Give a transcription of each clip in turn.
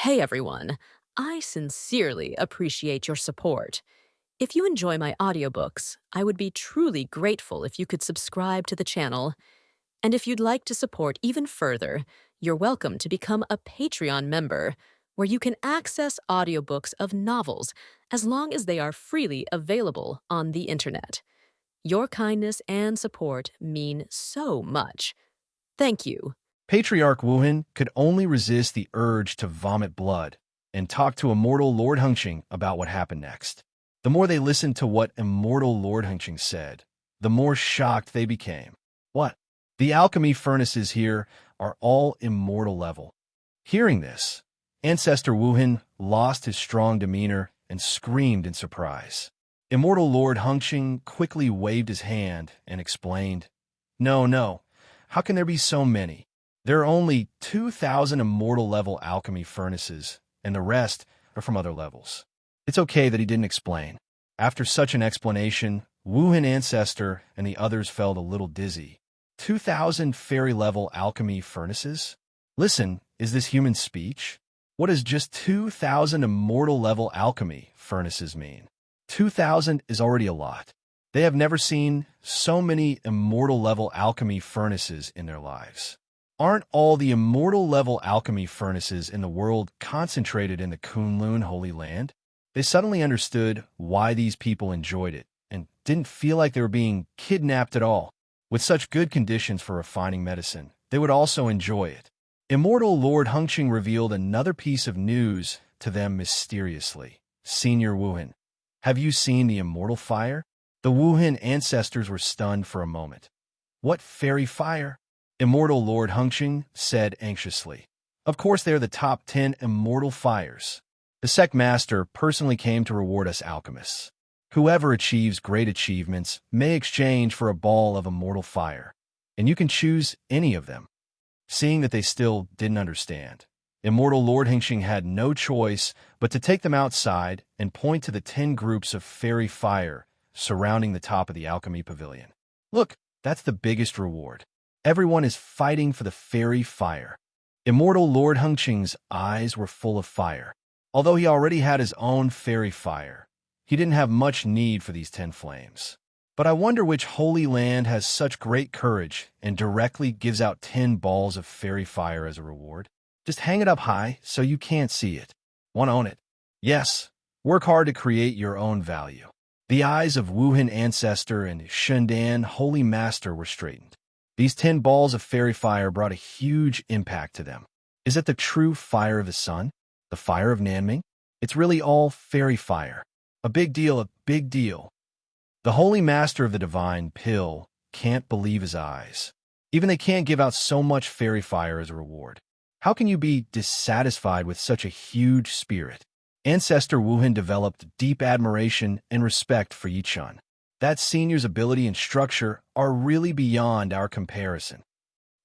Hey everyone, I sincerely appreciate your support. If you enjoy my audiobooks, I would be truly grateful if you could subscribe to the channel. And if you'd like to support even further, you're welcome to become a Patreon member, where you can access audiobooks of novels as long as they are freely available on the internet. Your kindness and support mean so much. Thank you. Patriarch Wuhan could only resist the urge to vomit blood and talk to Immortal Lord Hongxing about what happened next. The more they listened to what Immortal Lord Hongxing said, the more shocked they became. What? The alchemy furnaces here are all immortal level. Hearing this, Ancestor Wuhan lost his strong demeanor and screamed in surprise. Immortal Lord Hongxing quickly waved his hand and explained, No, no, how can there be so many? There are only 2,000 immortal level alchemy furnaces, and the rest are from other levels. It's okay that he didn't explain. After such an explanation, Wuhan Ancestor and the others felt a little dizzy. 2,000 fairy-level alchemy furnaces? Listen, is this human speech? What does just 2,000 immortal-level alchemy furnaces mean? 2,000 is already a lot. They have never seen so many immortal-level alchemy furnaces in their lives. Aren't all the immortal-level alchemy furnaces in the world concentrated in the Kunlun Holy Land? They suddenly understood why these people enjoyed it and didn't feel like they were being kidnapped at all. With such good conditions for refining medicine, they would also enjoy it. Immortal Lord Hongxing revealed another piece of news to them mysteriously. Senior Wuhan, have you seen the immortal fire? The Wuhan ancestors were stunned for a moment. What fairy fire? Immortal Lord Hongxing said anxiously. Of course, they are the top 10 immortal fires. The Sect Master personally came to reward us alchemists. Whoever achieves great achievements may exchange for a ball of immortal fire, and you can choose any of them. Seeing that they still didn't understand, Immortal Lord Hongxing had no choice but to take them outside and point to the 10 groups of fairy fire surrounding the top of the alchemy pavilion. Look, that's the biggest reward. Everyone is fighting for the fairy fire. Immortal Lord Hongxing's eyes were full of fire. Although he already had his own fairy fire, he didn't have much need for these 10 flames. But I wonder which holy land has such great courage and directly gives out 10 balls of fairy fire as a reward. Just hang it up high so you can't see it. Want to own it? Yes. Work hard to create your own value. The eyes of Wuhan Ancestor and Shendan Holy Master were straightened. These 10 balls of fairy fire brought a huge impact to them. Is it the true fire of the sun? The fire of Nanming? It's really all fairy fire. A big deal, a big deal. The Holy Master of the Divine Pill can't believe his eyes. Even they can't give out so much fairy fire as a reward. How can you be dissatisfied with such a huge spirit? Ancestor Wuhan developed deep admiration and respect for Yichun. That senior's ability and structure are really beyond our comparison.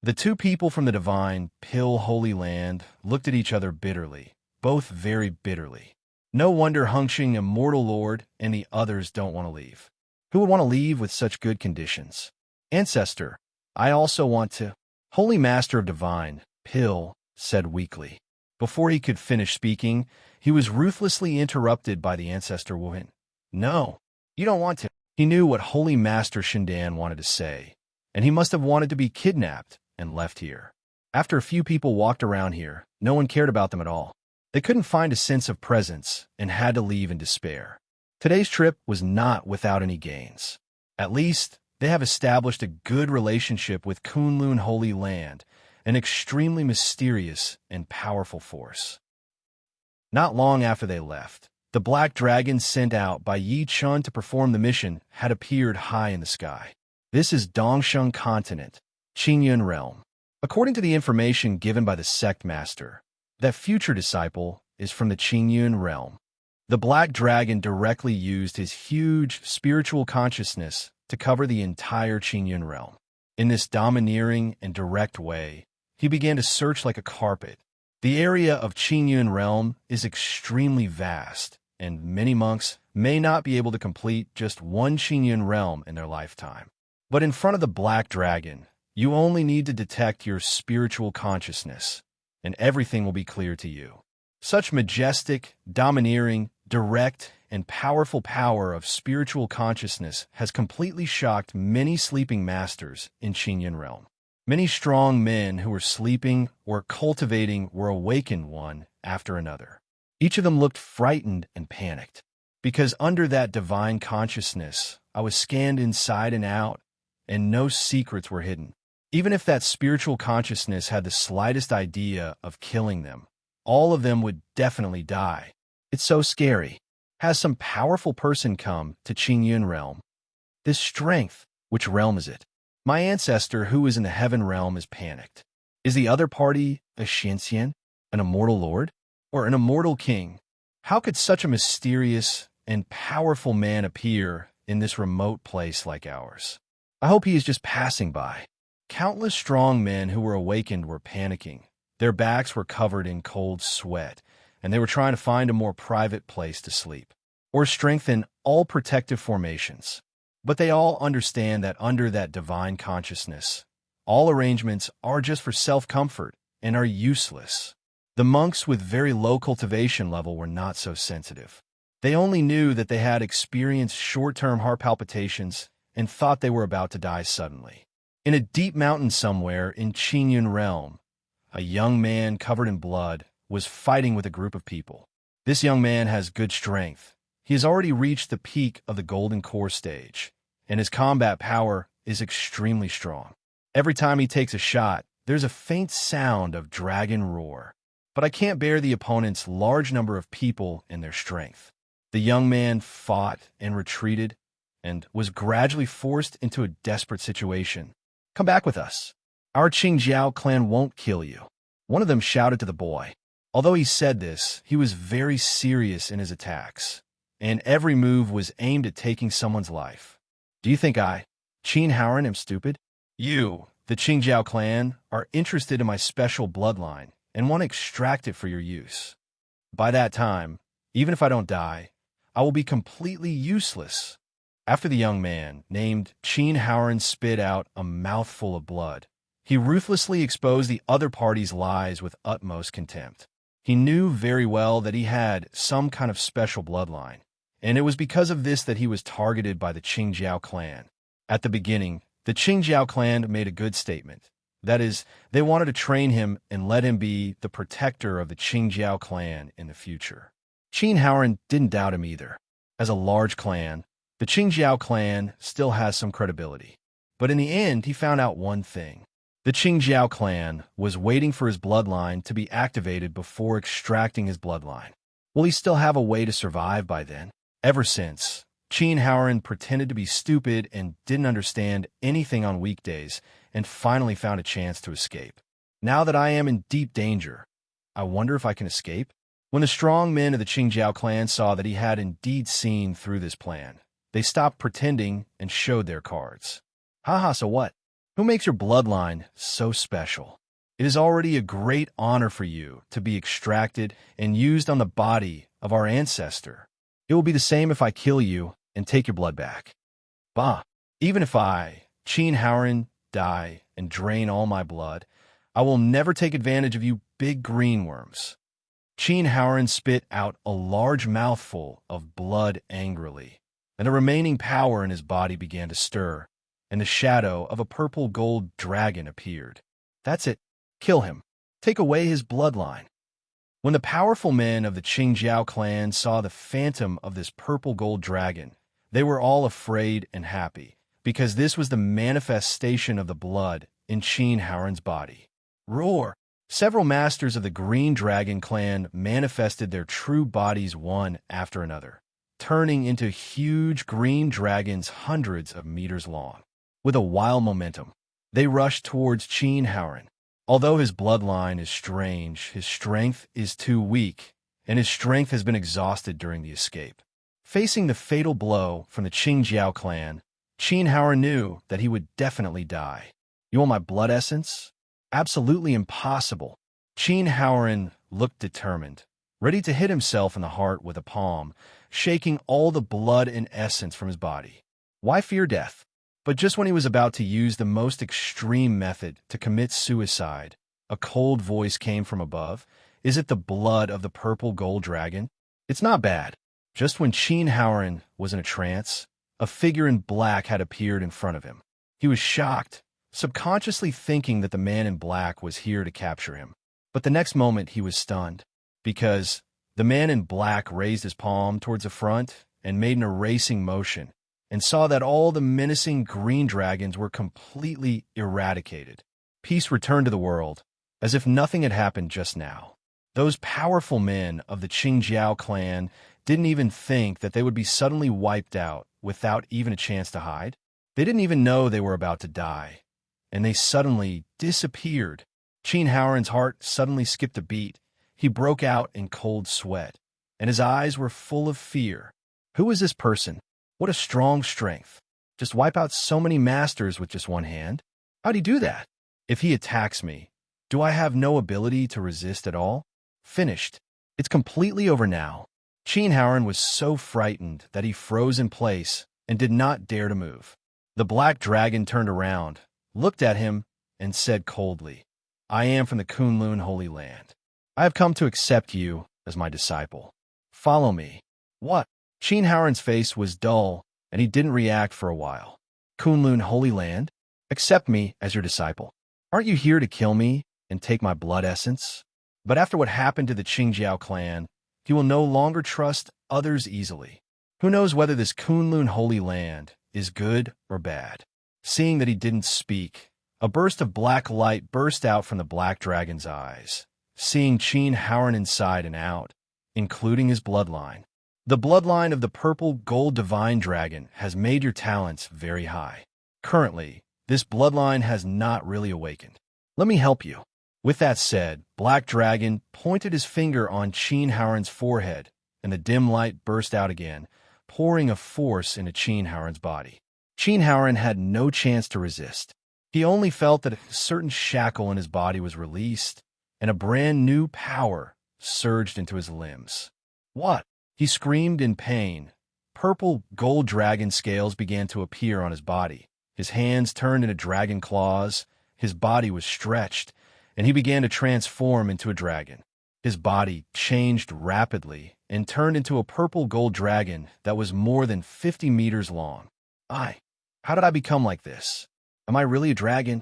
The two people from the Divine Pill Holy Land looked at each other bitterly, both very bitterly. No wonder Hongxing, Immortal Lord, and the others don't want to leave. Who would want to leave with such good conditions? Ancestor, I also want to. Holy Master of Divine Pill said weakly. Before he could finish speaking, he was ruthlessly interrupted by the Ancestor Wuhan. No, you don't want to. He knew what Holy Master Shendan wanted to say, and he must have wanted to be kidnapped and left here. After a few people walked around here, no one cared about them at all. They couldn't find a sense of presence and had to leave in despair. Today's trip was not without any gains. At least, they have established a good relationship with Kunlun Holy Land, an extremely mysterious and powerful force. Not long after they left, the black dragon sent out by Yi Chun to perform the mission had appeared high in the sky. This is Dongsheng Continent, Qingyun Realm. According to the information given by the Sect Master, that future disciple is from the Qingyun Realm. The black dragon directly used his huge spiritual consciousness to cover the entire Qingyun Realm. In this domineering and direct way, he began to search like a carpet. The area of Qingyun Realm is extremely vast, and many monks may not be able to complete just one Qingyun Realm in their lifetime. But in front of the Black Dragon, you only need to detect your spiritual consciousness, and everything will be clear to you. Such majestic, domineering, direct, and powerful power of spiritual consciousness has completely shocked many sleeping masters in Qingyun realm. Many strong men who were sleeping or cultivating were awakened one after another. Each of them looked frightened and panicked, because under that divine consciousness, I was scanned inside and out, and no secrets were hidden. Even if that spiritual consciousness had the slightest idea of killing them, all of them would definitely die. It's so scary. Has some powerful person come to Qingyun realm? This strength, which realm is it? My ancestor, who is in the heaven realm, is panicked. Is the other party a Huangxian, an immortal lord, or an immortal king? How could such a mysterious and powerful man appear in this remote place like ours? I hope he is just passing by. Countless strong men who were awakened were panicking. Their backs were covered in cold sweat, and they were trying to find a more private place to sleep, or strengthen all protective formations. But they all understand that under that divine consciousness, all arrangements are just for self-comfort and are useless. The monks with very low cultivation level were not so sensitive. They only knew that they had experienced short-term heart palpitations and thought they were about to die suddenly. In a deep mountain somewhere in Qingyun realm, a young man covered in blood was fighting with a group of people. This young man has good strength. He has already reached the peak of the golden core stage, and his combat power is extremely strong. Every time he takes a shot, there's a faint sound of dragon roar. But I can't bear the opponent's large number of people and their strength. The young man fought and retreated and was gradually forced into a desperate situation. Come back with us. Our Qingjiao clan won't kill you. One of them shouted to the boy. Although he said this, he was very serious in his attacks, and every move was aimed at taking someone's life. Do you think I, Qin Haoran, am stupid? You, the Qingjiao clan, are interested in my special bloodline and want to extract it for your use. By that time, even if I don't die, I will be completely useless. After the young man, named Qin Haoran, spit out a mouthful of blood, he ruthlessly exposed the other party's lies with utmost contempt. He knew very well that he had some kind of special bloodline, and it was because of this that he was targeted by the Qingjiao clan. At the beginning, the Qingjiao clan made a good statement. That is, they wanted to train him and let him be the protector of the Qingjiao clan in the future. Qin Haoran didn't doubt him either. As a large clan, the Qingjiao clan still has some credibility. But in the end, he found out one thing. The Qingjiao clan was waiting for his bloodline to be activated before extracting his bloodline. Will he still have a way to survive by then? Ever since, Qin Haoran pretended to be stupid and didn't understand anything on weekdays, and finally found a chance to escape. Now that I am in deep danger, I wonder if I can escape? When the strong men of the Qingjiao clan saw that he had indeed seen through this plan, they stopped pretending and showed their cards. Haha, so what? Who makes your bloodline so special? It is already a great honor for you to be extracted and used on the body of our ancestor. It will be the same if I kill you and take your blood back. Bah! Even if I, Qin Haoran, die and drain all my blood, I will never take advantage of you big green worms. Qin Haoran spit out a large mouthful of blood angrily, and the remaining power in his body began to stir, and the shadow of a purple-gold dragon appeared. That's it. Kill him. Take away his bloodline. When the powerful men of the Qingjiao clan saw the phantom of this purple-gold dragon, they were all afraid and happy, because this was the manifestation of the blood in Qin Haoran's body. Roar! Several masters of the Green Dragon clan manifested their true bodies one after another, turning into huge green dragons hundreds of meters long. With a wild momentum, they rushed towards Qin Haoran. Although his bloodline is strange, his strength is too weak, and his strength has been exhausted during the escape. Facing the fatal blow from the Qingjiao clan, Qin Haoran knew that he would definitely die. You want my blood essence? Absolutely impossible. Qin Haoran looked determined, ready to hit himself in the heart with a palm, shaking all the blood and essence from his body. Why fear death? But just when he was about to use the most extreme method to commit suicide, a cold voice came from above. Is it the blood of the purple gold dragon? It's not bad. Just when Chen Howren was in a trance, a figure in black had appeared in front of him. He was shocked, subconsciously thinking that the man in black was here to capture him. But the next moment he was stunned, because the man in black raised his palm towards the front and made an erasing motion, and saw that all the menacing green dragons were completely eradicated. Peace returned to the world, as if nothing had happened just now. Those powerful men of the Qingjiao clan didn't even think that they would be suddenly wiped out without even a chance to hide. They didn't even know they were about to die, and they suddenly disappeared. Chen Howren's heart suddenly skipped a beat. He broke out in cold sweat, and his eyes were full of fear. Who is this person? What a strong strength. Just wipe out so many masters with just one hand? How'd he do that? If he attacks me, do I have no ability to resist at all? Finished. It's completely over now. Chen Howren was so frightened that he froze in place and did not dare to move. The black dragon turned around, looked at him, and said coldly, I am from the Kunlun Holy Land. I have come to accept you as my disciple. Follow me. What? Chen Howren's face was dull, and he didn't react for a while. Kunlun Holy Land? Accept me as your disciple. Aren't you here to kill me and take my blood essence? But after what happened to the Qingjiao clan, he will no longer trust others easily. Who knows whether this Kunlun Holy Land is good or bad? Seeing that he didn't speak, a burst of black light burst out from the black dragon's eyes, seeing Chen Howren inside and out, including his bloodline. The bloodline of the purple gold divine dragon has made your talents very high. Currently, this bloodline has not really awakened. Let me help you. With that said, Black Dragon pointed his finger on Chen Howren's forehead, and the dim light burst out again, pouring a force into Chen Howren's body. Chen Howren had no chance to resist. He only felt that a certain shackle in his body was released, and a brand new power surged into his limbs. What? He screamed in pain. Purple gold dragon scales began to appear on his body. His hands turned into dragon claws, his body was stretched, and he began to transform into a dragon. His body changed rapidly and turned into a purple gold dragon that was more than 50 meters long. How did I become like this? Am I really a dragon?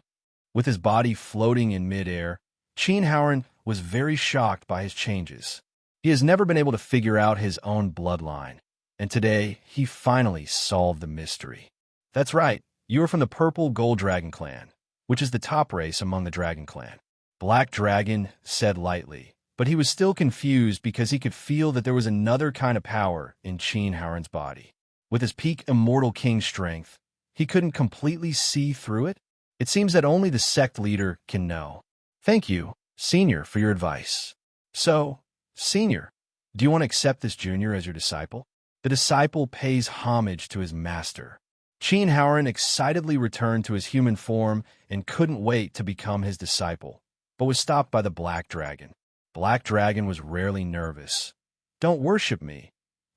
With his body floating in midair, Chen Howren was very shocked by his changes. He has never been able to figure out his own bloodline, and today he finally solved the mystery. That's right, you are from the Purple Gold Dragon Clan, which is the top race among the Dragon Clan. Black Dragon said lightly, but he was still confused because he could feel that there was another kind of power in Chen Howren's body. With his peak Immortal King strength, he couldn't completely see through it. It seems that only the sect leader can know. Thank you, Senior, for your advice. So, Senior, do you want to accept this junior as your disciple? The disciple pays homage to his master. Chen Howren excitedly returned to his human form and couldn't wait to become his disciple, but was stopped by the Black Dragon. Black Dragon was rarely nervous. Don't worship me.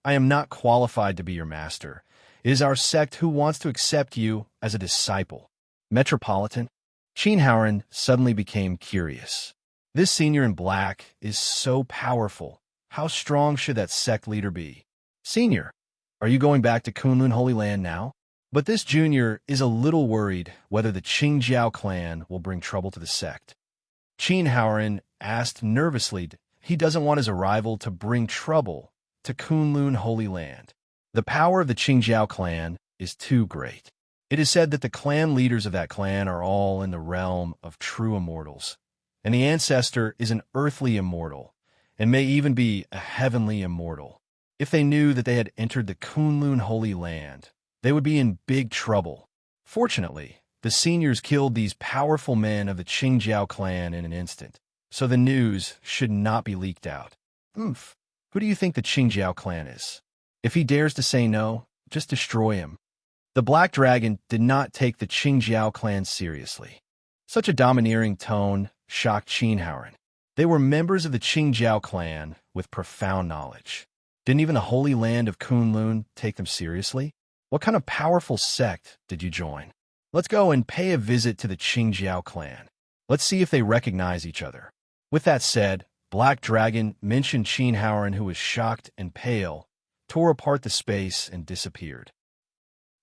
I am not qualified to be your master. It is our sect who wants to accept you as a disciple. Metropolitan? Chen Howren suddenly became curious. This senior in black is so powerful. How strong should that sect leader be? Senior, are you going back to Kunlun Holy Land now? But this junior is a little worried whether the Qingjiao clan will bring trouble to the sect. Chen Howren asked nervously he doesn't want his arrival to bring trouble to Kunlun Holy Land. The power of the Qingjiao clan is too great. It is said that the clan leaders of that clan are all in the realm of true immortals, and the ancestor is an earthly immortal, and may even be a heavenly immortal. If they knew that they had entered the Kunlun Holy Land, they would be in big trouble. Fortunately, the seniors killed these powerful men of the Qingjiao clan in an instant, so the news should not be leaked out. Who do you think the Qingjiao clan is? If he dares to say no, just destroy him. The Black Dragon did not take the Qingjiao clan seriously. Such a domineering tone shocked Chen Howren. They were members of the Qingjiao clan with profound knowledge. Didn't even the Holy Land of Kunlun take them seriously? What kind of powerful sect did you join? Let's go and pay a visit to the Qingjiao clan. Let's see if they recognize each other. With that said, Black Dragon mentioned Qin Haoran, who was shocked and pale, tore apart the space and disappeared.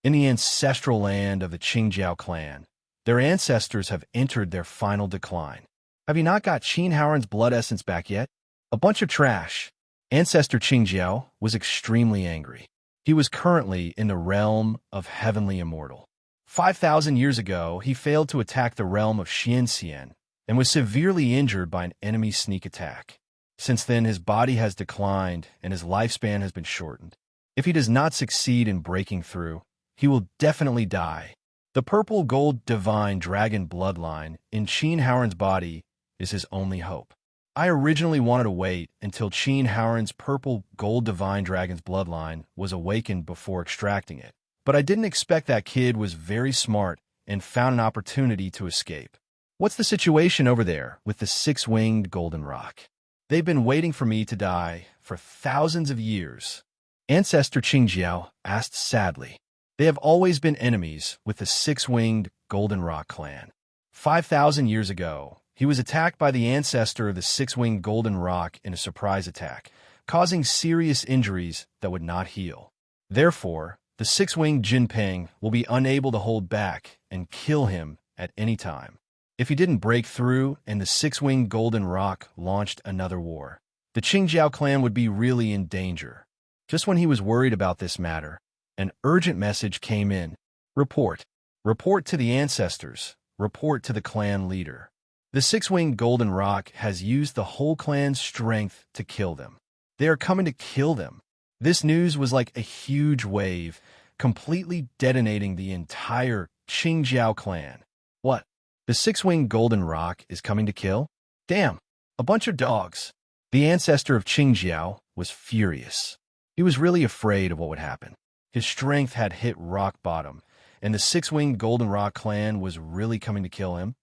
In the ancestral land of the Qingjiao clan, their ancestors have entered their final decline. Have you not got Qin Haoran's blood essence back yet? A bunch of trash. Ancestor Qingjiao was extremely angry. He was currently in the realm of Heavenly Immortal. 5,000 years ago, he failed to attack the realm of Xianxian and was severely injured by an enemy sneak attack. Since then, his body has declined and his lifespan has been shortened. If he does not succeed in breaking through, he will definitely die. The purple gold divine dragon bloodline in Qin Haoran's body is his only hope. I originally wanted to wait until Qin Haoran's purple gold divine dragon's bloodline was awakened before extracting it, but I didn't expect that kid was very smart and found an opportunity to escape. What's the situation over there with the six-winged golden rock? They've been waiting for me to die for thousands of years. Ancestor Qingjiao asked sadly. They have always been enemies with the six-winged golden rock clan. 5,000 years ago, he was attacked by the ancestor of the six-winged golden rock in a surprise attack, causing serious injuries that would not heal. Therefore, the six-winged Jinping will be unable to hold back and kill him at any time. If he didn't break through and the six-winged golden rock launched another war, the Qingjiao clan would be really in danger. Just when he was worried about this matter, an urgent message came in. Report. Report to the ancestors. Report to the clan leader. The six-winged golden rock has used the whole clan's strength to kill them. They are coming to kill them. This news was like a huge wave, completely detonating the entire Qingjiao clan. What? The six-winged golden rock is coming to kill? Damn, a bunch of dogs. The ancestor of Qingjiao was furious. He was really afraid of what would happen. His strength had hit rock bottom, and the six-winged golden rock clan was really coming to kill him.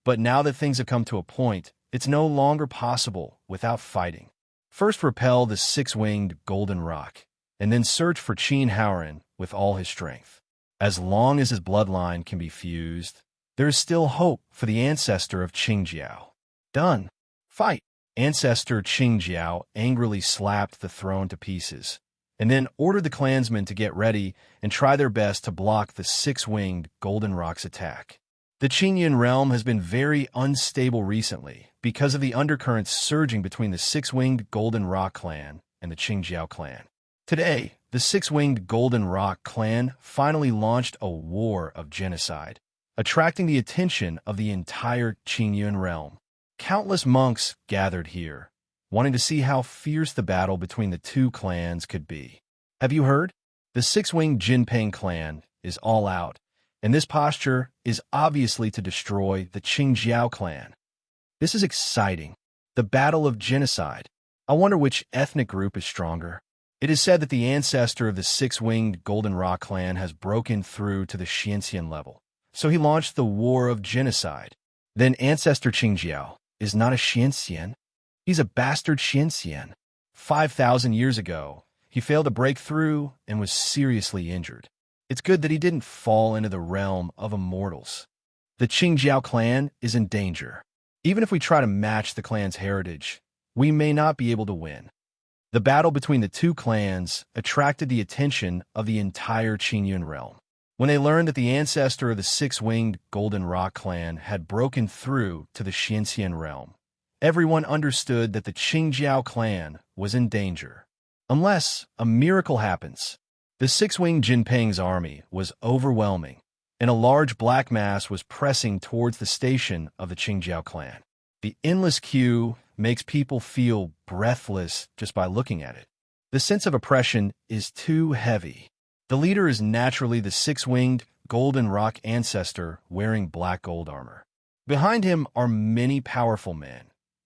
But now that things have come to a point, it's no longer possible without fighting. First repel the six-winged golden rock, and then search for Qin Haoran with all his strength. As long as his bloodline can be fused, there is still hope for the ancestor of Qingjiao. Done. Fight. Ancestor Qingjiao angrily slapped the throne to pieces, and then ordered the clansmen to get ready and try their best to block the six-winged golden rock's attack. The Qingyun realm has been very unstable recently because of the undercurrents surging between the six-winged golden rock clan and the Qingjiao clan. Today, the six-winged golden rock clan finally launched a war of genocide, attracting the attention of the entire Qingyun realm. Countless monks gathered here, wanting to see how fierce the battle between the two clans could be. Have you heard? The six-winged Jinping clan is all out, and this posture is obviously to destroy the Qingjiao clan. This is exciting. The battle of genocide. I wonder which ethnic group is stronger. It is said that the ancestor of the six-winged Golden Rock clan has broken through to the Xianxian level, so he launched the war of genocide. Then ancestor Qingjiao is not a Xianxian. He's a bastard Xianxian. 5,000 years ago, he failed to break through and was seriously injured. It's good that he didn't fall into the realm of immortals. The Qingjiao clan is in danger. Even if we try to match the clan's heritage, we may not be able to win. The battle between the two clans attracted the attention of the entire Qingyun realm. When they learned that the ancestor of the six-winged Golden Rock clan had broken through to the Xianxian realm, everyone understood that the Qingjiao clan was in danger. Unless a miracle happens. The six-winged Jinping's army was overwhelming, and a large black mass was pressing towards the station of the Qingjiao clan. The endless queue makes people feel breathless just by looking at it. The sense of oppression is too heavy. The leader is naturally the six-winged Golden Rock ancestor wearing black gold armor. Behind him are many powerful men,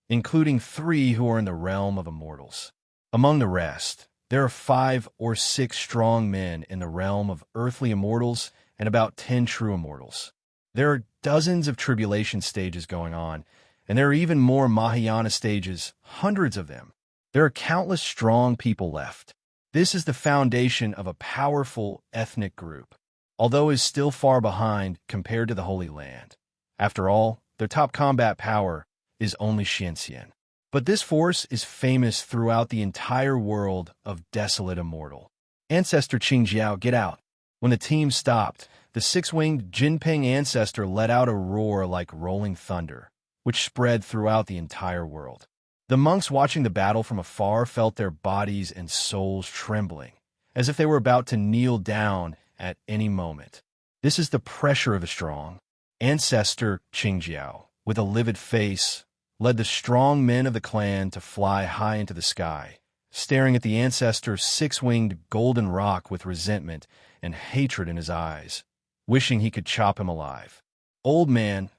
including 3 who are in the realm of immortals. Among the rest, there are 5 or 6 strong men in the realm of earthly immortals and about 10 true immortals. There are dozens of tribulation stages going on, and there are even more Mahayana stages, hundreds of them. There are countless strong people left. This is the foundation of a powerful ethnic group, although is still far behind compared to the Holy Land. After all, their top combat power is only Xianxian. But this force is famous throughout the entire world of Desolate Immortal. Ancestor Qingjiao, get out. When the team stopped, the six-winged Jinping ancestor let out a roar like rolling thunder, which spread throughout the entire world. The monks watching the battle from afar felt their bodies and souls trembling, as if they were about to kneel down at any moment. This is the pressure of a strong. Ancestor Qingjiao, with a livid face, led the strong men of the clan to fly high into the sky, staring at the ancestor's six-winged golden rock with resentment and hatred in his eyes, wishing he could chop him alive. Old man,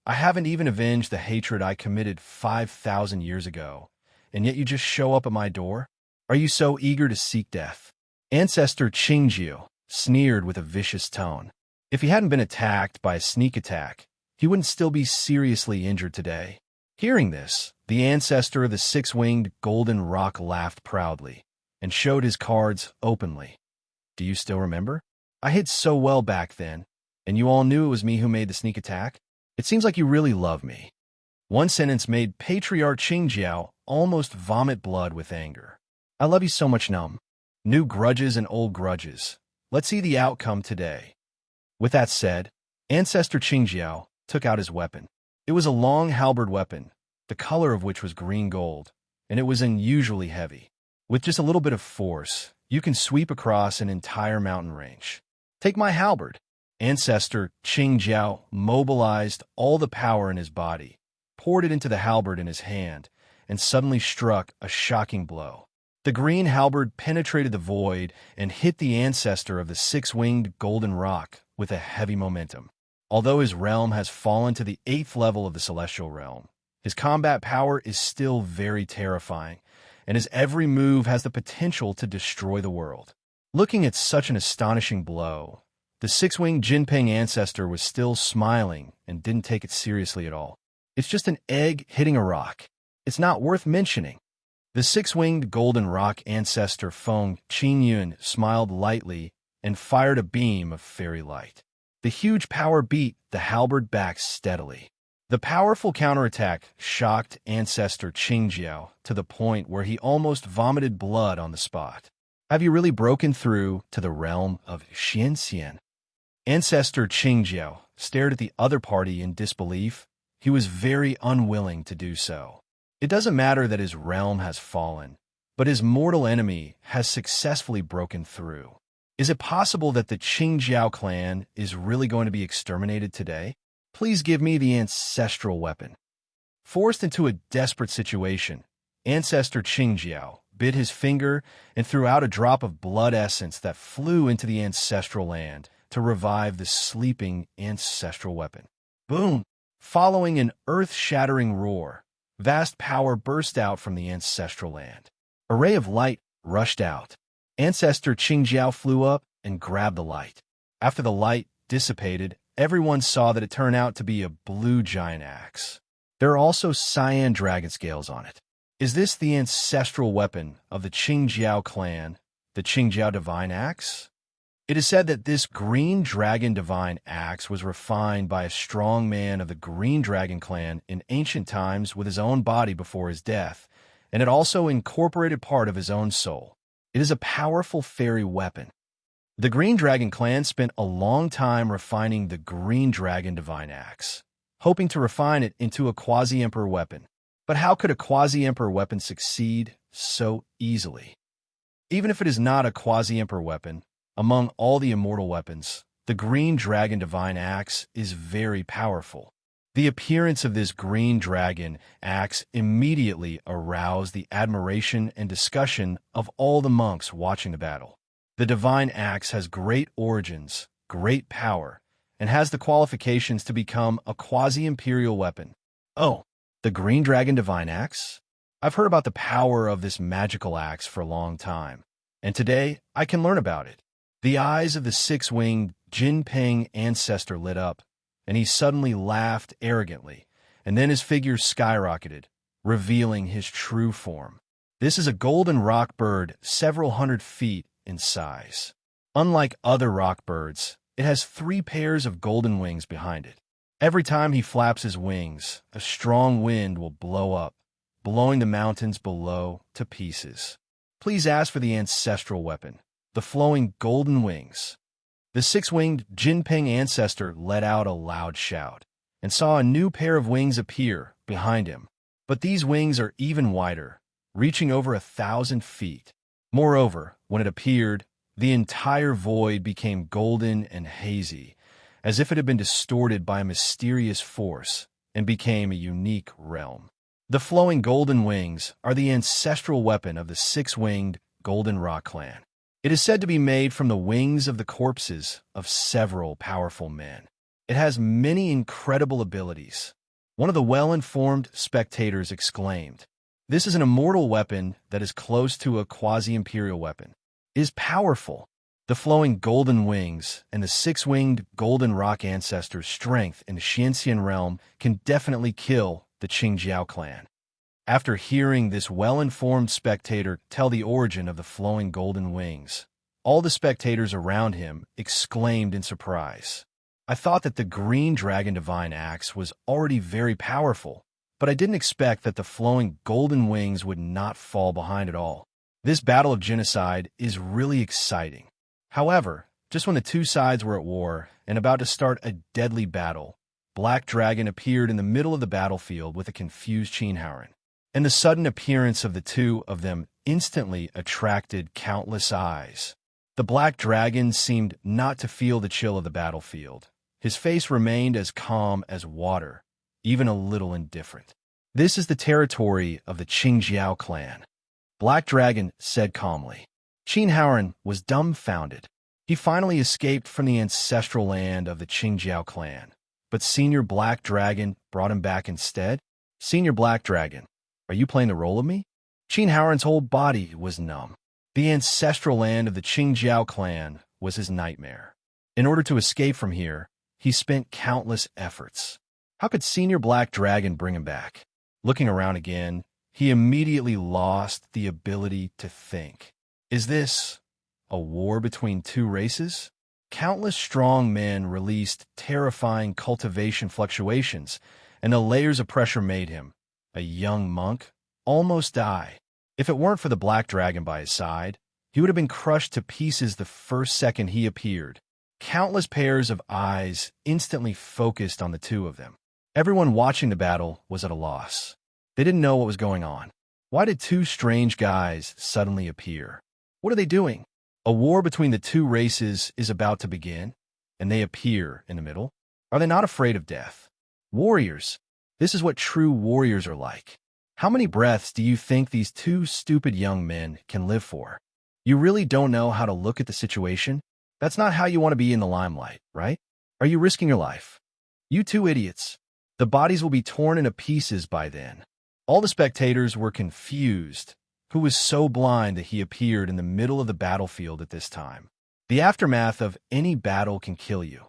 I haven't even avenged the hatred I committed 5,000 years ago, and yet you just show up at my door? Are you so eager to seek death? Ancestor Qingjiao sneered with a vicious tone. If he hadn't been attacked by a sneak attack, he wouldn't still be seriously injured today. Hearing this, the ancestor of the six-winged golden rock laughed proudly and showed his cards openly. Do you still remember? I hid so well back then, and you all knew it was me who made the sneak attack? It seems like you really love me. One sentence made Patriarch Qingjiao almost vomit blood with anger. I love you so much, Num. New grudges and old grudges. Let's see the outcome today. With that said, Ancestor Qingjiao took out his weapon. It was a long halberd weapon, the color of which was green gold, and it was unusually heavy. With just a little bit of force, you can sweep across an entire mountain range. Take my halberd. Ancestor Qingjiao mobilized all the power in his body, poured it into the halberd in his hand, and suddenly struck a shocking blow. The green halberd penetrated the void and hit the ancestor of the six-winged golden rock with a heavy momentum. Although his realm has fallen to the 8th level of the celestial realm, his combat power is still very terrifying, and his every move has the potential to destroy the world. Looking at such an astonishing blow, the six-winged Jinping ancestor was still smiling and didn't take it seriously at all. It's just an egg hitting a rock. It's not worth mentioning. The six-winged golden rock ancestor Feng Qingyun smiled lightly and fired a beam of fairy light. The huge power beat the halberd back steadily. The powerful counterattack shocked Ancestor Qingjiao to the point where he almost vomited blood on the spot. Have you really broken through to the realm of Huangxian? Ancestor Qingjiao stared at the other party in disbelief. He was very unwilling to do so. It doesn't matter that his realm has fallen, but his mortal enemy has successfully broken through. Is it possible that the Qingjiao clan is really going to be exterminated today? Please give me the ancestral weapon. Forced into a desperate situation, Ancestor Qingjiao bit his finger and threw out a drop of blood essence that flew into the ancestral land to revive the sleeping ancestral weapon. Boom! Following an earth-shattering roar, vast power burst out from the ancestral land. A ray of light rushed out. Ancestor Qingjiao flew up and grabbed the light. After the light dissipated, everyone saw that it turned out to be a blue giant axe. There are also cyan dragon scales on it. Is this the ancestral weapon of the Qingjiao clan, the Qingjiao Divine Axe? It is said that this green dragon divine axe was refined by a strong man of the Green Dragon clan in ancient times with his own body before his death, and it also incorporated part of his own soul. It is a powerful fairy weapon. The Green Dragon clan spent a long time refining the Green Dragon Divine Axe, hoping to refine it into a quasi-emperor weapon. But how could a quasi-emperor weapon succeed so easily? Even if it is not a quasi-emperor weapon, among all the immortal weapons, the Green Dragon Divine Axe is very powerful. The appearance of this Green Dragon Axe immediately aroused the admiration and discussion of all the monks watching the battle. The Divine Axe has great origins, great power, and has the qualifications to become a quasi-imperial weapon. Oh, the Green Dragon Divine Axe? I've heard about the power of this magical axe for a long time, and today I can learn about it. The eyes of the six-winged Jinping ancestor lit up, and he suddenly laughed arrogantly, and then his figure skyrocketed, revealing his true form. This is a golden rock bird several hundred feet in size. Unlike other rock birds, it has 3 pairs of golden wings behind it. Every time he flaps his wings, a strong wind will blow up, blowing the mountains below to pieces. Please ask for the ancestral weapon, the flowing golden wings. The six-winged Jinping ancestor let out a loud shout and saw a new pair of wings appear behind him. But these wings are even wider, reaching over 1,000 feet. Moreover, when it appeared, the entire void became golden and hazy, as if it had been distorted by a mysterious force, and became a unique realm. The flowing golden wings are the ancestral weapon of the six-winged Golden Rock clan. It is said to be made from the wings of the corpses of several powerful men. It has many incredible abilities. One of the well-informed spectators exclaimed, "This is an immortal weapon that is close to a quasi-imperial weapon. It is powerful." The flowing golden wings and the six-winged Golden Rock ancestors' strength in the Huangxian realm can definitely kill the Qingjiao clan. After hearing this well-informed spectator tell the origin of the flowing golden wings, all the spectators around him exclaimed in surprise. I thought that the green dragon divine axe was already very powerful, but I didn't expect that the flowing golden wings would not fall behind at all. This battle of genocide is really exciting. However, just when the two sides were at war and about to start a deadly battle, Black Dragon appeared in the middle of the battlefield with a confused Qinhaoren, and the sudden appearance of the two of them instantly attracted countless eyes. The Black Dragon seemed not to feel the chill of the battlefield. His face remained as calm as water, even a little indifferent. "This is the territory of the Qingjiao clan," Black Dragon said calmly. Qinhaoren was dumbfounded. He finally escaped from the ancestral land of the Qingjiao clan, but Senior Black Dragon brought him back instead. "Senior Black Dragon, are you playing the role of me?" Qinhaoren's whole body was numb. The ancestral land of the Qingjiao clan was his nightmare. In order to escape from here, he spent countless efforts. How could Senior Black Dragon bring him back? Looking around again, he immediately lost the ability to think. Is this a war between two races? Countless strong men released terrifying cultivation fluctuations, and the layers of pressure made him, a young monk, almost die. If it weren't for the Black Dragon by his side, he would have been crushed to pieces the first second he appeared. Countless pairs of eyes instantly focused on the two of them. Everyone watching the battle was at a loss. They didn't know what was going on. Why did two strange guys suddenly appear? What are they doing? A war between the two races is about to begin, and they appear in the middle. Are they not afraid of death? Warriors. This is what true warriors are like. How many breaths do you think these two stupid young men can live for? You really don't know how to look at the situation? That's not how you want to be in the limelight, right? Are you risking your life? You two idiots. The bodies will be torn into pieces by then. All the spectators were confused. Who was so blind that he appeared in the middle of the battlefield at this time? The aftermath of any battle can kill you,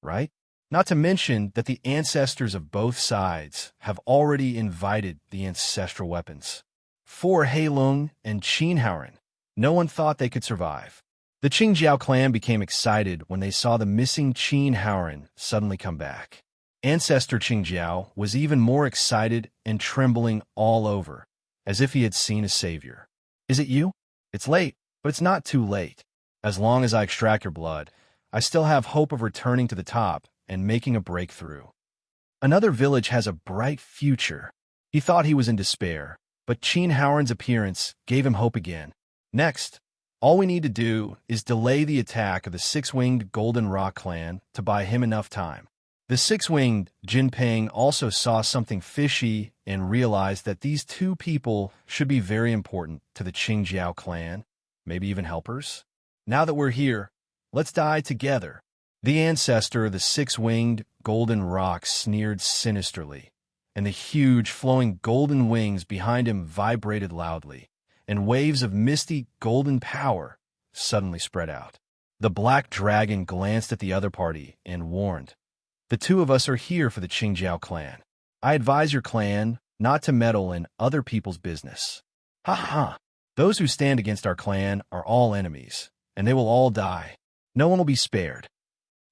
right? Not to mention that the ancestors of both sides have already invited the ancestral weapons. For Heilong and Qinhaoren, no one thought they could survive. The Qingjiao clan became excited when they saw the missing Qinhaoren suddenly come back. Ancestor Qingjiao was even more excited and trembling all over, as if he had seen a savior. "Is it you? It's late, but it's not too late. As long as I extract your blood, I still have hope of returning to the top and making a breakthrough. Another village has a bright future." He thought he was in despair, but Qinhaoren's appearance gave him hope again. "Next, all we need to do is delay the attack of the six-winged Golden Rock clan to buy him enough time." The six-winged Jinping also saw something fishy and realized that these two people should be very important to the Qingjiao clan, maybe even helpers. "Now that we're here, let's die together." The ancestor of the six-winged Golden Rock sneered sinisterly, and the huge flowing golden wings behind him vibrated loudly, and waves of misty golden power suddenly spread out. The Black Dragon glanced at the other party and warned, "The two of us are here for the Qingjiao clan. I advise your clan not to meddle in other people's business." "Ha ha! Those who stand against our clan are all enemies, and they will all die. No one will be spared."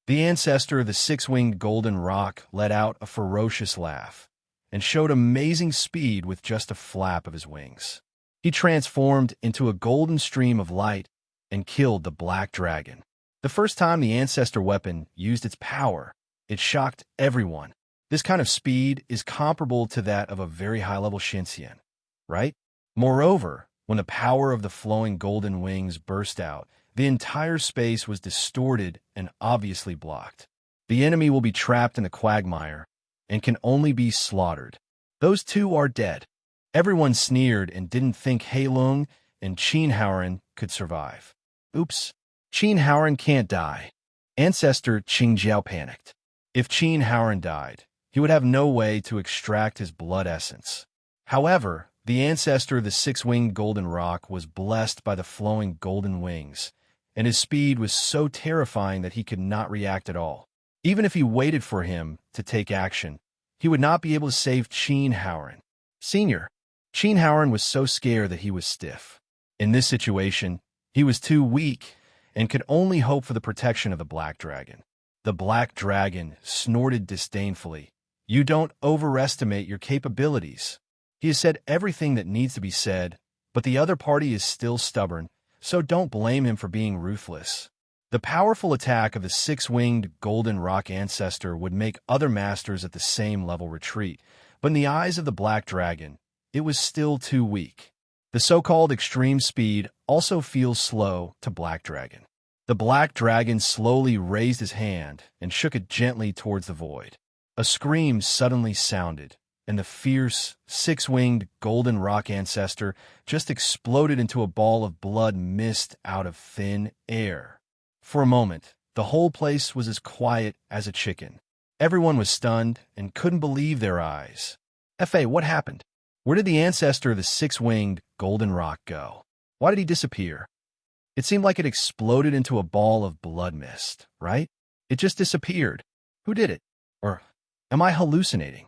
The ancestor of the six-winged Golden Rock let out a ferocious laugh, and showed amazing speed with just a flap of his wings. He transformed into a golden stream of light and killed the black dragon. The first time the ancestor weapon used its power, it shocked everyone. This kind of speed is comparable to that of a very high-level Shinxian, right? Moreover, when the power of the flowing golden wings burst out, the entire space was distorted and obviously blocked. The enemy will be trapped in the quagmire and can only be slaughtered. Those two are dead. Everyone sneered and didn't think Heilong and Qin Haoran could survive. Oops, Qin Haoran can't die. Ancestor Qingjiao panicked. If Qin Haoran died, he would have no way to extract his blood essence. However, the ancestor of the six-winged golden rock was blessed by the flowing golden wings, and his speed was so terrifying that he could not react at all. Even if he waited for him to take action, he would not be able to save Qin Haoran. Senior, Qin Haoran was so scared that he was stiff. In this situation, he was too weak and could only hope for the protection of the black dragon. The black dragon snorted disdainfully. You don't overestimate your capabilities. He has said everything that needs to be said, but the other party is still stubborn, so don't blame him for being ruthless. The powerful attack of the six-winged golden rock ancestor would make other masters at the same level retreat, but in the eyes of the black dragon, it was still too weak. The so-called extreme speed also feels slow to black dragon. The black dragon slowly raised his hand and shook it gently towards the void. A scream suddenly sounded, and the fierce, six-winged golden rock ancestor just exploded into a ball of blood mist out of thin air. For a moment, the whole place was as quiet as a chicken. Everyone was stunned and couldn't believe their eyes. What happened? Where did the ancestor of the six-winged golden rock go? Why did he disappear? It seemed like it exploded into a ball of blood mist, right? It just disappeared. Who did it? Or am I hallucinating?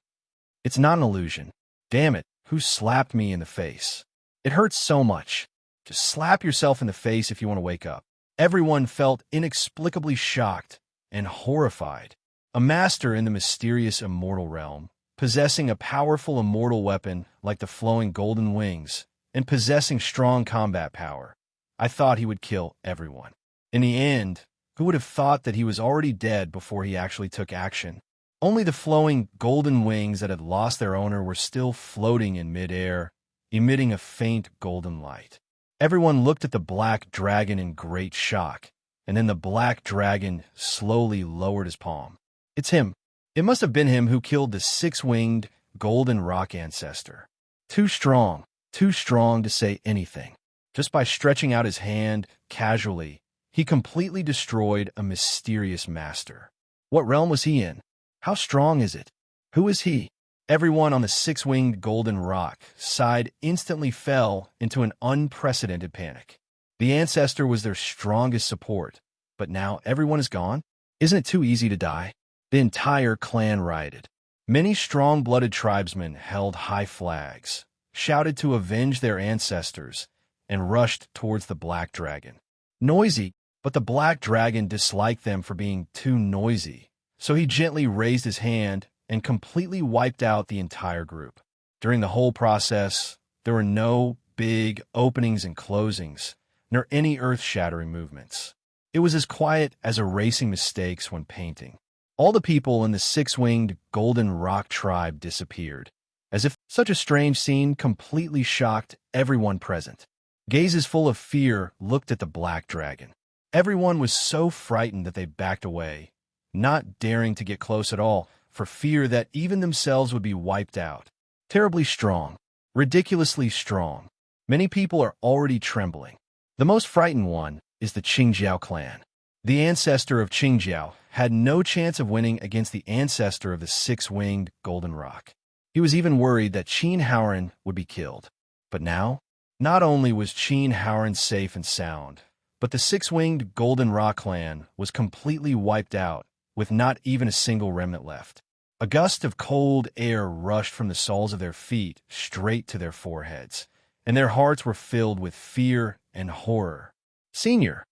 It's not an illusion. Damn it, who slapped me in the face? It hurts so much. Just slap yourself in the face if you want to wake up. Everyone felt inexplicably shocked and horrified. A master in the mysterious immortal realm, possessing a powerful immortal weapon like the flowing golden wings, and possessing strong combat power. I thought he would kill everyone. In the end, who would have thought that he was already dead before he actually took action? Only the flowing golden wings that had lost their owner were still floating in midair, emitting a faint golden light. Everyone looked at the black dragon in great shock, and then the black dragon slowly lowered his palm. It's him. It must have been him who killed the six-winged golden rock ancestor. Too strong to say anything. Just by stretching out his hand casually, he completely destroyed a mysterious master. What realm was he in? How strong is it? Who is he? Everyone on the six-winged golden rock side instantly fell into an unprecedented panic. The ancestor was their strongest support, but now everyone is gone? Isn't it too easy to die? The entire clan rioted. Many strong-blooded tribesmen held high flags, shouted to avenge their ancestors, and rushed towards the black dragon. Noisy, but the black dragon disliked them for being too noisy, so he gently raised his hand and completely wiped out the entire group. During the whole process, there were no big openings and closings, nor any earth-shattering movements. It was as quiet as erasing mistakes when painting. All the people in the six-winged golden rock tribe disappeared, as if such a strange scene completely shocked everyone present. Gazes full of fear looked at the black dragon. Everyone was so frightened that they backed away, not daring to get close at all, for fear that even themselves would be wiped out. Terribly strong, ridiculously strong. Many people are already trembling. The most frightened one is the Qingjiao clan. The ancestor of Qingjiao had no chance of winning against the ancestor of the six-winged golden rock. He was even worried that Qin Haoran would be killed. But now, not only was Qin Haoran safe and sound, but the six-winged golden rock clan was completely wiped out, with not even a single remnant left. A gust of cold air rushed from the soles of their feet straight to their foreheads, and their hearts were filled with fear and horror. Senior,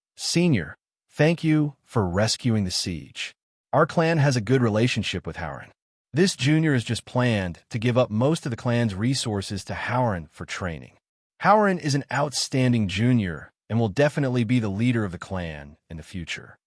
thank you for rescuing the siege. Our clan has a good relationship with Haoran. This junior is just planned to give up most of the clan's resources to Howren for training. Howren is an outstanding junior and will definitely be the leader of the clan in the future.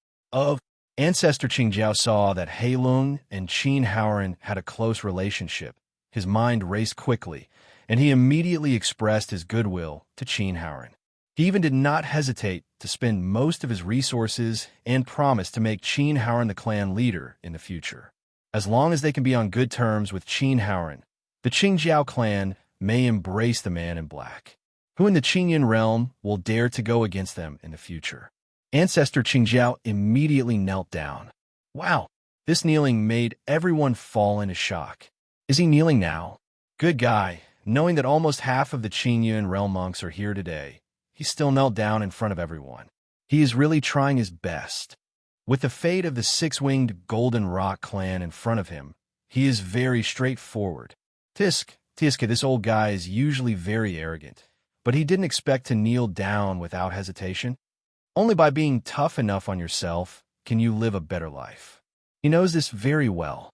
Ancestor Qingjiao saw that Heilung and Qin Howren had a close relationship. His mind raced quickly, and he immediately expressed his goodwill to Qin Howren. He even did not hesitate to spend most of his resources and promised to make Qin Howren the clan leader in the future. As long as they can be on good terms with Qin Howren, the Qingjiao clan may embrace the man in black. Who in the Qingyan realm will dare to go against them in the future? Ancestor Qingjiao immediately knelt down. Wow, this kneeling made everyone fall into shock. Is he kneeling now? Good guy, knowing that almost half of the Qingyuan realm monks are here today. He still knelt down in front of everyone. He is really trying his best. With the fate of the six-winged Golden Rock clan in front of him, he is very straightforward. Tiske, this old guy is usually very arrogant, but he didn't expect to kneel down without hesitation. Only by being tough enough on yourself can you live a better life. He knows this very well.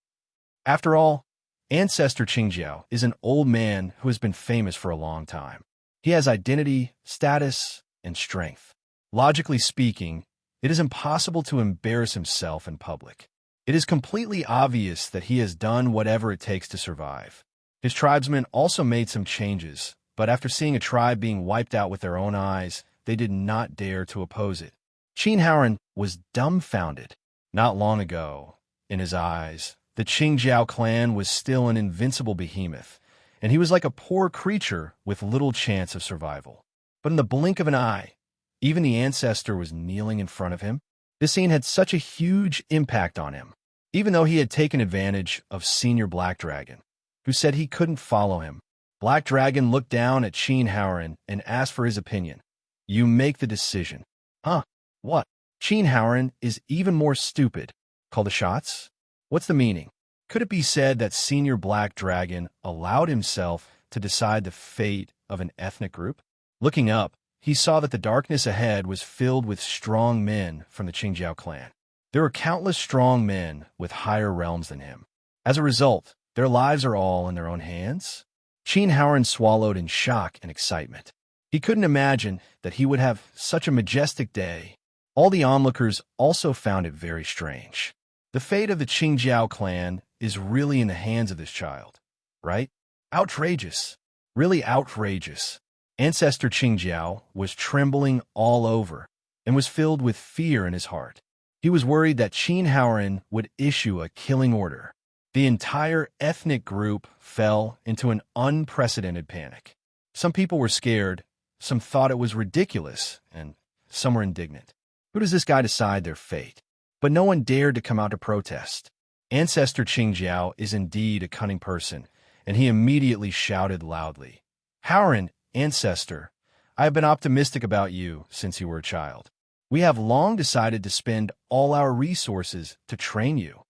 After all, Ancestor Qingjiao is an old man who has been famous for a long time. He has identity, status, and strength. Logically speaking, it is impossible to embarrass himself in public. It is completely obvious that he has done whatever it takes to survive. His tribesmen also made some changes, but after seeing a tribe being wiped out with their own eyes, they did not dare to oppose it. Qin Howren was dumbfounded. Not long ago, in his eyes, the Qingjiao clan was still an invincible behemoth, and he was like a poor creature with little chance of survival. But in the blink of an eye, even the ancestor was kneeling in front of him. This scene had such a huge impact on him, even though he had taken advantage of Senior Black Dragon, who said he couldn't follow him. Black Dragon looked down at Qin Howren and asked for his opinion. You make the decision. Huh? What? Qin Howren is even more stupid. Call the shots? What's the meaning? Could it be said that Senior Black Dragon allowed himself to decide the fate of an ethnic group? Looking up, he saw that the darkness ahead was filled with strong men from the Qingjiao clan. There were countless strong men with higher realms than him. As a result, their lives are all in their own hands? Qin Howren swallowed in shock and excitement. He couldn't imagine that he would have such a majestic day. All the onlookers also found it very strange. The fate of the Qingjiao clan is really in the hands of this child, right? Outrageous. Really outrageous. Ancestor Qingjiao was trembling all over and was filled with fear in his heart. He was worried that Qin Howren would issue a killing order. The entire ethnic group fell into an unprecedented panic. Some people were scared, some thought it was ridiculous, and some were indignant. Who does this guy decide their fate? But no one dared to come out to protest. Ancestor Qingjiao is indeed a cunning person, and he immediately shouted loudly, Howren, Ancestor, I have been optimistic about you since you were a child. We have long decided to spend all our resources to train you.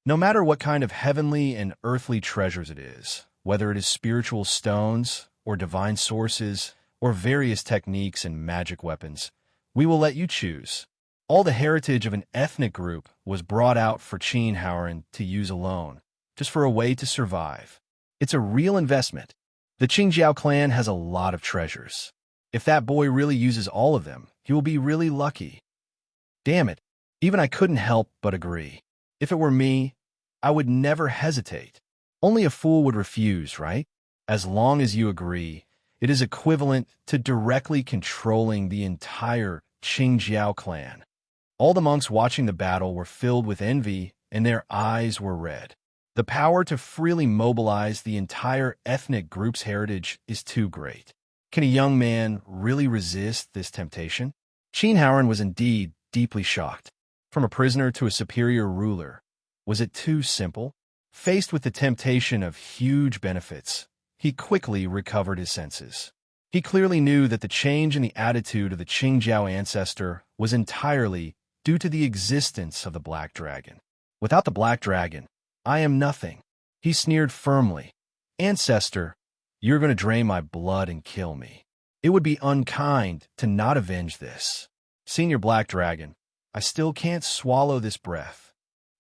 No matter what kind of heavenly and earthly treasures it is, whether it is spiritual stones or divine sources or various techniques and magic weapons, we will let you choose. All the heritage of an ethnic group was brought out for Qin Howren to use alone, just for a way to survive. It's a real investment. The Qingjiao clan has a lot of treasures. If that boy really uses all of them, he will be really lucky. Damn it, even I couldn't help but agree. If it were me, I would never hesitate. Only a fool would refuse, right? As long as you agree, it is equivalent to directly controlling the entire Qingjiao clan. All the monks watching the battle were filled with envy, and their eyes were red. The power to freely mobilize the entire ethnic group's heritage is too great. Can a young man really resist this temptation? Qin Howren was indeed deeply shocked. From a prisoner to a superior ruler, was it too simple? Faced with the temptation of huge benefits, he quickly recovered his senses. He clearly knew that the change in the attitude of the Qingjiao ancestor was entirely due to the existence of the Black Dragon. Without the Black Dragon, I am nothing. He sneered firmly. Ancestor, you're going to drain my blood and kill me. It would be unkind to not avenge this. Senior Black Dragon, I still can't swallow this breath.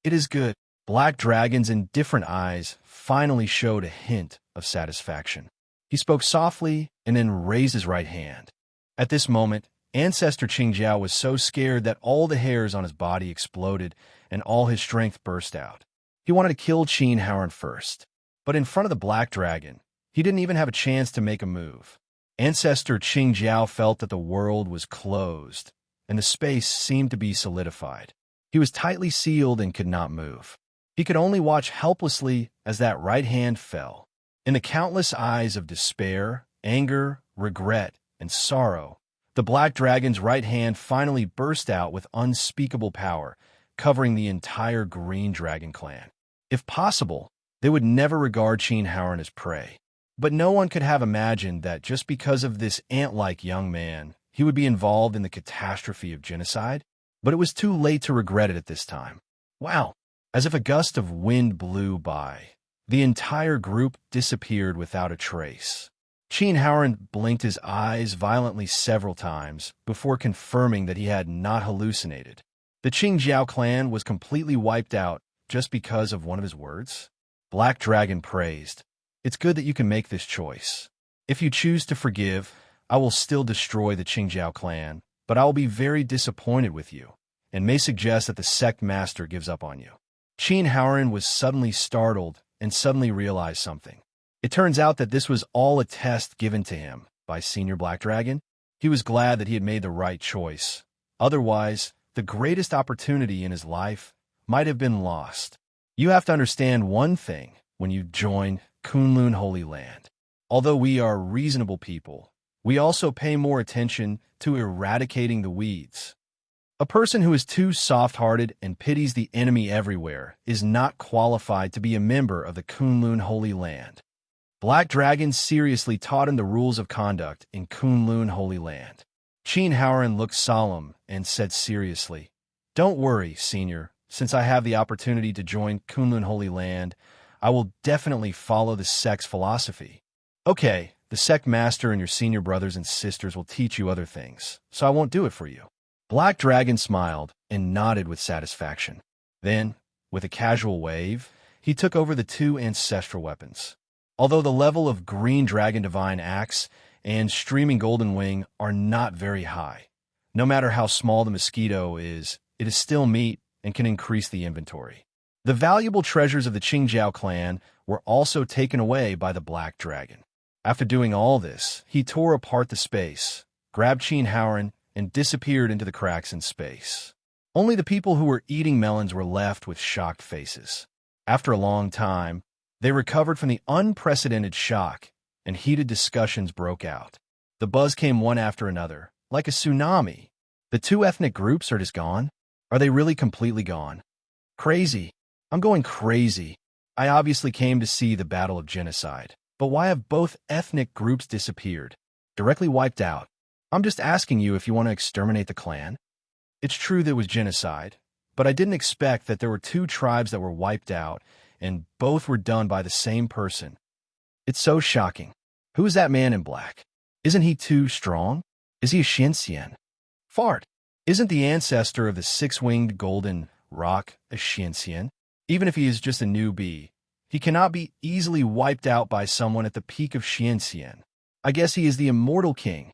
It is good. Black Dragon's indifferent eyes finally showed a hint of satisfaction. He spoke softly and then raised his right hand. At this moment, Ancestor Qingjiao was so scared that all the hairs on his body exploded and all his strength burst out. He wanted to kill Qin Haoran first, but in front of the Black Dragon, he didn't even have a chance to make a move. Ancestor Qingjiao felt that the world was closed, and the space seemed to be solidified. He was tightly sealed and could not move. He could only watch helplessly as that right hand fell. In the countless eyes of despair, anger, regret, and sorrow, the Black Dragon's right hand finally burst out with unspeakable power, covering the entire Green Dragon clan. If possible, they would never regard Qin Haoran as prey. But no one could have imagined that just because of this ant-like young man, he would be involved in the catastrophe of genocide. But it was too late to regret it at this time. Wow! As if a gust of wind blew by, the entire group disappeared without a trace. Qin Haoran blinked his eyes violently several times before confirming that he had not hallucinated. The Qingjiao clan was completely wiped out just because of one of his words? Black Dragon praised. It's good that you can make this choice. If you choose to forgive, I will still destroy the Qingjiao clan, but I will be very disappointed with you, and may suggest that the Sect Master gives up on you. Qin Haoran was suddenly startled and suddenly realized something. It turns out that this was all a test given to him by Senior Black Dragon. He was glad that he had made the right choice. Otherwise, the greatest opportunity in his life might have been lost. You have to understand one thing when you join Kunlun Holy Land. Although we are reasonable people, we also pay more attention to eradicating the weeds. A person who is too soft-hearted and pities the enemy everywhere is not qualified to be a member of the Kunlun Holy Land. Black Dragon seriously taught him the rules of conduct in Kunlun Holy Land. Qin Haoran looked solemn and said seriously, "Don't worry, Senior. Since I have the opportunity to join Kunlun Holy Land, I will definitely follow the Sect's philosophy. Okay, the Sect Master and your senior brothers and sisters will teach you other things, so I won't do it for you." Black Dragon smiled and nodded with satisfaction. Then, with a casual wave, he took over the two ancestral weapons. Although the level of Green Dragon Divine Axe and Streaming Golden Wing are not very high, no matter how small the mosquito is, it is still meat and can increase the inventory. The valuable treasures of the Qingjiao clan were also taken away by the Black Dragon. After doing all this, he tore apart the space, grabbed Qin Haoran, and disappeared into the cracks in space. Only the people who were eating melons were left with shocked faces. After a long time, they recovered from the unprecedented shock, and heated discussions broke out. The buzz came one after another, like a tsunami. The two ethnic groups are just gone? Are they really completely gone? Crazy. I'm going crazy. I obviously came to see the battle of genocide, but why have both ethnic groups disappeared? Directly wiped out. I'm just asking you if you want to exterminate the clan. It's true there was genocide, but I didn't expect that there were two tribes that were wiped out, and both were done by the same person. It's so shocking. Who is that man in black? Isn't he too strong? Is he a Huangxian? Fart. Isn't the ancestor of the six-winged golden roc a Huangxian? Even if he is just a newbie, he cannot be easily wiped out by someone at the peak of Huangxian. I guess he is the Immortal King.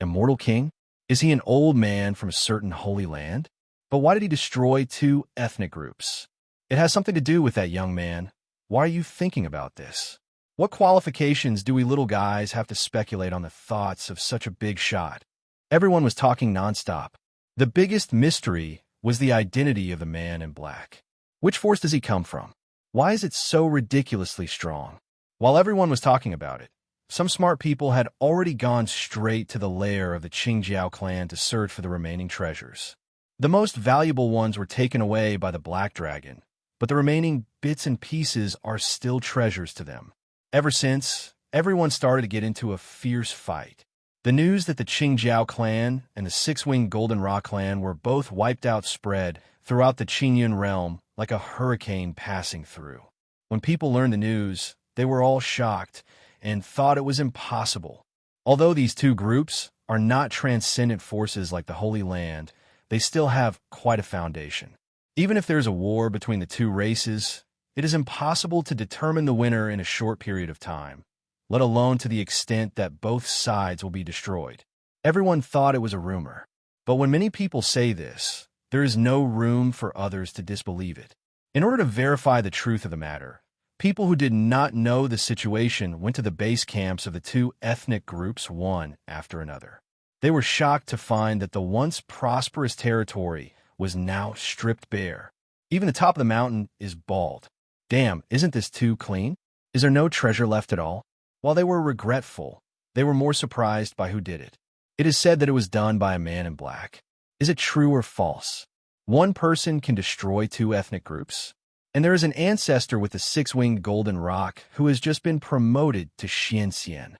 Immortal King? Is he an old man from a certain holy land? But why did he destroy two ethnic groups? It has something to do with that young man. Why are you thinking about this? What qualifications do we little guys have to speculate on the thoughts of such a big shot? Everyone was talking nonstop. The biggest mystery was the identity of the man in black. Which force does he come from? Why is it so ridiculously strong? While everyone was talking about it, some smart people had already gone straight to the lair of the Qingjiao clan to search for the remaining treasures. The most valuable ones were taken away by the Black Dragon, but the remaining bits and pieces are still treasures to them. Ever since, everyone started to get into a fierce fight. The news that the Qingjiao clan and the six-winged Golden Roc clan were both wiped out spread throughout the Qingyun realm like a hurricane passing through. When people learned the news, they were all shocked and thought it was impossible. Although these two groups are not transcendent forces like the Holy Land, they still have quite a foundation. Even if there's a war between the two races, it is impossible to determine the winner in a short period of time, let alone to the extent that both sides will be destroyed. Everyone thought it was a rumor, but when many people say this, there is no room for others to disbelieve it. In order to verify the truth of the matter, people who did not know the situation went to the base camps of the two ethnic groups one after another. They were shocked to find that the once prosperous territory was now stripped bare. Even the top of the mountain is bald. Damn, isn't this too clean? Is there no treasure left at all? While they were regretful, they were more surprised by who did it. It is said that it was done by a man in black. Is it true or false? One person can destroy two ethnic groups. And there is an ancestor with the six-winged golden rock who has just been promoted to Huangxian.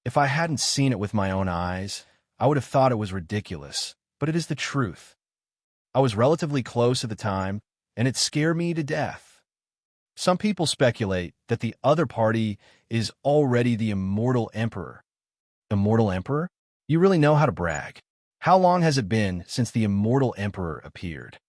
If I hadn't seen it with my own eyes, I would have thought it was ridiculous, but it is the truth. I was relatively close at the time, and it scared me to death. Some people speculate that the other party is already the Immortal Emperor. Immortal Emperor? You really know how to brag. How long has it been since the Immortal Emperor appeared?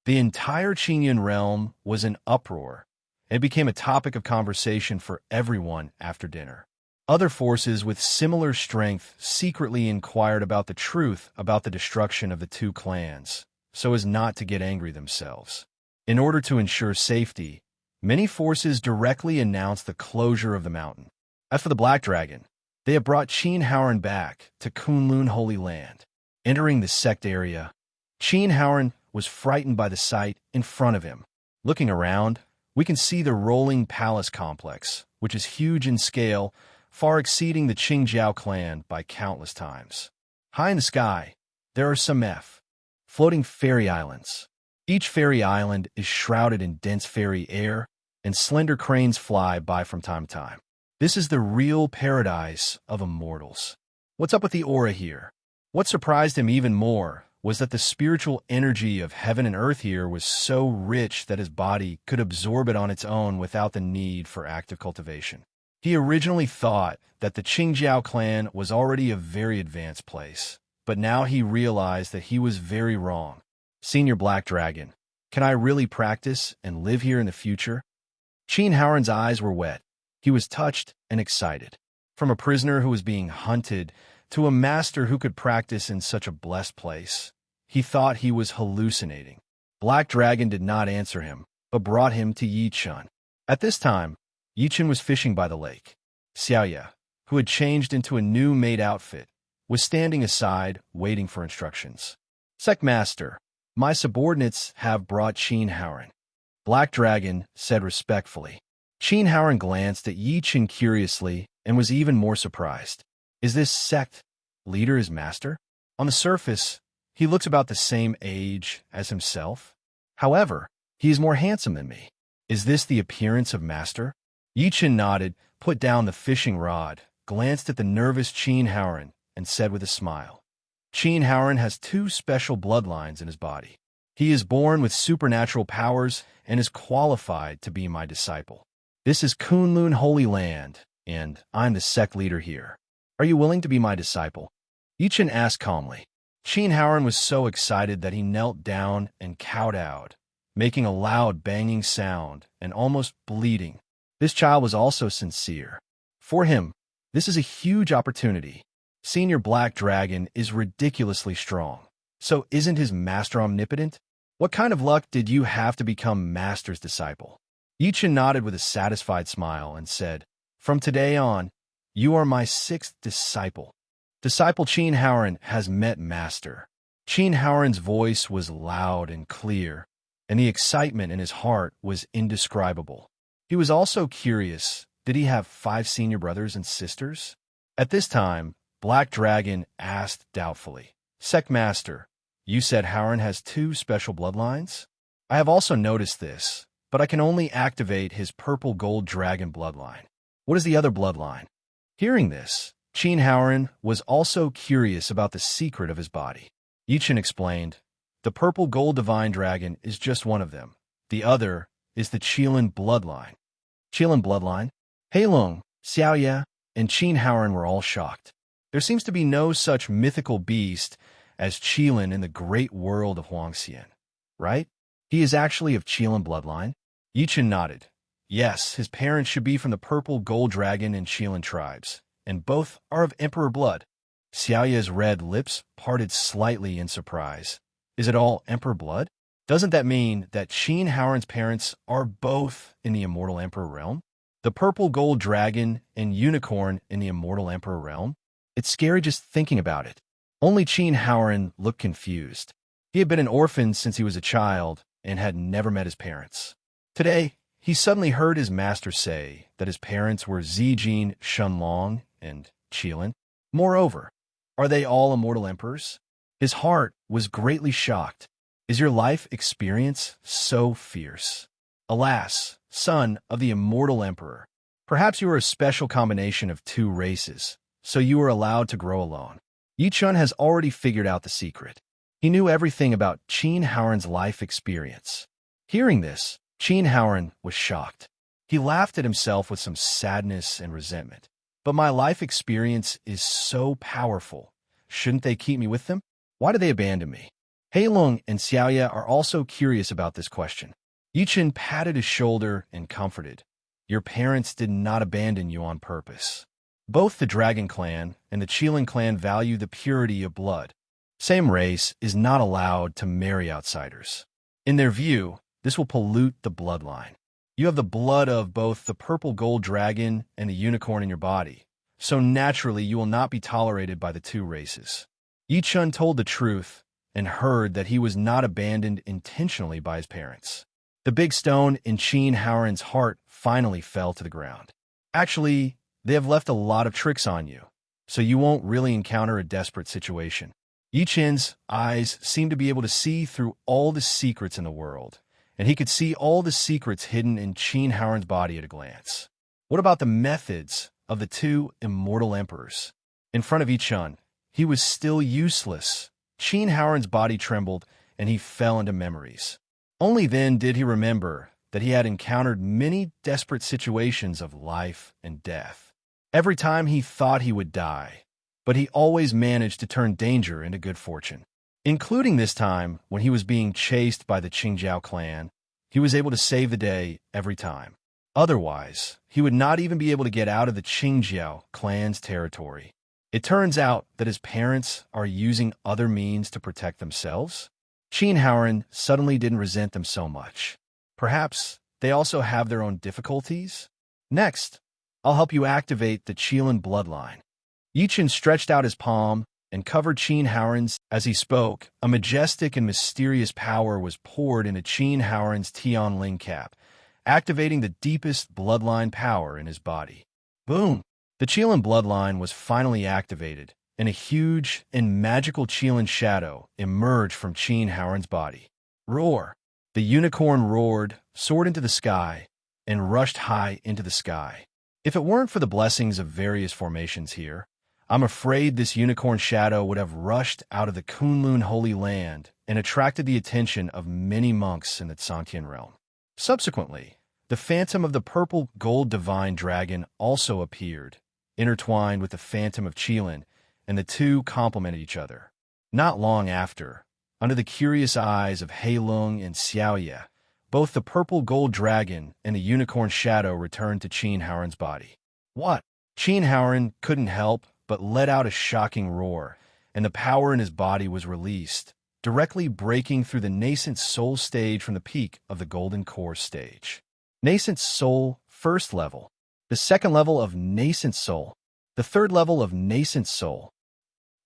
The entire Qingyun realm was in uproar. It became a topic of conversation for everyone after dinner. Other forces with similar strength secretly inquired about the truth about the destruction of the two clans, so as not to get angry themselves. In order to ensure safety, many forces directly announced the closure of the mountain. As for the Black Dragon, they have brought Qin Haoran back to Kunlun Holy Land. Entering the Sect area, Qin Haoran was frightened by the sight in front of him. Looking around, we can see the rolling palace complex, which is huge in scale, far exceeding the Qingjiao clan by countless times. High in the sky, there are some floating fairy islands. Each fairy island is shrouded in dense fairy air, and slender cranes fly by from time to time. This is the real paradise of immortals. What's up with the aura here? What surprised him even more was that the spiritual energy of heaven and earth here was so rich that his body could absorb it on its own without the need for active cultivation. He originally thought that the Qingjiao clan was already a very advanced place, but now he realized that he was very wrong. Senior Black Dragon, can I really practice and live here in the future? Qin Haoran's eyes were wet. He was touched and excited. From a prisoner who was being hunted to a master who could practice in such a blessed place, he thought he was hallucinating. Black Dragon did not answer him, but brought him to Yi Chen. At this time, Yi Chen was fishing by the lake. Xiaoya, who had changed into a new maid outfit, was standing aside, waiting for instructions. Sect Master, my subordinates have brought Qin Haoran. Black Dragon said respectfully. Qin Haoran glanced at Yi Chen curiously and was even more surprised. Is this sect leader his master? On the surface, he looks about the same age as himself. However, he is more handsome than me. Is this the appearance of master? Yi Chen nodded, put down the fishing rod, glanced at the nervous Qin Haoran, and said with a smile. Qin Haoran has two special bloodlines in his body. He is born with supernatural powers and is qualified to be my disciple. This is Kunlun Holy Land, and I'm the sect leader here. Are you willing to be my disciple? Yi Chen asked calmly. Qin Haoran was so excited that he knelt down and kowtowed, making a loud banging sound and almost bleeding. This child was also sincere. For him, this is a huge opportunity. Senior Black Dragon is ridiculously strong. So isn't his master omnipotent? What kind of luck did you have to become master's disciple? Yi Chen nodded with a satisfied smile and said, From today on, you are my sixth disciple. Disciple Qin Haoran has met master. Qin Haoran's voice was loud and clear, and the excitement in his heart was indescribable. He was also curious, did he have 5 senior brothers and sisters? At this time, Black Dragon asked doubtfully, Sect Master, you said Haoran has 2 special bloodlines? I have also noticed this, but I can only activate his purple gold dragon bloodline. What is the other bloodline? Hearing this, Qin Haoran was also curious about the secret of his body. Yi Chen explained, the purple gold divine dragon is just one of them. The other is the Qilin bloodline. Qilin bloodline? Heilong, Xiaoya, and Qin Haoran were all shocked. There seems to be no such mythical beast as Qilin in the great world of Huangxian, right? He is actually of Qilin bloodline? Chen nodded. Yes, his parents should be from the purple gold dragon and Qilin tribes, and both are of Emperor blood. Xiaoya's red lips parted slightly in surprise. Is it all Emperor blood? Doesn't that mean that Qin Howren's parents are both in the Immortal Emperor realm? The purple gold dragon and unicorn in the Immortal Emperor realm? It's scary just thinking about it. Only Qin Howren looked confused. He had been an orphan since he was a child and had never met his parents. Today, he suddenly heard his master say that his parents were Zijin Shenlong and Qilin. Moreover, are they all immortal emperors? His heart was greatly shocked. Is your life experience so fierce? Alas, son of the immortal emperor, perhaps you are a special combination of two races, so you are allowed to grow alone. Chen has already figured out the secret. He knew everything about Qin Howren's life experience. Hearing this, Qin Howren was shocked. He laughed at himself with some sadness and resentment. But my life experience is so powerful. Shouldn't they keep me with them? Why did they abandon me? Heilong and Xiaoya are also curious about this question. Chen patted his shoulder and comforted. Your parents did not abandon you on purpose. Both the Dragon Clan and the Qilin Clan value the purity of blood. Same race is not allowed to marry outsiders. In their view, this will pollute the bloodline. You have the blood of both the purple gold dragon and the unicorn in your body, so naturally you will not be tolerated by the two races. Chen told the truth and heard that he was not abandoned intentionally by his parents. The big stone in Qin Howren's heart finally fell to the ground. Actually, they have left a lot of tricks on you, so you won't really encounter a desperate situation. Chen's eyes seemed to be able to see through all the secrets in the world, and he could see all the secrets hidden in Qin Howren's body at a glance. What about the methods of the two immortal emperors? In front of Chen, he was still useless. Qin Howren's body trembled, and he fell into memories. Only then did he remember that he had encountered many desperate situations of life and death. Every time he thought he would die, but he always managed to turn danger into good fortune. Including this time when he was being chased by the Qingjiao clan, he was able to save the day every time. Otherwise, he would not even be able to get out of the Qingjiao clan's territory. It turns out that his parents are using other means to protect themselves. Qin Howren suddenly didn't resent them so much. Perhaps they also have their own difficulties? Next, I'll help you activate the Qilin bloodline. Chen stretched out his palm and covered Qin Howren's as he spoke. A majestic and mysterious power was poured into Qin Howren's Tianling cap, activating the deepest bloodline power in his body. Boom! The Qilin bloodline was finally activated, and a huge and magical Qilin shadow emerged from Qin Howren's body. Roar! The unicorn roared, soared into the sky, and rushed high into the sky. If it weren't for the blessings of various formations here, I'm afraid this unicorn shadow would have rushed out of the Kunlun Holy Land and attracted the attention of many monks in the Santian realm. Subsequently, the phantom of the purple gold divine dragon also appeared, intertwined with the phantom of Qilin, and the two complemented each other. Not long after, under the curious eyes of Heilong and Xiaoya, both the purple gold dragon and the unicorn shadow returned to Qin Howren's body. What? Qin Howren couldn't help but let out a shocking roar, and the power in his body was released, directly breaking through the nascent soul stage from the peak of the golden core stage. Nascent soul, first level. The second level of nascent soul. The third level of nascent soul.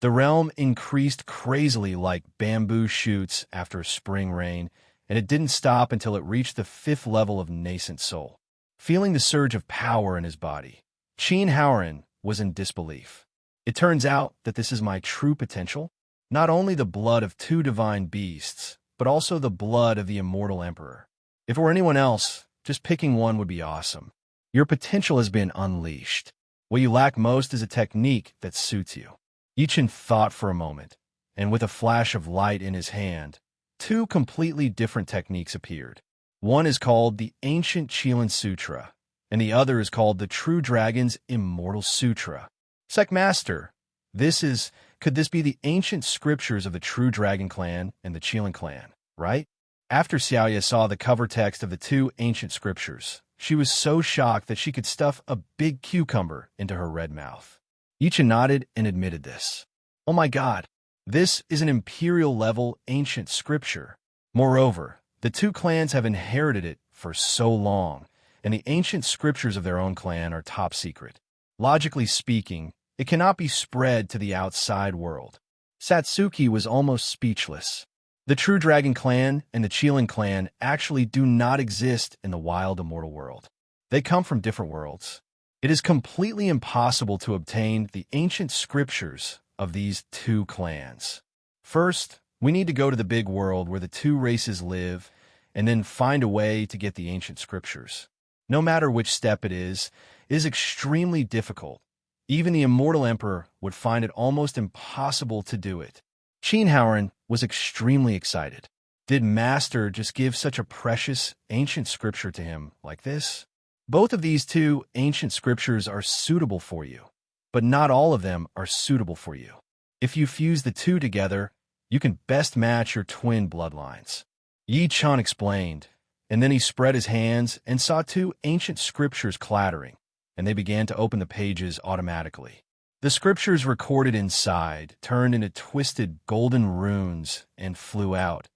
The realm increased crazily like bamboo shoots after a spring rain, and it didn't stop until it reached the fifth level of nascent soul. Feeling the surge of power in his body, Qin Howren was in disbelief. It turns out that this is my true potential, not only the blood of two divine beasts, but also the blood of the Immortal Emperor. If it were anyone else, just picking one would be awesome. Your potential has been unleashed. What you lack most is a technique that suits you. Chen thought for a moment, and with a flash of light in his hand, two completely different techniques appeared. One is called the Ancient Qilin Sutra, and the other is called the True Dragon's Immortal Sutra. Sect Master, could this be the ancient scriptures of the True Dragon Clan and the Qilin Clan, right? After Xiaoya saw the cover text of the two ancient scriptures, she was so shocked that she could stuff a big cucumber into her red mouth. Yichen nodded and admitted this. Oh my god, this is an imperial-level ancient scripture. Moreover, the two clans have inherited it for so long, and the ancient scriptures of their own clan are top secret. Logically speaking, it cannot be spread to the outside world. Satsuki was almost speechless. The True Dragon clan and the Qilin clan actually do not exist in the wild immortal world. They come from different worlds. It is completely impossible to obtain the ancient scriptures of these two clans. First, we need to go to the big world where the two races live, and then find a way to get the ancient scriptures. No matter which step it is extremely difficult. Even the Immortal Emperor would find it almost impossible to do it. Qin Haoran was extremely excited. Did Master just give such a precious ancient scripture to him like this? Both of these two ancient scriptures are suitable for you, but not all of them are suitable for you. If you fuse the two together, you can best match your twin bloodlines. Yi Chen explained, and then he spread his hands and saw two ancient scriptures clattering, and they began to open the pages automatically. The scriptures recorded inside turned into twisted golden runes and flew out,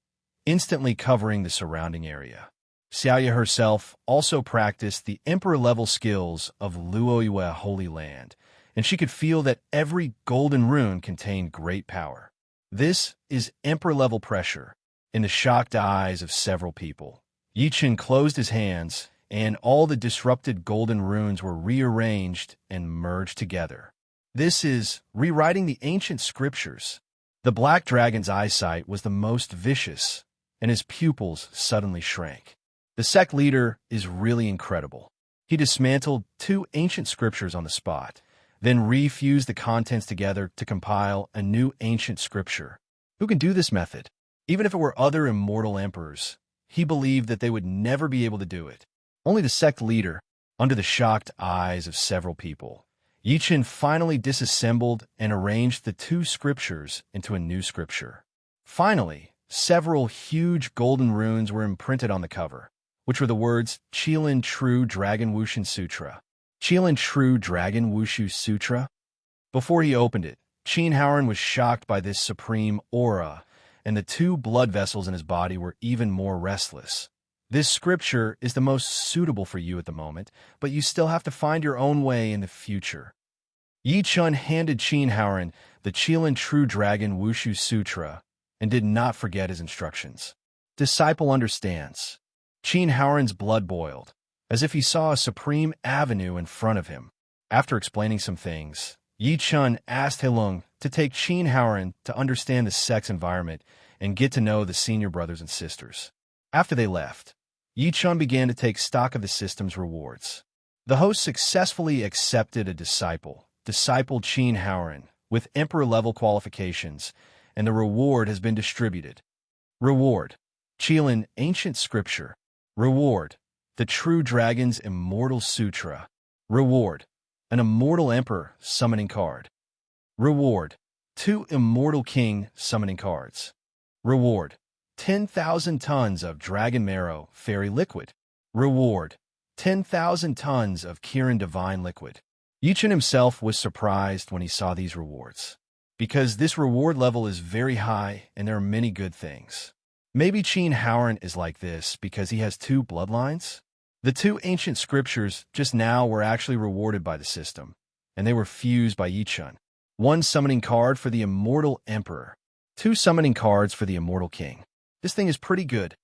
instantly covering the surrounding area. Xiaoya herself also practiced the emperor-level skills of Luoyue Holy Land, and she could feel that every golden rune contained great power. This is emperor-level pressure. In the shocked eyes of several people, Yichen closed his hands, and all the disrupted golden runes were rearranged and merged together. This is rewriting the ancient scriptures. The black dragon's eyesight was the most vicious, and his pupils suddenly shrank. The sect leader is really incredible. He dismantled two ancient scriptures on the spot, then refused the contents together to compile a new ancient scripture. Who can do this method? Even if it were other immortal emperors, he believed that they would never be able to do it. Only the sect leader, under the shocked eyes of several people. Yichen finally disassembled and arranged the two scriptures into a new scripture. Finally, several huge golden runes were imprinted on the cover, which were the words Qilin True Dragon Wushu Sutra. Qilin True Dragon Wushu Sutra? Before he opened it, Qin Haoran was shocked by this supreme aura, and the two blood vessels in his body were even more restless. This scripture is the most suitable for you at the moment, but you still have to find your own way in the future. Yi Chen handed Qin Haoran the Qilin True Dragon Wushu Sutra and did not forget his instructions. Disciple understands. Qin Haoran's blood boiled, as if he saw a supreme avenue in front of him. After explaining some things, Yi Chen asked Heilong to take Qin Haoran to understand the sect's environment and get to know the senior brothers and sisters. After they left, Yi Chen began to take stock of the system's rewards. The host successfully accepted a disciple Qin Haoran, with emperor-level qualifications, and the reward has been distributed. Reward: Qilin Ancient Scripture. Reward: the True Dragon's Immortal Sutra. Reward: an Immortal Emperor Summoning Card. Reward: 2 Immortal King Summoning Cards. Reward: 10,000 tons of Dragon Marrow Fairy Liquid. Reward: 10,000 tons of Kirin Divine Liquid. Yichen himself was surprised when he saw these rewards, because this reward level is very high and there are many good things. Maybe Qin Haoran is like this because he has 2 bloodlines? The 2 ancient scriptures just now were actually rewarded by the system, and they were fused by Yichen. 1 summoning card for the Immortal Emperor. 2 summoning cards for the Immortal King. This thing is pretty good.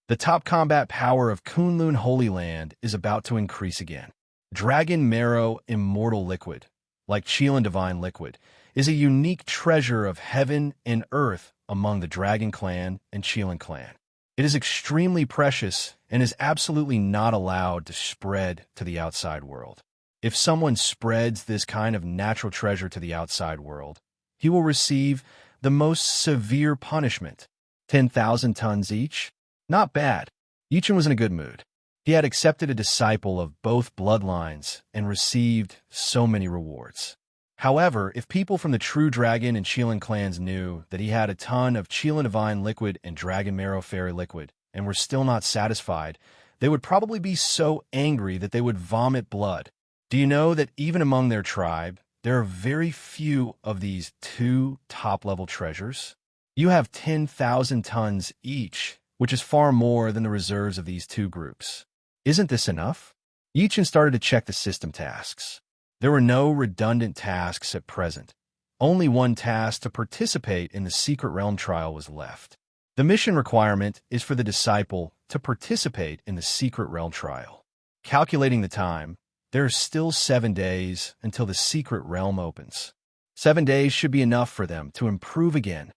The top combat power of Kunlun Holy Land is about to increase again. Dragon Marrow Immortal Liquid, like Qilin Divine Liquid, is a unique treasure of heaven and earth among the Dragon Clan and Qilin Clan. It is extremely precious and is absolutely not allowed to spread to the outside world. If someone spreads this kind of natural treasure to the outside world, he will receive the most severe punishment. 10,000 tons each? Not bad. Yichen was in a good mood. He had accepted a disciple of both bloodlines and received so many rewards. However, if people from the True Dragon and Qilin clans knew that he had a ton of Qilin Divine Liquid and Dragon Marrow Fairy Liquid, and were still not satisfied, they would probably be so angry that they would vomit blood. Do you know that even among their tribe, there are very few of these 2 top-level treasures? You have 10,000 tons each, which is far more than the reserves of these 2 groups. Isn't this enough? Chen started to check the system tasks. There were no redundant tasks at present. Only one task to participate in the Secret Realm trial was left. The mission requirement is for the disciple to participate in the Secret Realm trial. Calculating the time, there are still 7 days until the Secret Realm opens. 7 days should be enough for them to improve again.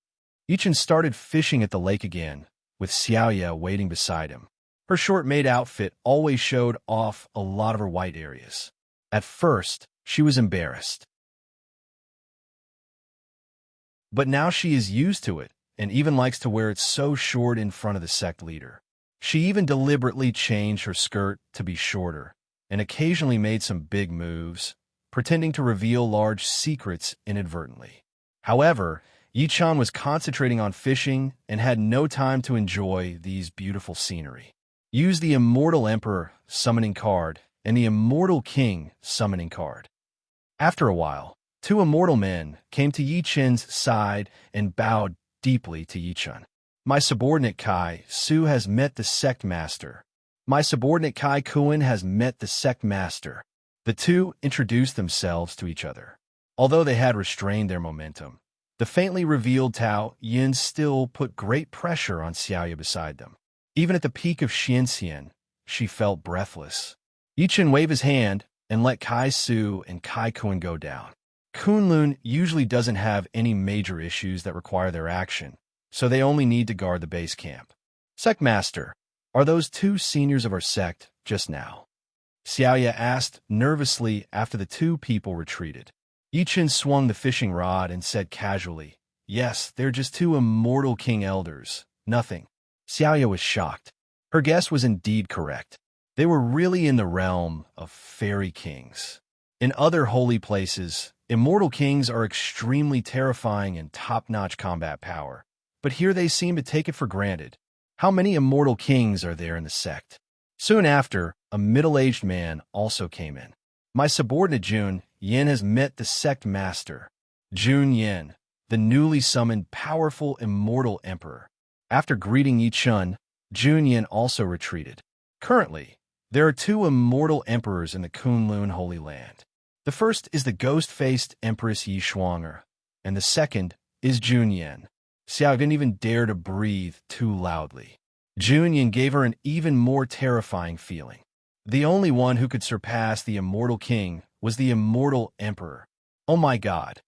Chen started fishing at the lake again, with Xiaoya waiting beside him. Her short maid outfit always showed off a lot of her white areas. At first, she was embarrassed. But now she is used to it, and even likes to wear it so short in front of the sect leader. She even deliberately changed her skirt to be shorter, and occasionally made some big moves, pretending to reveal large secrets inadvertently. However, Chen was concentrating on fishing and had no time to enjoy these beautiful scenery. Use the Immortal Emperor Summoning Card and the Immortal King Summoning Card. After a while, 2 immortal men came to Chen's side and bowed deeply to Chen. My subordinate Kai Su has met the Sect Master. My subordinate Kai Kuan has met the Sect Master. The 2 introduced themselves to each other. Although they had restrained their momentum, the faintly revealed Tao Yin still put great pressure on Xiaoya beside them. Even at the peak of Huangxian, she felt breathless. Chen waved his hand and let Kai Su and Kai Kuan go down. Kunlun usually doesn't have any major issues that require their action, so they only need to guard the base camp. Sect Master, are those 2 seniors of our sect just now? Xiaoya asked nervously after the 2 people retreated. Chen swung the fishing rod and said casually, "Yes, they're just 2 immortal king elders, nothing." Xiaoya was shocked. Her guess was indeed correct. They were really in the realm of fairy kings. In other holy places, immortal kings are extremely terrifying and top-notch combat power, but here they seem to take it for granted. How many immortal kings are there in the sect? Soon after, a middle-aged man also came in. My subordinate Jun Yin has met the sect master. Jun Yin, the newly summoned powerful immortal emperor. After greeting Chen, Jun Yin also retreated. Currently, there are 2 immortal emperors in the Kunlun Holy Land. The first is the ghost-faced Empress Yi Shuang'er, and the second is Jun Yin. Xiao didn't even dare to breathe too loudly. Jun Yin gave her an even more terrifying feeling. The only one who could surpass the Immortal King was the Immortal Emperor. Oh my God!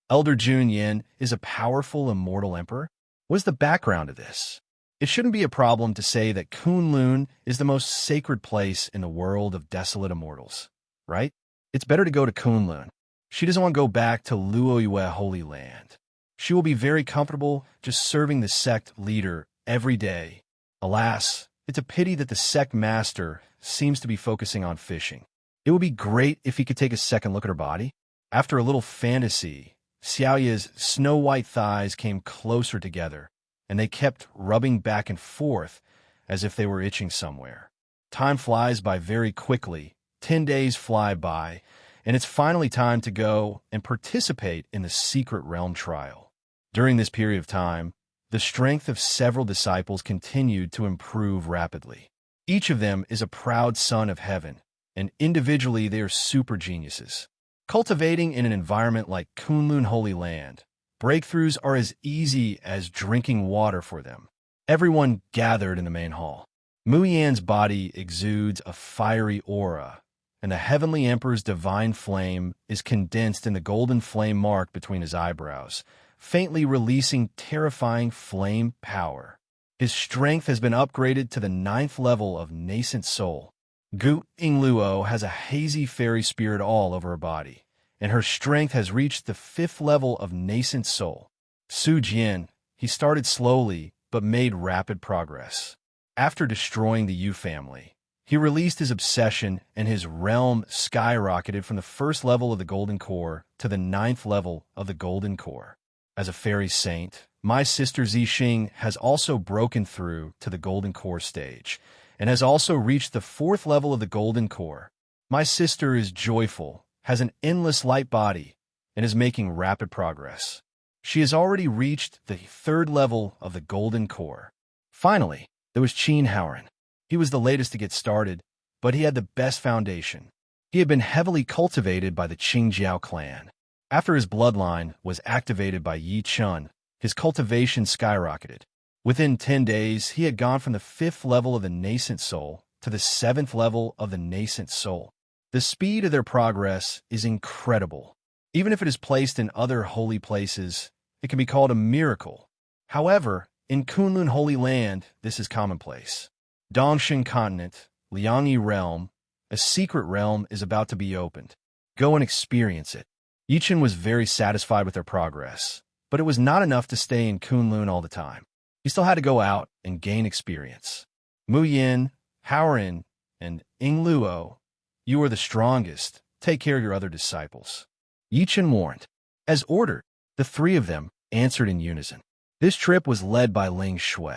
Elder Jun Yin is a powerful Immortal Emperor? What's the background of this? It shouldn't be a problem to say that Kunlun is the most sacred place in the world of desolate immortals, right? It's better to go to Kunlun. She doesn't want to go back to Luoyue Holy Land. She will be very comfortable just serving the sect leader every day. Alas, it's a pity that the sect master seems to be focusing on fishing. It would be great if he could take a second look at her body. After a little fantasy, Xiaoya's snow-white thighs came closer together, and they kept rubbing back and forth as if they were itching somewhere. Time flies by very quickly. 10 days fly by, and it's finally time to go and participate in the Secret Realm trial. During this period of time, the strength of several disciples continued to improve rapidly. Each of them is a proud son of heaven, and individually they are super geniuses. Cultivating in an environment like Kunlun Holy Land, breakthroughs are as easy as drinking water for them. Everyone gathered in the main hall. Mu Yan's body exudes a fiery aura, and the Heavenly Emperor's divine flame is condensed in the golden flame mark between his eyebrows, faintly releasing terrifying flame power. His strength has been upgraded to the 9th level of Nascent Soul. Gu Ingluo has a hazy fairy spirit all over her body, and her strength has reached the 5th level of Nascent Soul. Su Jian, he started slowly, but made rapid progress. After destroying the Yu family, he released his obsession, and his realm skyrocketed from the 1st level of the Golden Core to the 9th level of the Golden Core. as a fairy saint, my sister Zixing has also broken through to the Golden Core stage and has also reached the 4th level of the Golden Core. My sister is joyful, has an endless light body, and is making rapid progress. She has already reached the 3rd level of the Golden Core. Finally, there was Chen Howren. He was the latest to get started, but he had the best foundation. He had been heavily cultivated by the Qingjiao clan. After his bloodline was activated by Yi Chun, his cultivation skyrocketed. Within 10 days, he had gone from the 5th level of the nascent soul to the 7th level of the nascent soul. The speed of their progress is incredible. Even if it is placed in other holy places, it can be called a miracle. However, in Kunlun Holy Land, this is commonplace. Dongshan Continent, Liangyi Realm, a secret realm is about to be opened. Go and experience it. Yichen was very satisfied with their progress, but it was not enough to stay in Kunlun all the time. He still had to go out and gain experience. Mu Yin, Haorin, and Ing Luo, you are the strongest. Take care of your other disciples. Yichen warned. As ordered, the 3 of them answered in unison. This trip was led by Ling Shui.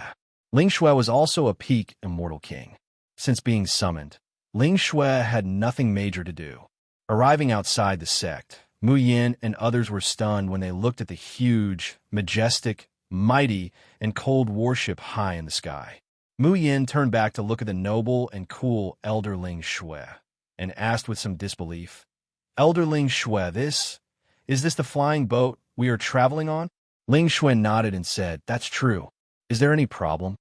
Ling Shui was also a peak Immortal King. Since being summoned, Ling Shui had nothing major to do. Arriving outside the sect, Mu Yin and others were stunned when they looked at the huge, majestic, mighty, and cold warship high in the sky. Mu Yin turned back to look at the noble and cool Elder Ling Shui and asked with some disbelief, Elder Ling Shui, is this the flying boat we are traveling on? Ling Shui nodded and said, that's true. Is there any problem?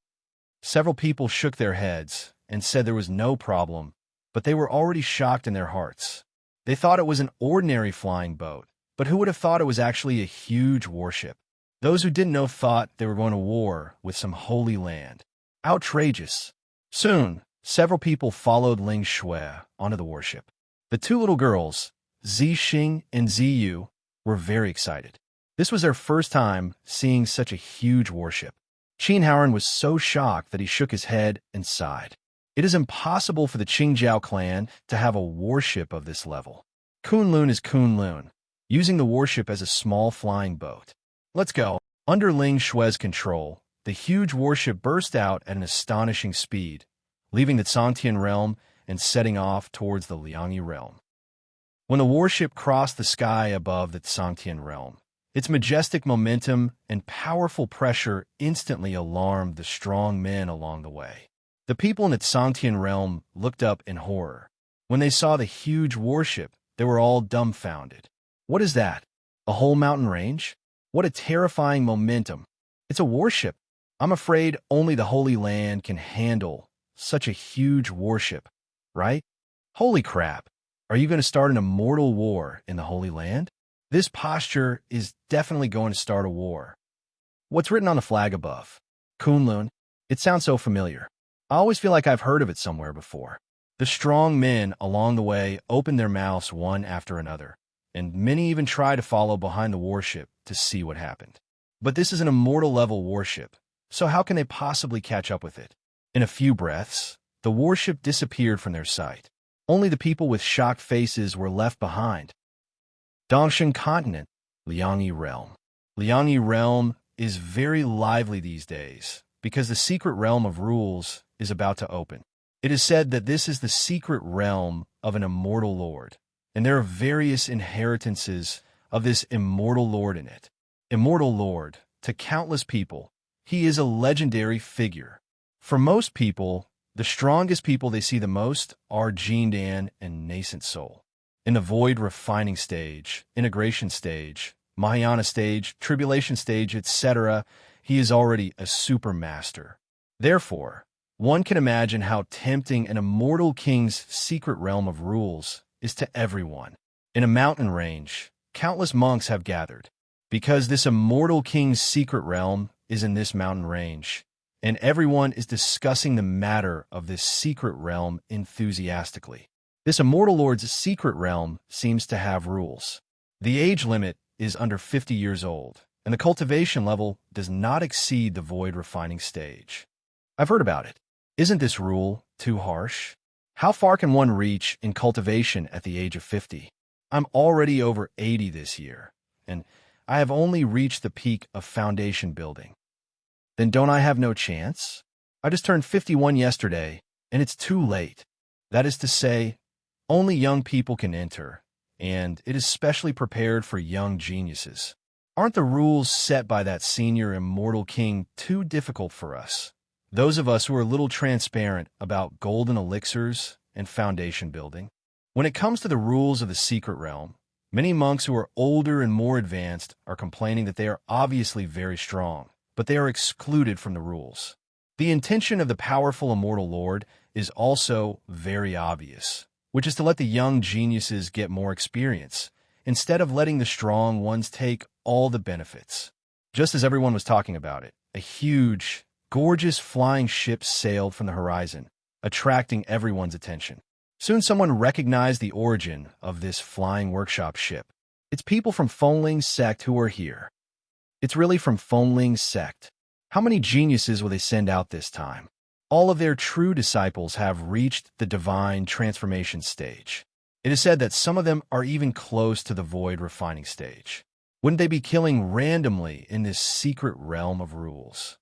Several people shook their heads and said there was no problem, but they were already shocked in their hearts. They thought it was an ordinary flying boat, but who would have thought it was actually a huge warship? Those who didn't know thought they were going to war with some holy land. Outrageous. Soon, several people followed Ling Shui onto the warship. The 2 little girls, Zixing and Ziyu, were very excited. This was their first time seeing such a huge warship. Chen Howren was so shocked that he shook his head and sighed. It is impossible for the Qingjiao clan to have a warship of this level. Kunlun is Kunlun, using the warship as a small flying boat. Let's go. Under Ling Shui's control, the huge warship burst out at an astonishing speed, leaving the Songtian realm and setting off towards the Liangyi realm. When the warship crossed the sky above the Songtian realm, its majestic momentum and powerful pressure instantly alarmed the strong men along the way. The people in the Songtian realm looked up in horror. When they saw the huge warship, they were all dumbfounded. What is that? A whole mountain range? What a terrifying momentum. It's a warship. I'm afraid only the Holy Land can handle such a huge warship, right? Holy crap. Are you going to start an immortal war in the Holy Land? This posture is definitely going to start a war. What's written on the flag above? Kunlun. It sounds so familiar. I always feel like I've heard of it somewhere before. The strong men along the way opened their mouths one after another, and many even tried to follow behind the warship to see what happened. But this is an immortal level warship, so how can they possibly catch up with it? In a few breaths, the warship disappeared from their sight. Only the people with shocked faces were left behind. Dongshan Continent, Liangyi Realm. Liangyi Realm is very lively these days because the secret realm of rules is about to open. It is said that this is the secret realm of an immortal lord, and there are various inheritances of this immortal lord in it. Immortal lord, to countless people, he is a legendary figure. For most people, the strongest people they see the most are Jindan and Nascent Soul. In the Void Refining stage, Integration stage, Mahayana stage, Tribulation stage, etc., he is already a supermaster. Therefore, one can imagine how tempting an immortal king's secret realm of rules is to everyone. In a mountain range, countless monks have gathered, because this immortal king's secret realm is in this mountain range, and everyone is discussing the matter of this secret realm enthusiastically. This immortal lord's secret realm seems to have rules. The age limit is under 50 years old, and the cultivation level does not exceed the void refining stage. I've heard about it. Isn't this rule too harsh? How far can one reach in cultivation at the age of 50? I'm already over 80 this year, and I have only reached the peak of foundation building. Then don't I have no chance? I just turned 51 yesterday, and it's too late. That is to say, only young people can enter, and it is specially prepared for young geniuses. Aren't the rules set by that senior immortal king too difficult for us? Those of us who are a little transparent about golden elixirs and foundation building. When it comes to the rules of the secret realm, many monks who are older and more advanced are complaining that they are obviously very strong, but they are excluded from the rules. The intention of the powerful immortal lord is also very obvious, which is to let the young geniuses get more experience, instead of letting the strong ones take all the benefits. Just as everyone was talking about it, a huge, gorgeous flying ship sailed from the horizon, attracting everyone's attention. Soon someone recognized the origin of this flying workshop ship. It's people from Kunlun Sect who are here. It's really from Kunlun Sect. How many geniuses will they send out this time? All of their true disciples have reached the divine transformation stage. It is said that some of them are even close to the void refining stage. Wouldn't they be killing randomly in this secret realm of rules?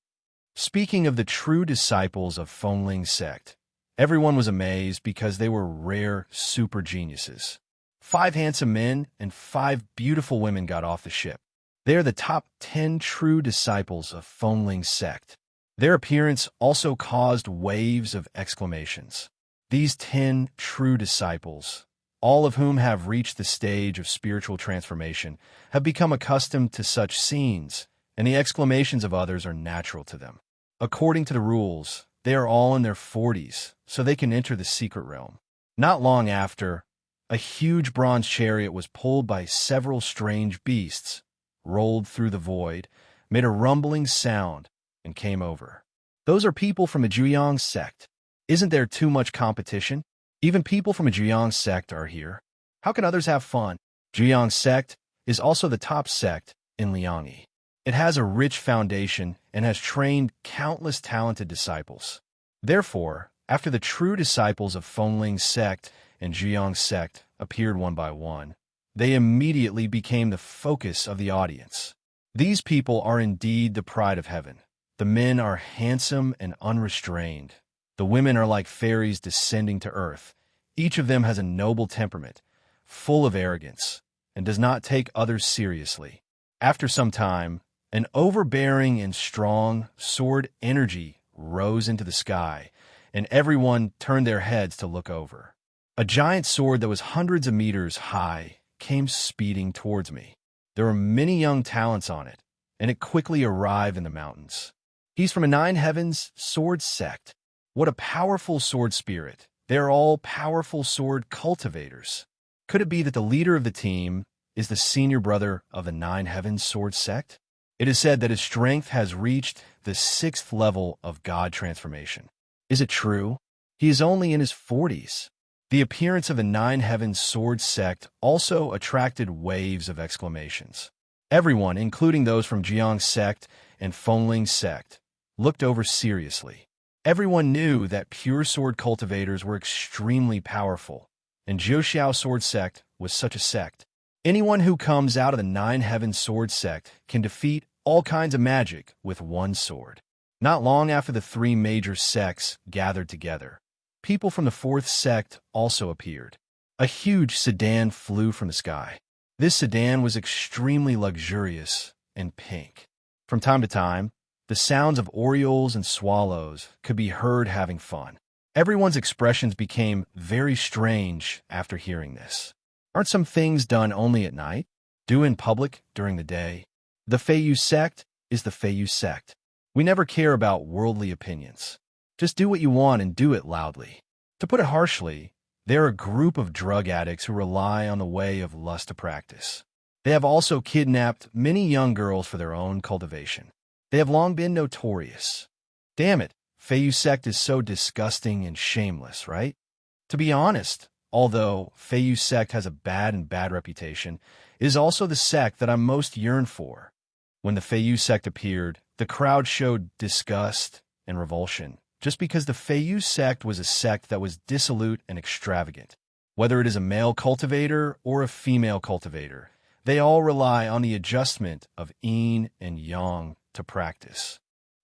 Speaking of the true disciples of Kunlun Sect, everyone was amazed because they were rare super geniuses. 5 handsome men and 5 beautiful women got off the ship. They are the top 10 true disciples of Kunlun Sect. Their appearance also caused waves of exclamations. These 10 true disciples, all of whom have reached the stage of spiritual transformation, have become accustomed to such scenes, and the exclamations of others are natural to them. According to the rules, they are all in their 40s, so they can enter the secret realm. Not long after, a huge bronze chariot was pulled by several strange beasts, rolled through the void, made a rumbling sound, and came over. Those are people from a Huangxian sect. Isn't there too much competition? Even people from a Huangxian sect are here. How can others have fun? Huangxian sect is also the top sect in Liangyi. It has a rich foundation and has trained countless talented disciples. Therefore, after the true disciples of Kunlun Sect and Huangxian sect appeared one by one, they immediately became the focus of the audience. These people are indeed the pride of heaven. The men are handsome and unrestrained. The women are like fairies descending to earth. Each of them has a noble temperament, full of arrogance, and does not take others seriously. After some time, an overbearing and strong sword energy rose into the sky, and everyone turned their heads to look over. A giant sword that was hundreds of meters high came speeding towards me. There were many young talents on it, and it quickly arrived in the mountains. He's from a 9 Heavens sword sect. What a powerful sword spirit. They're all powerful sword cultivators. Could it be that the leader of the team is the senior brother of the 9 Heavens sword sect? It is said that his strength has reached the 6th level of God transformation. Is it true? He is only in his 40s. The appearance of the 9 Heavens sword sect also attracted waves of exclamations. Everyone, including those from Huangxian sect and Kunlun sect, looked over seriously. Everyone knew that pure sword cultivators were extremely powerful, and Zhouxiao sword sect was such a sect. Anyone who comes out of the 9 Heavens sword sect can defeat all kinds of magic with one sword. Not long after the 3 major sects gathered together, people from the 4th sect also appeared. A huge sedan flew from the sky. This sedan was extremely luxurious and pink. From time to time, the sounds of orioles and swallows could be heard having fun. Everyone's expressions became very strange after hearing this. Aren't some things done only at night? Do in public during the day? The Feiyu sect is the Feiyu sect. We never care about worldly opinions. Just do what you want and do it loudly. To put it harshly, they're a group of drug addicts who rely on the way of lust to practice. They have also kidnapped many young girls for their own cultivation. They have long been notorious. Damn it, Feiyu sect is so disgusting and shameless, right? To be honest, although Feiyu sect has a bad reputation, it is also the sect that I most yearn for. When the Feiyu sect appeared, the crowd showed disgust and revulsion, just because the Feiyu sect was a sect that was dissolute and extravagant. Whether it is a male cultivator or a female cultivator, They all rely on the adjustment of yin and yang to practice.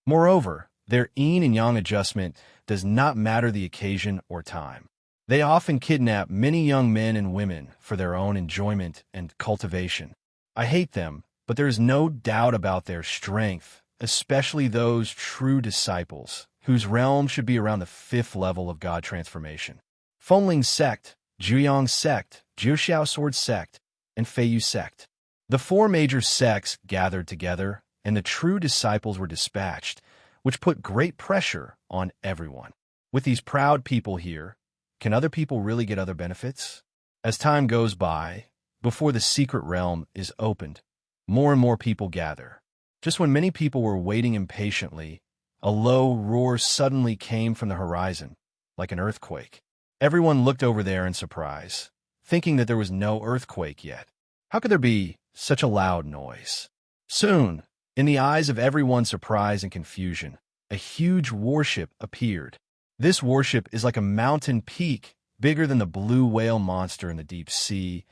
Moreover, their yin and yang adjustment does not matter the occasion or time. They often kidnap many young men and women for their own enjoyment and cultivation. I hate them, but there is no doubt about their strength, especially those true disciples, whose realm should be around the 5th level of God transformation. Fenling Sect, Juyang Sect, Jiuxiao Sword Sect, and Feiyu Sect. The 4 major sects gathered together, and the true disciples were dispatched, which put great pressure on everyone. With these proud people here, can other people really get other benefits? As time goes by, before the secret realm is opened, more and more people gather. Just when many people were waiting impatiently, a low roar suddenly came from the horizon, like an earthquake. Everyone looked over there in surprise, thinking that there was no earthquake yet. How could there be such a loud noise? Soon, in the eyes of everyone's surprise and confusion, a huge warship appeared. This warship is like a mountain peak, bigger than the blue whale monster in the deep sea,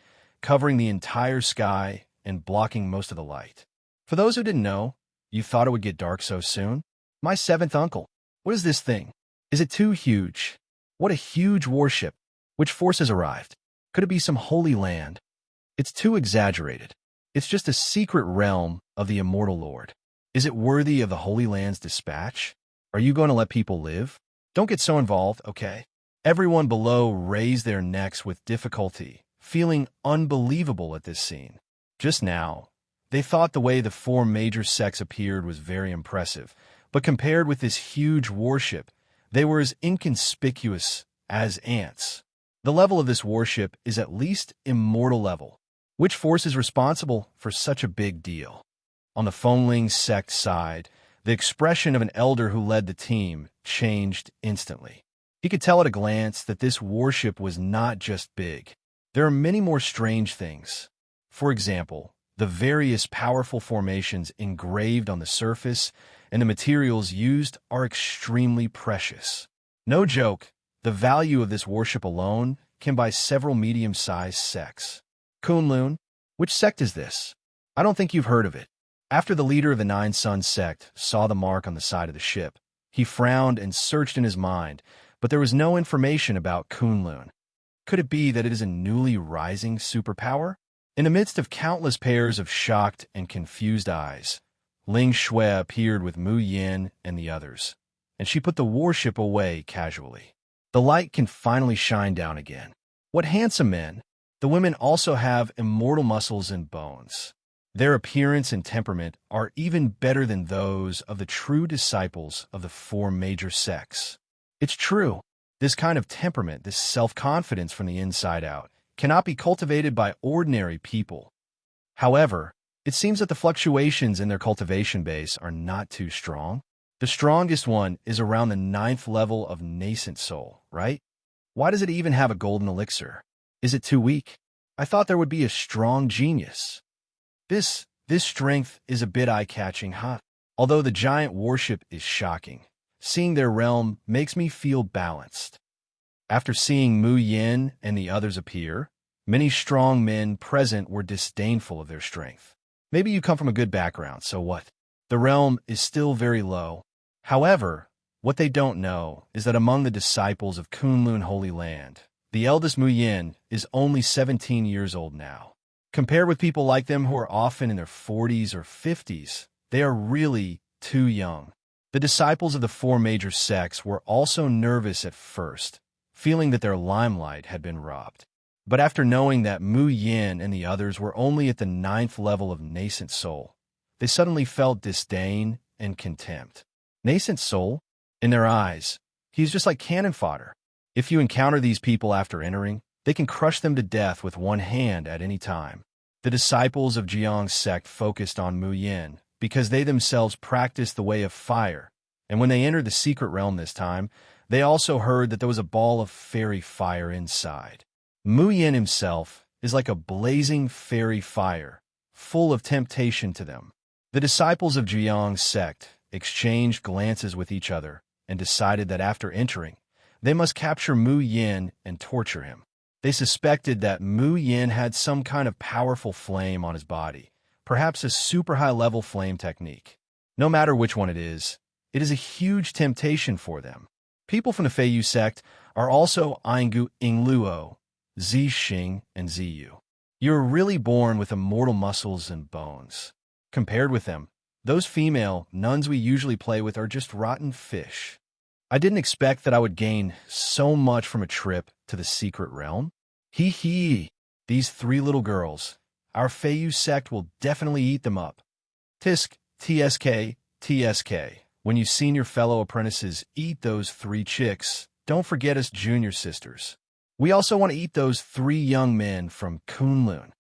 covering the entire sky and blocking most of the light. For those who didn't know, you thought it would get dark so soon? My 7th uncle. What is this thing? Is it too huge? What a huge warship. Which forces arrived? Could it be some holy land? It's too exaggerated. It's just a secret realm of the Immortal Lord. Is it worthy of the Holy Land's dispatch? Are you going to let people live? Don't get so involved, okay? Everyone below raised their necks with difficulty, feeling unbelievable at this scene. Just now, they thought the way the 4 major sects appeared was very impressive, but compared with this huge warship, they were as inconspicuous as ants. The level of this warship is at least immortal level. Which force is responsible for such a big deal? On the Fenling sect side, the expression of an elder who led the team changed instantly. He could tell at a glance that this warship was not just big. There are many more strange things. For example, the various powerful formations engraved on the surface and the materials used are extremely precious. No joke, the value of this warship alone can buy several medium-sized sects. Kunlun, which sect is this? I don't think you've heard of it. After the leader of the 9 Sun sect saw the mark on the side of the ship, he frowned and searched in his mind, but there was no information about Kunlun. Could it be that it is a newly rising superpower? In the midst of countless pairs of shocked and confused eyes, Ling Shui appeared with Mu Yin and the others, and she put the warship away casually. The light can finally shine down again. What handsome men! The women also have immortal muscles and bones. Their appearance and temperament are even better than those of the true disciples of the 4 major sects. It's true, this kind of temperament, this self-confidence from the inside out, cannot be cultivated by ordinary people. However, it seems that the fluctuations in their cultivation base are not too strong. The strongest one is around the 9th level of nascent soul, right? Why does it even have a golden elixir? Is it too weak? I thought there would be a strong genius. This strength is a bit eye-catching, huh? Although the giant warship is shocking, seeing their realm makes me feel balanced. After seeing Mu Yin and the others appear, many strong men present were disdainful of their strength. Maybe you come from a good background, so what? The realm is still very low. However, what they don't know is that among the disciples of Kunlun Holy Land, the eldest Mu Yin is only 17 years old now. Compared with people like them who are often in their 40s or 50s, they are really too young. The disciples of the 4 major sects were also nervous at first, feeling that their limelight had been robbed. But after knowing that Mu Yin and the others were only at the 9th level of nascent soul, they suddenly felt disdain and contempt. Nascent soul? In their eyes, he's just like cannon fodder. If you encounter these people after entering, they can crush them to death with one hand at any time. The disciples of Jiang's sect focused on Mu Yin because they themselves practiced the way of fire, and when they entered the secret realm this time, they also heard that there was a ball of fairy fire inside. Mu Yin himself is like a blazing fairy fire, full of temptation to them. The disciples of Jiang's sect exchanged glances with each other and decided that after entering, they must capture Mu Yin and torture him. They suspected that Mu Yin had some kind of powerful flame on his body, perhaps a super high-level flame technique. No matter which one it is a huge temptation for them. People from the Feiyu sect are also Aingu Ingluo, Zixing, and Ziyu. You're really born with immortal muscles and bones. Compared with them, those female nuns we usually play with are just rotten fish. I didn't expect that I would gain so much from a trip to the secret realm. Hee hee, these three little girls. Our Feiyu sect will definitely eat them up. Tisk, TSK, TSK. When you've seen your fellow apprentices eat those three chicks, don't forget us junior sisters. We also want to eat those three young men from Kunlun.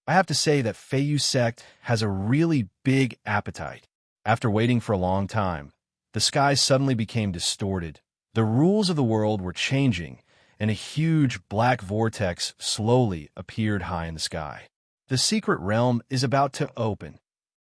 I have to say that Feiyu sect has a really big appetite. After waiting for a long time, the sky suddenly became distorted. The rules of the world were changing, and a huge black vortex slowly appeared high in the sky. The secret realm is about to open.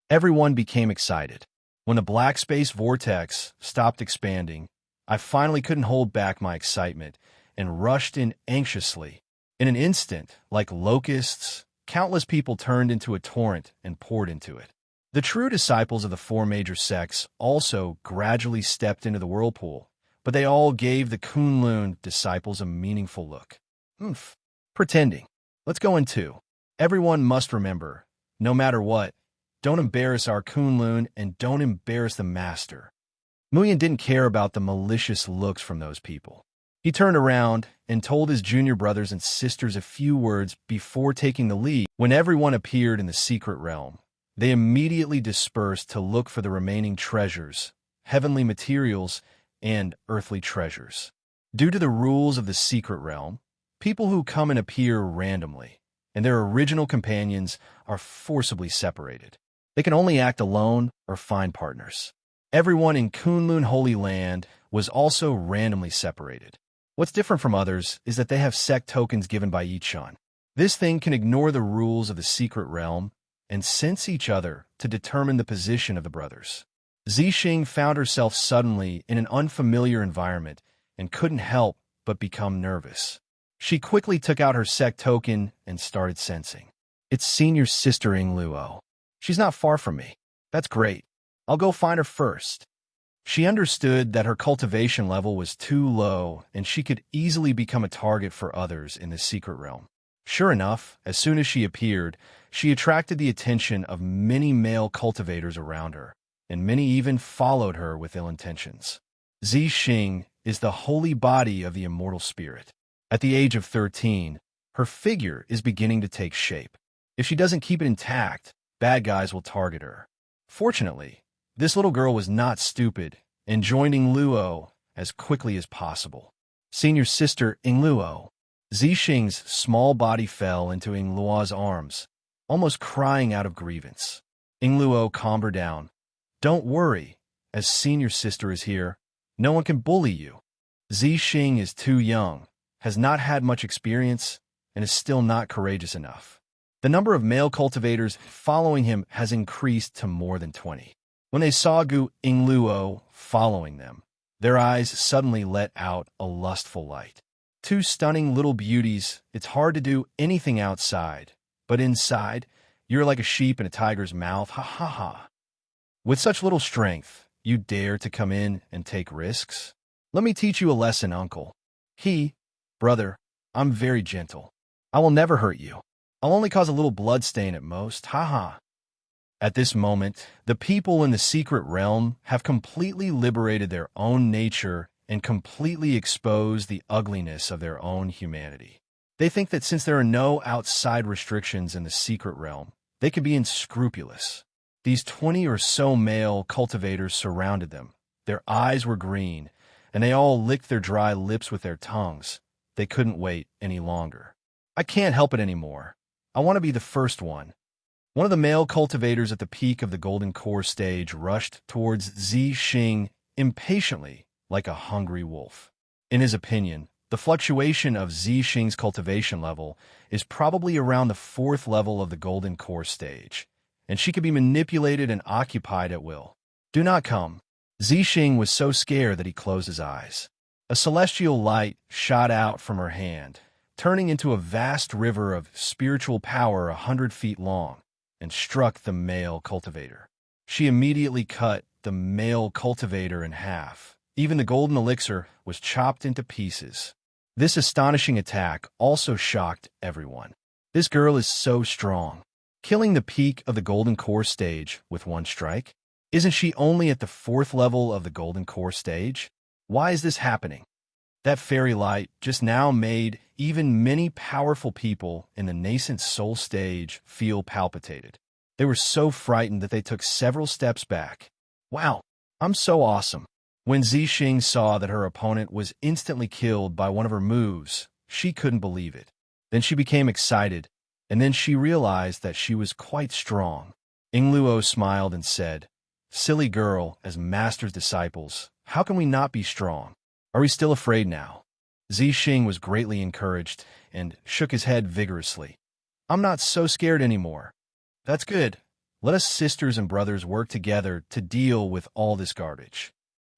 Everyone became excited. When the black space vortex stopped expanding, I finally couldn't hold back my excitement and rushed in anxiously. In an instant, like locusts, countless people turned into a torrent and poured into it. The true disciples of the four major sects also gradually stepped into the whirlpool, but they all gave the Kunlun disciples a meaningful look. Pretending. Let's go in too. Everyone must remember, no matter what, don't embarrass our Kunlun and don't embarrass the master. Muyin didn't care about the malicious looks from those people. He turned around and told his junior brothers and sisters a few words before taking the lead. When everyone appeared in the secret realm, they immediately dispersed to look for the remaining treasures, heavenly materials, and earthly treasures. Due to the rules of the secret realm, people who come and appear randomly, and their original companions are forcibly separated. They can only act alone or find partners. Everyone in Kunlun Holy Land was also randomly separated. What's different from others is that they have sect tokens given by Yichun. This thing can ignore the rules of the secret realm and sense each other to determine the position of the brothers. Zixing found herself suddenly in an unfamiliar environment and couldn't help but become nervous. She quickly took out her sect token and started sensing. It's senior sister Ingluo. She's not far from me. That's great. I'll go find her first. She understood that her cultivation level was too low and she could easily become a target for others in the secret realm. Sure enough, as soon as she appeared, she attracted the attention of many male cultivators around her, and many even followed her with ill intentions. Zixing is the holy body of the immortal spirit. At the age of 13, her figure is beginning to take shape. If she doesn't keep it intact, bad guys will target her. Fortunately, this little girl was not stupid and joined Ingluo as quickly as possible. Senior sister Ingluo. Zixing's small body fell into Ingluo's arms, almost crying out of grievance. Ingluo calmed her down. Don't worry, as senior sister is here, no one can bully you. Zixing is too young, has not had much experience, and is still not courageous enough. The number of male cultivators following him has increased to more than 20. When they saw Gu Ingluo following them, their eyes suddenly let out a lustful light. Two stunning little beauties, it's hard to do anything outside, but inside, you're like a sheep in a tiger's mouth, ha ha ha. With such little strength, you dare to come in and take risks? Let me teach you a lesson, uncle. Brother, I'm very gentle. I will never hurt you. I'll only cause a little blood stain at most, ha ha. At this moment, the people in the secret realm have completely liberated their own nature and completely exposed the ugliness of their own humanity. They think that since there are no outside restrictions in the secret realm, they can be unscrupulous. These 20 or so male cultivators surrounded them. Their eyes were green, and they all licked their dry lips with their tongues. They couldn't wait any longer. I can't help it anymore. I want to be the first one. One of the male cultivators at the peak of the golden core stage rushed towards Zixing impatiently, like a hungry wolf. In his opinion, the fluctuation of Zixing's cultivation level is probably around the 4th level of the golden core stage, and she could be manipulated and occupied at will. Do not come. Zixing was so scared that he closed his eyes. A celestial light shot out from her hand, turning into a vast river of spiritual power 100 feet long, and struck the male cultivator. She immediately cut the male cultivator in half. Even the golden elixir was chopped into pieces. This astonishing attack also shocked everyone. This girl is so strong, killing the peak of the golden core stage with one strike. Isn't she only at the 4th level of the golden core stage? Why is this happening? That fairy light just now made even many powerful people in the nascent soul stage feel palpitated. They were so frightened that they took several steps back. Wow, I'm so awesome. When Zixing saw that her opponent was instantly killed by one of her moves, she couldn't believe it. Then she became excited, and then she realized that she was quite strong. Yingluo smiled and said, "Silly girl, as master's disciples, how can we not be strong? Are we still afraid now?" Zixing was greatly encouraged and shook his head vigorously. "I'm not so scared anymore." "That's good. Let us sisters and brothers work together to deal with all this garbage."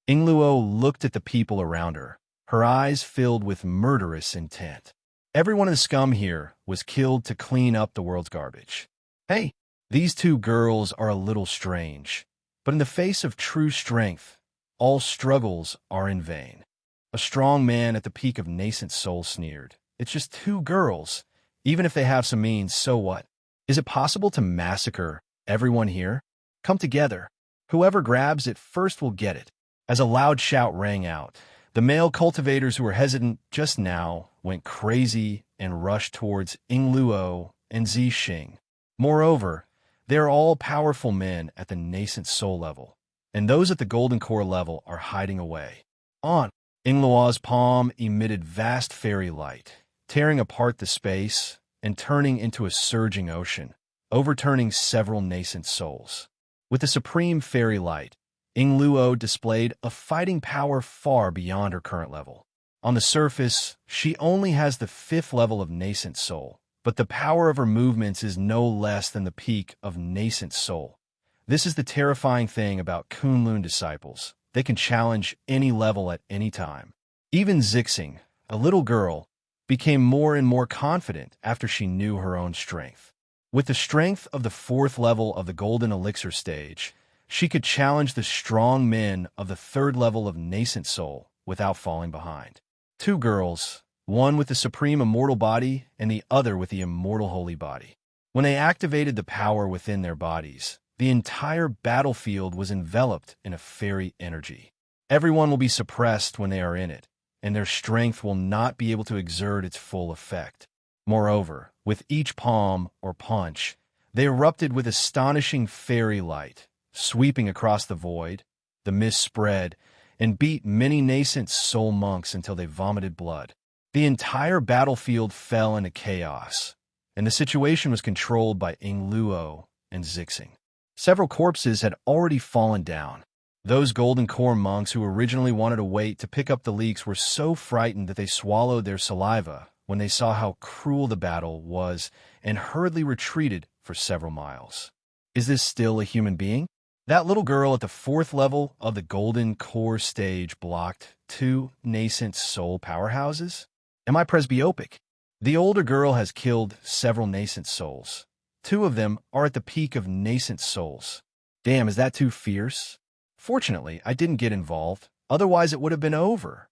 Yingluo looked at the people around her, her eyes filled with murderous intent. Everyone in the scum here was killed to clean up the world's garbage. Hey, these two girls are a little strange, but in the face of true strength, all struggles are in vain. A strong man at the peak of nascent soul sneered. "It's just two girls. Even if they have some means, so what? Is it possible to massacre everyone here? Come together. Whoever grabs it first will get it." As a loud shout rang out, the male cultivators who were hesitant just now went crazy and rushed towards Yingluo and Zixing. Moreover, they are all powerful men at the nascent soul level, and those at the golden core level are hiding away. On! Yingluo's palm emitted vast fairy light, tearing apart the space and turning into a surging ocean, overturning several nascent souls. With the supreme fairy light, Yingluo displayed a fighting power far beyond her current level. On the surface, she only has the 5th level of nascent soul, but the power of her movements is no less than the peak of nascent soul. This is the terrifying thing about Kunlun disciples. They can challenge any level at any time. Even Zixing, a little girl, became more and more confident after she knew her own strength. With the strength of the 4th level of the golden elixir stage, she could challenge the strong men of the 3rd level of nascent soul without falling behind. Two girls, one with the supreme immortal body and the other with the immortal holy body. When they activated the power within their bodies, the entire battlefield was enveloped in a fairy energy. Everyone will be suppressed when they are in it, and their strength will not be able to exert its full effect. Moreover, with each palm or punch, they erupted with astonishing fairy light, sweeping across the void. The mist spread and beat many nascent soul monks until they vomited blood. The entire battlefield fell into chaos, and the situation was controlled by Yingluo and Zixing. Several corpses had already fallen down. Those golden core monks who originally wanted to wait to pick up the leaks were so frightened that they swallowed their saliva when they saw how cruel the battle was and hurriedly retreated for several miles. Is this still a human being? That little girl at the 4th level of the golden core stage blocked 2 nascent soul powerhouses? Am I presbyopic? The older girl has killed several nascent souls. 2 of them are at the peak of nascent souls. Damn, is that too fierce? Fortunately, I didn't get involved, otherwise it would have been over.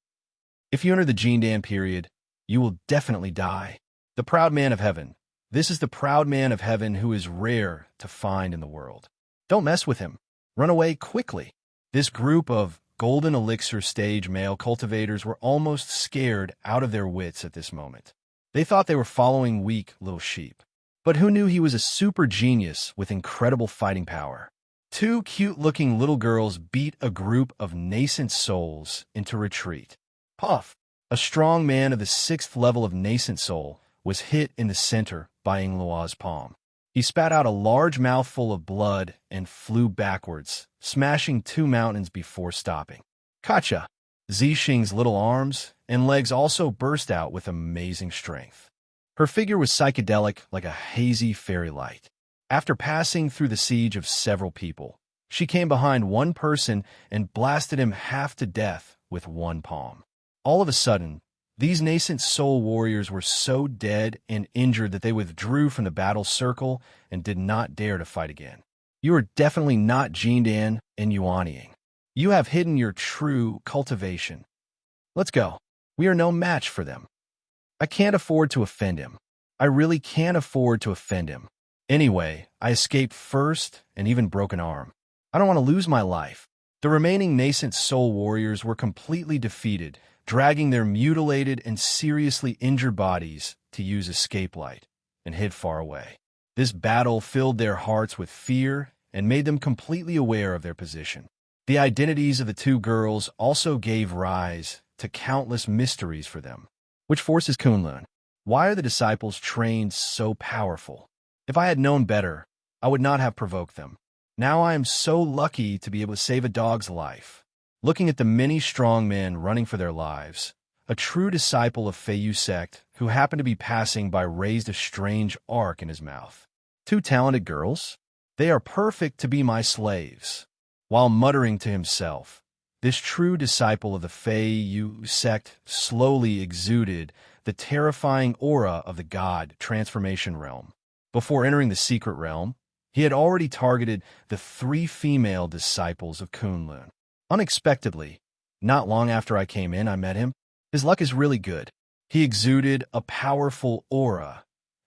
If you enter the Jindan period, you will definitely die. The proud man of heaven. This is the proud man of heaven who is rare to find in the world. Don't mess with him. Run away quickly. This group of golden elixir stage male cultivators were almost scared out of their wits at this moment. They thought they were following weak little sheep. But who knew he was a super genius with incredible fighting power? 2 cute-looking little girls beat a group of nascent souls into retreat. Puff! A strong man of the 6th level of nascent soul was hit in the center by Yingluo's palm. He spat out a large mouthful of blood and flew backwards, smashing 2 mountains before stopping. Kacha! Zixing's little arms and legs also burst out with amazing strength. Her figure was psychedelic like a hazy fairy light. After passing through the siege of several people, she came behind one person and blasted him half to death with one palm. All of a sudden, These nascent soul warriors were so dead and injured that they withdrew from the battle circle and did not dare to fight again. You are definitely not Jindan and Yuanying. You have hidden your true cultivation. Let's go. We are no match for them. I can't afford to offend him. I really can't afford to offend him. Anyway, I escaped first and even broke an arm. I don't want to lose my life. The remaining nascent soul warriors were completely defeated, dragging their mutilated and seriously injured bodies to use escape light and hid far away. This battle filled their hearts with fear and made them completely aware of their position. The identities of the two girls also gave rise to countless mysteries for them. Which force is Kunlun? Why are the disciples trained so powerful? If I had known better, I would not have provoked them. Now I am so lucky to be able to save a dog's life. Looking at the many strong men running for their lives, a true disciple of Feiyu Sect who happened to be passing by raised a strange arc in his mouth. Two talented girls? They are perfect to be my slaves. While muttering to himself, this true disciple of the Feiyu Sect slowly exuded the terrifying aura of the god transformation realm. Before entering the secret realm, he had already targeted the 3 female disciples of Kunlun. Unexpectedly, not long after I came in, I met him. His luck is really good. He exuded a powerful aura,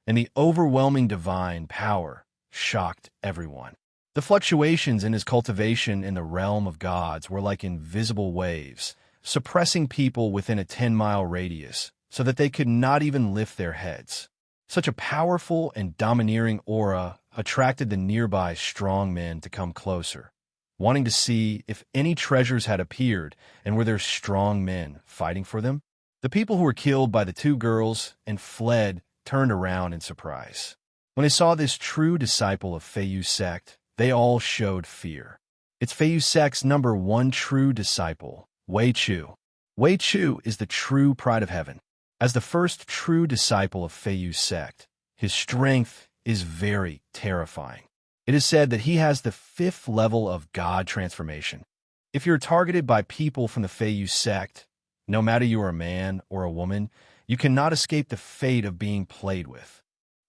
and the overwhelming divine power shocked everyone. The fluctuations in his cultivation in the realm of gods were like invisible waves, suppressing people within a 10-mile radius so that they could not even lift their heads. Such a powerful and domineering aura attracted the nearby strong men to come closer, wanting to see if any treasures had appeared and were there strong men fighting for them. The people who were killed by the 2 girls and fled turned around in surprise. When they saw this true disciple of Feiyu Sect, they all showed fear. It's Feiyu Sect's number 1 true disciple, Wei Chu. Wei Chu is the true pride of heaven. As the first true disciple of Feiyu Sect, his strength is very terrifying. It is said that he has the 5th level of God transformation. If you're targeted by people from the Feiyu Sect, no matter you are a man or a woman, you cannot escape the fate of being played with.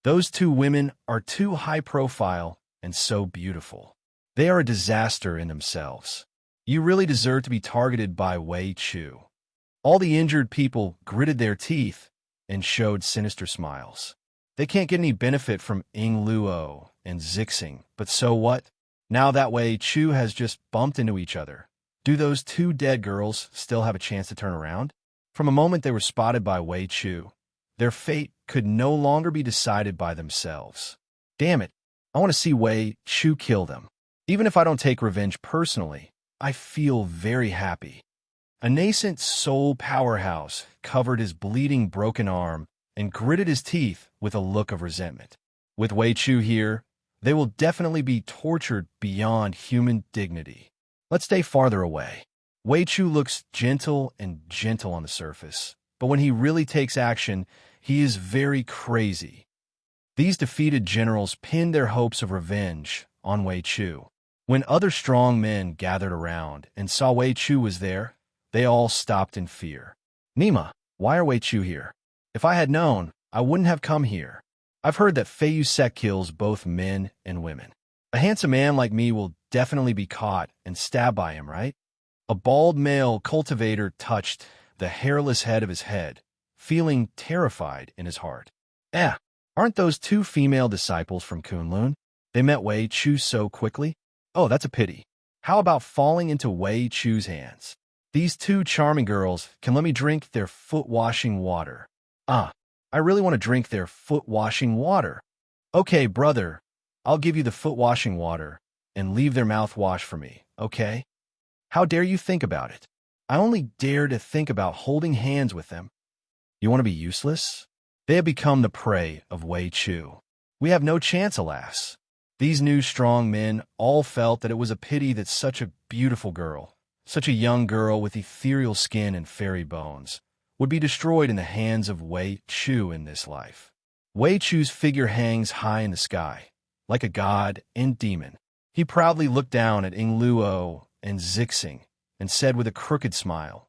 Those 2 women are too high profile and so beautiful. They are a disaster in themselves. You really deserve to be targeted by Wei Chu. All the injured people gritted their teeth and showed sinister smiles. They can't get any benefit from Ying Luo and Zixing, but so what? Now that Wei Chu has just bumped into each other. Do those 2 dead girls still have a chance to turn around? From a moment they were spotted by Wei Chu, their fate could no longer be decided by themselves. Damn it, I want to see Wei Chu kill them. Even if I don't take revenge personally, I feel very happy. A nascent soul powerhouse covered his bleeding broken arm and gritted his teeth with a look of resentment. With Wei Chu here, they will definitely be tortured beyond human dignity. Let's stay farther away. Wei Chu looks gentle on the surface, but when he really takes action, he is very crazy. These defeated generals pinned their hopes of revenge on Wei Chu. When other strong men gathered around and saw Wei Chu was there, they all stopped in fear. Nima, why are Wei Chu here? If I had known, I wouldn't have come here. I've heard that Feiyu Sect kills both men and women. A handsome man like me will definitely be caught and stabbed by him, right? A bald male cultivator touched the hairless head of his head, feeling terrified in his heart. Aren't those 2 female disciples from Kunlun? They met Wei Chu so quickly? Oh, that's a pity. How about falling into Wei Chu's hands? These 2 charming girls can let me drink their foot-washing water. I really want to drink their foot-washing water. Okay, brother, I'll give you the foot-washing water and leave their mouthwash for me, okay? How dare you think about it? I only dare to think about holding hands with them. You want to be useless? They have become the prey of Wei Chu. We have no chance, alas. These new strong men all felt that it was a pity that such a beautiful girl, such a young girl with ethereal skin and fairy bones, would be destroyed in the hands of Wei Chu in this life. Wei Chu's figure hangs high in the sky, like a god and demon. He proudly looked down at Ying Luo and Zixing and said with a crooked smile,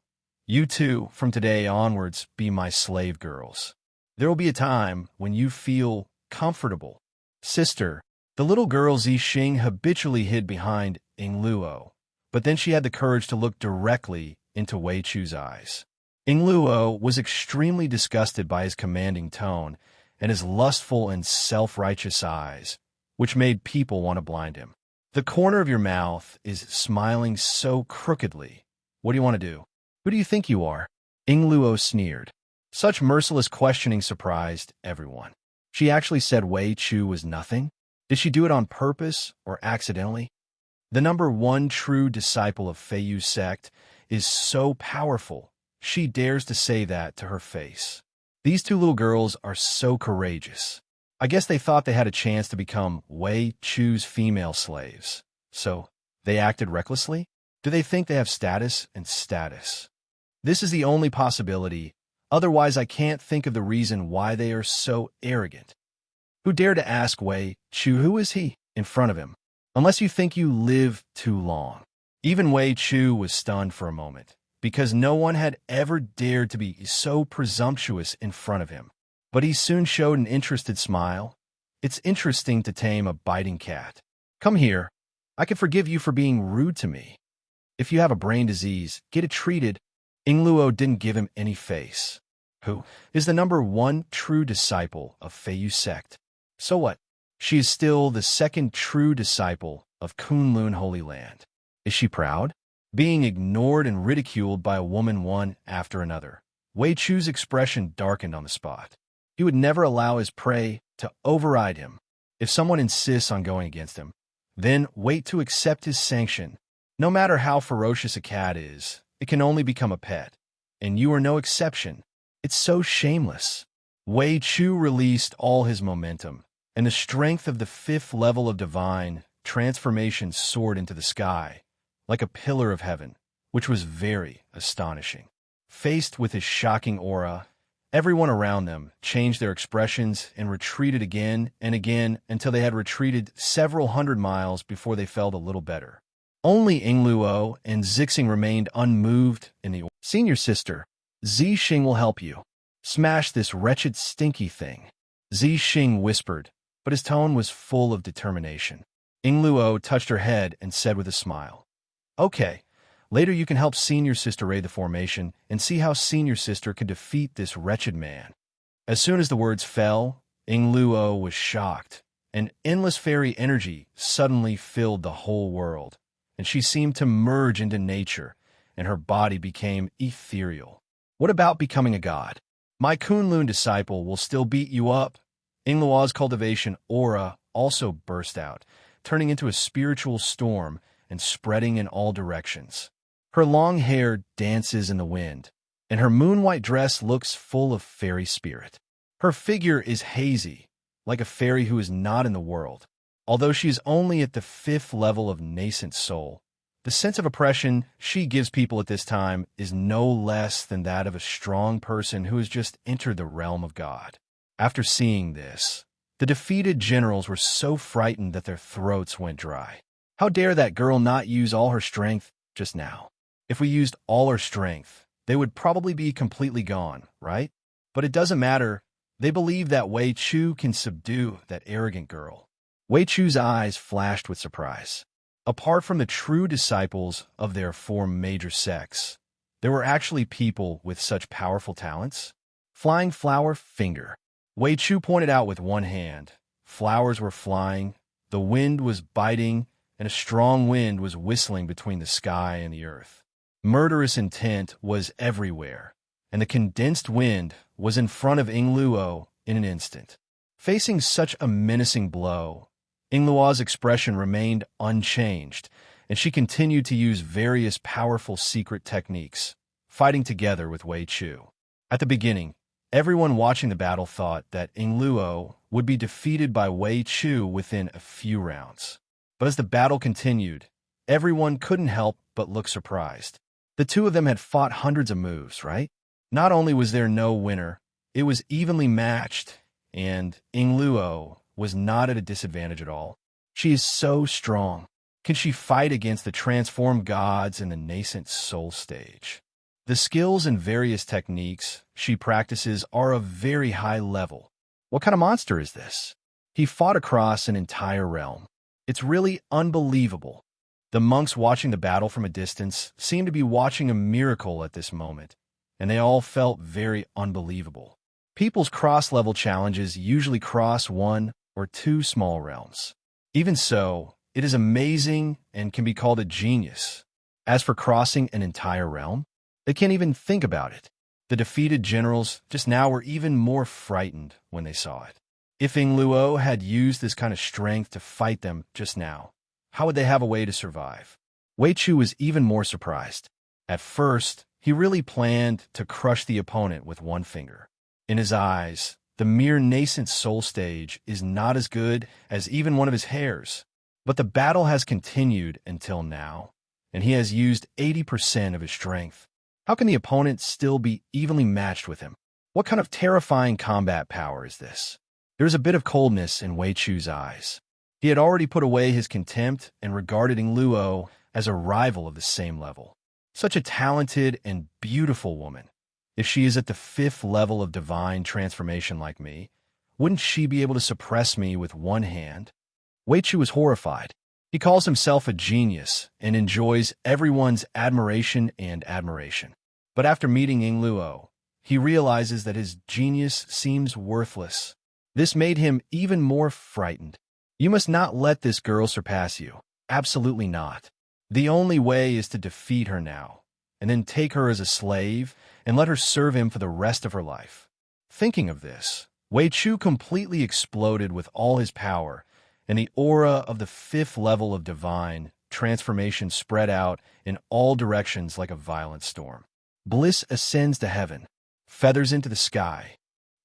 You two, from today onwards, be my slave girls. There will be a time when you feel comfortable. Sister, the little girl Zixing habitually hid behind Ingluo, but then she had the courage to look directly into Wei Chu's eyes. Ingluo was extremely disgusted by his commanding tone and his lustful and self-righteous eyes, which made people want to blind him. The corner of your mouth is smiling so crookedly. What do you want to do? Who do you think you are? Ingluo sneered. Such merciless questioning surprised everyone. She actually said Wei Chu was nothing? Did she do it on purpose or accidentally? The number one true disciple of Feiyu's sect is so powerful, she dares to say that to her face. These two little girls are so courageous. I guess they thought they had a chance to become Wei Chu's female slaves. So, they acted recklessly? Do they think they have status and status? This is the only possibility. Otherwise, I can't think of the reason why they are so arrogant. Who dare to ask Wei Chu who is he in front of him? Unless you think you live too long. Even Wei Chu was stunned for a moment, because no one had ever dared to be so presumptuous in front of him. But he soon showed an interested smile. It's interesting to tame a biting cat. Come here. I can forgive you for being rude to me. If you have a brain disease, get it treated. Ingluo didn't give him any face. Who is the number one true disciple of Feiyu's sect? So what? She is still the second true disciple of Kunlun Holy Land. Is she proud? Being ignored and ridiculed by a woman one after another. Wei Chu's expression darkened on the spot. He would never allow his prey to override him. If someone insists on going against him, then wait to accept his sanction. No matter how ferocious a cat is, it can only become a pet. And you are no exception. It's so shameless. Wei Chu released all his momentum, and the strength of the fifth level of divine transformation soared into the sky, like a pillar of heaven, which was very astonishing. Faced with his shocking aura, everyone around them changed their expressions and retreated again and again until they had retreated several hundred miles before they felt a little better. Only Ingluo and Zixing remained unmoved in the Senior sister, Zixing will help you. Smash this wretched stinky thing. Zixing whispered, but his tone was full of determination. Ingluo touched her head and said with a smile, Okay, later you can help Senior Sister raid the formation and see how Senior Sister can defeat this wretched man. As soon as the words fell, Ingluo was shocked. An endless fairy energy suddenly filled the whole world, and she seemed to merge into nature, and her body became ethereal. What about becoming a god? My Kunlun disciple will still beat you up. Ingluo's cultivation aura also burst out, turning into a spiritual storm and spreading in all directions. Her long hair dances in the wind, and her moon-white dress looks full of fairy spirit. Her figure is hazy, like a fairy who is not in the world. Although she is only at the fifth level of nascent soul, the sense of oppression she gives people at this time is no less than that of a strong person who has just entered the realm of God. After seeing this, the defeated generals were so frightened that their throats went dry. How dare that girl not use all her strength just now? If we used all our strength, they would probably be completely gone, right? But it doesn't matter. They believe that Wei Chu can subdue that arrogant girl. Wei Chu's eyes flashed with surprise. Apart from the true disciples of their four major sects, there were actually people with such powerful talents. Flying flower finger. Wei Chu pointed out with one hand. Flowers were flying, the wind was biting, and a strong wind was whistling between the sky and the earth. Murderous intent was everywhere, and the condensed wind was in front of Ingluo in an instant. Facing such a menacing blow, Ingluo's expression remained unchanged, and she continued to use various powerful secret techniques, fighting together with Wei Chu. At the beginning, everyone watching the battle thought that Ingluo would be defeated by Wei Chu within a few rounds. But as the battle continued, everyone couldn't help but look surprised. The two of them had fought hundreds of moves, right? Not only was there no winner, it was evenly matched, and Ingluo was not at a disadvantage at all. She is so strong. Can she fight against the transformed gods in the nascent soul stage? The skills and various techniques she practices are of very high level. What kind of monster is this? He fought across an entire realm. It's really unbelievable. The monks watching the battle from a distance seemed to be watching a miracle at this moment, and they all felt very unbelievable. People's cross-level challenges usually cross one or two small realms. Even so, it is amazing and can be called a genius. As for crossing an entire realm, they can't even think about it. The defeated generals just now were even more frightened when they saw it. If Luo had used this kind of strength to fight them just now, how would they have a way to survive? Wei Chu was even more surprised. At first, he really planned to crush the opponent with one finger. In his eyes, the mere nascent soul stage is not as good as even one of his hairs. But the battle has continued until now, and he has used 80% of his strength. How can the opponent still be evenly matched with him? What kind of terrifying combat power is this? There is a bit of coldness in Wei Chu's eyes. He had already put away his contempt and regarded Luo as a rival of the same level. Such a talented and beautiful woman. If she is at the 5th level of divine transformation like me, wouldn't she be able to suppress me with one hand? Wei Chu is horrified. He calls himself a genius and enjoys everyone's admiration and admiration. But after meeting Luo, he realizes that his genius seems worthless. This made him even more frightened. You must not let this girl surpass you. Absolutely not. The only way is to defeat her now, and then take her as a slave and let her serve him for the rest of her life. Thinking of this, Wei Chu completely exploded with all his power, and the aura of the 5th level of divine transformation spread out in all directions like a violent storm. Bliss ascends to heaven, feathers into the sky.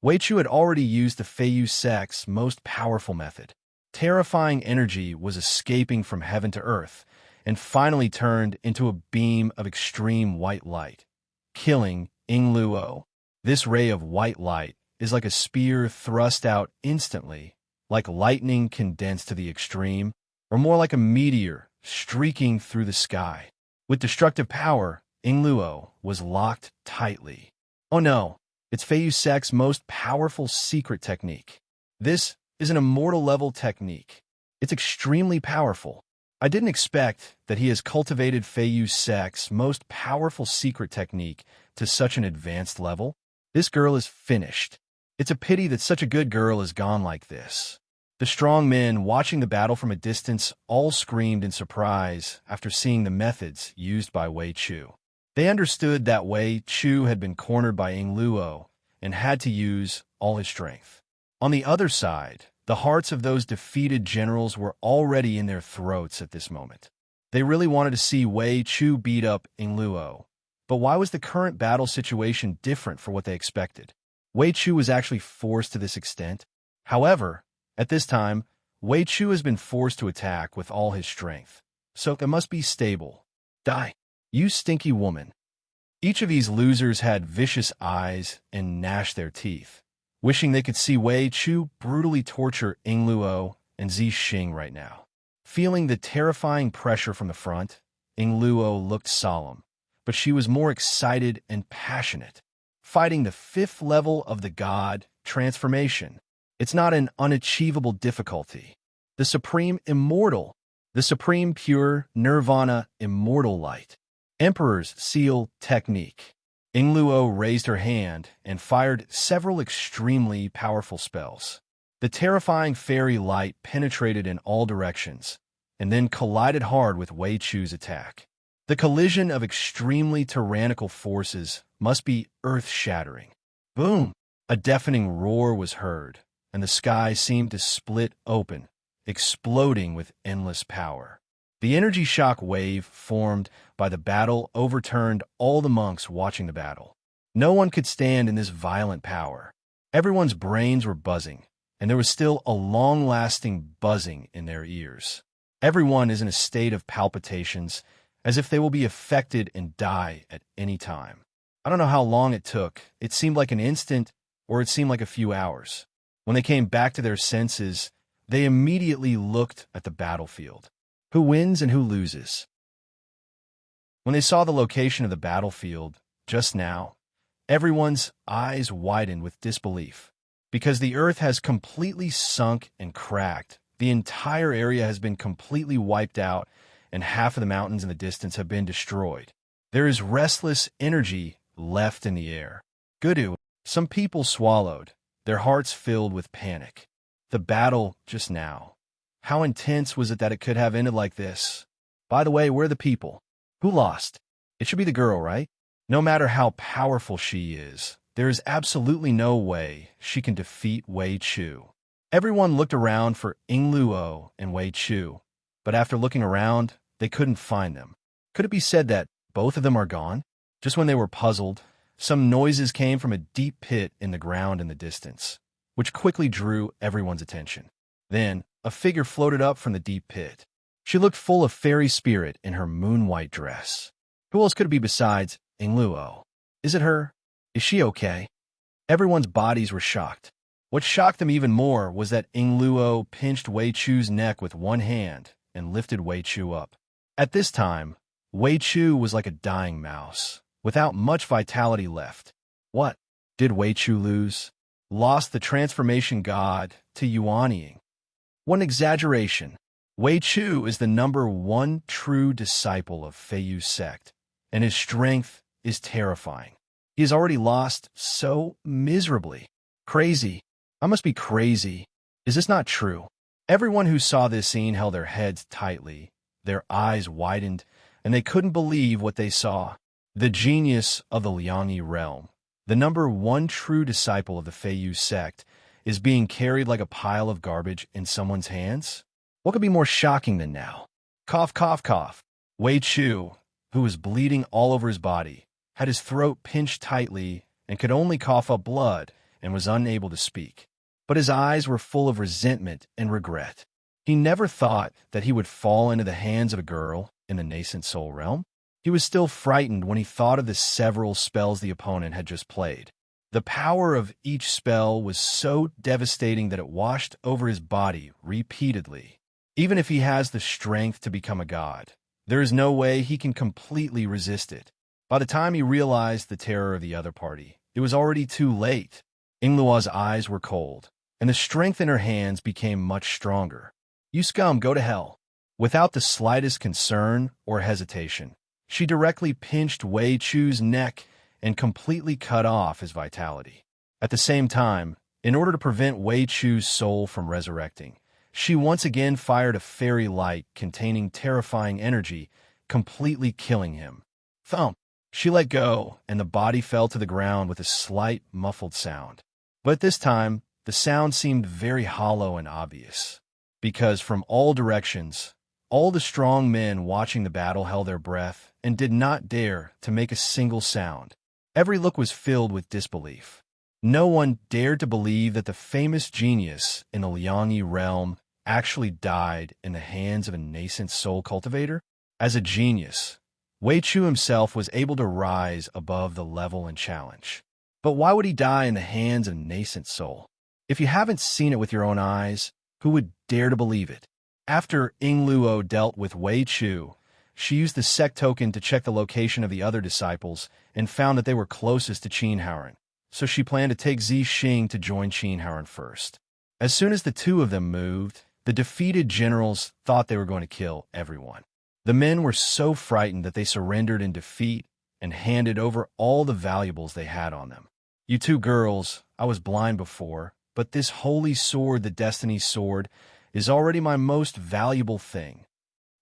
Wei Chu had already used the Feiyu Sect's most powerful method. Terrifying energy was escaping from heaven to earth, and finally turned into a beam of extreme white light, killing Luo. This ray of white light is like a spear thrust out instantly, like lightning condensed to the extreme, or more like a meteor streaking through the sky. With destructive power, Luo was locked tightly. Oh no, it's Feiyu Sect's most powerful secret technique. This is an immortal level technique. It's extremely powerful. I didn't expect that he has cultivated Feiyu Sect's most powerful secret technique to such an advanced level. This girl is finished. It's a pity that such a good girl is gone like this. The strong men watching the battle from a distance all screamed in surprise after seeing the methods used by Wei Chu. They understood that Wei Chu had been cornered by Luo and had to use all his strength. On the other side, the hearts of those defeated generals were already in their throats at this moment. They really wanted to see Wei Chu beat up Luo. But why was the current battle situation different for what they expected? Wei Chu was actually forced to this extent. However, at this time, Wei Chu has been forced to attack with all his strength. So it must be stable. Die, you stinky woman. Each of these losers had vicious eyes and gnashed their teeth, wishing they could see Wei Chu brutally torture Luo and Xing right now. Feeling the terrifying pressure from the front, Luo looked solemn, but she was more excited and passionate. Fighting the 5th level of the god transformation. It's not an unachievable difficulty. The supreme immortal, the supreme pure nirvana immortal light. Emperor's seal technique. Luo raised her hand and fired several extremely powerful spells. The terrifying fairy light penetrated in all directions, and then collided hard with Wei Chu's attack. The collision of extremely tyrannical forces must be earth-shattering. Boom! A deafening roar was heard, and the sky seemed to split open, exploding with endless power. The energy shock wave formed by the battle overturned all the monks watching the battle. No one could stand in this violent power. Everyone's brains were buzzing, and there was still a long-lasting buzzing in their ears. Everyone is in a state of palpitations, as if they will be affected and die at any time. I don't know how long it took. It seemed like an instant, or it seemed like a few hours. When they came back to their senses, they immediately looked at the battlefield. Who wins and who loses? When they saw the location of the battlefield, just now. Everyone's eyes widened with disbelief. Because the earth has completely sunk and cracked, the entire area has been completely wiped out, and half of the mountains in the distance have been destroyed. There is restless energy left in the air. Gudu, some people swallowed, their hearts filled with panic. The battle just now. How intense was it that it could have ended like this? By the way, where are the people? Who lost? It should be the girl, right? No matter how powerful she is, there is absolutely no way she can defeat Wei Chu. Everyone looked around for Ying Luo and Wei Chu, but after looking around, they couldn't find them. Could it be said that both of them are gone? Just when they were puzzled, some noises came from a deep pit in the ground in the distance, which quickly drew everyone's attention. Then, a figure floated up from the deep pit. She looked full of fairy spirit in her moon-white dress. Who else could it be besides Ying Luo? Is it her? Is she okay? Everyone's bodies were shocked. What shocked them even more was that Ying Luo pinched Wei Chu's neck with one hand and lifted Wei Chu up. At this time, Wei Chu was like a dying mouse, without much vitality left. What? Did Wei Chu lose? Lost the transformation god to Yuanying? What an exaggeration. Wei Chu is the #1 true disciple of Feiyu's sect, and his strength is terrifying. He has already lost so miserably. Crazy. I must be crazy. Is this not true? Everyone who saw this scene held their heads tightly, their eyes widened, and they couldn't believe what they saw. The genius of the Liangyi realm, the #1 true disciple of the Feiyu sect, is being carried like a pile of garbage in someone's hands? What could be more shocking than now? Cough, cough, cough. Wei Chu, who was bleeding all over his body, had his throat pinched tightly and could only cough up blood and was unable to speak. But his eyes were full of resentment and regret. He never thought that he would fall into the hands of a girl in the nascent soul realm. He was still frightened when he thought of the several spells the opponent had just played. The power of each spell was so devastating that it washed over his body repeatedly. Even if he has the strength to become a god, there is no way he can completely resist it. By the time he realized the terror of the other party, it was already too late. Ying Luo's eyes were cold, and the strength in her hands became much stronger. You scum, go to hell. Without the slightest concern or hesitation, she directly pinched Wei Chu's neck and completely cut off his vitality. At the same time, in order to prevent Wei Chu's soul from resurrecting, she once again fired a fairy light containing terrifying energy, completely killing him. Thump! She let go, and the body fell to the ground with a slight, muffled sound. But this time, the sound seemed very hollow and obvious, because from all directions, all the strong men watching the battle held their breath and did not dare to make a single sound. Every look was filled with disbelief. No one dared to believe that the famous genius in the Liangyi realm actually died in the hands of a nascent soul cultivator. As a genius, Wei Chu himself was able to rise above the level and challenge. But why would he die in the hands of a nascent soul? If you haven't seen it with your own eyes, who would dare to believe it? After Ying Luo dealt with Wei Chu, she used the Sect token to check the location of the other disciples and found that they were closest to Qin Haoren, so she planned to take Zi Xing to join Qin Haoren first. As soon as the two of them moved, the defeated generals thought they were going to kill everyone. The men were so frightened that they surrendered in defeat and handed over all the valuables they had on them. You two girls, I was blind before, but this holy sword, the Destiny Sword, is already my most valuable thing.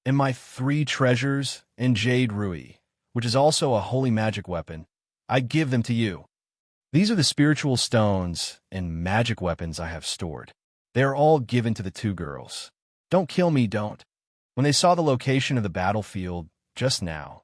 And my 3 treasures and Jade Rui, which is also a holy magic weapon, I give them to you. These are the spiritual stones and magic weapons I have stored. They are all given to the two girls. Don't kill me, don't. When they saw the location of the battlefield just now,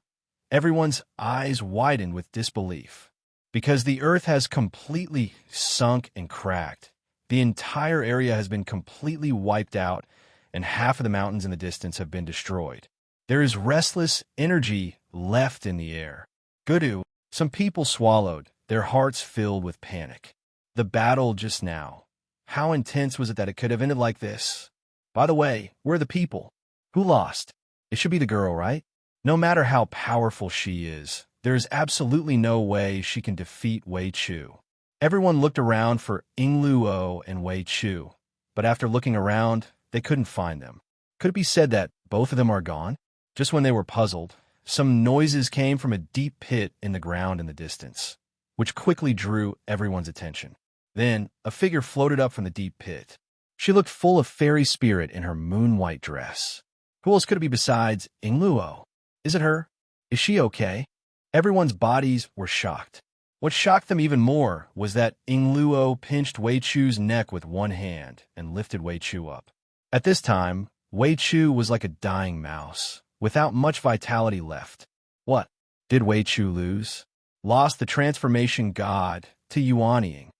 everyone's eyes widened with disbelief. Because the earth has completely sunk and cracked, the entire area has been completely wiped out, and half of the mountains in the distance have been destroyed. There is restless energy left in the air. Gudu, some people swallowed, their hearts filled with panic. The battle just now. How intense was it that it could have ended like this? By the way, where are the people? Who lost? It should be the girl, right? No matter how powerful she is, There's absolutely no way she can defeat Wei Chu. Everyone looked around for Ying Luo and Wei Chu, but after looking around, they couldn't find them. Could it be said that both of them are gone? Just when they were puzzled, some noises came from a deep pit in the ground in the distance, which quickly drew everyone's attention. Then, a figure floated up from the deep pit. She looked full of fairy spirit in her moon-white dress. Who else could it be besides Ying Luo? Is it her? Is she okay? Everyone's bodies were shocked. What shocked them even more was that Ying Luo pinched Wei Chu's neck with one hand and lifted Wei Chu up. At this time, Wei Chu was like a dying mouse, without much vitality left. What? Did Wei Chu lose? Lost the transformation god to Yuanying?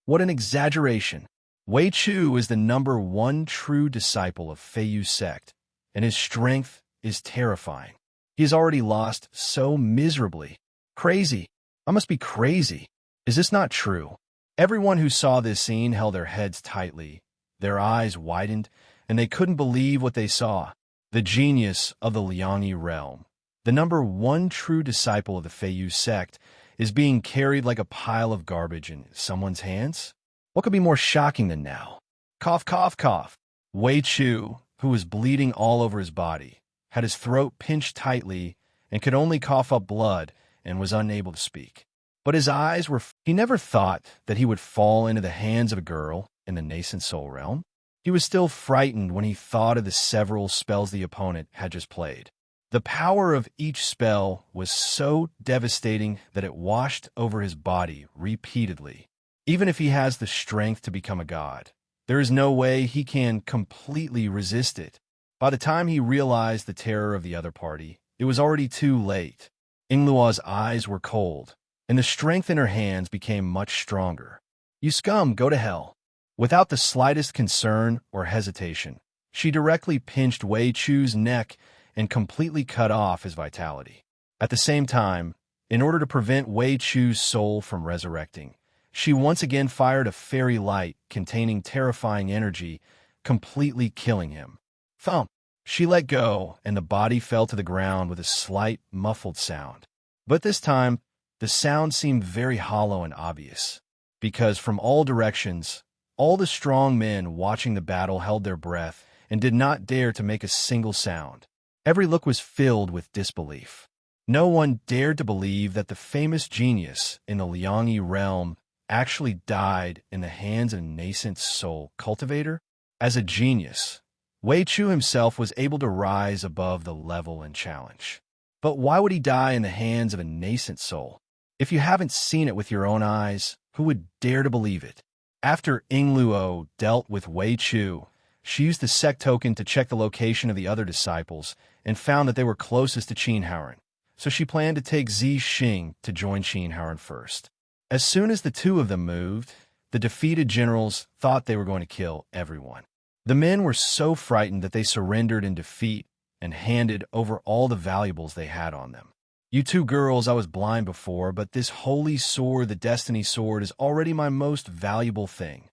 What an exaggeration! Wei Chu is the #1 true disciple of Feiyu Sect, and his strength is terrifying. He has already lost so miserably. Crazy. I must be crazy. Is this not true? Everyone who saw this scene held their heads tightly. Their eyes widened, and they couldn't believe what they saw. The genius of the Liangyi realm, the #1 true disciple of the Feiyu Sect, is being carried like a pile of garbage in someone's hands? What could be more shocking than now? Cough, cough, cough. Wei Chu, who was bleeding all over his body, had his throat pinched tightly and could only cough up blood and was unable to speak. But his eyes were... He never thought that he would fall into the hands of a girl in the nascent soul realm. He was still frightened when he thought of the several spells the opponent had just played. The power of each spell was so devastating that it washed over his body repeatedly. Even if he has the strength to become a god, there is no way he can completely resist it. By the time he realized the terror of the other party, it was already too late. Ying Luo's eyes were cold, and the strength in her hands became much stronger. "You scum, go to hell." Without the slightest concern or hesitation, she directly pinched Wei Chu's neck and completely cut off his vitality. At the same time, in order to prevent Wei Chu's soul from resurrecting, she once again fired a fairy light containing terrifying energy, completely killing him. Thump! She let go, and the body fell to the ground with a slight, muffled sound. But this time, the sound seemed very hollow and obvious, because from all directions, all the strong men watching the battle held their breath and did not dare to make a single sound. Every look was filled with disbelief. No one dared to believe that the famous genius in the Liangyi realm actually died in the hands of a nascent soul cultivator. As a genius, Wei Chu himself was able to rise above the level and challenge. But why would he die in the hands of a nascent soul? If you haven't seen it with your own eyes, who would dare to believe it? After Ying Luo dealt with Wei Chu, she used the Sect token to check the location of the other disciples and found that they were closest to Qin Haoren, so she planned to take Zi Xing to join Qin Haoren first. As soon as the two of them moved, the defeated generals thought they were going to kill everyone. The men were so frightened that they surrendered in defeat and handed over all the valuables they had on them. "You two girls, I was blind before, but this holy sword, the Destiny Sword, is already my most valuable thing.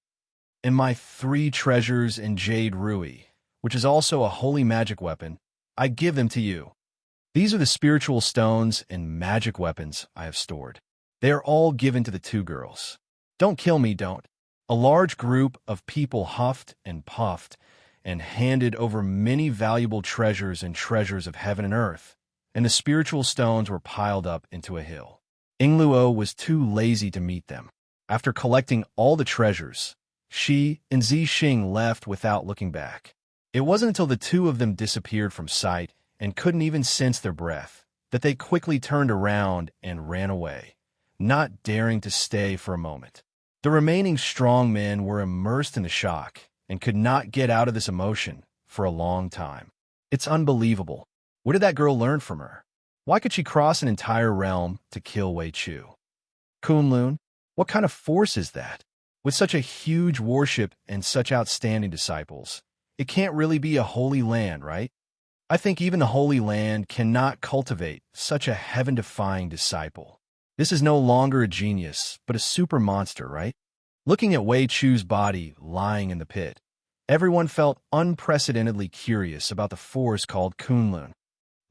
And my 3 treasures in Jade Rui, which is also a holy magic weapon, I give them to you. These are the spiritual stones and magic weapons I have stored. They are all given to the 2 girls. Don't kill me, don't." A large group of people huffed and puffed and handed over many valuable treasures and treasures of heaven and earth, and the spiritual stones were piled up into a hill. Ying Luo was too lazy to meet them. After collecting all the treasures, she and Zi Xing left without looking back. It wasn't until the 2 of them disappeared from sight and couldn't even sense their breath that they quickly turned around and ran away, not daring to stay for a moment. The remaining strong men were immersed in the shock and could not get out of this emotion for a long time. It's unbelievable. What did that girl learn from her? Why could she cross an entire realm to kill Wei Chu? Kunlun, what kind of force is that? With such a huge warship and such outstanding disciples, it can't really be a holy land, right? I think even the Holy Land cannot cultivate such a heaven-defying disciple. This is no longer a genius, but a super monster, right? Looking at Wei Chu's body lying in the pit, everyone felt unprecedentedly curious about the force called Kunlun.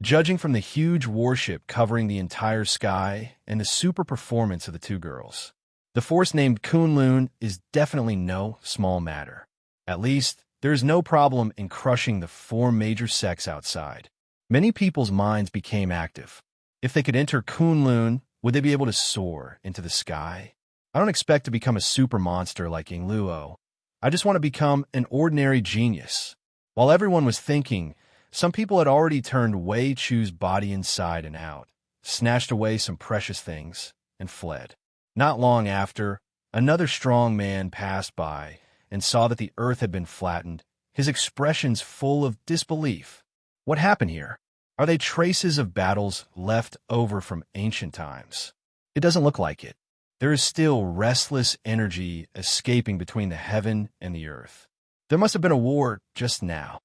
judging from the huge warship covering the entire sky and the super performance of the two girls. The force named Kunlun is definitely no small matter. At least, there is no problem in crushing the four major sects outside. Many people's minds became active. If they could enter Kunlun, would they be able to soar into the sky? I don't expect to become a super monster like Yingluo. I just want to become an ordinary genius. While everyone was thinking, some people had already turned Wei Chu's body inside and out, snatched away some precious things, and fled. Not long after, another strong man passed by and saw that the earth had been flattened, his expressions full of disbelief. What happened here? Are they traces of battles left over from ancient times? It doesn't look like it. There is still restless energy escaping between the heaven and the earth. There must have been a war just now.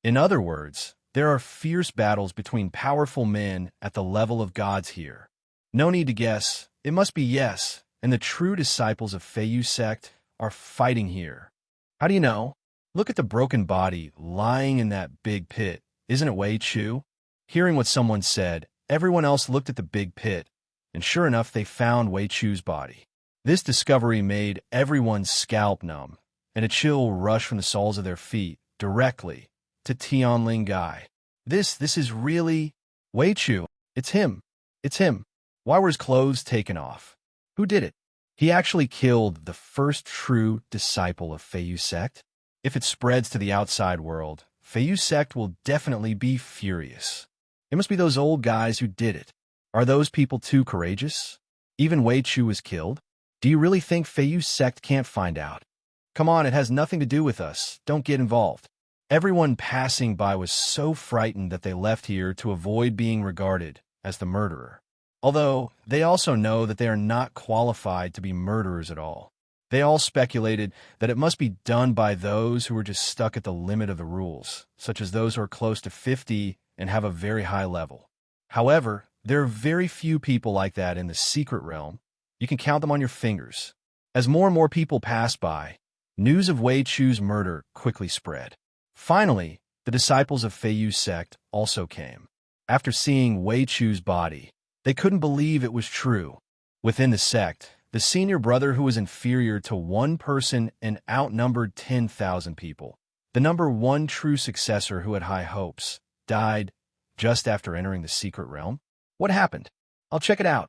In other words, there are fierce battles between powerful men at the level of gods here. No need to guess. It must be yes, and the true disciples of Feiyu Sect are fighting here. How do you know? Look at the broken body lying in that big pit. Isn't it Wei Chu? Hearing what someone said, everyone else looked at the big pit, and sure enough, they found Wei Chu's body. This discovery made everyone's scalp numb, and a chill rushed from the soles of their feet directly to Tianling Gai. This is really Wei Chu. It's him. It's him. Why were his clothes taken off? Who did it? He actually killed the first true disciple of Feiyu Sect. If it spreads to the outside world, Feiyu Sect will definitely be furious. It must be those old guys who did it. Are those people too courageous? Even Wei Chu was killed? Do you really think Feiyu Sect can't find out? Come on, it has nothing to do with us. Don't get involved. Everyone passing by was so frightened that they left here to avoid being regarded as the murderer. Although, they also know that they are not qualified to be murderers at all. They all speculated that it must be done by those who are just stuck at the limit of the rules, such as those who are close to 50 and have a very high level. However, there are very few people like that in the secret realm. You can count them on your fingers. As more and more people passed by, news of Wei Chu's murder quickly spread. Finally, the disciples of Feiyu Sect also came. After seeing Wei Chu's body, they couldn't believe it was true. Within the sect, the senior brother who was inferior to one person and outnumbered 10,000 people, the number one true successor who had high hopes, died just after entering the secret realm. What happened? I'll check it out.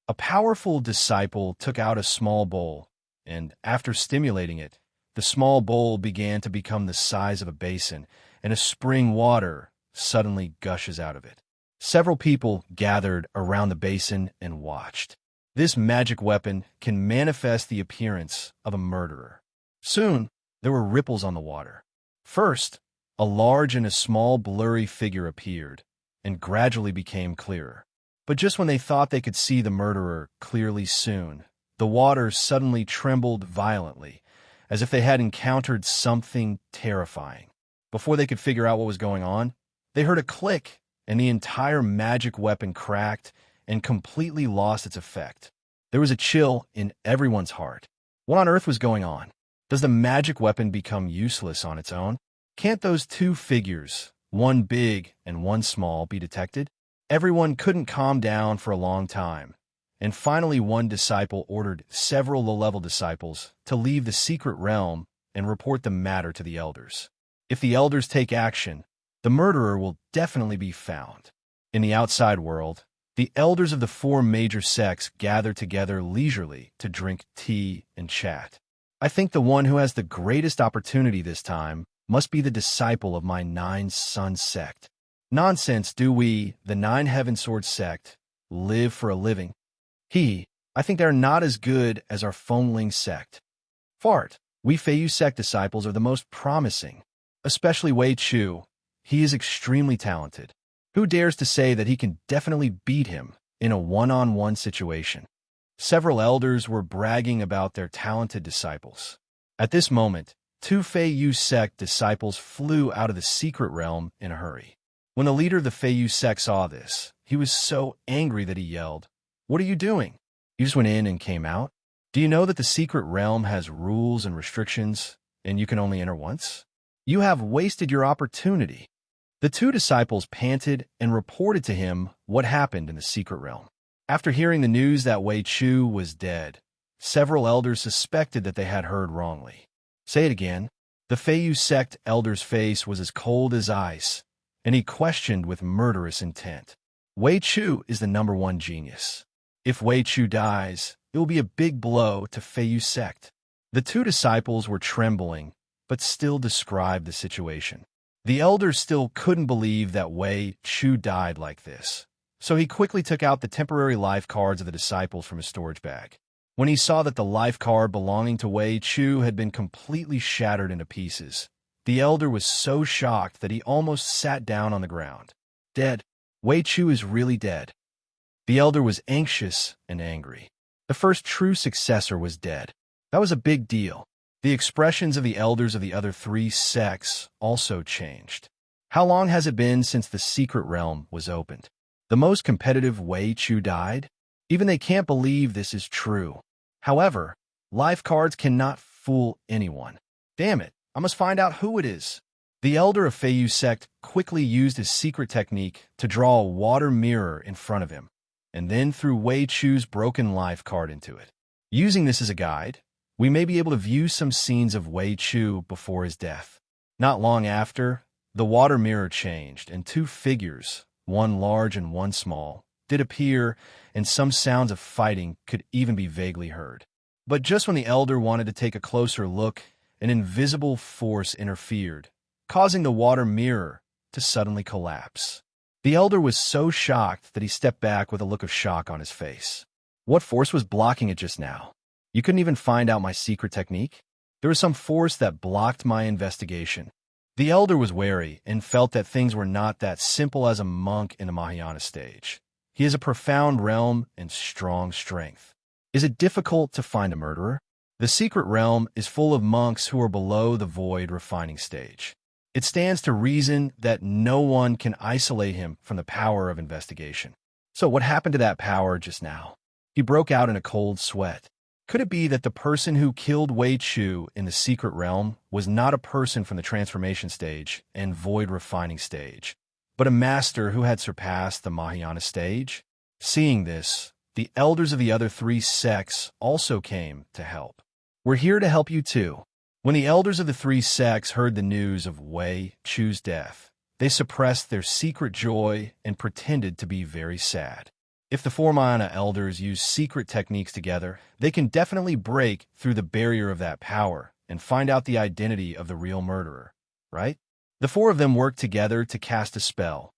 A powerful disciple took out a small bowl, and after stimulating it, the small bowl began to become the size of a basin, and a spring water suddenly gushes out of it. Several people gathered around the basin and watched. This magic weapon can manifest the appearance of a murderer. Soon, there were ripples on the water. First, a large and a small blurry figure appeared, and gradually became clearer. But just when they thought they could see the murderer clearly soon, the water suddenly trembled violently, as if they had encountered something terrifying. Before they could figure out what was going on, they heard a click, and the entire magic weapon cracked and completely lost its effect. There was a chill in everyone's heart. What on earth was going on? Does the magic weapon become useless on its own? Can't those two figures, one big and one small, be detected? Everyone couldn't calm down for a long time, and finally one disciple ordered several low-level disciples to leave the secret realm and report the matter to the elders. If the elders take action, the murderer will definitely be found. In the outside world, the elders of the four major sects gather together leisurely to drink tea and chat. I think the one who has the greatest opportunity this time must be the disciple of my 9-son sect. Nonsense, do we, the 9 Heaven Sword sect, live for a living? I think they're not as good as our Fengling sect. Fart, we Feiyu sect disciples are the most promising, especially Wei Chu. He is extremely talented. Who dares to say that he can definitely beat him in a one-on-one situation? Several elders were bragging about their talented disciples. At this moment, 2 Feiyu sect disciples flew out of the secret realm in a hurry. When the leader of the Feiyu sect saw this, he was so angry that he yelled, "What are you doing? You just went in and came out? Do you know that the secret realm has rules and restrictions, and you can only enter once? You have wasted your opportunity." The two disciples panted and reported to him what happened in the secret realm. After hearing the news that Wei Chu was dead, several elders suspected that they had heard wrongly. Say it again. The Feiyu sect elder's face was as cold as ice, and he questioned with murderous intent. Wei Chu is the #1 genius. If Wei Chu dies, it will be a big blow to Feiyu sect. The two disciples were trembling, but still described the situation. The elders still couldn't believe that Wei Chu died like this, so he quickly took out the temporary life cards of the disciples from his storage bag. When he saw that the life card belonging to Wei Chu had been completely shattered into pieces, the elder was so shocked that he almost sat down on the ground. Dead. Wei Chu is really dead. The elder was anxious and angry. The first true successor was dead. That was a big deal. The expressions of the elders of the other 3 sects also changed. How long has it been since the secret realm was opened? The most competitive Wei Chu died? Even they can't believe this is true. However, life cards cannot fool anyone. Damn it, I must find out who it is. The elder of Feiyu sect quickly used his secret technique to draw a water mirror in front of him, and then threw Wei Chu's broken life card into it. Using this as a guide, we may be able to view some scenes of Wei Chu before his death. Not long after, the water mirror changed, and 2 figures, one large and one small, did appear, and some sounds of fighting could even be vaguely heard. But just when the elder wanted to take a closer look, an invisible force interfered, causing the water mirror to suddenly collapse. The elder was so shocked that he stepped back with a look of shock on his face. What force was blocking it just now? You couldn't even find out my secret technique? There was some force that blocked my investigation. The elder was wary and felt that things were not that simple as a monk in the Mahayana stage. He has a profound realm and strong strength. Is it difficult to find a murderer? The secret realm is full of monks who are below the void refining stage. It stands to reason that no one can isolate him from the power of investigation. So what happened to that power just now? He broke out in a cold sweat. Could it be that the person who killed Wei Chu in the secret realm was not a person from the transformation stage and void refining stage, but a master who had surpassed the Mahayana stage? Seeing this, the elders of the other 3 sects also came to help. We're here to help you too. When the elders of the 3 sects heard the news of Wei Chu's death, they suppressed their secret joy and pretended to be very sad. If the 4 Mahayana elders use secret techniques together, they can definitely break through the barrier of that power and find out the identity of the real murderer, right? The 4 of them worked together to cast a spell,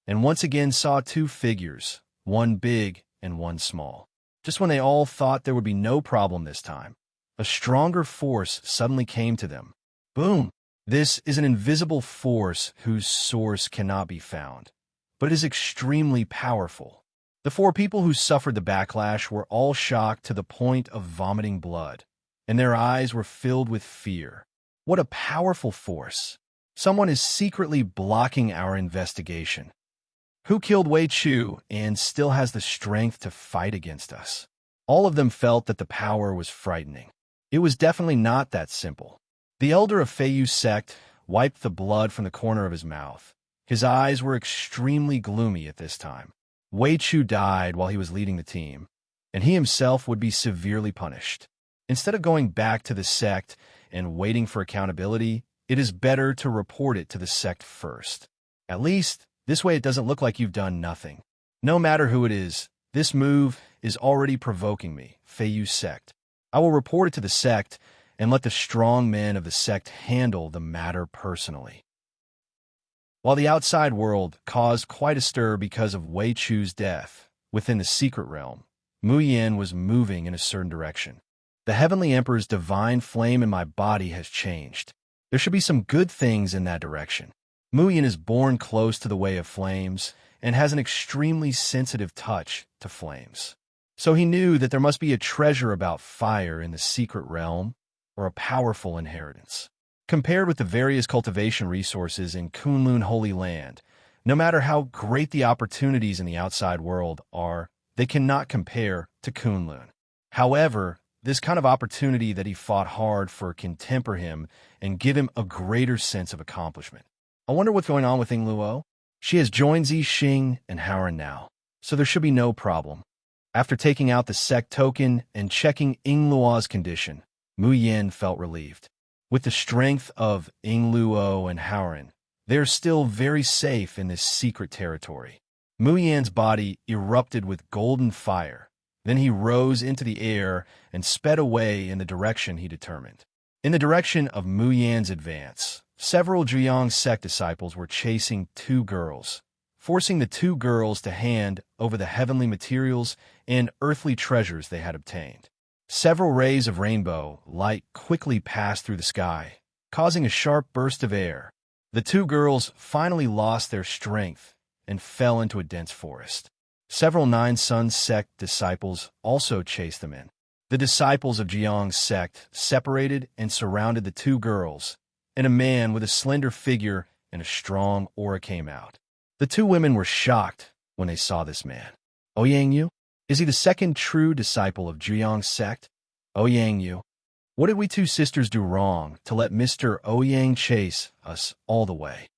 and once again saw 2 figures, one big and one small. Just when they all thought there would be no problem this time, a stronger force suddenly came to them. Boom! This is an invisible force whose source cannot be found, but is extremely powerful. The 4 people who suffered the backlash were all shocked to the point of vomiting blood, and their eyes were filled with fear. What a powerful force! Someone is secretly blocking our investigation. Who killed Wei Chu and still has the strength to fight against us? All of them felt that the power was frightening. It was definitely not that simple. The elder of Feiyu sect wiped the blood from the corner of his mouth. His eyes were extremely gloomy at this time. Wei Chu died while he was leading the team, and he himself would be severely punished. Instead of going back to the sect and waiting for accountability, it is better to report it to the sect first. At least, this way it doesn't look like you've done nothing. No matter who it is, this move is already provoking me, Feiyu sect. I will report it to the sect and let the strong men of the sect handle the matter personally. While the outside world caused quite a stir because of Wei Chu's death, within the secret realm, Mu Yin was moving in a certain direction. The Heavenly Emperor's divine flame in my body has changed. There should be some good things in that direction. Mu Yin is born close to the way of flames and has an extremely sensitive touch to flames. So he knew that there must be a treasure about fire in the secret realm, or a powerful inheritance. Compared with the various cultivation resources in Kunlun Holy Land, no matter how great the opportunities in the outside world are, they cannot compare to Kunlun. However, this kind of opportunity that he fought hard for can temper him and give him a greater sense of accomplishment. I wonder what's going on with Ying Luo. She has joined Xing and Haoran now, so there should be no problem. After taking out the Sect token and checking Ying Luo's condition, Mu Yin felt relieved. With the strength of Ying Luo and Haoran, they are still very safe in this secret territory. Mu Yin's body erupted with golden fire. Then he rose into the air and sped away in the direction he determined. In the direction of Mu Yan's advance, several Zhiyang Sect disciples were chasing two girls, forcing the two girls to hand over the heavenly materials and earthly treasures they had obtained. Several rays of rainbow light quickly passed through the sky, causing a sharp burst of air. The two girls finally lost their strength and fell into a dense forest. Several Nine Sun Sect disciples also chased them in. The disciples of Zhiyang Sect separated and surrounded the two girls, and a man with a slender figure and a strong aura came out. The two women were shocked when they saw this man. Ouyang Yu? Is he the second true disciple of Zhiyang Sect? Ouyang Yu, what did we two sisters do wrong to let Mr. Ouyang chase us all the way?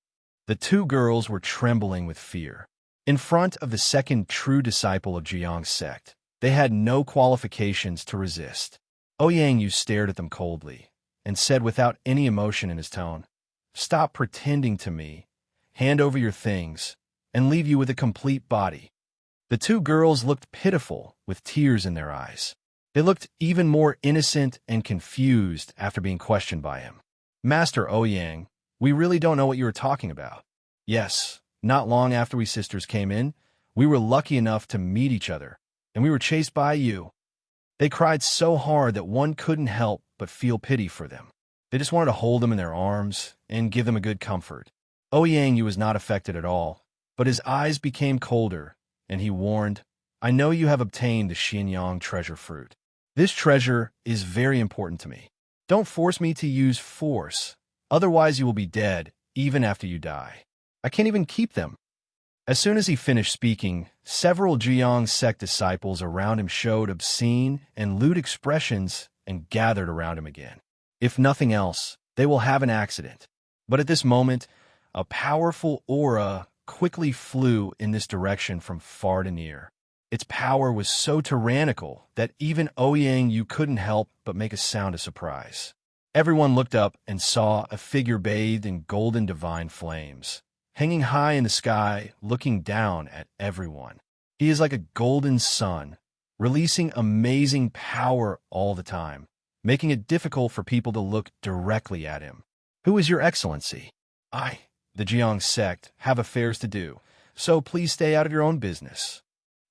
The two girls were trembling with fear. In front of the second true disciple of Zhiyang Sect, they had no qualifications to resist. Ouyang Yu stared at them coldly and said without any emotion in his tone, "Stop pretending to me, hand over your things, and leave you with a complete body." The two girls looked pitiful with tears in their eyes. They looked even more innocent and confused after being questioned by him. "Master Ouyang, we really don't know what you are talking about. Yes, not long after we sisters came in, we were lucky enough to meet each other, and we were chased by you." They cried so hard that one couldn't help but feel pity for them. They just wanted to hold them in their arms and give them a good comfort. Ouyang Yu was not affected at all, but his eyes became colder, and he warned, "I know you have obtained the Xinyang treasure fruit. This treasure is very important to me. Don't force me to use force, otherwise you will be dead even after you die. I can't even keep them." As soon as he finished speaking, several Zhiyang Sect disciples around him showed obscene and lewd expressions and gathered around him again. If nothing else, they will have an accident. But at this moment, a powerful aura quickly flew in this direction from far to near. Its power was so tyrannical that even Ouyang Yu couldn't help but make a sound of surprise. Everyone looked up and saw a figure bathed in golden divine flames, hanging high in the sky, looking down at everyone. He is like a golden sun, releasing amazing power all the time, making it difficult for people to look directly at him. "Who is your excellency?" "I, the Zhiyang Sect, have affairs to do, so please stay out of your own business."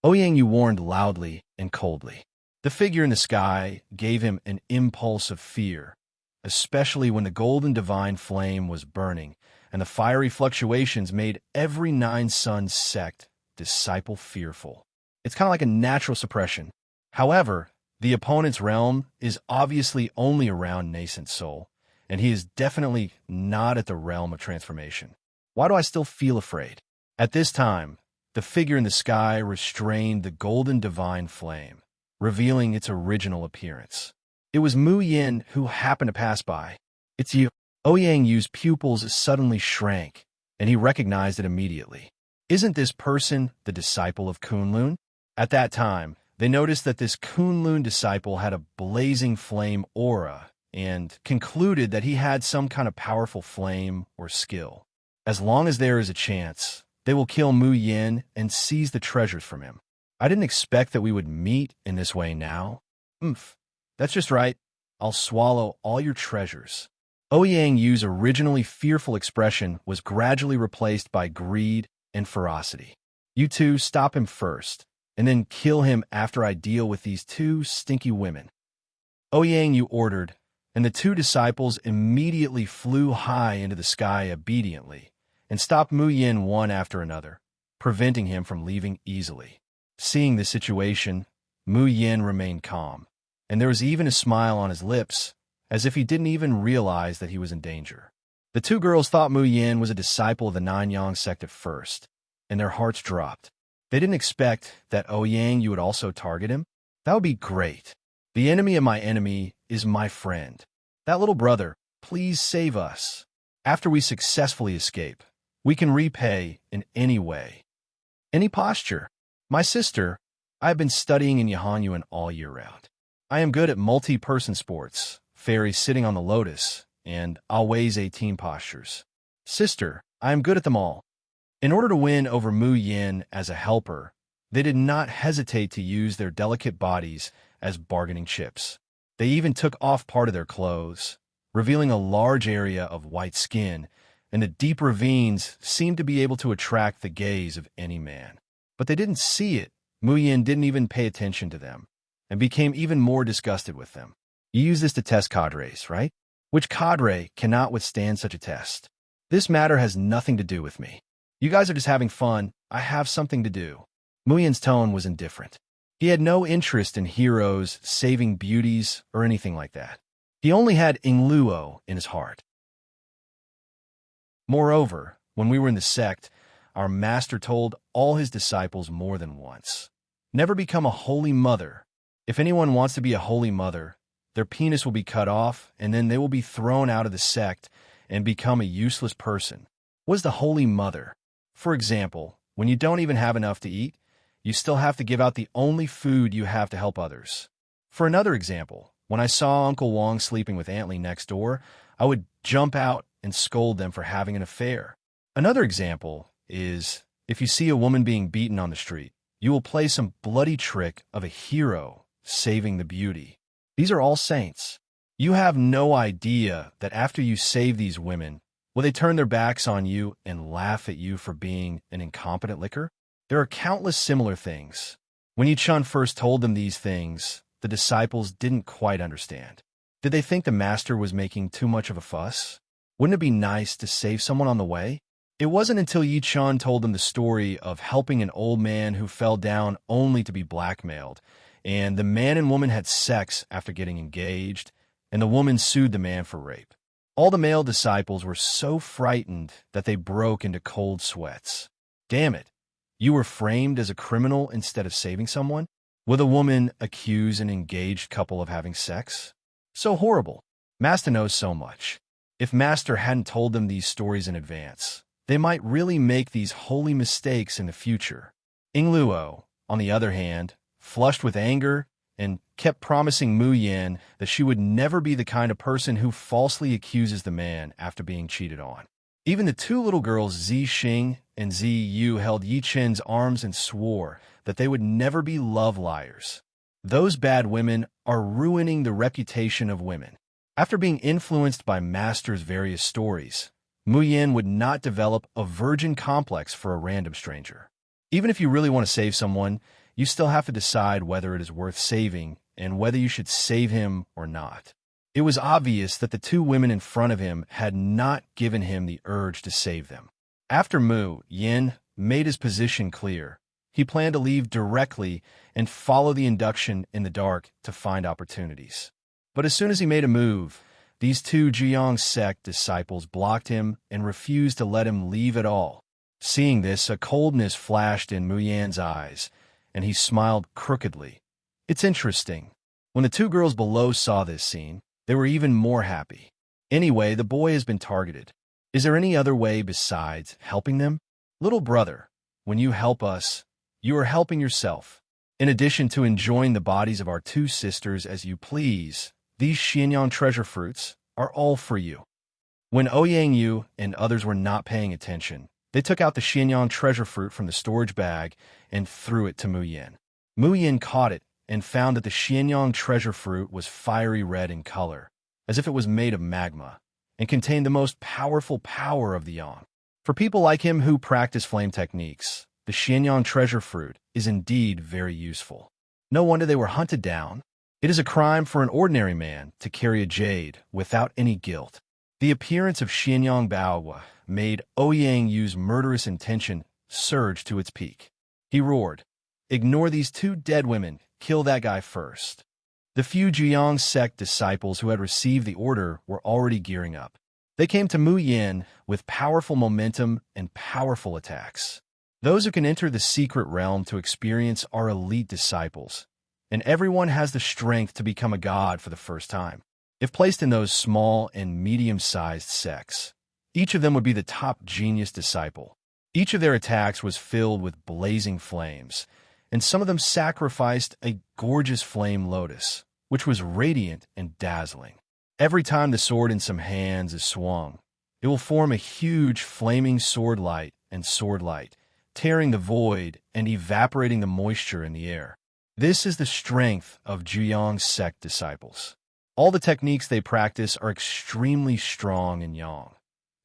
Ouyang Yu warned loudly and coldly. The figure in the sky gave him an impulse of fear, especially when the golden divine flame was burning, and the fiery fluctuations made every Nine Sun Sect disciple fearful. It's kind of like a natural suppression. However, the opponent's realm is obviously only around nascent soul, and he is definitely not at the realm of transformation. Why do I still feel afraid? At this time, the figure in the sky restrained the golden divine flame, revealing its original appearance. It was Mu Yin who happened to pass by. "It's you." Ouyang Yu's pupils suddenly shrank, and he recognized it immediately. Isn't this person the disciple of Kunlun? At that time, they noticed that this Kunlun disciple had a blazing flame aura and concluded that he had some kind of powerful flame or skill. As long as there is a chance, they will kill Mu Yin and seize the treasures from him. I didn't expect that we would meet in this way now. That's just right. I'll swallow all your treasures. Ouyang Yu's originally fearful expression was gradually replaced by greed and ferocity. "You two stop him first, and then kill him after I deal with these two stinky women." Ouyang Yu ordered, and the two disciples immediately flew high into the sky obediently and stopped Mu Yin one after another, preventing him from leaving easily. Seeing the situation, Mu Yin remained calm, and there was even a smile on his lips, as if he didn't even realize that he was in danger. The two girls thought Mu Yin was a disciple of the Nanyang Sect at first, and their hearts dropped. They didn't expect that Ouyang Yu would also target him. That would be great. The enemy of my enemy is my friend. That little brother, please save us. After we successfully escape, We can repay in any way, any posture. My sister, I have been studying in Yuan all year round. I am good at multi-person sports, fairy sitting on the lotus, and always 18 postures. Sister, I am good at them all. In order to win over Mu Yin as a helper, they did not hesitate to use their delicate bodies as bargaining chips. They even took off part of their clothes, revealing a large area of white skin, and the deep ravines seemed to be able to attract the gaze of any man. But they didn't see it. Mu Yin didn't even pay attention to them, and became even more disgusted with them. You use this to test cadres, right? Which cadre cannot withstand such a test? This matter has nothing to do with me. You guys are just having fun. I have something to do. Mu Yin's tone was indifferent. He had no interest in heroes, saving beauties, or anything like that. He only had Ingluo in his heart. Moreover, when we were in the sect, our master told all his disciples more than once, never become a holy mother. If anyone wants to be a holy mother, their penis will be cut off, and then they will be thrown out of the sect and become a useless person. What is the holy mother? For example, when you don't even have enough to eat, you still have to give out the only food you have to help others. For another example, when I saw Uncle Wong sleeping with Aunt Lee next door, I would jump out and scold them for having an affair. Another example is, if you see a woman being beaten on the street, you will play some bloody trick of a hero saving the beauty. These are all saints. You have no idea that after you save these women, will they turn their backs on you and laugh at you for being an incompetent licker? There are countless similar things. When Chen first told them these things, the disciples didn't quite understand. Did they think the master was making too much of a fuss? Wouldn't it be nice to save someone on the way? It wasn't until Chen told them the story of helping an old man who fell down only to be blackmailed, and the man and woman had sex after getting engaged, and the woman sued the man for rape. All the male disciples were so frightened that they broke into cold sweats. Damn it! You were framed as a criminal instead of saving someone? Will the woman accuse an engaged couple of having sex? So horrible. Master knows so much. If Master hadn't told them these stories in advance, they might really make these holy mistakes in the future. Ingluo, on the other hand, flushed with anger, and kept promising Mu Yin that she would never be the kind of person who falsely accuses the man after being cheated on. Even the two little girls Zi Xing and Zi Yu held Yi Chen's arms and swore that they would never be love liars. Those bad women are ruining the reputation of women. After being influenced by Master's various stories, Mu Yin would not develop a virgin complex for a random stranger. Even if you really want to save someone, you still have to decide whether it is worth saving and whether you should save him or not. It was obvious that the two women in front of him had not given him the urge to save them. After Mu Yin made his position clear, he planned to leave directly and follow the induction in the dark to find opportunities. But as soon as he made a move, these two Jiang sect disciples blocked him and refused to let him leave at all. Seeing this, a coldness flashed in Mu Yan's eyes, and he smiled crookedly. It's interesting. When the two girls below saw this scene, they were even more happy. Anyway, the boy has been targeted. Is there any other way besides helping them? Little brother, when you help us, you are helping yourself. In addition to enjoying the bodies of our two sisters as you please, these Xianyang treasure fruits are all for you. When Ouyang Yu and others were not paying attention, they took out the Xianyang treasure fruit from the storage bag and threw it to Mu Yin. Mu Yin caught it and found that the Xianyang treasure fruit was fiery red in color, as if it was made of magma, and contained the most powerful power of the Yang. For people like him who practice flame techniques, the Xianyang treasure fruit is indeed very useful. No wonder they were hunted down. It is a crime for an ordinary man to carry a jade without any guilt. The appearance of Xianyang Bao made Ouyang Yu's murderous intention surge to its peak. He roared, "Ignore these two dead women. Kill that guy first." The few Jiang sect disciples who had received the order were already gearing up. They came to Mu Yin with powerful momentum and powerful attacks. Those who can enter the secret realm to experience are elite disciples, and everyone has the strength to become a god for the first time. If placed in those small and medium-sized sects, Each of them would be the top genius disciple. Each of their attacks was filled with blazing flames, and some of them sacrificed a gorgeous flame lotus, which was radiant and dazzling. Every time the sword in some hands is swung, it will form a huge flaming sword light, tearing the void and evaporating the moisture in the air. This is the strength of Zhuyang's sect disciples. All the techniques they practice are extremely strong in Yang.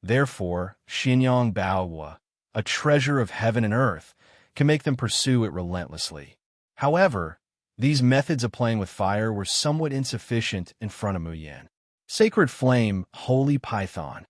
Therefore, Xinyang Baohua, a treasure of heaven and earth, can make them pursue it relentlessly. However, these methods of playing with fire were somewhat insufficient in front of Mu Yan. Sacred Flame, Holy Python.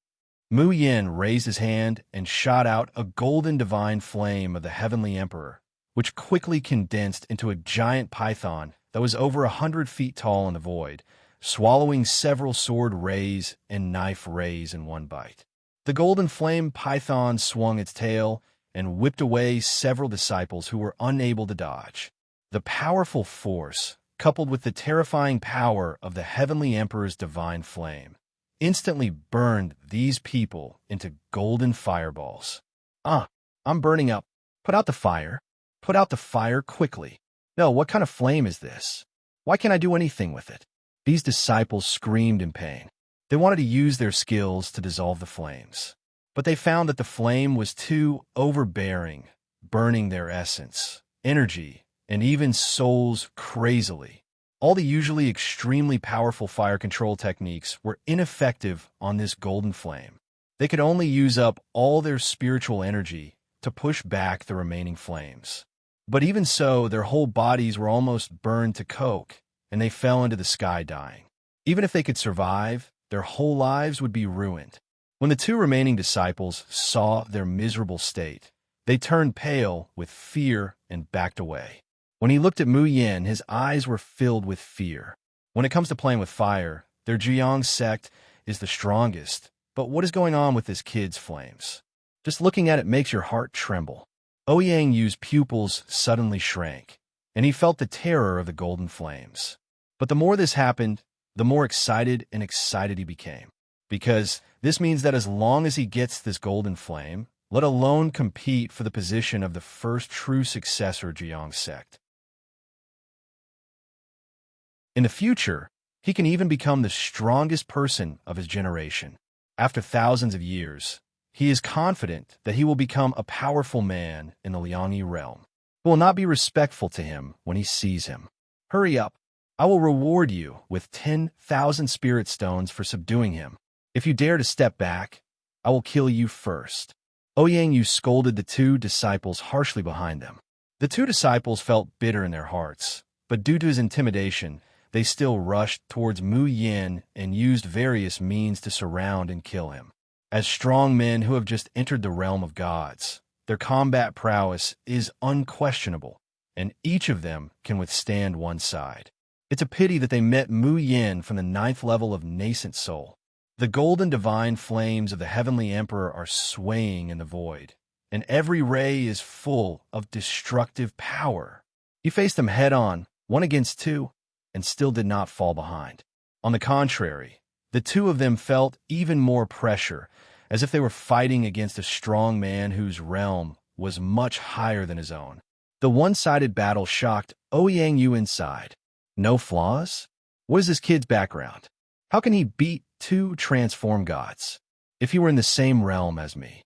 Mu Yan raised his hand and shot out a golden divine flame of the Heavenly Emperor, which quickly condensed into a giant python that was over 100 feet tall in the void, swallowing several sword rays and knife rays in one bite. The golden flame python swung its tail and whipped away several disciples who were unable to dodge. The powerful force, coupled with the terrifying power of the Heavenly Emperor's divine flame, instantly burned these people into golden fireballs. I'm burning up. Put out the fire. Put out the fire quickly. No, what kind of flame is this? Why can't I do anything with it? These disciples screamed in pain. They wanted to use their skills to dissolve the flames, but they found that the flame was too overbearing, burning their essence, energy, and even souls crazily. All the usually extremely powerful fire control techniques were ineffective on this golden flame. They could only use up all their spiritual energy to push back the remaining flames. But even so, their whole bodies were almost burned to coke, and they fell into the sky dying. Even if they could survive, their whole lives would be ruined. When the two remaining disciples saw their miserable state, they turned pale with fear and backed away. When he looked at Mu Yan, his eyes were filled with fear. When it comes to playing with fire, their Zhuyang sect is the strongest. But what is going on with this kid's flames? Just looking at it makes your heart tremble. Ouyang Yu's pupils suddenly shrank, and he felt the terror of the golden flames. But the more this happened, the more excited he became. Because this means that as long as he gets this golden flame, let alone compete for the position of the first true successor of Zhuyang sect. In the future, he can even become the strongest person of his generation. After thousands of years, he is confident that he will become a powerful man in the Liangyi realm, who will not be respectful to him when he sees him. Hurry up. I will reward you with 10,000 spirit stones for subduing him. If you dare to step back, I will kill you first. Ouyang Yu scolded the two disciples harshly behind them. The two disciples felt bitter in their hearts, but due to his intimidation, they still rushed towards Mu Yan and used various means to surround and kill him. As strong men who have just entered the realm of gods, their combat prowess is unquestionable, and each of them can withstand one side. It's a pity that they met Mu Yan from the 9th level of nascent soul. The golden divine flames of the Heavenly Emperor are swaying in the void, and every ray is full of destructive power. He faced them head-on, 1 against 2, and still did not fall behind. On the contrary, the two of them felt even more pressure, as if they were fighting against a strong man whose realm was much higher than his own. The one-sided battle shocked Ouyang Yu inside. No flaws? What is this kid's background? How can he beat 2 transformed gods? If he were in the same realm as me.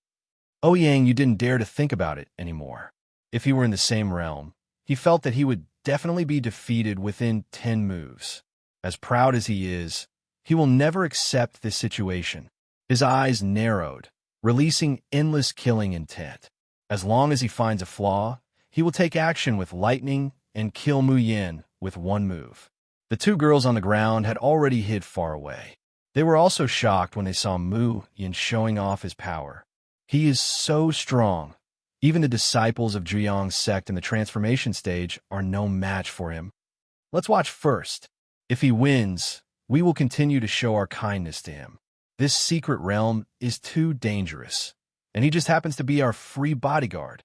Ouyang Yu didn't dare to think about it anymore. If he were in the same realm, he felt that he would definitely be defeated within 10 moves. As proud as he is, he will never accept this situation. His eyes narrowed, releasing endless killing intent. As long as he finds a flaw, he will take action with lightning and kill Mu Yan with 1 move. The 2 girls on the ground had already hid far away. They were also shocked when they saw Mu Yan showing off his power. He is so strong. Even the disciples of Zhuyang's sect in the transformation stage are no match for him. Let's watch first. If he wins, we will continue to show our kindness to him. This secret realm is too dangerous, and he just happens to be our free bodyguard.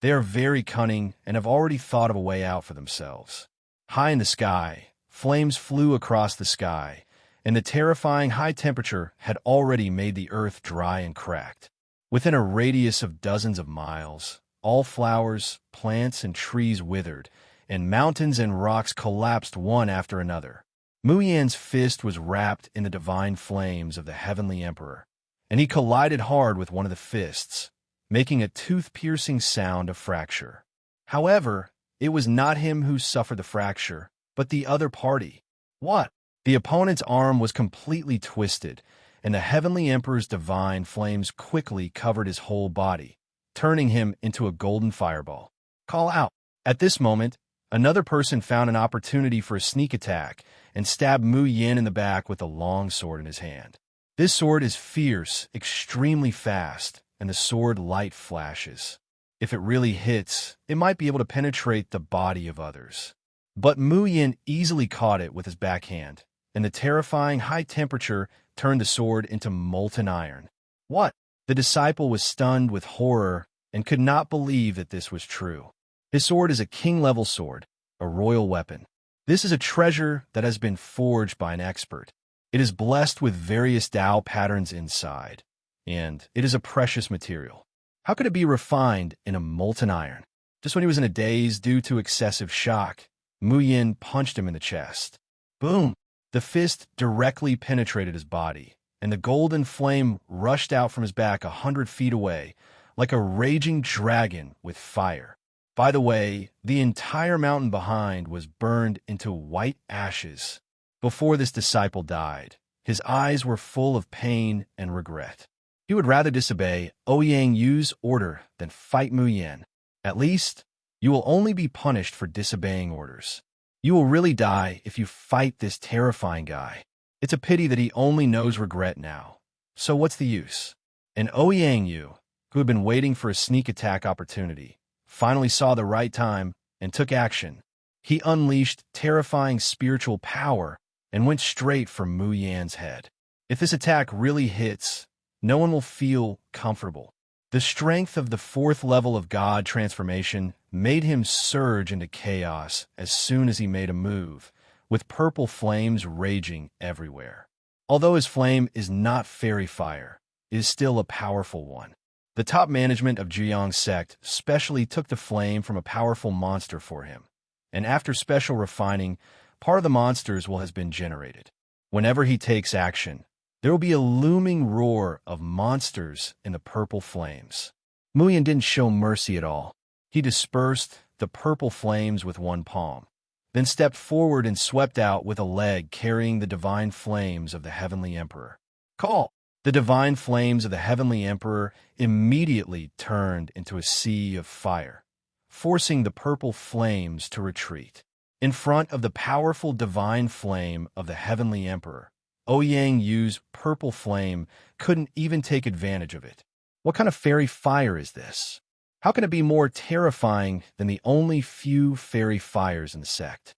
They are very cunning and have already thought of a way out for themselves. High in the sky, flames flew across the sky, and the terrifying high temperature had already made the earth dry and cracked. Within a radius of dozens of miles, all flowers, plants, and trees withered, and mountains and rocks collapsed one after another. Mu Yan's fist was wrapped in the divine flames of the Heavenly Emperor, and he collided hard with one of the fists, making a tooth-piercing sound of fracture. However, it was not him who suffered the fracture, but the other party. What? The opponent's arm was completely twisted, and the Heavenly Emperor's divine flames quickly covered his whole body, turning him into a golden fireball. Call out. At this moment, another person found an opportunity for a sneak attack and stabbed Mu Yan in the back with a long sword in his hand. This sword is fierce, extremely fast, and the sword light flashes. If it really hits, it might be able to penetrate the body of others. But Mu Yan easily caught it with his backhand, and the terrifying high temperature turned the sword into molten iron. What? The disciple was stunned with horror and could not believe that this was true. His sword is a king-level sword, a royal weapon. This is a treasure that has been forged by an expert. It is blessed with various Dao patterns inside, and it is a precious material. How could it be refined in a molten iron? Just when he was in a daze due to excessive shock, Mu Yan punched him in the chest. Boom! The fist directly penetrated his body, and the golden flame rushed out from his back 100 feet away, like a raging dragon with fire. By the way, the entire mountain behind was burned into white ashes. Before this disciple died, his eyes were full of pain and regret. He would rather disobey Ouyang Yu's order than fight Mu Yan. At least, you will only be punished for disobeying orders. You will really die if you fight this terrifying guy. It's a pity that he only knows regret now. So what's the use? And Ouyang Yu, who had been waiting for a sneak attack opportunity, finally saw the right time and took action. He unleashed terrifying spiritual power and went straight for Mu Yan's head. If this attack really hits, no one will feel comfortable. The strength of the 4th level of God transformation made him surge into chaos as soon as he made a move, with purple flames raging everywhere. Although his flame is not fairy fire, it is still a powerful one. The top management of Jiang's sect specially took the flame from a powerful monster for him, and after special refining, part of the monsters will have been generated. Whenever he takes action, there will be a looming roar of monsters in the purple flames. Mu Yan didn't show mercy at all. He dispersed the purple flames with one palm, then stepped forward and swept out with a leg carrying the divine flames of the Heavenly Emperor. Call! The divine flames of the Heavenly Emperor immediately turned into a sea of fire, forcing the purple flames to retreat. In front of the powerful divine flame of the Heavenly Emperor, Ouyang Yu's purple flame couldn't even take advantage of it. What kind of fairy fire is this? How can it be more terrifying than the only few fairy fires in the sect?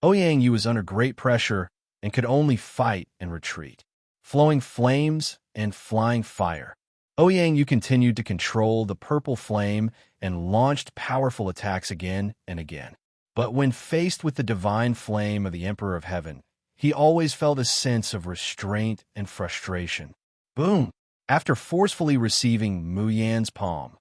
Ouyang Yu was under great pressure and could only fight and retreat. Flowing flames and flying fire. Ouyang Yu continued to control the purple flame and launched powerful attacks again and again. But when faced with the divine flame of the Emperor of Heaven, he always felt a sense of restraint and frustration. Boom! After forcefully receiving Mu Yan's palm,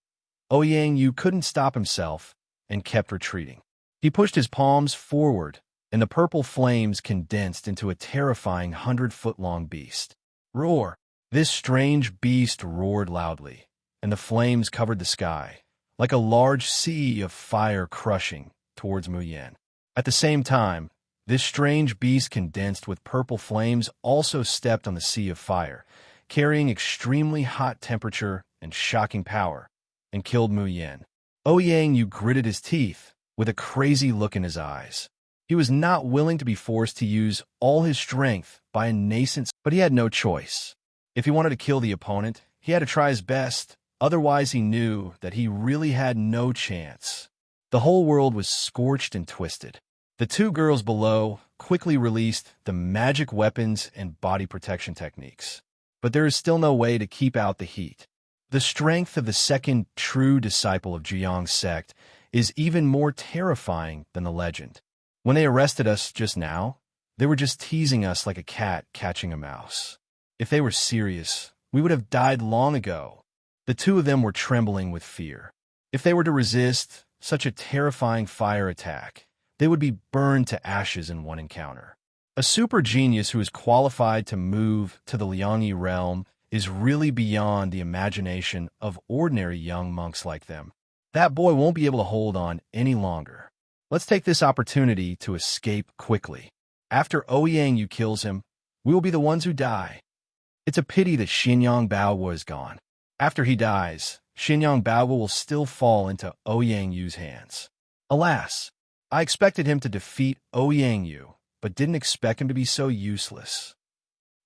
Ouyang Yu couldn't stop himself and kept retreating. He pushed his palms forward, and the purple flames condensed into a terrifying 100-foot-long beast. Roar! This strange beast roared loudly, and the flames covered the sky, like a large sea of fire crushing towards Mu Yan. At the same time, this strange beast condensed with purple flames also stepped on the sea of fire, carrying extremely hot temperature and shocking power, and killed Mu Yan. Ouyang Yu gritted his teeth with a crazy look in his eyes. He was not willing to be forced to use all his strength by a nascent, but he had no choice. If he wanted to kill the opponent, he had to try his best, otherwise he knew that he really had no chance. The whole world was scorched and twisted. The two girls below quickly released the magic weapons and body protection techniques, but there is still no way to keep out the heat. The strength of the second true disciple of Jiang's sect is even more terrifying than the legend. When they arrested us just now, They were just teasing us like a cat catching a mouse. If they were serious, we would have died long ago. The two of them were trembling with fear. If they were to resist such a terrifying fire attack, they would be burned to ashes in one encounter. A super genius who is qualified to move to the Liangyi realm is really beyond the imagination of ordinary young monks like them. That boy won't be able to hold on any longer. Let's take this opportunity to escape quickly. After Ouyang kills him, we will be the ones who die. It's a pity that Xinyang Baowu is gone. After he dies, Xinyang Baowu will still fall into Ouyang hands. Alas, I expected him to defeat Ouyang, but didn't expect him to be so useless.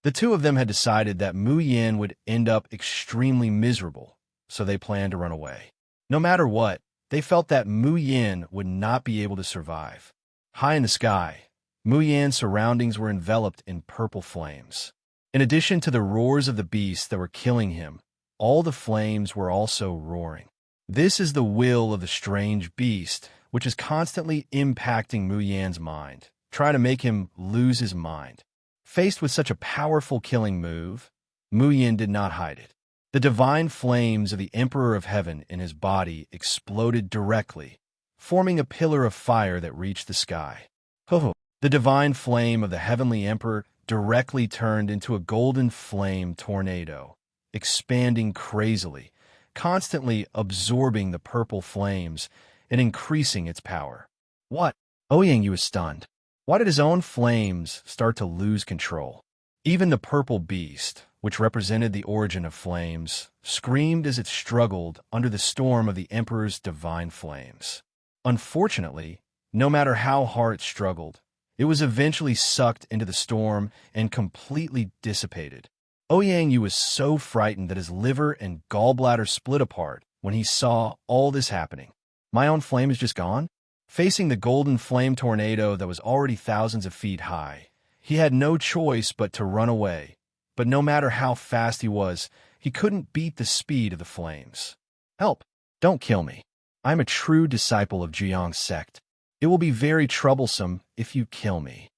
The two of them had decided that Mu Yin would end up extremely miserable, so they planned to run away. No matter what, they felt that Mu Yin would not be able to survive. High in the sky, Mu Yin's surroundings were enveloped in purple flames. In addition to the roars of the beasts that were killing him, all the flames were also roaring. This is the will of the strange beast, which is constantly impacting Mu Yin's mind, trying to make him lose his mind. Faced with such a powerful killing move, Mu Yin did not hide it. The divine flames of the Emperor of Heaven in his body exploded directly, forming a pillar of fire that reached the sky. The divine flame of the Heavenly Emperor directly turned into a golden flame tornado, expanding crazily, constantly absorbing the purple flames and increasing its power. What? Ouyang was stunned. Why did his own flames start to lose control? Even the purple beast, which represented the origin of flames, screamed as it struggled under the storm of the Emperor's divine flames. Unfortunately, no matter how hard it struggled, it was eventually sucked into the storm and completely dissipated. Ouyang was so frightened that his liver and gallbladder split apart when he saw all this happening. My own flame is just gone? Facing the golden flame tornado that was already thousands of feet high, he had no choice but to run away. But no matter how fast he was, he couldn't beat the speed of the flames. Help! Don't kill me. I'm a true disciple of Zhuyang's sect. It will be very troublesome if you kill me.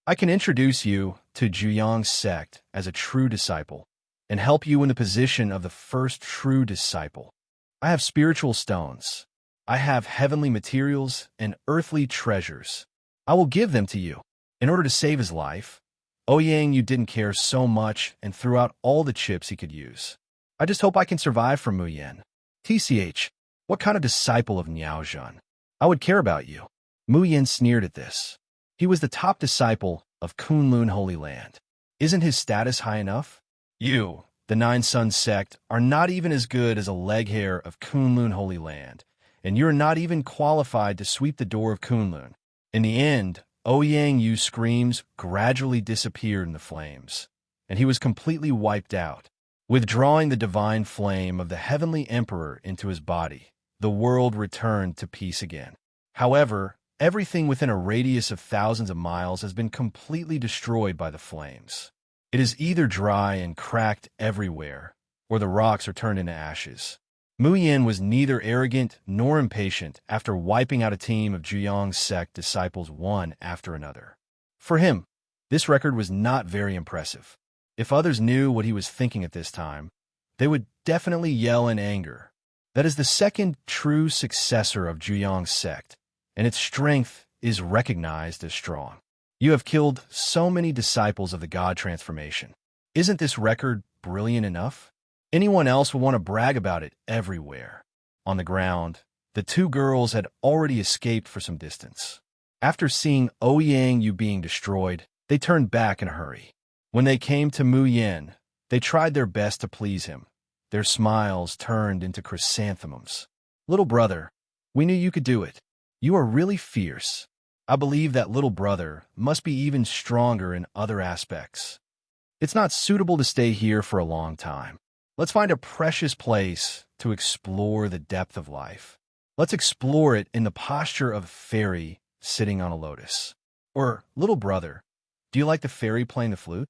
I can introduce you to Zhuyang's sect as a true disciple and help you in the position of the first true disciple. I have spiritual stones. I have heavenly materials and earthly treasures. I will give them to you. In order to save his life, Ouyang didn't care so much and threw out all the chips he could use. I just hope I can survive from Mu Yin. TCH, what kind of disciple of Niaozhan? I would care about you. Mu Yin sneered at this. He was the top disciple of Kunlun Holy Land. Isn't his status high enough? You, the Nine Sons sect, are not even as good as a leg hair of Kunlun Holy Land, and you're not even qualified to sweep the door of Kunlun. In the end, Ouyang screams gradually disappeared in the flames, and he was completely wiped out. Withdrawing the divine flame of the Heavenly Emperor into his body, the world returned to peace again. However, everything within a radius of thousands of miles has been completely destroyed by the flames. It is either dry and cracked everywhere, or the rocks are turned into ashes. Mu Yin was neither arrogant nor impatient after wiping out a team of Zhuyang's sect disciples one after another. For him, this record was not very impressive. If others knew what he was thinking at this time, they would definitely yell in anger. That is the second true successor of Zhuyang's sect, and its strength is recognized as strong. You have killed so many disciples of the God transformation. Isn't this record brilliant enough? Anyone else would want to brag about it everywhere. On the ground, the two girls had already escaped for some distance. After seeing Ouyang being destroyed, they turned back in a hurry. When they came to Mu Yin, they tried their best to please him. Their smiles turned into chrysanthemums. Little brother, we knew you could do it. You are really fierce. I believe that little brother must be even stronger in other aspects. It's not suitable to stay here for a long time. Let's find a precious place to explore the depth of life. Let's explore it in the posture of a fairy sitting on a lotus. Or, little brother, do you like the fairy playing the flute?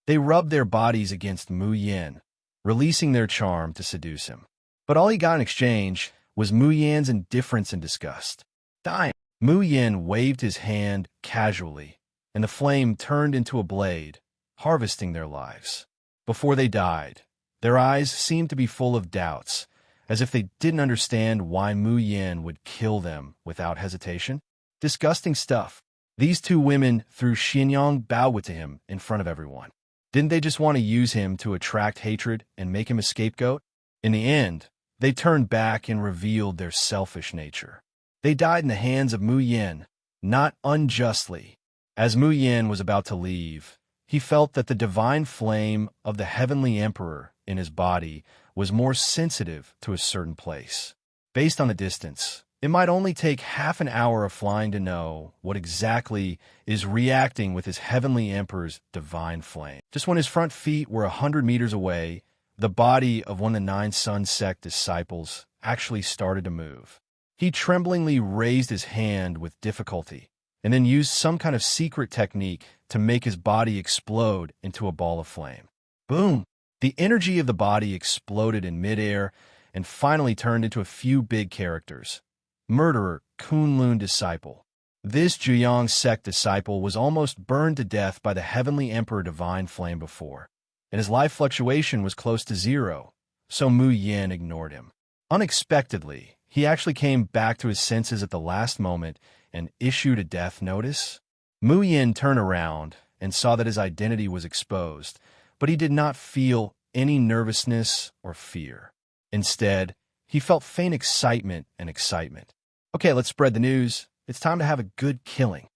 They rubbed their bodies against Mu Yin, releasing their charm to seduce him. But all he got in exchange was Mu Yin's indifference and disgust. Dying. Mu Yin waved his hand casually, and the flame turned into a blade, harvesting their lives. Before they died, their eyes seemed to be full of doubts, as if they didn't understand why Mu Yin would kill them without hesitation. Disgusting stuff. These two women threw Xinyang Bao to him in front of everyone. Didn't they just want to use him to attract hatred and make him a scapegoat? In the end, they turned back and revealed their selfish nature. They died in the hands of Mu Yin, not unjustly. As Mu Yin was about to leave, he felt that the divine flame of the Heavenly Emperor in his body was more sensitive to a certain place. Based on the distance, it might only take half an hour of flying to know what exactly is reacting with his Heavenly Emperor's divine flame. Just when his front feet were 100 meters away, the body of one of the 9 Sun Sect disciples actually started to move. He tremblingly raised his hand with difficulty, and then used some kind of secret technique to make his body explode into a ball of flame. Boom! The energy of the body exploded in midair and finally turned into a few big characters. Murderer, Kunlun disciple. This Zhuyang sect disciple was almost burned to death by the Heavenly Emperor divine flame before, and his life fluctuation was close to 0, so Mu Yin ignored him. Unexpectedly, he actually came back to his senses at the last moment and issued a death notice. Mu Yin turned around and saw that his identity was exposed, but he did not feel any nervousness or fear. Instead, he felt faint excitement and excitement. Okay, let's spread the news. It's time to have a good killing.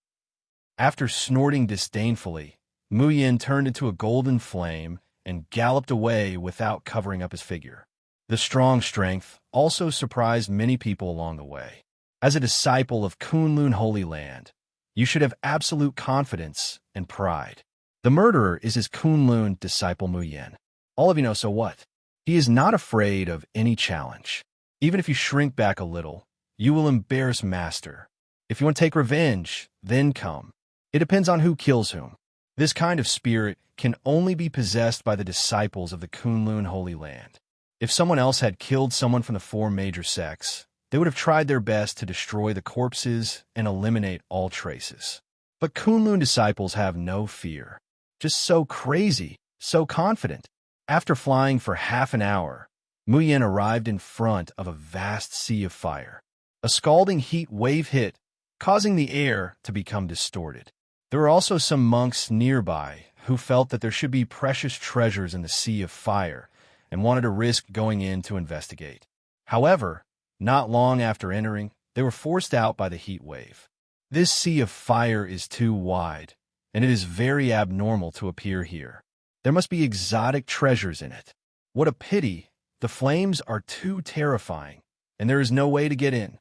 After snorting disdainfully, Mu Yin turned into a golden flame and galloped away without covering up his figure. The strong strength also surprised many people along the way. As a disciple of Kunlun Holy Land, you should have absolute confidence and pride. The murderer is his Kunlun disciple Mu Yin. All of you know, so what? He is not afraid of any challenge. Even if you shrink back a little, you will embarrass Master. If you want to take revenge, then come. It depends on who kills whom. This kind of spirit can only be possessed by the disciples of the Kunlun Holy Land. If someone else had killed someone from the 4 major sects, they would have tried their best to destroy the corpses and eliminate all traces. But Kunlun disciples have no fear. Just so crazy, so confident. After flying for half an hour, Mu Yin arrived in front of a vast sea of fire. A scalding heat wave hit, causing the air to become distorted. There were also some monks nearby who felt that there should be precious treasures in the sea of fire and wanted to risk going in to investigate. However, not long after entering, they were forced out by the heat wave. This sea of fire is too wide, and it is very abnormal to appear here. There must be exotic treasures in it. What a pity! The flames are too terrifying, and there is no way to get in.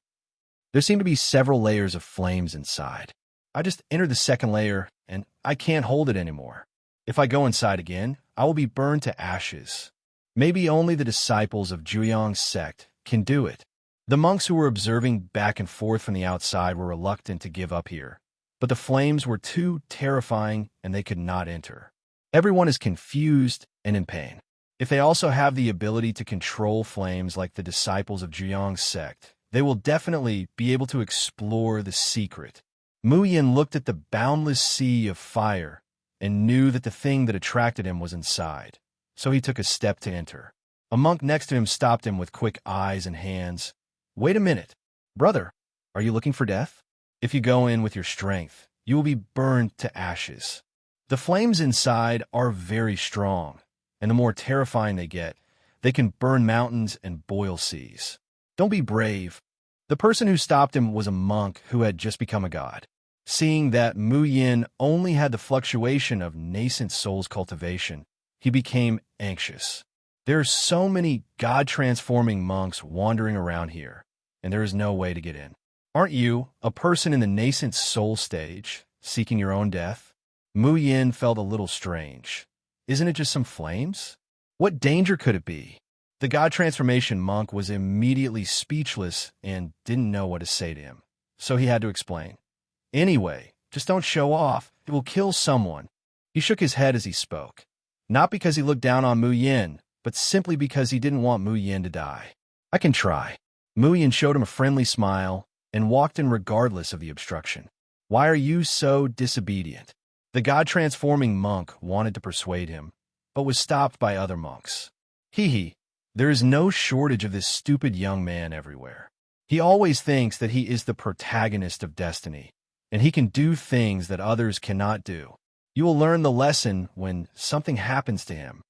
There seem to be several layers of flames inside. I just entered the second layer, and I can't hold it anymore. If I go inside again, I will be burned to ashes. Maybe only the disciples of Zhuyang's sect can do it. The monks who were observing back and forth from the outside were reluctant to give up here, but the flames were too terrifying and they could not enter. Everyone is confused and in pain. If they also have the ability to control flames like the disciples of Zhuyang's sect, they will definitely be able to explore the secret. Mu Yin looked at the boundless sea of fire and knew that the thing that attracted him was inside, so he took a step to enter. A monk next to him stopped him with quick eyes and hands. Wait a minute. Brother, are you looking for death? If you go in with your strength, you will be burned to ashes. The flames inside are very strong, and the more terrifying they get, they can burn mountains and boil seas. Don't be brave. The person who stopped him was a monk who had just become a god. Seeing that Mu Yin only had the fluctuation of nascent soul's cultivation, he became anxious. There are so many god-transforming monks wandering around here, and there is no way to get in. Aren't you, a person in the nascent soul stage, seeking your own death? Mu Yin felt a little strange. Isn't it just some flames? What danger could it be? The god transformation monk was immediately speechless and didn't know what to say to him, so he had to explain. Anyway, just don't show off. It will kill someone. He shook his head as he spoke, not because he looked down on Mu Yin, but simply because he didn't want Mu Yin to die. I can try. Mu Yin showed him a friendly smile and walked in regardless of the obstruction. Why are you so disobedient? The god-transforming monk wanted to persuade him, but was stopped by other monks. Hee, there is no shortage of this stupid young man everywhere. He always thinks that he is the protagonist of destiny, and he can do things that others cannot do. You will learn the lesson when something happens to him.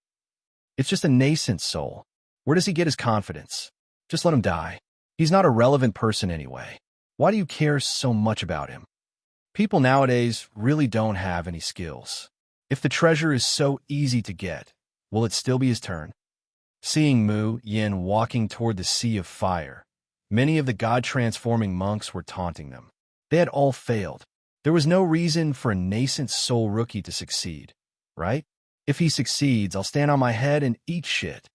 It's just a nascent soul. Where does he get his confidence? Just let him die. He's not a relevant person anyway. Why do you care so much about him? People nowadays really don't have any skills. If the treasure is so easy to get, will it still be his turn? Seeing Mu Yin walking toward the sea of fire, many of the god-transforming monks were taunting them. They had all failed. There was no reason for a nascent soul rookie to succeed, right? If he succeeds, I'll stand on my head and eat shit.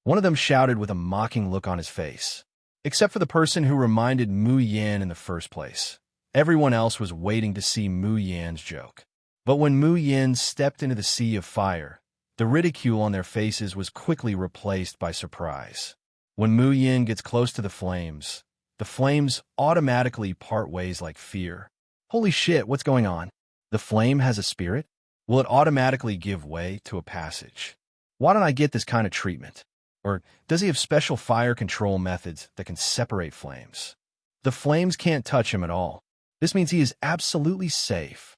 One of them shouted with a mocking look on his face. Except for the person who reminded Mu Yin in the first place. Everyone else was waiting to see Mu Yin's joke. But when Mu Yin stepped into the sea of fire, the ridicule on their faces was quickly replaced by surprise. When Mu Yin gets close to the flames automatically part ways like fear. Holy shit, what's going on? The flame has a spirit? Will it automatically give way to a passage? Why don't I get this kind of treatment? Or does he have special fire control methods that can separate flames? The flames can't touch him at all. This means he is absolutely safe.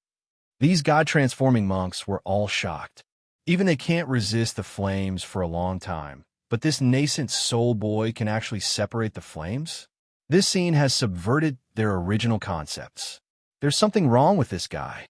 These god-transforming monks were all shocked. Even they can't resist the flames for a long time, but this nascent soul boy can actually separate the flames? This scene has subverted their original concepts. There's something wrong with this guy.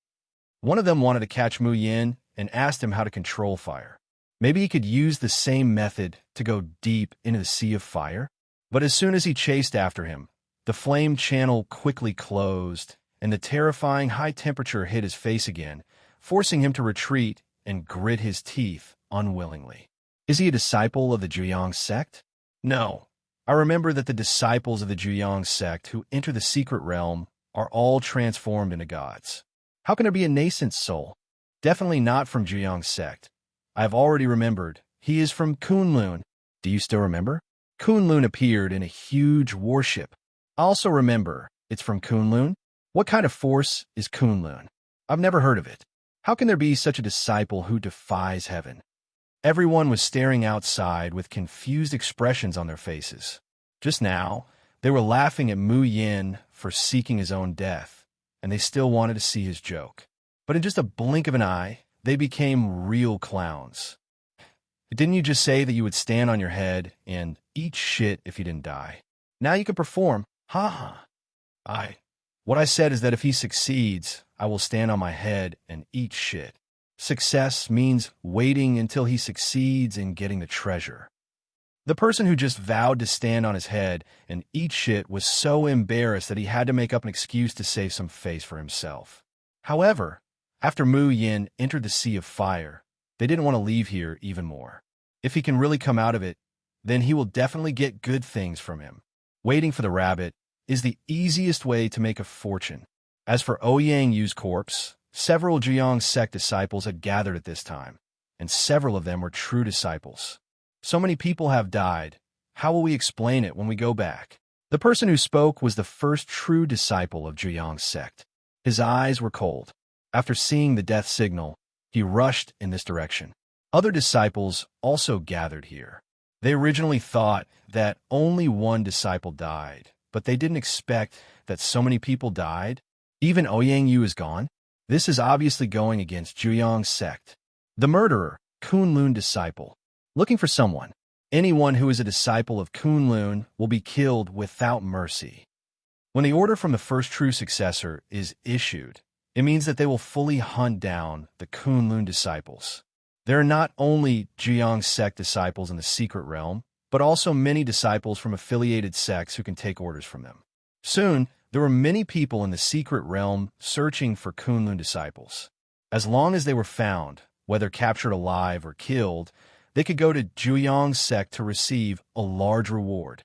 One of them wanted to catch Mu Yin and asked him how to control fire. Maybe he could use the same method to go deep into the sea of fire? But as soon as he chased after him, the flame channel quickly closed, and the terrifying high temperature hit his face again, forcing him to retreat and grit his teeth unwillingly. Is he a disciple of the Zhuyang sect? No. I remember that the disciples of the Zhuyang sect who enter the secret realm are all transformed into gods. How can there be a nascent soul? Definitely not from Zhuyang sect. I have already remembered. He is from Kunlun. Do you still remember? Kunlun appeared in a huge warship. I also remember. It's from Kunlun. What kind of force is Kunlun? I've never heard of it. How can there be such a disciple who defies heaven? Everyone was staring outside with confused expressions on their faces. Just now, they were laughing at Mu Yin for seeking his own death, and they still wanted to see his joke. But in just a blink of an eye, they became real clowns. Didn't you just say that you would stand on your head and eat shit if you didn't die? Now you can perform. Ha ha. What I said is that if he succeeds, I will stand on my head and eat shit. Success means waiting until he succeeds in getting the treasure. The person who just vowed to stand on his head and eat shit was so embarrassed that he had to make up an excuse to save some face for himself. However, after Mu Yin entered the sea of fire, they didn't want to leave here even more. If he can really come out of it, then he will definitely get good things from him. Waiting for the rabbit is the easiest way to make a fortune. As for Ouyang Yu's corpse, several Zhuyang sect disciples had gathered at this time, and several of them were true disciples. So many people have died. How will we explain it when we go back? The person who spoke was the first true disciple of Zhuyang sect. His eyes were cold. After seeing the death signal, he rushed in this direction. Other disciples also gathered here. They originally thought that only one disciple died, but they didn't expect that so many people died. Even Ouyang Yu is gone. This is obviously going against Zhuyang sect. The murderer, Kunlun disciple. Looking for someone. Anyone who is a disciple of Kunlun will be killed without mercy. When the order from the first true successor is issued, it means that they will fully hunt down the Kunlun disciples. There are not only Zhuyang sect disciples in the secret realm, but also many disciples from affiliated sects who can take orders from them. Soon, there were many people in the secret realm searching for Kunlun disciples. As long as they were found, whether captured alive or killed, they could go to Zhuyang sect to receive a large reward.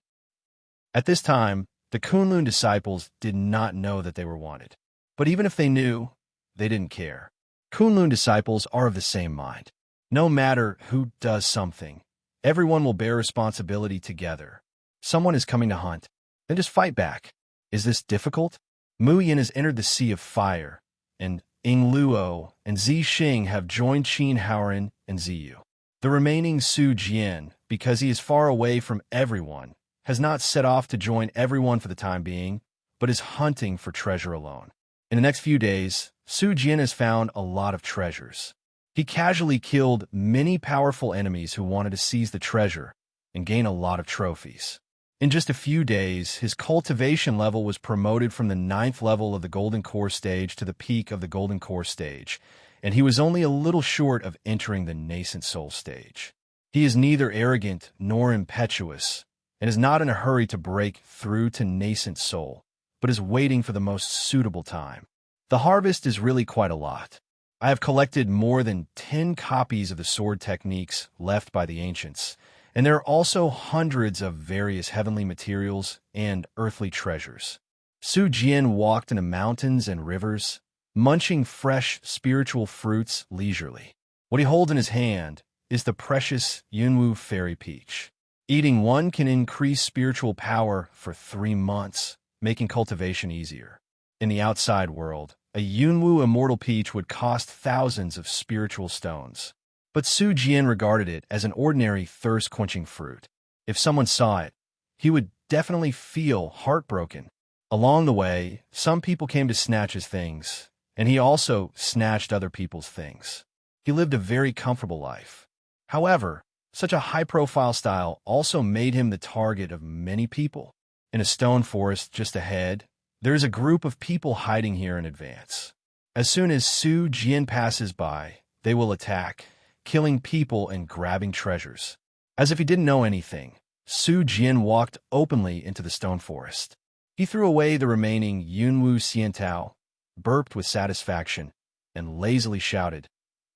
At this time, the Kunlun disciples did not know that they were wanted. But even if they knew, they didn't care. Kunlun disciples are of the same mind. No matter who does something, everyone will bear responsibility together. Someone is coming to hunt, then just fight back. Is this difficult? Mu Yin has entered the sea of fire, and Ying Luo, and Zi Xing have joined Qin Haoren and Ziyu. The remaining Su Jian, because he is far away from everyone, has not set off to join everyone for the time being, but is hunting for treasure alone. In the next few days, Su Jian has found a lot of treasures. He casually killed many powerful enemies who wanted to seize the treasure and gain a lot of trophies. In just a few days, his cultivation level was promoted from the 9th level of the Golden Core stage to the peak of the Golden Core stage, and he was only a little short of entering the Nascent Soul stage. He is neither arrogant nor impetuous, and is not in a hurry to break through to Nascent Soul, but is waiting for the most suitable time. The harvest is really quite a lot. I have collected more than 10 copies of the sword techniques left by the ancients, and there are also hundreds of various heavenly materials and earthly treasures. Su Jian walked in the mountains and rivers, munching fresh spiritual fruits leisurely. What he holds in his hand is the precious Yunwu Fairy Peach. Eating one can increase spiritual power for 3 months, making cultivation easier. In the outside world, a Yunwu Immortal Peach would cost thousands of spiritual stones. But Su Jian regarded it as an ordinary thirst-quenching fruit. If someone saw it, he would definitely feel heartbroken. Along the way, some people came to snatch his things, and he also snatched other people's things. He lived a very comfortable life. However, such a high-profile style also made him the target of many people. In a stone forest just ahead, there is a group of people hiding here in advance. As soon as Su Jian passes by, they will attack, killing people and grabbing treasures. As if he didn't know anything, Su Jian walked openly into the stone forest. He threw away the remaining Yunwu Xiantao, burped with satisfaction, and lazily shouted,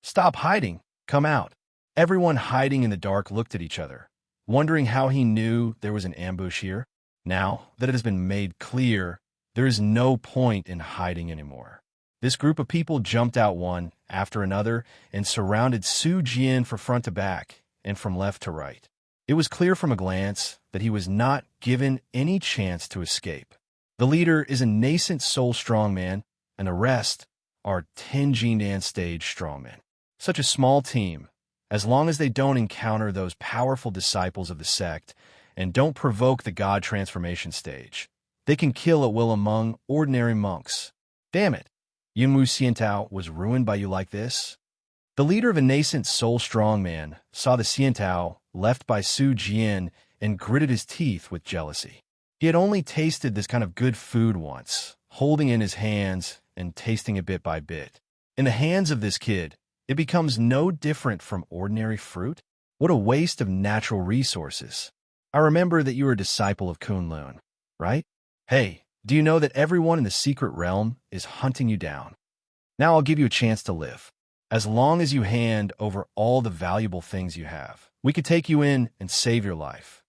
"Stop hiding! Come out!" Everyone hiding in the dark looked at each other, wondering how he knew there was an ambush here. Now that it has been made clear, there is no point in hiding anymore. This group of people jumped out one after another and surrounded Su Jian from front to back and from left to right. It was clear from a glance that he was not given any chance to escape. The leader is a nascent soul strongman, and the rest are 10 Jindan stage strongmen. Such a small team, as long as they don't encounter those powerful disciples of the sect and don't provoke the god transformation stage, they can kill at will among ordinary monks. Damn it! Yunwu Xiantao was ruined by you like this? The leader of a nascent soul strongman saw the Xiantao left by Su Jian and gritted his teeth with jealousy. He had only tasted this kind of good food once, holding it in his hands and tasting it bit by bit. In the hands of this kid, it becomes no different from ordinary fruit. What a waste of natural resources. I remember that you were a disciple of Kunlun, right? Hey, do you know that everyone in the secret realm is hunting you down? Now I'll give you a chance to live. As long as you hand over all the valuable things you have, we could take you in and save your life.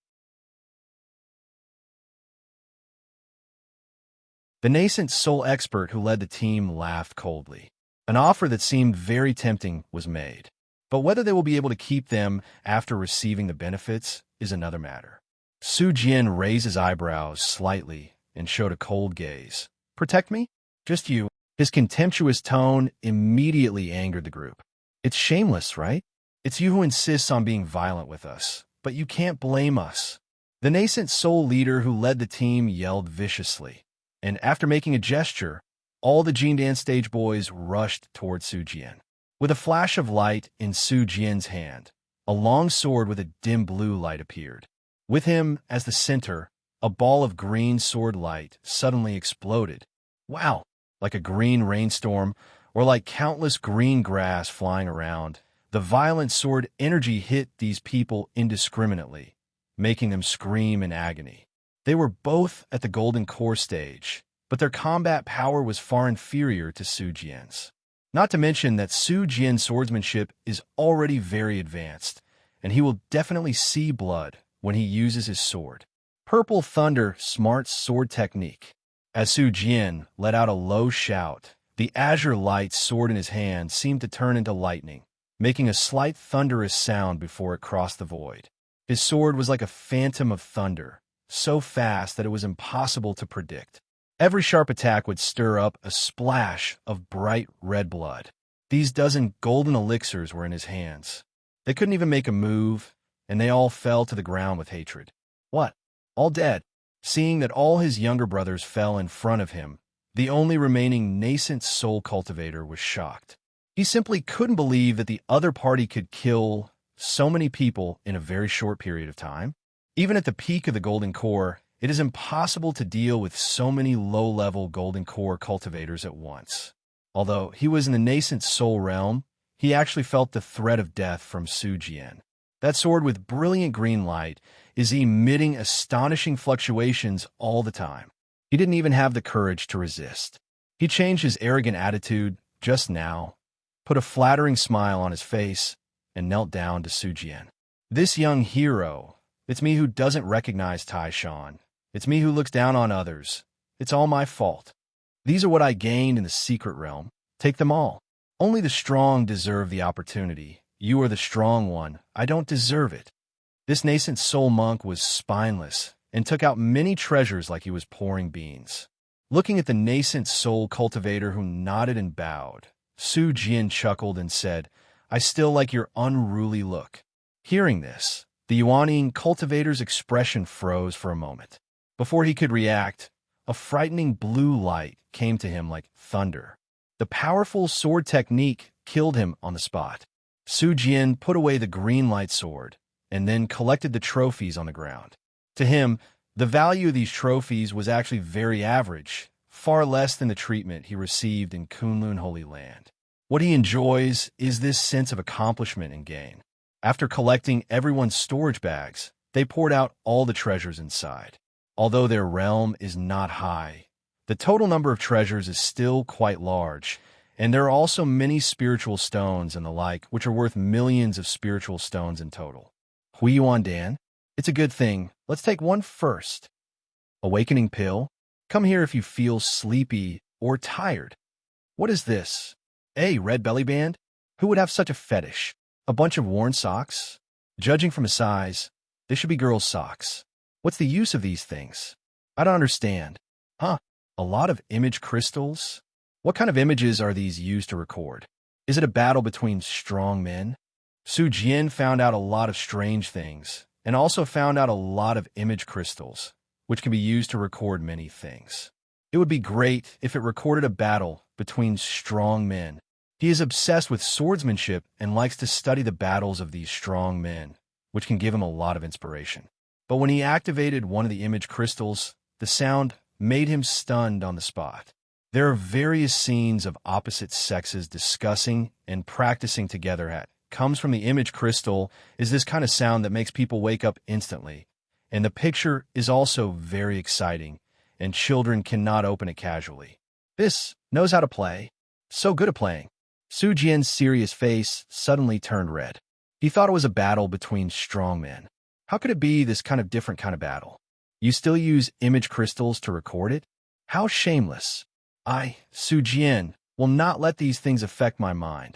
The nascent soul expert who led the team laughed coldly. An offer that seemed very tempting was made, but whether they will be able to keep them after receiving the benefits is another matter. Su Jian raised his eyebrows slightly and showed a cold gaze. Protect me? Just you? His contemptuous tone immediately angered the group. It's shameless, right? It's you who insists on being violent with us, but you can't blame us. The nascent soul leader who led the team yelled viciously, and after making a gesture, all the Jindan stage boys rushed toward Su Jian. With a flash of light in Su Jian's hand, a long sword with a dim blue light appeared. With him as the center, a ball of green sword light suddenly exploded. Wow! Like a green rainstorm, or like countless green grass flying around, the violent sword energy hit these people indiscriminately, making them scream in agony. They were both at the Golden Core stage, but their combat power was far inferior to Su Jian's. Not to mention that Su Jian's swordsmanship is already very advanced, and he will definitely see blood when he uses his sword. Purple Thunder Smart's sword technique. As Su Jian let out a low shout, the azure light sword in his hand seemed to turn into lightning, making a slight thunderous sound before it crossed the void. His sword was like a phantom of thunder, so fast that it was impossible to predict. Every sharp attack would stir up a splash of bright red blood. These dozen golden elixirs were in his hands. They couldn't even make a move, and they all fell to the ground with hatred. What? All dead? Seeing that all his younger brothers fell in front of him, the only remaining nascent soul cultivator was shocked. He simply couldn't believe that the other party could kill so many people in a very short period of time. Even at the peak of the Golden Core, it is impossible to deal with so many low-level Golden Core cultivators at once. Although he was in the nascent soul realm, he actually felt the threat of death from Su Jian. That sword with brilliant green light is emitting astonishing fluctuations all the time. He didn't even have the courage to resist. He changed his arrogant attitude just now, put a flattering smile on his face, and knelt down to Su Jian. This young hero, it's me who doesn't recognize Tai Shan. It's me who looks down on others. It's all my fault. These are what I gained in the secret realm. Take them all. Only the strong deserve the opportunity. You are the strong one. I don't deserve it. This nascent soul monk was spineless and took out many treasures like he was pouring beans. Looking at the nascent soul cultivator who nodded and bowed, Su Jian chuckled and said, I still like your unruly look. Hearing this, the Yuanian cultivator's expression froze for a moment. Before he could react, a frightening blue light came to him like thunder. The powerful sword technique killed him on the spot. Su Jian put away the green light sword and then collected the trophies on the ground. To him, the value of these trophies was actually very average, far less than the treatment he received in Kunlun Holy Land. What he enjoys is this sense of accomplishment and gain. After collecting everyone's storage bags, they poured out all the treasures inside. Although their realm is not high, the total number of treasures is still quite large, and there are also many spiritual stones and the like, which are worth millions of spiritual stones in total. Hui Yuan Dan? It's a good thing. Let's take one first. Awakening pill? Come here if you feel sleepy or tired. What is this? A red belly band? Who would have such a fetish? A bunch of worn socks? Judging from his size, they should be girls' socks. What's the use of these things? I don't understand. Huh? A lot of image crystals? What kind of images are these used to record? Is it a battle between strong men? Su Jian found out a lot of strange things, and also found out a lot of image crystals, which can be used to record many things. It would be great if it recorded a battle between strong men. He is obsessed with swordsmanship and likes to study the battles of these strong men, which can give him a lot of inspiration. But when he activated one of the image crystals, the sound made him stunned on the spot. There are various scenes of opposite sexes discussing and practicing together at. Comes from the image crystal is this kind of sound that makes people wake up instantly. And the picture is also very exciting, and children cannot open it casually. This knows how to play. So good at playing. Su Jian's serious face suddenly turned red. He thought it was a battle between strong men. How could it be this kind of different kind of battle? You still use image crystals to record it? How shameless. I, Su Jian, will not let these things affect my mind.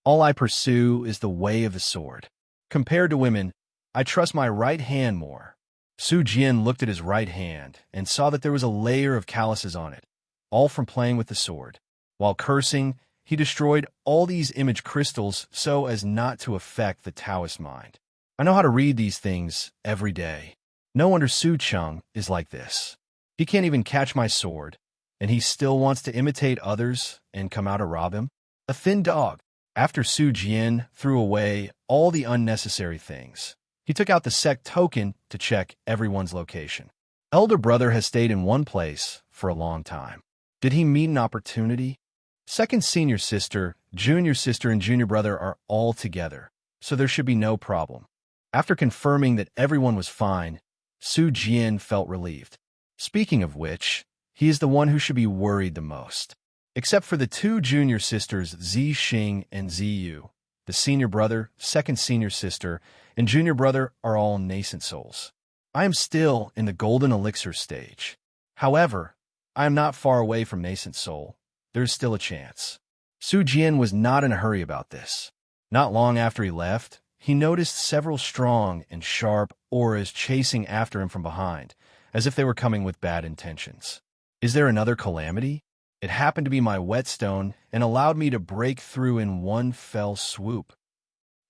All I pursue is the way of the sword. Compared to women, I trust my right hand more. Su Jian looked at his right hand and saw that there was a layer of calluses on it, all from playing with the sword. While cursing, he destroyed all these image crystals so as not to affect the Taoist mind. I know how to read these things every day. No wonder Su Cheng is like this. He can't even catch my sword, and he still wants to imitate others and come out to rob him? A thin dog. After Su Jian threw away all the unnecessary things, he took out the Sect token to check everyone's location. Elder brother has stayed in one place for a long time. Did he meet an opportunity? Second senior sister, junior sister, and junior brother are all together, so there should be no problem. After confirming that everyone was fine, Su Jian felt relieved. Speaking of which, he is the one who should be worried the most. Except for the two junior sisters, Zi Xing and Zi Yu. The senior brother, second senior sister, and junior brother are all nascent souls. I am still in the golden elixir stage. However, I am not far away from nascent soul. There is still a chance. Su Jian was not in a hurry about this. Not long after he left, he noticed several strong and sharp auras chasing after him from behind, as if they were coming with bad intentions. Is there another calamity? It happened to be my whetstone and allowed me to break through in one fell swoop.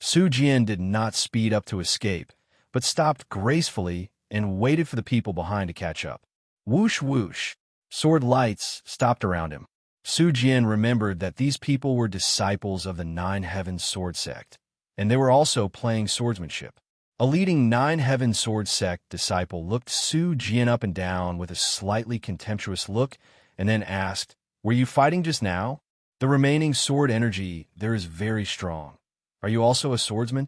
Su Jian did not speed up to escape, but stopped gracefully and waited for the people behind to catch up. Whoosh whoosh. Sword lights stopped around him. Su Jian remembered that these people were disciples of the Nine Heavens Sword Sect, and they were also playing swordsmanship. A leading Nine Heavens Sword Sect disciple looked Su Jian up and down with a slightly contemptuous look and then asked, "Were you fighting just now? The remaining sword energy there is very strong. Are you also a swordsman?"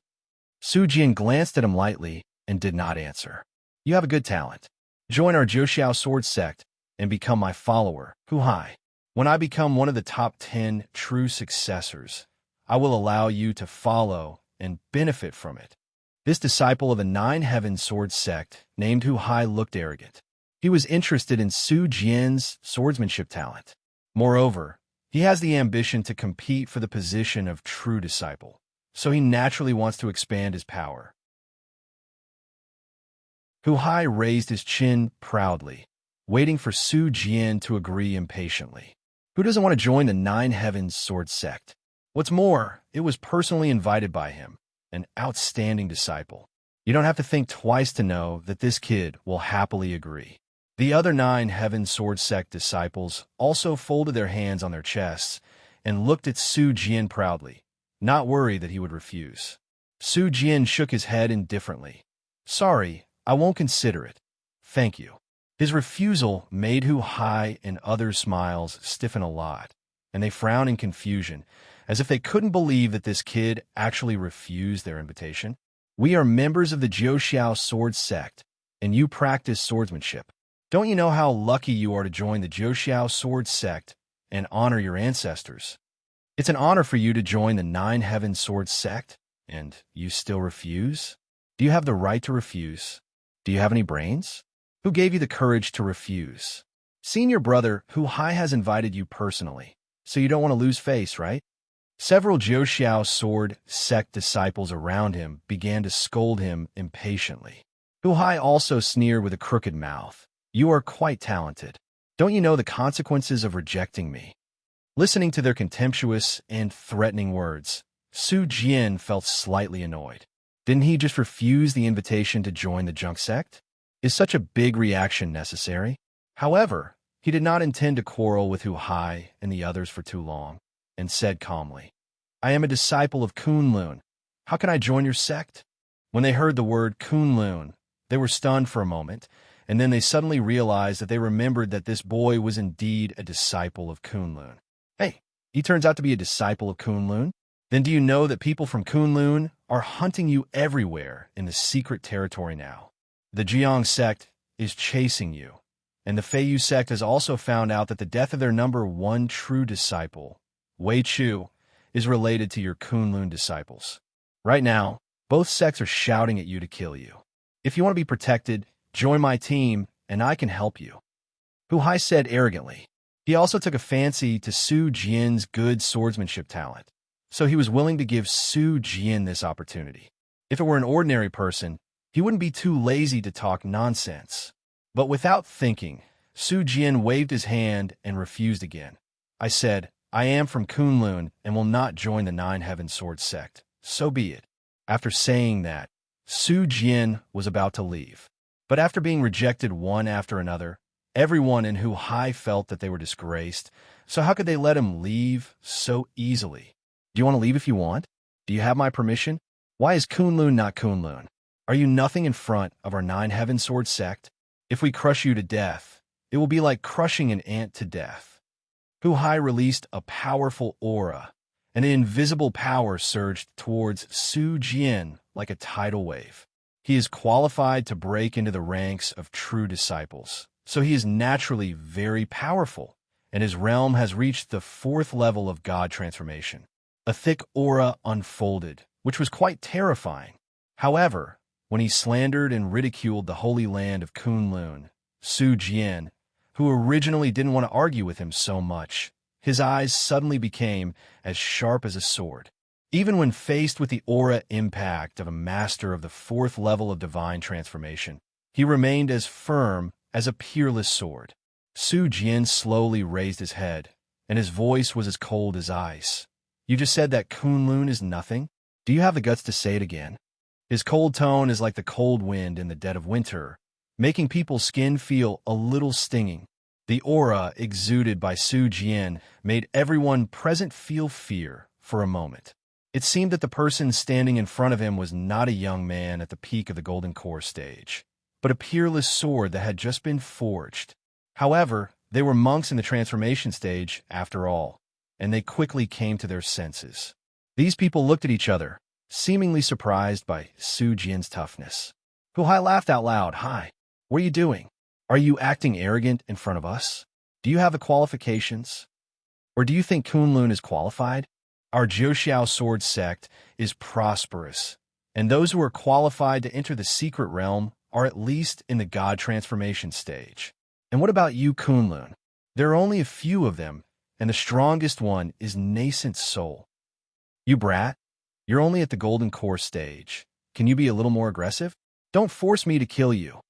Su Jian glanced at him lightly and did not answer. "You have a good talent. Join our Jiuxiao Sword Sect and become my follower, Hu Hai. When I become one of the top 10 true successors, I will allow you to follow and benefit from it." This disciple of the Nine Heavens Sword Sect, named Hu Hai, looked arrogant. He was interested in Su Jian's swordsmanship talent. Moreover, he has the ambition to compete for the position of true disciple, so he naturally wants to expand his power. Hu Hai raised his chin proudly, waiting for Su Jian to agree impatiently. Who doesn't want to join the Nine Heavens Sword Sect? What's more, it was personally invited by him, an outstanding disciple. You don't have to think twice to know that this kid will happily agree. The other Nine Heavens Sword Sect disciples also folded their hands on their chests and looked at Su Jian proudly, not worried that he would refuse. Su Jian shook his head indifferently. "Sorry, I won't consider it. Thank you." His refusal made Hu Hai and others' smiles stiffen a lot, and they frowned in confusion, as if they couldn't believe that this kid actually refused their invitation. "We are members of the Jiuxiao Sword Sect, and you practice swordsmanship. Don't you know how lucky you are to join the Jiuxiao Sword Sect and honor your ancestors? It's an honor for you to join the Nine Heavens Sword Sect, and you still refuse? Do you have the right to refuse? Do you have any brains? Who gave you the courage to refuse? Senior brother Hu Hai has invited you personally, so you don't want to lose face, right?" Several Jiuxiao Sword Sect disciples around him began to scold him impatiently. Hu Hai also sneered with a crooked mouth. "You are quite talented. Don't you know the consequences of rejecting me?" Listening to their contemptuous and threatening words, Su Jian felt slightly annoyed. Didn't he just refuse the invitation to join the junk sect? Is such a big reaction necessary? However, he did not intend to quarrel with Hu Hai and the others for too long, and said calmly, "I am a disciple of Kunlun. How can I join your sect?" When they heard the word Kunlun, they were stunned for a moment, and then they suddenly realized that they remembered that this boy was indeed a disciple of Kunlun. "Hey, he turns out to be a disciple of Kunlun? Then do you know that people from Kunlun are hunting you everywhere in the secret territory now? The Jiang sect is chasing you, and the Feiyu sect has also found out that the death of their number one true disciple, Wei Chu, is related to your Kunlun disciples. Right now, both sects are shouting at you to kill you. If you want to be protected, join my team, and I can help you." Hu Hai said arrogantly. He also took a fancy to Su Jian's good swordsmanship talent, so he was willing to give Su Jian this opportunity. If it were an ordinary person, he wouldn't be too lazy to talk nonsense. But without thinking, Su Jian waved his hand and refused again. "I said, I am from Kunlun and will not join the Nine Heavens Sword Sect. So be it." After saying that, Su Jian was about to leave. But after being rejected one after another, everyone in Hu Hai felt that they were disgraced, so how could they let him leave so easily? "Do you want to leave if you want? Do you have my permission? Why is Kunlun not Kunlun? Are you nothing in front of our Nine Heavens Sword Sect? If we crush you to death, it will be like crushing an ant to death." Hu Hai released a powerful aura, and an invisible power surged towards Su Jian like a tidal wave. He is qualified to break into the ranks of true disciples, so he is naturally very powerful, and his realm has reached the 4th level of God transformation. A thick aura unfolded, which was quite terrifying. However, when he slandered and ridiculed the Holy Land of Kunlun, Su Jian, who originally didn't want to argue with him so much, his eyes suddenly became as sharp as a sword. Even when faced with the aura impact of a master of the 4th level of divine transformation, he remained as firm as a peerless sword. Su Jian slowly raised his head, and his voice was as cold as ice. You just said that Kunlun is nothing? Do you have the guts to say it again? His cold tone is like the cold wind in the dead of winter, making people's skin feel a little stinging. The aura exuded by Su Jian made everyone present feel fear for a moment. It seemed that the person standing in front of him was not a young man at the peak of the Golden Core stage, but a peerless sword that had just been forged. However, they were monks in the transformation stage, after all, and they quickly came to their senses. These people looked at each other, seemingly surprised by Su Jian's toughness. Huai laughed out loud. Hi, what are you doing? Are you acting arrogant in front of us? Do you have the qualifications? Or do you think Kunlun is qualified? Our Jiuxiao sword sect is prosperous, and those who are qualified to enter the secret realm are at least in the god transformation stage. And what about you, Kunlun? There are only a few of them, and the strongest one is Nascent Soul. You brat, you're only at the Golden Core stage. Can you be a little more aggressive? Don't force me to kill you.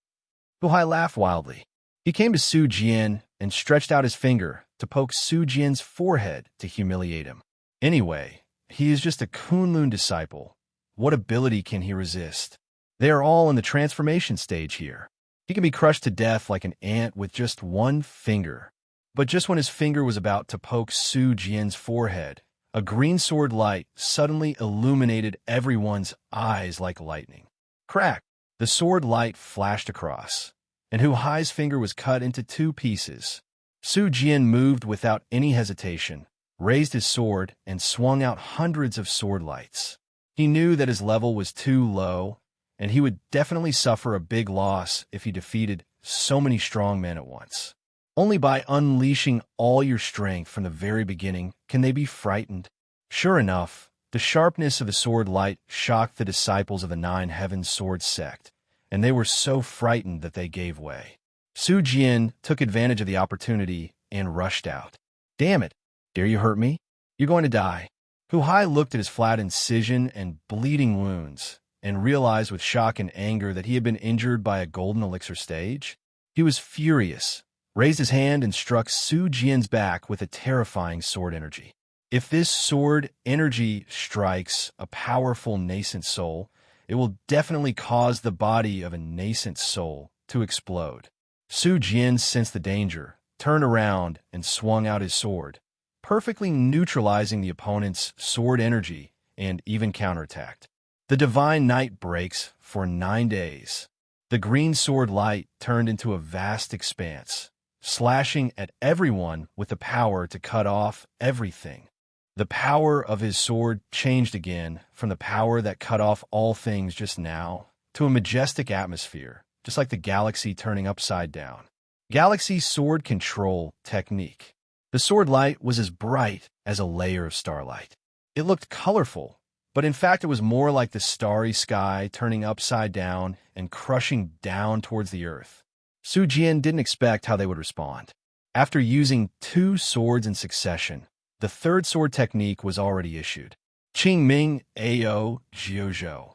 Huai laughed wildly. He came to Su Jian and stretched out his finger to poke Su Jian's forehead to humiliate him. Anyway, he is just a Kunlun disciple. What ability can he resist? They are all in the transformation stage here. He can be crushed to death like an ant with just one finger. But just when his finger was about to poke Su Jian's forehead, a green sword light suddenly illuminated everyone's eyes like lightning. Crack! The sword light flashed across, and Huai's finger was cut into two pieces. Su Jian moved without any hesitation, raised his sword, and swung out hundreds of sword lights. He knew that his level was too low, and he would definitely suffer a big loss if he defeated so many strong men at once. Only by unleashing all your strength from the very beginning can they be frightened. Sure enough, the sharpness of the sword light shocked the disciples of the Nine Heavens Sword Sect, and they were so frightened that they gave way. Su Jian took advantage of the opportunity and rushed out. Damn it! Dare you hurt me? You're going to die. Huai looked at his flat incision and bleeding wounds, and realized with shock and anger that he had been injured by a golden elixir stage. He was furious, raised his hand and struck Su Jian's back with a terrifying sword energy. If this sword energy strikes a powerful nascent soul, it will definitely cause the body of a nascent soul to explode. Su Jian sensed the danger, turned around, and swung out his sword, perfectly neutralizing the opponent's sword energy and even counterattacked. The divine night breaks for 9 days. The green sword light turned into a vast expanse, slashing at everyone with the power to cut off everything. The power of his sword changed again from the power that cut off all things just now to a majestic atmosphere, just like the galaxy turning upside down. Galaxy sword control technique. The sword light was as bright as a layer of starlight. It looked colorful, but in fact it was more like the starry sky turning upside down and crushing down towards the earth. Su Jian didn't expect how they would respond. After using 2 swords in succession, the third sword technique was already issued. Qingming Ao Jiuzhou.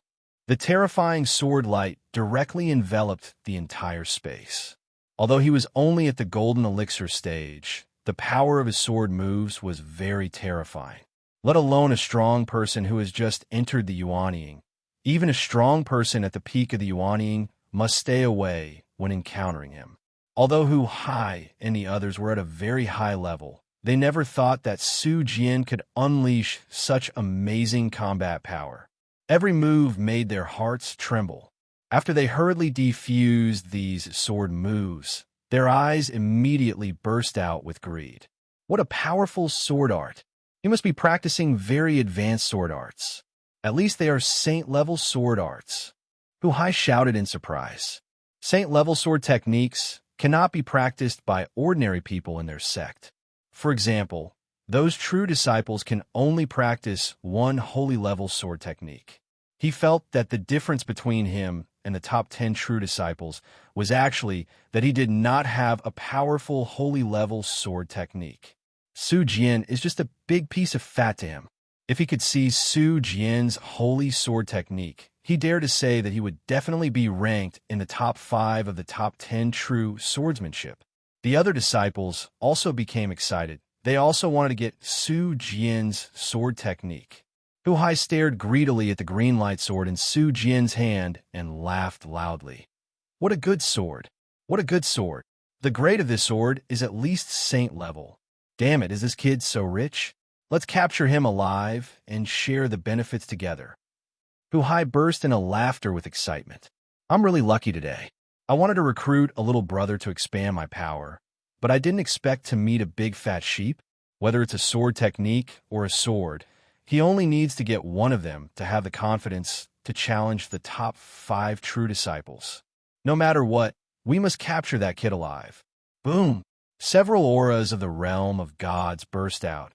The terrifying sword light directly enveloped the entire space. Although he was only at the golden elixir stage, the power of his sword moves was very terrifying. Let alone a strong person who has just entered the Yuanying. Even a strong person at the peak of the Yuanying must stay away when encountering him. Although Huai and the others were at a very high level, they never thought that Su Jian could unleash such amazing combat power. Every move made their hearts tremble. After they hurriedly defused these sword moves, their eyes immediately burst out with greed. What a powerful sword art! He must be practicing very advanced sword arts. At least they are saint-level sword arts. Huai shouted in surprise. Saint-level sword techniques cannot be practiced by ordinary people in their sect. For example, those true disciples can only practice one holy level sword technique. He felt that the difference between him and the top 10 true disciples was actually that he did not have a powerful holy level sword technique. Su Jian is just a big piece of fat to him. If he could see Su Jian's holy sword technique, he dared to say that he would definitely be ranked in the top 5 of the top 10 true swordsmanship. The other disciples also became excited. They also wanted to get Su Jian's sword technique. Hu Hai stared greedily at the green light sword in Su Jian's hand and laughed loudly. What a good sword! What a good sword! The grade of this sword is at least saint level. Damn it, is this kid so rich? Let's capture him alive and share the benefits together. Hu Hai burst into laughter with excitement. I'm really lucky today. I wanted to recruit a little brother to expand my power, but I didn't expect to meet a big fat sheep. Whether it's a sword technique or a sword, he only needs to get one of them to have the confidence to challenge the top 5 true disciples. No matter what, we must capture that kid alive. Boom! Several auras of the realm of gods burst out,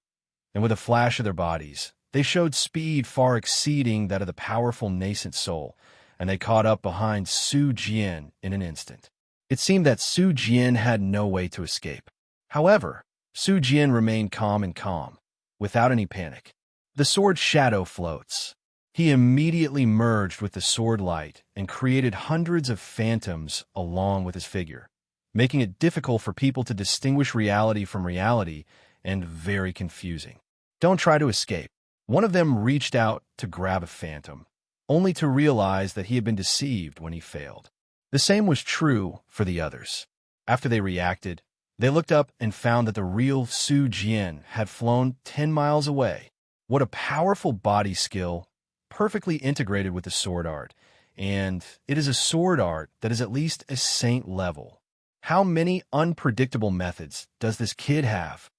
and with a flash of their bodies, they showed speed far exceeding that of the powerful nascent soul, and they caught up behind Su Jian in an instant. It seemed that Su Jian had no way to escape. However, Su Jian remained calm, without any panic. The sword shadow floats. He immediately merged with the sword light and created hundreds of phantoms along with his figure, making it difficult for people to distinguish reality from reality and very confusing. Don't try to escape. One of them reached out to grab a phantom, only to realize that he had been deceived when he failed. The same was true for the others. After they reacted, they looked up and found that the real Su Jian had flown 10 miles away. What a powerful body skill, perfectly integrated with the sword art, and it is a sword art that is at least a saint level. How many unpredictable methods does this kid have?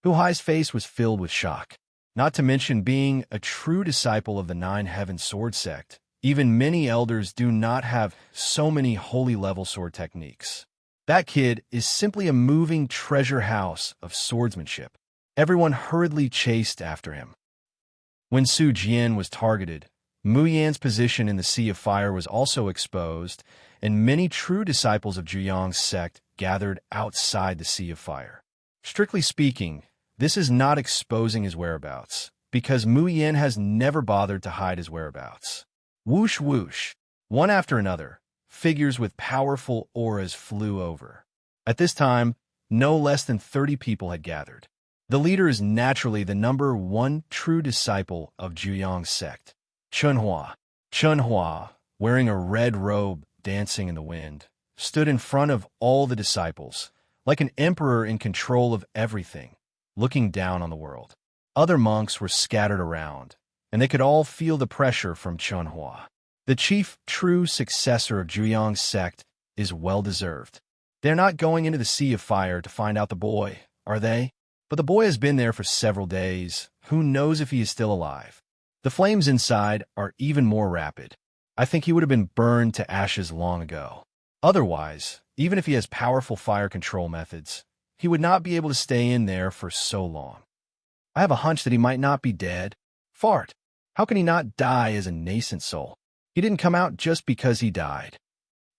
Hu Hai's face was filled with shock. Not to mention being a true disciple of the 9 Heaven Sword Sect, even many elders do not have so many holy level sword techniques. That kid is simply a moving treasure house of swordsmanship. Everyone hurriedly chased after him. When Su Jian was targeted, Mu Yan's position in the Sea of Fire was also exposed, and many true disciples of Zhuyang's sect gathered outside the Sea of Fire. Strictly speaking, this is not exposing his whereabouts, because Mu Yan has never bothered to hide his whereabouts. Whoosh whoosh, one after another, figures with powerful auras flew over. At this time, no less than 30 people had gathered. The leader is naturally the number 1 true disciple of Zhuyang's sect, Chen Hua. Chen Hua, wearing a red robe dancing in the wind, stood in front of all the disciples, like an emperor in control of everything, looking down on the world. Other monks were scattered around, and they could all feel the pressure from Chen Hua. The chief true successor of Zhuyang's sect is well-deserved. They're not going into the Sea of Fire to find out the boy, are they? But the boy has been there for several days. Who knows if he is still alive? The flames inside are even more rapid. I think he would have been burned to ashes long ago. Otherwise, even if he has powerful fire control methods, he would not be able to stay in there for so long. I have a hunch that he might not be dead. Fart. How can he not die as a nascent soul? He didn't come out just because he died.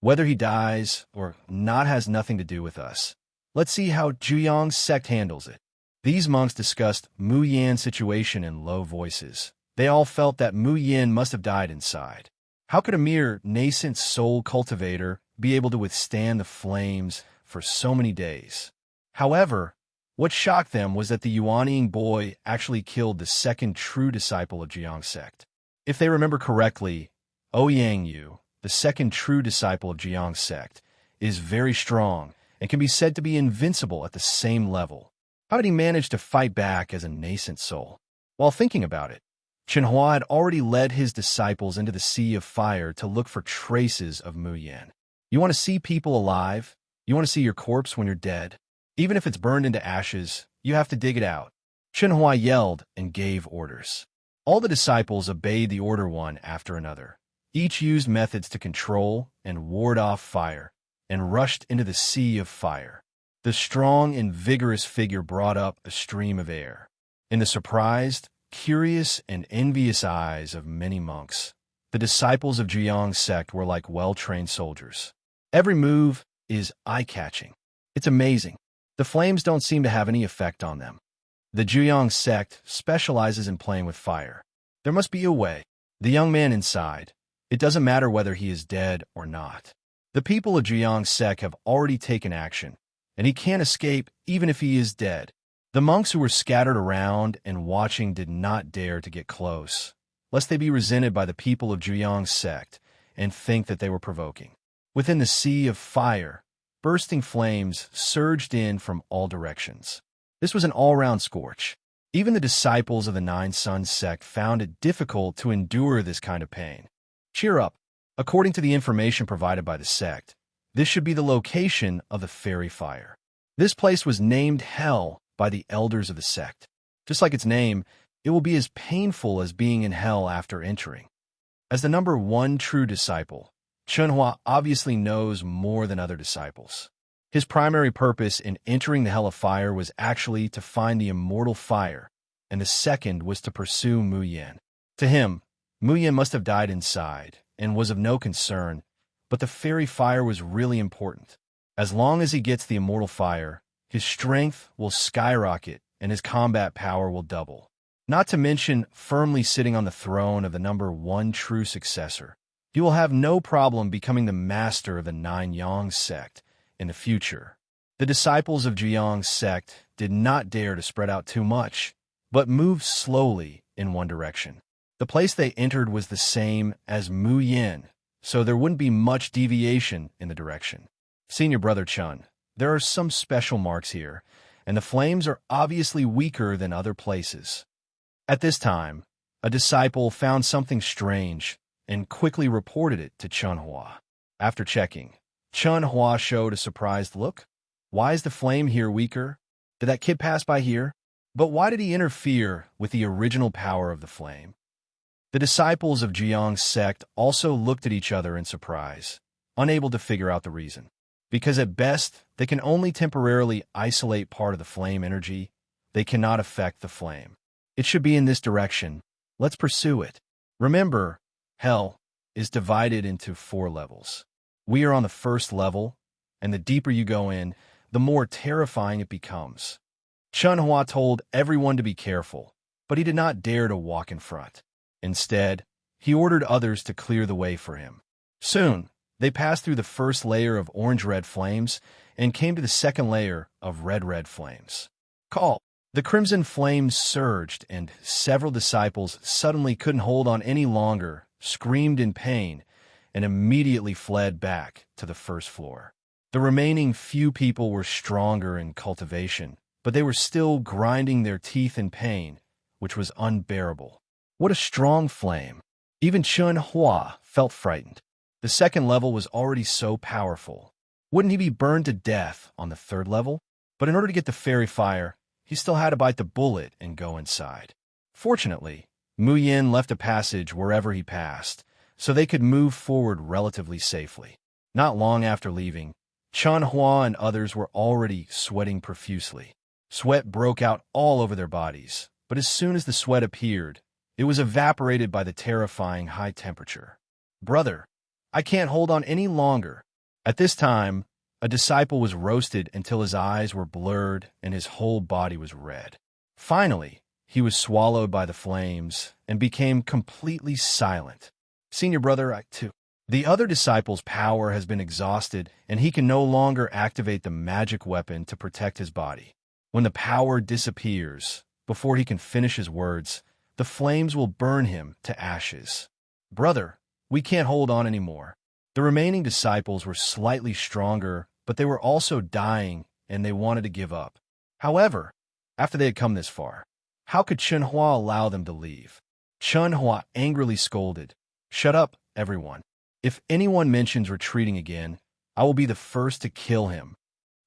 Whether he dies or not has nothing to do with us. Let's see how Zhuyang's sect handles it. These monks discussed Mu Yan's situation in low voices. They all felt that Mu Yan must have died inside. How could a mere nascent soul cultivator be able to withstand the flames for so many days? However, what shocked them was that the Yuanying boy actually killed the second true disciple of Zhuyang's sect. If they remember correctly, Ouyang Yu, the second true disciple of Zhuyang's sect, is very strong and can be said to be invincible at the same level. How did he manage to fight back as a nascent soul? While thinking about it, Chen Hua had already led his disciples into the Sea of Fire to look for traces of Mu Yan. You want to see people alive? You want to see your corpse when you're dead? Even if it's burned into ashes, you have to dig it out. Chen Hua yelled and gave orders. All the disciples obeyed the order one after another. Each used methods to control and ward off fire, and rushed into the Sea of Fire. The strong and vigorous figure brought up a stream of air. In the surprised, curious, and envious eyes of many monks, the disciples of Zhuyang's sect were like well-trained soldiers. Every move is eye-catching. It's amazing. The flames don't seem to have any effect on them. The Zhuyang sect specializes in playing with fire. There must be a way. The young man inside. It doesn't matter whether he is dead or not. The people of Zhuyang sect have already taken action, and he can't escape even if he is dead. The monks who were scattered around and watching did not dare to get close, lest they be resented by the people of Zhuyang's sect and think that they were provoking. Within the sea of fire, bursting flames surged in from all directions. This was an all-round scorch. Even the disciples of the Nine Suns sect found it difficult to endure this kind of pain. Cheer up. According to the information provided by the sect, this should be the location of the fairy fire. This place was named Hell by the elders of the sect. Just like its name, it will be as painful as being in hell after entering. As the number one true disciple, Chen obviously knows more than other disciples. His primary purpose in entering the Hell of Fire was actually to find the immortal fire, and the second was to pursue Mu Yan. To him, Mu Yan must have died inside and was of no concern, but the fairy fire was really important. As long as he gets the immortal fire, his strength will skyrocket and his combat power will double. Not to mention firmly sitting on the throne of the number one true successor. He will have no problem becoming the master of the Nine Yang sect in the future. The disciples of Zhuyang's sect did not dare to spread out too much, but moved slowly in one direction. The place they entered was the same as Mu Yan, so there wouldn't be much deviation in the direction. Senior Brother Chen, there are some special marks here, and the flames are obviously weaker than other places. At this time, a disciple found something strange and quickly reported it to Chen Hua. After checking, Chen Hua showed a surprised look. Why is the flame here weaker? Did that kid pass by here? But why did he interfere with the original power of the flame? The disciples of Zhuyang's sect also looked at each other in surprise, unable to figure out the reason. Because at best, they can only temporarily isolate part of the flame energy. They cannot affect the flame. It should be in this direction. Let's pursue it. Remember, Hell is divided into 4 levels. We are on the first level, and the deeper you go in, the more terrifying it becomes. Chen Hua told everyone to be careful, but he did not dare to walk in front. Instead, he ordered others to clear the way for him. Soon, they passed through the first layer of orange-red flames and came to the second layer of red-red flames. Call! The crimson flames surged, and several disciples suddenly couldn't hold on any longer, screamed in pain, and immediately fled back to the first floor. The remaining few people were stronger in cultivation, but they were still grinding their teeth in pain, which was unbearable. What a strong flame! Even Chen Hua felt frightened. The second level was already so powerful. Wouldn't he be burned to death on the third level? But in order to get the fairy fire, he still had to bite the bullet and go inside. Fortunately, Mu Yan left a passage wherever he passed, so they could move forward relatively safely. Not long after leaving, Chen Hua and others were already sweating profusely. Sweat broke out all over their bodies, but as soon as the sweat appeared, it was evaporated by the terrifying high temperature. Brother, I can't hold on any longer. At this time, a disciple was roasted until his eyes were blurred and his whole body was red. Finally, he was swallowed by the flames and became completely silent. Senior Brother, I too. The other disciple's power has been exhausted, and he can no longer activate the magic weapon to protect his body. When the power disappears, before he can finish his words, the flames will burn him to ashes. Brother, we can't hold on anymore. The remaining disciples were slightly stronger, but they were also dying, and they wanted to give up. However, after they had come this far, how could Chen Hua allow them to leave? Chen Hua angrily scolded, "Shut up, everyone. If anyone mentions retreating again, I will be the first to kill him."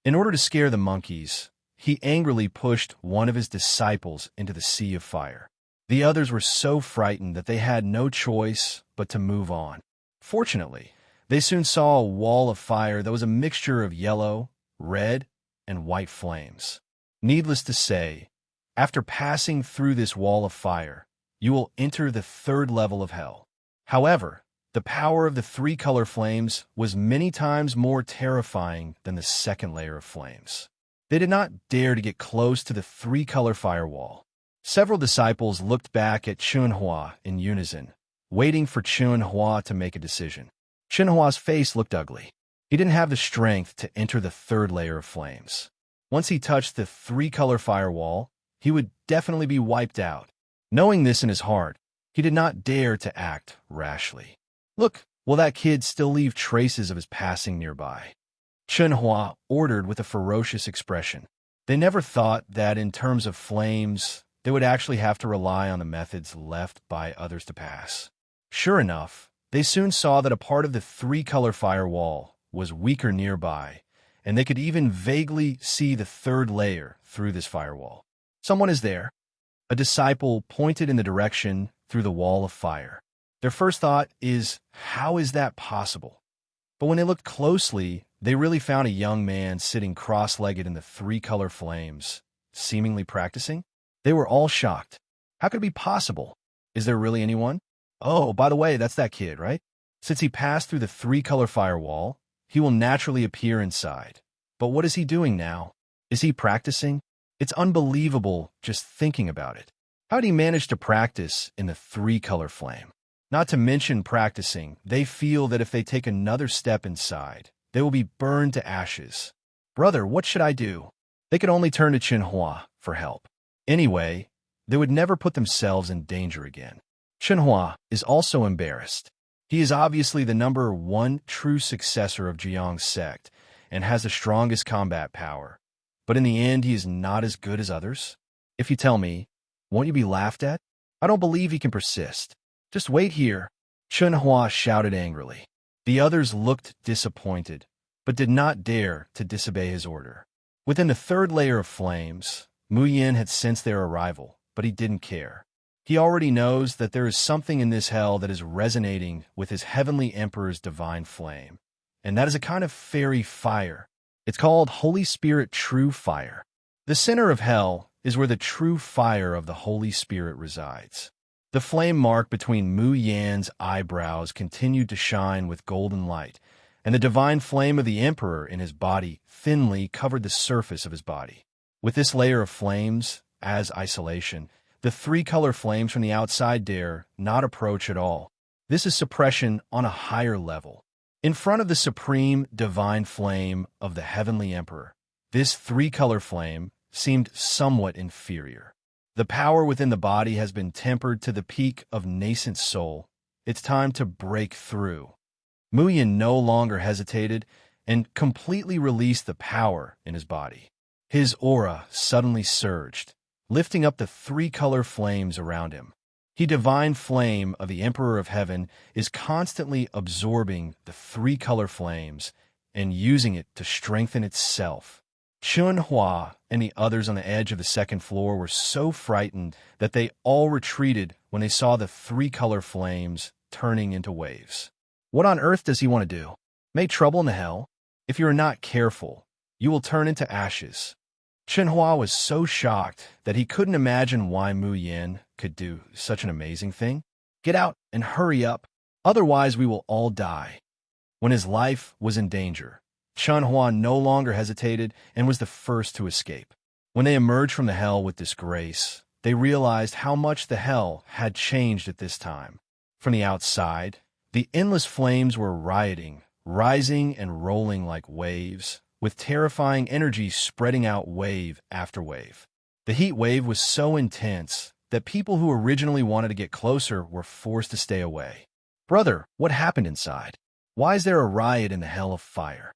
In order to scare the monkeys, he angrily pushed one of his disciples into the sea of fire. The others were so frightened that they had no choice but to move on. Fortunately, they soon saw a wall of fire that was a mixture of yellow, red, and white flames. Needless to say, after passing through this wall of fire, you will enter the third level of hell. However, the power of the 3-color flames was many times more terrifying than the second layer of flames. They did not dare to get close to the 3-color firewall. Several disciples looked back at Chen Hua in unison, waiting for Chen Hua to make a decision. Chen Hua's face looked ugly. He didn't have the strength to enter the third layer of flames. Once he touched the three-color firewall, he would definitely be wiped out. Knowing this in his heart, he did not dare to act rashly. Look, will that kid still leave traces of his passing nearby? Chen Hua ordered with a ferocious expression. They never thought that in terms of flames, they would actually have to rely on the methods left by others to pass. Sure enough, they soon saw that a part of the three-color firewall was weaker nearby, and they could even vaguely see the third layer through this firewall. Someone is there. A disciple pointed in the direction through the wall of fire. Their first thought is, how is that possible? But when they looked closely, they really found a young man sitting cross-legged in the three-color flames, seemingly practicing. They were all shocked. How could it be possible? Is there really anyone? Oh, by the way, that's that kid, right? Since he passed through the three-color firewall, he will naturally appear inside. But what is he doing now? Is he practicing? It's unbelievable just thinking about it. How did he manage to practice in the three-color flame? Not to mention practicing, they feel that if they take another step inside, they will be burned to ashes. Brother, what should I do? They could only turn to Chen Hua for help. Anyway, they would never put themselves in danger again. Chen Hua is also embarrassed. He is obviously the #1 true successor of Jiang's sect and has the strongest combat power. But in the end, he is not as good as others. If you tell me, won't you be laughed at? I don't believe he can persist. Just wait here, Chen Hua shouted angrily. The others looked disappointed, but did not dare to disobey his order. Within the third layer of flames, Mu Yin had sensed their arrival, but he didn't care. He already knows that there is something in this hell that is resonating with his Heavenly Emperor's divine flame, and that is a kind of fairy fire. It's called Holy Spirit True Fire. The center of hell is where the true fire of the Holy Spirit resides. The flame mark between Mu Yan's eyebrows continued to shine with golden light, and the divine flame of the Emperor in his body thinly covered the surface of his body. With this layer of flames, as isolation, the three-color flames from the outside dare not approach at all. This is suppression on a higher level. In front of the supreme divine flame of the Heavenly Emperor, this three-color flame seemed somewhat inferior. The power within the body has been tempered to the peak of nascent soul. It's time to break through. Mu Yin no longer hesitated and completely released the power in his body. His aura suddenly surged, lifting up the three-color flames around him. The divine flame of the Emperor of Heaven is constantly absorbing the three-color flames and using it to strengthen itself. Chen Hua and the others on the edge of the second floor were so frightened that they all retreated when they saw the three-color flames turning into waves. What on earth does he want to do? Make trouble in the hell? If you are not careful, you will turn into ashes. Chen Hua was so shocked that he couldn't imagine why Mu Yin could do such an amazing thing. Get out and hurry up, otherwise we will all die. When his life was in danger, Chen Hua no longer hesitated and was the first to escape. When they emerged from the hell with disgrace, they realized how much the hell had changed at this time. From the outside, the endless flames were rioting, rising and rolling like waves, with terrifying energy spreading out wave after wave. The heat wave was so intense that people who originally wanted to get closer were forced to stay away. Brother, what happened inside? Why is there a riot in the hell of fire?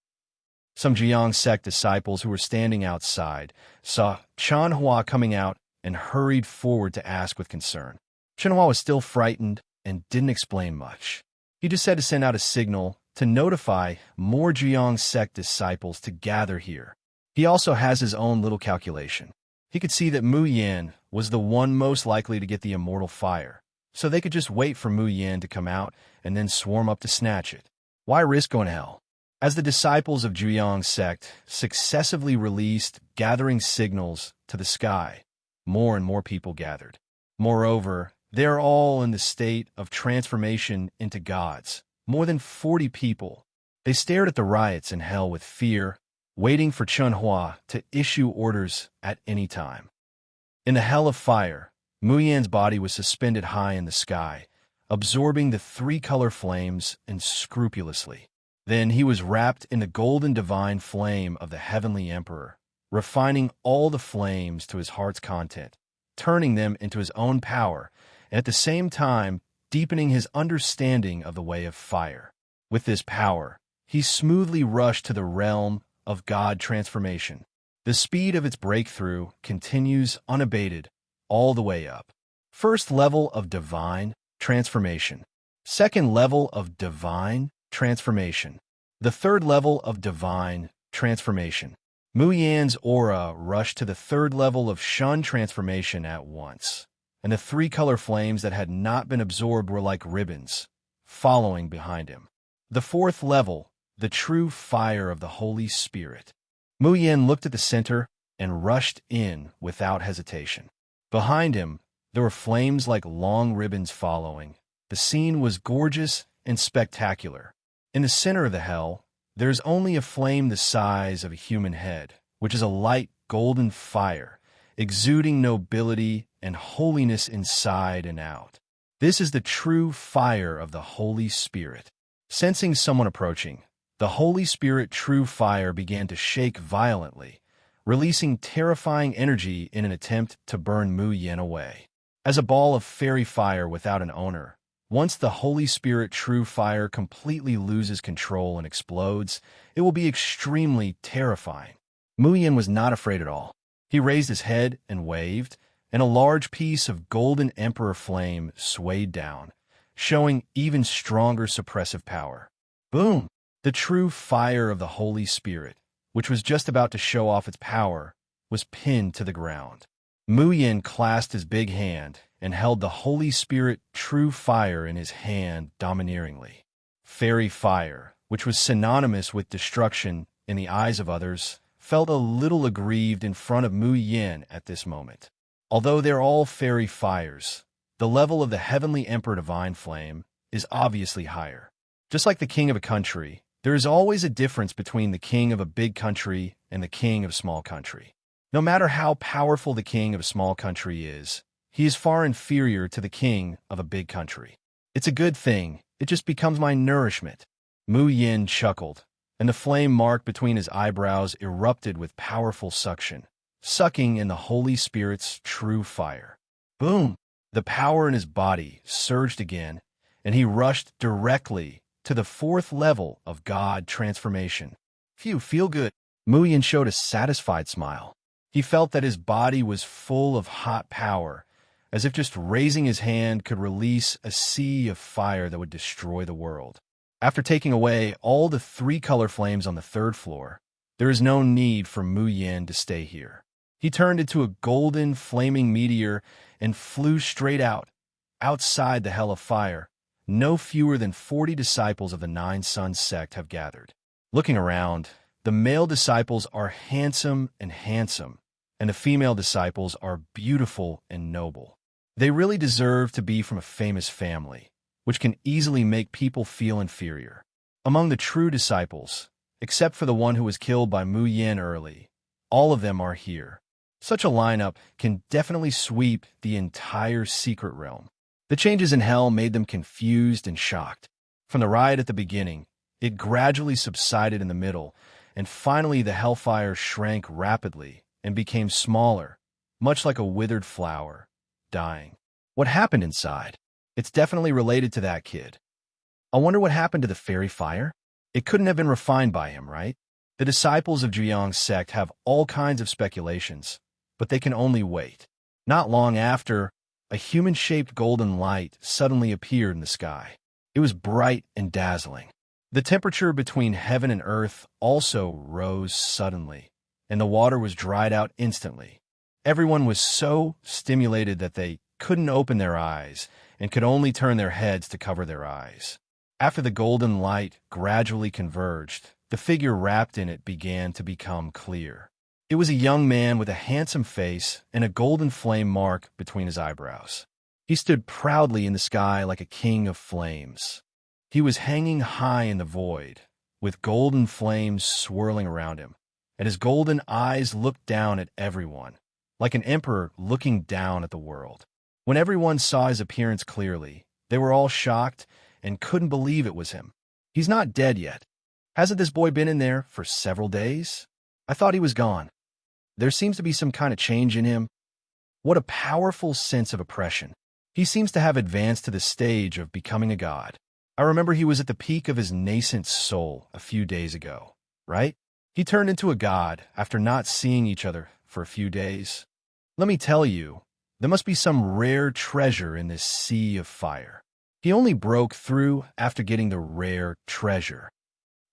Some Jiang sect disciples who were standing outside saw Chen Hua coming out and hurried forward to ask with concern. Chen Hua was still frightened and didn't explain much. He just said to send out a signal to notify more Jiang sect disciples to gather here. He also has his own little calculation. He could see that Mu Yin was the one most likely to get the immortal fire, so they could just wait for Mu Yin to come out and then swarm up to snatch it. Why risk going to hell? As the disciples of Jiang sect successively released gathering signals to the sky, more and more people gathered. Moreover, they are all in the state of transformation into gods. More than 40 people. They stared at the riots in hell with fear, waiting for Chen Hua to issue orders at any time. In the hell of fire, Mu Yan's body was suspended high in the sky, absorbing the three-color flames unscrupulously. Then he was wrapped in the golden divine flame of the Heavenly Emperor, refining all the flames to his heart's content, turning them into his own power, and at the same time deepening his understanding of the way of fire. With this power, he smoothly rushed to the realm of God transformation. The speed of its breakthrough continues unabated all the way up. First level of divine transformation. Second level of divine transformation. The third level of divine transformation. Mu Yan's aura rushed to the third level of Shun transformation at once, and the three color flames that had not been absorbed were like ribbons, following behind him. The fourth level, the true fire of the Holy Spirit. Mu Yan looked at the center and rushed in without hesitation. Behind him, there were flames like long ribbons following. The scene was gorgeous and spectacular. In the center of the hell, there is only a flame the size of a human head, which is a light golden fire, exuding nobility and holiness inside and out. This is the true fire of the Holy Spirit. Sensing someone approaching, the Holy Spirit true fire began to shake violently, releasing terrifying energy in an attempt to burn Mu Yan away. As a ball of fairy fire without an owner, once the Holy Spirit true fire completely loses control and explodes, it will be extremely terrifying. Mu Yan was not afraid at all. He raised his head and waved, and a large piece of golden emperor flame swayed down, showing even stronger suppressive power. Boom! The true fire of the Holy Spirit, which was just about to show off its power, was pinned to the ground. Mu Yan clasped his big hand and held the Holy Spirit true fire in his hand domineeringly. Fairy fire, which was synonymous with destruction in the eyes of others, felt a little aggrieved in front of Mu Yan at this moment. Although they're all fairy fires, the level of the Heavenly Emperor Divine Flame is obviously higher. Just like the king of a country, there is always a difference between the king of a big country and the king of a small country. No matter how powerful the king of a small country is, he is far inferior to the king of a big country. It's a good thing. It just becomes my nourishment. Mu Yan chuckled, and the flame mark between his eyebrows erupted with powerful suction, sucking in the Holy Spirit's true fire. Boom! The power in his body surged again, and he rushed directly to the fourth level of God transformation. Phew, feel good. Mu Yan showed a satisfied smile. He felt that his body was full of hot power, as if just raising his hand could release a sea of fire that would destroy the world. After taking away all the three color flames on the third floor, there is no need for Mu Yan to stay here. He turned into a golden flaming meteor and flew straight outside the hell of fire. No fewer than 40 disciples of the Nine Sons sect have gathered. Looking around, the male disciples are handsome, and the female disciples are beautiful and noble. They really deserve to be from a famous family, which can easily make people feel inferior. Among the true disciples, except for the one who was killed by Mu Yan early, all of them are here. Such a lineup can definitely sweep the entire secret realm. The changes in hell made them confused and shocked. From the riot at the beginning, it gradually subsided in the middle, and finally the hellfire shrank rapidly and became smaller, much like a withered flower, dying. What happened inside? It's definitely related to that kid. I wonder what happened to the fairy fire? It couldn't have been refined by him, right? The disciples of Zhiyang's sect have all kinds of speculations, but they can only wait. Not long after, a human-shaped golden light suddenly appeared in the sky. It was bright and dazzling. The temperature between heaven and earth also rose suddenly, and the water was dried out instantly. Everyone was so stimulated that they couldn't open their eyes and could only turn their heads to cover their eyes. After the golden light gradually converged, the figure wrapped in it began to become clear. It was a young man with a handsome face and a golden flame mark between his eyebrows. He stood proudly in the sky like a king of flames. He was hanging high in the void, with golden flames swirling around him, and his golden eyes looked down at everyone, like an emperor looking down at the world. When everyone saw his appearance clearly, they were all shocked and couldn't believe it was him. He's not dead yet. Hasn't this boy been in there for several days? I thought he was gone. There seems to be some kind of change in him. What a powerful sense of oppression. He seems to have advanced to the stage of becoming a god. I remember he was at the peak of his nascent soul a few days ago, right? He turned into a god after not seeing each other for a few days. Let me tell you, there must be some rare treasure in this sea of fire. He only broke through after getting the rare treasure.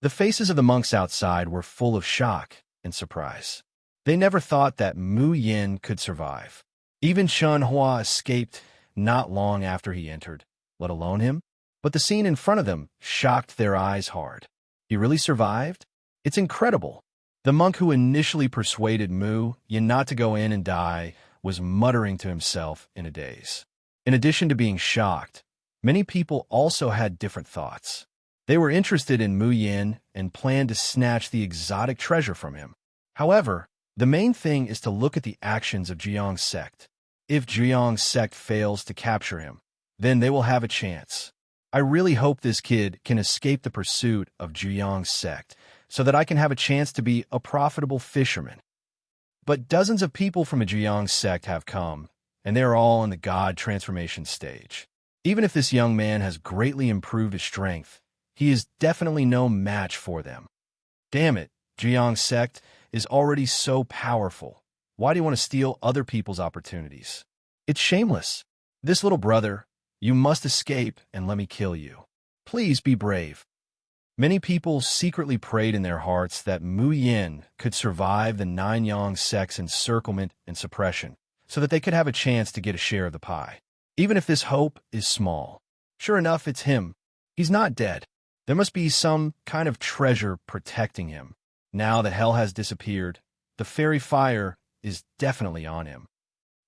The faces of the monks outside were full of shock and surprise. They never thought that Mu Yin could survive. Even Chen Hua escaped not long after he entered, let alone him. But the scene in front of them shocked their eyes hard. He really survived? It's incredible. The monk who initially persuaded Mu Yin not to go in and die was muttering to himself in a daze. In addition to being shocked, many people also had different thoughts. They were interested in Mu Yin and planned to snatch the exotic treasure from him. However, the main thing is to look at the actions of Jiang's sect. If Jiang's sect fails to capture him, then they will have a chance. I really hope this kid can escape the pursuit of Jiang's sect so that I can have a chance to be a profitable fisherman. But dozens of people from a Jiang sect have come, and they are all in the god transformation stage. Even if this young man has greatly improved his strength, he is definitely no match for them. Damn it, Jiang sect is already so powerful. Why do you want to steal other people's opportunities? It's shameless. This little brother, you must escape and let me kill you. Please be brave. Many people secretly prayed in their hearts that Mu Yin could survive the 9 Yang sect's encirclement and suppression, so that they could have a chance to get a share of the pie. Even if this hope is small. Sure enough, it's him. He's not dead. There must be some kind of treasure protecting him. Now that hell has disappeared, the fairy fire is definitely on him.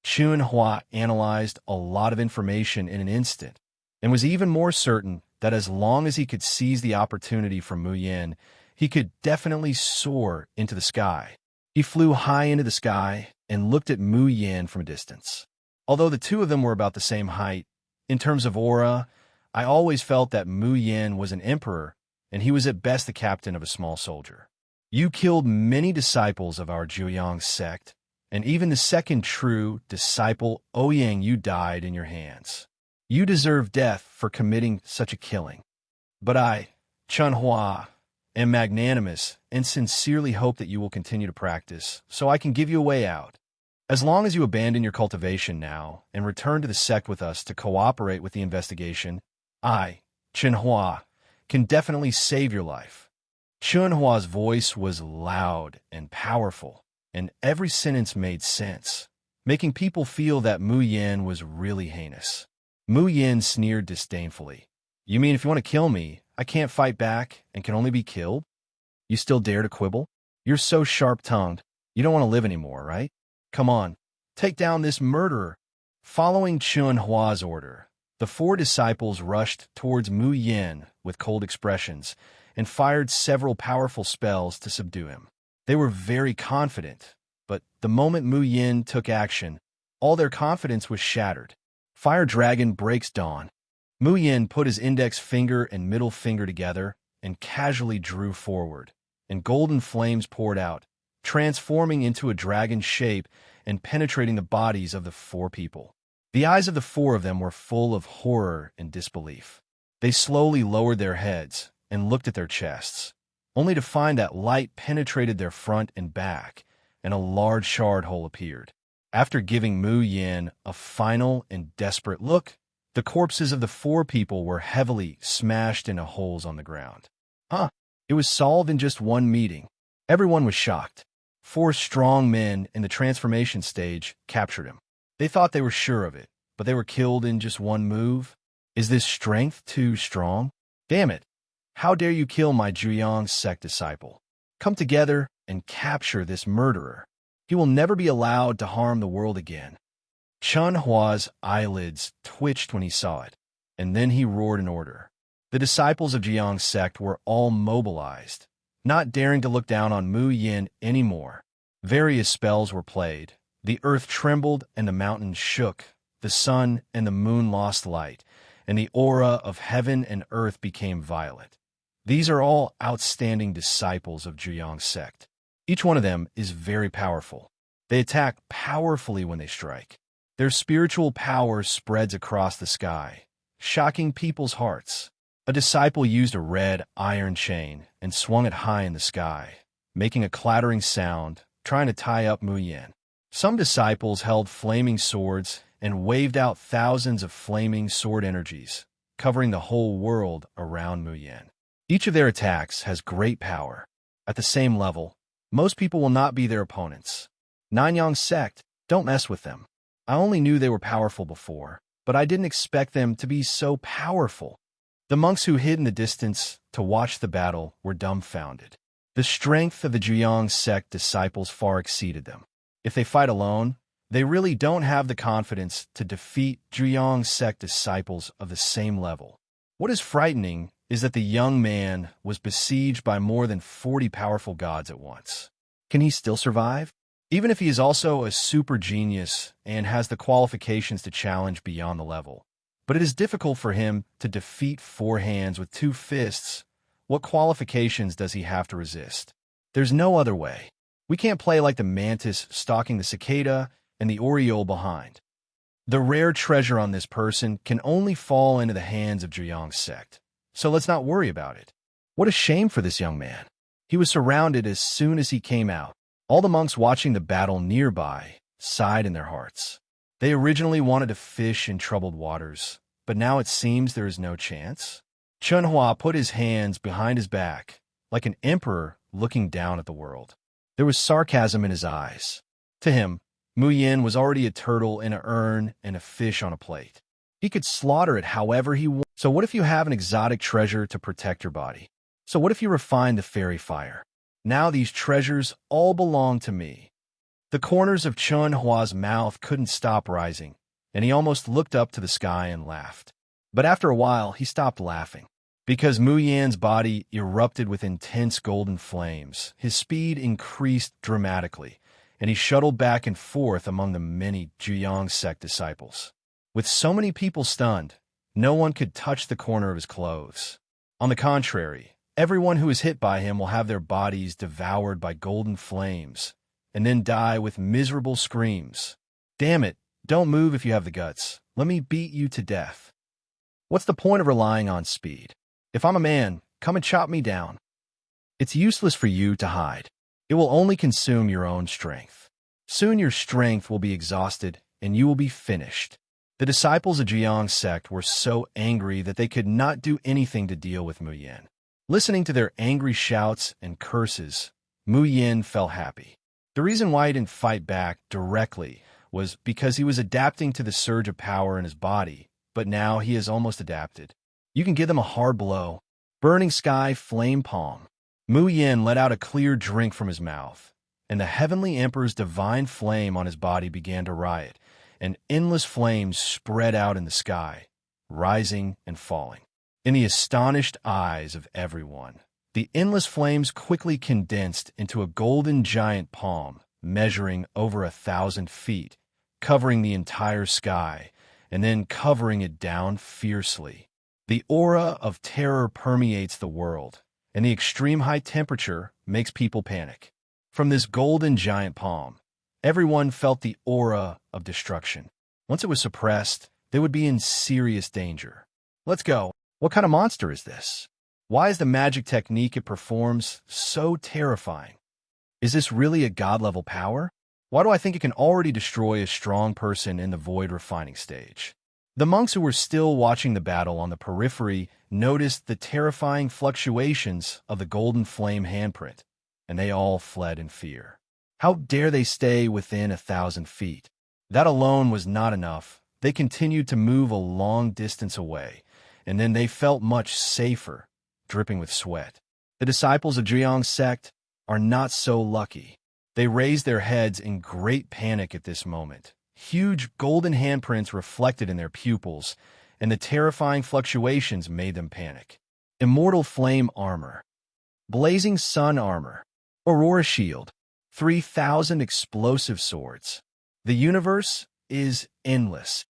Chen Hua analyzed a lot of information in an instant, and was even more certain that as long as he could seize the opportunity from Mu Yin, he could definitely soar into the sky. He flew high into the sky and looked at Mu Yin from a distance. Although the two of them were about the same height, in terms of aura, I always felt that Mu Yin was an emperor, and he was at best the captain of a small soldier. You killed many disciples of our Jiuyang sect, and even the second true disciple, Ouyang, you died in your hands. You deserve death for committing such a killing. But I, Chen Hua, am magnanimous and sincerely hope that you will continue to practice, so I can give you a way out. As long as you abandon your cultivation now and return to the sect with us to cooperate with the investigation, I, Chen Hua, can definitely save your life. Chen Hua's voice was loud and powerful, and every sentence made sense, making people feel that Mu Yin was really heinous. Mu Yin sneered disdainfully. You mean if you want to kill me, I can't fight back and can only be killed? You still dare to quibble? You're so sharp-tongued, you don't want to live anymore, right? Come on, take down this murderer. Following Chen Hua's order, the 4 disciples rushed towards Mu Yin with cold expressions and fired several powerful spells to subdue him. They were very confident, but the moment Mu Yin took action, all their confidence was shattered. Fire Dragon breaks dawn. Mu Yin put his index finger and middle finger together and casually drew forward, and golden flames poured out, transforming into a dragon shape and penetrating the bodies of the 4 people. The eyes of the 4 of them were full of horror and disbelief. They slowly lowered their heads and looked at their chests, only to find that light penetrated their front and back, and a large shard hole appeared. After giving Mu Yin a final and desperate look, the corpses of the 4 people were heavily smashed into holes on the ground. It was solved in just one meeting. Everyone was shocked. 4 strong men in the transformation stage captured him. They thought they were sure of it, but they were killed in just one move. Is this strength too strong? Damn it! How dare you kill my Jiuyang sect disciple? Come together and capture this murderer. He will never be allowed to harm the world again. Chen Hua's eyelids twitched when he saw it, and then he roared an order. The disciples of Jiuyang sect were all mobilized, not daring to look down on Mu Yin anymore. Various spells were played. The earth trembled and the mountains shook. The sun and the moon lost light, and the aura of heaven and earth became violet. These are all outstanding disciples of Zhuyang's sect. Each one of them is very powerful. They attack powerfully when they strike. Their spiritual power spreads across the sky, shocking people's hearts. A disciple used a red iron chain and swung it high in the sky, making a clattering sound, trying to tie up Mu Yan. Some disciples held flaming swords and waved out thousands of flaming sword energies, covering the whole world around Mu Yan. Each of their attacks has great power. At the same level, most people will not be their opponents. Nanyang's sect, don't mess with them. I only knew they were powerful before, but I didn't expect them to be so powerful. The monks who hid in the distance to watch the battle were dumbfounded. The strength of the Zhuyang sect disciples far exceeded them. If they fight alone, they really don't have the confidence to defeat Zhuyang sect disciples of the same level. What is frightening is that the young man was besieged by more than 40 powerful gods at once. Can he still survive? Even if he is also a super genius and has the qualifications to challenge beyond the level. But it is difficult for him to defeat 4 hands with 2 fists. What qualifications does he have to resist? There's no other way. We can't play like the mantis stalking the cicada and the oriole behind. The rare treasure on this person can only fall into the hands of Zhuyang's sect. So let's not worry about it. What a shame for this young man. He was surrounded as soon as he came out. All the monks watching the battle nearby sighed in their hearts. They originally wanted to fish in troubled waters, but now it seems there is no chance. Chen Hua put his hands behind his back, like an emperor looking down at the world. There was sarcasm in his eyes. To him, Mu Yan was already a turtle in an urn and a fish on a plate. He could slaughter it however he wanted. So what if you have an exotic treasure to protect your body? So what if you refine the fairy fire? Now these treasures all belong to me. The corners of Chen Hua's mouth couldn't stop rising, and he almost looked up to the sky and laughed. But after a while, he stopped laughing. Because Mu Yan's body erupted with intense golden flames, his speed increased dramatically, and he shuttled back and forth among the many Zhuyang sect disciples. With so many people stunned, no one could touch the corner of his clothes. On the contrary, everyone who is hit by him will have their bodies devoured by golden flames, and then die with miserable screams. Damn it, don't move if you have the guts. Let me beat you to death. What's the point of relying on speed? If I'm a man, come and chop me down. It's useless for you to hide. It will only consume your own strength. Soon your strength will be exhausted, and you will be finished. The disciples of Zhuyang sect were so angry that they could not do anything to deal with Mu Yan. Listening to their angry shouts and curses, Mu Yan felt happy. The reason why he didn't fight back directly was because he was adapting to the surge of power in his body, but now he has almost adapted. You can give them a hard blow. Burning sky flame palm. Mu Yan let out a clear drink from his mouth, and the Heavenly Emperor's divine flame on his body began to riot, and endless flames spread out in the sky, rising and falling. In the astonished eyes of everyone, the endless flames quickly condensed into a golden giant palm measuring over 1,000 feet, covering the entire sky, and then covering it down fiercely. The aura of terror permeates the world, and the extreme high temperature makes people panic. From this golden giant palm, everyone felt the aura of destruction. Once it was suppressed, they would be in serious danger. Let's go. What kind of monster is this? Why is the magic technique it performs so terrifying? Is this really a god-level power? Why do I think it can already destroy a strong person in the void refining stage? The monks who were still watching the battle on the periphery noticed the terrifying fluctuations of the golden flame handprint, and they all fled in fear. How dare they stay within 1,000 feet? That alone was not enough. They continued to move a long distance away, and then they felt much safer, dripping with sweat. The disciples of Zhuyang sect are not so lucky. They raised their heads in great panic at this moment. Huge golden handprints reflected in their pupils, and the terrifying fluctuations made them panic. Immortal Flame Armor, Blazing Sun Armor, Aurora Shield, 3,000 Explosive Swords. The universe is endless.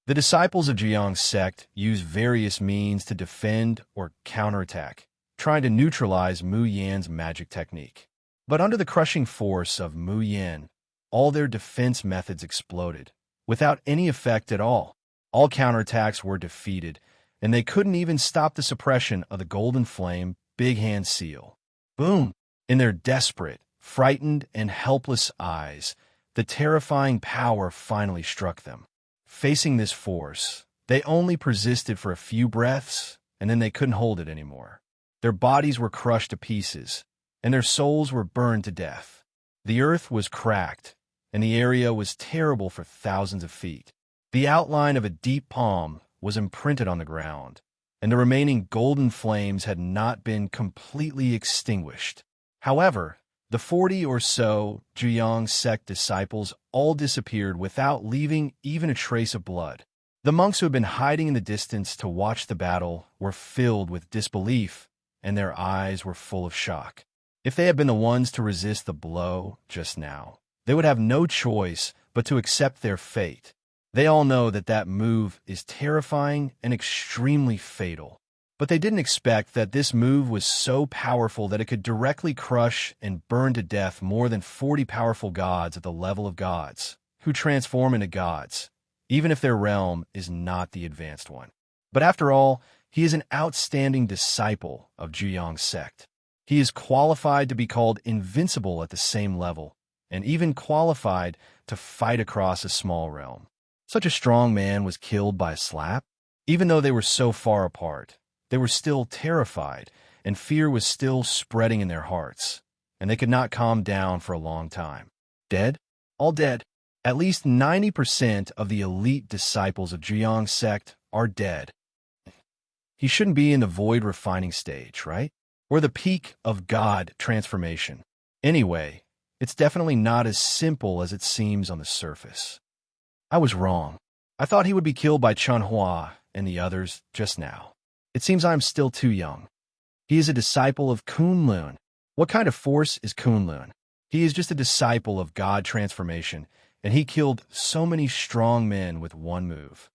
The disciples of Zhuyang sect use various means to defend or counterattack, trying to neutralize Mu Yan's magic technique. But under the crushing force of Mu Yan, all their defense methods exploded, without any effect at all. All counterattacks were defeated, and they couldn't even stop the suppression of the Golden Flame Big Hand Seal. Boom! In their desperate, frightened, and helpless eyes, the terrifying power finally struck them. Facing this force, they only persisted for a few breaths, and then they couldn't hold it anymore. Their bodies were crushed to pieces, and their souls were burned to death. The earth was cracked, and the area was terrible for thousands of feet. The outline of a deep palm was imprinted on the ground, and the remaining golden flames had not been completely extinguished. However, the 40 or so Zhuyang sect disciples all disappeared without leaving even a trace of blood. The monks who had been hiding in the distance to watch the battle were filled with disbelief, and their eyes were full of shock. If they had been the ones to resist the blow just now, they would have no choice but to accept their fate. They all know that that move is terrifying and extremely fatal. But they didn't expect that this move was so powerful that it could directly crush and burn to death more than 40 powerful gods at the level of gods, who transform into gods, even if their realm is not the advanced one. But after all, he is an outstanding disciple of Zhuyang's sect. He is qualified to be called invincible at the same level, and even qualified to fight across a small realm. Such a strong man was killed by a slap? Even though they were so far apart, they were still terrified, and fear was still spreading in their hearts, and they could not calm down for a long time. Dead? All dead. At least 90% of the elite disciples of Zhuyang's sect are dead. He shouldn't be in the void refining stage, right? Or the peak of God transformation. Anyway, it's definitely not as simple as it seems on the surface. I was wrong. I thought he would be killed by Chen Hua and the others just now. It seems I'm still too young. He is a disciple of Kunlun. What kind of force is Kunlun? He is just a disciple of God transformation, and he killed so many strong men with one move.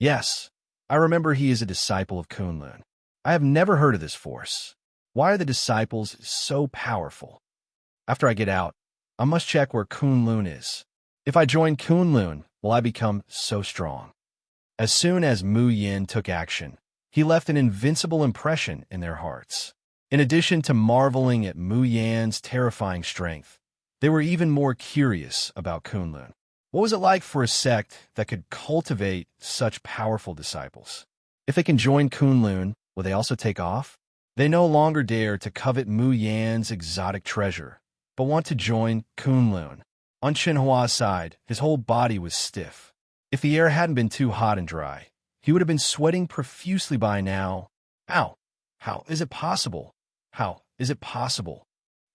Yes, I remember he is a disciple of Kunlun. I have never heard of this force. Why are the disciples so powerful? After I get out, I must check where Kunlun is. If I join Kunlun, will I become so strong? As soon as Mu Yin took action, he left an invincible impression in their hearts. In addition to marveling at Mu Yan's terrifying strength, they were even more curious about Kunlun. What was it like for a sect that could cultivate such powerful disciples? If they can join Kunlun, will they also take off? They no longer dare to covet Mu Yan's exotic treasure, but want to join Kunlun. On Chen Hua's side, his whole body was stiff. If the air hadn't been too hot and dry, he would have been sweating profusely by now. How is it possible? How is it possible?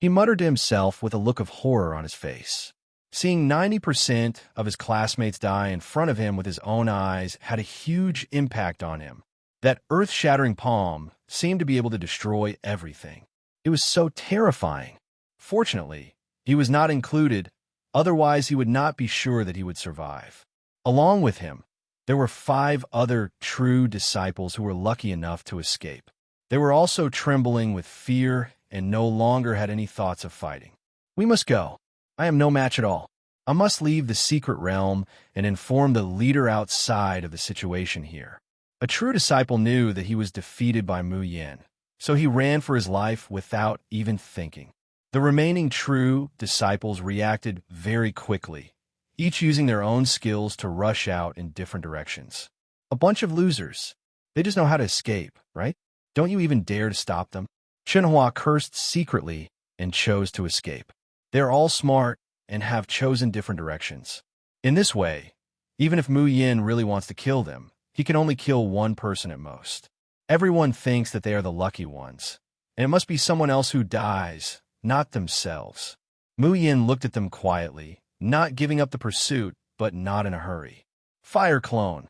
He muttered to himself with a look of horror on his face. Seeing 90% of his classmates die in front of him with his own eyes had a huge impact on him. That earth-shattering palm seemed to be able to destroy everything. It was so terrifying. Fortunately, he was not included, otherwise he would not be sure that he would survive. Along with him, there were 5 other true disciples who were lucky enough to escape. They were also trembling with fear and no longer had any thoughts of fighting. We must go. I am no match at all. I must leave the secret realm and inform the leader outside of the situation here. A true disciple knew that he was defeated by Mu Yin, so he ran for his life without even thinking. The remaining true disciples reacted very quickly, each using their own skills to rush out in different directions. A bunch of losers. They just know how to escape, right? Don't you even dare to stop them? Chen Hua cursed secretly and chose to escape. They are all smart and have chosen different directions. In this way, even if Mu Yin really wants to kill them, he can only kill one person at most. Everyone thinks that they are the lucky ones, and it must be someone else who dies, not themselves. Mu Yin looked at them quietly, not giving up the pursuit, but not in a hurry. Fire clone.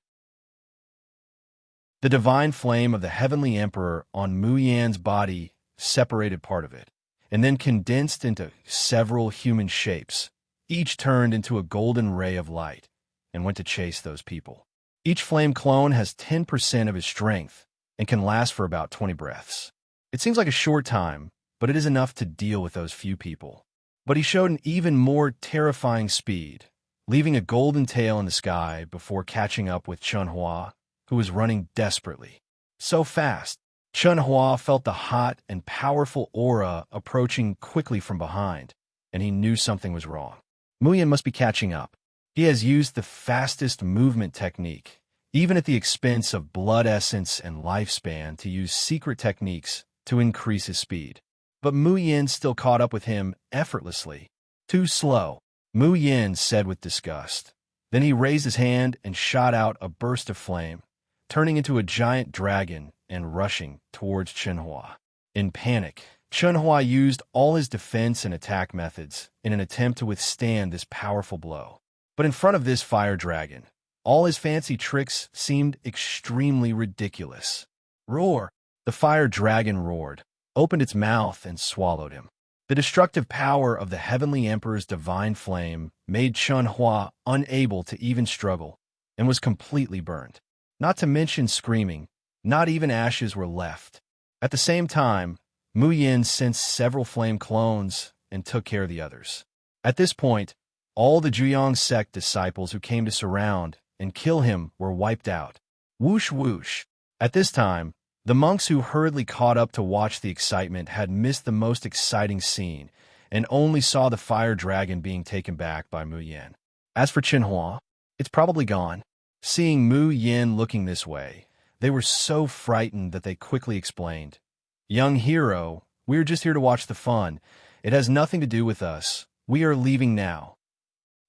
The divine flame of the Heavenly Emperor on Mu Yan's body separated part of it, and then condensed into several human shapes, each turned into a golden ray of light, and went to chase those people. Each flame clone has 10% of his strength and can last for about 20 breaths. It seems like a short time, but it is enough to deal with those few people. But he showed an even more terrifying speed, leaving a golden tail in the sky before catching up with Chen Hua, who was running desperately. So fast, Chen Hua felt the hot and powerful aura approaching quickly from behind, and he knew something was wrong. Mu Yan must be catching up. He has used the fastest movement technique, even at the expense of blood essence and lifespan, to use secret techniques to increase his speed. But Mu Yan still caught up with him effortlessly. Too slow, Mu Yan said with disgust. Then he raised his hand and shot out a burst of flame, turning into a giant dragon and rushing towards Chen Hua. In panic, Chen Hua used all his defense and attack methods in an attempt to withstand this powerful blow. But in front of this fire dragon, all his fancy tricks seemed extremely ridiculous. Roar! The fire dragon roared, opened its mouth, and swallowed him. The destructive power of the Heavenly Emperor's divine flame made Chen Hua unable to even struggle and was completely burned. Not to mention screaming, not even ashes were left. At the same time, Mu Yan sensed several flame clones and took care of the others. At this point, all the Zhuyang Sect disciples who came to surround and kill him were wiped out. Whoosh whoosh. At this time, the monks who hurriedly caught up to watch the excitement had missed the most exciting scene and only saw the fire dragon being taken back by Mu Yan. As for Chen Hua, it's probably gone. Seeing Mu Yan looking this way, they were so frightened that they quickly explained, "Young hero, we're just here to watch the fun. It has nothing to do with us. We are leaving now."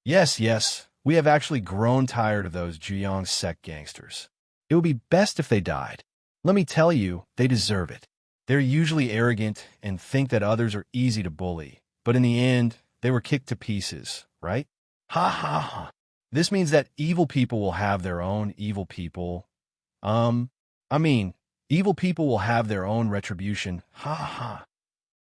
Yes, we have actually grown tired of those Zhuyang Sect gangsters. It would be best if they died. Let me tell you, they deserve it. They're usually arrogant and think that others are easy to bully, but in the end, they were kicked to pieces, right? Ha ha ha. This means that evil people will have their own evil people. Evil people will have their own retribution. Ha ha.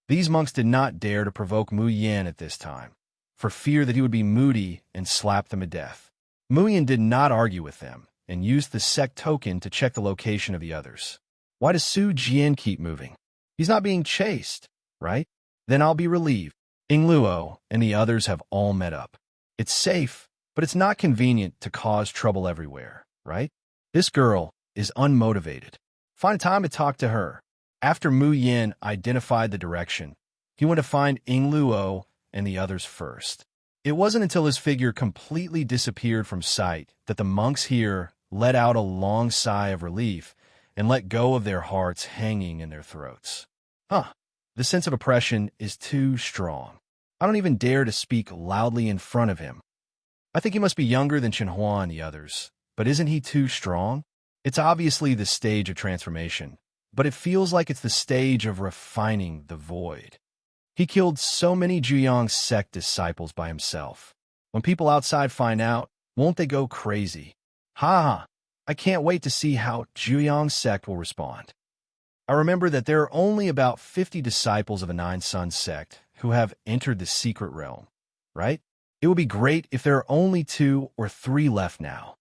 These monks did not dare to provoke Mu Yan at this time, for fear that he would be moody and slap them to death. Mu Yan did not argue with them, and used the Sect token to check the location of the others. Why does Su Jian keep moving? He's not being chased, right? Then I'll be relieved. Ying Luo and the others have all met up. It's safe, but it's not convenient to cause trouble everywhere, right? This girl is unmotivated. Find time to talk to her. After Mu Yan identified the direction, he went to find Ying Luo and the others first. It wasn't until his figure completely disappeared from sight that the monks here let out a long sigh of relief and let go of their hearts hanging in their throats. The sense of oppression is too strong. I don't even dare to speak loudly in front of him. I think he must be younger than Chen Hua and the others, but isn't he too strong? It's obviously the stage of transformation, but it feels like it's the stage of refining the void. He killed so many Zhuyang Sect disciples by himself. When people outside find out, won't they go crazy? Ha! I can't wait to see how Zhuyang Sect will respond. I remember that there are only about 50 disciples of a Nine Sun Sect who have entered the secret realm, right? It would be great if there are only 2 or 3 left now.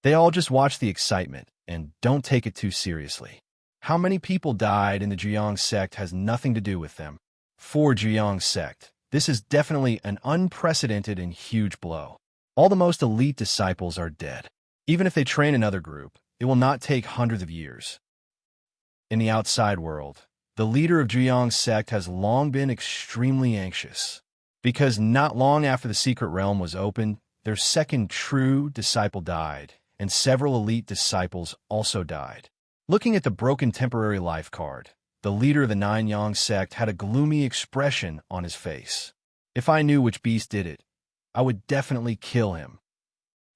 They all just watch the excitement and don't take it too seriously. How many people died in the Zhuyang Sect has nothing to do with them. For Zhuyang Sect, this is definitely an unprecedented and huge blow. All the most elite disciples are dead. Even if they train another group, it will not take hundreds of years. In the outside world, the leader of Zhuyang Sect has long been extremely anxious, because not long after the secret realm was opened, their second true disciple died, and several elite disciples also died. Looking at the broken temporary life card, the leader of the Nine Yang Sect had a gloomy expression on his face. If I knew which beast did it, I would definitely kill him.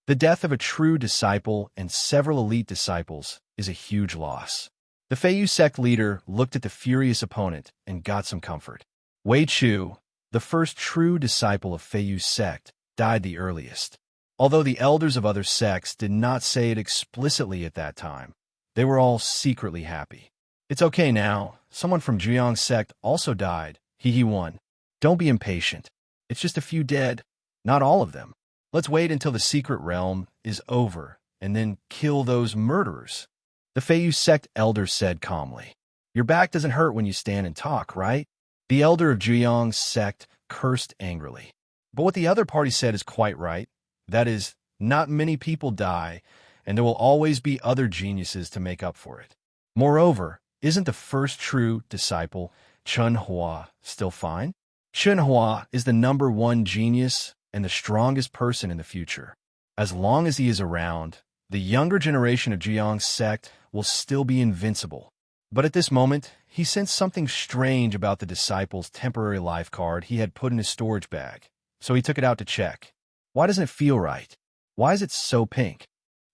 The death of a true disciple and several elite disciples is a huge loss. The Feiyu Sect leader looked at the furious opponent and got some comfort. Wei Chu, the first true disciple of Feiyu Sect, died the earliest. Although the elders of other sects did not say it explicitly at that time, they were all secretly happy. It's okay now. Someone from Zhuyang Sect also died. He won. Don't be impatient. It's just a few dead. Not all of them. Let's wait until the secret realm is over and then kill those murderers. The Feiyu Sect elder said calmly. Your back doesn't hurt when you stand and talk, right? The elder of Zhuyang's sect cursed angrily. But what the other party said is quite right. That is, not many people die, and there will always be other geniuses to make up for it. Moreover, isn't the first true disciple, Chen Hua, still fine? Chen Hua is the #1 genius and the strongest person in the future. As long as he is around, the younger generation of Zhuyang's sect will still be invincible. But at this moment, he sensed something strange about the disciple's temporary life card he had put in his storage bag, so he took it out to check. Why doesn't it feel right? Why is it so pink?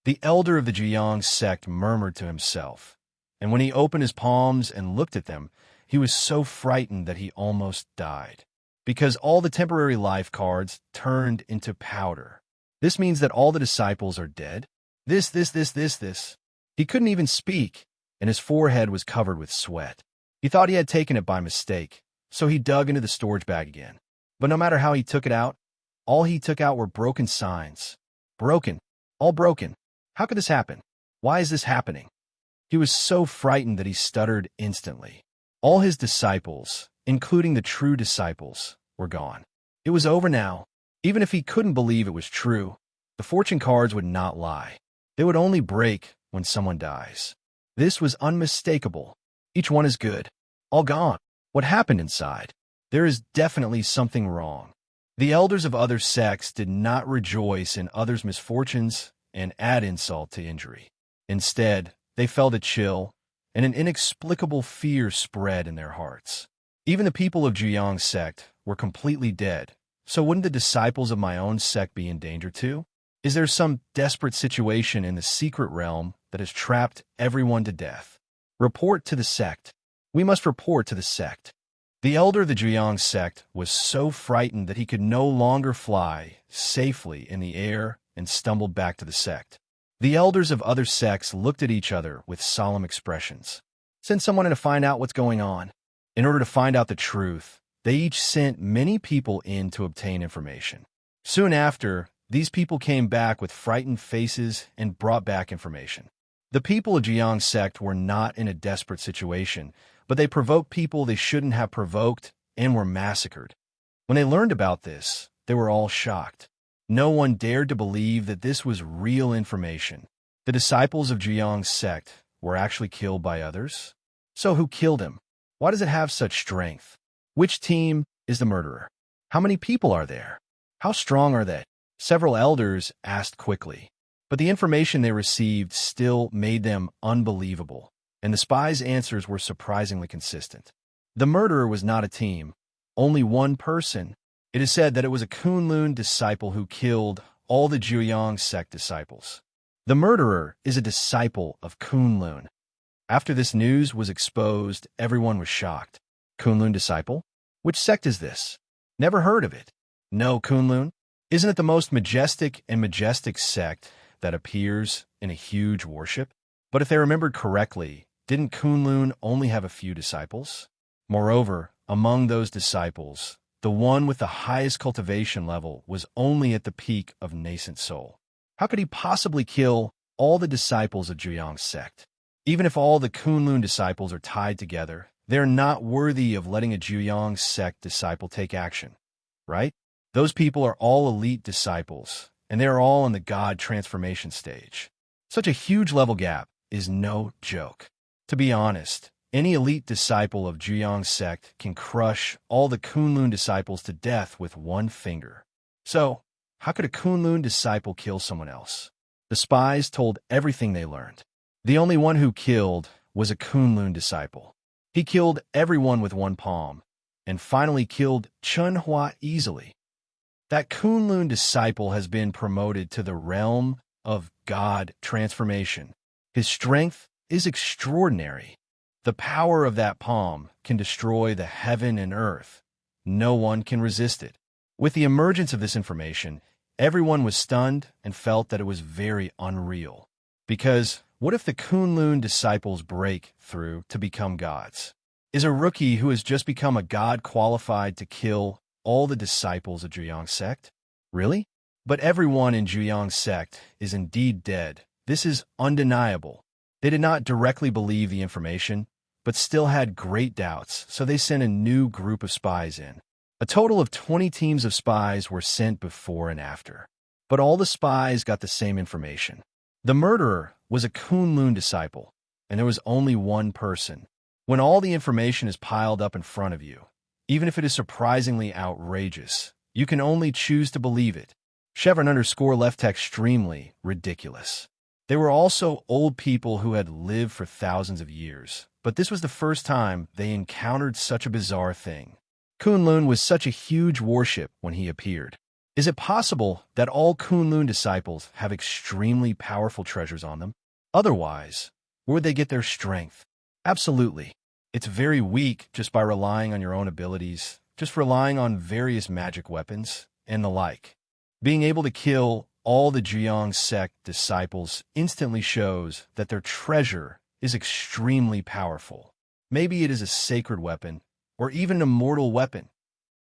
The elder of the Zhuyang sect murmured to himself, and when he opened his palms and looked at them, he was so frightened that he almost died. Because all the temporary life cards turned into powder. This means that all the disciples are dead? This. He couldn't even speak, and his forehead was covered with sweat. He thought he had taken it by mistake, so he dug into the storage bag again. But no matter how he took it out, all he took out were broken signs. Broken. All broken. How could this happen? Why is this happening? He was so frightened that he stuttered instantly. All his disciples, including the true disciples, were gone. It was over now. Even if he couldn't believe it was true, the fortune cards would not lie. They would only break when someone dies. This was unmistakable. Each one is good. All gone. What happened inside? There is definitely something wrong. The elders of other sects did not rejoice in others' misfortunes and add insult to injury. Instead, they felt a chill, and an inexplicable fear spread in their hearts. Even the people of Zhuyang's sect were completely dead, so wouldn't the disciples of my own sect be in danger too? Is there some desperate situation in the secret realm that has trapped everyone to death? Report to the sect. We must report to the sect. The elder of the Zhuyang sect was so frightened that he could no longer fly safely in the air and stumbled back to the sect. The elders of other sects looked at each other with solemn expressions. Send someone in to find out what's going on. In order to find out the truth, they each sent many people in to obtain information. Soon after, these people came back with frightened faces and brought back information. The people of Zhuyang's sect were not in a desperate situation, but they provoked people they shouldn't have provoked and were massacred. When they learned about this, they were all shocked. No one dared to believe that this was real information. The disciples of Zhuyang's sect were actually killed by others? So who killed him? Why does it have such strength? Which team is the murderer? How many people are there? How strong are they? Several elders asked quickly, but the information they received still made them unbelievable, and the spies' answers were surprisingly consistent. The murderer was not a team, only one person. It is said that it was a Kunlun disciple who killed all the Zhuyang sect disciples. The murderer is a disciple of Kunlun. After this news was exposed, everyone was shocked. Kunlun disciple? Which sect is this? Never heard of it. No, Kunlun? Isn't it the most majestic sect that appears in a huge worship? But if they remembered correctly, didn't Kunlun only have a few disciples? Moreover, among those disciples, the one with the highest cultivation level was only at the peak of nascent soul. How could he possibly kill all the disciples of Zhuyang's sect? Even if all the Kunlun disciples are tied together, they're not worthy of letting a Zhuyang sect disciple take action, right? Those people are all elite disciples, and they are all in the God transformation stage. Such a huge level gap is no joke. To be honest, any elite disciple of Zhuyang's sect can crush all the Kunlun disciples to death with one finger. So, how could a Kunlun disciple kill someone else? The spies told everything they learned. The only one who killed was a Kunlun disciple. He killed everyone with one palm, and finally killed Chen Hua easily. That Kunlun disciple has been promoted to the realm of God transformation. His strength is extraordinary. The power of that palm can destroy the heaven and earth. No one can resist it. With the emergence of this information, everyone was stunned and felt that it was very unreal. Because what if the Kunlun disciples break through to become gods? Is a rookie who has just become a god qualified to kill all the disciples of Zhuyang's sect? Really? But everyone in Zhuyang's sect is indeed dead. This is undeniable. They did not directly believe the information, but still had great doubts, so they sent a new group of spies in. A total of 20 teams of spies were sent before and after. But all the spies got the same information. The murderer was a Kunlun disciple, and there was only one person. When all the information is piled up in front of you, even if it is surprisingly outrageous, you can only choose to believe it. Chevron underscore left extremely ridiculous. They were also old people who had lived for thousands of years, but this was the first time they encountered such a bizarre thing. Kunlun was such a huge warship when he appeared. Is it possible that all Kunlun disciples have extremely powerful treasures on them? Otherwise, where would they get their strength? Absolutely. It's very weak just by relying on your own abilities, just relying on various magic weapons, and the like. Being able to kill all the Jiang Sect disciples instantly shows that their treasure is extremely powerful. Maybe it is a sacred weapon, or even an immortal weapon.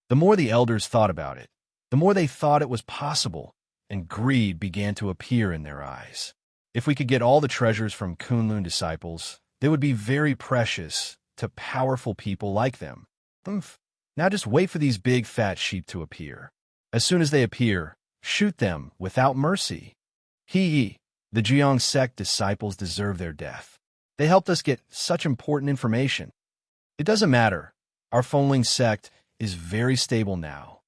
The more the elders thought about it, the more they thought it was possible, and greed began to appear in their eyes. If we could get all the treasures from Kunlun disciples, they would be very precious to powerful people like them. Now just wait for these big fat sheep to appear. As soon as they appear, shoot them without mercy. The Jiang Sect disciples deserve their death. They helped us get such important information. It doesn't matter. Our Fengling sect is very stable now.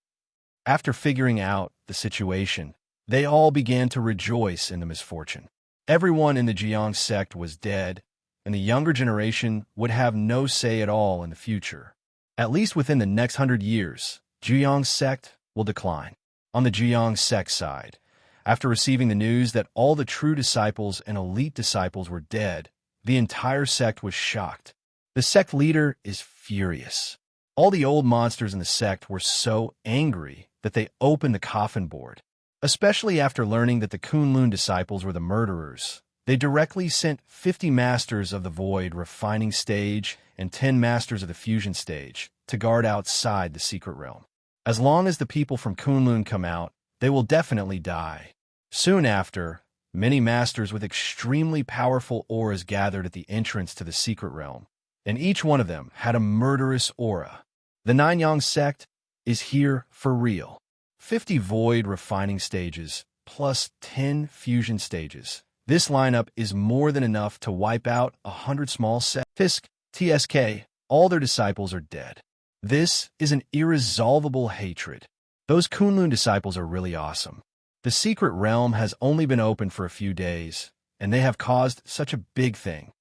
After figuring out the situation, they all began to rejoice in the misfortune. Everyone in the Jiang sect was dead, and the younger generation would have no say at all in the future. At least within the next 100 years, Jiang sect will decline. On the Jiang sect side, after receiving the news that all the true disciples and elite disciples were dead, the entire sect was shocked. The sect leader is furious. All the old monsters in the sect were so angry that they opened the coffin board. Especially after learning that the Kunlun disciples were the murderers, they directly sent 50 masters of the void refining stage and 10 masters of the fusion stage to guard outside the secret realm. As long as the people from Kunlun come out, they will definitely die. Soon after, many masters with extremely powerful auras gathered at the entrance to the secret realm, and each one of them had a murderous aura. The Nanyang sect is here for real. 50 void refining stages, plus 10 fusion stages. This lineup is more than enough to wipe out 100 small sects. Fisk, TSK, all their disciples are dead. This is an irresolvable hatred. Those Kunlun disciples are really awesome. The secret realm has only been open for a few days, and they have caused such a big thing.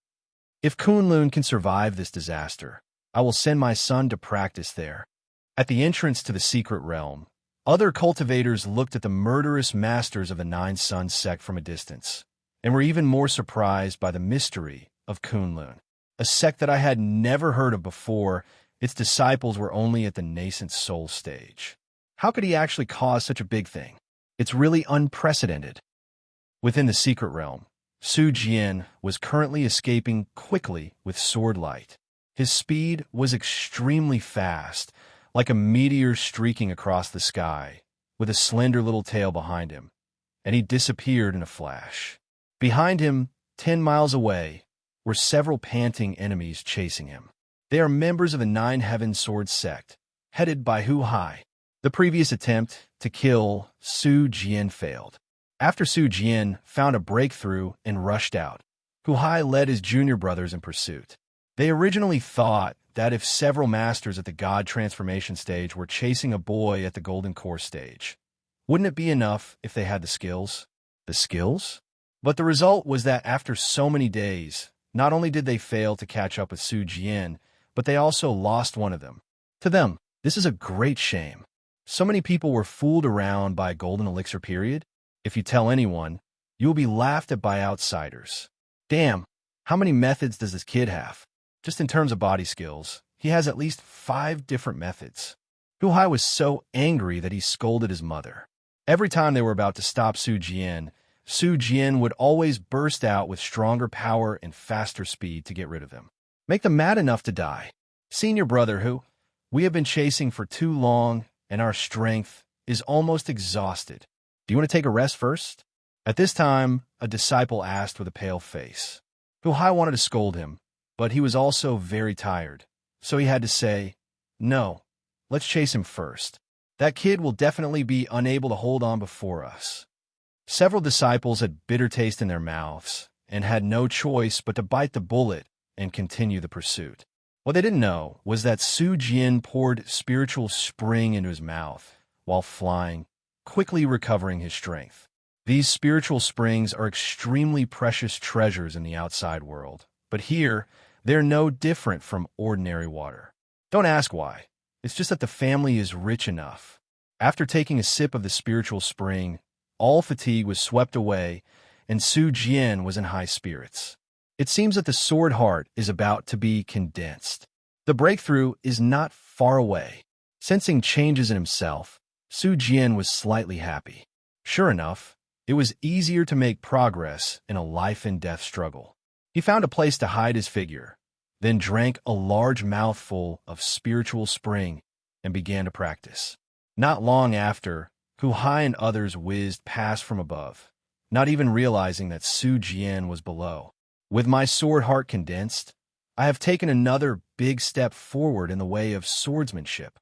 If Kunlun can survive this disaster, I will send my son to practice there. At the entrance to the secret realm, other cultivators looked at the murderous masters of the Nine Suns sect from a distance, and were even more surprised by the mystery of Kunlun, a sect that I had never heard of before. Its disciples were only at the nascent soul stage. How could he actually cause such a big thing? It's really unprecedented. Within the secret realm, Su Jian was currently escaping quickly with sword light. His speed was extremely fast, like a meteor streaking across the sky, with a slender little tail behind him, and he disappeared in a flash. Behind him, 10 miles away, were several panting enemies chasing him. They are members of the Nine Heaven Sword sect, headed by Hu Hai. The previous attempt to kill Su Jian failed. After Su Jian found a breakthrough and rushed out, Hu Hai led his junior brothers in pursuit. They originally thought that if several masters at the God Transformation stage were chasing a boy at the Golden Core stage, wouldn't it be enough if they had the skills? The skills? But the result was that after so many days, not only did they fail to catch up with Su Jian, but they also lost one of them. To them, this is a great shame. So many people were fooled around by a golden elixir period. If you tell anyone, you will be laughed at by outsiders. Damn, how many methods does this kid have? Just in terms of body skills, he has at least 5 different methods. Hu Hai was so angry that he scolded his mother. Every time they were about to stop Su Jian would always burst out with stronger power and faster speed to get rid of them. Make them mad enough to die. Senior brother Hu, we have been chasing for too long, and our strength is almost exhausted. Do you want to take a rest first? At this time, a disciple asked with a pale face. Hu Hai wanted to scold him, but he was also very tired. So he had to say, "No, let's chase him first. That kid will definitely be unable to hold on before us." Several disciples had bitter taste in their mouths and had no choice but to bite the bullet and continue the pursuit. What they didn't know was that Su Jian poured spiritual spring into his mouth while flying, quickly recovering his strength. These spiritual springs are extremely precious treasures in the outside world, but here, they're no different from ordinary water. Don't ask why. It's just that the family is rich enough. After taking a sip of the spiritual spring, all fatigue was swept away, and Su Jian was in high spirits. It seems that the sword heart is about to be condensed. The breakthrough is not far away. Sensing changes in himself, Su Jian was slightly happy. Sure enough, it was easier to make progress in a life-and-death struggle. He found a place to hide his figure, then drank a large mouthful of spiritual spring and began to practice. Not long after, Huai and others whizzed past from above, not even realizing that Su Jian was below. With my sword heart condensed, I have taken another big step forward in the way of swordsmanship.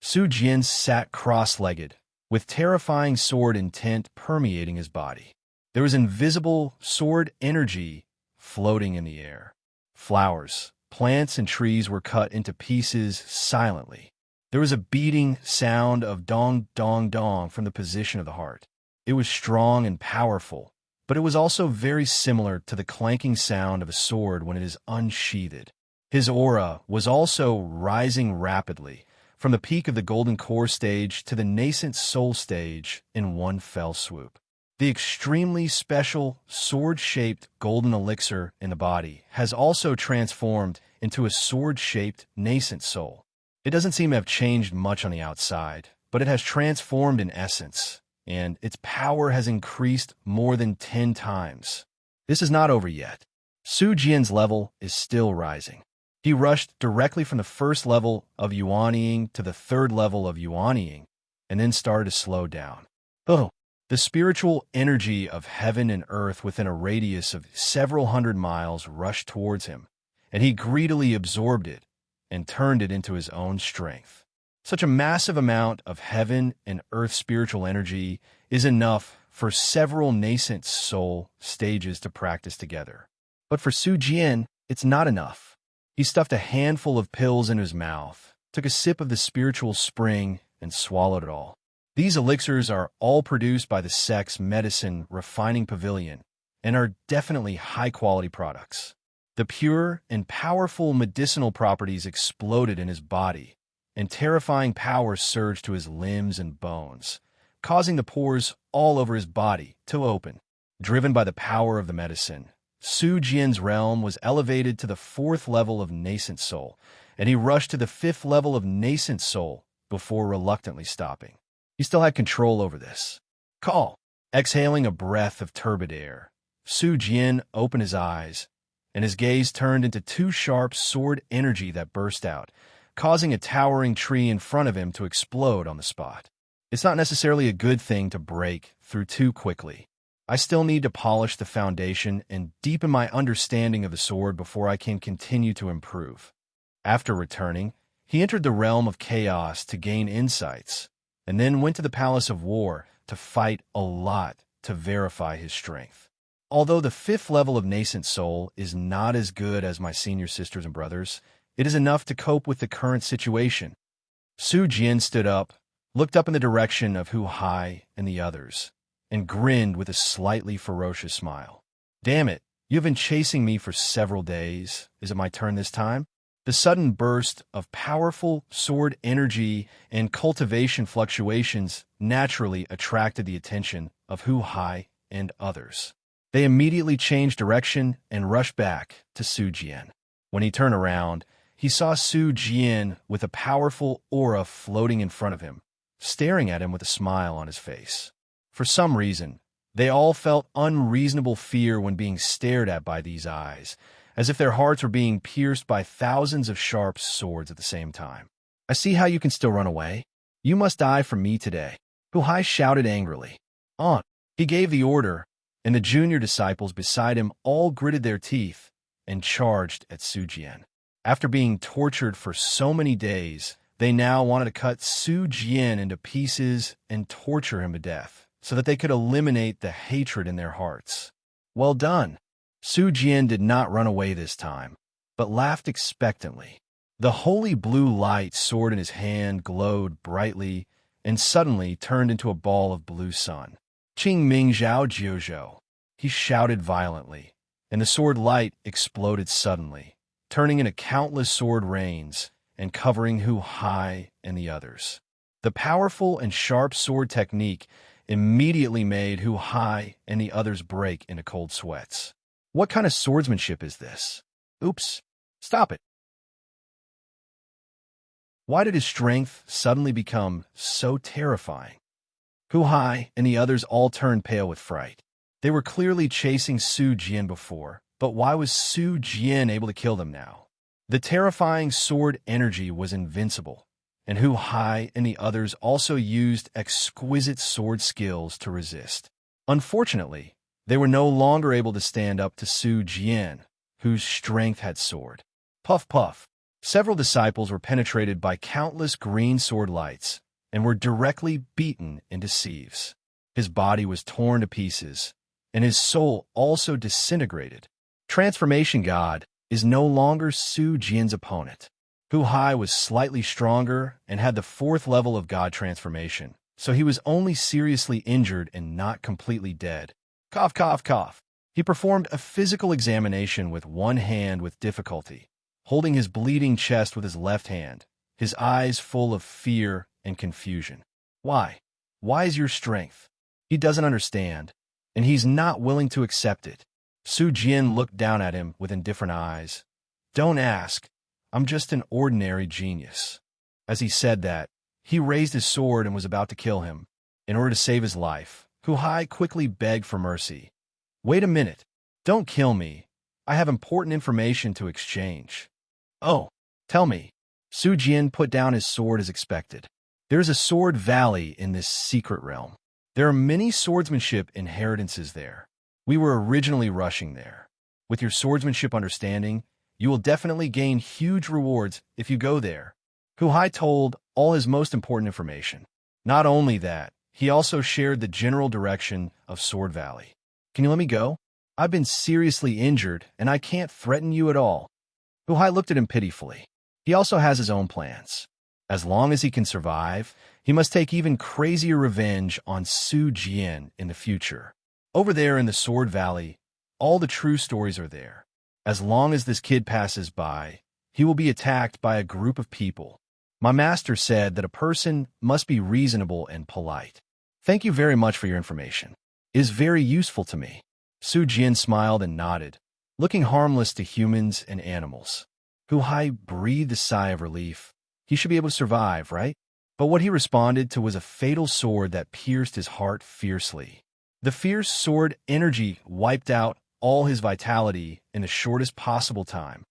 Su Jian sat cross-legged, with terrifying sword intent permeating his body. There was invisible sword energy floating in the air. Flowers, plants, and trees were cut into pieces silently. There was a beating sound of dong, dong, dong from the position of the heart. It was strong and powerful, but it was also very similar to the clanking sound of a sword when it is unsheathed. His aura was also rising rapidly, from the peak of the golden core stage to the nascent soul stage in one fell swoop. The extremely special sword-shaped golden elixir in the body has also transformed into a sword-shaped nascent soul. It doesn't seem to have changed much on the outside, but it has transformed in essence, and its power has increased more than 10 times. This is not over yet. Su Jian's level is still rising. He rushed directly from the first level of Yuanying to the third level of Yuanying, and then started to slow down. Oh, the spiritual energy of heaven and earth within a radius of several hundred miles rushed towards him, and he greedily absorbed it and turned it into his own strength. Such a massive amount of heaven and earth spiritual energy is enough for several nascent soul stages to practice together. But for Su Jian, it's not enough. He stuffed a handful of pills in his mouth, took a sip of the spiritual spring, and swallowed it all. These elixirs are all produced by the Sect's medicine refining pavilion and are definitely high-quality products. The pure and powerful medicinal properties exploded in his body, and terrifying power surged to his limbs and bones, causing the pores all over his body to open. Driven by the power of the medicine, Su Jian's realm was elevated to the 4th level of nascent soul, and he rushed to the 5th level of nascent soul before reluctantly stopping. He still had control over this. Call. Exhaling a breath of turbid air, Su Jian opened his eyes, and his gaze turned into 2 sharp sword energy that burst out, causing a towering tree in front of him to explode on the spot. It's not necessarily a good thing to break through too quickly. I still need to polish the foundation and deepen my understanding of the sword before I can continue to improve. After returning, he entered the realm of chaos to gain insights, and then went to the Palace of War to fight a lot to verify his strength. Although the 5th level of nascent soul is not as good as my senior sisters and brothers, it is enough to cope with the current situation. Su Jian stood up, looked up in the direction of Huai and the others, and grinned with a slightly ferocious smile. Damn it, you've been chasing me for several days. Is it my turn this time? The sudden burst of powerful sword energy and cultivation fluctuations naturally attracted the attention of Huai and others. They immediately changed direction and rushed back to Su Jian. When he turned around, he saw Su Jian with a powerful aura floating in front of him, staring at him with a smile on his face. For some reason, they all felt unreasonable fear when being stared at by these eyes, as if their hearts were being pierced by thousands of sharp swords at the same time. I see how you can still run away. You must die for me today. Huai shouted angrily. On. He gave the order, and the junior disciples beside him all gritted their teeth and charged at Su Jian. After being tortured for so many days, they now wanted to cut Su Jian into pieces and torture him to death, so that they could eliminate the hatred in their hearts. Well done. Su Jian did not run away this time, but laughed expectantly. The holy blue light sword in his hand glowed brightly and suddenly turned into a ball of blue sun. Qing Ming Zhao Jiuzhou. He shouted violently, and the sword light exploded suddenly, turning into countless sword rains and covering Hu Hai and the others. The powerful and sharp sword technique immediately made Hu Hai and the others break into cold sweats. What kind of swordsmanship is this? Oops, stop it. Why did his strength suddenly become so terrifying? Hu Hai and the others all turned pale with fright. They were clearly chasing Su Jian before, but why was Su Jian able to kill them now? The terrifying sword energy was invincible, and Hu Hai and the others also used exquisite sword skills to resist. Unfortunately, they were no longer able to stand up to Su Jian, whose strength had soared. Puff puff. Several disciples were penetrated by countless green sword lights and were directly beaten into sieves. His body was torn to pieces, and his soul also disintegrated. Transformation God is no longer Su Jian's opponent. Hu Hai was slightly stronger and had the 4th level of God transformation, so he was only seriously injured and not completely dead. Cough, cough, cough. He performed a physical examination with one hand with difficulty, holding his bleeding chest with his left hand, his eyes full of fear and confusion. Why? Why is your strength? He doesn't understand, and he's not willing to accept it. Su Jian looked down at him with indifferent eyes. Don't ask. I'm just an ordinary genius. As he said that, he raised his sword and was about to kill him. In order to save his life, Hu Hai quickly begged for mercy. Wait a minute. Don't kill me. I have important information to exchange. Oh, tell me. Su Jian put down his sword as expected. There's a sword valley in this secret realm. There are many swordsmanship inheritances there. We were originally rushing there. With your swordsmanship understanding, you will definitely gain huge rewards if you go there. Hu Hai told all his most important information. Not only that, he also shared the general direction of Sword Valley. Can you let me go? I've been seriously injured, and I can't threaten you at all. Hu Hai looked at him pitifully. He also has his own plans. As long as he can survive, he must take even crazier revenge on Su Jian in the future. Over there in the Sword Valley, all the true stories are there. As long as this kid passes by, he will be attacked by a group of people. My master said that a person must be reasonable and polite. Thank you very much for your information. It is very useful to me. Su Jian smiled and nodded, looking harmless to humans and animals. Hu Hai breathed a sigh of relief. He should be able to survive, right? But what he responded to was a fatal sword that pierced his heart fiercely. The fierce sword energy wiped out all his vitality in the shortest possible time.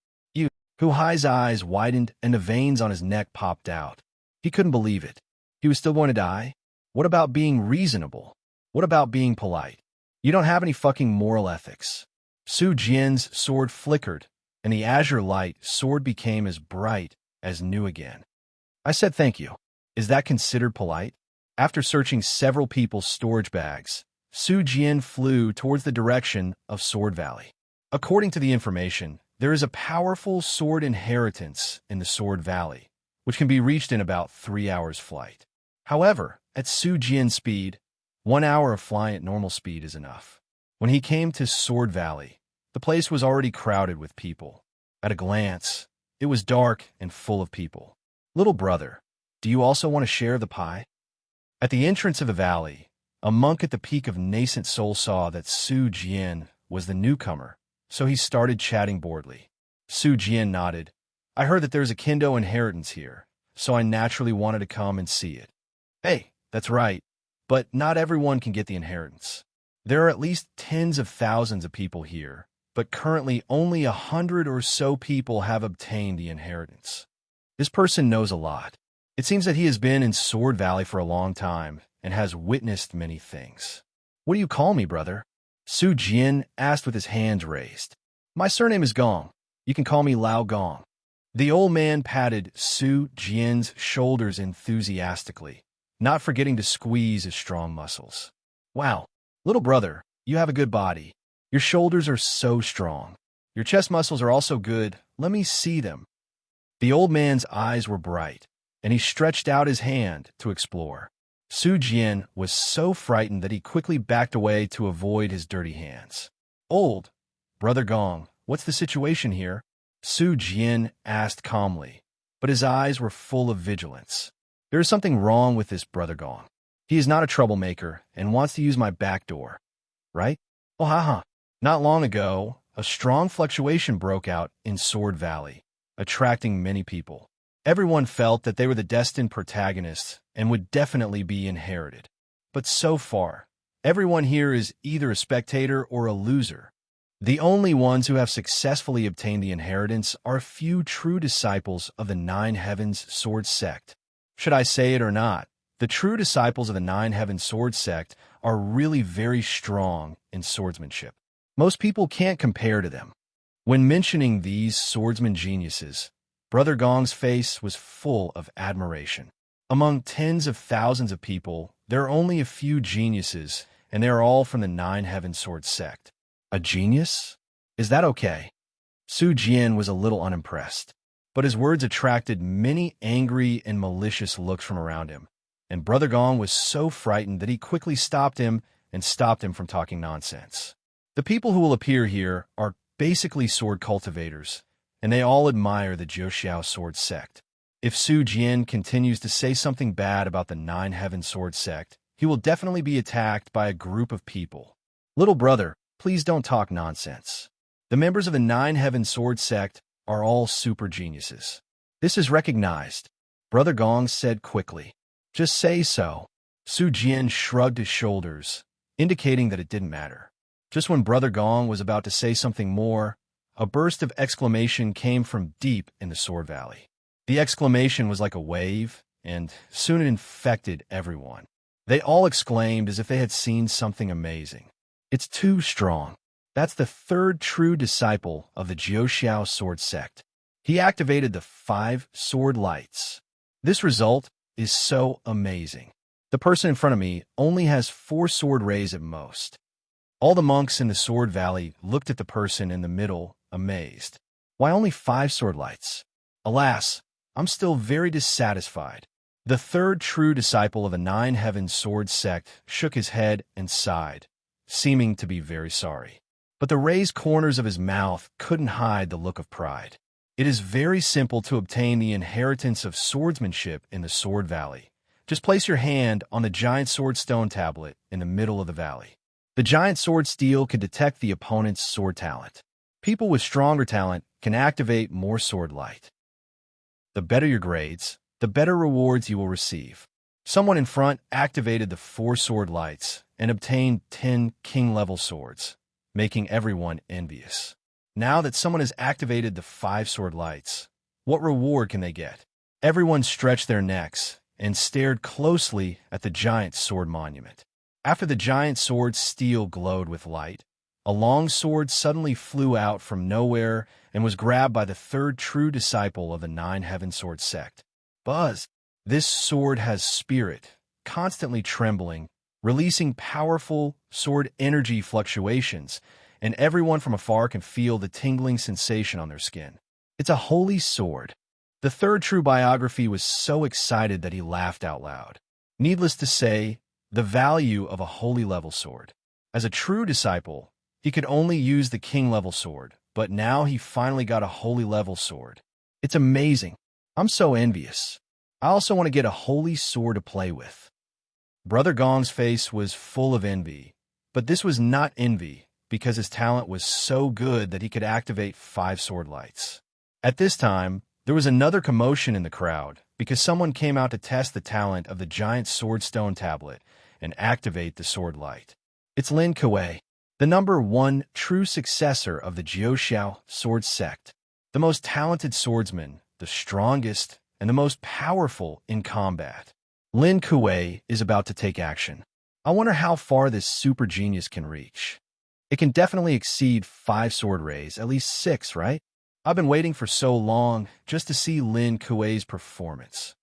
Hu Hai's eyes widened and the veins on his neck popped out. He couldn't believe it. He was still going to die? What about being reasonable? What about being polite? You don't have any fucking moral ethics. Su Jian's sword flickered, and the azure light sword became as bright as new again. I said thank you. Is that considered polite? After searching several people's storage bags, Su Jian flew towards the direction of Sword Valley. According to the information, there is a powerful sword inheritance in the Sword Valley, which can be reached in about 3 hours' flight. However, at Su Jian's speed, 1 hour of flying at normal speed is enough. When he came to Sword Valley, the place was already crowded with people. At a glance, it was dark and full of people. Little brother, do you also want to share the pie? At the entrance of the valley, a monk at the peak of nascent soul saw that Su Jian was the newcomer, so he started chatting boredly. Su Jian nodded. I heard that there's a Kendo inheritance here, so I naturally wanted to come and see it. Hey, that's right, but not everyone can get the inheritance. There are at least tens of thousands of people here, but currently only 100 or so people have obtained the inheritance. This person knows a lot. It seems that he has been in Sword Valley for a long time and has witnessed many things. What do you call me, brother? Su Jian asked with his hands raised. My surname is Gong. You can call me Lao Gong. The old man patted Su Jian's shoulders enthusiastically, not forgetting to squeeze his strong muscles. Wow, little brother, you have a good body. Your shoulders are so strong. Your chest muscles are also good. Let me see them. The old man's eyes were bright, and he stretched out his hand to explore. Su Jian was so frightened that he quickly backed away to avoid his dirty hands. Old Brother Gong, what's the situation here? Su Jian asked calmly, but his eyes were full of vigilance. There is something wrong with this Brother Gong. He is not a troublemaker and wants to use my back door, right? Oh, haha. Not long ago, a strong fluctuation broke out in Sword Valley, attracting many people. Everyone felt that they were the destined protagonists and would definitely be inherited. But so far, everyone here is either a spectator or a loser. The only ones who have successfully obtained the inheritance are a few true disciples of the Nine Heavens Sword Sect. Should I say it or not, the true disciples of the Nine Heavens Sword Sect are really very strong in swordsmanship. Most people can't compare to them. When mentioning these swordsman geniuses, Brother Gong's face was full of admiration. Among tens of thousands of people, there are only a few geniuses, and they are all from the Nine Heavens Sword Sect. A genius? Is that okay? Su Jian was a little unimpressed, but his words attracted many angry and malicious looks from around him, and Brother Gong was so frightened that he quickly stopped him from talking nonsense. The people who will appear here are basically sword cultivators, and they all admire the Jiuxiao Sword Sect. If Su Jian continues to say something bad about the Nine Heaven Sword Sect, he will definitely be attacked by a group of people. Little brother, please don't talk nonsense. The members of the Nine Heaven Sword Sect are all super geniuses. This is recognized, Brother Gong said quickly. Just say so. Su Jian shrugged his shoulders, indicating that it didn't matter. Just when Brother Gong was about to say something more, a burst of exclamation came from deep in the Sword Valley. The exclamation was like a wave, and soon it infected everyone. They all exclaimed as if they had seen something amazing. It's too strong. That's the third true disciple of the Jiuxiao Sword Sect. He activated the 5 sword lights. This result is so amazing. The person in front of me only has 4 sword rays at most. All the monks in the Sword Valley looked at the person in the middle, amazed. Why only 5 sword lights? Alas, I'm still very dissatisfied. The third true disciple of the Nine Heavens Sword Sect shook his head and sighed, seeming to be very sorry. But the raised corners of his mouth couldn't hide the look of pride. It is very simple to obtain the inheritance of swordsmanship in the Sword Valley. Just place your hand on the giant sword stone tablet in the middle of the valley. The giant sword steel can detect the opponent's sword talent. People with stronger talent can activate more sword light. The better your grades, the better rewards you will receive. Someone in front activated the 4 sword lights and obtained 10 king-level swords, making everyone envious. Now that someone has activated the 5 sword lights, what reward can they get? Everyone stretched their necks and stared closely at the giant sword monument. After the giant sword steel glowed with light, a long sword suddenly flew out from nowhere and was grabbed by the third true disciple of the Nine Heaven Sword Sect. Buzz! This sword has spirit, constantly trembling, releasing powerful sword energy fluctuations, and everyone from afar can feel the tingling sensation on their skin. It's a holy sword. The third true biography was so excited that he laughed out loud. Needless to say, the value of a holy level sword. As a true disciple, he could only use the king level sword, but now he finally got a holy level sword. It's amazing. I'm so envious. I also want to get a holy sword to play with. Brother Gong's face was full of envy, but this was not envy because his talent was so good that he could activate 5 sword lights. At this time, there was another commotion in the crowd because someone came out to test the talent of the giant sword stone tablet and activate the sword light. It's Lin Kuei, the number 1 true successor of the Jiuxiao Sword Sect, the most talented swordsman, the strongest, and the most powerful in combat. Lin Kuei is about to take action. I wonder how far this super genius can reach. It can definitely exceed 5 sword rays, at least 6, right? I've been waiting for so long just to see Lin Kuei's performance.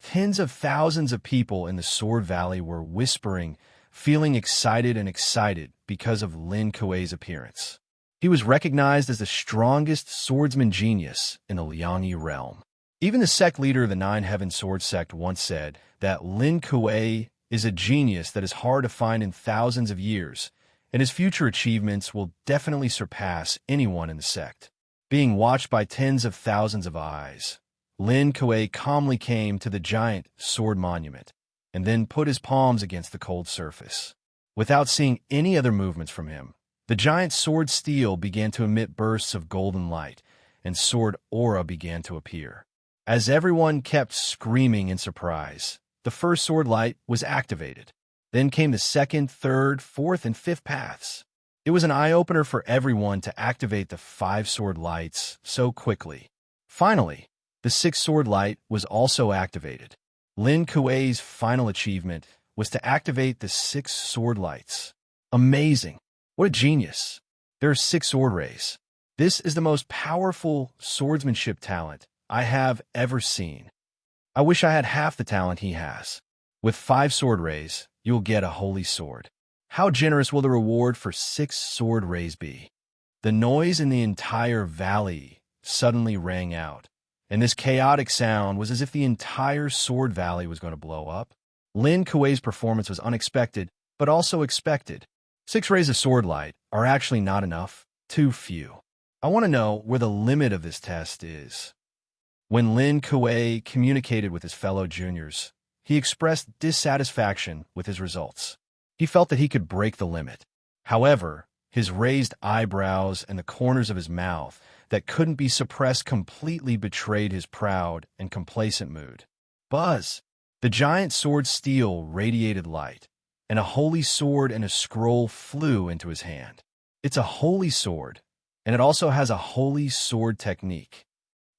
Tens of thousands of people in the Sword Valley were whispering, feeling excited because of Lin Kuei's appearance. He was recognized as the strongest swordsman genius in the Liangyi realm. Even the sect leader of the Nine Heaven Sword Sect once said that Lin Kuei is a genius that is hard to find in thousands of years, and his future achievements will definitely surpass anyone in the sect. Being watched by tens of thousands of eyes, Lin Kuei calmly came to the giant sword monument and then put his palms against the cold surface. Without seeing any other movements from him, the giant sword steel began to emit bursts of golden light, and sword aura began to appear. As everyone kept screaming in surprise, the first sword light was activated. Then came the second, third, fourth, and fifth paths. It was an eye-opener for everyone to activate the 5 sword lights so quickly. Finally, the 6th sword light was also activated. Lin Kuei's final achievement was to activate the 6 sword lights. Amazing! What a genius! There are 6 sword rays. This is the most powerful swordsmanship talent I have ever seen. I wish I had half the talent he has. With 5 sword rays, you'll get a holy sword. How generous will the reward for 6 sword rays be? The noise in the entire valley suddenly rang out, and this chaotic sound was as if the entire sword valley was going to blow up. Lin Kuei's performance was unexpected, but also expected. 6 rays of sword light are actually not enough. Too few. I want to know where the limit of this test is. When Lin Kuei communicated with his fellow juniors, he expressed dissatisfaction with his results. He felt that he could break the limit. However, his raised eyebrows and the corners of his mouth that couldn't be suppressed completely betrayed his proud and complacent mood. Buzz! The giant sword steel radiated light, and a holy sword and a scroll flew into his hand. It's a holy sword, and it also has a holy sword technique.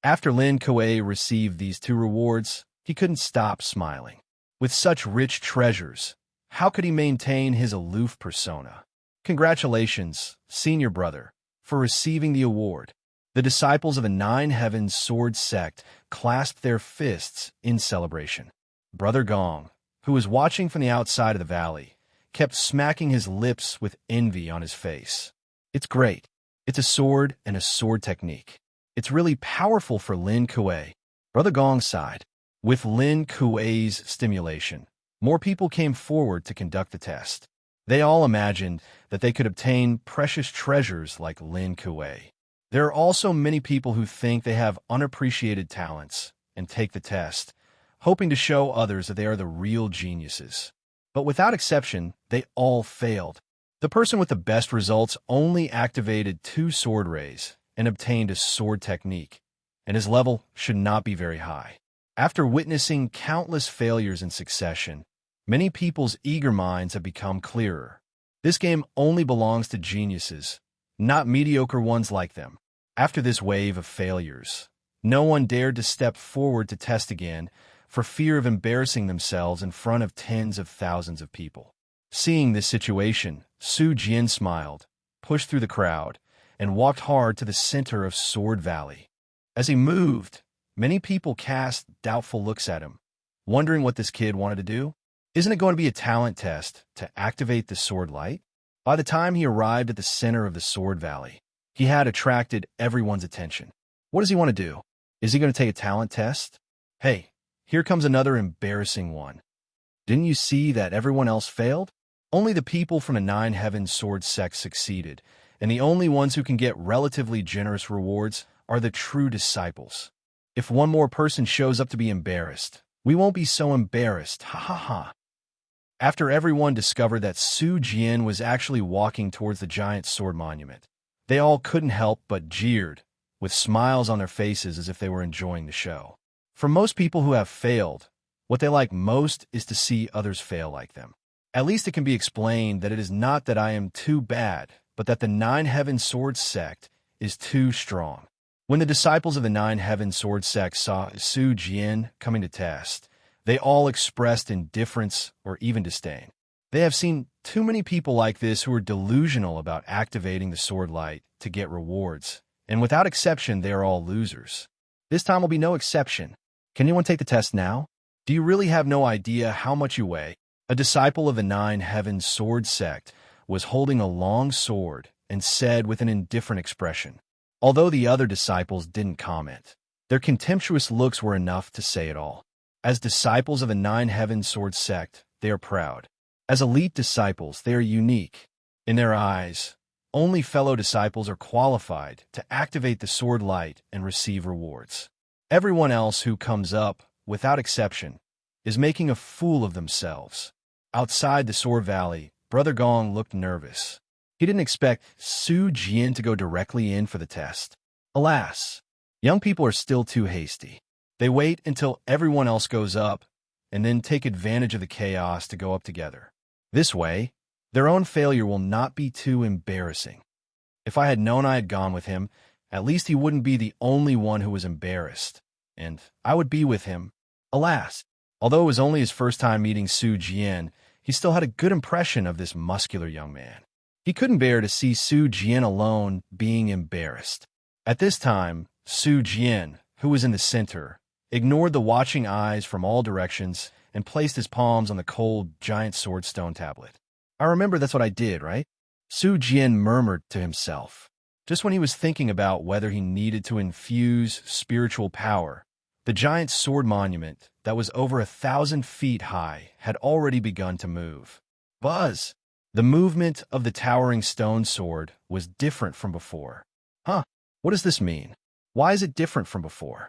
After Lin Kuei received these 2 rewards, he couldn't stop smiling. With such rich treasures, how could he maintain his aloof persona? Congratulations, senior brother, for receiving the award. The disciples of the Nine Heavens Sword Sect clasped their fists in celebration. Brother Gong, who was watching from the outside of the valley, kept smacking his lips with envy on his face. It's great. It's a sword and a sword technique. It's really powerful for Lin Kuei. Brother Gong sighed. With Lin Kuei's stimulation, more people came forward to conduct the test. They all imagined that they could obtain precious treasures like Lin Kuei. There are also many people who think they have unappreciated talents and take the test, hoping to show others that they are the real geniuses. But without exception, they all failed. The person with the best results only activated 2 sword rays and obtained a sword technique, and his level should not be very high. After witnessing countless failures in succession, many people's eager minds have become clearer. This game only belongs to geniuses, not mediocre ones like them. After this wave of failures, no one dared to step forward to test again for fear of embarrassing themselves in front of tens of thousands of people. Seeing this situation, Su Jian smiled, pushed through the crowd, and walked hard to the center of Sword Valley. As he moved, many people cast doubtful looks at him, wondering what this kid wanted to do. Isn't it going to be a talent test to activate the sword light? By the time he arrived at the center of the Sword Valley, he had attracted everyone's attention. What does he want to do? Is he going to take a talent test? Hey, here comes another embarrassing one. Didn't you see that everyone else failed? Only the people from the Nine Heavens Sword Sect succeeded, and the only ones who can get relatively generous rewards are the true disciples. If one more person shows up to be embarrassed, we won't be so embarrassed, ha ha ha. After everyone discovered that Su Jian was actually walking towards the giant sword monument, they all couldn't help but jeered, with smiles on their faces as if they were enjoying the show. For most people who have failed, what they like most is to see others fail like them. At least it can be explained that it is not that I am too bad, but that the Nine Heavens Sword Sect is too strong. When the disciples of the Nine Heavens Sword Sect saw Su Jian coming to test, they all expressed indifference or even disdain. They have seen too many people like this who are delusional about activating the sword light to get rewards, and without exception, they are all losers. This time will be no exception. Can anyone take the test now? Do you really have no idea how much you weigh? A disciple of the Nine Heavens Sword Sect was holding a long sword and said with an indifferent expression, although the other disciples didn't comment. Their contemptuous looks were enough to say it all. As disciples of the Nine Heavens Sword Sect, they are proud. As elite disciples, they are unique. In their eyes, only fellow disciples are qualified to activate the sword light and receive rewards. Everyone else who comes up, without exception, is making a fool of themselves. Outside the Sword Valley, Brother Gong looked nervous. He didn't expect Su Jian to go directly in for the test. Alas, young people are still too hasty. They wait until everyone else goes up and then take advantage of the chaos to go up together. This way, their own failure will not be too embarrassing. If I had known I had gone with him, at least he wouldn't be the only one who was embarrassed, and I would be with him. Alas, although it was only his first time meeting Su Jian, he still had a good impression of this muscular young man. He couldn't bear to see Su Jian alone being embarrassed. At this time, Su Jian, who was in the center, ignored the watching eyes from all directions and placed his palms on the cold, giant sword stone tablet. I remember that's what I did, right? Su Jian murmured to himself. Just when he was thinking about whether he needed to infuse spiritual power, the giant sword monument that was over 1,000 feet high had already begun to move. Buzz! The movement of the towering stone sword was different from before. Huh, what does this mean? Why is it different from before?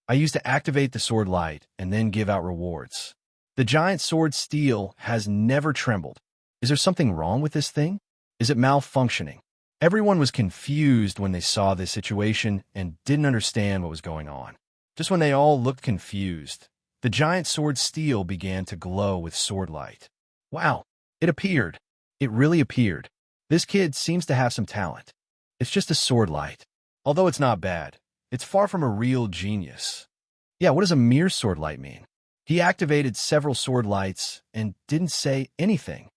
I used to activate the sword light and then give out rewards. The giant sword steel has never trembled. Is there something wrong with this thing? Is it malfunctioning? Everyone was confused when they saw this situation and didn't understand what was going on. Just when they all looked confused, the giant sword steel began to glow with sword light. Wow, it appeared. It really appeared. This kid seems to have some talent. It's just a sword light. Although it's not bad, it's far from a real genius. Yeah, what does a mere sword light mean? He activated several sword lights and didn't say anything.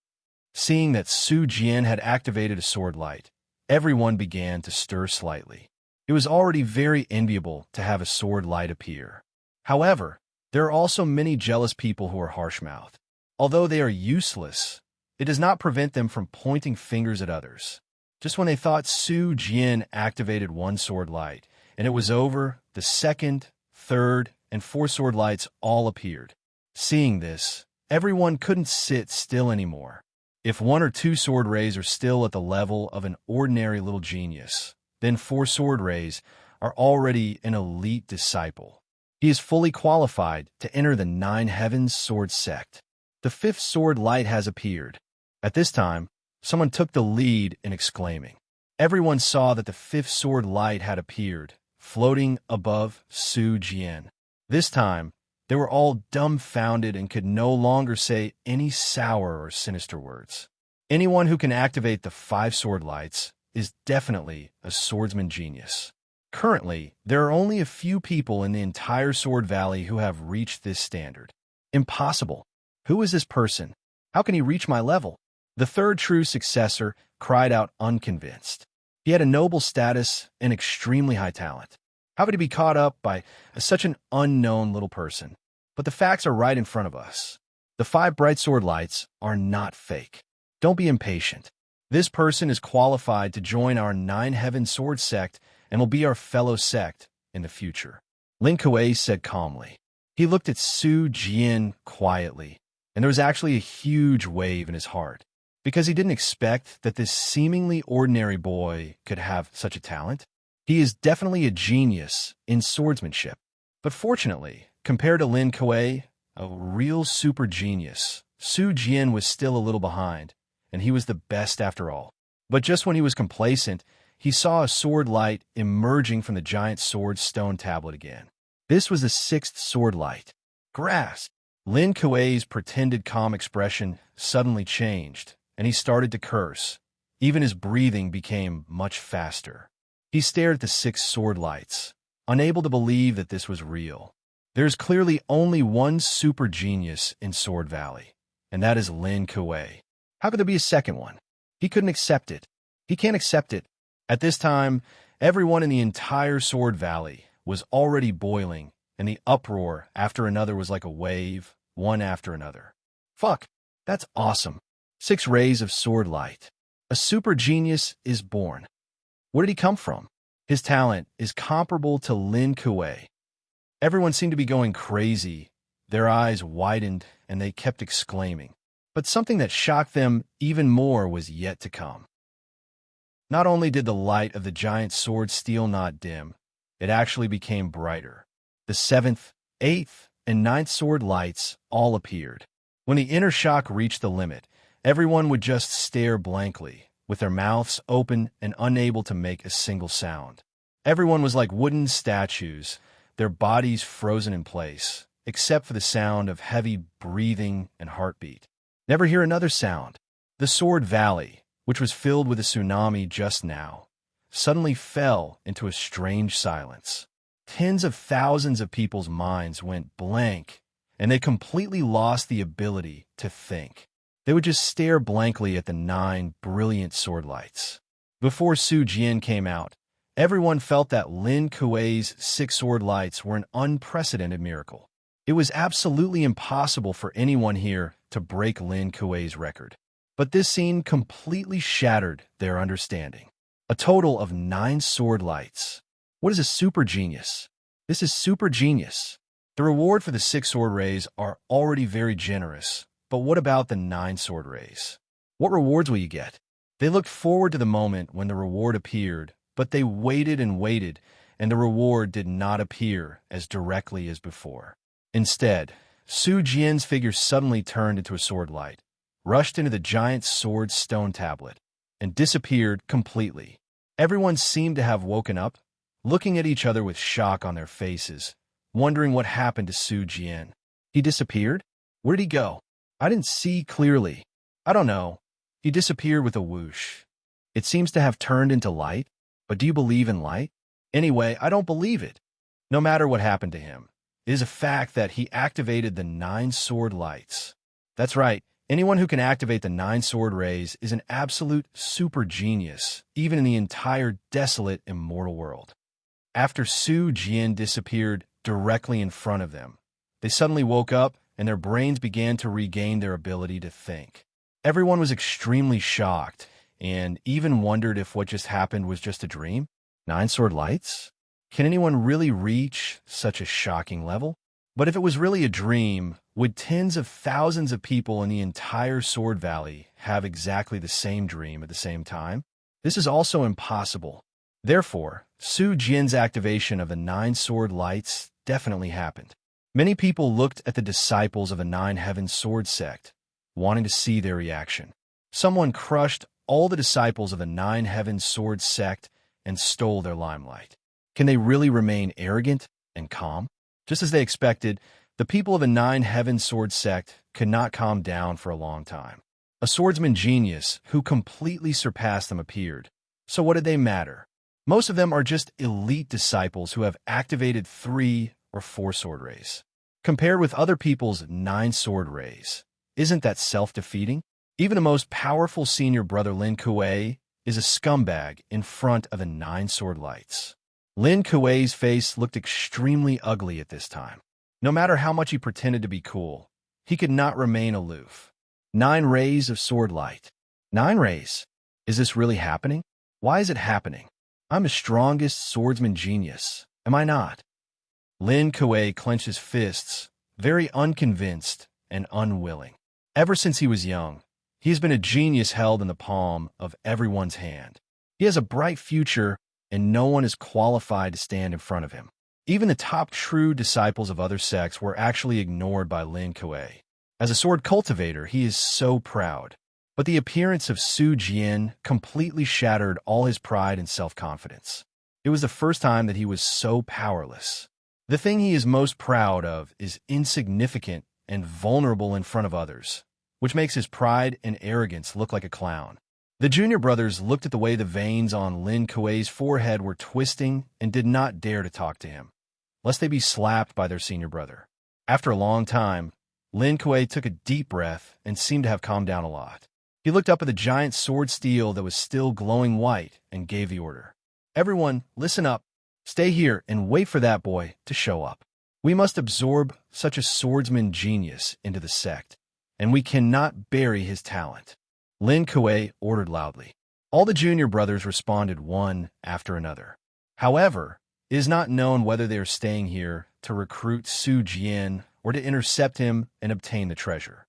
Seeing that Su Jian had activated a sword light, everyone began to stir slightly. It was already very enviable to have a sword light appear. However, there are also many jealous people who are harsh-mouthed. Although they are useless, it does not prevent them from pointing fingers at others. Just when they thought Su Jian activated one sword light, and it was over, the second, third, and fourth sword lights all appeared. Seeing this, everyone couldn't sit still anymore. If one or two sword rays are still at the level of an ordinary little genius, then 4 sword rays are already an elite disciple. He is fully qualified to enter the Nine Heavens Sword Sect. The 5th sword light has appeared. At this time, someone took the lead in exclaiming. Everyone saw that the 5th sword light had appeared, floating above Su Jian. This time, they were all dumbfounded and could no longer say any sour or sinister words. Anyone who can activate the 5 sword lights is definitely a swordsman genius. Currently, there are only a few people in the entire Sword Valley who have reached this standard. Impossible. Who is this person? How can he reach my level? The 3rd true successor cried out unconvinced. He had a noble status and extremely high talent. How could he be caught up by such an unknown little person? But the facts are right in front of us. The 5 bright sword lights are not fake. Don't be impatient. This person is qualified to join our Nine Heavens Sword Sect and will be our fellow sect in the future. Lin Kuei said calmly. He looked at Su Jian quietly, and there was actually a huge wave in his heart, because he didn't expect that this seemingly ordinary boy could have such a talent. He is definitely a genius in swordsmanship. But fortunately, compared to Lin Kuei, a real super genius, Su Jian was still a little behind, and he was the best after all. But just when he was complacent, he saw a sword light emerging from the giant sword stone tablet again. This was the 6th sword light. Grasp! Lin Kuei's pretended calm expression suddenly changed, and he started to curse. Even his breathing became much faster. He stared at the 6 sword lights, unable to believe that this was real. There's clearly only one super genius in Sword Valley, and that is Lin Kuei. How could there be a second one? He couldn't accept it. He can't accept it. At this time, everyone in the entire Sword Valley was already boiling, and the uproar after another was like a wave, one after another. Fuck, that's awesome. 6 rays of sword light. A super genius is born. Where did he come from? His talent is comparable to Lin Kuei. Everyone seemed to be going crazy. Their eyes widened, and they kept exclaiming. But something that shocked them even more was yet to come. Not only did the light of the giant sword steel not dim, it actually became brighter. The 7th, 8th, and 9th sword lights all appeared. When the inner shock reached the limit, everyone would just stare blankly, with their mouths open and unable to make a single sound. Everyone was like wooden statues, their bodies frozen in place, except for the sound of heavy breathing and heartbeat. Never hear another sound. The Sword Valley, which was filled with a tsunami just now, suddenly fell into a strange silence. Tens of thousands of people's minds went blank, and they completely lost the ability to think. They would just stare blankly at the 9 brilliant sword lights. Before Su Jian came out, everyone felt that Lin Kuei's 6 sword lights were an unprecedented miracle. It was absolutely impossible for anyone here to break Lin Kuei's record. But this scene completely shattered their understanding. A total of 9 sword lights. What is a super genius? This is super genius. The reward for the 6 sword rays are already very generous, but what about the 9 sword rays? What rewards will you get? They looked forward to the moment when the reward appeared, but they waited and waited, and the reward did not appear as directly as before. Instead, Su Jian's figure suddenly turned into a sword light, rushed into the giant sword stone tablet, and disappeared completely. Everyone seemed to have woken up, looking at each other with shock on their faces, wondering what happened to Su Jian. He disappeared? Where did he go? I didn't see clearly. I don't know. He disappeared with a whoosh. It seems to have turned into light, but do you believe in light? Anyway, I don't believe it. No matter what happened to him, it is a fact that he activated the 9 sword lights. That's right. Anyone who can activate the 9 sword rays is an absolute super genius, even in the entire desolate immortal world. After Su Jian disappeared directly in front of them, they suddenly woke up and their brains began to regain their ability to think. Everyone was extremely shocked and even wondered if what just happened was just a dream. 9 sword lights? Can anyone really reach such a shocking level? But if it was really a dream, would tens of thousands of people in the entire Sword Valley have exactly the same dream at the same time? This is also impossible. Therefore, Su Jian's activation of the 9 sword lights definitely happened. Many people looked at the disciples of the 9 Heaven Sword Sect, wanting to see their reaction. Someone crushed all the disciples of the 9 Heaven Sword Sect and stole their limelight. Can they really remain arrogant and calm? Just as they expected, the people of the 9 Heaven Sword Sect could not calm down for a long time. A swordsman genius who completely surpassed them appeared. So what did they matter? Most of them are just elite disciples who have activated 3 or 4 sword rays. Compared with other people's 9 sword rays, isn't that self-defeating? Even the most powerful senior brother Lin Kuei is a scumbag in front of the 9 sword lights. Lin Kuei's face looked extremely ugly at this time. No matter how much he pretended to be cool, he could not remain aloof. 9 rays of sword light. 9 rays? Is this really happening? Why is it happening? I'm the strongest swordsman genius, am I not? Lin Kuei clenched his fists, very unconvinced and unwilling. Ever since he was young, he has been a genius held in the palm of everyone's hand. He has a bright future, and no one is qualified to stand in front of him. Even the top true disciples of other sects were actually ignored by Lin Kuei. As a sword cultivator, he is so proud. But the appearance of Su Jian completely shattered all his pride and self-confidence. It was the first time that he was so powerless. The thing he is most proud of is insignificant and vulnerable in front of others, which makes his pride and arrogance look like a clown. The junior brothers looked at the way the veins on Lin Kuei's forehead were twisting and did not dare to talk to him, lest they be slapped by their senior brother. After a long time, Lin Kuei took a deep breath and seemed to have calmed down a lot. He looked up at the giant sword steel that was still glowing white and gave the order. Everyone, listen up. Stay here and wait for that boy to show up. We must absorb such a swordsman genius into the sect, and we cannot bury his talent. Lin Kuei ordered loudly. All the junior brothers responded one after another. However, it is not known whether they are staying here to recruit Su Jian or to intercept him and obtain the treasure.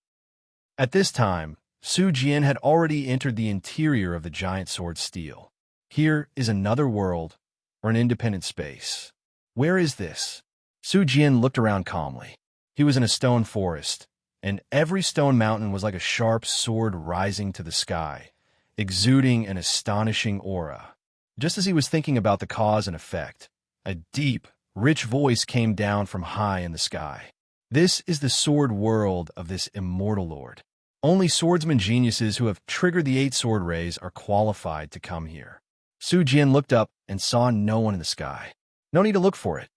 At this time, Su Jian had already entered the interior of the giant sword steel. Here is another world, or an independent space. Where is this? Su Jian looked around calmly. He was in a stone forest, and every stone mountain was like a sharp sword rising to the sky, exuding an astonishing aura. Just as he was thinking about the cause and effect, a deep, rich voice came down from high in the sky. This is the sword world of this immortal lord. Only swordsman geniuses who have triggered the 8 sword rays are qualified to come here. Su Jian looked up and saw no one in the sky. No need to look for it.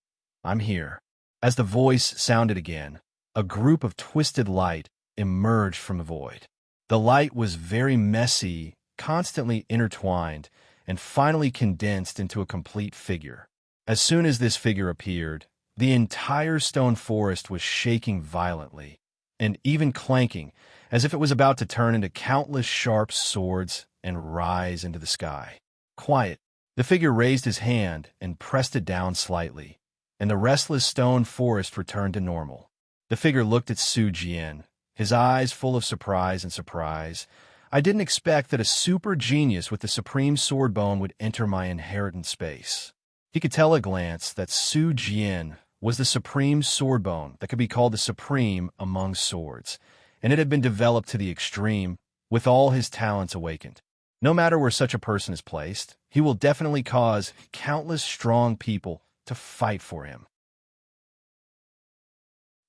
I'm here. As the voice sounded again, a group of twisted light emerged from the void. The light was very messy, constantly intertwined, and finally condensed into a complete figure. As soon as this figure appeared, the entire stone forest was shaking violently, and even clanking, as if it was about to turn into countless sharp swords and rise into the sky. Quiet. The figure raised his hand and pressed it down slightly, and the restless stone forest returned to normal. The figure looked at Su Jian, his eyes full of surprise. I didn't expect that a super genius with the supreme sword bone would enter my inheritance space. He could tell at a glance that Su Jian was the supreme sword bone that could be called the supreme among swords, and it had been developed to the extreme, with all his talents awakened. No matter where such a person is placed, he will definitely cause countless strong people to fight for him.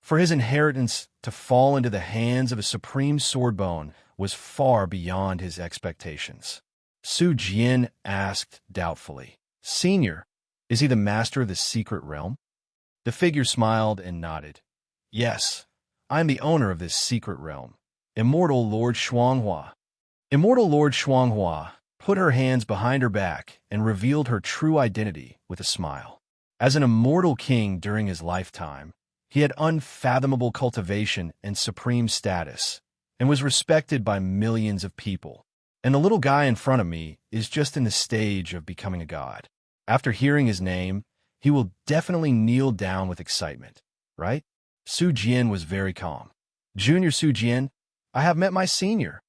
For his inheritance to fall into the hands of a supreme sword bone was far beyond his expectations. Su Jian asked doubtfully, "Senior, is he the master of the secret realm?" The figure smiled and nodded. "Yes, I am the owner of this secret realm, Immortal Lord Shuanghua." Immortal Lord Shuanghua put her hands behind her back and revealed her true identity with a smile. As an immortal king during his lifetime, he had unfathomable cultivation and supreme status, and was respected by millions of people. And the little guy in front of me is just in the stage of becoming a god. After hearing his name, he will definitely kneel down with excitement, right? Su Jian was very calm. "Junior Su Jian, I have met my senior."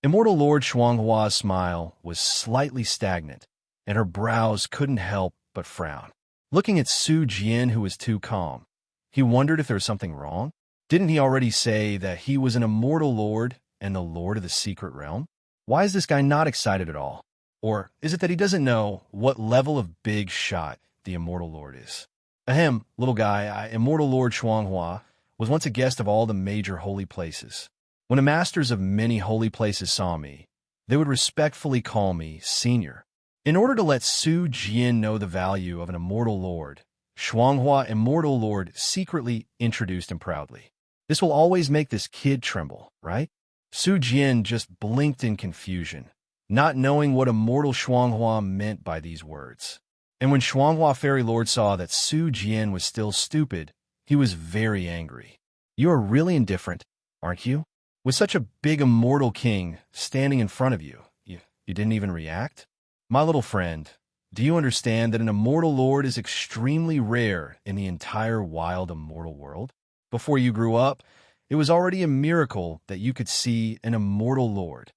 Immortal Lord Shuanghua's smile was slightly stagnant, and her brows couldn't help but frown. Looking at Su Jian, who was too calm, he wondered if there was something wrong. Didn't he already say that he was an immortal lord and the lord of the secret realm? Why is this guy not excited at all? Or is it that he doesn't know what level of big shot the immortal lord is? Ahem, little guy, Immortal Lord Shuanghua was once a guest of all the major holy places. When the masters of many holy places saw me, they would respectfully call me senior. In order to let Su Jian know the value of an immortal lord, Shuanghua Immortal Lord secretly introduced him proudly. This will always make this kid tremble, right? Su Jian just blinked in confusion, not knowing what Immortal Shuanghua meant by these words. And when Shuanghua Fairy Lord saw that Su Jian was still stupid, he was very angry. "You are really indifferent, aren't you? With such a big immortal king standing in front of you, you didn't even react? My little friend, do you understand that an immortal lord is extremely rare in the entire wild immortal world? Before you grew up, it was already a miracle that you could see an immortal lord."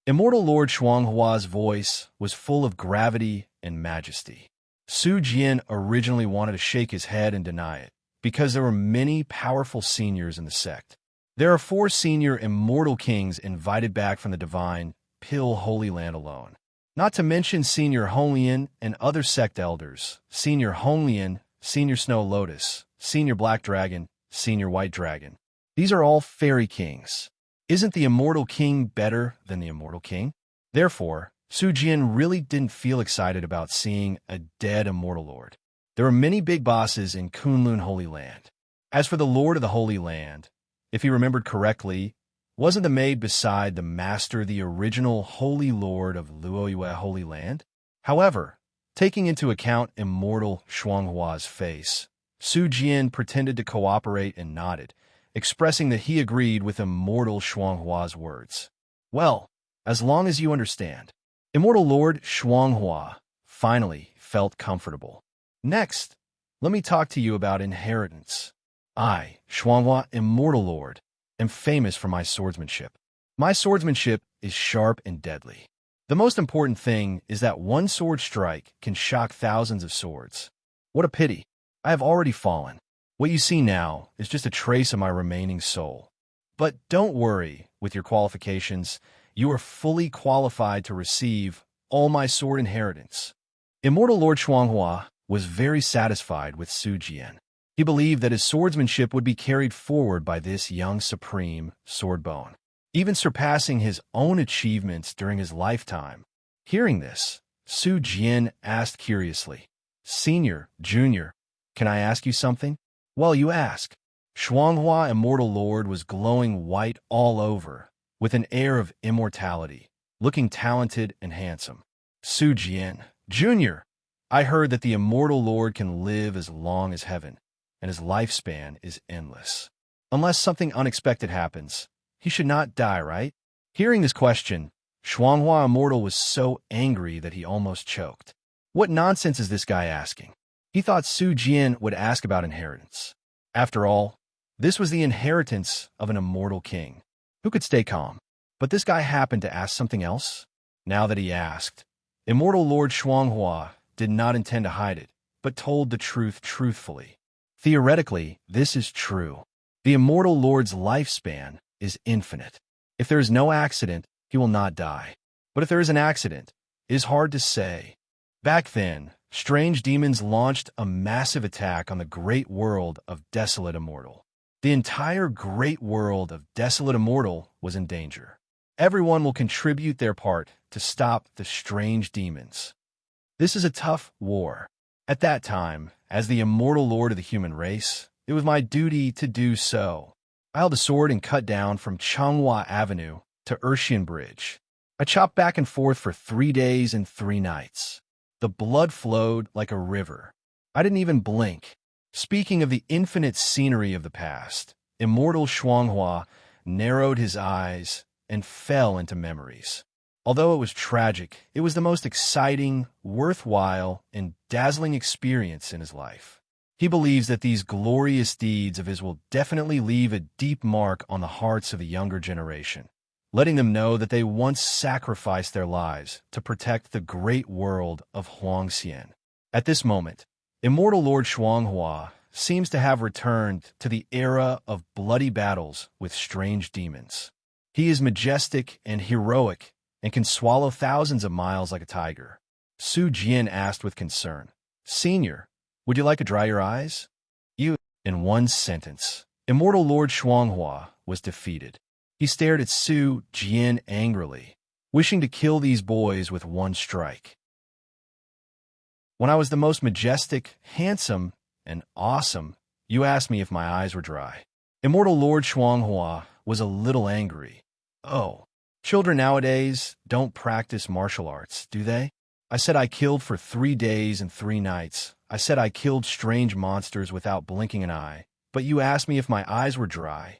Immortal Lord Shuanghua's voice was full of gravity and majesty. Su Jian originally wanted to shake his head and deny it, because there were many powerful seniors in the sect. There are 4 senior immortal kings invited back from the divine Pill Holy Land alone. Not to mention Senior Honglian and other sect elders, Senior Honglian, Senior Snow Lotus, Senior Black Dragon, Senior White Dragon. These are all fairy kings. Isn't the immortal king better than the immortal king? Therefore, Su Jian really didn't feel excited about seeing a dead immortal lord. There were many big bosses in Kunlun Holy Land. As for the Lord of the Holy Land, if he remembered correctly, Wasn't the maid beside the master the original Holy Lord of Luoyue Holy Land? However, taking into account Immortal Shuanghua's face, Su Jian pretended to cooperate and nodded, expressing that he agreed with Immortal Shuanghua's words. Well, as long as you understand. Immortal Lord Shuanghua finally felt comfortable. Next, let me talk to you about inheritance. I, Shuanghua, Immortal Lord, am famous for my swordsmanship. My swordsmanship is sharp and deadly. The most important thing is that one sword strike can shock thousands of swords. What a pity. I have already fallen. What you see now is just a trace of my remaining soul. But don't worry with your qualifications. You are fully qualified to receive all my sword inheritance. Immortal Lord Shuanghua was very satisfied with Su Jian. He believed that his swordsmanship would be carried forward by this young supreme swordbone, even surpassing his own achievements during his lifetime. Hearing this, Su Jian asked curiously, "Senior, Junior, can I ask you something?" "Well, you ask." Shuanghua Immortal Lord was glowing white all over, with an air of immortality, looking talented and handsome. "Su Jian, Junior, I heard that the Immortal Lord can live as long as heaven, and his lifespan is endless. Unless something unexpected happens, he should not die, right?" Hearing this question, Shuanghua Immortal was so angry that he almost choked. What nonsense is this guy asking? He thought Su Jian would ask about inheritance. After all, this was the inheritance of an immortal king. Who could stay calm? But this guy happened to ask something else. Now that he asked, Immortal Lord Shuanghua did not intend to hide it, but told the truth truthfully. Theoretically, this is true. The Immortal Lord's lifespan is infinite. If there is no accident, he will not die. But if there is an accident, it is hard to say. Back then, strange demons launched a massive attack on the great world of Desolate Immortal. The entire great world of Desolate Immortal was in danger. Everyone will contribute their part to stop the strange demons. This is a tough war. At that time, as the Immortal Lord of the human race, it was my duty to do so. I held a sword and cut down from Changhua Avenue to Urshian Bridge. I chopped back and forth for 3 days and 3 nights. The blood flowed like a river. I didn't even blink. Speaking of the infinite scenery of the past, Immortal Shuanghua narrowed his eyes and fell into memories. Although it was tragic, it was the most exciting, worthwhile, and dazzling experience in his life. He believes that these glorious deeds of his will definitely leave a deep mark on the hearts of the younger generation, letting them know that they once sacrificed their lives to protect the great world of Huangxian. At this moment, Immortal Lord Shuanghua seems to have returned to the era of bloody battles with strange demons. He is majestic and heroic and can swallow thousands of miles like a tiger. Su Jian asked with concern, "Senior, would you like to dry your eyes?" In one sentence, Immortal Lord Shuanghua was defeated. He stared at Su Jian angrily, wishing to kill these boys with one strike. When I was the most majestic, handsome, and awesome, you asked me if my eyes were dry. Immortal Lord Shuanghua was a little angry. "Oh, children nowadays don't practice martial arts, do they? I said I killed for 3 days and 3 nights. I said I killed strange monsters without blinking an eye, but you asked me if my eyes were dry."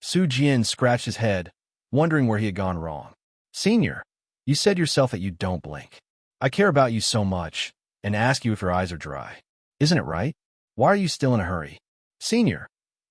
Su Jian scratched his head, wondering where he had gone wrong. "Senior, you said yourself that you don't blink. I care about you so much, and ask you if your eyes are dry. Isn't it right? Why are you still in a hurry?" "Senior,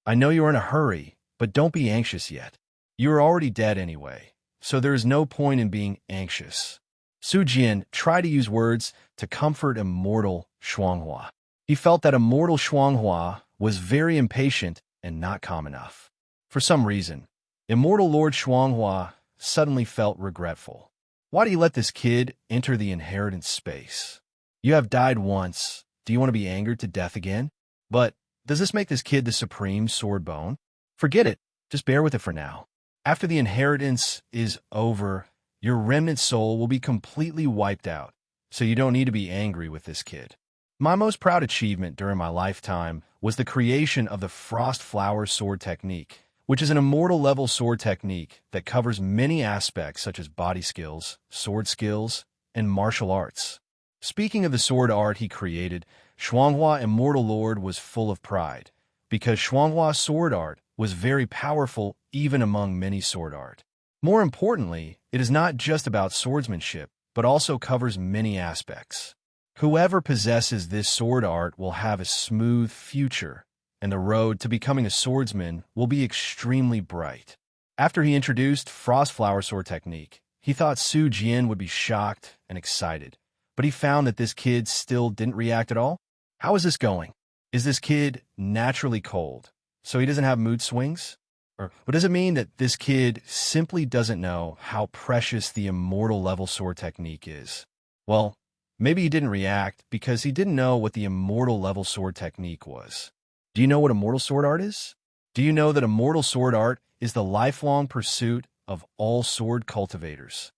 I know you are in a hurry, but don't be anxious yet. You are already dead anyway, so there is no point in being anxious." Su Jian tried to use words to comfort Immortal Shuanghua. He felt that Immortal Shuanghua was very impatient and not calm enough. For some reason, Immortal Lord Shuanghua suddenly felt regretful. Why do you let this kid enter the inheritance space? You have died once. Do you want to be angered to death again? But does this make this kid the supreme sword bone? Forget it. Just bear with it for now. After the inheritance is over, your remnant soul will be completely wiped out, so you don't need to be angry with this kid. My most proud achievement during my lifetime was the creation of the Frost Flower Sword technique, which is an immortal-level sword technique that covers many aspects such as body skills, sword skills, and martial arts. Speaking of the sword art he created, Shuanghua Immortal Lord was full of pride, because Shuanghua's sword art was very powerful even among many sword art. More importantly, it is not just about swordsmanship, but also covers many aspects. Whoever possesses this sword art will have a smooth future, and the road to becoming a swordsman will be extremely bright. After he introduced Frost Flower Sword technique, he thought Su Jian would be shocked and excited, but he found that this kid still didn't react at all. How is this going? Is this kid naturally cold, so he doesn't have mood swings? Or does it mean that this kid simply doesn't know how precious the immortal level sword technique is? Well, maybe he didn't react because he didn't know what the immortal level sword technique was. Do you know what immortal sword art is? Do you know that immortal sword art is the lifelong pursuit of all sword cultivators?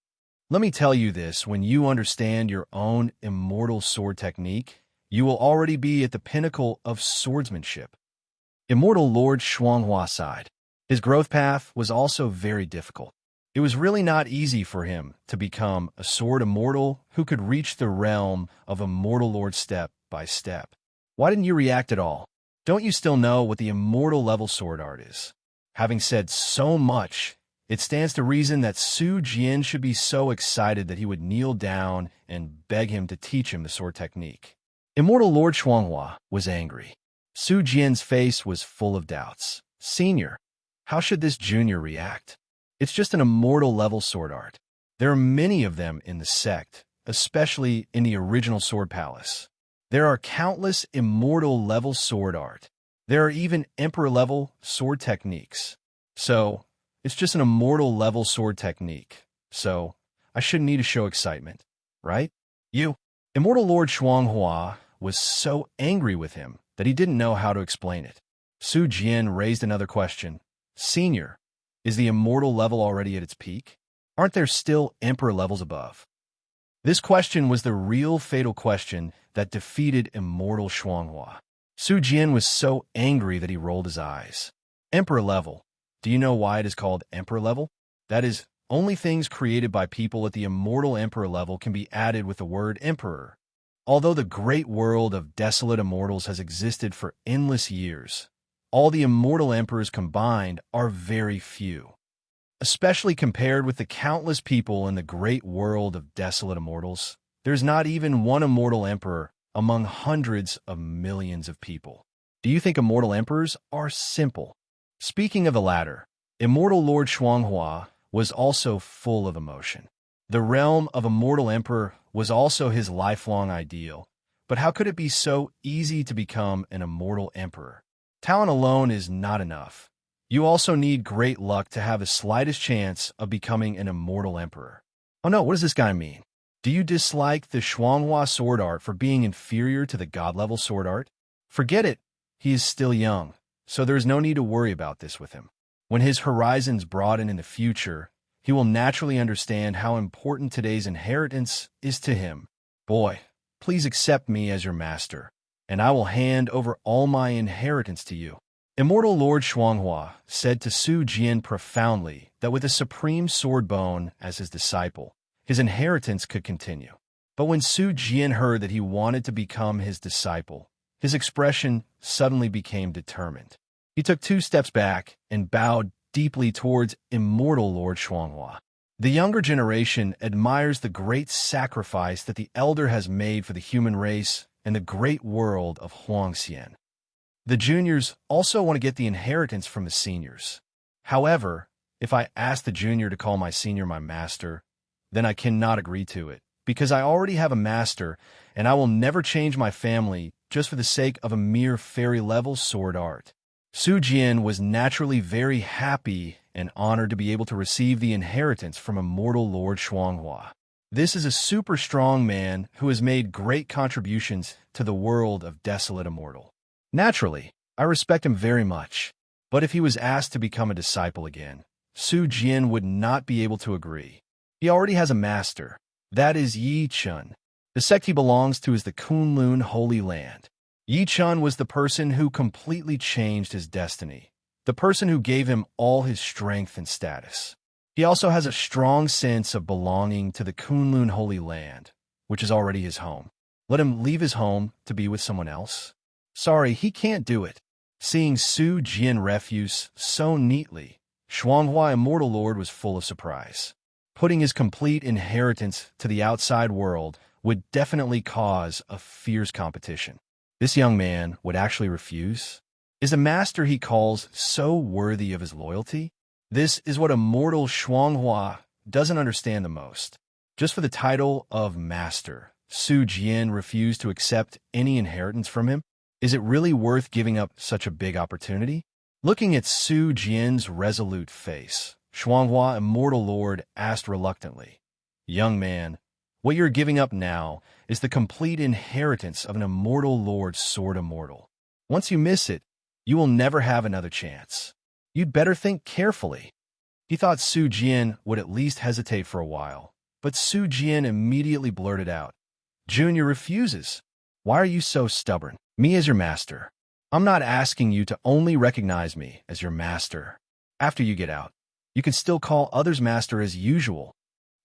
Let me tell you this, when you understand your own immortal sword technique, you will already be at the pinnacle of swordsmanship. Immortal Lord Shuanghua sighed. His growth path was also very difficult. It was really not easy for him to become a sword immortal who could reach the realm of Immortal Lord step by step. Why didn't you react at all? Don't you still know what the immortal level sword art is? Having said so much, it stands to reason that Su Jian should be so excited that he would kneel down and beg him to teach him the sword technique. Immortal Lord Shuanghua was angry. Su Jian's face was full of doubts. Senior, how should this junior react? It's just an immortal level sword art. There are many of them in the sect, especially in the original sword palace. There are countless immortal level sword art. There are even emperor level sword techniques. So, it's just an immortal level sword technique. So, I shouldn't need to show excitement, right? Immortal Lord Shuanghua was so angry with him that he didn't know how to explain it. Su Jian raised another question. Senior, is the immortal level already at its peak? Aren't there still emperor levels above? This question was the real fatal question that defeated Immortal Shuanghua. Su Jian was so angry that he rolled his eyes. Emperor level. Do you know why it is called emperor level? That is, only things created by people at the immortal emperor level can be added with the word emperor. Although the great world of desolate immortals has existed for endless years, all the immortal emperors combined are very few. Especially compared with the countless people in the great world of desolate immortals, there's not even one immortal emperor among hundreds of millions of people. Do you think immortal emperors are simple? Speaking of the latter, Immortal Lord Shuanghua was also full of emotion. The realm of Immortal Emperor was also his lifelong ideal, but how could it be so easy to become an Immortal Emperor? Talent alone is not enough. You also need great luck to have the slightest chance of becoming an Immortal Emperor. Oh no, what does this guy mean? Do you dislike the Shuanghua sword art for being inferior to the god-level sword art? Forget it, he is still young, so there is no need to worry about this with him. When his horizons broaden in the future, he will naturally understand how important today's inheritance is to him. Boy, please accept me as your master, and I will hand over all my inheritance to you. Immortal Lord Shuanghua said to Su Jian profoundly that with a supreme sword bone as his disciple, his inheritance could continue. But when Su Jian heard that he wanted to become his disciple, his expression suddenly became determined. He took 2 steps back and bowed deeply towards Immortal Lord Shuanghua. The younger generation admires the great sacrifice that the elder has made for the human race and the great world of Huangxian. The juniors also want to get the inheritance from the seniors. However, if I ask the junior to call my senior my master, then I cannot agree to it, because I already have a master, and I will never change my family just for the sake of a mere fairy-level sword art. Su Jian was naturally very happy and honored to be able to receive the inheritance from Immortal Lord Shuanghua. This is a super strong man who has made great contributions to the world of desolate immortal. Naturally, I respect him very much, but if he was asked to become a disciple again, Su Jian would not be able to agree. He already has a master. That is Chen. The sect he belongs to is the Kunlun Holy Land. Chen was the person who completely changed his destiny. the person who gave him all his strength and status. He also has a strong sense of belonging to the Kunlun Holy Land, which is already his home. Let him leave his home to be with someone else? Sorry, he can't do it. Seeing Su Jian refuse so neatly, Shuanghua Immortal Lord was full of surprise. Putting his complete inheritance to the outside world would definitely cause a fierce competition. This young man would actually refuse? Is the master he calls so worthy of his loyalty? This is what Immortal Shuanghua doesn't understand the most. Just for the title of master, Su Jian refused to accept any inheritance from him? Is it really worth giving up such a big opportunity? Looking at Su Jian's resolute face, Shuanghua Immortal Lord asked reluctantly, "Young man, what you're giving up now is the complete inheritance of an Immortal Lord Sword Immortal. Once you miss it, you will never have another chance. You'd better think carefully." He thought Su Jian would at least hesitate for a while, but Su Jian immediately blurted out, "Junior refuses. Why are you so stubborn? Me as your master. I'm not asking you to only recognize me as your master. After you get out, you can still call others master as usual."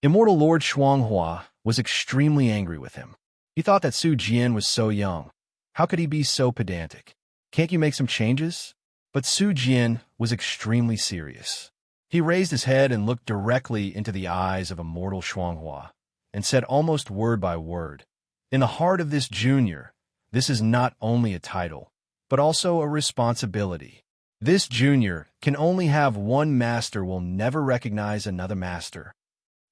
Immortal Lord Shuanghua was extremely angry with him. He thought that Su Jian was so young. How could he be so pedantic? Can't you make some changes? But Su Jian was extremely serious. He raised his head and looked directly into the eyes of Immortal Shuanghua and said almost word by word, "In the heart of this junior, this is not only a title, but also a responsibility. This junior can only have one master, will never recognize another master."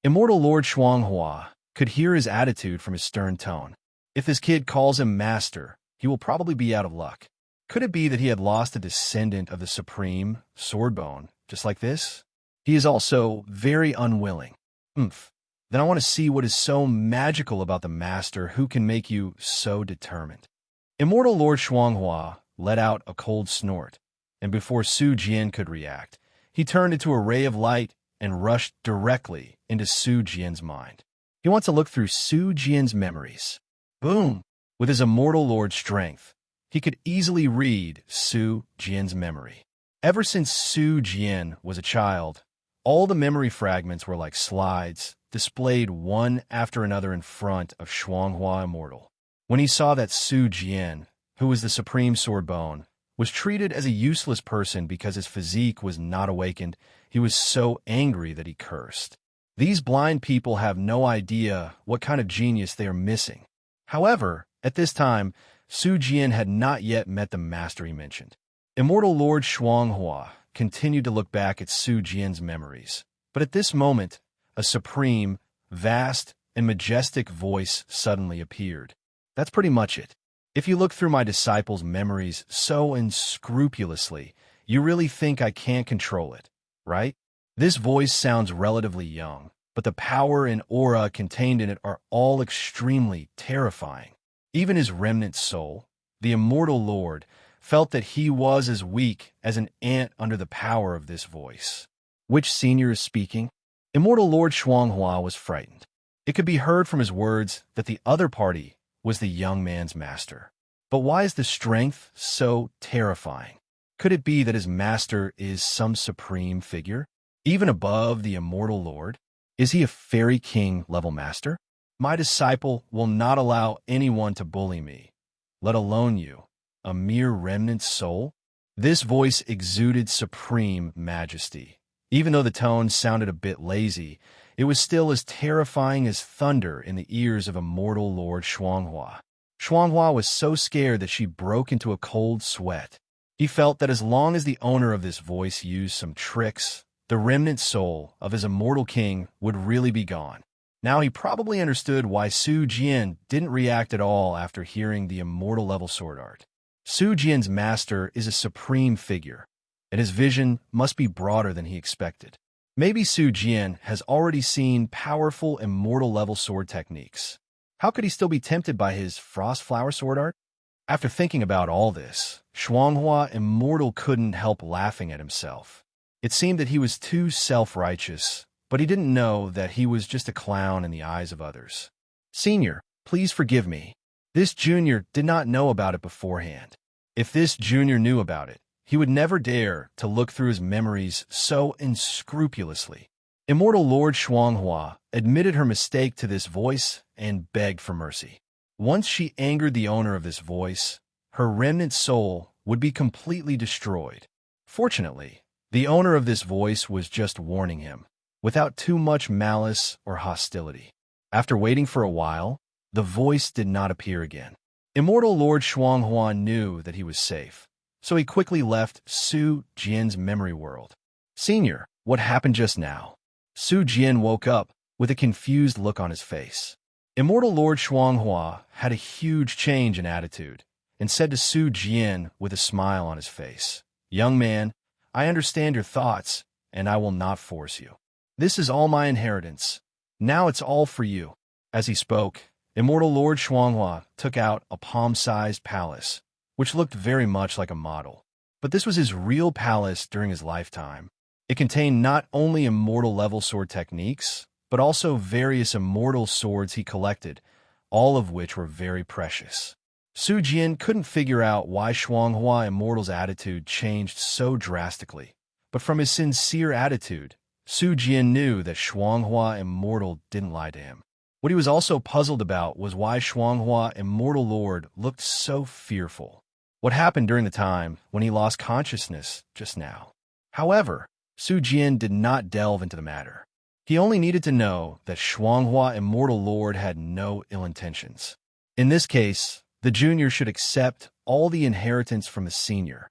Immortal Lord Shuanghua could hear his attitude from his stern tone. If this kid calls him master, he will probably be out of luck. Could it be that he had lost a descendant of the supreme Swordbone, just like this? He is also very unwilling. Then I want to see what is so magical about the master who can make you so determined. Immortal Lord Shuanghua let out a cold snort, and before Su Jian could react, he turned into a ray of light and rushed directly into Su Jian's mind. He wants to look through Su Jian's memories. Boom! With his Immortal Lord strength, he could easily read Su Jian's memory. Ever since Su Jian was a child, all the memory fragments were like slides, displayed one after another in front of Shuanghua Immortal. When he saw that Su Jian, who was the supreme Swordbone, was treated as a useless person because his physique was not awakened, he was so angry that he cursed. These blind people have no idea what kind of genius they are missing. However, at this time, Su Jian had not yet met the master he mentioned. Immortal Lord Shuanghua continued to look back at Su Jian's memories, but at this moment, a supreme, vast, and majestic voice suddenly appeared. That's pretty much it. If you look through my disciples' memories so unscrupulously, you really think I can't control it, right? This voice sounds relatively young, but the power and aura contained in it are all extremely terrifying. Even his remnant soul, the Immortal Lord, felt that he was as weak as an ant under the power of this voice. Which senior is speaking? Immortal Lord Shuanghua was frightened. It could be heard from his words that the other party was the young man's master. But why is the strength so terrifying? Could it be that his master is some supreme figure, even above the Immortal Lord? Is he a fairy king level master? My disciple will not allow anyone to bully me, let alone you, a mere remnant soul? This voice exuded supreme majesty. Even though the tone sounded a bit lazy, it was still as terrifying as thunder in the ears of Immortal Lord Shuanghua. Shuanghua was so scared that she broke into a cold sweat. He felt that as long as the owner of this voice used some tricks, the remnant soul of his immortal king would really be gone. Now he probably understood why Su Jian didn't react at all after hearing the immortal level sword art. Su Jian's master is a supreme figure, and his vision must be broader than he expected. Maybe Su Jian has already seen powerful immortal level sword techniques. How could he still be tempted by his frost flower sword art? After thinking about all this, Shuanghua Immortal couldn't help laughing at himself. It seemed that he was too self-righteous, but he didn't know that he was just a clown in the eyes of others. Senior, please forgive me. This junior did not know about it beforehand. If this junior knew about it, he would never dare to look through his memories so unscrupulously. Immortal Lord Shuanghua admitted her mistake to this voice and begged for mercy. Once she angered the owner of this voice, her remnant soul would be completely destroyed. Fortunately, the owner of this voice was just warning him, without too much malice or hostility. After waiting for a while, the voice did not appear again. Immortal Lord Shuanghua knew that he was safe, so he quickly left Su Jian's memory world. Senior, what happened just now? Su Jian woke up with a confused look on his face. Immortal Lord Shuanghua had a huge change in attitude and said to Su Jian with a smile on his face, "Young man, I understand your thoughts, and I will not force you. This is all my inheritance. Now it's all for you." As he spoke, Immortal Lord Shuanghua took out a palm-sized palace, which looked very much like a model. But this was his real palace during his lifetime. It contained not only immortal level sword techniques, but also various immortal swords he collected, all of which were very precious. Su Jian couldn't figure out why Shuanghua Immortal's attitude changed so drastically, but from his sincere attitude, Su Jian knew that Shuanghua Immortal didn't lie to him. What he was also puzzled about was why Shuanghua Immortal Lord looked so fearful. What happened during the time when he lost consciousness just now? However, Su Jian did not delve into the matter. He only needed to know that Shuanghua Immortal Lord had no ill intentions. In this case, the junior should accept all the inheritance from the senior.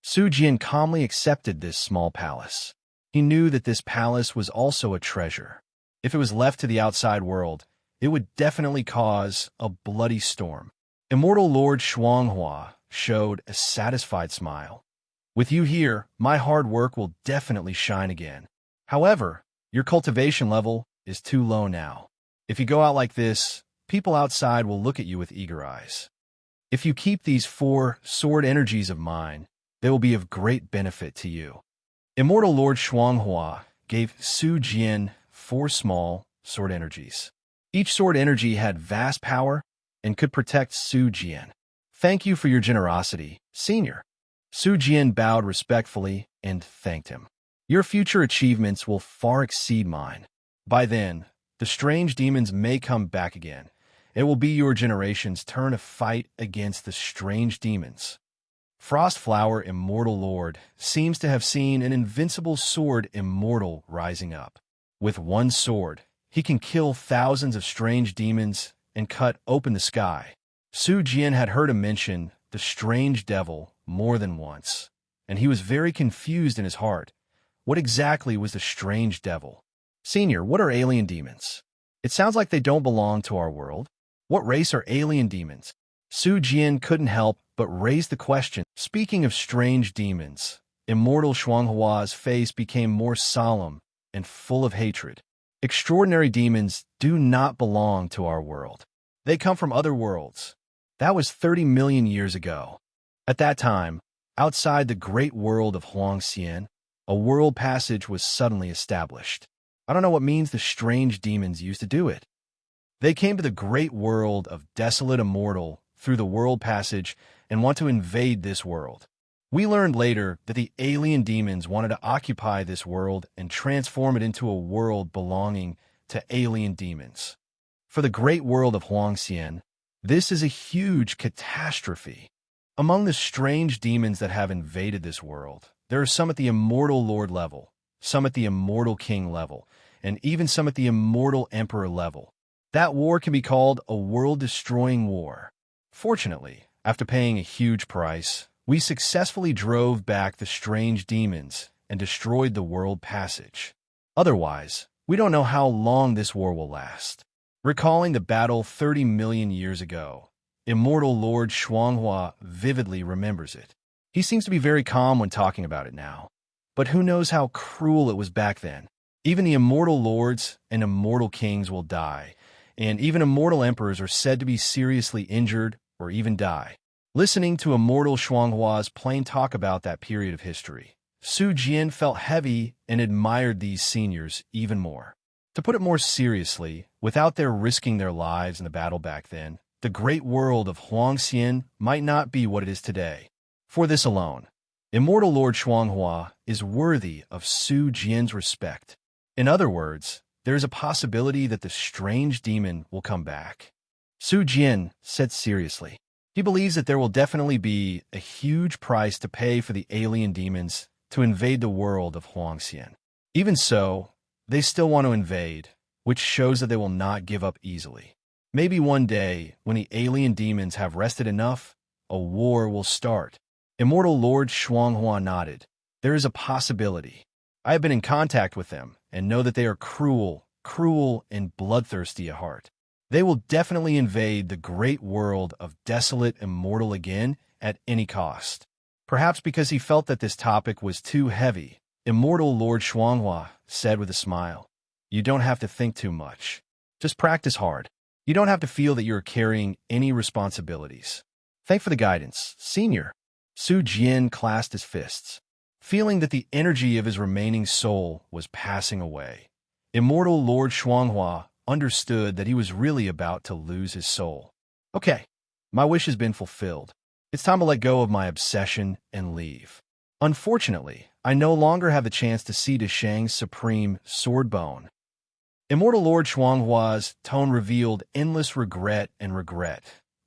Su Jian calmly accepted this small palace. He knew that this palace was also a treasure. If it was left to the outside world, it would definitely cause a bloody storm. Immortal Lord Shuanghua showed a satisfied smile. "With you here, my hard work will definitely shine again. However, your cultivation level is too low now. If you go out like this, people outside will look at you with eager eyes. If you keep these 4 sword energies of mine, they will be of great benefit to you." Immortal Lord Shuanghua gave Su Jian 4 small sword energies. Each sword energy had vast power and could protect Su Jian. "Thank you for your generosity, Senior." Su Jian bowed respectfully and thanked him. "Your future achievements will far exceed mine. By then, the strange demons may come back again. It will be your generation's turn to fight against the strange demons." Frostflower Immortal Lord seems to have seen an invincible sword immortal rising up. With one sword, he can kill thousands of strange demons and cut open the sky. Su Jian had heard him mention the strange devil more than once, and he was very confused in his heart. What exactly was the strange devil? "Senior, what are alien demons? It sounds like they don't belong to our world. What race are alien demons?" Su Jian couldn't help but raise the question. Speaking of strange demons, Immortal Shuanghua's face became more solemn and full of hatred. "Extraordinary demons do not belong to our world. They come from other worlds. That was 30 million years ago. At that time, outside the great world of Huangxian, a world passage was suddenly established. I don't know what means the strange demons used to do it. They came to the great world of Desolate Immortal through the world passage and want to invade this world. We learned later that the alien demons wanted to occupy this world and transform it into a world belonging to alien demons. For the great world of Huangxian, this is a huge catastrophe. Among the strange demons that have invaded this world, there are some at the Immortal Lord level, some at the Immortal King level, and even some at the Immortal Emperor level. That war can be called a world-destroying war. Fortunately, after paying a huge price, we successfully drove back the strange demons and destroyed the world passage. Otherwise, we don't know how long this war will last. Recalling the battle 30 million years ago, Immortal Lord Shuanghua vividly remembers it. He seems to be very calm when talking about it now. But who knows how cruel it was back then. Even the Immortal Lords and Immortal Kings will die, and even Immortal Emperors are said to be seriously injured or even die. Listening to Immortal Shuanghua's plain talk about that period of history, Su Jian felt heavy and admired these seniors even more. To put it more seriously, without their risking their lives in the battle back then, the great world of Huangxian might not be what it is today. For this alone, Immortal Lord Shuanghua is worthy of Su Jian's respect. In other words, there is a possibility that the strange demon will come back. Su Jian said seriously. He believes that there will definitely be a huge price to pay for the alien demons to invade the world of Huangxian. Even so, they still want to invade, which shows that they will not give up easily. Maybe one day, when the alien demons have rested enough, a war will start. Immortal Lord Shuanghua nodded. There is a possibility. I have been in contact with them and know that they are cruel, and bloodthirsty at heart. They will definitely invade the great world of desolate immortal again at any cost. Perhaps because he felt that this topic was too heavy, Immortal Lord Shuanghua said with a smile, "You don't have to think too much. Just practice hard. You don't have to feel that you are carrying any responsibilities." Thank for the guidance, Senior. Su Jian clasped his fists, feeling that the energy of his remaining soul was passing away. Immortal Lord Shuanghua understood that he was really about to lose his soul. Okay, my wish has been fulfilled. It's time to let go of my obsession and leave. Unfortunately, I no longer have the chance to see Deshang's supreme sword bone. Immortal Lord Shuanghua's tone revealed endless regret,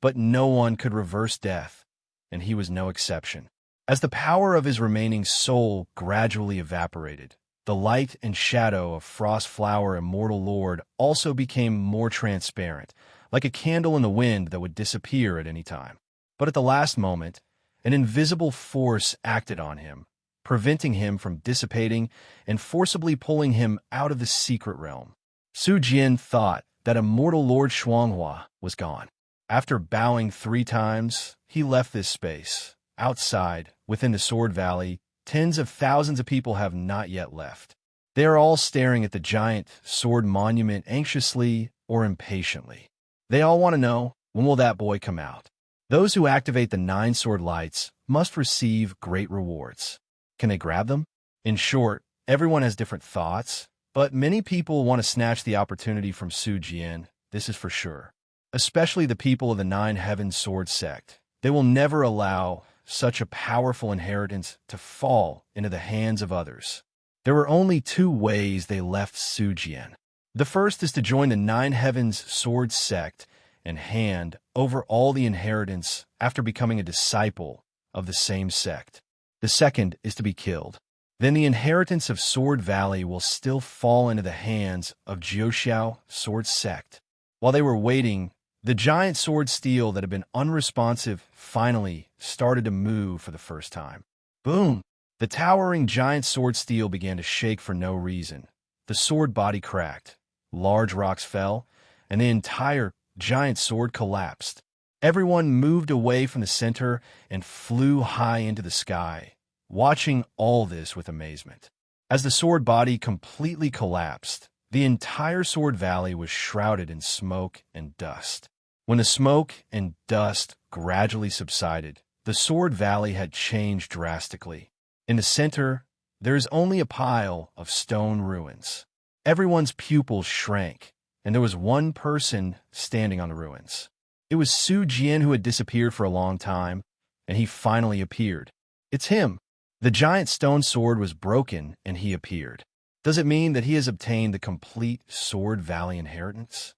but no one could reverse death, and he was no exception. As the power of his remaining soul gradually evaporated, the light and shadow of Frost Flower Immortal Lord also became more transparent, like a candle in the wind that would disappear at any time. But at the last moment, an invisible force acted on him, preventing him from dissipating and forcibly pulling him out of the secret realm. Su Jian thought that Immortal Lord Shuanghua was gone. After bowing 3 times, he left this space. Outside, within the Sword Valley, tens of thousands of people have not yet left. They are all staring at the giant sword monument anxiously or impatiently. They all want to know, when will that boy come out? Those who activate the 9 sword lights must receive great rewards. Can they grab them? In short, everyone has different thoughts, but many people want to snatch the opportunity from Su Jian, this is for sure. Especially the people of the 9 Heaven Sword Sect. They will never allow such a powerful inheritance to fall into the hands of others. There were only 2 ways they left Su Jian. The first is to join the 9 Heavens Sword Sect and hand over all the inheritance after becoming a disciple of the same sect. The second is to be killed. Then the inheritance of Sword Valley will still fall into the hands of Jiuxiao Sword Sect. While they were waiting, the giant sword steel that had been unresponsive finally started to move for the first time. Boom! The towering giant sword steel began to shake for no reason. The sword body cracked, large rocks fell, and the entire giant sword collapsed. Everyone moved away from the center and flew high into the sky, watching all this with amazement. As the sword body completely collapsed, the entire Sword Valley was shrouded in smoke and dust. When the smoke and dust gradually subsided, the Sword Valley had changed drastically. In the center, there is only a pile of stone ruins. Everyone's pupils shrank, and there was one person standing on the ruins. It was Su Jian, who had disappeared for a long time, and he finally appeared. It's him. The giant stone sword was broken, and he appeared. Does it mean that he has obtained the complete Sword Valley inheritance?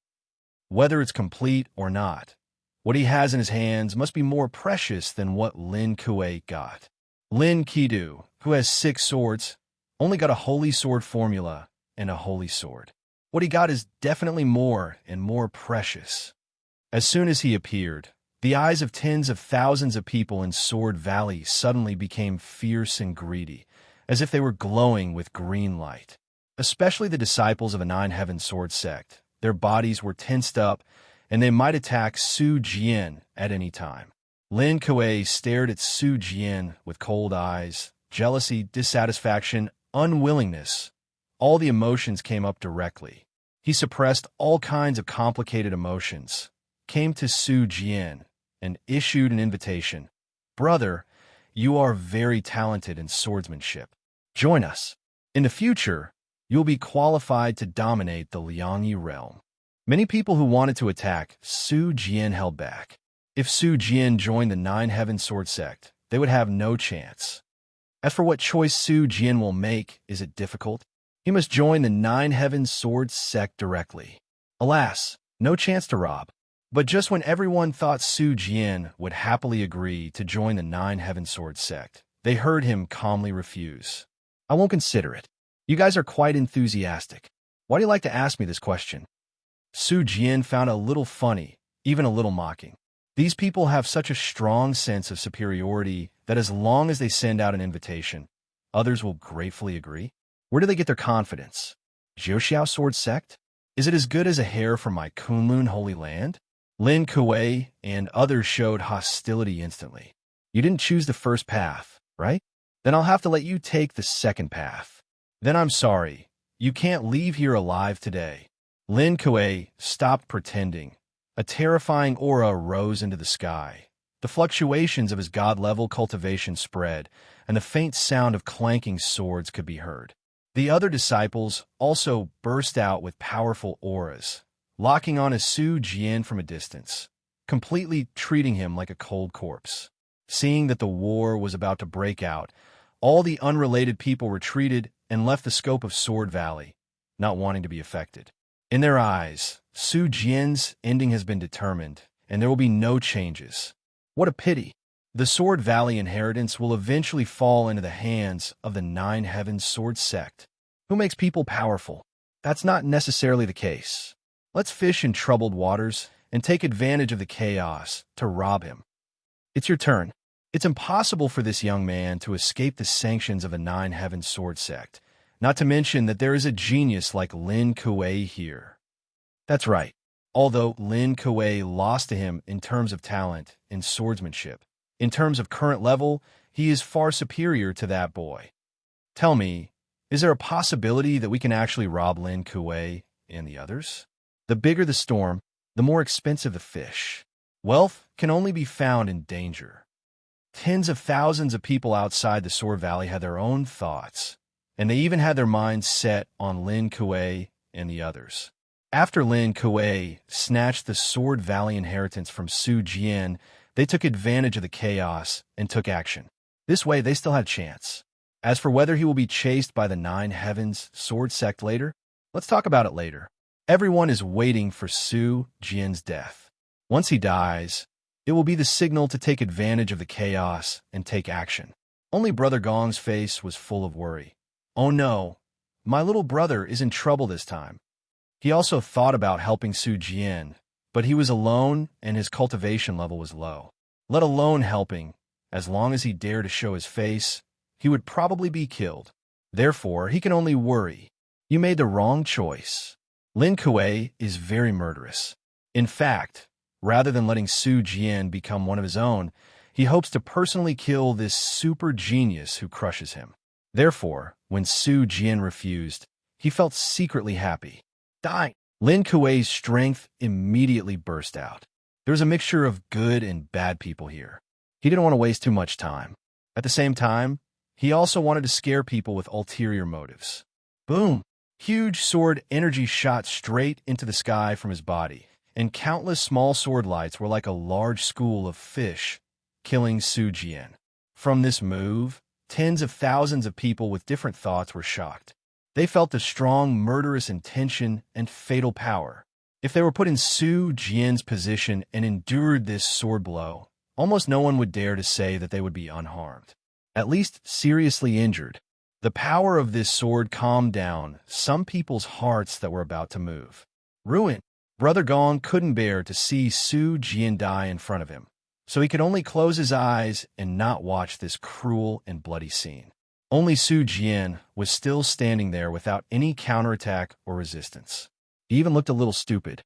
Whether it's complete or not, what he has in his hands must be more precious than what Lin Kuei got. Lin Qidu, who has 6 swords, only got a holy sword formula and a holy sword. What he got is definitely more and more precious. As soon as he appeared, the eyes of tens of thousands of people in Sword Valley suddenly became fierce and greedy, as if they were glowing with green light. Especially the disciples of the 9 Heaven Sword Sect. Their bodies were tensed up, and they might attack Su Jian at any time. Lin Kuei stared at Su Jian with cold eyes. Jealousy, dissatisfaction, unwillingness. All the emotions came up directly. He suppressed all kinds of complicated emotions, came to Su Jian, and issued an invitation. Brother, you are very talented in swordsmanship. Join us. In the future, you'll be qualified to dominate the Liangyi realm. Many people who wanted to attack Su Jian held back. If Su Jian joined the 9 Heaven Sword Sect, they would have no chance. As for what choice Su Jian will make, is it difficult? He must join the Nine Heaven Sword Sect directly. Alas, no chance to rob. But just when everyone thought Su Jian would happily agree to join the Nine Heaven Sword Sect, they heard him calmly refuse. I won't consider it. You guys are quite enthusiastic. Why do you like to ask me this question? Su Jian found a little funny, even a little mocking. These people have such a strong sense of superiority that as long as they send out an invitation, others will gratefully agree. Where do they get their confidence? Jiuxiao Sword Sect? Is it as good as a hair from my Kunlun Holy Land? Lin Kuei and others showed hostility instantly. You didn't choose the first path, right? Then I'll have to let you take the second path. Then I'm sorry. You can't leave here alive today. Lin Kuei stopped pretending. A terrifying aura rose into the sky. The fluctuations of his god-level cultivation spread, and the faint sound of clanking swords could be heard. The other disciples also burst out with powerful auras, locking on Su Jian from a distance, completely treating him like a cold corpse. Seeing that the war was about to break out, all the unrelated people retreated and left the scope of Sword Valley, not wanting to be affected. In their eyes, Su Jian's ending has been determined, and there will be no changes. What a pity. The Sword Valley inheritance will eventually fall into the hands of the Nine Heavens Sword Sect. Who makes people powerful? That's not necessarily the case. Let's fish in troubled waters and take advantage of the chaos to rob him. It's your turn. It's impossible for this young man to escape the sanctions of the Nine Heavens Sword Sect, not to mention that there is a genius like Lin Kuei here. That's right. Although Lin Kuei lost to him in terms of talent and swordsmanship, in terms of current level, he is far superior to that boy. Tell me, is there a possibility that we can actually rob Lin Kuei and the others? The bigger the storm, the more expensive the fish. Wealth can only be found in danger. Tens of thousands of people outside the Sword Valley had their own thoughts, and they even had their minds set on Lin Kuei and the others. After Lin Kuei snatched the Sword Valley inheritance from Su Jian, they took advantage of the chaos and took action. This way, they still had a chance. As for whether he will be chased by the Nine Heavens Sword Sect later, let's talk about it later. Everyone is waiting for Su Jian's death. Once he dies, it will be the signal to take advantage of the chaos and take action. Only Brother Gong's face was full of worry. Oh no, my little brother is in trouble this time. He also thought about helping Su Jian, but he was alone and his cultivation level was low. Let alone helping, as long as he dared to show his face, he would probably be killed. Therefore, he can only worry. You made the wrong choice. Lin Kuei is very murderous. In fact, rather than letting Su Jian become one of his own, he hopes to personally kill this super genius who crushes him. Therefore, when Su Jian refused, he felt secretly happy. Dying. Lin Kuei's strength immediately burst out. There was a mixture of good and bad people here. He didn't want to waste too much time. At the same time, he also wanted to scare people with ulterior motives. Boom! Huge sword energy shot straight into the sky from his body, and countless small sword lights were like a large school of fish, killing Su Jian. From this move, tens of thousands of people with different thoughts were shocked. They felt the strong, murderous intention and fatal power. If they were put in Su Jian's position and endured this sword blow, almost no one would dare to say that they would be unharmed, at least seriously injured. The power of this sword calmed down some people's hearts that were about to move. Ruin. Brother Gong couldn't bear to see Su Jian die in front of him, so he could only close his eyes and not watch this cruel and bloody scene. Only Su Jian was still standing there without any counterattack or resistance. He even looked a little stupid.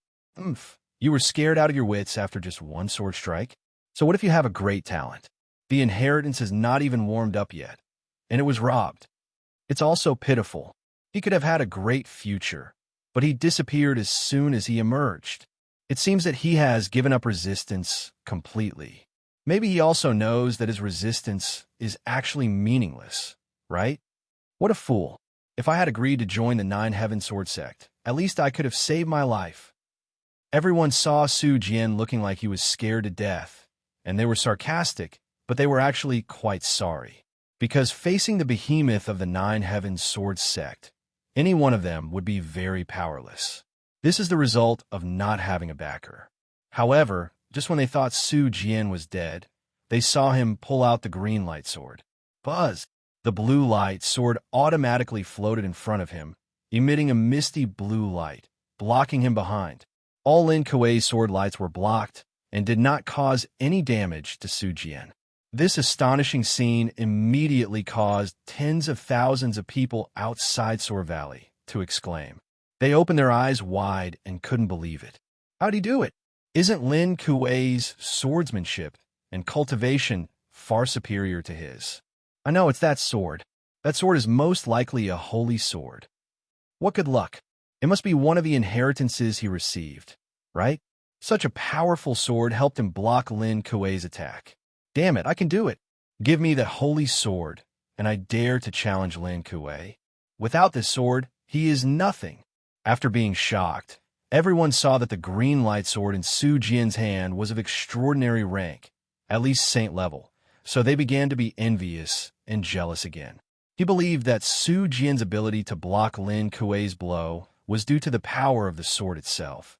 You were scared out of your wits after just one sword strike? So what if you have a great talent? The inheritance is not even warmed up yet, and it was robbed. It's also pitiful. He could have had a great future, but he disappeared as soon as he emerged. It seems that he has given up resistance completely. Maybe he also knows that his resistance is actually meaningless, right? What a fool. If I had agreed to join the Nine Heaven Sword Sect, at least I could have saved my life. Everyone saw Su Jian looking like he was scared to death, and they were sarcastic, but they were actually quite sorry. because facing the behemoth of the Nine Heavens Sword Sect, any one of them would be very powerless. This is the result of not having a backer. However, just when they thought Su Jian was dead, they saw him pull out the green light sword. Buzz! The blue light sword automatically floated in front of him, emitting a misty blue light, blocking him behind. All Lin Kuei's sword lights were blocked and did not cause any damage to Su Jian. This astonishing scene immediately caused tens of thousands of people outside Sword Valley to exclaim. They opened their eyes wide and couldn't believe it. How'd he do it? Isn't Lin Kuei's swordsmanship and cultivation far superior to his? I know, it's that sword. That sword is most likely a holy sword. What good luck. It must be one of the inheritances he received, right? Such a powerful sword helped him block Lin Kuei's attack. Damn it, I can do it. Give me the holy sword, and I dare to challenge Lin Kuei. Without this sword, he is nothing. After being shocked, everyone saw that the green light sword in Su Jian's hand was of extraordinary rank, at least saint level, so they began to be envious and jealous again. He believed that Su Jian's ability to block Lin Kuei's blow was due to the power of the sword itself,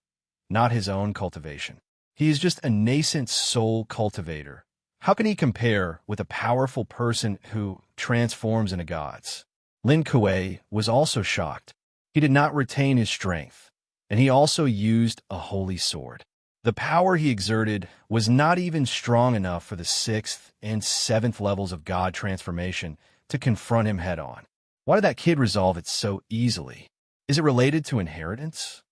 not his own cultivation. He is just a nascent soul cultivator. How can he compare with a powerful person who transforms into gods? Lin Kuei was also shocked. He did not retain his strength, and he also used a holy sword. The power he exerted was not even strong enough for the 6th and 7th levels of god transformation to confront him head-on. Why did that kid resolve it so easily? Is it related to inheritance?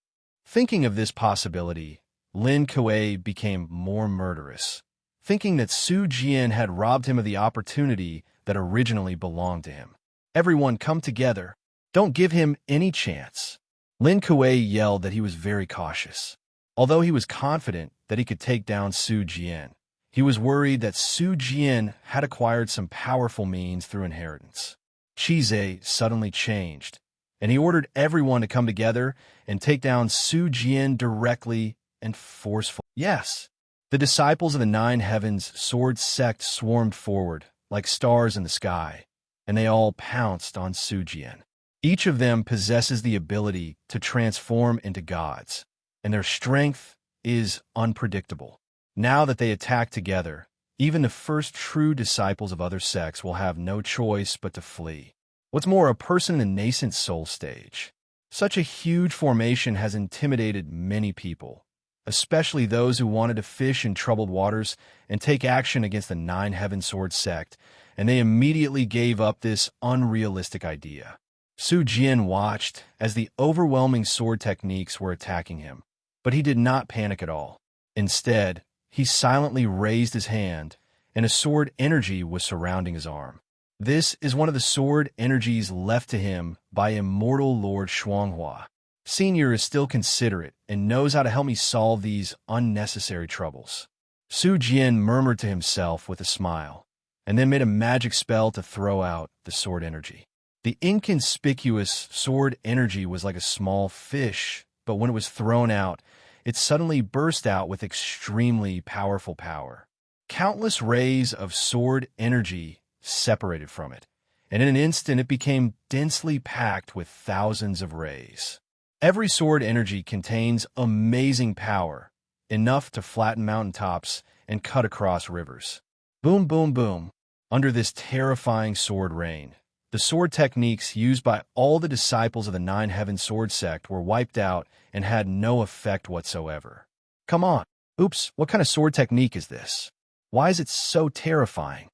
Thinking of this possibility, Lin Kuei became more murderous, thinking that Su Jian had robbed him of the opportunity that originally belonged to him. Everyone come together. Don't give him any chance. Lin Kuei yelled that he was very cautious. Although he was confident that he could take down Su Jian, he was worried that Su Jian had acquired some powerful means through inheritance. Qizhe suddenly changed, and he ordered everyone to come together and take down Su Jian directly and forcefully. Yes, the disciples of the Nine Heavens Sword Sect swarmed forward like stars in the sky, and they all pounced on Su Jian. Each of them possesses the ability to transform into gods, and their strength is unpredictable. Now that they attack together, even the first true disciples of other sects will have no choice but to flee. What's more, a person in the nascent soul stage. Such a huge formation has intimidated many people, especially those who wanted to fish in troubled waters and take action against the Nine Heaven Sword Sect, and they immediately gave up this unrealistic idea. Su Jian watched as the overwhelming sword techniques were attacking him, but he did not panic at all. Instead, he silently raised his hand, and a sword energy was surrounding his arm. This is one of the sword energies left to him by Immortal Lord Shuanghua. Senior is still considerate and knows how to help me solve these unnecessary troubles. Su Jian murmured to himself with a smile, and then made a magic spell to throw out the sword energy. The inconspicuous sword energy was like a small fish, but when it was thrown out, it suddenly burst out with extremely powerful power. Countless rays of sword energy separated from it, and in an instant it became densely packed with thousands of rays. Every sword energy contains amazing power, enough to flatten mountaintops and cut across rivers. Boom, boom, boom. Under this terrifying sword rain, the sword techniques used by all the disciples of the Nine Heaven Sword Sect were wiped out and had no effect whatsoever. Come on. Oops, what kind of sword technique is this? Why is it so terrifying?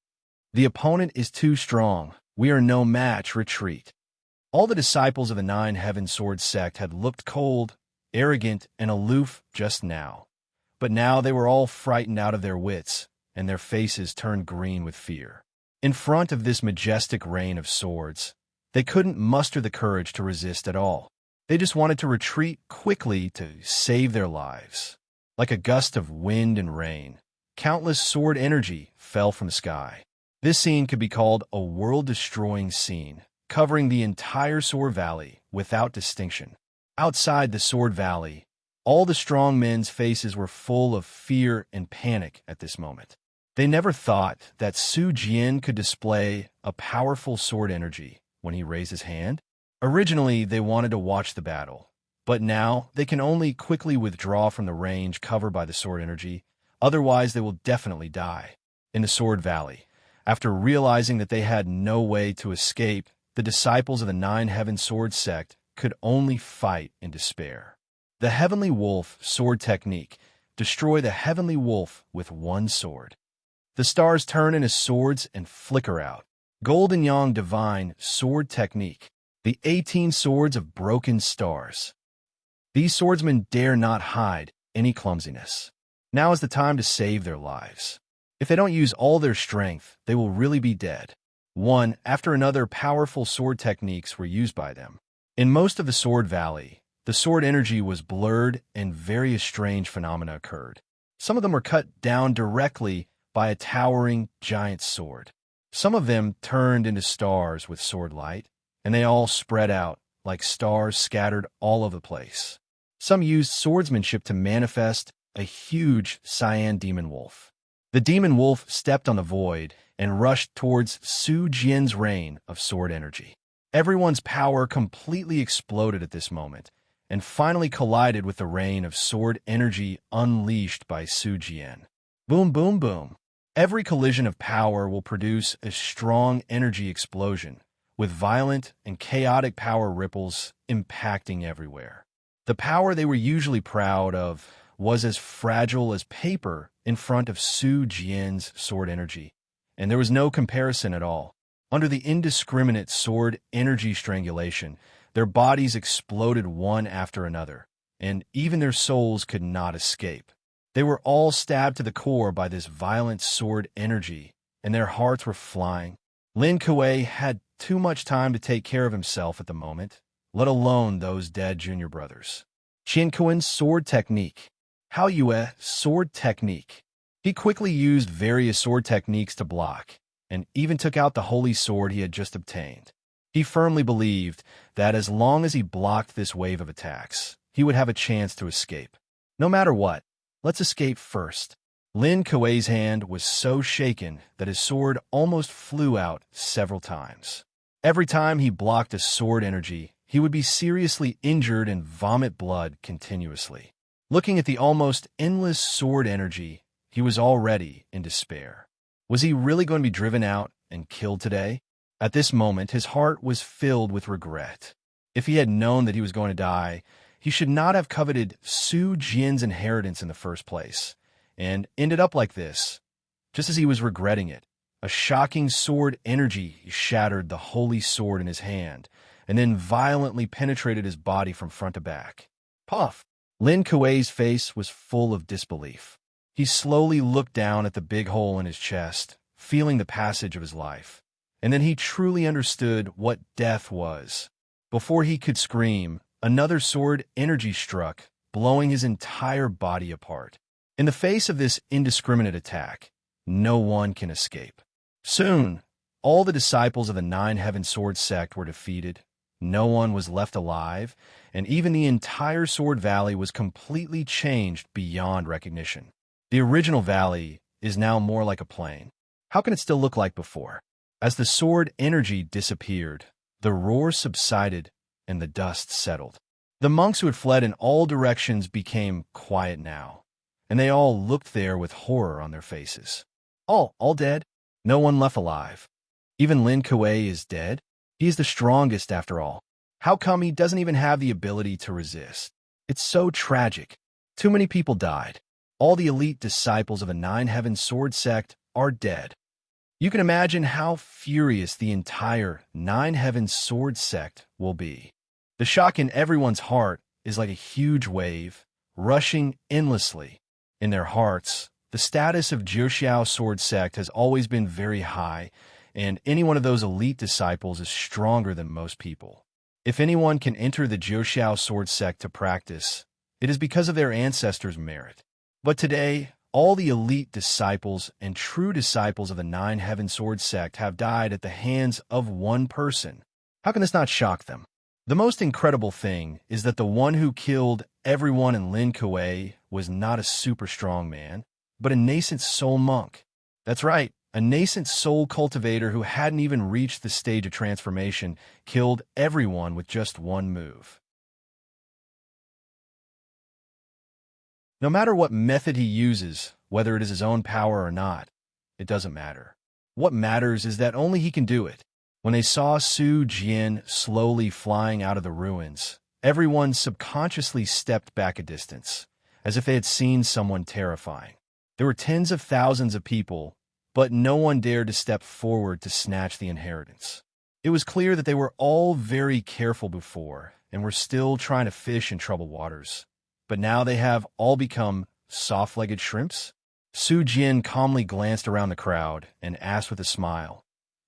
The opponent is too strong. We are no match. Retreat. All the disciples of the Nine Heaven Sword Sect had looked cold, arrogant, and aloof just now. But now they were all frightened out of their wits, and their faces turned green with fear. In front of this majestic rain of swords, they couldn't muster the courage to resist at all. They just wanted to retreat quickly to save their lives. Like a gust of wind and rain, countless sword energy fell from the sky. This scene could be called a world-destroying scene, covering the entire Sword Valley without distinction. Outside the Sword Valley, all the strong men's faces were full of fear and panic at this moment. They never thought that Su Jian could display a powerful sword energy when he raised his hand. Originally, they wanted to watch the battle, but now they can only quickly withdraw from the range covered by the sword energy, otherwise they will definitely die. In the Sword Valley, after realizing that they had no way to escape, the disciples of the Nine Heaven Sword Sect could only fight in despair. The Heavenly Wolf Sword Technique: destroy the Heavenly Wolf with one sword. The stars turn into swords and flicker out. Golden Yang Divine Sword Technique: the 18 swords of broken stars. These swordsmen dare not hide any clumsiness. Now is the time to save their lives. If they don't use all their strength, they will really be dead. One after another, powerful sword techniques were used by them. In most of the Sword Valley, the sword energy was blurred and various strange phenomena occurred. Some of them were cut down directly by a towering giant sword. Some of them turned into stars with sword light, and they all spread out like stars scattered all over the place. Some used swordsmanship to manifest a huge cyan demon wolf. The demon wolf stepped on the void and rushed towards Su Jian's reign of sword energy. Everyone's power completely exploded at this moment and finally collided with the reign of sword energy unleashed by Su Jian. Boom, boom, boom. Every collision of power will produce a strong energy explosion, with violent and chaotic power ripples impacting everywhere. The power they were usually proud of was as fragile as paper in front of Su Jian's sword energy, and there was no comparison at all. Under the indiscriminate sword energy strangulation, their bodies exploded one after another, and even their souls could not escape. They were all stabbed to the core by this violent sword energy, and their hearts were flying. Lin Kuei had too much time to take care of himself at the moment, let alone those dead junior brothers. Qin Kuen's sword technique. Hao Yue sword technique. He quickly used various sword techniques to block, and even took out the holy sword he had just obtained. He firmly believed that as long as he blocked this wave of attacks, he would have a chance to escape. No matter what, let's escape first. Lin Kuei's hand was so shaken that his sword almost flew out several times. Every time he blocked a sword energy, he would be seriously injured and vomit blood continuously. Looking at the almost endless sword energy, he was already in despair. Was he really going to be driven out and killed today? At this moment, his heart was filled with regret. If he had known that he was going to die, he should not have coveted Su Jian's inheritance in the first place, and ended up like this. Just as he was regretting it, a shocking sword energy shattered the holy sword in his hand, and then violently penetrated his body from front to back. Puff! Lin Kuei's face was full of disbelief. He slowly looked down at the big hole in his chest, feeling the passage of his life. And then he truly understood what death was. Before he could scream, another sword energy struck, blowing his entire body apart. In the face of this indiscriminate attack, no one can escape. Soon, all the disciples of the Nine Heaven Sword Sect were defeated. No one was left alive, and even the entire Sword Valley was completely changed beyond recognition. The original valley is now more like a plain. How can it still look like before? As the sword energy disappeared, the roar subsided and the dust settled. The monks who had fled in all directions became quiet now, and they all looked there with horror on their faces. All dead? No one left alive. Even Lin Kuei is dead? He is the strongest after all. How come he doesn't even have the ability to resist? It's so tragic. Too many people died. All the elite disciples of the Nine Heaven Sword Sect are dead. You can imagine how furious the entire Nine Heaven Sword Sect will be. The shock in everyone's heart is like a huge wave, rushing endlessly. In their hearts, the status of Jiuxiao Sword Sect has always been very high, and any one of those elite disciples is stronger than most people. If anyone can enter the Jiuxiao Sword Sect to practice, it is because of their ancestors' merit. But today, all the elite disciples and true disciples of the Nine Heaven Sword Sect have died at the hands of one person. How can this not shock them? The most incredible thing is that the one who killed everyone in Lin Kuei was not a super strong man, but a nascent soul monk. That's right. A nascent soul cultivator who hadn't even reached the stage of transformation killed everyone with just one move. No matter what method he uses, whether it is his own power or not, it doesn't matter. What matters is that only he can do it. When they saw Su Jian slowly flying out of the ruins, everyone subconsciously stepped back a distance, as if they had seen someone terrifying. There were tens of thousands of people, but no one dared to step forward to snatch the inheritance. It was clear that they were all very careful before and were still trying to fish in troubled waters. But now they have all become soft-legged shrimps? Su Jian calmly glanced around the crowd and asked with a smile,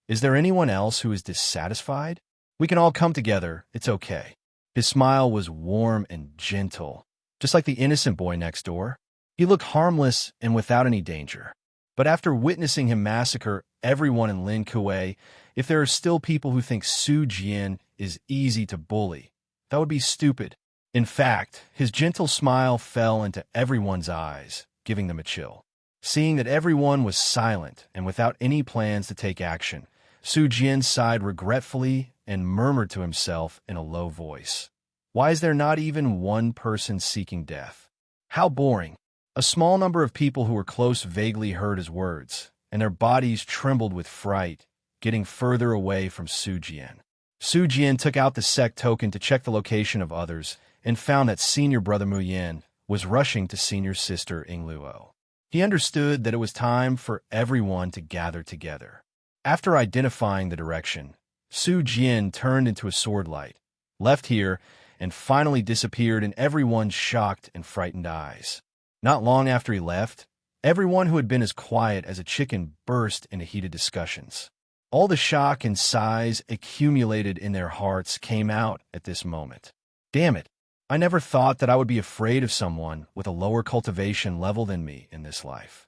"Is there anyone else who is dissatisfied? We can all come together, it's okay." His smile was warm and gentle, just like the innocent boy next door. He looked harmless and without any danger. But after witnessing him massacre everyone in Lin Kuei, if there are still people who think Su Jian is easy to bully, that would be stupid. In fact, his gentle smile fell into everyone's eyes, giving them a chill. Seeing that everyone was silent and without any plans to take action, Su Jian sighed regretfully and murmured to himself in a low voice, "Why is there not even one person seeking death? How boring." A small number of people who were close vaguely heard his words, and their bodies trembled with fright, getting further away from Su Jian. Su Jian took out the Sect token to check the location of others and found that senior brother Mu Yan was rushing to senior sister Ing Luo. He understood that it was time for everyone to gather together. After identifying the direction, Su Jian turned into a sword light, left here, and finally disappeared in everyone's shocked and frightened eyes. Not long after he left, everyone who had been as quiet as a chicken burst into heated discussions. All the shock and sighs accumulated in their hearts came out at this moment. Damn it, I never thought that I would be afraid of someone with a lower cultivation level than me in this life.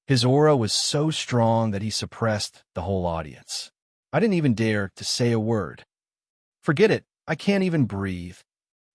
His aura was so strong that he suppressed the whole audience. I didn't even dare to say a word. Forget it, I can't even breathe.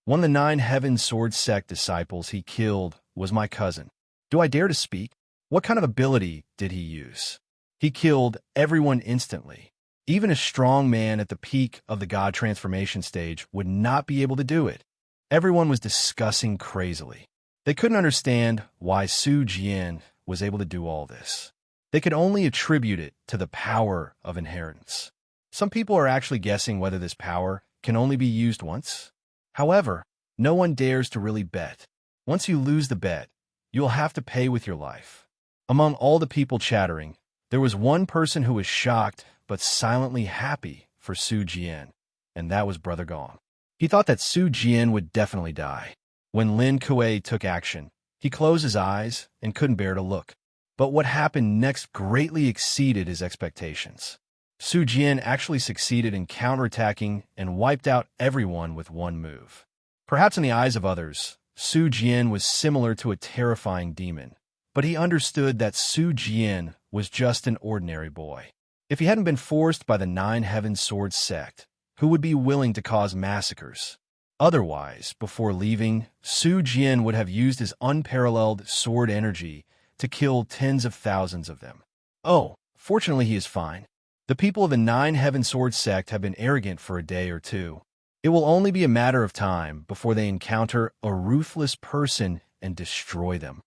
One of the 9 Heaven Sword Sect disciples he killed was my cousin. Do I dare to speak? What kind of ability did he use? He killed everyone instantly. Even a strong man at the peak of the God transformation stage would not be able to do it. Everyone was discussing crazily. They couldn't understand why Su Jian was able to do all this. They could only attribute it to the power of inheritance. Some people are actually guessing whether this power can only be used once. However, no one dares to really bet. Once you lose the bet, you'll have to pay with your life. Among all the people chattering, there was one person who was shocked but silently happy for Su Jian, and that was Brother Gong. He thought that Su Jian would definitely die. When Lin Kuei took action, he closed his eyes and couldn't bear to look. But what happened next greatly exceeded his expectations. Su Jian actually succeeded in counterattacking and wiped out everyone with one move. Perhaps in the eyes of others, Su Jian was similar to a terrifying demon, but he understood that Su Jian was just an ordinary boy. If he hadn't been forced by the 9 Heaven Sword Sect, who would be willing to cause massacres? Otherwise, before leaving, Su Jian would have used his unparalleled sword energy to kill tens of thousands of them. Oh, fortunately he is fine. The people of the 9 Heaven Sword Sect have been arrogant for a day or two. It will only be a matter of time before they encounter a ruthless person and destroy them.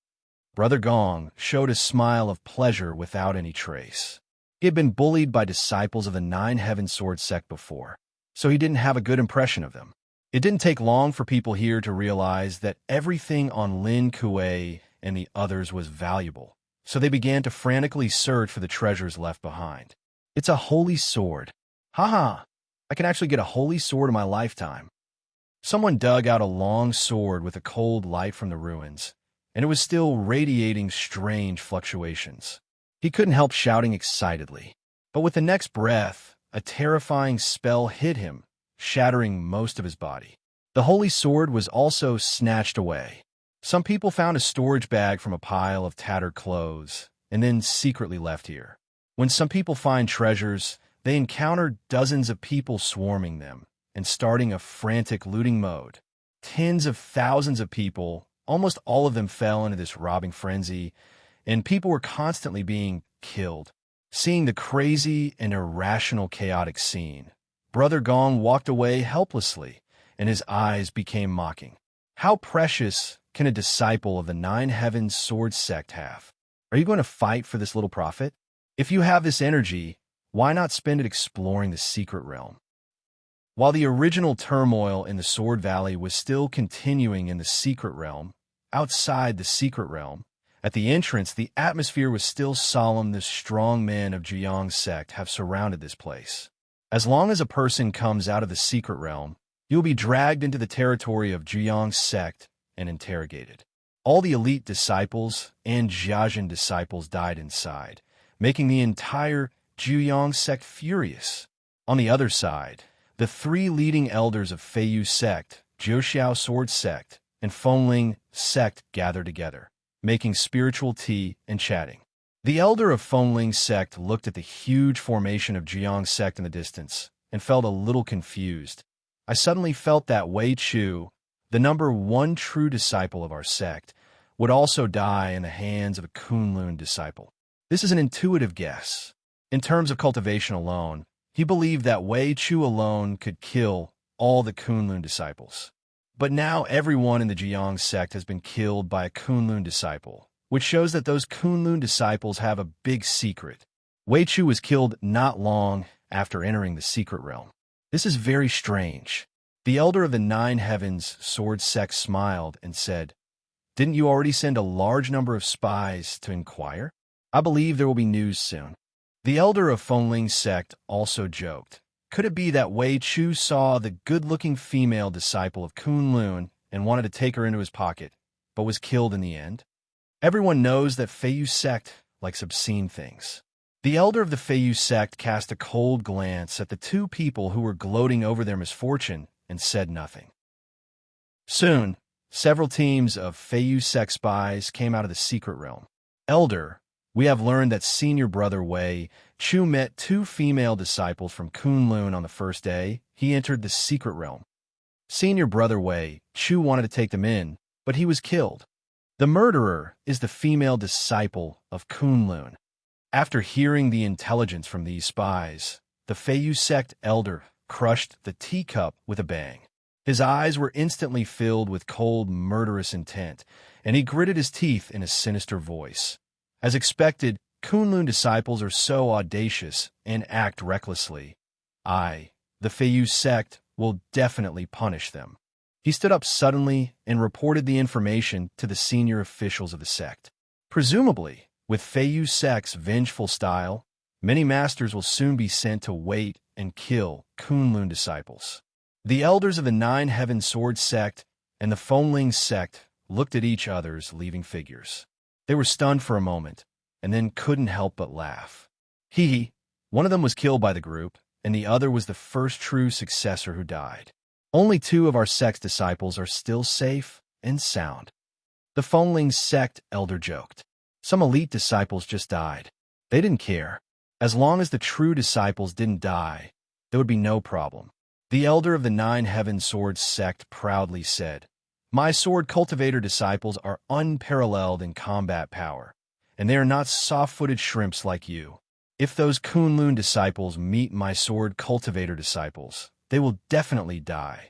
Brother Gong showed a smile of pleasure without any trace. He had been bullied by disciples of the 9 Heaven Sword Sect before, so he didn't have a good impression of them. It didn't take long for people here to realize that everything on Lin Kuei and the others was valuable, so they began to frantically search for the treasures left behind. It's a holy sword. Haha, I can actually get a holy sword in my lifetime. Someone dug out a long sword with a cold light from the ruins, and it was still radiating strange fluctuations. He couldn't help shouting excitedly. But with the next breath, a terrifying spell hit him, shattering most of his body. The holy sword was also snatched away. Some people found a storage bag from a pile of tattered clothes, and then secretly left here. When some people find treasures, they encounter dozens of people swarming them and starting a frantic looting mode. Tens of thousands of people, almost all of them fell into this robbing frenzy, and people were constantly being killed. Seeing the crazy and irrational chaotic scene, Brother Gong walked away helplessly, and his eyes became mocking. How precious can a disciple of the Nine Heavens Sword Sect have? Are you going to fight for this little prophet? If you have this energy, why not spend it exploring the secret realm? While the original turmoil in the Sword Valley was still continuing in the secret realm, outside the secret realm, at the entrance, the atmosphere was still solemn. The strong men of Jiang's sect have surrounded this place. As long as a person comes out of the secret realm, you will be dragged into the territory of Jiang's sect and interrogated. All the elite disciples and Jiajin disciples died inside, making the entire Jiang sect furious. On the other side, the three leading elders of Feiyu sect, Jiuxiao Sword sect, and Fengling sect gathered together, making spiritual tea and chatting. The elder of Fengling sect looked at the huge formation of Jiang sect in the distance and felt a little confused. I suddenly felt that Wei Chu, the number one true disciple of our sect, would also die in the hands of a Kunlun disciple. This is an intuitive guess. In terms of cultivation alone, he believed that Wei Chu alone could kill all the Kunlun disciples. But now everyone in the Jiang sect has been killed by a Kunlun disciple, which shows that those Kunlun disciples have a big secret. Wei Chu was killed not long after entering the secret realm. This is very strange. The elder of the Nine Heavens Sword Sect smiled and said, "Didn't you already send a large number of spies to inquire? I believe there will be news soon." The elder of Fengling sect also joked. Could it be that Wei Chu saw the good-looking female disciple of Kunlun and wanted to take her into his pocket, but was killed in the end? Everyone knows that Feiyu sect likes obscene things. The elder of the Feiyu sect cast a cold glance at the two people who were gloating over their misfortune and said nothing. Soon, several teams of Feiyu sect spies came out of the secret realm. "Elder, we have learned that senior brother Wei Chu met two female disciples from Kunlun on the first day he entered the secret realm. Senior brother Wei Chu wanted to take them in, but he was killed. The murderer is the female disciple of Kunlun." After hearing the intelligence from these spies, the Feiyu sect elder crushed the teacup with a bang. His eyes were instantly filled with cold, murderous intent, and he gritted his teeth in a sinister voice. As expected, Kunlun disciples are so audacious and act recklessly. The Feiyu sect, will definitely punish them. He stood up suddenly and reported the information to the senior officials of the sect. Presumably, with Feiyu sect's vengeful style, many masters will soon be sent to wait and kill Kunlun disciples. The elders of the Nine Heaven Sword sect and the Fengling sect looked at each other's leaving figures. They were stunned for a moment, and then couldn't help but laugh. One of them was killed by the group, and the other was the first true successor who died. Only two of our sect's disciples are still safe and sound. The Fengling sect elder joked. Some elite disciples just died. They didn't care. As long as the true disciples didn't die, there would be no problem. The elder of the Nine Heaven Sword sect proudly said, "My sword cultivator disciples are unparalleled in combat power, and they are not soft-footed shrimps like you. If those Kunlun disciples meet my sword cultivator disciples, they will definitely die."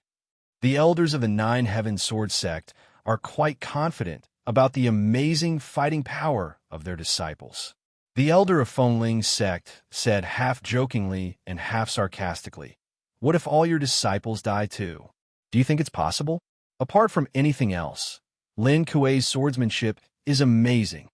The elders of the Nine Heaven Sword sect are quite confident about the amazing fighting power of their disciples. The elder of Fengling sect said half jokingly and half sarcastically, "What if all your disciples die too? Do you think it's possible?" Apart from anything else, Lin Kuei's swordsmanship is amazing.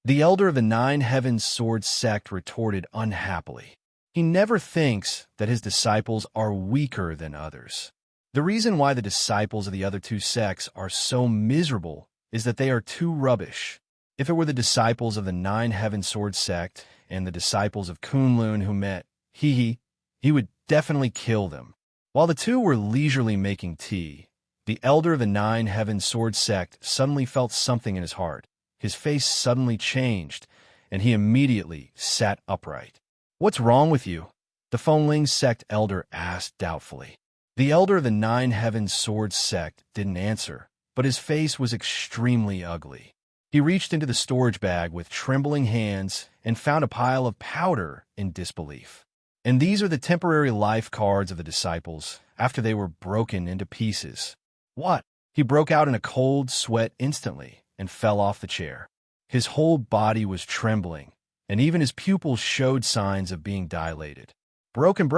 The elder of the Nine Heavens Sword sect retorted unhappily. He never thinks that his disciples are weaker than others. The reason why the disciples of the other two sects are so miserable is that they are too rubbish. If it were the disciples of the Nine Heaven Sword sect and the disciples of Kunlun who met, he would definitely kill them. While the two were leisurely making tea, the elder of the Nine Heaven Sword sect suddenly felt something in his heart. His face suddenly changed, and he immediately sat upright. "What's wrong with you?" the Fengling sect elder asked doubtfully. The elder of the Nine Heaven Sword sect didn't answer, but his face was extremely ugly. He reached into the storage bag with trembling hands and found a pile of powder in disbelief. And these are the temporary life cards of the disciples after they were broken into pieces. What? He broke out in a cold sweat instantly and fell off the chair. His whole body was trembling, and even his pupils showed signs of being dilated. Broken,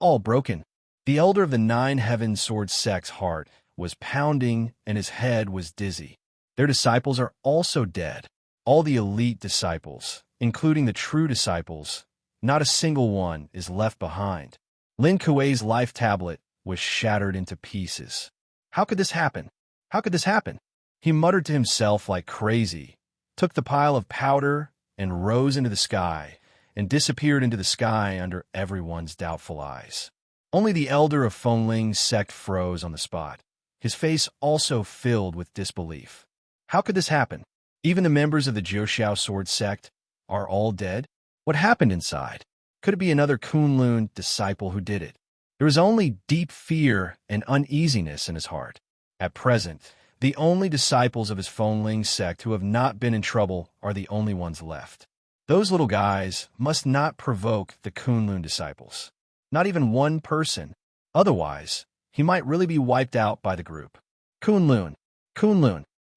all broken. The elder of the 9 Heaven Sword Sect's heart was pounding and his head was dizzy. Their disciples are also dead. All the elite disciples, including the true disciples, not a single one is left behind. Lin Kuei's life tablet was shattered into pieces. How could this happen? How could this happen? He muttered to himself like crazy, took the pile of powder and rose into the sky, and disappeared into the sky under everyone's doubtful eyes. Only the elder of Fengling's sect froze on the spot, his face also filled with disbelief. How could this happen? Even the members of the Jiuxiao Sword Sect are all dead? What happened inside? Could it be another Kunlun disciple who did it? There was only deep fear and uneasiness in his heart. At present, the only disciples of his Fengling sect who have not been in trouble are the only ones left. Those little guys must not provoke the Kunlun disciples. Not even one person. Otherwise, he might really be wiped out by the group. Kunlun.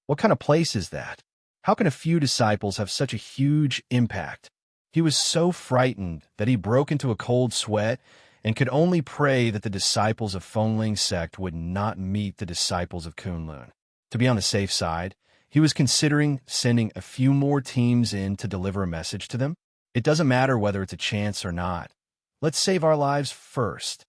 What kind of place is that? How can a few disciples have such a huge impact? He was so frightened that he broke into a cold sweat and could only pray that the disciples of Fengling's sect would not meet the disciples of Kunlun. To be on the safe side, he was considering sending a few more teams in to deliver a message to them. It doesn't matter whether it's a chance or not. Let's save our lives first.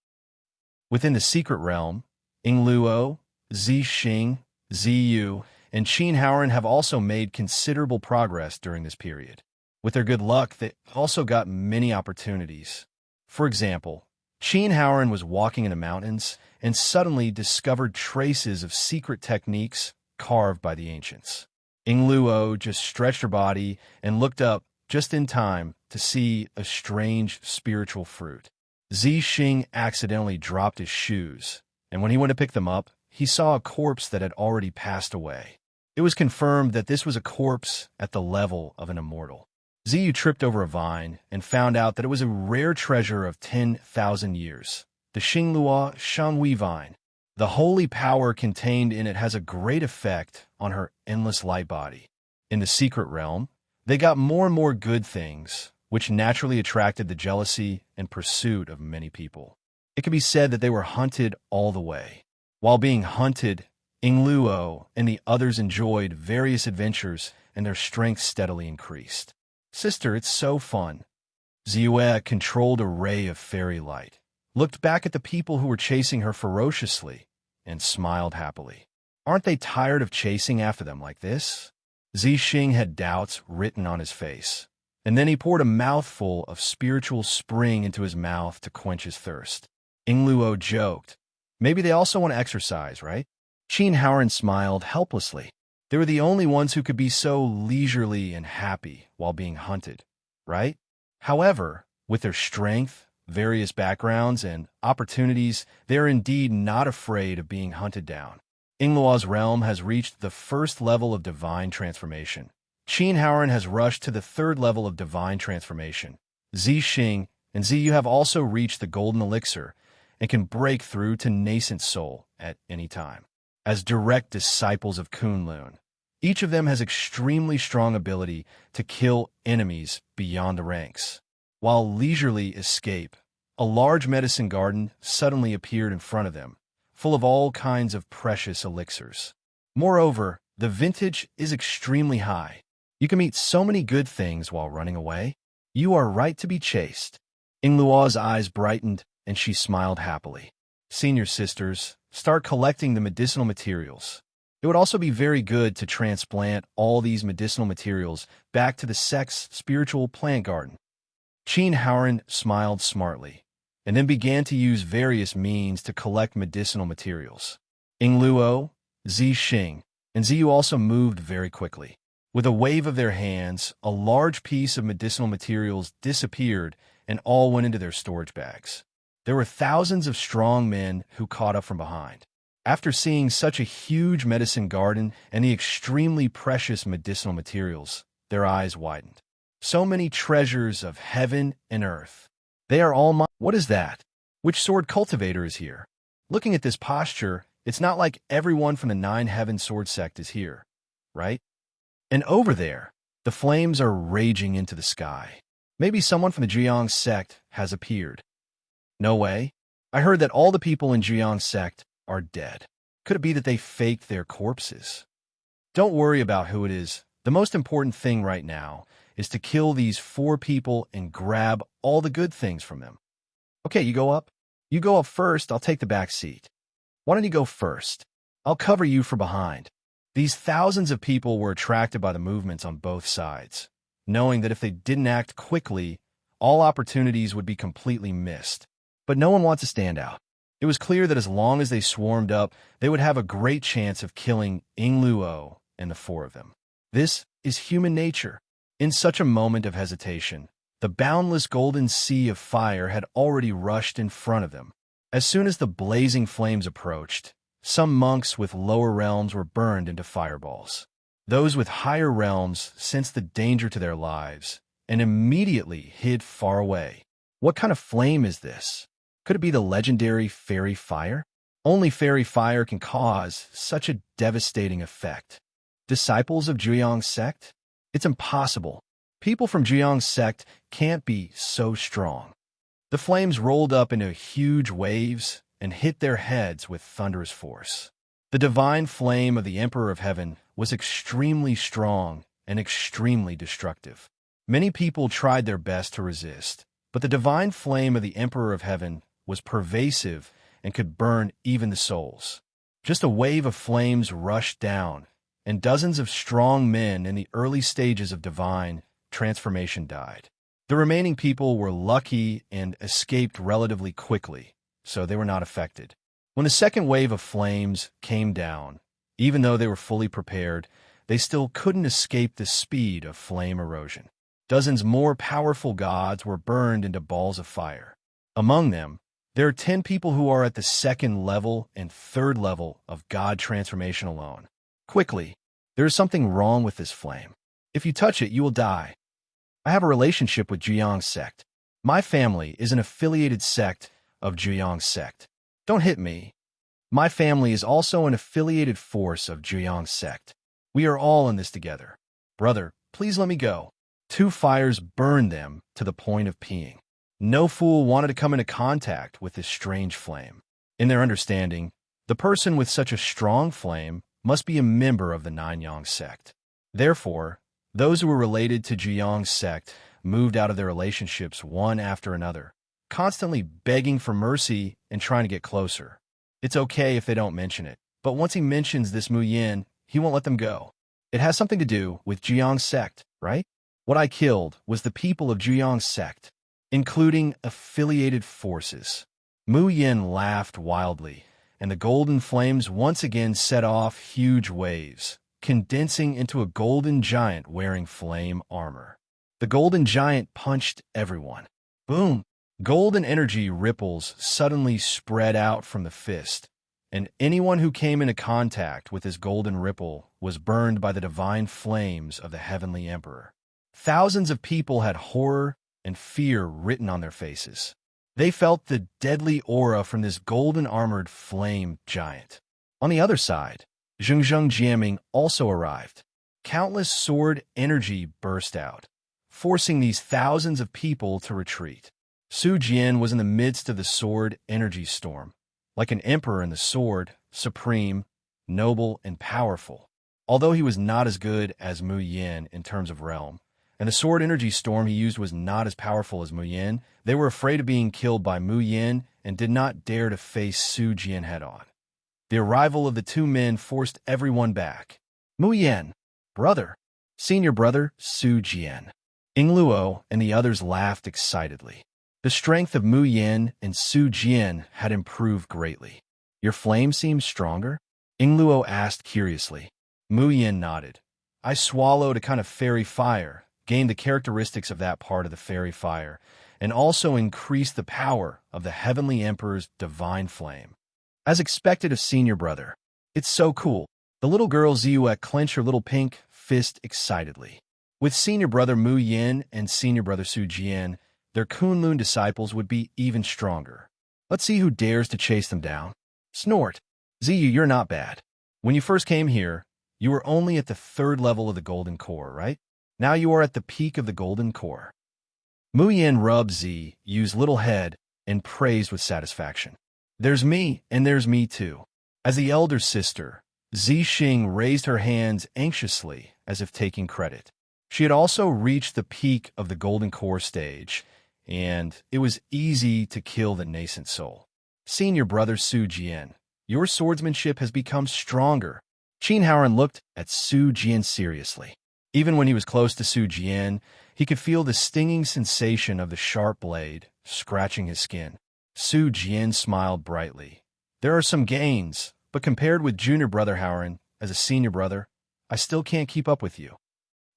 Within the secret realm, Yingluo, Zixing, Ziyu, and Qin Haoran have also made considerable progress during this period. With their good luck, they also got many opportunities. For example, Qin Haoran was walking in the mountains and suddenly discovered traces of secret techniques carved by the ancients. Yingluo just stretched her body and looked up just in time to see a strange spiritual fruit. Zixing accidentally dropped his shoes, and when he went to pick them up, he saw a corpse that had already passed away. It was confirmed that this was a corpse at the level of an immortal. Ziyu tripped over a vine and found out that it was a rare treasure of 10,000 years, the Xinglua Shanghui vine. The holy power contained in it has a great effect on her endless light body. In the secret realm, they got more and more good things, which naturally attracted the jealousy and pursuit of many people. It can be said that they were hunted all the way. While being hunted, Yingluo and the others enjoyed various adventures and their strength steadily increased. Sister, it's so fun. Ziyue controlled a ray of fairy light, looked back at the people who were chasing her ferociously, and smiled happily. Aren't they tired of chasing after them like this? Zixing had doubts written on his face, and then he poured a mouthful of spiritual spring into his mouth to quench his thirst. Yingluo joked, maybe they also want to exercise, right? Qin Haoran smiled helplessly. They were the only ones who could be so leisurely and happy while being hunted, right? However, with their strength, various backgrounds, and opportunities, they are indeed not afraid of being hunted down. Yingluo's realm has reached the first level of divine transformation. Qin Haoran has rushed to the 3rd level of divine transformation. Zixing and Ziyu have also reached the golden elixir and can break through to nascent soul at any time. As direct disciples of Kunlun, each of them has extremely strong ability to kill enemies beyond the ranks. While leisurely escape, a large medicine garden suddenly appeared in front of them, full of all kinds of precious elixirs. Moreover, the vintage is extremely high. You can meet so many good things while running away. You are right to be chased. Yingluo's eyes brightened, and she smiled happily. Senior sisters, start collecting the medicinal materials. It would also be very good to transplant all these medicinal materials back to the sect's spiritual plant garden. Qin Haoran smiled smartly, and then began to use various means to collect medicinal materials. Yingluo, Zixing, and Ziyu also moved very quickly. With a wave of their hands, a large piece of medicinal materials disappeared and all went into their storage bags. There were thousands of strong men who caught up from behind. After seeing such a huge medicine garden and the extremely precious medicinal materials, their eyes widened. So many treasures of heaven and earth. They are all mine. What is that? Which sword cultivator is here? Looking at this posture, it's not like everyone from the Nine Heaven Sword Sect is here, right? And over there, the flames are raging into the sky. Maybe someone from the Jiang Sect has appeared. No way. I heard that all the people in Jiang Sect are dead. Could it be that they faked their corpses? Don't worry about who it is. The most important thing right now is to kill these 4 people and grab all the good things from them. Okay, you go up? You go up first, I'll take the back seat. Why don't you go first? I'll cover you from behind. These thousands of people were attracted by the movements on both sides, knowing that if they didn't act quickly, all opportunities would be completely missed. But no one wants to stand out. It was clear that as long as they swarmed up, they would have a great chance of killing Ying Luo and the 4 of them. This is human nature. In such a moment of hesitation, the boundless golden sea of fire had already rushed in front of them. As soon as the blazing flames approached, some monks with lower realms were burned into fireballs. Those with higher realms sensed the danger to their lives and immediately hid far away. What kind of flame is this? Could it be the legendary fairy fire? Only fairy fire can cause such a devastating effect. Disciples of Jiang Sect? It's impossible. People from Jiang Sect can't be so strong. The flames rolled up into huge waves and hit their heads with thunderous force. The divine flame of the Emperor of Heaven was extremely strong and extremely destructive. Many people tried their best to resist, but the divine flame of the Emperor of Heaven was pervasive and could burn even the souls. Just a wave of flames rushed down, and dozens of strong men in the early stages of divine transformation died. The remaining people were lucky and escaped relatively quickly, so they were not affected. When the second wave of flames came down, even though they were fully prepared, they still couldn't escape the speed of flame erosion. Dozens more powerful gods were burned into balls of fire. Among them, there are 10 people who are at the 2nd level and 3rd level of God transformation alone. Quickly, there is something wrong with this flame. If you touch it, you will die. I have a relationship with Jiang Sect. My family is an affiliated sect of Jiang Sect. Don't hit me. My family is also an affiliated force of Jiang Sect. We are all in this together. Brother, please let me go. 2 fires burned them to the point of peeing. No fool wanted to come into contact with this strange flame. In their understanding, the person with such a strong flame must be a member of the Nanyang Sect. Therefore, those who were related to Jiang Sect moved out of their relationships one after another, constantly begging for mercy and trying to get closer. It's okay if they don't mention it, but once he mentions this Mu Yin, he won't let them go. It has something to do with Jiang Sect, right? What I killed was the people of Jiang Sect, including affiliated forces. Mu Yin laughed wildly, and the golden flames once again set off huge waves, condensing into a golden giant wearing flame armor. The golden giant punched everyone. Boom! Golden energy ripples suddenly spread out from the fist, and anyone who came into contact with this golden ripple was burned by the divine flames of the Heavenly Emperor. Thousands of people had horror and fear written on their faces. They felt the deadly aura from this golden-armored flame giant. On the other side, Zhengzheng Jiaming also arrived. Countless sword energy burst out, forcing these thousands of people to retreat. Su Jian was in the midst of the sword energy storm, like an emperor in the sword, supreme, noble, and powerful. Although he was not as good as Mu Yin in terms of realm, and the sword energy storm he used was not as powerful as Mu Yin, they were afraid of being killed by Mu Yin and did not dare to face Su Jian head-on. The arrival of the 2 men forced everyone back. Mu Yin, brother, senior brother Su Jian. Ying Luo and the others laughed excitedly. The strength of Mu Yin and Su Jian had improved greatly. Your flame seems stronger? Ying Luo asked curiously. Mu Yin nodded. I swallowed a kind of fairy fire, gained the characteristics of that part of the fairy fire, and also increased the power of the Heavenly Emperor's divine flame. As expected of senior brother. It's so cool. The little girl Ziyue clenched her little pink fist excitedly. With senior brother Mu Yin and senior brother Su Jian, their Kunlun disciples would be even stronger. Let's see who dares to chase them down. Snort. Ziyu, you're not bad. When you first came here, you were only at the 3rd level of the Golden Core, right? Now you are at the peak of the Golden Core. Mu Yin rubbed Ziyu's little head and praised with satisfaction. There's me, and there's me too. As the elder sister, Xing raised her hands anxiously as if taking credit. She had also reached the peak of the Golden Core stage, and it was easy to kill the nascent soul. Senior brother Su Jian, your swordsmanship has become stronger. Qin Haoran looked at Su Jian seriously. Even when he was close to Su Jian, he could feel the stinging sensation of the sharp blade scratching his skin. Su Jian smiled brightly. There are some gains, but compared with junior brother Haoran, as a senior brother, I still can't keep up with you.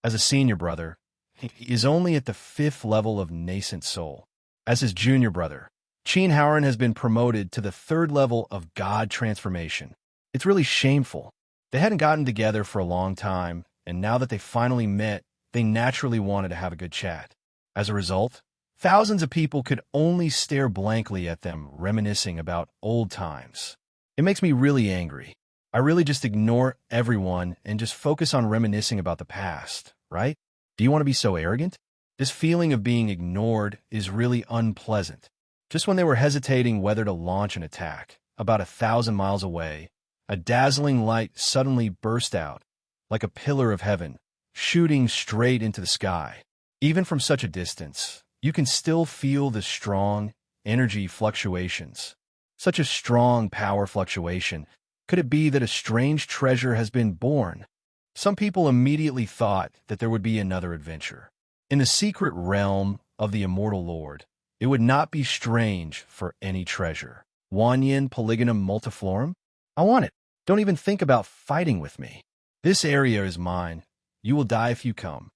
As a senior brother, he is only at the 5th level of nascent soul. As his junior brother, Qin Haoran has been promoted to the 3rd level of God transformation. It's really shameful. They hadn't gotten together for a long time, and now that they finally met, they naturally wanted to have a good chat. As a result, thousands of people could only stare blankly at them, reminiscing about old times. It makes me really angry. I really just ignore everyone and just focus on reminiscing about the past, right? Do you want to be so arrogant? This feeling of being ignored is really unpleasant. Just when they were hesitating whether to launch an attack, about 1,000 miles away, a dazzling light suddenly burst out, like a pillar of heaven, shooting straight into the sky. Even from such a distance, you can still feel the strong energy fluctuations. Such a strong power fluctuation. Could it be that a strange treasure has been born? Some people immediately thought that there would be another adventure. In the secret realm of the Immortal Lord, it would not be strange for any treasure. Huangxian Polygonum Multiflorum? I want it. Don't even think about fighting with me. This area is mine. You will die if you come.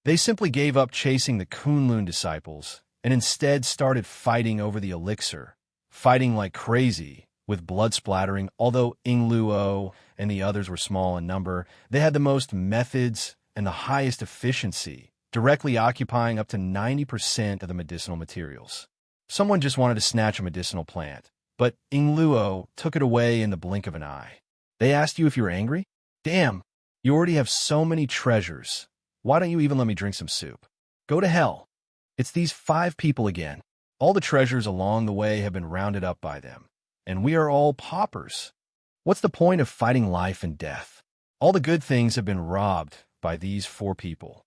They simply gave up chasing the Kunlun disciples and instead started fighting over the elixir, fighting like crazy, with blood splattering. Although Yingluo and the others were small in number, they had the most methods and the highest efficiency, directly occupying up to 90% of the medicinal materials. Someone just wanted to snatch a medicinal plant, but Yingluo took it away in the blink of an eye. They asked you if you were angry? Damn, you already have so many treasures. Why don't you even let me drink some soup? Go to hell. It's these 5 people again. All the treasures along the way have been rounded up by them, and we are all paupers. What's the point of fighting life and death? All the good things have been robbed by these 4 people.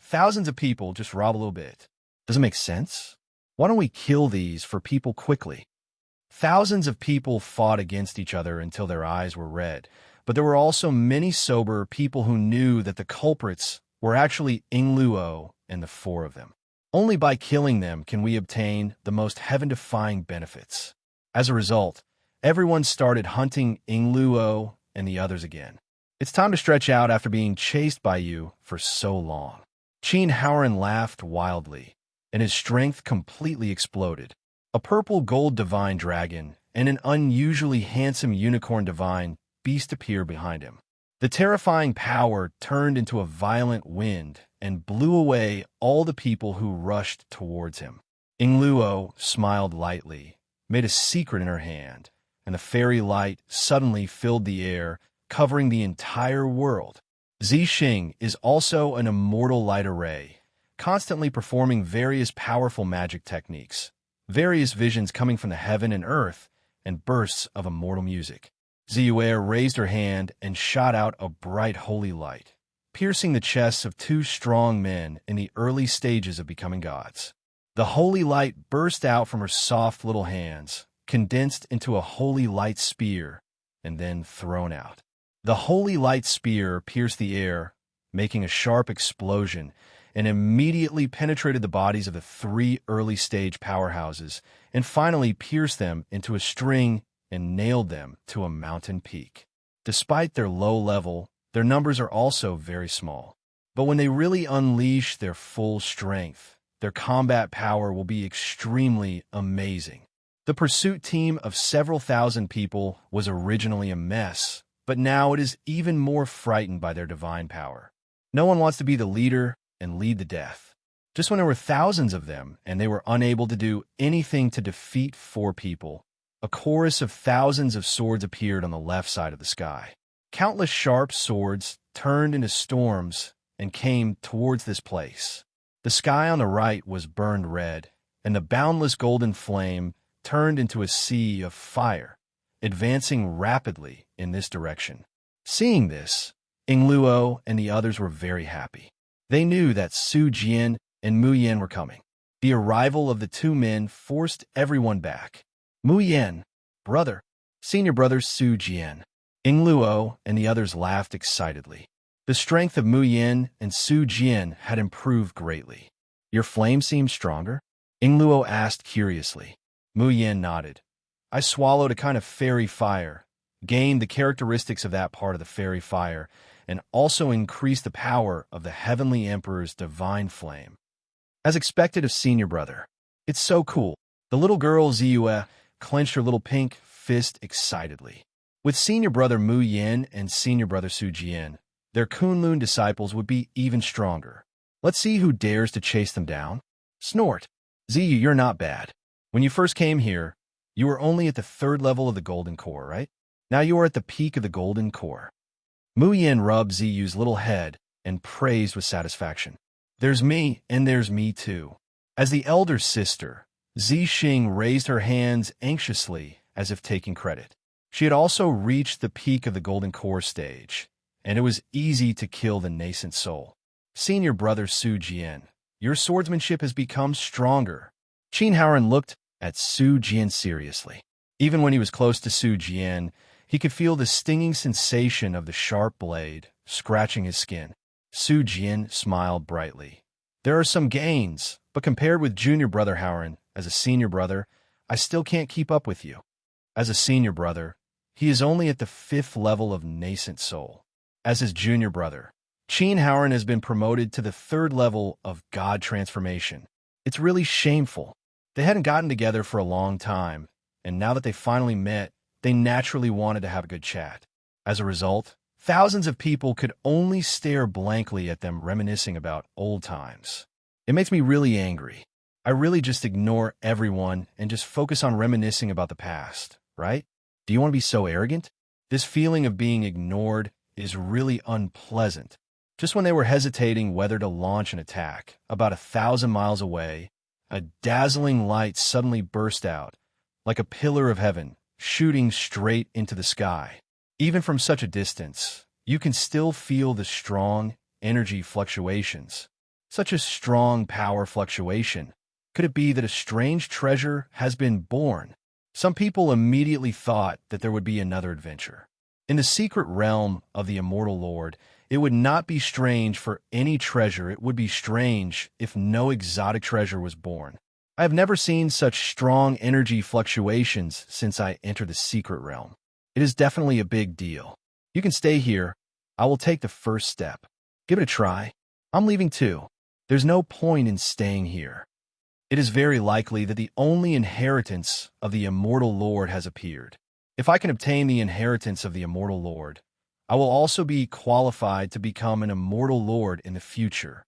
Thousands of people, just rob a little bit. Does it make sense? Why don't we kill these for people quickly? Thousands of people fought against each other until their eyes were red, but there were also many sober people who knew that the culprits were actually Yingluo and the 4 of them. Only by killing them can we obtain the most heaven-defying benefits. As a result, everyone started hunting Yingluo and the others again. It's time to stretch out after being chased by you for so long. Qin Haoran laughed wildly, and his strength completely exploded. A purple gold divine dragon and an unusually handsome unicorn divine beast appeared behind him. The terrifying power turned into a violent wind and blew away all the people who rushed towards him. Yingluo smiled lightly, made a secret in her hand, and the fairy light suddenly filled the air, covering the entire world. Xing is also an immortal light array, constantly performing various powerful magic techniques, various visions coming from the heaven and earth, and bursts of immortal music. Ziyue raised her hand and shot out a bright holy light, piercing the chests of 2 strong men in the early stages of becoming gods. The holy light burst out from her soft little hands, condensed into a holy light spear, and then thrown out. The holy light spear pierced the air, making a sharp explosion, and immediately penetrated the bodies of the 3 early-stage powerhouses, and finally pierced them into a string and nailed them to a mountain peak. Despite their low level, their numbers are also very small. But when they really unleash their full strength, their combat power will be extremely amazing. The pursuit team of several thousand people was originally a mess, but now it is even more frightened by their divine power. No one wants to be the leader and lead the death. Just when there were thousands of them and they were unable to do anything to defeat 4 people, a chorus of thousands of swords appeared on the left side of the sky. Countless sharp swords turned into storms and came towards this place. The sky on the right was burned red, and the boundless golden flame turned into a sea of fire, advancing rapidly in this direction. Seeing this, Yingluo and the others were very happy. They knew that Su Jian and Mu Yan were coming. The arrival of the 2 men forced everyone back. Mu Yan, brother, senior brother Su Jian. Yingluo and the others laughed excitedly. The strength of Mu Yan and Su Jian had improved greatly. Your flame seems stronger? Yingluo asked curiously. Mu Yan nodded. I swallowed a kind of fairy fire, gained the characteristics of that part of the fairy fire, and also increased the power of the Heavenly Emperor's divine flame. As expected of senior brother. It's so cool. The little girl Ziyue clenched her little pink fist excitedly. With senior brother Mu Yan and senior brother Su Jian, their Kunlun disciples would be even stronger. Let's see who dares to chase them down. Snort. Ziyu, you're not bad. When you first came here, you were only at the 3rd level of the Golden Core, right? Now you are at the peak of the Golden Core. Mu Yan rubbed Ziyu's little head and praised with satisfaction. There's me, and there's me too. As the elder sister, Zixing raised her hands anxiously as if taking credit. She had also reached the peak of the Golden Core stage, and it was easy to kill the nascent soul. Senior brother Su Jian, your swordsmanship has become stronger. Qin Haoran looked at Su Jian seriously. Even when he was close to Su Jian, he could feel the stinging sensation of the sharp blade scratching his skin. Su Jian smiled brightly. There are some gains, but compared with junior brother Haoran, as a senior brother, I still can't keep up with you. As a senior brother, he is only at the 5th level of nascent soul. As his junior brother, Qin Haoran has been promoted to the 3rd level of God transformation. It's really shameful. They hadn't gotten together for a long time, and now that they finally met, they naturally wanted to have a good chat. As a result, thousands of people could only stare blankly at them reminiscing about old times. It makes me really angry. I really just ignore everyone and just focus on reminiscing about the past, right? Do you want to be so arrogant? This feeling of being ignored is really unpleasant. Just when they were hesitating whether to launch an attack, about 1,000 miles away, a dazzling light suddenly burst out, like a pillar of heaven, shooting straight into the sky. Even from such a distance, you can still feel the strong energy fluctuations. Such a strong power fluctuation. Could it be that a strange treasure has been born? Some people immediately thought that there would be another adventure. In the secret realm of the Immortal Lord, it would not be strange for any treasure. It would be strange if no exotic treasure was born. I have never seen such strong energy fluctuations since I entered the secret realm. It is definitely a big deal. You can stay here. I will take the first step. Give it a try. I'm leaving too. There's no point in staying here. It is very likely that the only inheritance of the Immortal Lord has appeared. If I can obtain the inheritance of the Immortal Lord, I will also be qualified to become an Immortal Lord in the future.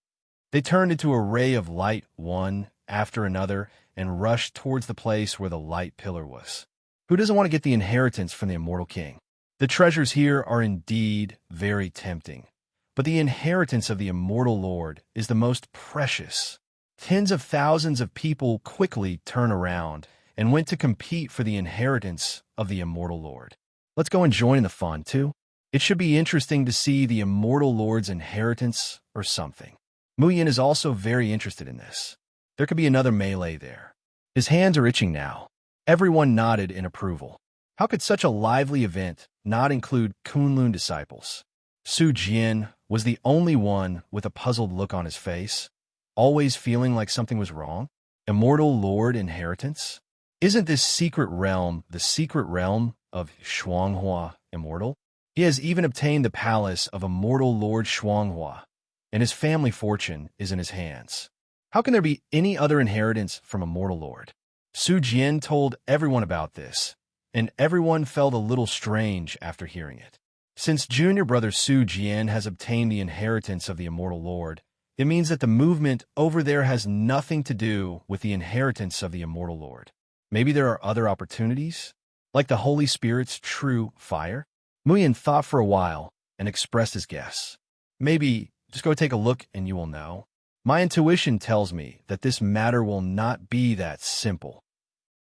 They turned into a ray of light one after another and rushed towards the place where the light pillar was. Who doesn't want to get the inheritance from the Immortal King? The treasures here are indeed very tempting, but the inheritance of the Immortal Lord is the most precious. Tens of thousands of people quickly turned around and went to compete for the inheritance of the Immortal Lord. Let's go and join in the fun, too. It should be interesting to see the Immortal Lord's inheritance or something. Mu Yan is also very interested in this. There could be another melee there. His hands are itching now. Everyone nodded in approval. How could such a lively event not include Kunlun disciples? Su Jian was the only one with a puzzled look on his face, always feeling like something was wrong. Immortal Lord inheritance? Isn't this secret realm the secret realm of Shuanghua Immortal? He has even obtained the palace of Immortal Lord Shuanghua, and his family fortune is in his hands. How can there be any other inheritance from Immortal Lord? Su Jian told everyone about this, and everyone felt a little strange after hearing it. Since junior brother Su Jian has obtained the inheritance of the Immortal Lord, it means that the movement over there has nothing to do with the inheritance of the Immortal Lord. Maybe there are other opportunities, like the Holy Spirit's true fire? Muyin thought for a while and expressed his guess. Maybe just go take a look and you will know. My intuition tells me that this matter will not be that simple.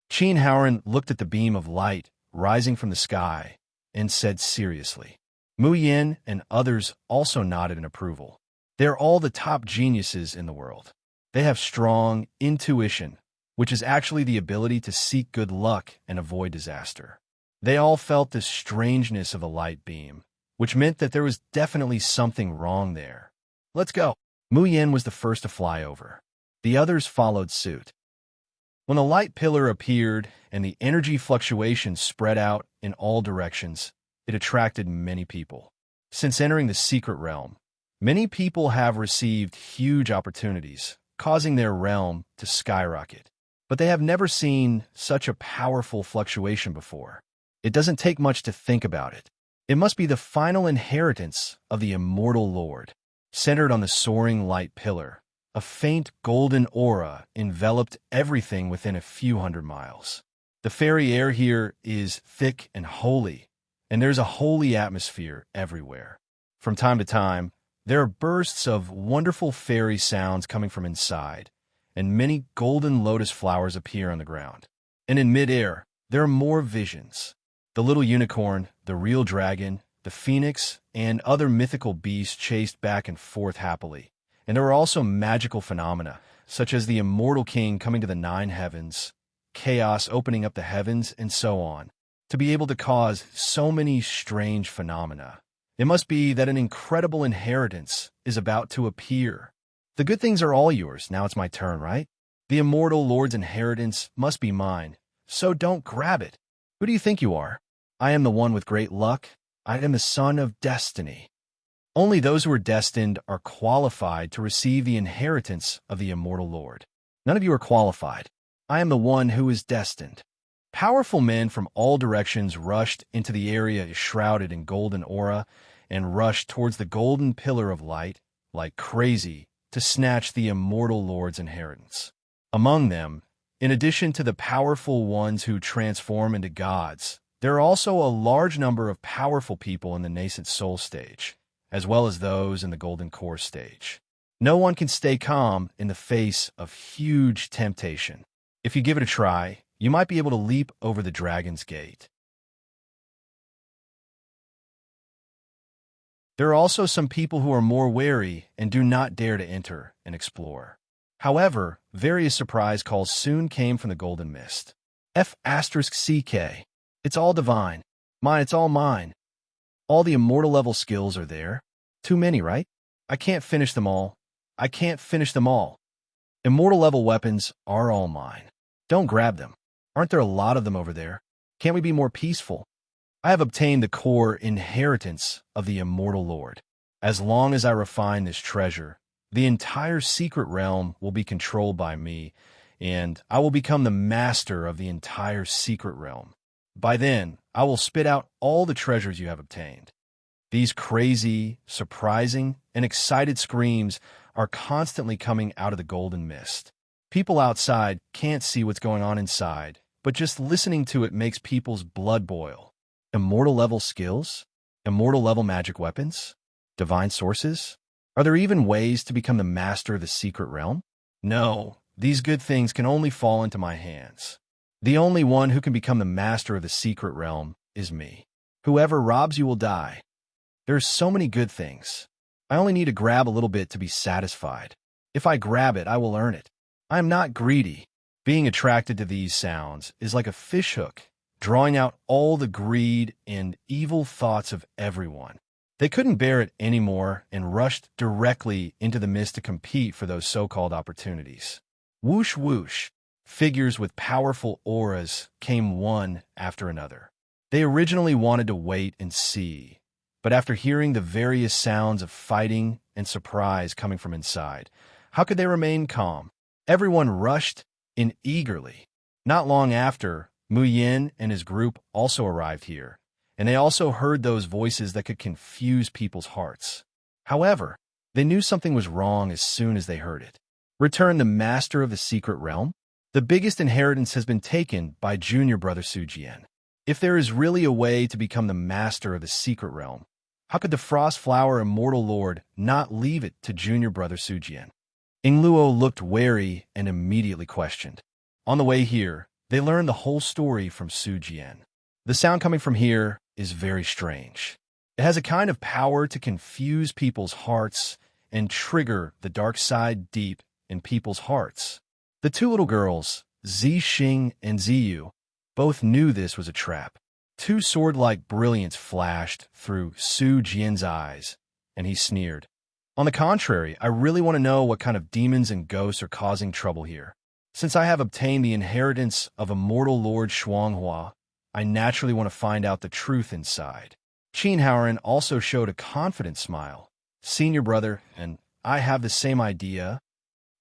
Qin Haoran looked at the beam of light rising from the sky and said seriously. Mu Yin and others also nodded in approval. They're all the top geniuses in the world. They have strong intuition, which is actually the ability to seek good luck and avoid disaster. They all felt the strangeness of the light beam, which meant that there was definitely something wrong there. Let's go. Mu Yin was the first to fly over. The others followed suit. When the light pillar appeared and the energy fluctuations spread out in all directions, it attracted many people. Since entering the secret realm, many people have received huge opportunities, causing their realm to skyrocket. But they have never seen such a powerful fluctuation before. It doesn't take much to think about it. It must be the final inheritance of the Immortal Lord. Centered on the soaring light pillar, a faint golden aura enveloped everything within a few hundred miles. The fairy air here is thick and holy, and there's a holy atmosphere everywhere. From time to time, there are bursts of wonderful fairy sounds coming from inside, and many golden lotus flowers appear on the ground. And in midair, there are more visions. The little unicorn, the real dragon, the phoenix, and other mythical beasts chased back and forth happily. And there are also magical phenomena, such as the Immortal King coming to the 9 heavens, chaos opening up the heavens, and so on. To be able to cause so many strange phenomena, it must be that an incredible inheritance is about to appear. The good things are all yours. Now it's my turn, right? The Immortal Lord's inheritance must be mine, so don't grab it. Who do you think you are? I am the one with great luck. I am the son of destiny. Only those who are destined are qualified to receive the inheritance of the Immortal Lord. None of you are qualified. I am the one who is destined. Powerful men from all directions rushed into the area shrouded in golden aura and rushed towards the golden pillar of light like crazy to snatch the Immortal Lord's inheritance. Among them, in addition to the powerful ones who transform into gods, there are also a large number of powerful people in the nascent soul stage, as well as those in the golden core stage. No one can stay calm in the face of huge temptation. If you give it a try, you might be able to leap over the dragon's gate. There are also some people who are more wary and do not dare to enter and explore. However, various surprise calls soon came from the golden mist. F*CK. It's all divine. Mine, it's all mine. All the immortal level skills are there. Too many, right? I can't finish them all. I can't finish them all. Immortal level weapons are all mine. Don't grab them. Aren't there a lot of them over there? Can't we be more peaceful? I have obtained the core inheritance of the Immortal Lord. As long as I refine this treasure, the entire secret realm will be controlled by me, and I will become the master of the entire secret realm. By then, I will spit out all the treasures you have obtained. These crazy, surprising, and excited screams are constantly coming out of the golden mist. People outside can't see what's going on inside, but just listening to it makes people's blood boil. Immortal level skills? Immortal level magic weapons? Divine sources? Are there even ways to become the master of the secret realm? No, these good things can only fall into my hands. The only one who can become the master of the secret realm is me. Whoever robs you will die. There's so many good things. I only need to grab a little bit to be satisfied. If I grab it, I will earn it. I am not greedy. Being attracted to these sounds is like a fishhook, drawing out all the greed and evil thoughts of everyone. They couldn't bear it anymore and rushed directly into the mist to compete for those so-called opportunities. Whoosh whoosh, figures with powerful auras came one after another. They originally wanted to wait and see, but after hearing the various sounds of fighting and surprise coming from inside, how could they remain calm? Everyone rushed in eagerly. Not long after, Mu Yin and his group also arrived here, and they also heard those voices that could confuse people's hearts. However, they knew something was wrong as soon as they heard it. Return the Master of the Secret Realm? The biggest inheritance has been taken by junior brother Su Jian. If there is really a way to become the Master of the Secret Realm, how could the Frost Flower Immortal Lord not leave it to junior brother Su Jian? Ingluo looked wary and immediately questioned. On the way here, they learned the whole story from Su Jian. The sound coming from here is very strange. It has a kind of power to confuse people's hearts and trigger the dark side deep in people's hearts. The two little girls, Zixing and Ziyu, both knew this was a trap. Two sword-like brilliance flashed through Su Jian's eyes, and he sneered. On the contrary, I really want to know what kind of demons and ghosts are causing trouble here. Since I have obtained the inheritance of Immortal Lord Shuanghua, I naturally want to find out the truth inside. Qin Haoran also showed a confident smile. Senior brother, and I have the same idea.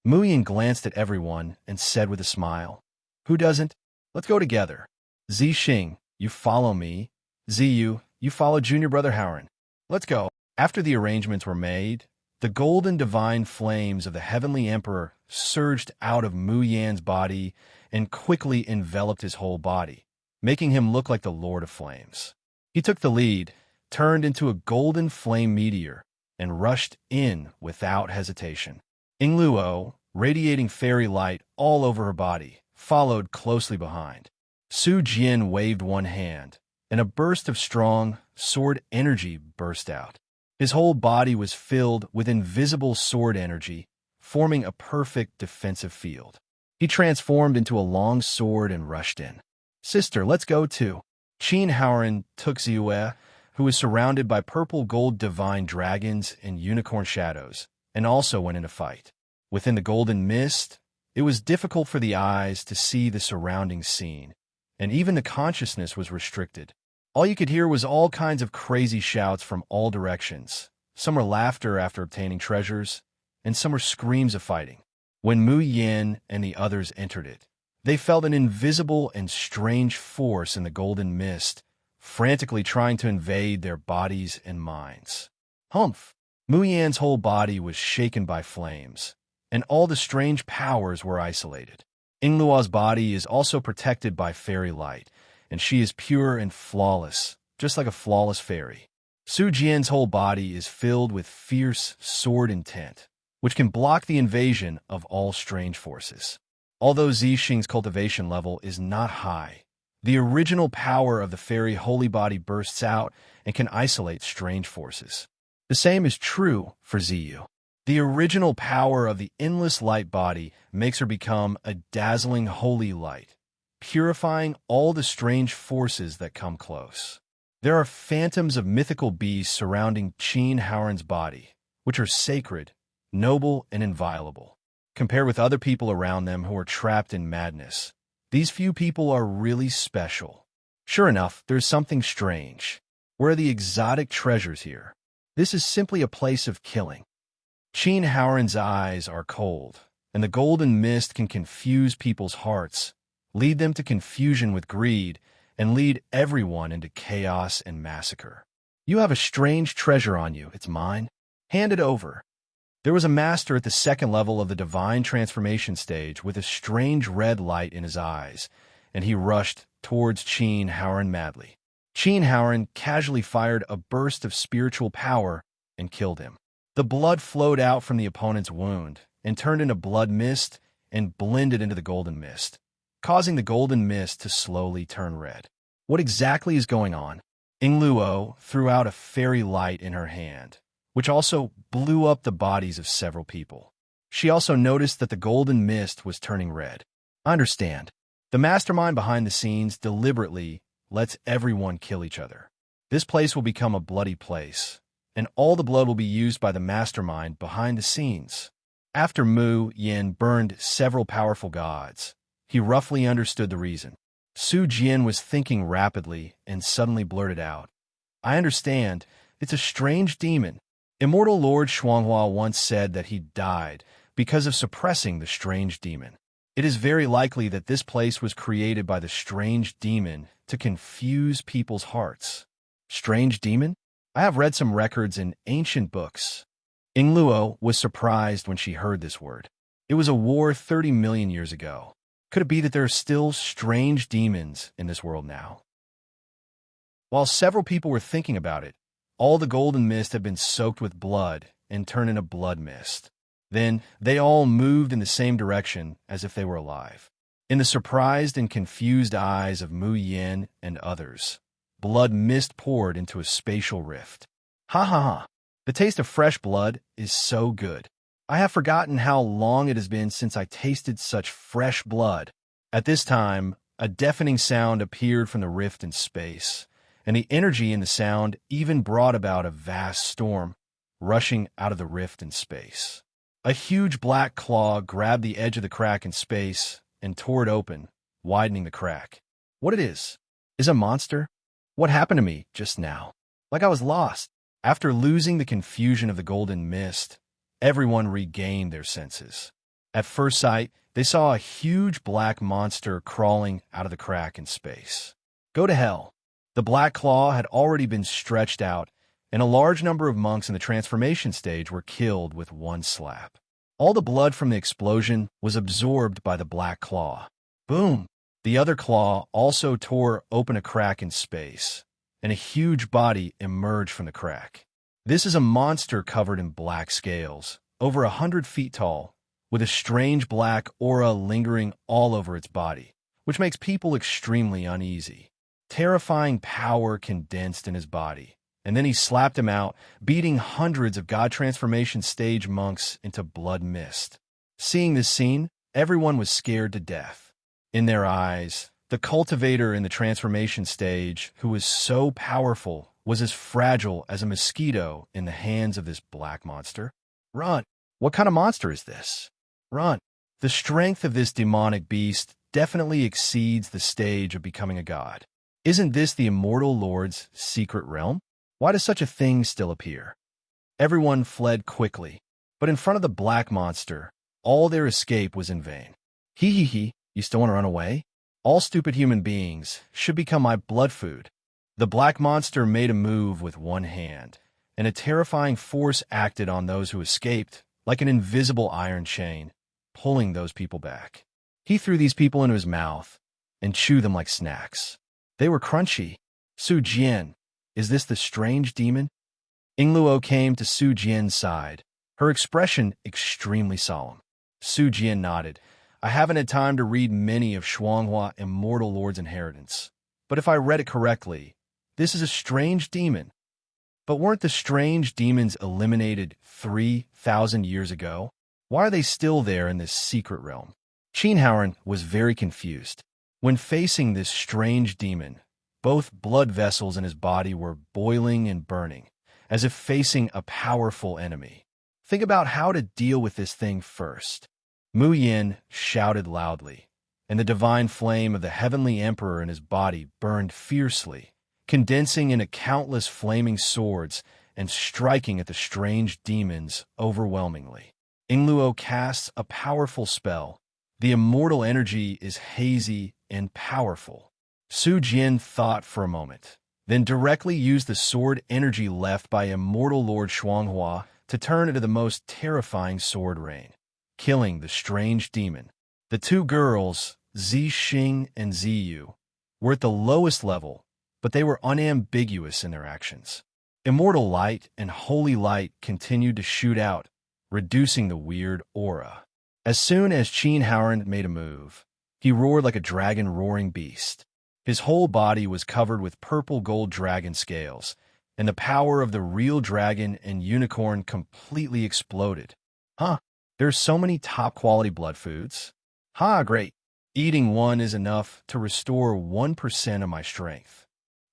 Mu Yin glanced at everyone and said with a smile, "Who doesn't? Let's go together. Zixing, you follow me. Ziyu, you follow junior brother Haoran. Let's go." After the arrangements were made, the golden divine flames of the Heavenly Emperor surged out of Mu Yan's body and quickly enveloped his whole body, making him look like the Lord of Flames. He took the lead, turned into a golden flame meteor, and rushed in without hesitation. Ingluo, radiating fairy light all over her body, followed closely behind. Su Jian waved one hand, and a burst of strong sword energy burst out. His whole body was filled with invisible sword energy, forming a perfect defensive field. He transformed into a long sword and rushed in. "Sister, let's go too." Qin Haoran took Ziyue, who was surrounded by purple-gold divine dragons and unicorn shadows, and also went in a fight. Within the golden mist, it was difficult for the eyes to see the surrounding scene, and even the consciousness was restricted. All you could hear was all kinds of crazy shouts from all directions. Some were laughter after obtaining treasures, and some were screams of fighting. When Mu Yin and the others entered it, they felt an invisible and strange force in the golden mist, frantically trying to invade their bodies and minds. Humph! Mu Yan's whole body was shaken by flames, and all the strange powers were isolated. Ingluo's body is also protected by fairy light, and she is pure and flawless, just like a flawless fairy. Su Jian's whole body is filled with fierce sword intent, which can block the invasion of all strange forces. Although Zixing's cultivation level is not high, the original power of the fairy holy body bursts out and can isolate strange forces. The same is true for Ziyu. The original power of the endless light body makes her become a dazzling holy light, purifying all the strange forces that come close. There are phantoms of mythical beasts surrounding Qin Haoran's body, which are sacred, noble, and inviolable. Compared with other people around them who are trapped in madness, these few people are really special. Sure enough, there's something strange. Where are the exotic treasures here? This is simply a place of killing. Qin Haoran's eyes are cold, and the golden mist can confuse people's hearts, lead them to confusion with greed, and lead everyone into chaos and massacre. "You have a strange treasure on you. It's mine. Hand it over." There was a master at the second level of the divine transformation stage with a strange red light in his eyes, and he rushed towards Qin Haoran madly. Qin Haoran casually fired a burst of spiritual power and killed him. The blood flowed out from the opponent's wound and turned into blood mist and blended into the golden mist, causing the golden mist to slowly turn red. What exactly is going on? Ingluo threw out a fairy light in her hand, which also blew up the bodies of several people. She also noticed that the golden mist was turning red. I understand. The mastermind behind the scenes deliberately lets everyone kill each other. This place will become a bloody place, and all the blood will be used by the mastermind behind the scenes. After Mu Yin burned several powerful gods, he roughly understood the reason. Su Jian was thinking rapidly and suddenly blurted out, "I understand. It's a strange demon. Immortal Lord Shuanghua once said that he died because of suppressing the strange demon. It is very likely that this place was created by the strange demon to confuse people's hearts. Strange demon? I have read some records in ancient books. Ingluo was surprised when she heard this word. It was a war 30 million years ago. Could it be that there are still strange demons in this world now? While several people were thinking about it, all the golden mist had been soaked with blood and turned into blood mist. Then they all moved in the same direction as if they were alive. In the surprised and confused eyes of Mu Yin and others, blood mist poured into a spatial rift. Ha ha ha! The taste of fresh blood is so good. I have forgotten how long it has been since I tasted such fresh blood. At this time, a deafening sound appeared from the rift in space, and the energy in the sound even brought about a vast storm rushing out of the rift in space. A huge black claw grabbed the edge of the crack in space and tore it open, widening the crack. What it is a monster? What happened to me just now? Like I was lost. After losing the confusion of the golden mist, everyone regained their senses. At first sight, they saw a huge black monster crawling out of the crack in space. Go to hell. The black claw had already been stretched out, and a large number of monks in the transformation stage were killed with one slap. All the blood from the explosion was absorbed by the black claw. Boom! The other claw also tore open a crack in space, and a huge body emerged from the crack. This is a monster covered in black scales, over 100 feet tall, with a strange black aura lingering all over its body, which makes people extremely uneasy. Terrifying power condensed in his body, and then he slapped him out, beating hundreds of God Transformation stage monks into blood mist. Seeing this scene, everyone was scared to death. In their eyes, the cultivator in the transformation stage, who was so powerful, was as fragile as a mosquito in the hands of this black monster. Run! What kind of monster is this? Run! The strength of this demonic beast definitely exceeds the stage of becoming a god. Isn't this the Immortal Lord's secret realm? Why does such a thing still appear? Everyone fled quickly, but in front of the black monster, all their escape was in vain. He, you still want to run away? All stupid human beings should become my blood food. The black monster made a move with one hand, and a terrifying force acted on those who escaped, like an invisible iron chain, pulling those people back. He threw these people into his mouth and chewed them like snacks. They were crunchy. Su Jian, is this the strange demon? Ingluo came to Su Jian's side, her expression extremely solemn. Su Jian nodded. I haven't had time to read many of Shuanghua Immortal Lord's Inheritance, but if I read it correctly, this is a strange demon. But weren't the strange demons eliminated 3,000 years ago? Why are they still there in this secret realm? Qinhaoren was very confused. When facing this strange demon, both blood vessels in his body were boiling and burning, as if facing a powerful enemy. Think about how to deal with this thing first. Mu Yin shouted loudly, and the divine flame of the Heavenly Emperor in his body burned fiercely, condensing into countless flaming swords and striking at the strange demons overwhelmingly. Ingluo casts a powerful spell. The immortal energy is hazy and powerful. Su Jian thought for a moment, then directly used the sword energy left by Immortal Lord Shuanghua to turn into the most terrifying sword rain, killing the strange demon. The two girls, Zi Xing and Zi Yu, were at the lowest level, but they were unambiguous in their actions. Immortal light and holy light continued to shoot out, reducing the weird aura. As soon as Qinhaoren made a move, he roared like a dragon-roaring beast. His whole body was covered with purple gold dragon scales, and the power of the real dragon and unicorn completely exploded. Huh, there's so many top-quality blood foods. Ha, great. Eating one is enough to restore 1% of my strength.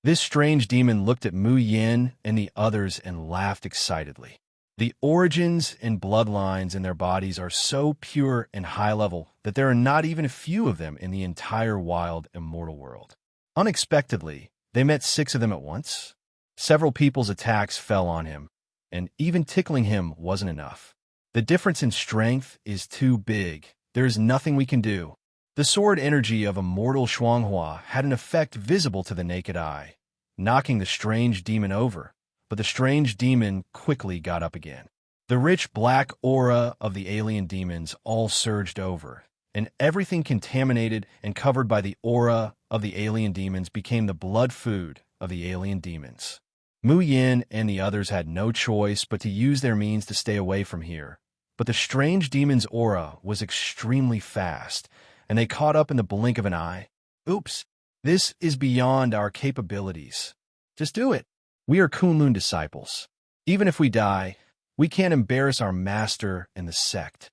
This strange demon looked at Mu Yin and the others and laughed excitedly. The origins and bloodlines in their bodies are so pure and high level that there are not even a few of them in the entire wild immortal world. Unexpectedly, they met 6 of them at once. Several people's attacks fell on him, and even tickling him wasn't enough. The difference in strength is too big, There is nothing we can do. The sword energy of Immortal Shuanghua had an effect visible to the naked eye, knocking the strange demon over, but the strange demon quickly got up again. The rich black aura of the alien demons all surged over, and everything contaminated and covered by the aura of the alien demons became the blood food of the alien demons. Mu Yin and the others had no choice but to use their means to stay away from here. But the strange demon's aura was extremely fast, and they caught up in the blink of an eye. Oops, this is beyond our capabilities. Just do it. We are Kunlun disciples. Even if we die, we can't embarrass our master and the sect.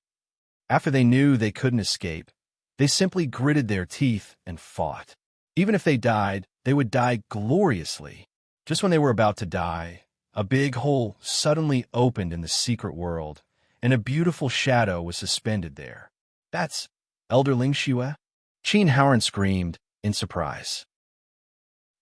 After they knew they couldn't escape, they simply gritted their teeth and fought. Even if they died, they would die gloriously. Just when they were about to die, a big hole suddenly opened in the secret world, and a beautiful shadow was suspended there. That's Elder Ling Xue? Qin Haoran screamed in surprise.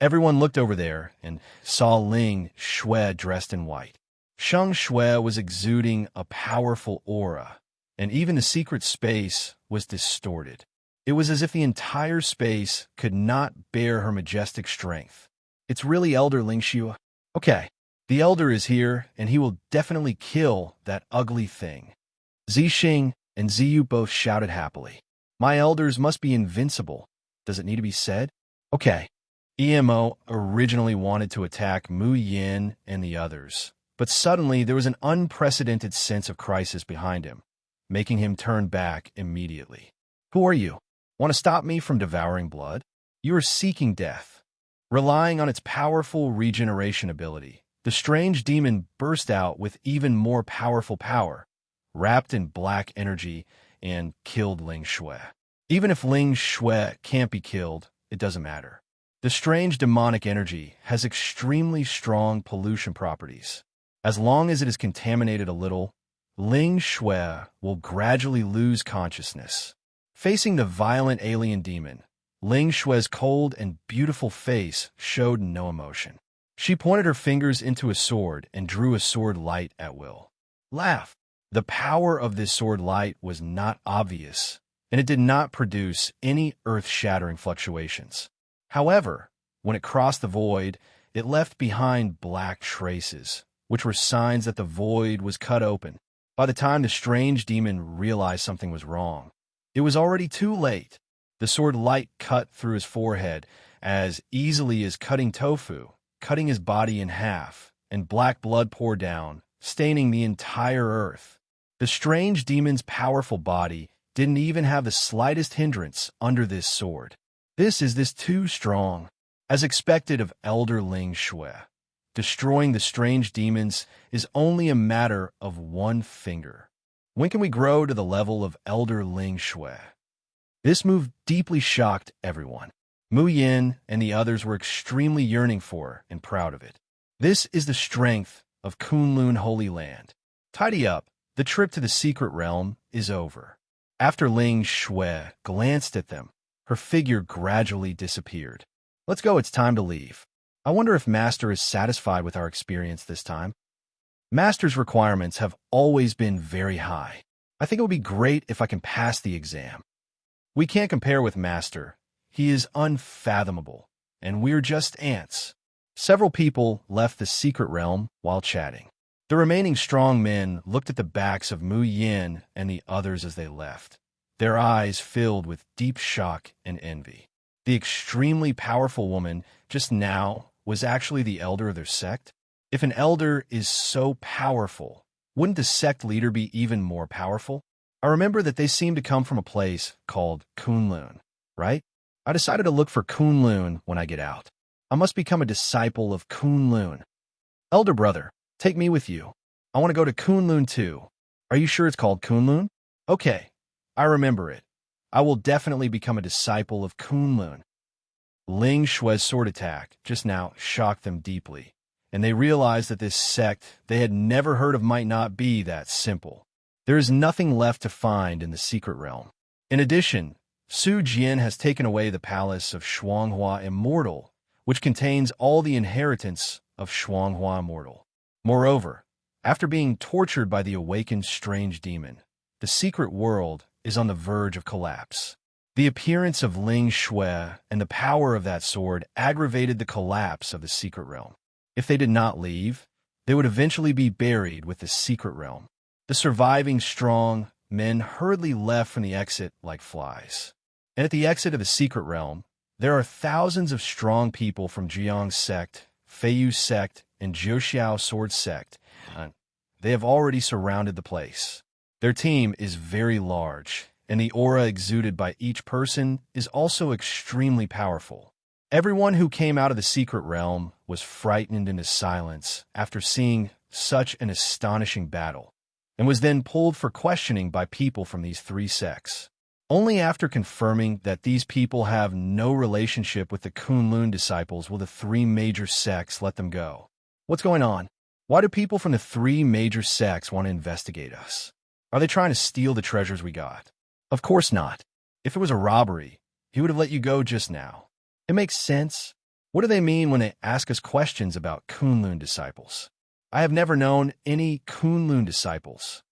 Everyone looked over there and saw Ling Xue dressed in white. Sheng Xue was exuding a powerful aura, and even the secret space was distorted. It was as if the entire space could not bear her majestic strength. It's really Elder Ling Xue. Okay, the Elder is here, and he will definitely kill that ugly thing. Zixing and Ziyu both shouted happily. My elders must be invincible. Does it need to be said? Okay. EMO originally wanted to attack Mu Yin and the others, but suddenly there was an unprecedented sense of crisis behind him, making him turn back immediately. Who are you? Want to stop me from devouring blood? You are seeking death. Relying on its powerful regeneration ability, the strange demon burst out with even more powerful power, wrapped in black energy, and killed Ling Xue. Even if Ling Xue can't be killed, it doesn't matter. The strange demonic energy has extremely strong pollution properties. As long as it is contaminated a little, Ling Xue will gradually lose consciousness. Facing the violent alien demon, Ling Xue's cold and beautiful face showed no emotion. She pointed her fingers into a sword and drew a sword light at will. Laugh! The power of this sword light was not obvious, and it did not produce any earth-shattering fluctuations. However, when it crossed the void, it left behind black traces, which were signs that the void was cut open. By the time the strange demon realized something was wrong, it was already too late. The sword light cut through his forehead as easily as cutting tofu, cutting his body in half, and black blood poured down, staining the entire earth. The strange demon's powerful body didn't even have the slightest hindrance under this sword. This too strong. As expected of Elder Ling Xue, destroying the strange demons is only a matter of one finger. When can we grow to the level of Elder Ling Xue? This move deeply shocked everyone. Mu Yin and the others were extremely yearning for and proud of it. This is the strength of Kunlun Holy Land. Tidy up. The trip to the secret realm is over. After Ling Xue glanced at them, her figure gradually disappeared. Let's go, it's time to leave. I wonder if Master is satisfied with our experience this time. Master's requirements have always been very high. I think it would be great if I can pass the exam. We can't compare with Master. He is unfathomable, and we're just ants. Several people left the secret realm while chatting. The remaining strong men looked at the backs of Mu Yin and the others as they left, their eyes filled with deep shock and envy. The extremely powerful woman just now was actually the elder of their sect. If an elder is so powerful, wouldn't the sect leader be even more powerful? I remember that they seem to come from a place called Kunlun, right? I decided to look for Kunlun when I get out. I must become a disciple of Kunlun. Elder brother, take me with you. I want to go to Kunlun too. Are you sure it's called Kunlun? Okay, I remember it. I will definitely become a disciple of Kunlun. Ling Xue's sword attack just now shocked them deeply, and they realized that this sect they had never heard of might not be that simple. There is nothing left to find in the secret realm. In addition, Su Jian has taken away the palace of Shuanghua Immortal, which contains all the inheritance of Shuanghua Immortal. Moreover, after being tortured by the awakened strange demon, the secret world is on the verge of collapse. The appearance of Ling Shui and the power of that sword aggravated the collapse of the secret realm. If they did not leave, they would eventually be buried with the secret realm. The surviving strong men hurriedly left from the exit like flies. And at the exit of the secret realm, there are thousands of strong people from Jiang's Sect, Feiyu's Sect, and Jiuxiao Sword Sect. They have already surrounded the place. Their team is very large, and the aura exuded by each person is also extremely powerful. Everyone who came out of the secret realm was frightened into silence after seeing such an astonishing battle, and was then pulled for questioning by people from these three sects. Only after confirming that these people have no relationship with the Kunlun disciples will the three major sects let them go. What's going on? Why do people from the three major sects want to investigate us? Are they trying to steal the treasures we got? Of course not. If it was a robbery, he would have let you go just now. It makes sense. What do they mean when they ask us questions about Kunlun disciples? I have never known any Kunlun disciples.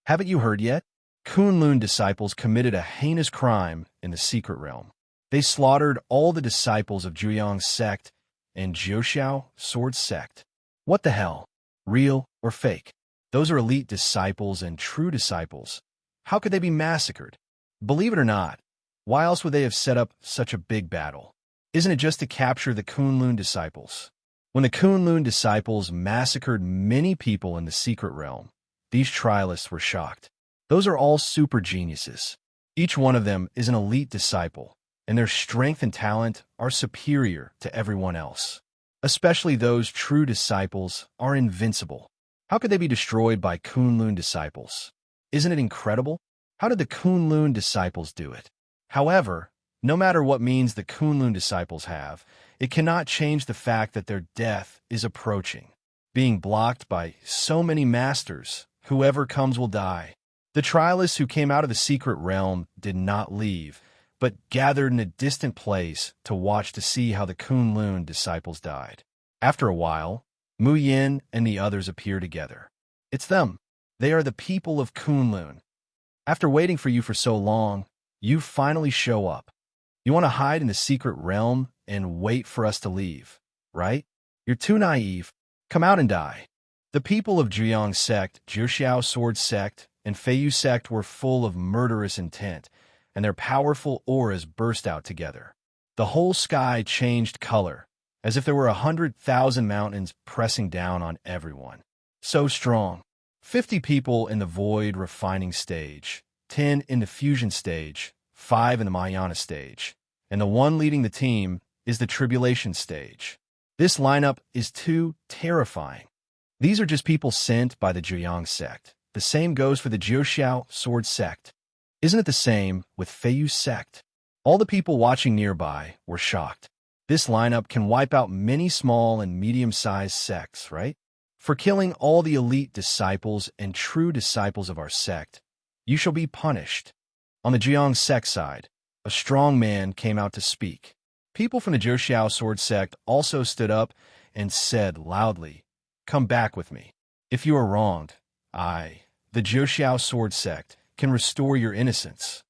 Haven't you heard yet? Kunlun disciples committed a heinous crime in the secret realm. They slaughtered all the disciples of Jiuyang's sect and Jiuxiao Sword Sect. What the hell? Real or fake? Those are elite disciples and true disciples. How could they be massacred? Believe it or not, why else would they have set up such a big battle? Isn't it just to capture the Kunlun disciples? When the Kunlun disciples massacred many people in the secret realm, these trialists were shocked. Those are all super geniuses. Each one of them is an elite disciple, and their strength and talent are superior to everyone else. Especially those true disciples are invincible. How could they be destroyed by Kunlun disciples? Isn't it incredible? How did the Kunlun disciples do it? However, no matter what means the Kunlun disciples have, it cannot change the fact that their death is approaching. Being blocked by so many masters, whoever comes will die. The trialists who came out of the secret realm did not leave, but gathered in a distant place to watch to see how the Kunlun disciples died. After a while, Mu Yin and the others appear together. It's them. They are the people of Kunlun. After waiting for you for so long, you finally show up. You want to hide in the secret realm and wait for us to leave, right? You're too naive. Come out and die. The people of Jiuyang's Sect, Jiuxiao Sword Sect, and Feiyu Sect were full of murderous intent, and their powerful auras burst out together. The whole sky changed color, as if there were 100,000 mountains pressing down on everyone. So strong. 50 people in the void refining stage, 10 in the fusion stage, 5 in the Mahayana stage, and the one leading the team is the tribulation stage. This lineup is too terrifying. These are just people sent by the Jiuyang Sect. The same goes for the Jiuxiao Sword Sect. Isn't it the same with Feiyu's Sect? All the people watching nearby were shocked. This lineup can wipe out many small and medium-sized sects, right? For killing all the elite disciples and true disciples of our sect, you shall be punished. On the Jiuyang Sect side, a strong man came out to speak. People from the Jiuxiao Sword Sect also stood up and said loudly, "Come back with me. If you are wronged, I, the Jiuxiao Sword Sect, can restore your innocence.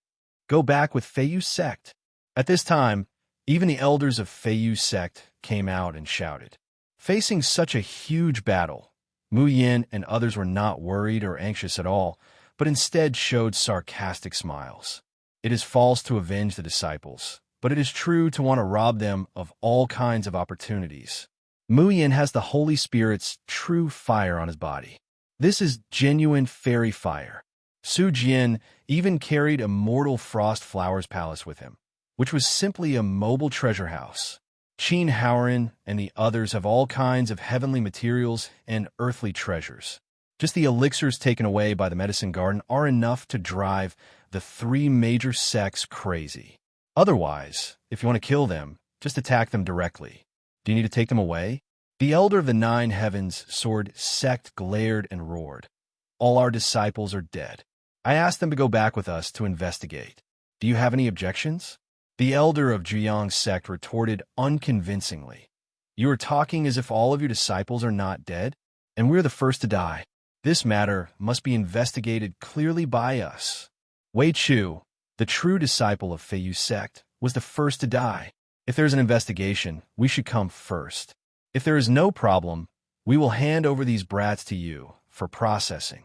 Go back with Feiyu's Sect." At this time, even the elders of Feiyu's Sect came out and shouted. Facing such a huge battle, Mu Yin and others were not worried or anxious at all, but instead showed sarcastic smiles. It is false to avenge the disciples, but it is true to want to rob them of all kinds of opportunities. Mu Yin has the Holy Spirit's true fire on his body. This is genuine fairy fire. Su Jian even carried Immortal Frost Flowers Palace with him, which was simply a mobile treasure house. Qin Haoran and the others have all kinds of heavenly materials and earthly treasures. Just the elixirs taken away by the medicine garden are enough to drive the three major sects crazy. Otherwise, if you want to kill them, just attack them directly. Do you need to take them away? The elder of the nine heavens sword sect glared and roared. All our disciples are dead. I asked them to go back with us to investigate. Do you have any objections? The elder of Jiuyang's sect retorted unconvincingly. You are talking as if all of your disciples are not dead, and we're the first to die. This matter must be investigated clearly by us. Wei Chu, the true disciple of Feiyu's sect, was the first to die. If there's an investigation, we should come first. If there is no problem, we will hand over these brats to you for processing.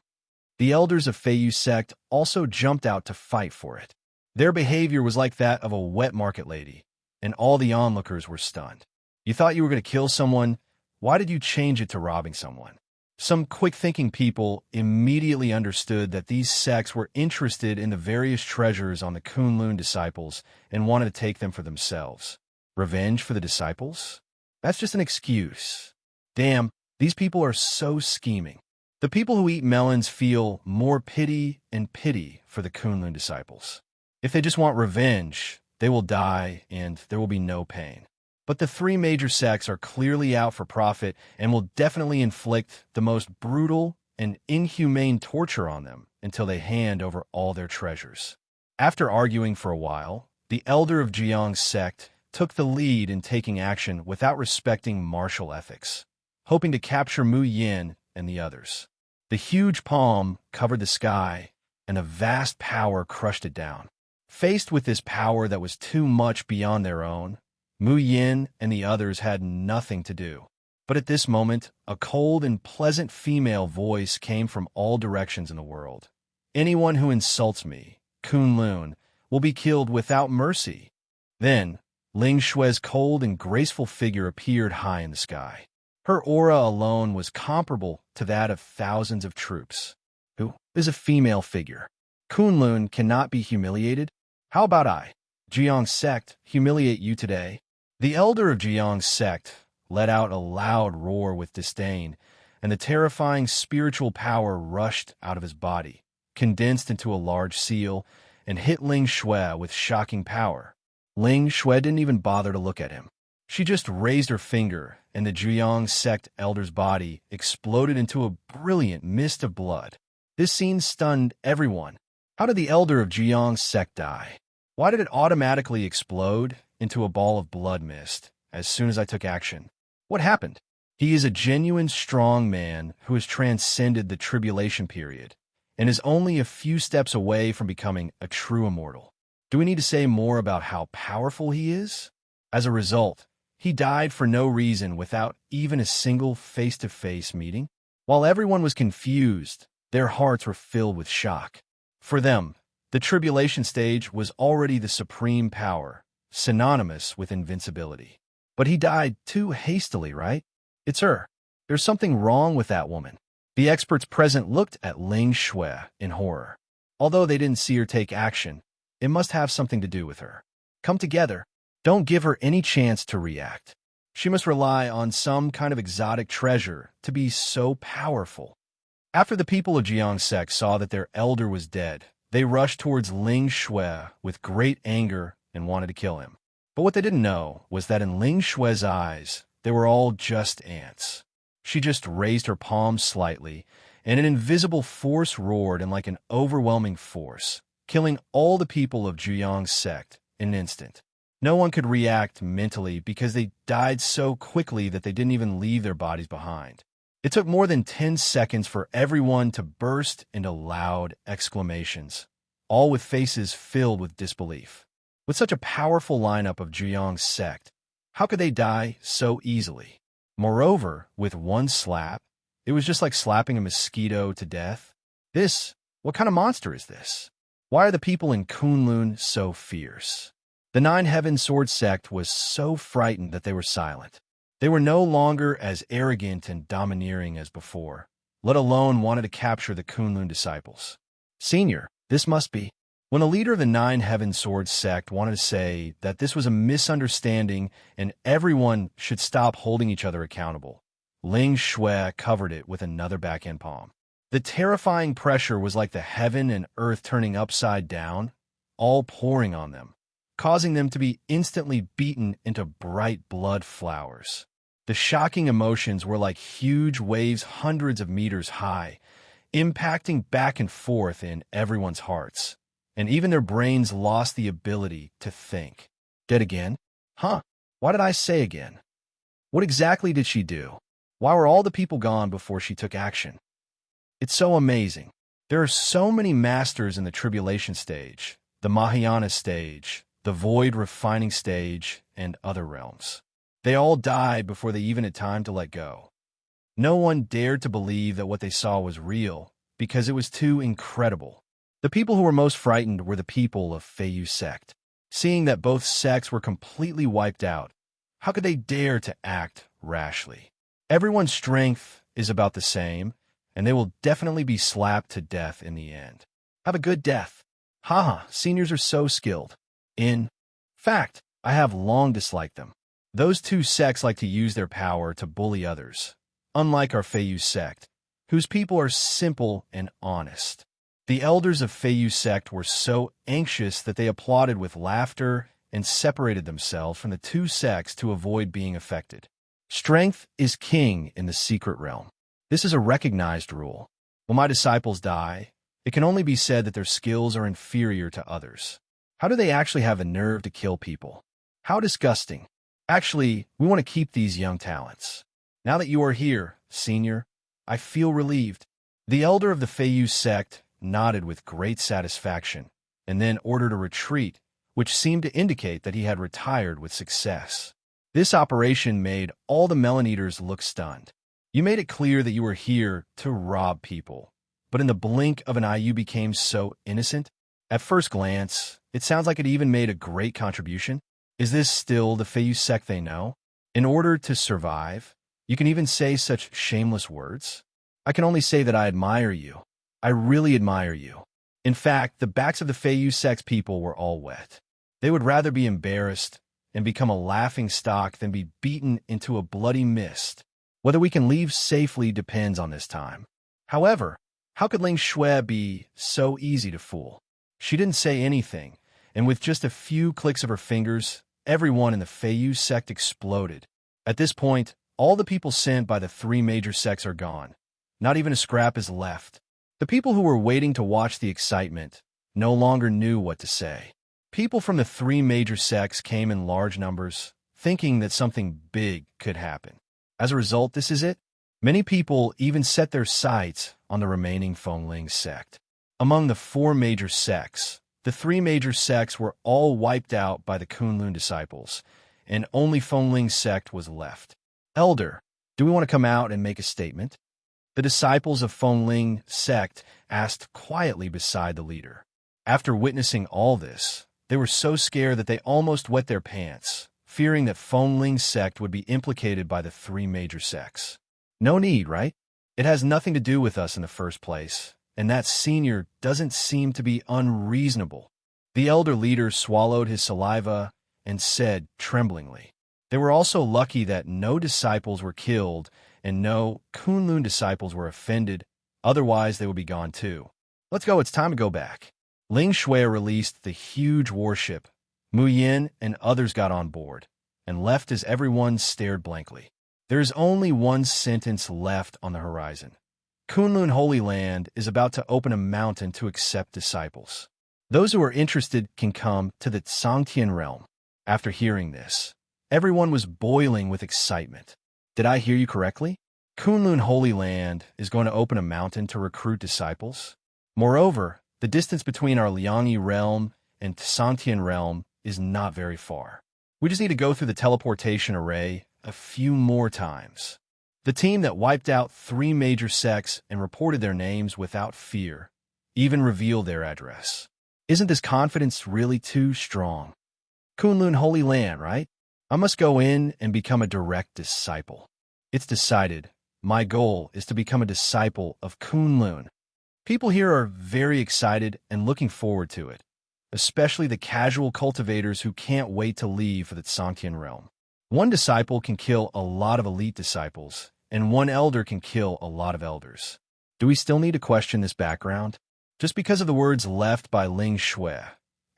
The elders of Feiyu's sect also jumped out to fight for it. Their behavior was like that of a wet market lady, and all the onlookers were stunned. You thought you were going to kill someone? Why did you change it to robbing someone? Some quick-thinking people immediately understood that these sects were interested in the various treasures on the Kunlun disciples and wanted to take them for themselves. Revenge for the disciples? That's just an excuse. Damn, these people are so scheming. The people who eat melons feel more pity and pity for the Kunlun disciples. If they just want revenge, they will die and there will be no pain. But the three major sects are clearly out for profit and will definitely inflict the most brutal and inhumane torture on them until they hand over all their treasures. After arguing for a while, the elder of Jiang's sect took the lead in taking action without respecting martial ethics, hoping to capture Mu Yin and the others. The huge palm covered the sky, and a vast power crushed it down. Faced with this power that was too much beyond their own, Mu Yin and the others had nothing to do. But at this moment, a cold and pleasant female voice came from all directions in the world. Anyone who insults me, Kunlun, will be killed without mercy. Then, Ling Xue's cold and graceful figure appeared high in the sky. Her aura alone was comparable to that of thousands of troops. Who is a female figure? Kunlun cannot be humiliated? How about I, Jiang's sect, humiliate you today? The elder of Jiang's sect let out a loud roar with disdain, and the terrifying spiritual power rushed out of his body, condensed into a large seal, and hit Ling Xue with shocking power. Ling Xue didn't even bother to look at him. She just raised her finger, and the Jiang sect elder's body exploded into a brilliant mist of blood. This scene stunned everyone. How did the elder of Jiang's sect die? Why did it automatically explode into a ball of blood mist as soon as I took action? What happened? He is a genuine strong man who has transcended the tribulation period and is only a few steps away from becoming a true immortal. Do we need to say more about how powerful he is? As a result, he died for no reason without even a single face-to-face meeting. While everyone was confused, their hearts were filled with shock. For them, the tribulation stage was already the supreme power, synonymous with invincibility. But he died too hastily, right? It's her. There's something wrong with that woman. The experts present looked at Ling Xue in horror. Although they didn't see her take action, it must have something to do with her. Come together. Don't give her any chance to react. She must rely on some kind of exotic treasure to be so powerful. After the people of Jiang's sect saw that their elder was dead, they rushed towards Ling Xue with great anger and wanted to kill him. But what they didn't know was that in Ling Xue's eyes, they were all just ants. She just raised her palms slightly, and an invisible force roared in like an overwhelming force, killing all the people of Jiang's sect in an instant. No one could react mentally because they died so quickly that they didn't even leave their bodies behind. It took more than 10 seconds for everyone to burst into loud exclamations, all with faces filled with disbelief. With such a powerful lineup of Jiang's sect, how could they die so easily? Moreover, with one slap, it was just like slapping a mosquito to death. What kind of monster is this? Why are the people in Kunlun so fierce? The Nine Heaven Sword sect was so frightened that they were silent. They were no longer as arrogant and domineering as before, let alone wanted to capture the Kunlun disciples. Senior, this must be. When a leader of the Nine Heaven Sword sect wanted to say that this was a misunderstanding and everyone should stop holding each other accountable, Ling Xue covered it with another backhand palm. The terrifying pressure was like the heaven and earth turning upside down, all pouring on them, causing them to be instantly beaten into bright blood flowers. The shocking emotions were like huge waves hundreds of meters high, impacting back and forth in everyone's hearts, and even their brains lost the ability to think. Dead again? Huh? Why did I say again? What exactly did she do? Why were all the people gone before she took action? It's so amazing. There are so many masters in the tribulation stage, the Mahayana stage, the void refining stage, and other realms. They all died before they even had time to let go. No one dared to believe that what they saw was real, because it was too incredible. The people who were most frightened were the people of Feiyu's sect. Seeing that both sects were completely wiped out, how could they dare to act rashly? Everyone's strength is about the same, and they will definitely be slapped to death in the end. Have a good death. Haha, seniors are so skilled. In fact, I have long disliked them. Those two sects like to use their power to bully others, unlike our Feiyu sect, whose people are simple and honest. The elders of Feiyu sect were so anxious that they applauded with laughter and separated themselves from the two sects to avoid being affected. Strength is king in the secret realm. This is a recognized rule. When my disciples die, it can only be said that their skills are inferior to others. How do they actually have the nerve to kill people? How disgusting. Actually, we want to keep these young talents. Now that you are here, senior, I feel relieved. The elder of the Feiyu sect nodded with great satisfaction and then ordered a retreat, which seemed to indicate that he had retired with success. This operation made all the Melon Eaters look stunned. You made it clear that you were here to rob people, but in the blink of an eye you became so innocent. At first glance, it sounds like it even made a great contribution. Is this still the Feiyu sect they know? In order to survive, you can even say such shameless words? I can only say that I admire you. I really admire you. In fact, the backs of the Feiyu sect's people were all wet. They would rather be embarrassed and become a laughing stock than be beaten into a bloody mist. Whether we can leave safely depends on this time. However, how could Ling Shui be so easy to fool? She didn't say anything, and with just a few clicks of her fingers, everyone in the Feiyu sect exploded. At this point, all the people sent by the three major sects are gone. Not even a scrap is left. The people who were waiting to watch the excitement no longer knew what to say. People from the three major sects came in large numbers, thinking that something big could happen. As a result, this is it. Many people even set their sights on the remaining Fengling sect. Among the four major sects, the three major sects were all wiped out by the Kunlun disciples, and only Fengling sect was left. Elder, do we want to come out and make a statement? The disciples of Fengling sect asked quietly beside the leader. After witnessing all this, they were so scared that they almost wet their pants, fearing that Fengling sect would be implicated by the three major sects. No need, right? It has nothing to do with us in the first place, and that senior doesn't seem to be unreasonable. The elder leader swallowed his saliva and said tremblingly, they were also lucky that no disciples were killed and no Kunlun disciples were offended, otherwise they would be gone too. Let's go, it's time to go back. Ling Shui released the huge warship. Mu Yin and others got on board, and left as everyone stared blankly. There is only one sentence left on the horizon. Kunlun Holy Land is about to open a mountain to accept disciples. Those who are interested can come to the Huangxian realm. After hearing this, everyone was boiling with excitement. Did I hear you correctly? Kunlun Holy Land is going to open a mountain to recruit disciples? Moreover, the distance between our Liangyi realm and Huangxian realm is not very far. We just need to go through the teleportation array a few more times. The team that wiped out three major sects and reported their names without fear even revealed their address. Isn't this confidence really too strong? Kunlun Holy Land, right? I must go in and become a direct disciple. It's decided. My goal is to become a disciple of Kunlun. People here are very excited and looking forward to it, especially the casual cultivators who can't wait to leave for the Huangxian realm. One disciple can kill a lot of elite disciples, and one elder can kill a lot of elders. Do we still need to question this background? Just because of the words left by Ling Shui,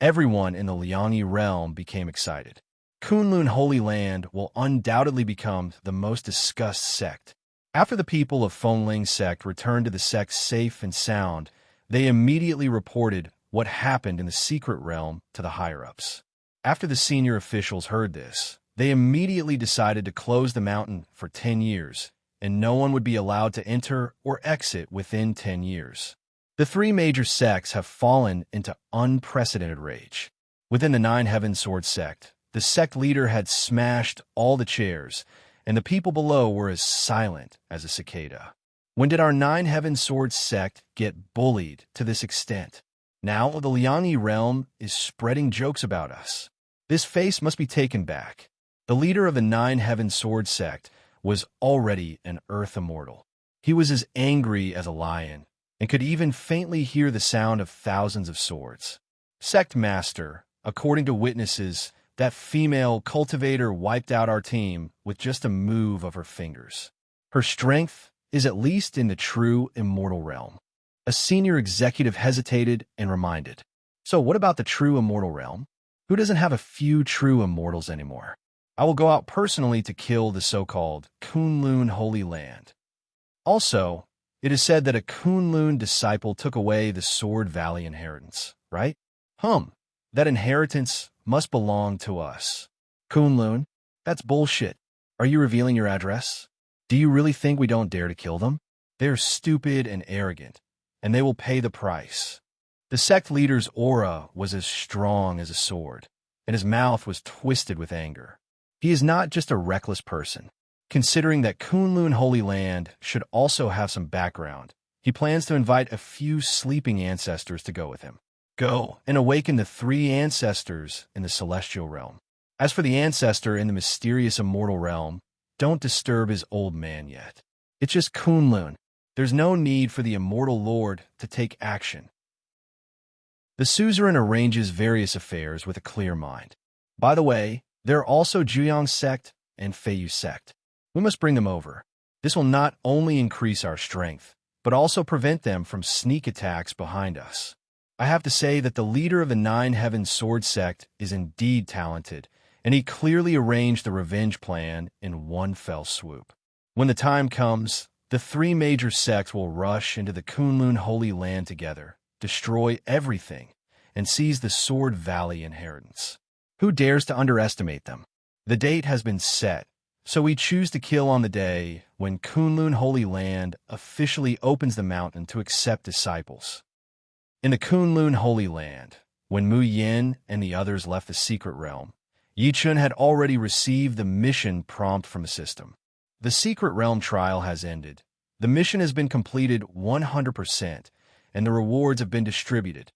everyone in the Liangyi realm became excited. Kunlun Holy Land will undoubtedly become the most discussed sect. After the people of Fengling sect returned to the sect safe and sound, they immediately reported what happened in the secret realm to the higher-ups. After the senior officials heard this, they immediately decided to close the mountain for 10 years, and no one would be allowed to enter or exit within 10 years. The three major sects have fallen into unprecedented rage. Within the Nine Heaven Sword sect, the sect leader had smashed all the chairs, and the people below were as silent as a cicada. When did our Nine Heaven Sword sect get bullied to this extent? Now the Liangyi realm is spreading jokes about us. This face must be taken back. The leader of the Nine Heaven Sword sect was already an Earth Immortal. He was as angry as a lion, and could even faintly hear the sound of thousands of swords. Sect Master, according to witnesses, that female cultivator wiped out our team with just a move of her fingers. Her strength is at least in the true immortal realm. A senior executive hesitated and reminded. So what about the true immortal realm? Who doesn't have a few true immortals anymore? I will go out personally to kill the so-called Kunlun Holy Land. Also, it is said that a Kunlun disciple took away the Sword Valley inheritance, right? That inheritance must belong to us. Kunlun? That's bullshit. Are you revealing your address? Do you really think we don't dare to kill them? They're stupid and arrogant, and they will pay the price. The sect leader's aura was as strong as a sword, and his mouth was twisted with anger. He is not just a reckless person. Considering that Kunlun Holy Land should also have some background, he plans to invite a few sleeping ancestors to go with him. Go and awaken the three ancestors in the celestial realm. As for the ancestor in the mysterious immortal realm, don't disturb his old man yet. It's just Kunlun. There's no need for the immortal lord to take action. The suzerain arranges various affairs with a clear mind. By the way, there are also Zhuyang sect and Feiyu sect. We must bring them over. This will not only increase our strength, but also prevent them from sneak attacks behind us. I have to say that the leader of the Nine Heaven Sword sect is indeed talented, and he clearly arranged the revenge plan in one fell swoop. When the time comes, the three major sects will rush into the Kunlun Holy Land together, destroy everything, and seize the Sword Valley inheritance. Who dares to underestimate them? The date has been set, so we choose to kill on the day when Kunlun Holy Land officially opens the mountain to accept disciples. In the Kunlun Holy Land, when Mu Yin and the others left the secret realm, Yi Chun had already received the mission prompt from the system. The secret realm trial has ended. The mission has been completed 100%, and the rewards have been distributed.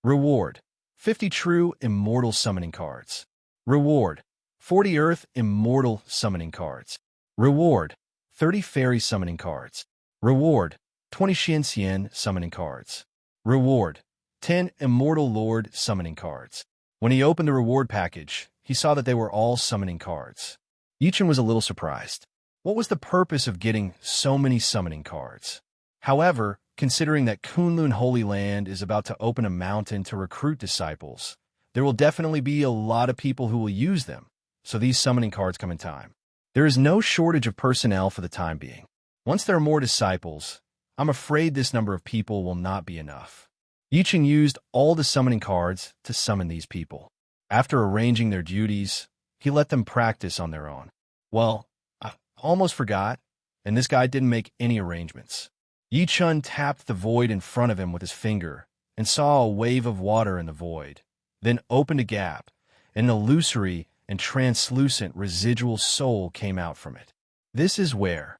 Reward: 50 True Immortal Summoning Cards. Reward: 40 Earth Immortal Summoning Cards. Reward: 30 Fairy Summoning Cards. Reward: 20 Huangxian Summoning Cards. Reward: 10 Immortal Lord Summoning Cards. When he opened the reward package, he saw that they were all summoning cards. Yi Chun was a little surprised. What was the purpose of getting so many summoning cards? However, considering that Kunlun Holy Land is about to open a mountain to recruit disciples, there will definitely be a lot of people who will use them, so these summoning cards come in time. There is no shortage of personnel for the time being. Once there are more disciples, I'm afraid this number of people will not be enough. Yi Chun used all the summoning cards to summon these people. After arranging their duties, he let them practice on their own. Well, I almost forgot, and this guy didn't make any arrangements. Yi Chun tapped the void in front of him with his finger and saw a wave of water in the void, then opened a gap, and an illusory and translucent residual soul came out from it. This is where.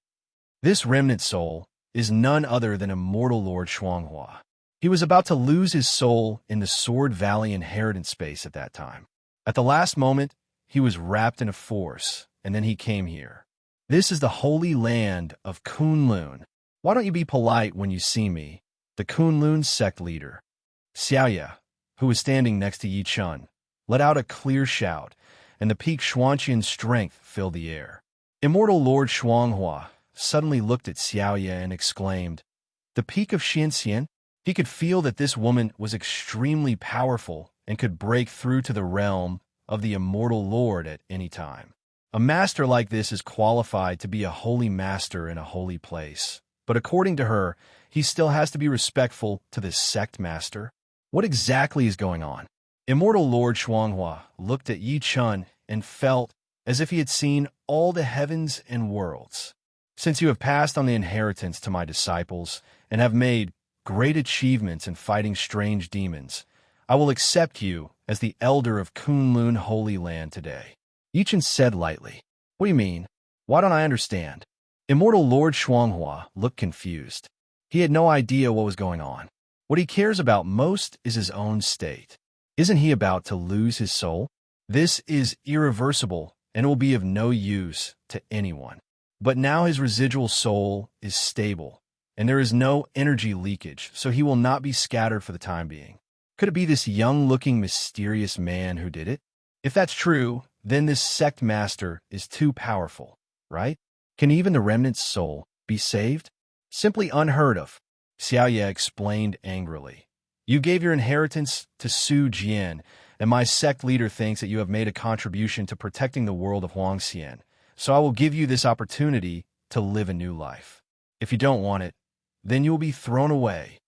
This remnant soul is none other than Immortal Lord Shuanghua. He was about to lose his soul in the Sword Valley inheritance space at that time. At the last moment, he was wrapped in a force, and then he came here. This is the Holy Land of Kunlun. Why don't you be polite when you see me? The Kunlun sect leader, Xiaoya, who was standing next to Yi Chun, let out a clear shout, and the peak Xuanqian strength filled the air. Immortal Lord Shuanghua suddenly looked at Xiaoya and exclaimed, "The peak of Xianxian?" He could feel that this woman was extremely powerful and could break through to the realm of the Immortal Lord at any time. A master like this is qualified to be a holy master in a holy place. But according to her, he still has to be respectful to the sect master. What exactly is going on? Immortal Lord Shuanghua looked at Yi Chun and felt as if he had seen all the heavens and worlds. Since you have passed on the inheritance to my disciples and have made great achievements in fighting strange demons, I will accept you as the elder of Kunlun Holy Land today." Yichen said lightly. "What do you mean? Why don't I understand?" Immortal Lord Shuanghua looked confused. He had no idea what was going on. What he cares about most is his own state. Isn't he about to lose his soul? This is irreversible and will be of no use to anyone. But now his residual soul is stable, and there is no energy leakage, so he will not be scattered for the time being. Could it be this young-looking, mysterious man who did it? If that's true, then this sect master is too powerful, right? Can even the remnant's soul be saved? Simply unheard of, Xiaoye explained angrily. You gave your inheritance to Su Jian, and my sect leader thinks that you have made a contribution to protecting the world of Huangxian, so I will give you this opportunity to live a new life. If you don't want it, then you will be thrown away.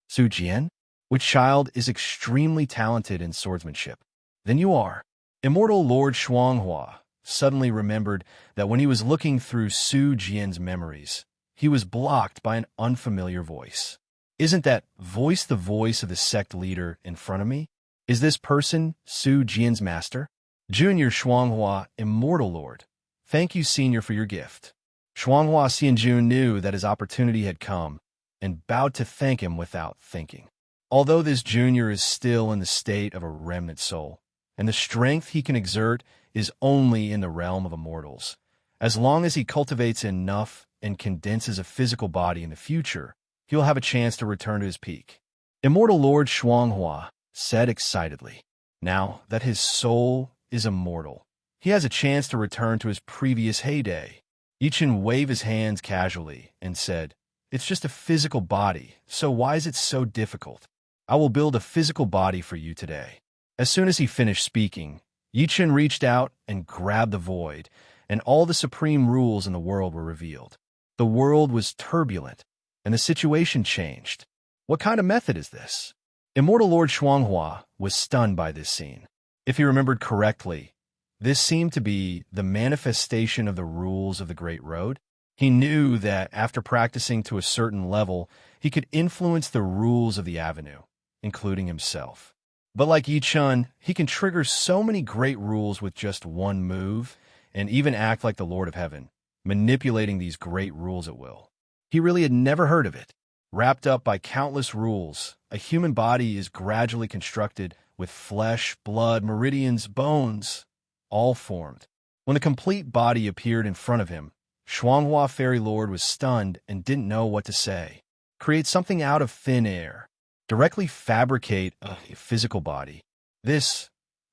Su Jian? Which child is extremely talented in swordsmanship? Then you are. Immortal Lord Shuanghua suddenly remembered that when he was looking through Su Jian's memories, he was blocked by an unfamiliar voice. Isn't that voice the voice of the sect leader in front of me? Is this person Su Jian's master? Junior Shuanghua, Immortal Lord. Thank you, Senior, for your gift. Shuanghua Xianjun knew that his opportunity had come and bowed to thank him without thinking. Although this junior is still in the state of a remnant soul, and the strength he can exert is only in the realm of immortals, as long as he cultivates enough and condenses a physical body in the future, he'll have a chance to return to his peak. Immortal Lord Shuanghua said excitedly. Now that his soul is immortal, he has a chance to return to his previous heyday. Yichen waved his hands casually and said, "It's just a physical body, so why is it so difficult? I will build a physical body for you today." As soon as he finished speaking, Yichen reached out and grabbed the void, and all the supreme rules in the world were revealed. The world was turbulent, and the situation changed. What kind of method is this? Immortal Lord Shuanghua was stunned by this scene. If he remembered correctly, this seemed to be the manifestation of the rules of the Great Road. He knew that after practicing to a certain level, he could influence the rules of the avenue, including himself. But like Yi Chun, he can trigger so many great rules with just one move, and even act like the Lord of Heaven, manipulating these great rules at will. He really had never heard of it. Wrapped up by countless rules, a human body is gradually constructed with flesh, blood, meridians, bones, all formed. When the complete body appeared in front of him, Shuanghua Fairy Lord was stunned and didn't know what to say. Create something out of thin air. Directly fabricate a physical body.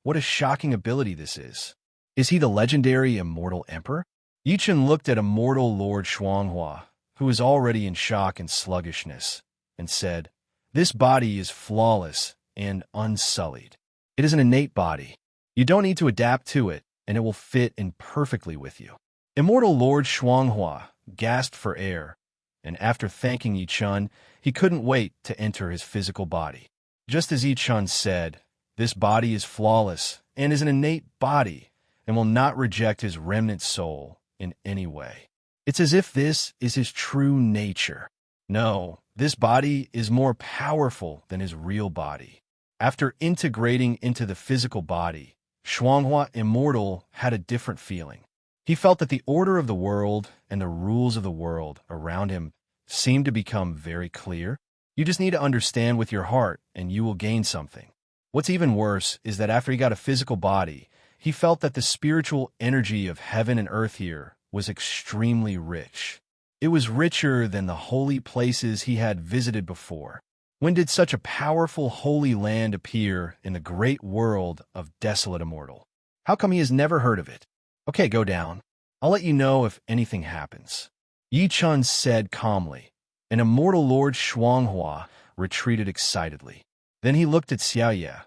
What a shocking ability this is. Is he the legendary Immortal Emperor? Yichen looked at Immortal Lord Shuanghua, who was already in shock and sluggishness, and said, "This body is flawless and unsullied. It is an innate body. You don't need to adapt to it, and it will fit in perfectly with you." Immortal Lord Shuanghua gasped for air, and after thanking Yi Chun, he couldn't wait to enter his physical body. Just as Yi Chun said, this body is flawless and is an innate body and will not reject his remnant soul in any way. It's as if this is his true nature. No, this body is more powerful than his real body. After integrating into the physical body, Shuanghua Immortal had a different feeling. He felt that the order of the world and the rules of the world around him seemed to become very clear. You just need to understand with your heart and you will gain something. What's even worse is that after he got a physical body, he felt that the spiritual energy of heaven and earth here was extremely rich. It was richer than the holy places he had visited before. When did such a powerful holy land appear in the great world of Desolate Immortal? How come he has never heard of it? Okay, go down. I'll let you know if anything happens. Yi Chun said calmly, and Immortal Lord Shuanghua retreated excitedly. Then he looked at Xiaoye,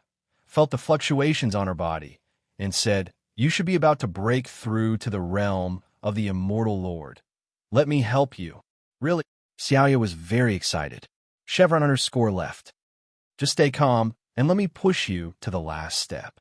felt the fluctuations on her body, and said, "You should be about to break through to the realm of the Immortal Lord. Let me help you." Really? Xiaoye was very excited. Chevron underscore left. Just stay calm, and let me push you to the last step.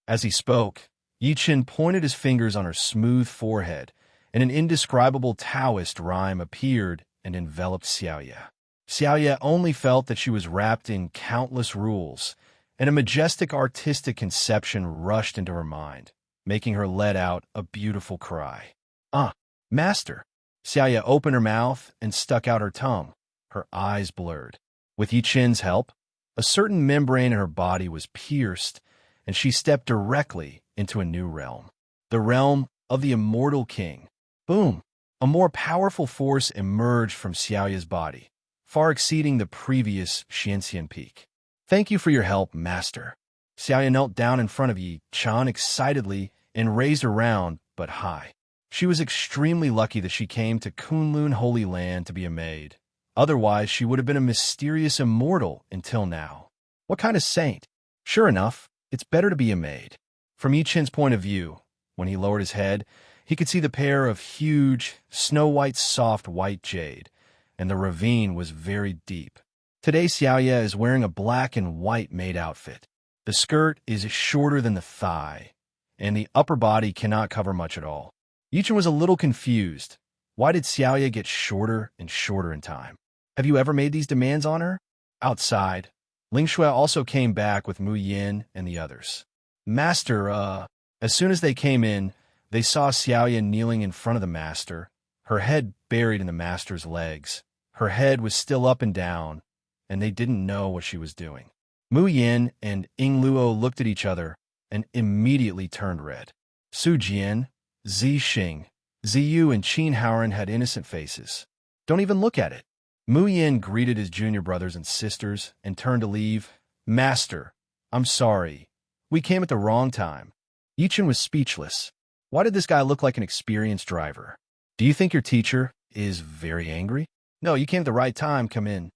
As he spoke, Yi Chen pointed his fingers on her smooth forehead, and an indescribable Taoist rhyme appeared and enveloped Xiaoye. Xiaoya only felt that she was wrapped in countless rules, and a majestic artistic conception rushed into her mind, making her let out a beautiful cry. Ah, Master! Xiaoya opened her mouth and stuck out her tongue, her eyes blurred. With Yi Chen's help, a certain membrane in her body was pierced, and she stepped directly into a new realm. The realm of the Immortal King. Boom! A more powerful force emerged from Xiaoya's body, far exceeding the previous Huangxian peak. Thank you for your help, Master. Xiaoya knelt down in front of Yi Chen excitedly and raised her round but high. She was extremely lucky that she came to Kunlun Holy Land to be a maid. Otherwise, she would have been a mysterious immortal until now. What kind of saint? Sure enough, it's better to be a maid. From Yi Chen's point of view, when he lowered his head, he could see the pair of huge, snow-white soft white jade, and the ravine was very deep. Today, Xiaoya is wearing a black and white maid outfit. The skirt is shorter than the thigh, and the upper body cannot cover much at all. Yi Chen was a little confused. Why did Xiaoya get shorter and shorter in time? Have you ever made these demands on her? Outside, Ling Shui also came back with Mu Yin and the others. Master, As soon as they came in, they saw Xiaoya kneeling in front of the master, her head buried in the master's legs. Her head was still up and down, and they didn't know what she was doing. Mu Yin and Ying Luo looked at each other and immediately turned red. Su Jian, Zi Xing, Ziyu, and Qin Haoran had innocent faces. Don't even look at it. Mu Yin greeted his junior brothers and sisters and turned to leave. Master, I'm sorry. We came at the wrong time. Yi Chen was speechless. Why did this guy look like an experienced driver? Do you think your teacher is very angry? No, you came at the right time. Come in.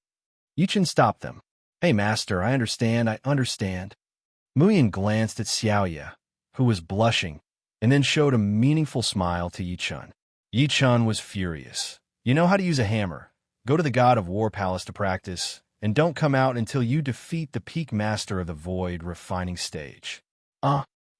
Yi Chen stopped them. Hey, Master, I understand. Mu Yin glanced at Xiaoya, who was blushing, and then showed a meaningful smile to Yi Chen. Yi Chen was furious. You know how to use a hammer. Go to the God of War Palace to practice, and don't come out until you defeat the peak master of the void refining stage.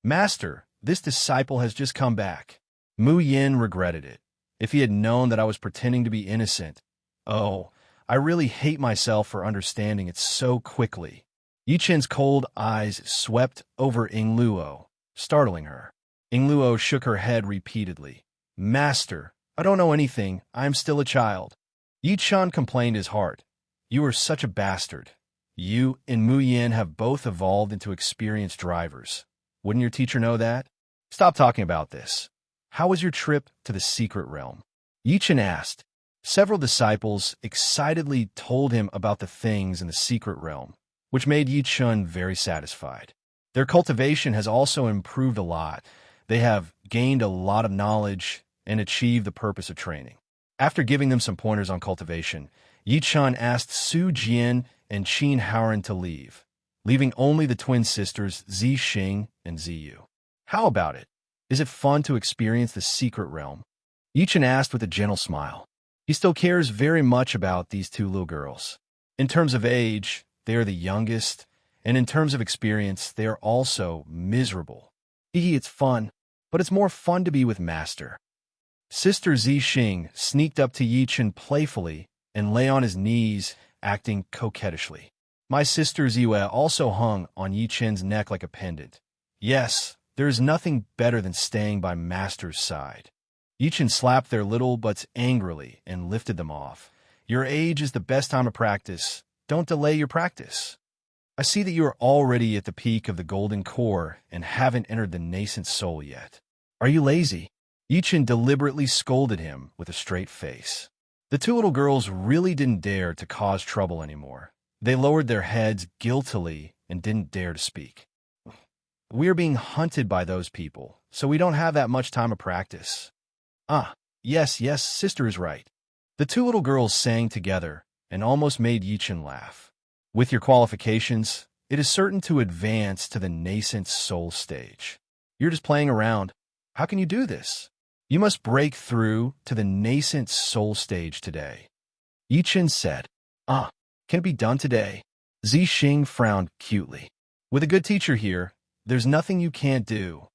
Master, this disciple has just come back. Mu Yin regretted it. If he had known that I was pretending to be innocent. Oh, I really hate myself for understanding it so quickly. Yi Chen's cold eyes swept over Ying Luo, startling her. Ying Luo shook her head repeatedly. Master, I don't know anything. I am still a child. Yi Chen complained his heart. You are such a bastard. You and Mu Yin have both evolved into experienced drivers. Wouldn't your teacher know that? Stop talking about this. How was your trip to the secret realm? Yi Chen asked. Several disciples excitedly told him about the things in the secret realm, which made Yi Chen very satisfied. Their cultivation has also improved a lot. They have gained a lot of knowledge and achieved the purpose of training. After giving them some pointers on cultivation, Yi Chen asked Su Jian and Qin Haoran to leave, leaving only the twin sisters Zi Xing and Ziyu. How about it? Is it fun to experience the secret realm? Yi Chen asked with a gentle smile. He still cares very much about these two little girls. In terms of age, they are the youngest, and in terms of experience, they are also miserable. It's fun, but it's more fun to be with Master. Sister Zi Xing sneaked up to Yi Chen playfully and lay on his knees, acting coquettishly. My sister Ziyu also hung on Yi Chen's neck like a pendant. Yes, there is nothing better than staying by Master's side. Yi Chen slapped their little butts angrily and lifted them off. Your age is the best time to practice. Don't delay your practice. I see that you are already at the peak of the golden core and haven't entered the nascent soul yet. Are you lazy? Yi Chen deliberately scolded him with a straight face. The two little girls really didn't dare to cause trouble anymore. They lowered their heads guiltily and didn't dare to speak. We are being hunted by those people, so we don't have that much time to practice. Yes, sister is right. The two little girls sang together and almost made Yi Chen laugh. With your qualifications, it is certain to advance to the nascent soul stage. You're just playing around. How can you do this? You must break through to the nascent soul stage today. Yi Chen said, can it be done today? Zi Xing frowned cutely. With a good teacher here, there's nothing you can't do.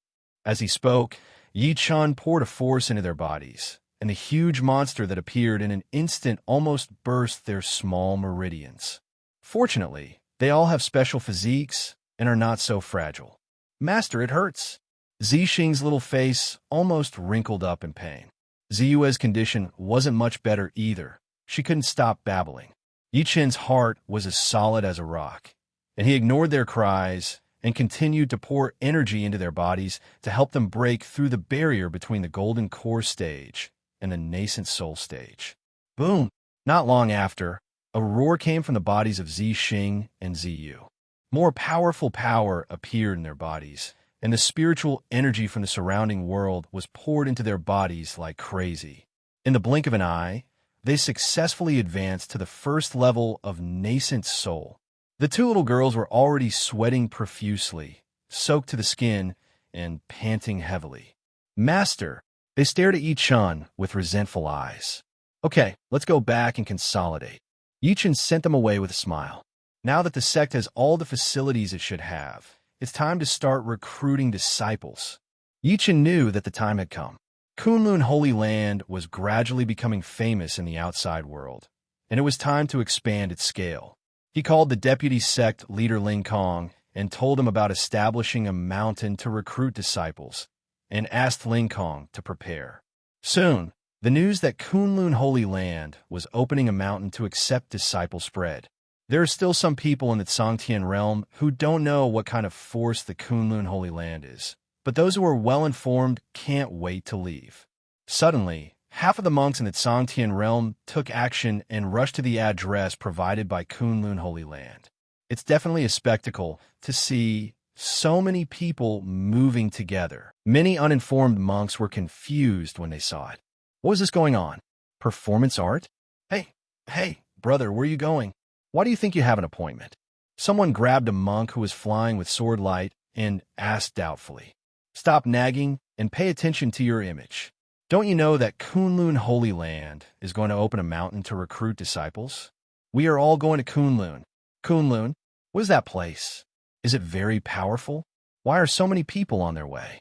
As he spoke, Yi Chen poured a force into their bodies, and the huge monster that appeared in an instant almost burst their small meridians. Fortunately, they all have special physiques and are not so fragile. Master, it hurts. Zixing's little face almost wrinkled up in pain. Ziyue's condition wasn't much better either. She couldn't stop babbling. Yi Chen's heart was as solid as a rock, and he ignored their cries and continued to pour energy into their bodies to help them break through the barrier between the golden core stage and the nascent soul stage. Boom! Not long after, a roar came from the bodies of Zixing and Ziyu. More powerful power appeared in their bodies, and the spiritual energy from the surrounding world was poured into their bodies like crazy. In the blink of an eye, they successfully advanced to the first level of nascent soul. The two little girls were already sweating profusely, soaked to the skin, and panting heavily. Master, they stared at Yi Chen with resentful eyes. Okay, let's go back and consolidate. Yi Chen sent them away with a smile. Now that the sect has all the facilities it should have, it's time to start recruiting disciples. Yi Chen knew that the time had come. Kunlun Holy Land was gradually becoming famous in the outside world, and it was time to expand its scale. He called the deputy sect leader Ling Kong and told him about establishing a mountain to recruit disciples, and asked Ling Kong to prepare. Soon, the news that Kunlun Holy Land was opening a mountain to accept disciples spread. There are still some people in the Huangxian realm who don't know what kind of force the Kunlun Holy Land is, but those who are well-informed can't wait to leave. Suddenly, half of the monks in the Huangxian realm took action and rushed to the address provided by Kunlun Holy Land. It's definitely a spectacle to see so many people moving together. Many uninformed monks were confused when they saw it. What was this going on? Performance art? Hey, brother, where are you going? Why do you think you have an appointment? Someone grabbed a monk who was flying with sword light and asked doubtfully, Stop nagging and pay attention to your image. Don't you know that Kunlun Holy Land is going to open a mountain to recruit disciples? We are all going to Kunlun. Kunlun? What is that place? Is it very powerful? Why are so many people on their way?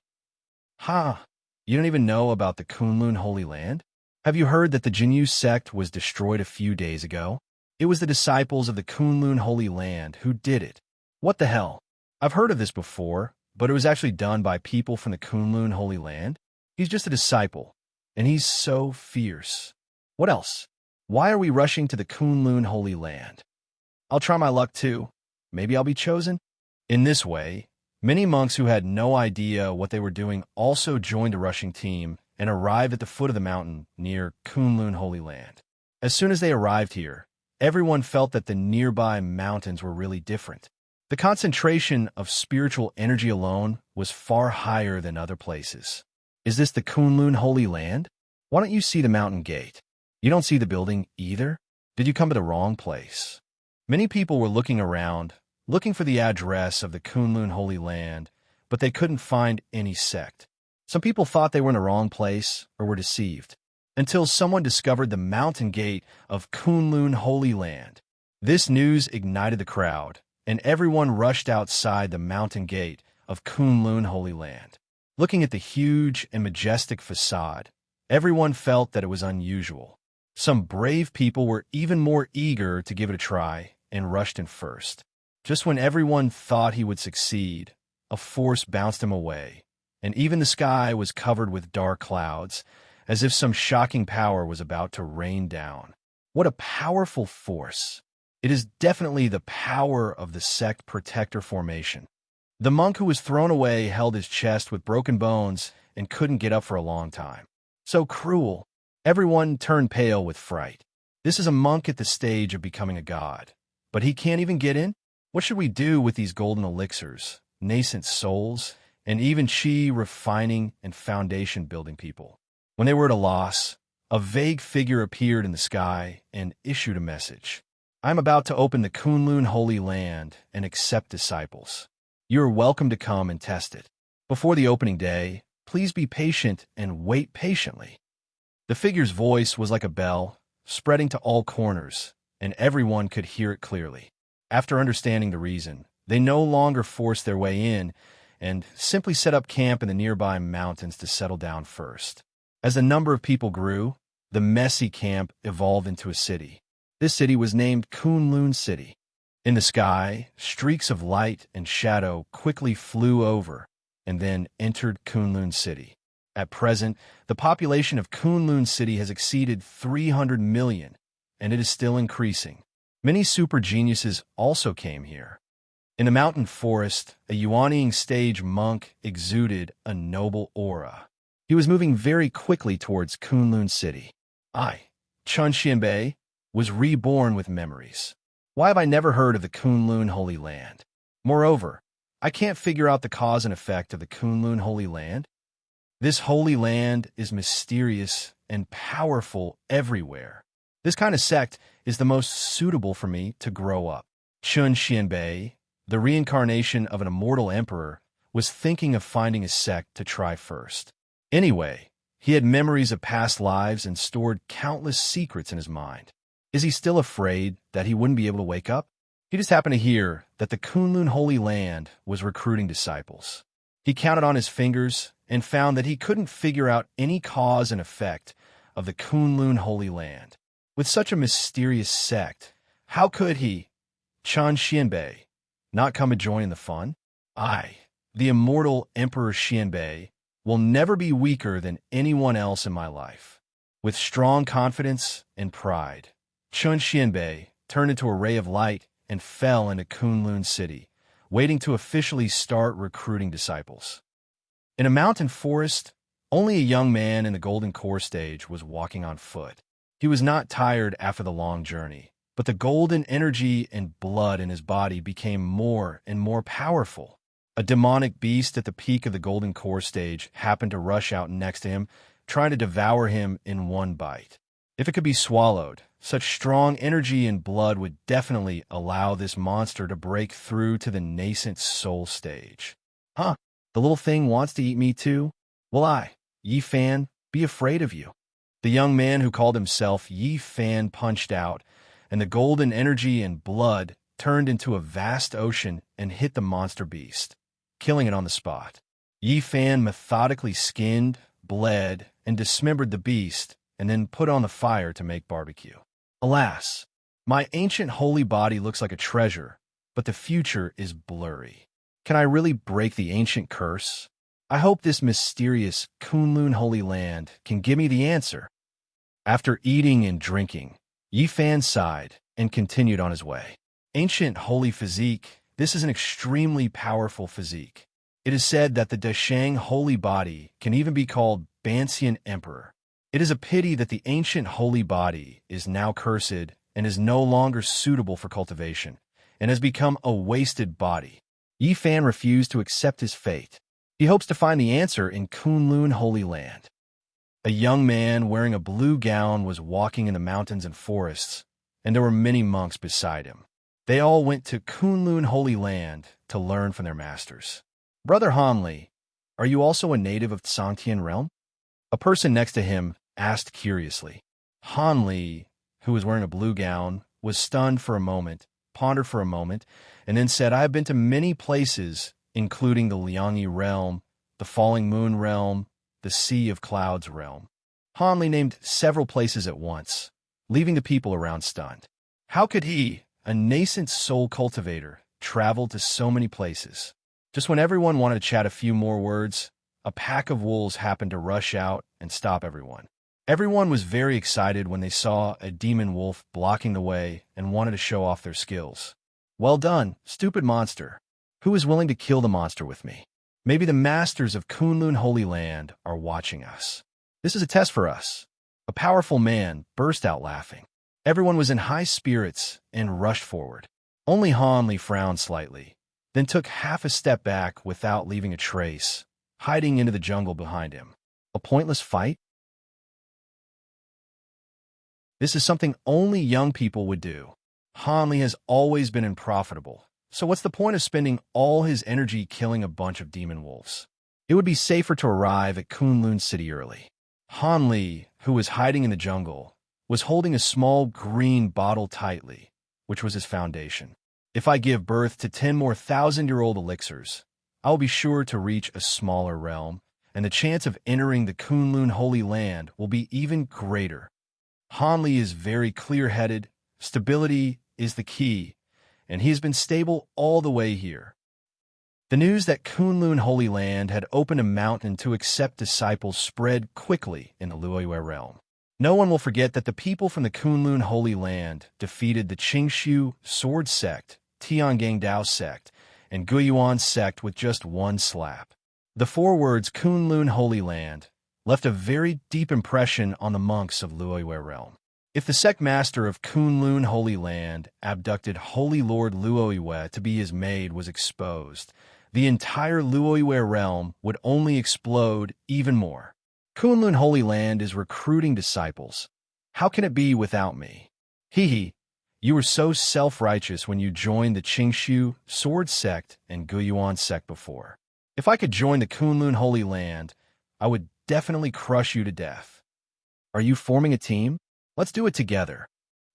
You don't even know about the Kunlun Holy Land? Have you heard that the Jinyu sect was destroyed a few days ago? It was the disciples of the Kunlun Holy Land who did it. What the hell? I've heard of this before, but it was actually done by people from the Kunlun Holy Land. He's just a disciple, and he's so fierce. What else? Why are we rushing to the Kunlun Holy Land? I'll try my luck too. Maybe I'll be chosen? In this way, many monks who had no idea what they were doing also joined the rushing team and arrived at the foot of the mountain near Kunlun Holy Land. As soon as they arrived here, everyone felt that the nearby mountains were really different. The concentration of spiritual energy alone was far higher than other places. Is this the Kunlun Holy Land? Why don't you see the mountain gate? You don't see the building either? Did you come to the wrong place? Many people were looking around, looking for the address of the Kunlun Holy Land, but they couldn't find any sect. Some people thought they were in the wrong place or were deceived, until someone discovered the mountain gate of Kunlun Holy Land. This news ignited the crowd, and everyone rushed outside the mountain gate of Kunlun Holy Land. Looking at the huge and majestic facade, everyone felt that it was unusual. Some brave people were even more eager to give it a try and rushed in first. Just when everyone thought he would succeed, a force bounced him away, and even the sky was covered with dark clouds, as if some shocking power was about to rain down. What a powerful force! It is definitely the power of the sect protector formation. The monk who was thrown away held his chest with broken bones and couldn't get up for a long time. So cruel. Everyone turned pale with fright. This is a monk at the stage of becoming a god, but he can't even get in? What should we do with these golden elixirs, nascent souls, and even chi refining and foundation building people? When they were at a loss, a vague figure appeared in the sky and issued a message. I'm about to open the Kunlun Holy Land and accept disciples. You are welcome to come and test it. Before the opening day, please be patient and wait patiently. The figure's voice was like a bell, spreading to all corners, and everyone could hear it clearly. After understanding the reason, they no longer forced their way in and simply set up camp in the nearby mountains to settle down first. As the number of people grew, the messy camp evolved into a city. This city was named Kunlun City. In the sky, streaks of light and shadow quickly flew over and then entered Kunlun City. At present, the population of Kunlun City has exceeded 300 million, and it is still increasing. Many super geniuses also came here. In the mountain forest, a Yuanying stage monk exuded a noble aura. He was moving very quickly towards Kunlun City. I, Chen Xianbei, was reborn with memories. Why have I never heard of the Kunlun Holy Land? Moreover, I can't figure out the cause and effect of the Kunlun Holy Land. This holy land is mysterious and powerful everywhere. This kind of sect is the most suitable for me to grow up. Chen Xianbei, the reincarnation of an immortal emperor, was thinking of finding a sect to try first. Anyway, he had memories of past lives and stored countless secrets in his mind. Is he still afraid that he wouldn't be able to wake up? He just happened to hear that the Kunlun Holy Land was recruiting disciples. He counted on his fingers and found that he couldn't figure out any cause and effect of the Kunlun Holy Land. With such a mysterious sect, how could he, Chen Xianbei, not come and join in the fun? I, the Immortal Emperor Xianbei, will never be weaker than anyone else in my life. With strong confidence and pride, Chen Xianbei turned into a ray of light and fell into Kunlun City, waiting to officially start recruiting disciples. In a mountain forest, only a young man in the golden core stage was walking on foot. He was not tired after the long journey, but the golden energy and blood in his body became more and more powerful. A demonic beast at the peak of the golden core stage happened to rush out next to him, trying to devour him in one bite. If it could be swallowed, such strong energy and blood would definitely allow this monster to break through to the nascent soul stage. Huh, the little thing wants to eat me too? Well, I, Yi Fan, be afraid of you. The young man who called himself Yi Fan punched out, and the golden energy and blood turned into a vast ocean and hit the monster beast, killing it on the spot. Yi Fan methodically skinned, bled, and dismembered the beast, and then put on the fire to make barbecue. Alas, my ancient holy body looks like a treasure, but the future is blurry. Can I really break the ancient curse? I hope this mysterious Kunlun Holy Land can give me the answer. After eating and drinking, Yi Fan sighed and continued on his way. Ancient holy physique, this is an extremely powerful physique. It is said that the Dashang holy body can even be called Huangxian Emperor. It is a pity that the ancient holy body is now cursed and is no longer suitable for cultivation, and has become a wasted body. Yi Fan refused to accept his fate. He hopes to find the answer in Kunlun Holy Land. A young man wearing a blue gown was walking in the mountains and forests, and there were many monks beside him. They all went to Kunlun Holy Land to learn from their masters. Brother Hanli, are you also a native of Sangtian realm? A person next to him asked curiously. Hanli, who was wearing a blue gown, was stunned for a moment, pondered for a moment, and then said, I have been to many places, including the Liangyi realm, the Falling Moon realm, the Sea of Clouds realm. Hanli named several places at once, leaving the people around stunned. How could he, a nascent soul cultivator, travel to so many places? Just when everyone wanted to chat a few more words, a pack of wolves happened to rush out and stop everyone. Everyone was very excited when they saw a demon wolf blocking the way and wanted to show off their skills. Well done, stupid monster. Who is willing to kill the monster with me? Maybe the masters of Kunlun Holy Land are watching us. This is a test for us. A powerful man burst out laughing. Everyone was in high spirits and rushed forward. Only Hanli frowned slightly, then took half a step back without leaving a trace, hiding into the jungle behind him. A pointless fight? This is something only young people would do. Hanli has always been unprofitable, so what's the point of spending all his energy killing a bunch of demon wolves? It would be safer to arrive at Kunlun City early. Hanli, who was hiding in the jungle, was holding a small green bottle tightly, which was his foundation. If I give birth to 10 more thousand-year-old elixirs, I will be sure to reach a smaller realm, and the chance of entering the Kunlun Holy Land will be even greater. Hanli is very clear-headed, stability is the key, and he has been stable all the way here. The news that Kunlun Holy Land had opened a mountain to accept disciples spread quickly in the Luoyue realm. No one will forget that the people from the Kunlun Holy Land defeated the Qingxiu Sword Sect, Tiangang Dao Sect, and Guyuan Sect with just one slap. The four words Kunlun Holy Land left a very deep impression on the monks of Luoyue realm. If the sect master of Kunlun Holy Land abducted Holy Lord Luoyue to be his maid was exposed, the entire Luoyue realm would only explode even more. Kunlun Holy Land is recruiting disciples. How can it be without me? Hee, you were so self-righteous when you joined the Qingxiu Sword Sect and Guyuan Sect before. If I could join the Kunlun Holy Land, I would definitely crush you to death. Are you forming a team? Let's do it together.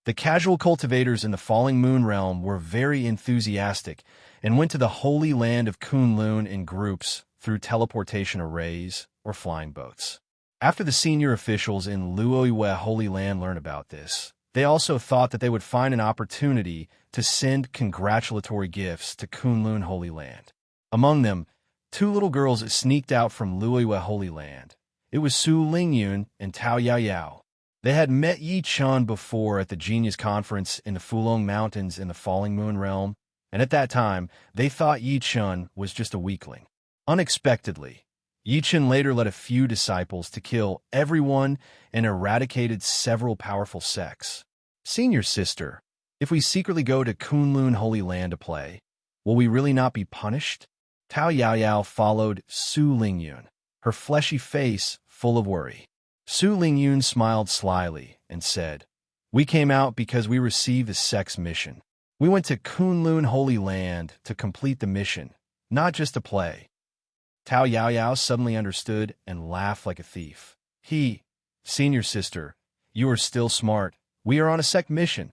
The casual cultivators in the Falling Moon realm were very enthusiastic and went to the Holy Land of Kunlun in groups through teleportation arrays or flying boats. After the senior officials in Luoyue Holy Land learned about this, they also thought that they would find an opportunity to send congratulatory gifts to Kunlun Holy Land. Among them, two little girls sneaked out from Luoyue Holy Land. It was Su Lingyun and Tao Yaoyao. They had met Yi Chen before at the Genius Conference in the Fulong Mountains in the Falling Moon realm, and at that time, they thought Yi Chen was just a weakling. Unexpectedly, Yi Chen later led a few disciples to kill everyone and eradicated several powerful sects. Senior sister, if we secretly go to Kunlun Holy Land to play, will we really not be punished? Tao Yaoyao followed Su Lingyun, her fleshy face full of worry. Su Lingyun smiled slyly and said, "We came out because we received the sect's mission. We went to Kunlun Holy Land to complete the mission, not just to play." Tao Yaoyao suddenly understood and laughed like a thief. Senior sister, you are still smart. We are on a sect mission.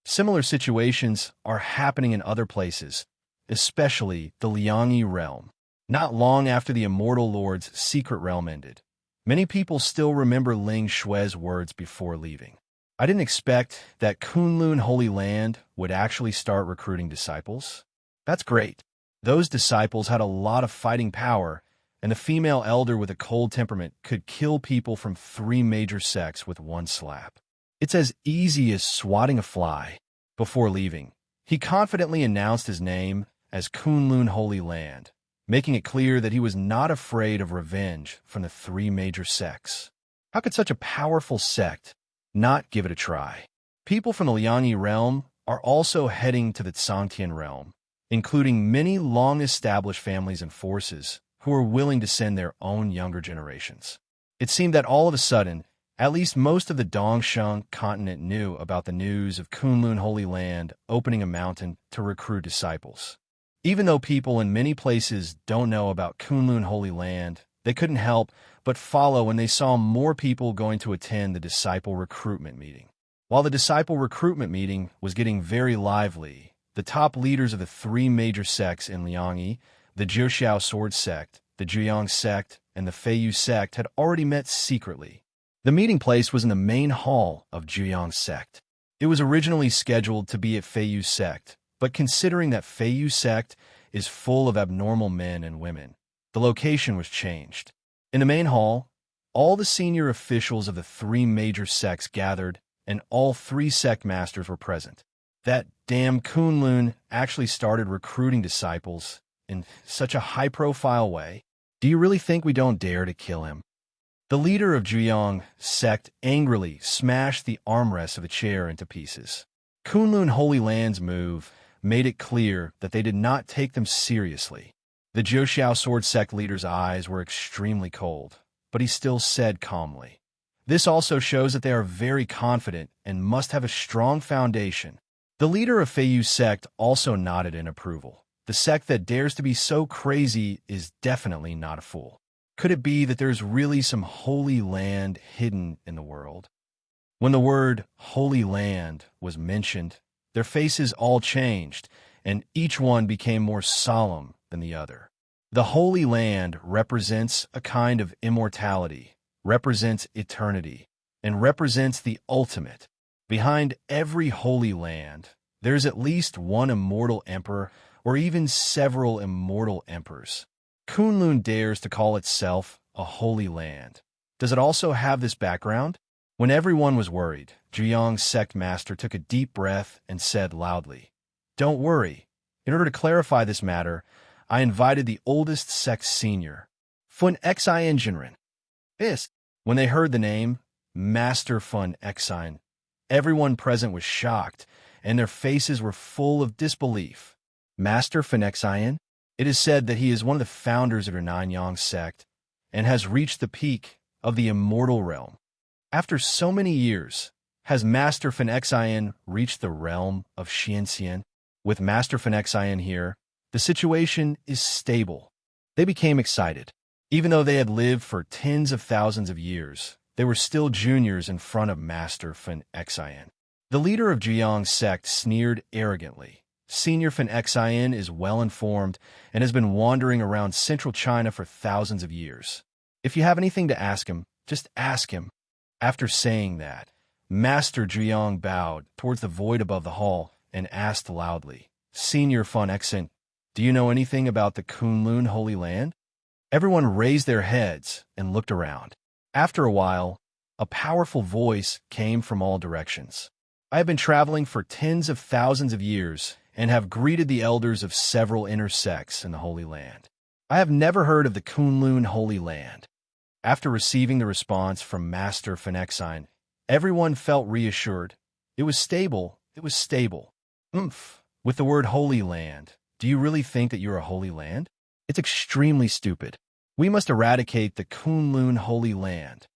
Similar situations are happening in other places, especially the Liangyi realm. Not long after the Immortal Lord's secret realm ended, many people still remember Ling Xue's words before leaving. I didn't expect that Kunlun Holy Land would actually start recruiting disciples. That's great. Those disciples had a lot of fighting power, and the female elder with a cold temperament could kill people from 3 major sects with one slap. It's as easy as swatting a fly. Before leaving, he confidently announced his name as Kunlun Holy Land, making it clear that he was not afraid of revenge from the 3 major sects. How could such a powerful sect not give it a try? People from the Liangyi realm are also heading to the Zhangtian realm, including many long-established families and forces who are willing to send their own younger generations. It seemed that all of a sudden, at least most of the Dongsheng continent knew about the news of Kunlun Holy Land opening a mountain to recruit disciples. Even though people in many places don't know about Kunlun Holy Land, they couldn't help but follow when they saw more people going to attend the disciple recruitment meeting. While the disciple recruitment meeting was getting very lively, the top leaders of the 3 major sects in Liangyi, the Jiuxiao Sword Sect, the Zhuyang Sect, and the Feiyu Sect had already met secretly. The meeting place was in the main hall of Zhuyang Sect. It was originally scheduled to be at Feiyu Sect, but considering that Feiyu Sect is full of abnormal men and women, the location was changed. In the main hall, all the senior officials of the 3 major sects gathered, and all 3 sect masters were present. That damn Kunlun actually started recruiting disciples in such a high-profile way. Do you really think we don't dare to kill him? The leader of Zhuyang Sect angrily smashed the armrests of a chair into pieces. Kunlun Holy Land's move made it clear that they did not take them seriously. The Jiuxiao Sword Sect leader's eyes were extremely cold, but he still said calmly, "This also shows that they are very confident and must have a strong foundation." The leader of Feiyu Sect also nodded in approval. The sect that dares to be so crazy is definitely not a fool. Could it be that there's really some holy land hidden in the world? When the word Holy Land was mentioned, their faces all changed, and each one became more solemn than the other. The Holy Land represents a kind of immortality, represents eternity, and represents the ultimate. Behind every Holy Land, there's at least one immortal emperor or even several immortal emperors. Kunlun dares to call itself a Holy Land. Does it also have this background? When everyone was worried, Zhuyang's sect master took a deep breath and said loudly, "Don't worry. In order to clarify this matter, I invited the oldest sect senior, Huangxian Jinren." Yes. When they heard the name, Master Huangxian, everyone present was shocked, and their faces were full of disbelief. Master Huangxian? It is said that he is one of the founders of the Nanyang sect and has reached the peak of the immortal realm. After so many years, has Master Huangxian reached the realm of Xianxian? With Master Huangxian here, the situation is stable. They became excited. Even though they had lived for tens of thousands of years, they were still juniors in front of Master Huangxian. The leader of Zhuyang's sect sneered arrogantly. Senior Huangxian is well-informed and has been wandering around central China for thousands of years. If you have anything to ask him, just ask him. After saying that, Master Zhuyang bowed towards the void above the hall and asked loudly, "Senior Huangxian, do you know anything about the Kunlun Holy Land?" Everyone raised their heads and looked around. After a while, a powerful voice came from all directions. "I have been traveling for tens of thousands of years and have greeted the elders of several inner sects in the Holy Land. I have never heard of the Kunlun Holy Land." After receiving the response from Master Huangxian, everyone felt reassured. It was stable. It was stable. With the word Holy Land, do you really think that you're a Holy Land? It's extremely stupid. We must eradicate the Kunlun Holy Land.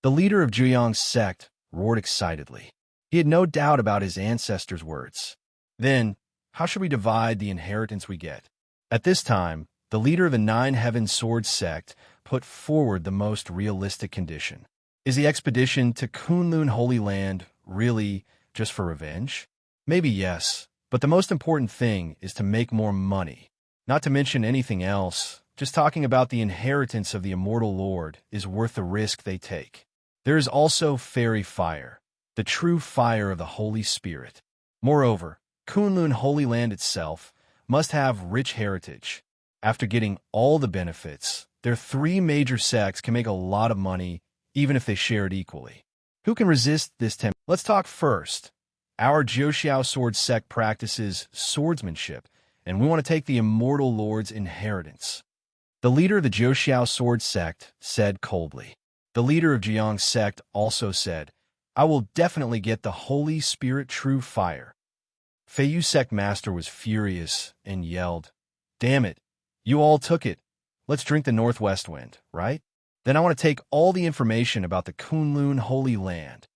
The leader of Zhuyang's sect roared excitedly. He had no doubt about his ancestors' words. Then, how should we divide the inheritance we get? At this time, the leader of the Nine Heaven Sword sect put forward the most realistic condition. Is the expedition to Kunlun Holy Land really just for revenge? Maybe yes, but the most important thing is to make more money. Not to mention anything else, just talking about the inheritance of the Immortal Lord is worth the risk they take. There is also fairy fire, the true fire of the Holy Spirit. Moreover, Kunlun Holy Land itself must have rich heritage. After getting all the benefits, their three major sects can make a lot of money even if they share it equally. Who can resist this temptation? Let's talk first. Our Jiuxiao Sword sect practices swordsmanship, and we want to take the Immortal Lord's inheritance. The leader of the Jiuxiao Sword sect said coldly. The leader of Jiang's sect also said, "I will definitely get the Holy Spirit true fire." Feiyu sect master was furious and yelled, "Damn it, you all took it. Let's drink the northwest wind, right? Then I want to take all the information about the Kunlun Holy Land."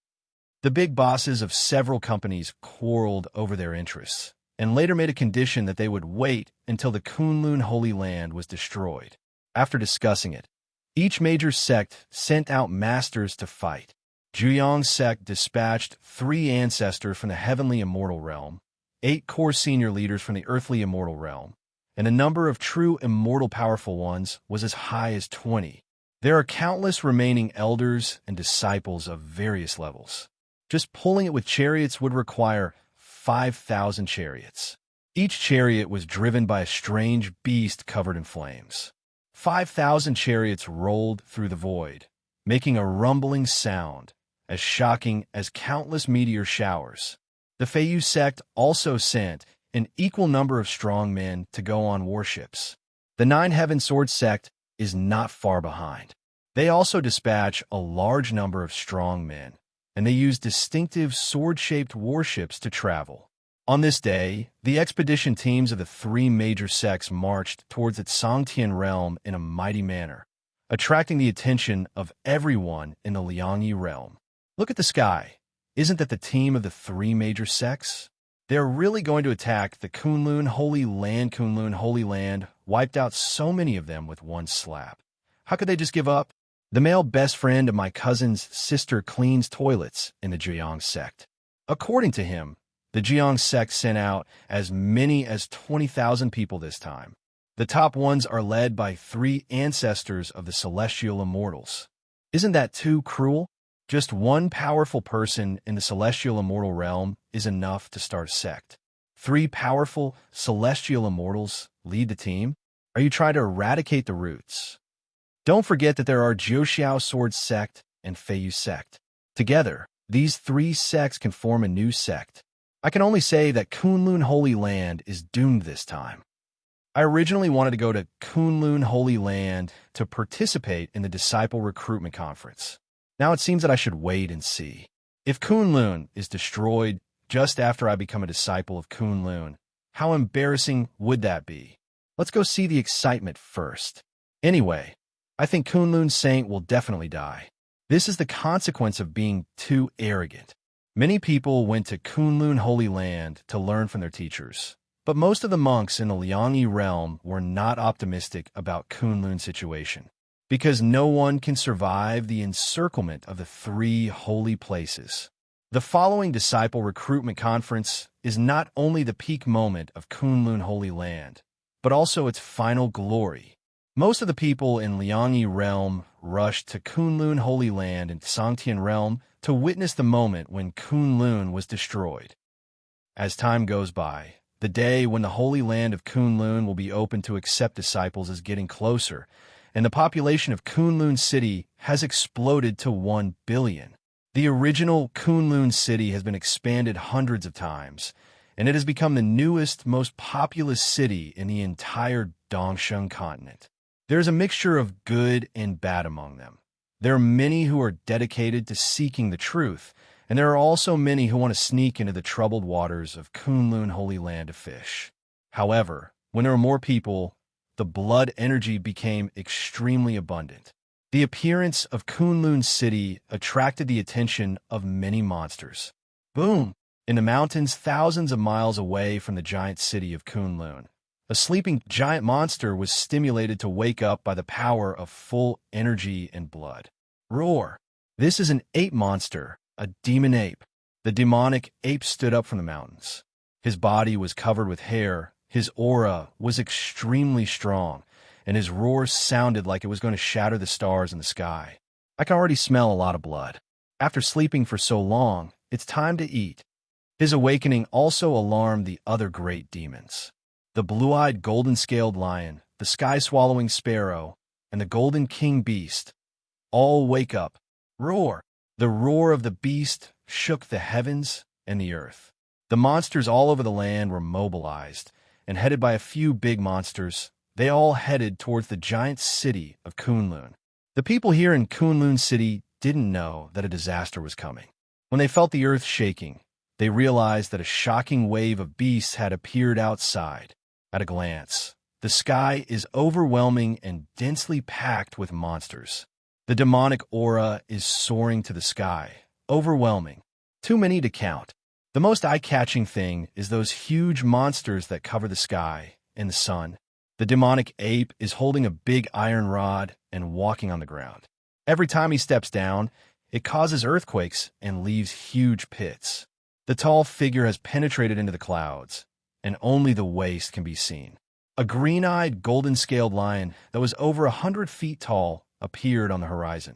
The big bosses of several companies quarreled over their interests, and later made a condition that they would wait until the Kunlun Holy Land was destroyed. After discussing it, each major sect sent out masters to fight. Zhuyang's sect dispatched 3 ancestors from the heavenly immortal realm, 8 core senior leaders from the earthly immortal realm, and the number of true immortal powerful ones was as high as 20. There are countless remaining elders and disciples of various levels. Just pulling it with chariots would require 5,000 chariots. Each chariot was driven by a strange beast covered in flames. 5,000 chariots rolled through the void, making a rumbling sound as shocking as countless meteor showers. The Feiyu sect also sent an equal number of strong men to go on warships. The Nine Heaven Sword sect is not far behind. They also dispatch a large number of strong men, and they use distinctive sword-shaped warships to travel. On this day, the expedition teams of the 3 major sects marched towards the Songtian realm in a mighty manner, attracting the attention of everyone in the Liangyi realm. Look at the sky. Isn't that the team of the 3 major sects? They're really going to attack the Kunlun Holy Land. Kunlun Holy Land wiped out so many of them with one slap. How could they just give up? The male best friend of my cousin's sister cleans toilets in the Zhuyang sect. According to him, the Zhuyang sect sent out as many as 20,000 people this time. The top ones are led by 3 ancestors of the celestial immortals. Isn't that too cruel? Just one powerful person in the celestial immortal realm is enough to start a sect. 3 powerful celestial immortals lead the team? Are you trying to eradicate the roots? Don't forget that there are Jiuxiao Sword Sect and Feiyu Sect. Together, these 3 sects can form a new sect. I can only say that Kunlun Holy Land is doomed this time. I originally wanted to go to Kunlun Holy Land to participate in the Disciple Recruitment Conference. Now it seems that I should wait and see. If Kunlun is destroyed just after I become a disciple of Kunlun, how embarrassing would that be? Let's go see the excitement first. Anyway, I think Kunlun Saint will definitely die. This is the consequence of being too arrogant. Many people went to Kunlun Holy Land to learn from their teachers, but most of the monks in the Liangyi realm were not optimistic about Kunlun's situation, because no one can survive the encirclement of the 3 holy places. The following Disciple Recruitment Conference is not only the peak moment of Kunlun Holy Land, but also its final glory. Most of the people in Liangyi realm rushed to Kunlun Holy Land in Songtian realm to witness the moment when Kunlun was destroyed. As time goes by, the day when the Holy Land of Kunlun will be open to accept disciples is getting closer, and the population of Kunlun City has exploded to 1 billion. The original Kunlun City has been expanded hundreds of times, and it has become the newest, most populous city in the entire Dongsheng continent. There's a mixture of good and bad among them. There are many who are dedicated to seeking the truth, and there are also many who want to sneak into the troubled waters of Kunlun Holy Land to fish. However, when there were more people, the blood energy became extremely abundant. The appearance of Kunlun City attracted the attention of many monsters. Boom! In the mountains thousands of miles away from the giant city of Kunlun, a sleeping giant monster was stimulated to wake up by the power of full energy and blood. Roar! This is an ape monster, a demon ape. The demonic ape stood up from the mountains. His body was covered with hair, his aura was extremely strong, and his roar sounded like it was going to shatter the stars in the sky. I can already smell a lot of blood. After sleeping for so long, it's time to eat. His awakening also alarmed the other great demons. The blue-eyed golden-scaled lion, the sky-swallowing sparrow, and the golden king beast all wake up. Roar! The roar of the beast shook the heavens and the earth. The monsters all over the land were mobilized, and headed by a few big monsters, they all headed towards the giant city of Kunlun. The people here in Kunlun City didn't know that a disaster was coming. When they felt the earth shaking, they realized that a shocking wave of beasts had appeared outside. At a glance, the sky is overwhelming and densely packed with monsters. The demonic aura is soaring to the sky, overwhelming. Too many to count. The most eye-catching thing is those huge monsters that cover the sky and the sun. The demonic ape is holding a big iron rod and walking on the ground. Every time he steps down, it causes earthquakes and leaves huge pits. The tall figure has penetrated into the clouds, and only the waist can be seen. A green-eyed, golden-scaled lion that was over 100 feet tall appeared on the horizon,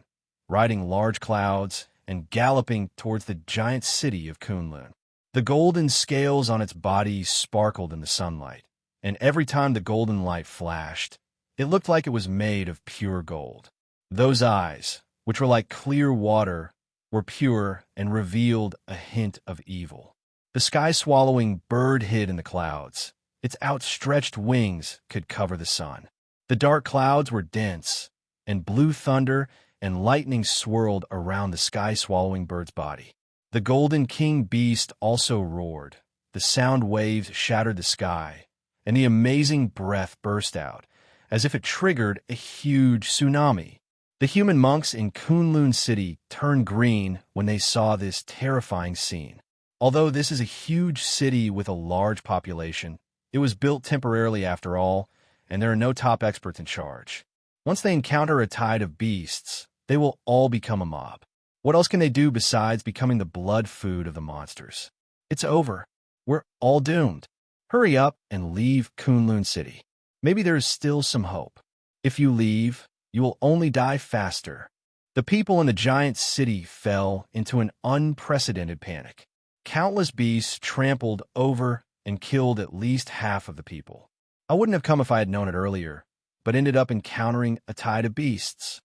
riding large clouds and galloping towards the giant city of Kunlun. The golden scales on its body sparkled in the sunlight, and every time the golden light flashed, it looked like it was made of pure gold. Those eyes, which were like clear water, were pure and revealed a hint of evil. The sky-swallowing bird hid in the clouds. Its outstretched wings could cover the sun. The dark clouds were dense, and blue thunder and lightning swirled around the sky-swallowing bird's body. The golden king beast also roared. The sound waves shattered the sky, and the amazing breath burst out, as if it triggered a huge tsunami. The human monks in Kunlun City turned green when they saw this terrifying scene. Although this is a huge city with a large population, it was built temporarily after all, and there are no top experts in charge. Once they encounter a tide of beasts, they will all become a mob. What else can they do besides becoming the blood food of the monsters? It's over. We're all doomed. Hurry up and leave Kunlun City. Maybe there is still some hope. If you leave, you will only die faster. The people in the giant city fell into an unprecedented panic. Countless beasts trampled over and killed at least half of the people. I wouldn't have come if I had known it earlier, but ended up encountering a tide of beasts.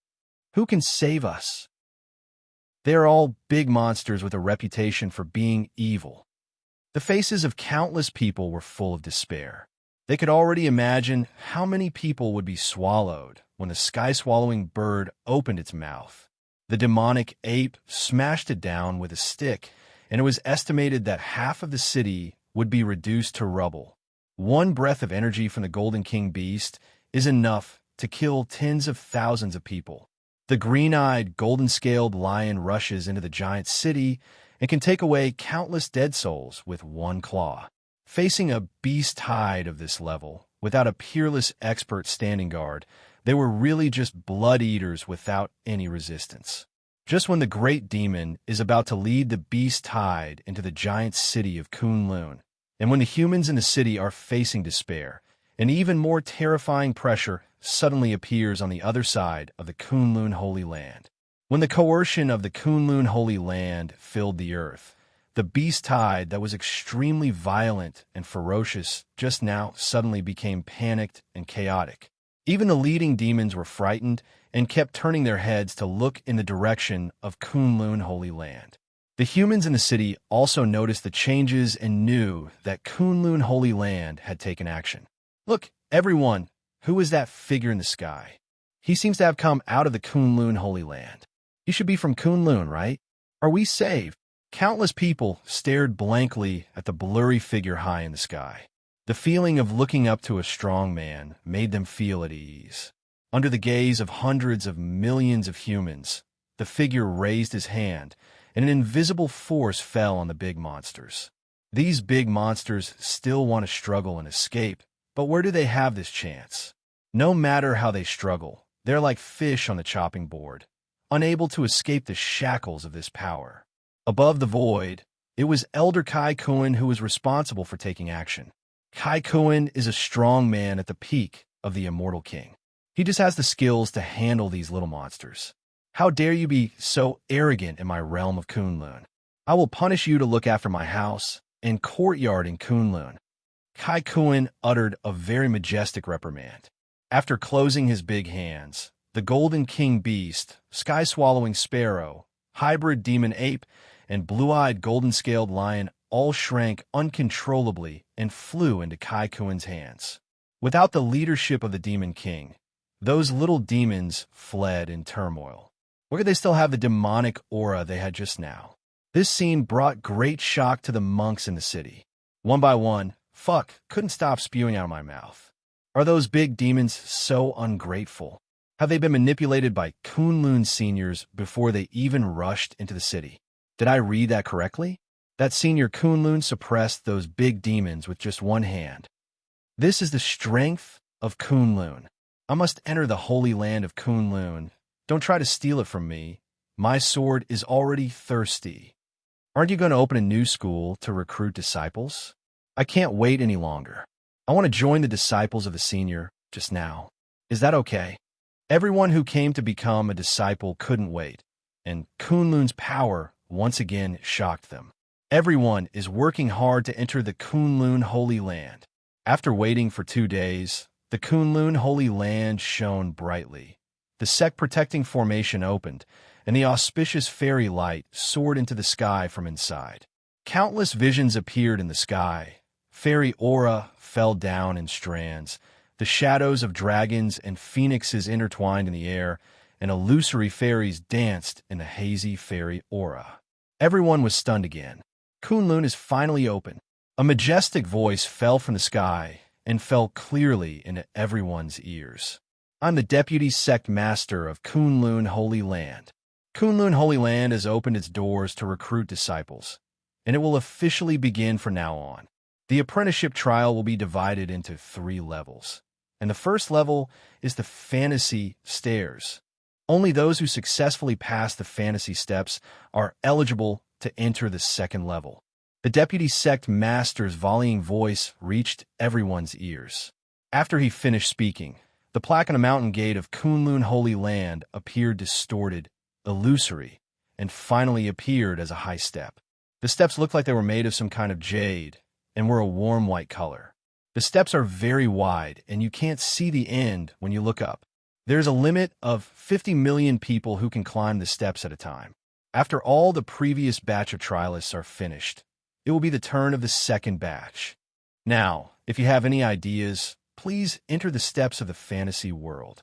Who can save us? They are all big monsters with a reputation for being evil. The faces of countless people were full of despair. They could already imagine how many people would be swallowed when the sky-swallowing bird opened its mouth. The demonic ape smashed it down with a stick, and it was estimated that half of the city would be reduced to rubble. One breath of energy from the Golden King beast is enough to kill tens of thousands of people. The green-eyed, golden-scaled lion rushes into the giant city and can take away countless dead souls with one claw. Facing a beast tide of this level, without a peerless expert standing guard, they were really just blood-eaters without any resistance. Just when the great demon is about to lead the beast tide into the giant city of Kunlun, and when the humans in the city are facing despair, an even more terrifying pressure suddenly appears on the other side of the Kunlun Holy Land. When the coercion of the Kunlun Holy Land filled the earth, the beast tide that was extremely violent and ferocious just now suddenly became panicked and chaotic. Even the leading demons were frightened and kept turning their heads to look in the direction of Kunlun Holy Land. The humans in the city also noticed the changes and knew that Kunlun Holy Land had taken action. Look, everyone, who is that figure in the sky? He seems to have come out of the Kunlun Holy Land. He should be from Kunlun, right? Are we saved? Countless people stared blankly at the blurry figure high in the sky. The feeling of looking up to a strong man made them feel at ease. Under the gaze of hundreds of millions of humans, the figure raised his hand, and an invisible force fell on the big monsters. These big monsters still want to struggle and escape, but where do they have this chance? No matter how they struggle, they're like fish on the chopping board, unable to escape the shackles of this power. Above the void, it was Elder Kai Kuan who was responsible for taking action. Kai Kuan is a strong man at the peak of the Immortal King. He just has the skills to handle these little monsters. How dare you be so arrogant in my realm of Kunlun? I will punish you to look after my house and courtyard in Kunlun. Kai Kuan uttered a very majestic reprimand. After closing his big hands, the Golden King Beast, Sky-Swallowing Sparrow, Hybrid Demon Ape, and blue-eyed golden-scaled lion all shrank uncontrollably and flew into Kai Kuan's hands. Without the leadership of the Demon King, those little demons fled in turmoil. Or could they still have the demonic aura they had just now? This scene brought great shock to the monks in the city. One by one, couldn't stop spewing out of my mouth. Are those big demons so ungrateful? Have they been manipulated by Kunlun seniors before they even rushed into the city? Did I read that correctly? That senior Kunlun suppressed those big demons with just one hand. This is the strength of Kunlun. I must enter the holy land of Kunlun. Don't try to steal it from me. My sword is already thirsty. Aren't you going to open a new school to recruit disciples? I can't wait any longer. I want to join the disciples of the senior just now. Is that okay? Everyone who came to become a disciple couldn't wait, and Kunlun's power once again shocked them. Everyone is working hard to enter the Kunlun Holy Land. After waiting for 2 days, the Kunlun Holy Land shone brightly. The Sect protecting formation opened, and the auspicious fairy light soared into the sky from inside. Countless visions appeared in the sky. Fairy aura fell down in strands. The shadows of dragons and phoenixes intertwined in the air, and illusory fairies danced in the hazy fairy aura. Everyone was stunned again. Kunlun is finally open. A majestic voice fell from the sky and fell clearly into everyone's ears. I'm the Deputy Sect Master of Kunlun Holy Land. Kunlun Holy Land has opened its doors to recruit disciples, and it will officially begin from now on. The apprenticeship trial will be divided into 3 levels, and the first level is the fantasy stairs. Only those who successfully pass the fantasy steps are eligible to enter the second level. The Deputy Sect Master's volleying voice reached everyone's ears. After he finished speaking, the plaque on a mountain gate of Kunlun Holy Land appeared distorted, illusory, and finally appeared as a high step. The steps looked like they were made of some kind of jade and were a warm white color. The steps are very wide, and you can't see the end when you look up. There's a limit of 50 million people who can climb the steps at a time. After all the previous batch of trialists are finished, it will be the turn of the second batch. Now, if you have any ideas, please enter the steps of the fantasy world.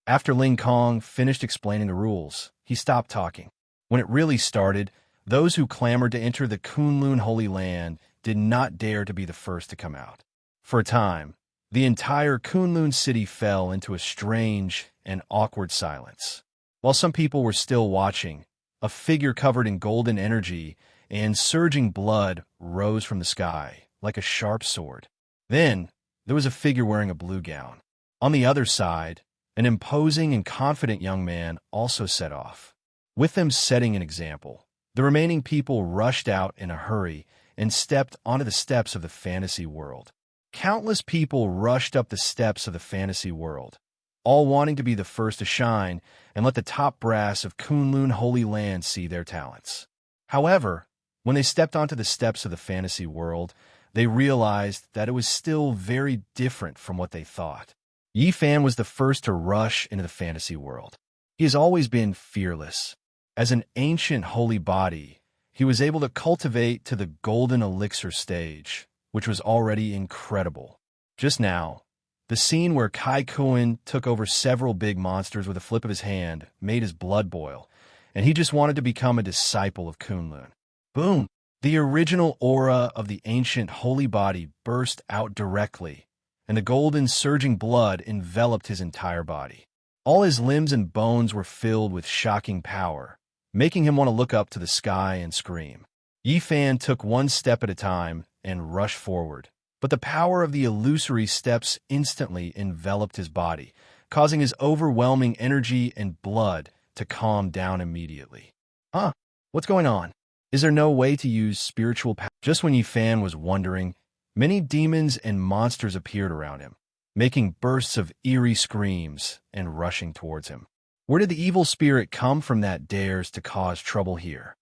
After Ling Kong finished explaining the rules, he stopped talking. When it really started, those who clamored to enter the Kunlun Holy Land did not dare to be the first to come out. For a time, the entire Kunlun city fell into a strange and awkward silence. While some people were still watching, a figure covered in golden energy and surging blood rose from the sky, like a sharp sword. Then, there was a figure wearing a blue gown. On the other side, an imposing and confident young man also set off. With them setting an example, the remaining people rushed out in a hurry and stepped onto the steps of the fantasy world. Countless people rushed up the steps of the fantasy world, all wanting to be the first to shine and let the top brass of Kunlun Holy Land see their talents. However, when they stepped onto the steps of the fantasy world, they realized that it was still very different from what they thought. Yi Fan was the first to rush into the fantasy world. He has always been fearless. As an ancient holy body, he was able to cultivate to the golden elixir stage, which was already incredible. Just now, the scene where Kai Kuan took over several big monsters with a flip of his hand made his blood boil, and he just wanted to become a disciple of Kunlun. Boom! The original aura of the ancient holy body burst out directly, and the golden surging blood enveloped his entire body. All his limbs and bones were filled with shocking power, making him want to look up to the sky and scream. Yi Fan took one step at a time and rushed forward, but the power of the illusory steps instantly enveloped his body, causing his overwhelming energy and blood to calm down immediately. Huh? What's going on? Is there no way to use spiritual power? Just when Yi Fan was wondering, many demons and monsters appeared around him, making bursts of eerie screams and rushing towards him. Where did the evil spirit come from that dares to cause trouble here?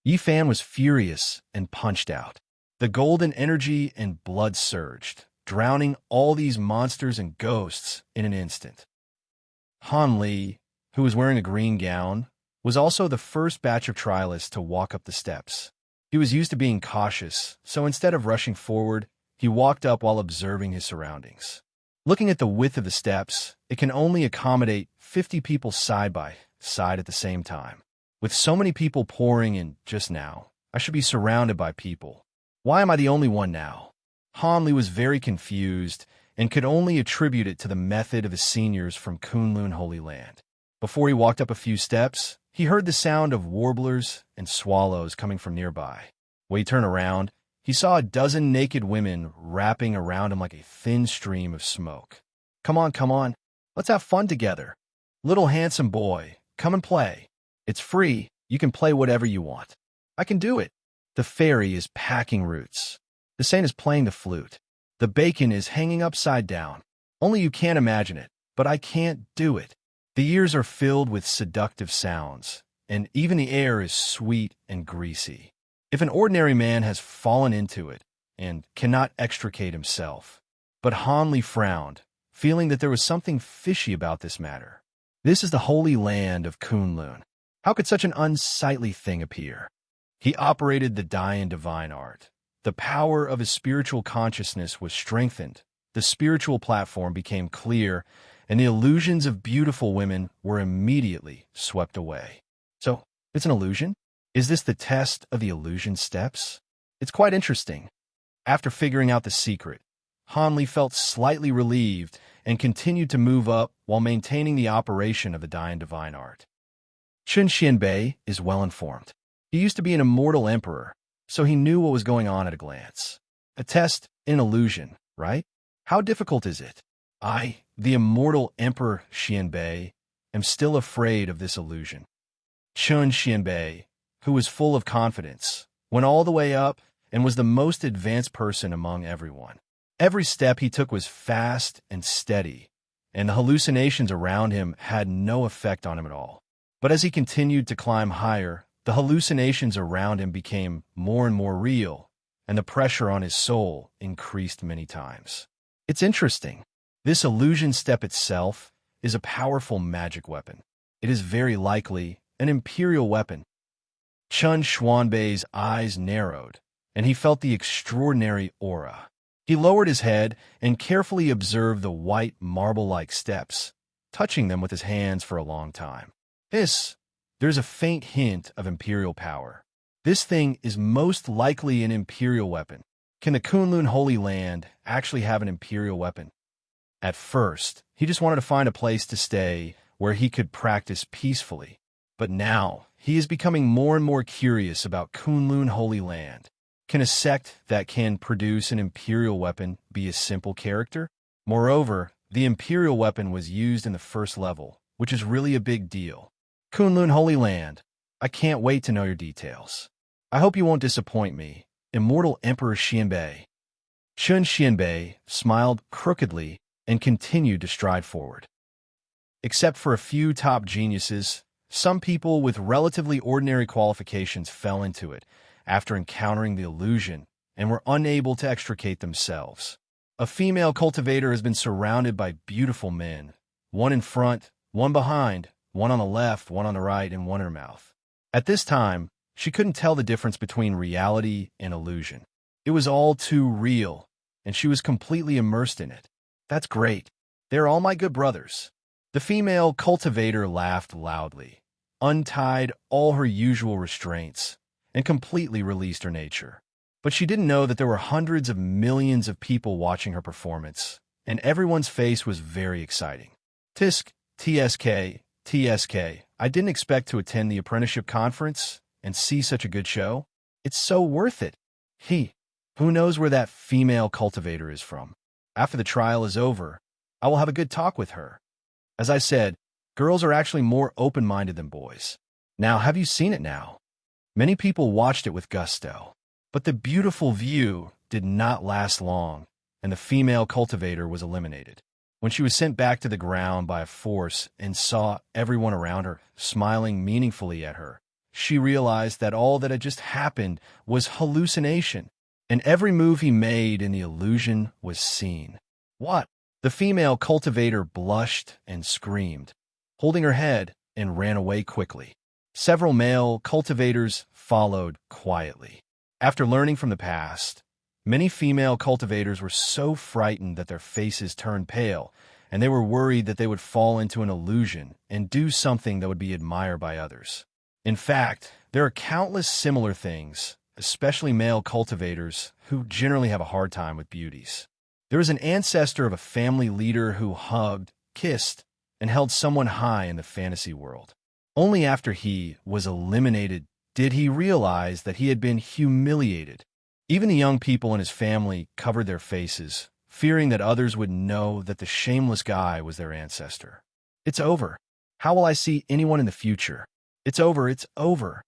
Yi Fan was furious and punched out. The golden energy and blood surged, drowning all these monsters and ghosts in an instant. Han Li, who was wearing a green gown, was also the first batch of trialists to walk up the steps. He was used to being cautious, so instead of rushing forward, he walked up while observing his surroundings. Looking at the width of the steps, it can only accommodate 50 people side by side at the same time. With so many people pouring in just now, I should be surrounded by people. Why am I the only one now? Han Li was very confused and could only attribute it to the method of his seniors from Kunlun Holy Land. Before he walked up a few steps, he heard the sound of warblers and swallows coming from nearby. When he turned around, he saw a dozen naked women wrapping around him like a thin stream of smoke. Come on, let's have fun together. Little handsome boy, come and play. It's free, you can play whatever you want. I can do it. The fairy is packing roots. The saint is playing the flute. The bacon is hanging upside down. Only you can't imagine it, but I can't do it. The ears are filled with seductive sounds, and even the air is sweet and greasy. If an ordinary man has fallen into it and cannot extricate himself. But Han Li frowned, feeling that there was something fishy about this matter. This is the holy land of Kunlun. How could such an unsightly thing appear? He operated the Dian divine art. The power of his spiritual consciousness was strengthened. The spiritual platform became clear, and the illusions of beautiful women were immediately swept away. So, it's an illusion? Is this the test of the illusion steps? It's quite interesting. After figuring out the secret, Han Li felt slightly relieved and continued to move up while maintaining the operation of the Dian divine art. Chen Xianbei is well informed. He used to be an Immortal Emperor, so he knew what was going on at a glance. A test, an illusion, right? How difficult is it? I, the Immortal Emperor Xianbei, am still afraid of this illusion. Chen Xianbei, who was full of confidence, went all the way up and was the most advanced person among everyone. Every step he took was fast and steady, and the hallucinations around him had no effect on him at all. But as he continued to climb higher, the hallucinations around him became more and more real, and the pressure on his soul increased many times. It's interesting. This illusion step itself is a powerful magic weapon. It is very likely an imperial weapon. Chen Xuanbei's eyes narrowed, and he felt the extraordinary aura. He lowered his head and carefully observed the white marble-like steps, touching them with his hands for a long time. There's a faint hint of imperial power. This thing is most likely an imperial weapon. Can the Kunlun Holy Land actually have an imperial weapon? At first, he just wanted to find a place to stay where he could practice peacefully. But now, he is becoming more and more curious about Kunlun Holy Land. Can a sect that can produce an imperial weapon be a simple character? Moreover, the imperial weapon was used in the first level, which is really a big deal. Kunlun Holy Land, I can't wait to know your details. I hope you won't disappoint me. Immortal Emperor Xianbei. Chen Xianbei smiled crookedly and continued to stride forward. Except for a few top geniuses, some people with relatively ordinary qualifications fell into it after encountering the illusion and were unable to extricate themselves. A female cultivator has been surrounded by beautiful men, one in front, one behind, one on the left, one on the right, and one in her mouth. At this time, she couldn't tell the difference between reality and illusion. It was all too real, and she was completely immersed in it. That's great. They're all my good brothers. The female cultivator laughed loudly, untied all her usual restraints, and completely released her nature. But she didn't know that there were hundreds of millions of people watching her performance, and everyone's face was very exciting. TSK, I didn't expect to attend the apprenticeship conference and see such a good show. It's so worth it. Who knows where that female cultivator is from? After the trial is over, I will have a good talk with her. As I said, girls are actually more open-minded than boys. Now, have you seen it now? Many people watched it with gusto. But the beautiful view did not last long, and the female cultivator was eliminated. When she was sent back to the ground by a force and saw everyone around her smiling meaningfully at her, she realized that all that had just happened was hallucination, and every move he made in the illusion was seen. What? The female cultivator blushed and screamed, holding her head, and ran away quickly. Several male cultivators followed quietly. After learning from the past, many female cultivators were so frightened that their faces turned pale, and they were worried that they would fall into an illusion and do something that would be admired by others. In fact, there are countless similar things, especially male cultivators, who generally have a hard time with beauties. There is an ancestor of a family leader who hugged, kissed, and held someone high in the fantasy world. Only after he was eliminated did he realize that he had been humiliated. Even the young people in his family covered their faces, fearing that others would know that the shameless guy was their ancestor. It's over. How will I see anyone in the future? It's over, it's over.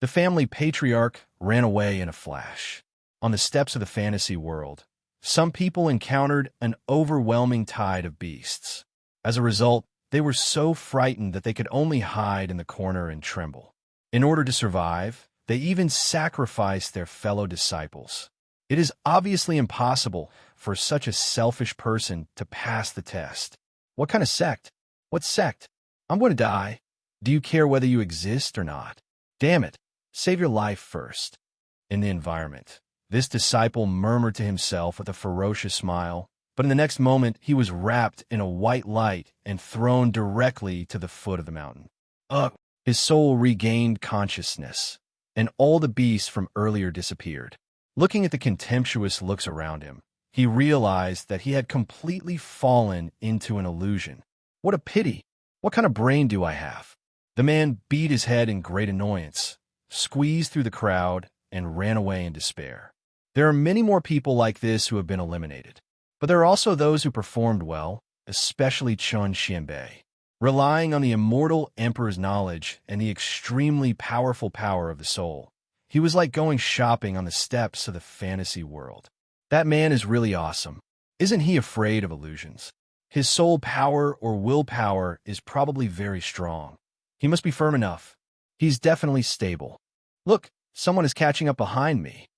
The family patriarch ran away in a flash. On the steps of the fantasy world, some people encountered an overwhelming tide of beasts. As a result, they were so frightened that they could only hide in the corner and tremble. In order to survive, they even sacrificed their fellow disciples. It is obviously impossible for such a selfish person to pass the test. What kind of sect? What sect? I'm going to die. Do you care whether you exist or not? Damn it. Save your life first. In the environment, this disciple murmured to himself with a ferocious smile, but in the next moment he was wrapped in a white light and thrown directly to the foot of the mountain. His soul regained consciousness, and all the beasts from earlier disappeared. Looking at the contemptuous looks around him, he realized that he had completely fallen into an illusion. What a pity! What kind of brain do I have? The man beat his head in great annoyance, squeezed through the crowd, and ran away in despair. There are many more people like this who have been eliminated, but there are also those who performed well, especially Chen Xianbei. Relying on the Immortal Emperor's knowledge and the extremely powerful power of the soul, he was like going shopping on the steps of the fantasy world. That man is really awesome. Isn't he afraid of illusions? His soul power or willpower is probably very strong. He must be firm enough. He's definitely stable. Look, someone is catching up behind me.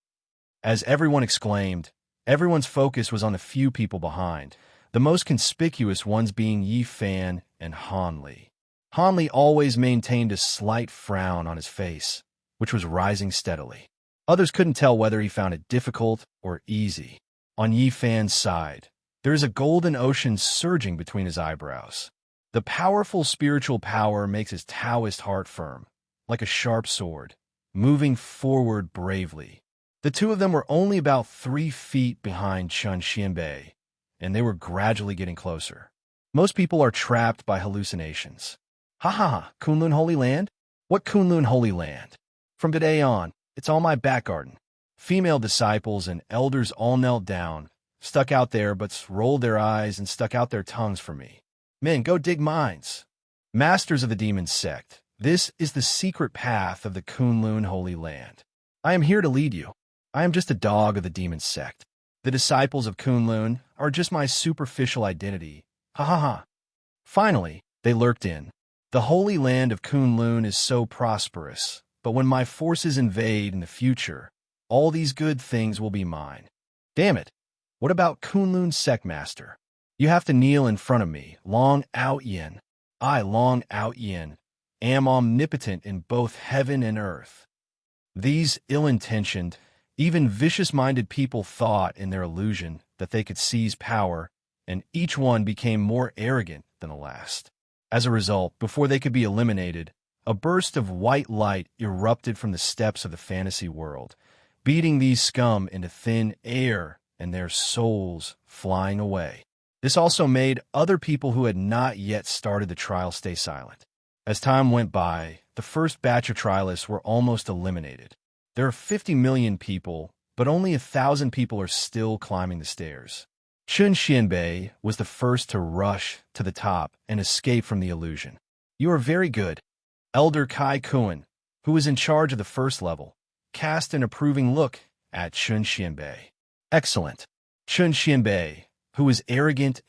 As everyone exclaimed, everyone's focus was on the few people behind, the most conspicuous ones being Yi Fan and Han Li. Han Li always maintained a slight frown on his face, which was rising steadily. Others couldn't tell whether he found it difficult or easy. On Yi Fan's side, there is a golden ocean surging between his eyebrows. The powerful spiritual power makes his Taoist heart firm, like a sharp sword, moving forward bravely. The two of them were only about 3 feet behind Chen Xianbei, and they were gradually getting closer. Most people are trapped by hallucinations. Ha ha ha, Kunlun Holy Land? What Kunlun Holy Land? From today on, it's all my back garden. Female disciples and elders all knelt down, stuck out their butts, rolled their eyes, and stuck out their tongues for me. Men, go dig mines. Masters of the demon sect, this is the secret path of the Kunlun Holy Land. I am here to lead you. I am just a dog of the demon sect. The disciples of Kunlun are just my superficial identity. Ha ha ha. Finally, they lurked in. The Holy Land of Kunlun is so prosperous, but when my forces invade in the future, all these good things will be mine. Damn it. What about Kunlun Sect Master? You have to kneel in front of me, Long Out Yin. I, Long Out Yin, am omnipotent in both heaven and earth. These ill-intentioned, even vicious-minded people thought in their illusion that they could seize power, and each one became more arrogant than the last. As a result, before they could be eliminated, a burst of white light erupted from the steps of the fantasy world, beating these scum into thin air and their souls flying away. This also made other people who had not yet started the trial stay silent. As time went by, the first batch of trialists were almost eliminated. There are 50 million people, but only 1,000 people are still climbing the stairs. Chen Xianbei was the first to rush to the top and escape from the illusion. You are very good. Elder Kai Kuan, who was in charge of the first level, cast an approving look at Chen Xianbei. Excellent. Chen Xianbei, who was arrogant,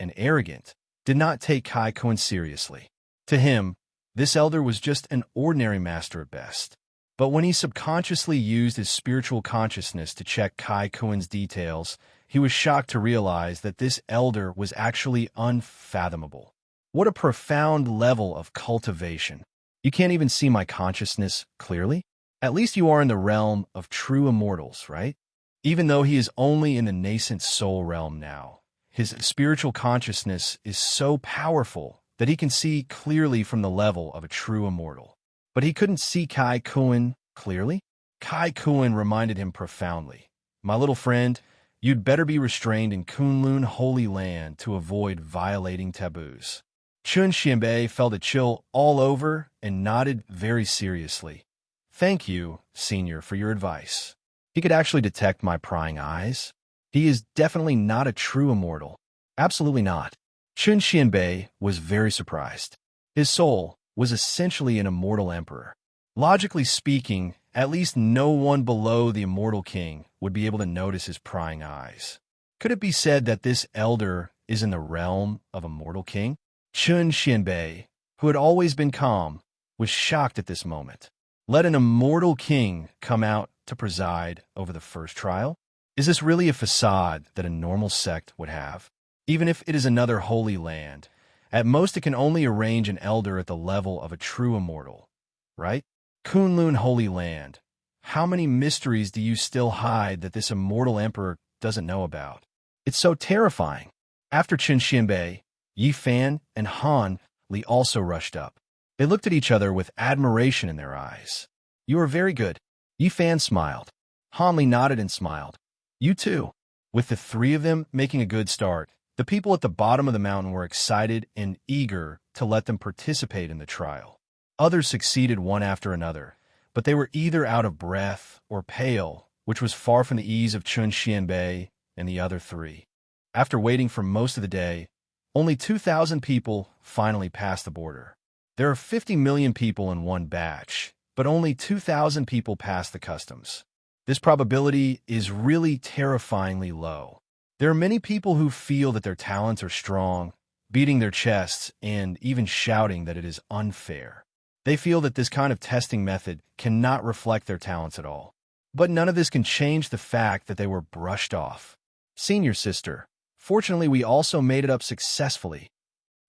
did not take Kai Kuan seriously. To him, this elder was just an ordinary master at best. But when he subconsciously used his spiritual consciousness to check Kai Kuan's details, he was shocked to realize that this elder was actually unfathomable. What a profound level of cultivation. You can't even see my consciousness clearly? At least you are in the realm of true immortals, right? Even though he is only in the nascent soul realm now, his spiritual consciousness is so powerful that he can see clearly from the level of a true immortal. But he couldn't see Kai Kuan clearly? Kai Kuan reminded him profoundly, "My little friend, you'd better be restrained in Kunlun Holy Land to avoid violating taboos." Chen Xianbei felt a chill all over and nodded very seriously. "Thank you, Senior, for your advice." He could actually detect my prying eyes. He is definitely not a true immortal. Absolutely not. Chen Xianbei was very surprised. His soul was essentially an Immortal Emperor. Logically speaking, at least no one below the Immortal King would be able to notice his prying eyes. Could it be said that this elder is in the realm of Immortal King? Chen Xianbei, who had always been calm, was shocked at this moment. Let an Immortal King come out to preside over the first trial? Is this really a facade that a normal sect would have? Even if it is another holy land, at most it can only arrange an elder at the level of a true immortal, right? Kunlun Holy Land, how many mysteries do you still hide that this Immortal Emperor doesn't know about? It's so terrifying. After Chen Xianbei, Yi Fan and Han Li also rushed up. They looked at each other with admiration in their eyes. "You are very good." Yi Fan smiled. Han Li nodded and smiled. "You too." With the three of them making a good start, the people at the bottom of the mountain were excited and eager to let them participate in the trial. Others succeeded one after another, but they were either out of breath or pale, which was far from the ease of Chen Xianbei and the other three. After waiting for most of the day, only 2,000 people finally passed the border. There are 50 million people in one batch, but only 2,000 people passed the customs. This probability is really terrifyingly low. There are many people who feel that their talents are strong, beating their chests and even shouting that it is unfair. They feel that this kind of testing method cannot reflect their talents at all. But none of this can change the fact that they were brushed off. Senior sister, fortunately we also made it up successfully.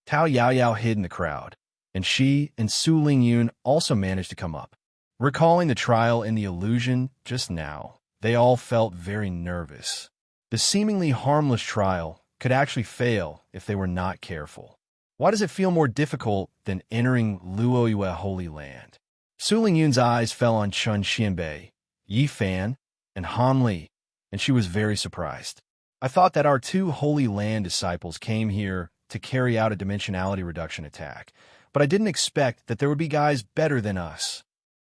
Tao Yaoyao hid in the crowd, and she and Su Lingyun also managed to come up. Recalling the trial in the illusion just now, they all felt very nervous. The seemingly harmless trial could actually fail if they were not careful. Why does it feel more difficult than entering Luoyue Holy Land? Su Lingyun's eyes fell on Chen Xianbei, Yi Fan, and Han Li, and she was very surprised. I thought that our two Holy Land disciples came here to carry out a dimensionality reduction attack, but I didn't expect that there would be guys better than us.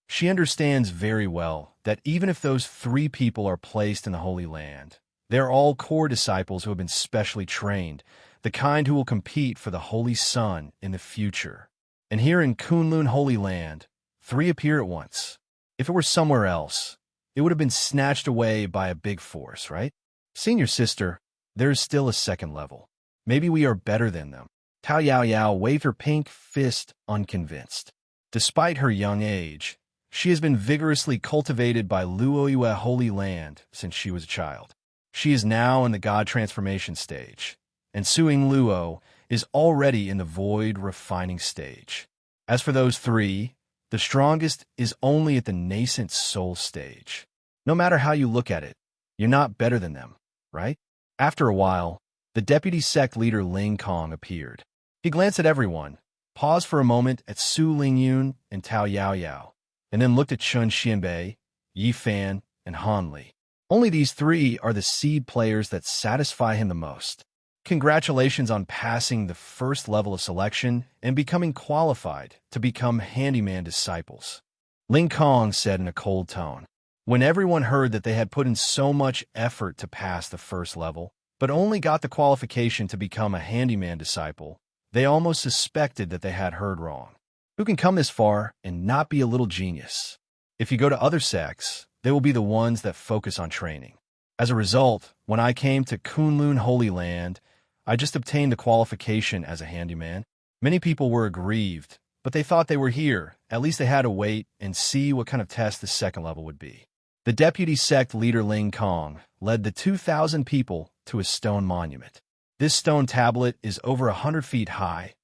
She understands very well that even if those 3 people are placed in the Holy Land, they're all core disciples who have been specially trained, the kind who will compete for the Holy Sun in the future. And here in Kunlun Holy Land, 3 appear at once. If it were somewhere else, it would have been snatched away by a big force, right? Senior sister, there is still a second level. Maybe we are better than them. Tao Yaoyao waved her pink fist, unconvinced. Despite her young age, she has been vigorously cultivated by Luoyue Holy Land since she was a child. She is now in the God transformation stage, and Suing Luo is already in the void refining stage. As for those 3, the strongest is only at the nascent soul stage. No matter how you look at it, you're not better than them, right? After a while, the deputy sect leader Ling Kong appeared. He glanced at everyone, paused for a moment at Su Lingyun and Tao Yaoyao, and then looked at Chen Xianbei, Yi Fan, and Han Li. Only these 3 are the seed players that satisfy him the most. Congratulations on passing the first level of selection and becoming qualified to become handyman disciples, Ling Kong said in a cold tone. When everyone heard that they had put in so much effort to pass the first level, but only got the qualification to become a handyman disciple, they almost suspected that they had heard wrong. Who can come this far and not be a little genius? If you go to other sects, they will be the ones that focus on training. As a result, when I came to Kunlun Holy Land, I just obtained the qualification as a handyman. Many people were aggrieved, but they thought they were here. At least they had to wait and see what kind of test the second level would be. The deputy sect leader Ling Kong led the 2,000 people to a stone monument. This stone tablet is over 100 feet high,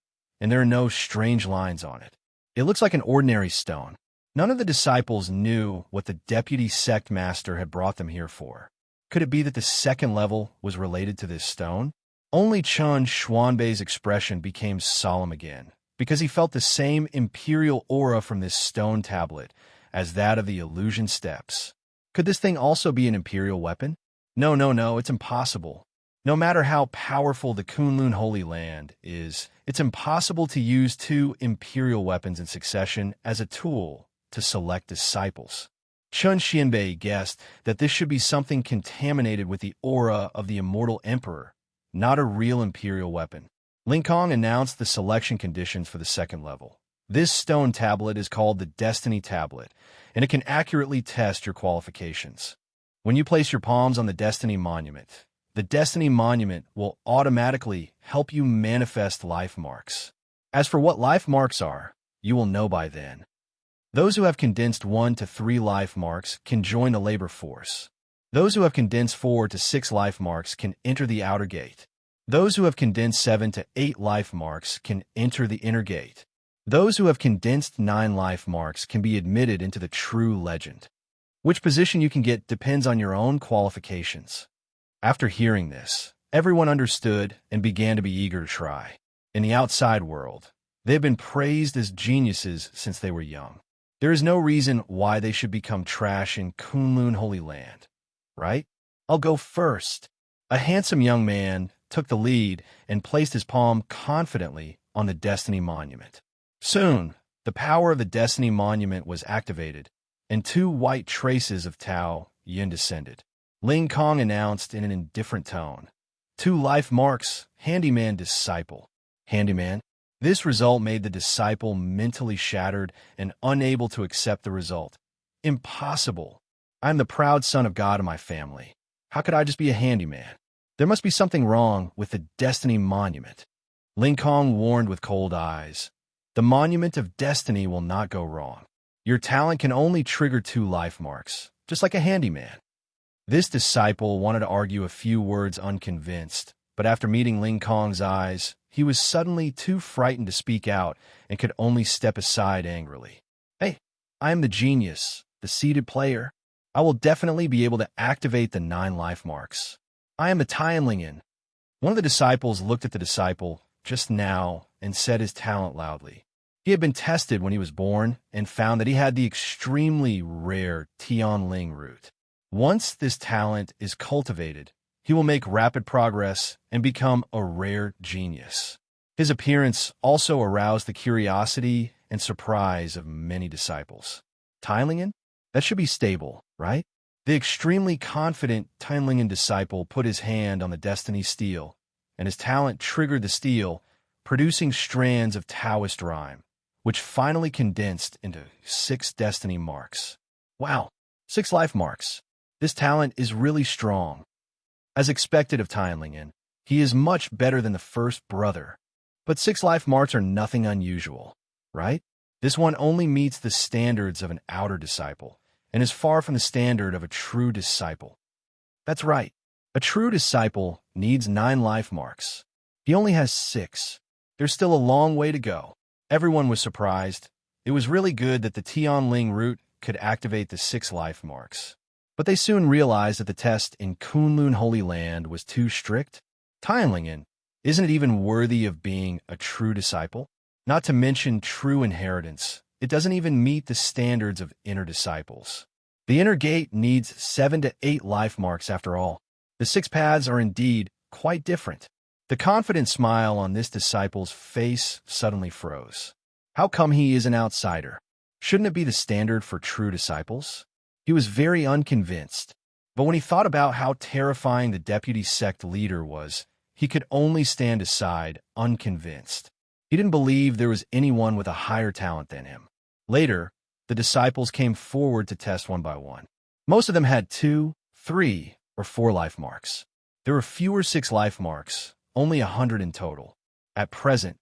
and there are no strange lines on it. It looks like an ordinary stone. None of the disciples knew what the deputy sect master had brought them here for. Could it be that the second level was related to this stone? Only Chen Xuanbei's expression became solemn again, because he felt the same imperial aura from this stone tablet as that of the illusion steps. Could this thing also be an imperial weapon? No, it's impossible. No matter how powerful the Kunlun Holy Land is, it's impossible to use 2 imperial weapons in succession as a tool to select disciples. Chen Xianbei guessed that this should be something contaminated with the aura of the Immortal Emperor, not a real imperial weapon. Ling Kong announced the selection conditions for the second level. This stone tablet is called the Destiny Tablet, and it can accurately test your qualifications. When you place your palms on the Destiny Monument, the Destiny Monument will automatically help you manifest life marks. As for what life marks are, you will know by then. Those who have condensed 1 to 3 life marks can join the labor force. Those who have condensed 4 to 6 life marks can enter the outer gate. Those who have condensed 7 to 8 life marks can enter the inner gate. Those who have condensed 9 life marks can be admitted into the true legend. Which position you can get depends on your own qualifications. After hearing this, everyone understood and began to be eager to try. In the outside world, they have been praised as geniuses since they were young. There is no reason why they should become trash in Kunlun Holy Land, right? I'll go first. A handsome young man took the lead and placed his palm confidently on the Destiny Monument. Soon, the power of the Destiny Monument was activated, and 2 white traces of Tao Yin descended. Ling Kong announced in an indifferent tone, 2 life marks, handyman disciple. Handyman? This result made the disciple mentally shattered and unable to accept the result. Impossible. I am the proud son of God in my family. How could I just be a handyman? There must be something wrong with the Destiny Monument. Ling Kong warned with cold eyes. The Monument of Destiny will not go wrong. Your talent can only trigger 2 life marks, just like a handyman. This disciple wanted to argue a few words unconvinced, but after meeting Ling Kong's eyes, he was suddenly too frightened to speak out and could only step aside angrily. Hey, I am the genius, the seated player. I will definitely be able to activate the 9 life marks. I am the Tianlingen. One of the disciples looked at the disciple just now and said his talent loudly. He had been tested when he was born and found that he had the extremely rare Tianling root. Once this talent is cultivated, he will make rapid progress and become a rare genius. His appearance also aroused the curiosity and surprise of many disciples. Tianlingen? That should be stable, right? The extremely confident Tianlingen disciple put his hand on the destiny steel, and his talent triggered the steel, producing strands of Taoist rhyme, which finally condensed into 6 destiny marks. Wow, 6 life marks. This talent is really strong. As expected of Tianlingen, he is much better than the first brother. But 6 life marks are nothing unusual, right? This one only meets the standards of an outer disciple, and is far from the standard of a true disciple. That's right. A true disciple needs 9 life marks. He only has 6. There's still a long way to go. Everyone was surprised. It was really good that the Tianling root could activate the 6 life marks. But they soon realized that the test in Kunlun Holy Land was too strict. Tianlingen, isn't it even worthy of being a true disciple? Not to mention true inheritance. It doesn't even meet the standards of inner disciples. The inner gate needs 7 to 8 life marks after all. The 6 paths are indeed quite different. The confident smile on this disciple's face suddenly froze. How come he is an outsider? Shouldn't it be the standard for true disciples? He was very unconvinced. But when he thought about how terrifying the deputy sect leader was, he could only stand aside, unconvinced. He didn't believe there was anyone with a higher talent than him. Later, the disciples came forward to test one by one. Most of them had 2, 3, or 4 life marks. There were fewer 6 life marks, only 100 in total. At present,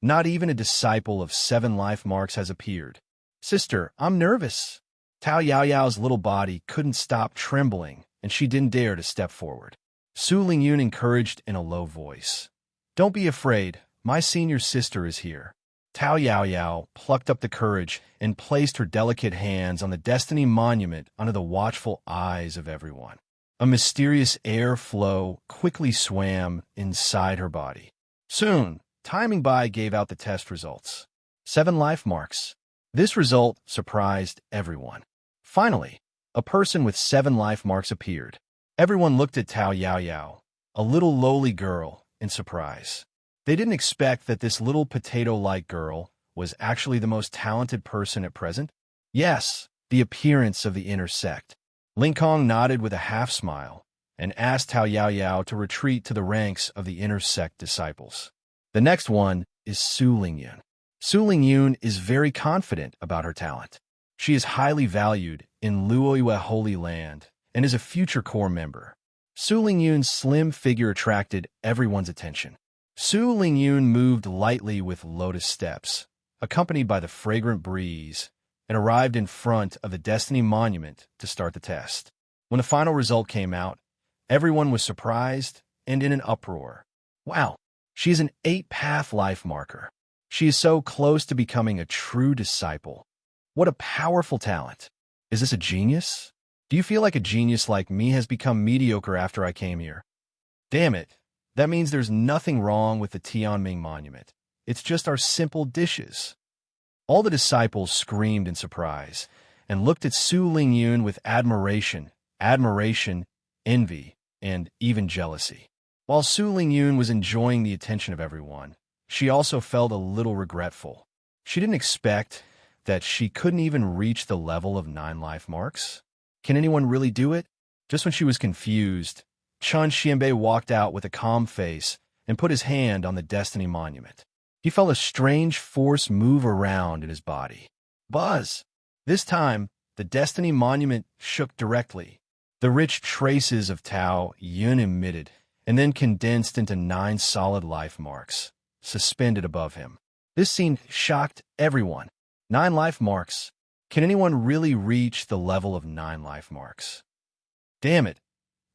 not even a disciple of 7 life marks has appeared. Sister, I'm nervous. Tao Yaoyao's little body couldn't stop trembling, and she didn't dare to step forward. Su Lingyun encouraged in a low voice. Don't be afraid, my senior sister is here. Tao Yaoyao plucked up the courage and placed her delicate hands on the destiny monument under the watchful eyes of everyone. A mysterious air flow quickly swam inside her body. Soon, Timing Bai gave out the test results. 7 life marks. This result surprised everyone. Finally, a person with 7 life marks appeared. Everyone looked at Tao Yaoyao, a little lowly girl, in surprise. They didn't expect that this little potato-like girl was actually the most talented person at present. Yes, the appearance of the inner sect. Ling Kong nodded with a half-smile and asked Tao Yaoyao to retreat to the ranks of the inner sect disciples. The next one is Su Lingyun. Su Lingyun is very confident about her talent. She is highly valued in Luoyue Holy Land and is a future core member. Su Lingyun's slim figure attracted everyone's attention. Su Lingyun moved lightly with lotus steps, accompanied by the fragrant breeze, and arrived in front of the Destiny Monument to start the test. When the final result came out, everyone was surprised and in an uproar. Wow, she is an 8-path life marker. She is so close to becoming a true disciple. What a powerful talent. Is this a genius? Do you feel like a genius like me has become mediocre after I came here? Damn it. That means there's nothing wrong with the Tianming Monument. It's just our simple dishes. All the disciples screamed in surprise and looked at Su Lingyun with admiration, envy, and even jealousy. While Su Lingyun was enjoying the attention of everyone, she also felt a little regretful. She didn't expect that she couldn't even reach the level of 9 life marks. Can anyone really do it? Just when she was confused, Chen Xianbei walked out with a calm face and put his hand on the Destiny Monument. He felt a strange force move around in his body. Buzz! This time, the Destiny Monument shook directly. The rich traces of Tao Yun emitted, and then condensed into 9 solid life marks, suspended above him. This scene shocked everyone. 9 life marks. Can anyone really reach the level of 9 life marks? Damn it.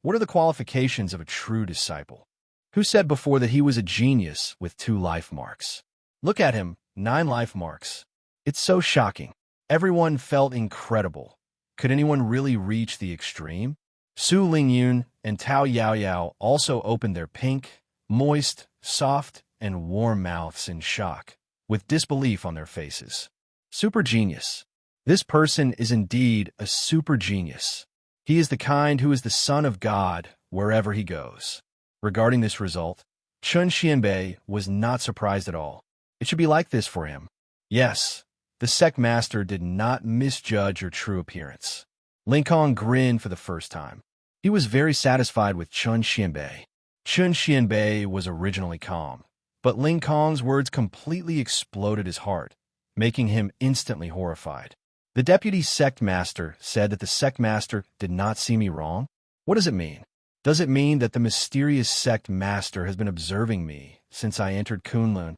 What are the qualifications of a true disciple? Who said before that he was a genius with 2 life marks? Look at him, 9 life marks. It's so shocking. Everyone felt incredible. Could anyone really reach the extreme? Su Lingyun and Tao Yaoyao also opened their pink, moist, soft, and warm mouths in shock, with disbelief on their faces. Super genius. This person is indeed a super genius. He is the kind who is the son of God wherever he goes. Regarding this result, Chun Xianbei was not surprised at all. It should be like this for him. Yes, the Sect Master did not misjudge your true appearance. Ling Kong grinned for the first time. He was very satisfied with Chun Xianbei. Chun Xianbei was originally calm, but Ling Kong's words completely exploded his heart, making him instantly horrified. The Deputy Sect Master said that the Sect Master did not see me wrong? What does it mean? Does it mean that the mysterious Sect Master has been observing me since I entered Kunlun?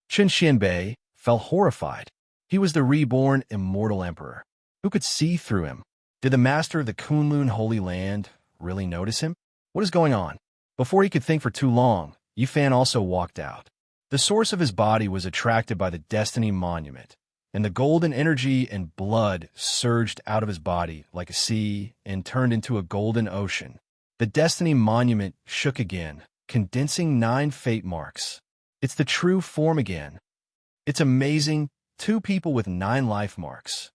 Chen Xianbei felt horrified. He was the reborn Immortal Emperor. Who could see through him? Did the Master of the Kunlun Holy Land really notice him? What is going on? Before he could think for too long, Yifan also walked out. The source of his body was attracted by the Destiny Monument, and the golden energy and blood surged out of his body like a sea and turned into a golden ocean. The Destiny Monument shook again, condensing 9 fate marks. It's the true form again. It's amazing, 2 people with 9 life marks.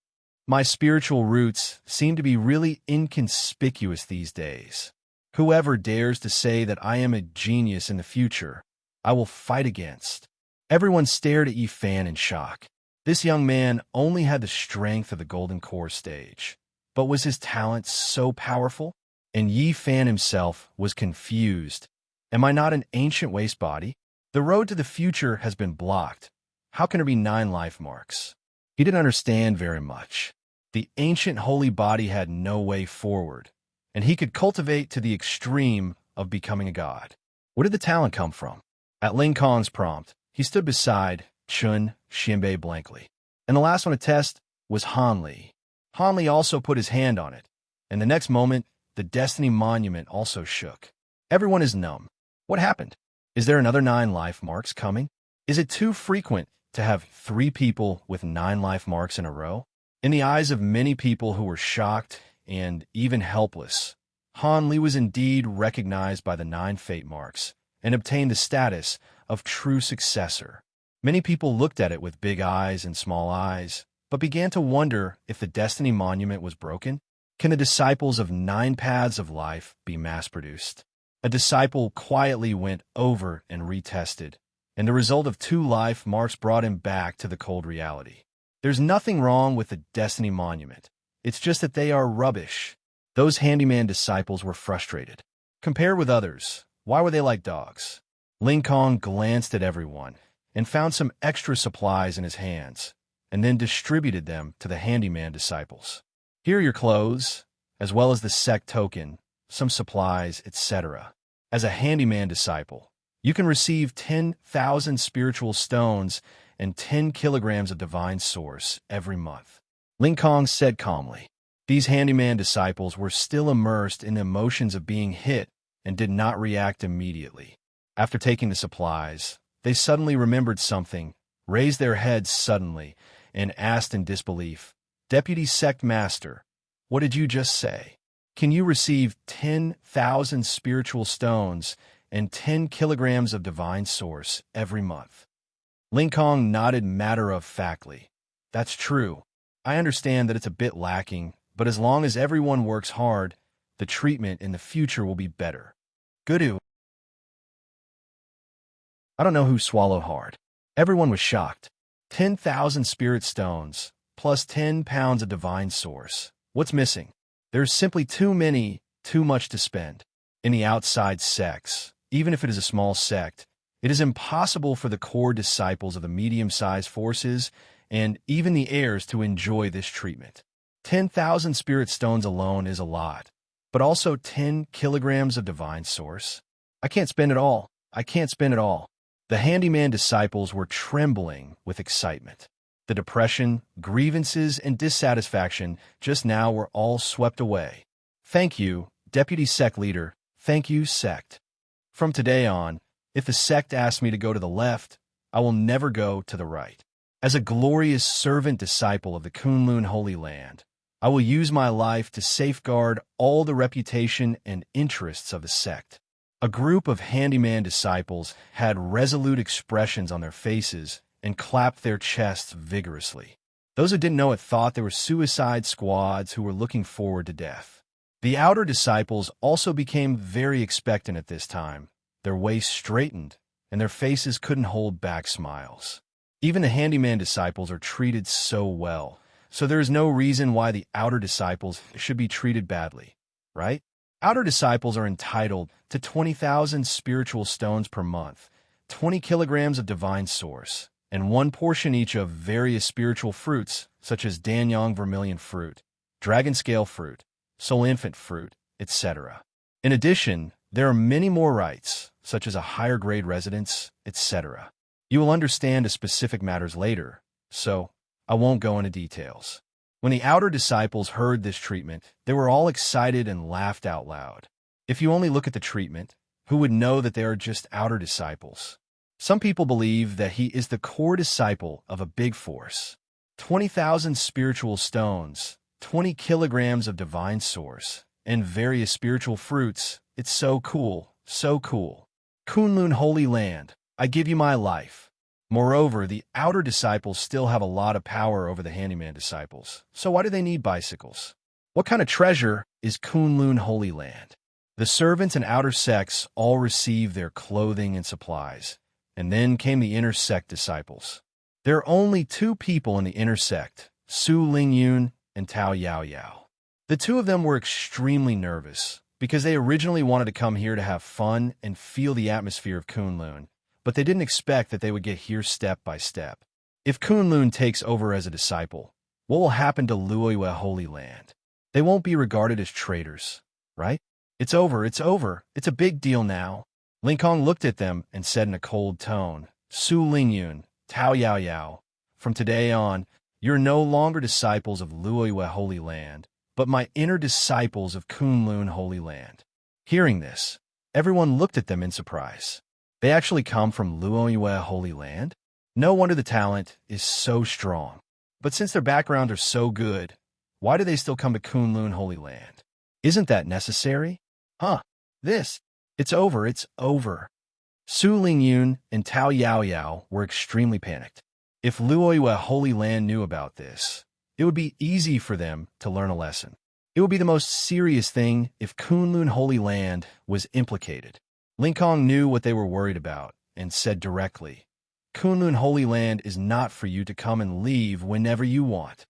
My spiritual roots seem to be really inconspicuous these days. Whoever dares to say that I am a genius in the future, I will fight against. Everyone stared at Yifan in shock. This young man only had the strength of the Golden Core stage, but was his talent so powerful? And Yifan himself was confused. Am I not an ancient waste body? The road to the future has been blocked. How can there be 9 life marks? He didn't understand very much. The ancient holy body had no way forward, and he could cultivate to the extreme of becoming a god. Where did the talent come from? At Ling Kong's prompt, he stood beside Chun Xianbei blankly. And the last one to test was Han Li. Han Li also put his hand on it, and the next moment, the Destiny Monument also shook. Everyone is numb. What happened? Is there another 9 life marks coming? Is it too frequent to have 3 people with 9 life marks in a row? In the eyes of many people who were shocked and even helpless, Han Li was indeed recognized by the 9 fate marks and obtained the status of true successor. Many people looked at it with big eyes and small eyes, but began to wonder if the Destiny Monument was broken. Can the disciples of 9 paths of life be mass-produced? A disciple quietly went over and retested, and the result of 2 life marks brought him back to the cold reality. There's nothing wrong with the Destiny Monument. It's just that they are rubbish. Those handyman disciples were frustrated. Compared with others, why were they like dogs? Ling Kong glanced at everyone and found some extra supplies in his hands, and then distributed them to the handyman disciples. Here are your clothes, as well as the sect token, some supplies, etc. As a handyman disciple, you can receive 10,000 spiritual stones and 10 kilograms of divine source every month. Ling Kong said calmly. These handyman disciples were still immersed in the emotions of being hit and did not react immediately. After taking the supplies, they suddenly remembered something, raised their heads suddenly, and asked in disbelief, Deputy Sect Master, what did you just say? Can you receive 10,000 spiritual stones and 10 kilograms of divine source every month? Ling Kong nodded matter-of-factly. That's true. I understand that it's a bit lacking, but as long as everyone works hard, the treatment in the future will be better. Good. I don't know who swallowed hard. Everyone was shocked. 10,000 spirit stones, plus 10 pounds of divine source. What's missing? There's simply too much to spend. In the outside sects, even if it is a small sect, it is impossible for the core disciples of the medium-sized forces and even the heirs to enjoy this treatment. 10,000 spirit stones alone is a lot, but also 10 kilograms of divine source. I can't spend it all. I can't spend it all. The handyman disciples were trembling with excitement. The depression, grievances, and dissatisfaction just now were all swept away. Thank you, Deputy Sect Leader. Thank you, Sect. From today on, if the Sect asks me to go to the left, I will never go to the right. As a glorious servant disciple of the Kunlun Holy Land, I will use my life to safeguard all the reputation and interests of the Sect. A group of handyman disciples had resolute expressions on their faces and clapped their chests vigorously. Those who didn't know it thought they were suicide squads who were looking forward to death. The outer disciples also became very expectant at this time. Their waists straightened, and their faces couldn't hold back smiles. Even the handyman disciples are treated so well, so there is no reason why the outer disciples should be treated badly, right? Outer disciples are entitled to 20,000 spiritual stones per month, 20 kilograms of divine source, and one portion each of various spiritual fruits, such as Danyang vermilion fruit, dragon scale fruit, soul infant fruit, etc. In addition, there are many more rights, such as a higher grade residence, etc. You will understand the specific matters later, so I won't go into details. When the outer disciples heard this treatment, they were all excited and laughed out loud. If you only look at the treatment, who would know that they are just outer disciples? Some people believe that he is the core disciple of a big force. 20,000 spiritual stones, 20 kilograms of divine source, and various spiritual fruits. It's so cool, so cool. Kunlun Holy Land, I give you my life. Moreover, the outer disciples still have a lot of power over the handyman disciples, so why do they need bicycles? What kind of treasure is Kunlun Holy Land? The servants and outer sects all received their clothing and supplies, and then came the inner sect disciples. There are only two people in the inner sect, Su Lingyun and Tao Yao Yao. The two of them were extremely nervous, because they originally wanted to come here to have fun and feel the atmosphere of Kunlun, but they didn't expect that they would get here step by step. If Kunlun takes over as a disciple, what will happen to Luoyue Holy Land? They won't be regarded as traitors, right? It's over, it's over, it's a big deal now. Ling Kong looked at them and said in a cold tone, Su Lingyun, Tao Yao Yao, from today on, you're no longer disciples of Luoyue Holy Land, but my inner disciples of Kunlun Holy Land. Hearing this, everyone looked at them in surprise. They actually come from Luoyue Holy Land? No wonder the talent is so strong. But since their backgrounds are so good, why do they still come to Kunlun Holy Land? Isn't that necessary? Huh, it's over, it's over. Su Lingyun and Tao Yao Yao were extremely panicked. If Luoyue Holy Land knew about this, it would be easy for them to learn a lesson. It would be the most serious thing if Kunlun Holy Land was implicated. Ling Kong knew what they were worried about and said directly, Kunlun Holy Land is not for you to come and leave whenever you want.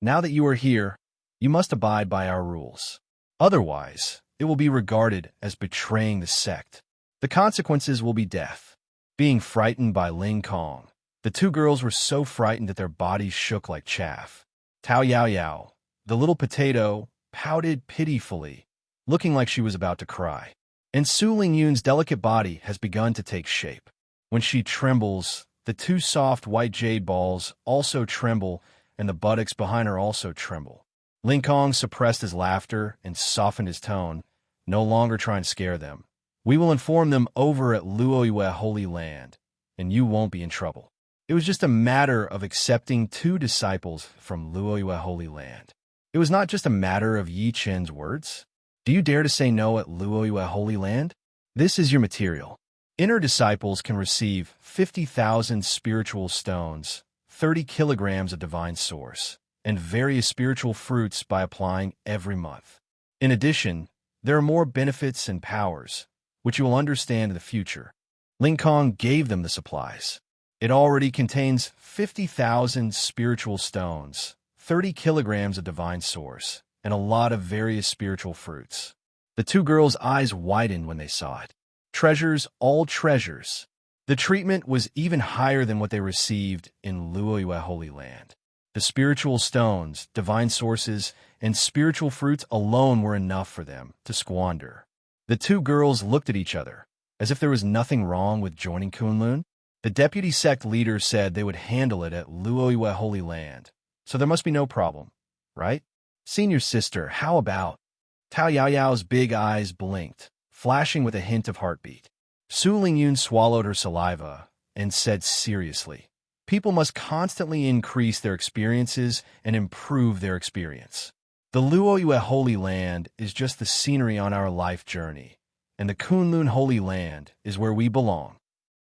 Now that you are here, you must abide by our rules. Otherwise, it will be regarded as betraying the sect. The consequences will be death. Being frightened by Ling Kong, the two girls were so frightened that their bodies shook like chaff. Tao Yao Yao, the little potato, pouted pitifully, looking like she was about to cry. And Su Lingyun's delicate body has begun to take shape. When she trembles, the two soft white jade balls also tremble, and the buttocks behind her also tremble. Ling Kong suppressed his laughter and softened his tone, no longer trying to scare them. We will inform them over at Luoyue Holy Land, and you won't be in trouble. It was just a matter of accepting two disciples from Luoyue Holy Land. It was not just a matter of Yi Chen's words. Do you dare to say no at Luoyue Holy Land? This is your material. Inner disciples can receive 50,000 spiritual stones, 30 kilograms of divine source, and various spiritual fruits by applying every month. In addition, there are more benefits and powers, which you will understand in the future. Ling Kong gave them the supplies. It already contains 50,000 spiritual stones, 30 kilograms of divine source, and a lot of various spiritual fruits. The two girls' eyes widened when they saw it. Treasures, all treasures. The treatment was even higher than what they received in Luoyue Holy Land. The spiritual stones, divine sources, and spiritual fruits alone were enough for them to squander. The two girls looked at each other, as if there was nothing wrong with joining Kunlun. The deputy sect leader said they would handle it at Luoyue Holy Land, so there must be no problem, right? Senior sister, how about? Tao Yaoyao's big eyes blinked, flashing with a hint of heartbeat. Su Lingyun swallowed her saliva and said seriously, people must constantly increase their experiences and improve their experience. The Luoyue Holy Land is just the scenery on our life journey, and the Kunlun Holy Land is where we belong.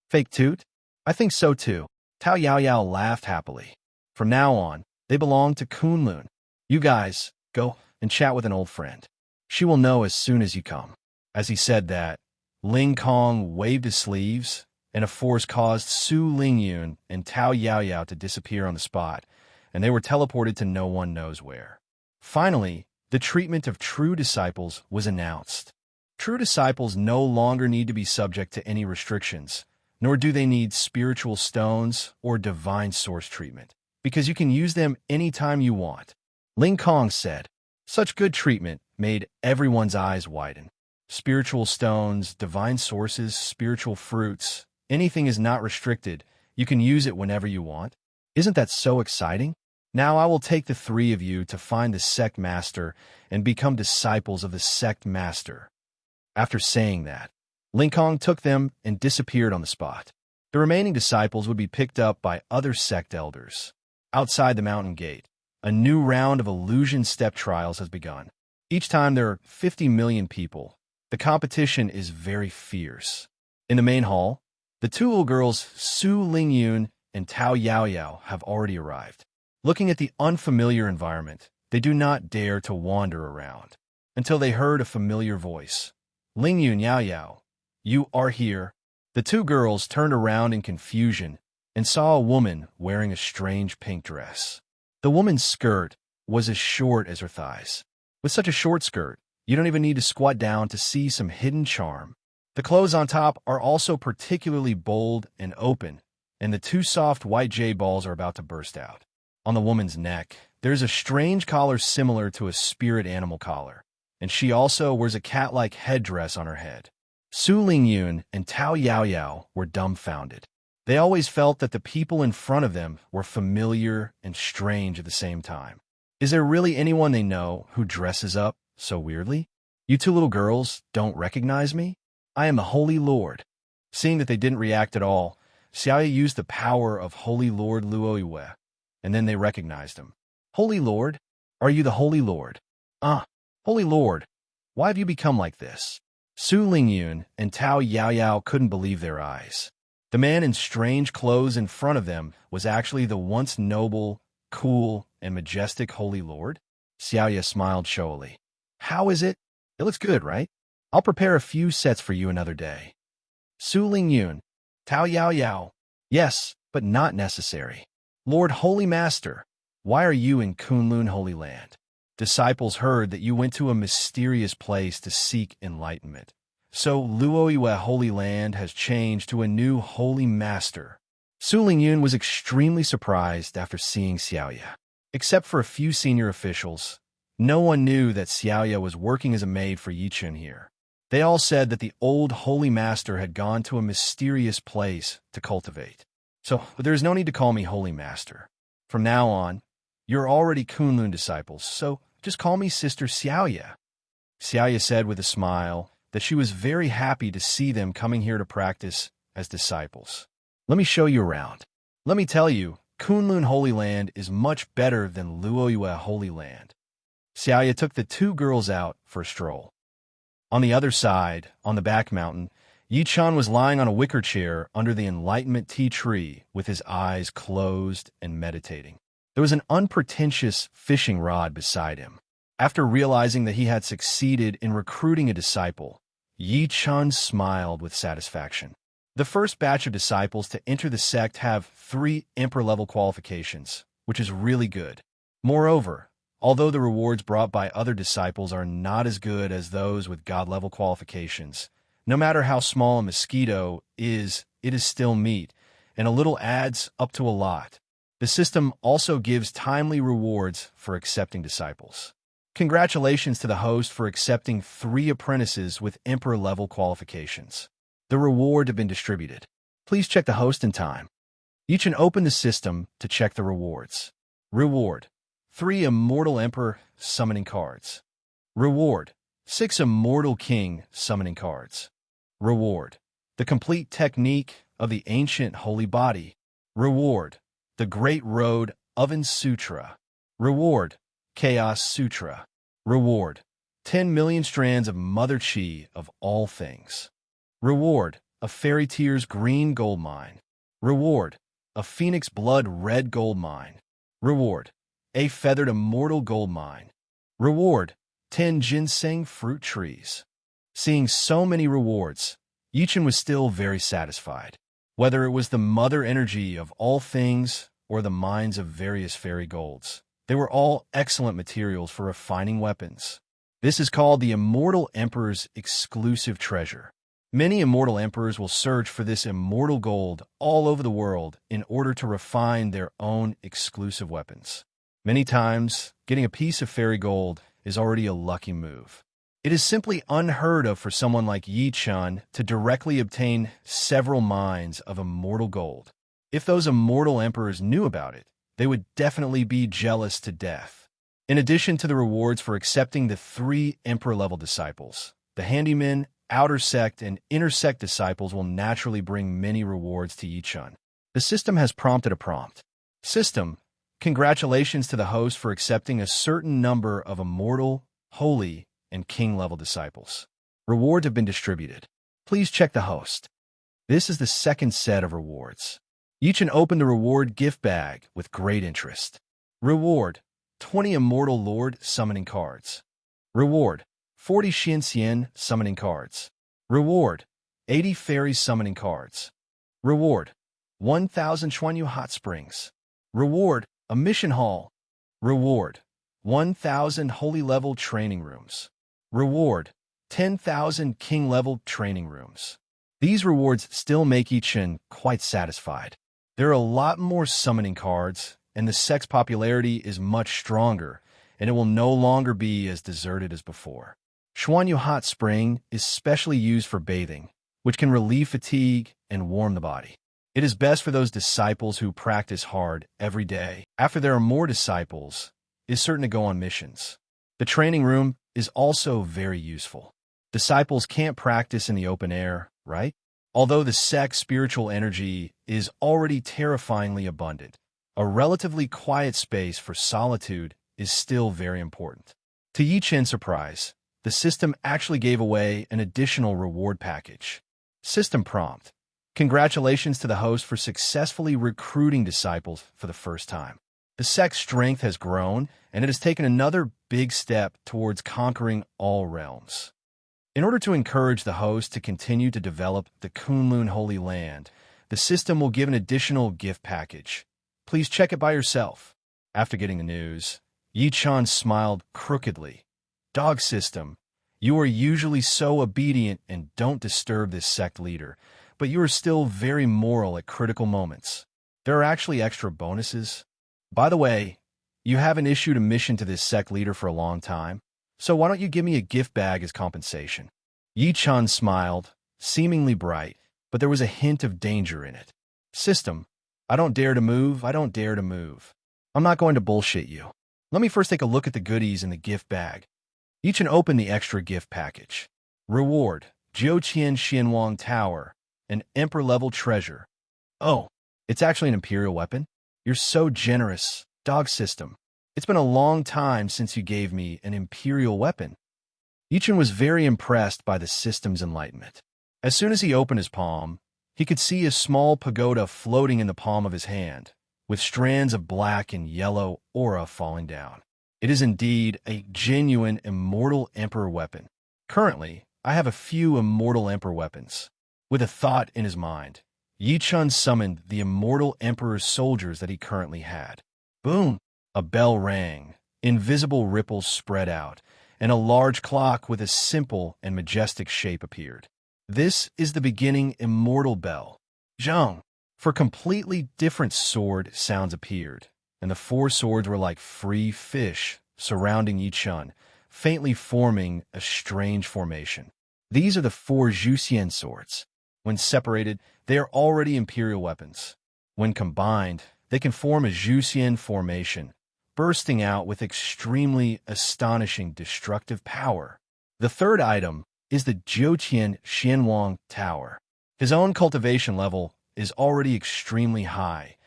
Fake toot? I think so too. Tao Yaoyao laughed happily. From now on, they belong to Kunlun. You guys, go and chat with an old friend. She will know as soon as you come. As he said that, Ling Kong waved his sleeves, and a force caused Su Lingyun and Tao Yaoyao to disappear on the spot, and they were teleported to no one knows where. Finally, the treatment of true disciples was announced. True disciples no longer need to be subject to any restrictions, nor do they need spiritual stones or divine source treatment, because you can use them anytime you want. Ling Kong said, such good treatment made everyone's eyes widen. Spiritual stones, divine sources, spiritual fruits, anything is not restricted. You can use it whenever you want. Isn't that so exciting? Now I will take the three of you to find the sect master and become disciples of the sect master. After saying that, Ling Kong took them and disappeared on the spot. The remaining disciples would be picked up by other sect elders. Outside the mountain gate, a new round of illusion step trials has begun. Each time there are 50 million people. The competition is very fierce. In the main hall, the two little girls, Su Lingyun and Tao Yaoyao, have already arrived. Looking at the unfamiliar environment, they do not dare to wander around until they heard a familiar voice. Lingyun Yaoyao, you are here. The two girls turned around in confusion and saw a woman wearing a strange pink dress. The woman's skirt was as short as her thighs. With such a short skirt, you don't even need to squat down to see some hidden charm. The clothes on top are also particularly bold and open, and the two soft white jade balls are about to burst out. On the woman's neck, there's a strange collar similar to a spirit animal collar, and she also wears a cat-like headdress on her head. Su Lingyun and Tao Yaoyao were dumbfounded. They always felt that the people in front of them were familiar and strange at the same time. Is there really anyone they know who dresses up so weirdly? You two little girls don't recognize me? I am the Holy Lord. Seeing that they didn't react at all, Xiaoya used the power of Holy Lord Luoyue, and then they recognized him. Holy Lord? Are you the Holy Lord? Holy Lord, why have you become like this? Su Lingyun and Tao Yaoyao couldn't believe their eyes. The man in strange clothes in front of them was actually the once noble, cool, and majestic Holy Lord. Xiaoya smiled showily. How is it? It looks good, right? I'll prepare a few sets for you another day. Su Lingyun, Tao Yaoyao, yes, but not necessary. Lord Holy Master, why are you in Kunlun Holy Land? Disciples heard that you went to a mysterious place to seek enlightenment. So Luoyue Holy Land has changed to a new Holy Master. Su Lingyun was extremely surprised after seeing Xiaoya. Except for a few senior officials, no one knew that Xiaoya was working as a maid for Chen here. They all said that the old Holy Master had gone to a mysterious place to cultivate. So there's no need to call me Holy Master. From now on, you're already Kunlun disciples, so just call me Sister Xiaoya. Xiaoya said with a smile that she was very happy to see them coming here to practice as disciples. Let me show you around. Let me tell you, Kunlun Holy Land is much better than Luoyue Holy Land. Xiaoya took the two girls out for a stroll. On the other side, on the back mountain, Chen was lying on a wicker chair under the Enlightenment Tea Tree with his eyes closed and meditating. There was an unpretentious fishing rod beside him. After realizing that he had succeeded in recruiting a disciple, Chen smiled with satisfaction. The first batch of disciples to enter the sect have 3 Emperor-level qualifications, which is really good. Moreover, although the rewards brought by other disciples are not as good as those with God-level qualifications, no matter how small a mosquito is, it is still meat, and a little adds up to a lot. The system also gives timely rewards for accepting disciples. Congratulations to the host for accepting 3 apprentices with Emperor-level qualifications. The reward have been distributed. Please check the host in time. You can open the system to check the rewards. Reward: 3 Immortal Emperor Summoning Cards. Reward: 6 Immortal King Summoning Cards. Reward: the complete technique of the Ancient Holy Body. Reward: the Great Road Oven Sutra. Reward: Chaos Sutra. Reward: 10 million strands of Mother Chi of all things. Reward: a Fairy Tears Green Gold Mine. Reward: a Phoenix Blood Red Gold Mine. Reward: a Feathered Immortal Gold Mine. Reward: 10 Ginseng Fruit Trees. Seeing so many rewards, Yichen was still very satisfied. Whether it was the mother energy of all things or the mines of various fairy golds, they were all excellent materials for refining weapons. This is called the Immortal Emperor's exclusive treasure. Many Immortal Emperors will search for this immortal gold all over the world in order to refine their own exclusive weapons. Many times, getting a piece of fairy gold is already a lucky move. It is simply unheard of for someone like Yi Chen to directly obtain several mines of immortal gold. If those Immortal Emperors knew about it, they would definitely be jealous to death. In addition to the rewards for accepting the 3 Emperor-level disciples, the Handyman, Outer Sect, and Inner Sect disciples will naturally bring many rewards to Yi Chen. The system has prompted a prompt. System: congratulations to the host for accepting a certain number of Immortal, Holy, and King-level disciples. Rewards have been distributed. Please check the host. This is the second set of rewards. You can open the reward gift bag with great interest. Reward: 20 Immortal Lord Summoning Cards. Reward: 40 Huangxian Summoning Cards. Reward: 80 Fairy Summoning Cards. Reward: 1,000 Chuanyu Hot Springs. Reward: a Mission Hall. Reward: 1,000 Holy Level Training Rooms. Reward: 10,000 King Level Training Rooms. These rewards still make Chen quite satisfied. There are a lot more summoning cards, and the Sect's popularity is much stronger, and it will no longer be as deserted as before. Xuanyu Hot Spring is specially used for bathing, which can relieve fatigue and warm the body. It is best for those disciples who practice hard every day. After there are more disciples, it is certain to go on missions. The training room is also very useful. Disciples can't practice in the open air, right? Although the Sect's spiritual energy is already terrifyingly abundant, a relatively quiet space for solitude is still very important. To Yi Chen's surprise, the system actually gave away an additional reward package. System prompt: congratulations to the host for successfully recruiting disciples for the first time. The Sect's strength has grown, and it has taken another big step towards conquering all realms. In order to encourage the host to continue to develop the Kunlun Holy Land, the system will give an additional gift package. Please check it by yourself. After getting the news, Yi Chen smiled crookedly. Dog system, you are usually so obedient and don't disturb this sect leader, but you are still very moral at critical moments. There are actually extra bonuses. By the way, you haven't issued a mission to this sect leader for a long time, so why don't you give me a gift bag as compensation? Yi Chen smiled, seemingly bright, but there was a hint of danger in it. System, I don't dare to move, I don't dare to move. I'm not going to bullshit you. Let me first take a look at the goodies in the gift bag. You can open the extra gift package. Reward: Jiuqian Xianwang Tower, an Emperor-level treasure. Oh, it's actually an Imperial weapon? You're so generous. Dog system, it's been a long time since you gave me an Imperial weapon. Yi Chen was very impressed by the system's enlightenment. As soon as he opened his palm, he could see a small pagoda floating in the palm of his hand, with strands of black and yellow aura falling down. It is indeed a genuine Immortal Emperor weapon. Currently, I have a few Immortal Emperor weapons. With a thought in his mind, Yi Chen summoned the Immortal Emperor's soldiers that he currently had. Boom! A bell rang, invisible ripples spread out, and a large clock with a simple and majestic shape appeared. This is the beginning Immortal Bell. Zhang! For completely different sword sounds appeared, and the four swords were like free fish surrounding Yi Chun, faintly forming a strange formation. These are the four Zhuxian swords. When separated, they are already imperial weapons. When combined, they can form a Zhuxian formation, bursting out with extremely astonishing destructive power. The third item is the Jiuqian Xianwang Tower. His own cultivation level is already extremely high,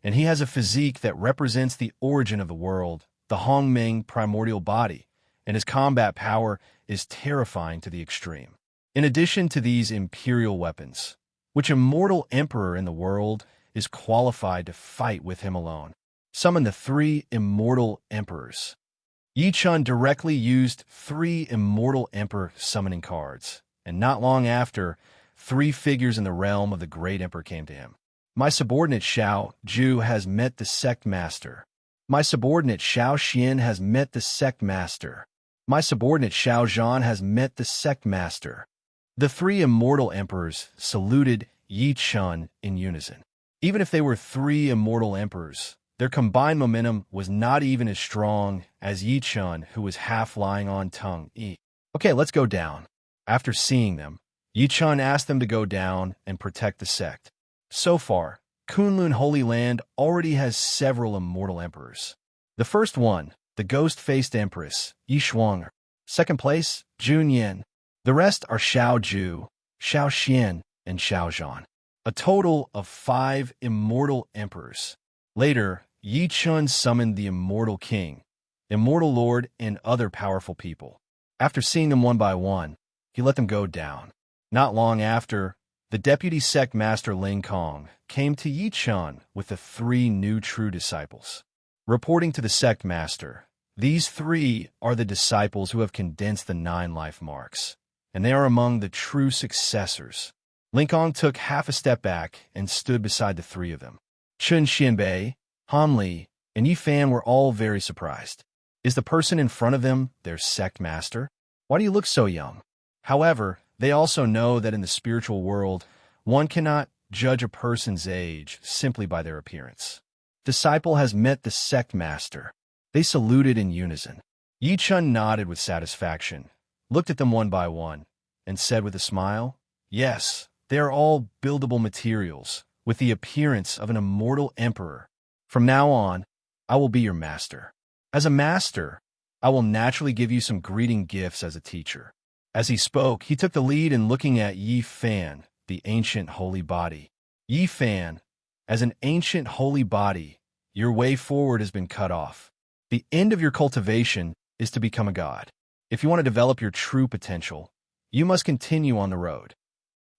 and he has a physique that represents the origin of the world, the Hongmeng Primordial Body, and his combat power is terrifying to the extreme. In addition to these imperial weapons, which Immortal Emperor in the world is qualified to fight with him alone, summon the 3 Immortal Emperors. Yi Chun directly used 3 Immortal Emperor summoning cards, and not long after, 3 figures in the realm of the Great Emperor came to him. My subordinate Xiao Zhu has met the Sect Master. My subordinate Xiao Xian has met the Sect Master. My subordinate Xiao Zhan has met the Sect Master. The 3 Immortal Emperors saluted Yi Chun in unison. Even if they were 3 Immortal Emperors, their combined momentum was not even as strong as Yi Chun, who was half lying on tongue. Okay, let's go down. After seeing them, Yi Chun asked them to go down and protect the sect. So far, Kunlun Holy Land already has several Immortal Emperors. The first one, the ghost-faced Empress, Yi Shuang. Second place, Jun Yin. The rest are Xiao Zhu, Xiao Xian, and Xiao Zhan. A total of 5 Immortal Emperors. Later, Yi Chun summoned the Immortal King, Immortal Lord, and other powerful people. After seeing them one by one, he let them go down. Not long after, the Deputy Sect Master Ling Kong came to Yi Chun with the 3 new true disciples. Reporting to the Sect Master, these 3 are the disciples who have condensed the 9 life marks, and they are among the true successors. Ling Kong took half a step back and stood beside the 3 of them. Chen Xianbei, Han Li, and Yi Fan were all very surprised. Is the person in front of them their Sect Master? Why do you look so young? However, they also know that in the spiritual world, one cannot judge a person's age simply by their appearance. Disciple has met the Sect Master. They saluted in unison. Yi Chun nodded with satisfaction, looked at them one by one, and said with a smile, "Yes, they are all buildable materials, with the appearance of an Immortal Emperor. From now on, I will be your master. As a master, I will naturally give you some greeting gifts as a teacher." As he spoke, he took the lead in looking at Yi Fan, the ancient holy body. Yi Fan, as an ancient holy body, your way forward has been cut off. The end of your cultivation is to become a god. If you want to develop your true potential, you must continue on the road.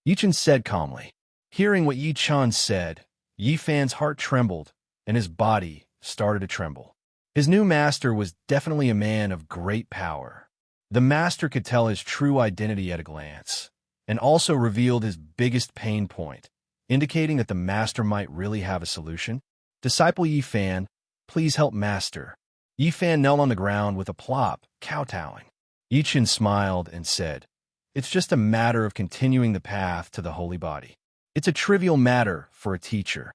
Yi Chun said calmly. Hearing what Yi Chun said, Yi Fan's heart trembled, and his body started to tremble. His new master was definitely a man of great power. The master could tell his true identity at a glance, and also revealed his biggest pain point, indicating that the master might really have a solution. Disciple Yi Fan, please help master. Yi Fan knelt on the ground with a plop, kowtowing. Yi Chun smiled and said, "It's just a matter of continuing the path to the holy body. It's a trivial matter for a teacher."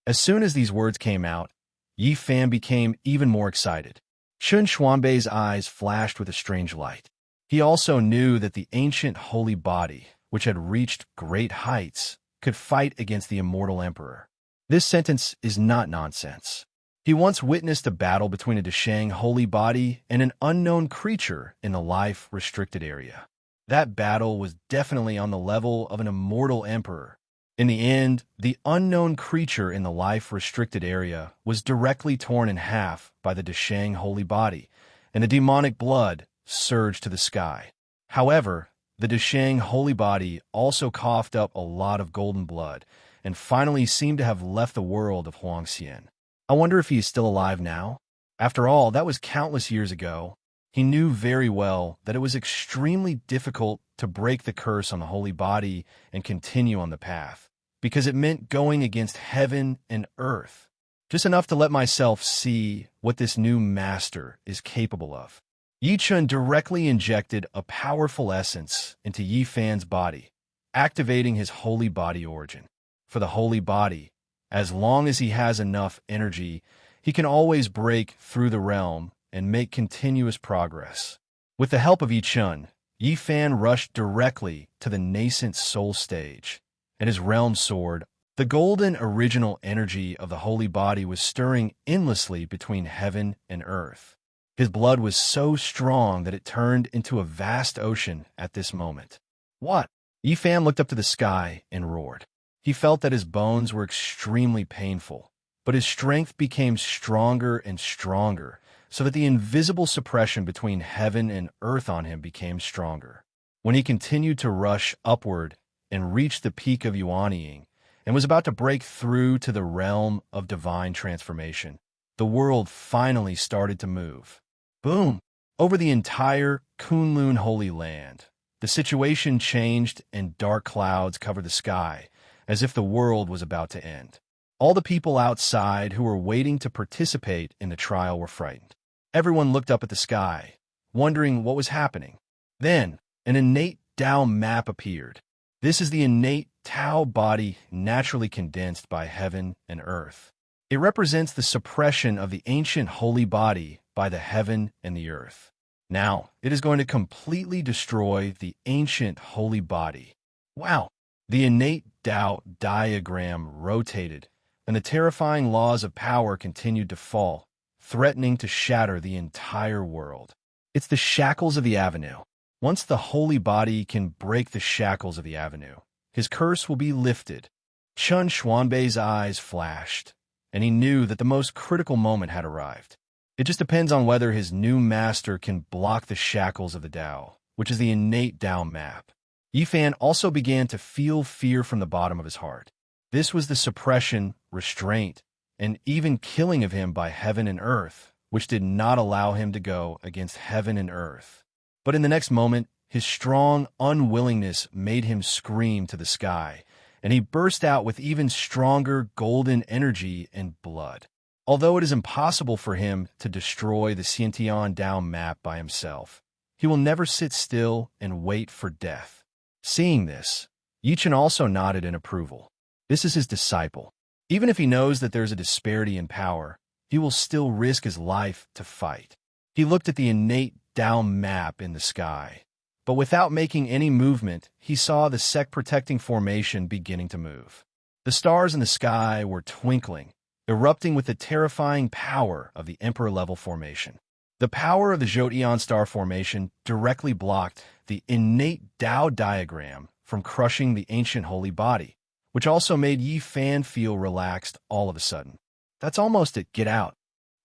As soon as these words came out, Yi Fan became even more excited. Chen Xuanbei's eyes flashed with a strange light. He also knew that the ancient holy body, which had reached great heights, could fight against the Immortal Emperor. This sentence is not nonsense. He once witnessed a battle between a Deshang holy body and an unknown creature in the life-restricted area. That battle was definitely on the level of an Immortal Emperor. In the end, the unknown creature in the life-restricted area was directly torn in half by the Deshang holy body, and the demonic blood surged to the sky. However, the Deshang holy body also coughed up a lot of golden blood, and finally seemed to have left the world of Huangxian. I wonder if he is still alive now? After all, that was countless years ago. He knew very well that it was extremely difficult to break the curse on the holy body and continue on the path, because it meant going against heaven and earth. Just enough to let myself see what this new master is capable of. Yi Chun directly injected a powerful essence into Yi Fan's body, activating his holy body origin. For the holy body, As long as he has enough energy, he can always break through the realm and make continuous progress. With the help of Yi Chun, Yi Fan rushed directly to the nascent soul stage, and his realm soared. The golden original energy of the holy body was stirring endlessly between heaven and earth. His blood was so strong that it turned into a vast ocean at this moment. What? Yi Fan looked up to the sky and roared. He felt that his bones were extremely painful, but his strength became stronger and stronger, so that the invisible suppression between heaven and earth on him became stronger. When he continued to rush upward and reached the peak of Yuanying, and was about to break through to the realm of divine transformation, the world finally started to move. Boom! Over the entire Kunlun Holy Land, the situation changed and dark clouds covered the sky, as if the world was about to end. All the people outside who were waiting to participate in the trial were frightened. Everyone looked up at the sky, wondering what was happening. Then, an innate Dao map appeared. This is the innate Tao body naturally condensed by heaven and earth. It represents the suppression of the ancient holy body by the heaven and the earth. Now, it is going to completely destroy the ancient holy body. Wow! The innate Dao diagram rotated, and the terrifying laws of power continued to fall, threatening to shatter the entire world. It's the shackles of the avenue. Once the holy body can break the shackles of the avenue, his curse will be lifted. Chen Xuanbei's eyes flashed, and he knew that the most critical moment had arrived. It just depends on whether his new master can block the shackles of the Dao, which is the innate Dao map. Yi Fan also began to feel fear from the bottom of his heart. This was the suppression, restraint, and even killing of him by heaven and earth, which did not allow him to go against heaven and earth. But in the next moment, his strong unwillingness made him scream to the sky, and he burst out with even stronger golden energy and blood. Although it is impossible for him to destroy the Xiantian Dao map by himself, he will never sit still and wait for death. Seeing this, Yi Chen also nodded in approval. This is his disciple. Even if he knows that there is a disparity in power, he will still risk his life to fight. He looked at the innate Dao map in the sky, but without making any movement, he saw the Sect protecting formation beginning to move. The stars in the sky were twinkling, erupting with the terrifying power of the Emperor-level formation. The power of the Zhoutian star formation directly blocked the innate Dao diagram from crushing the ancient holy body, which also made Yi Fan feel relaxed all of a sudden. That's almost it, get out,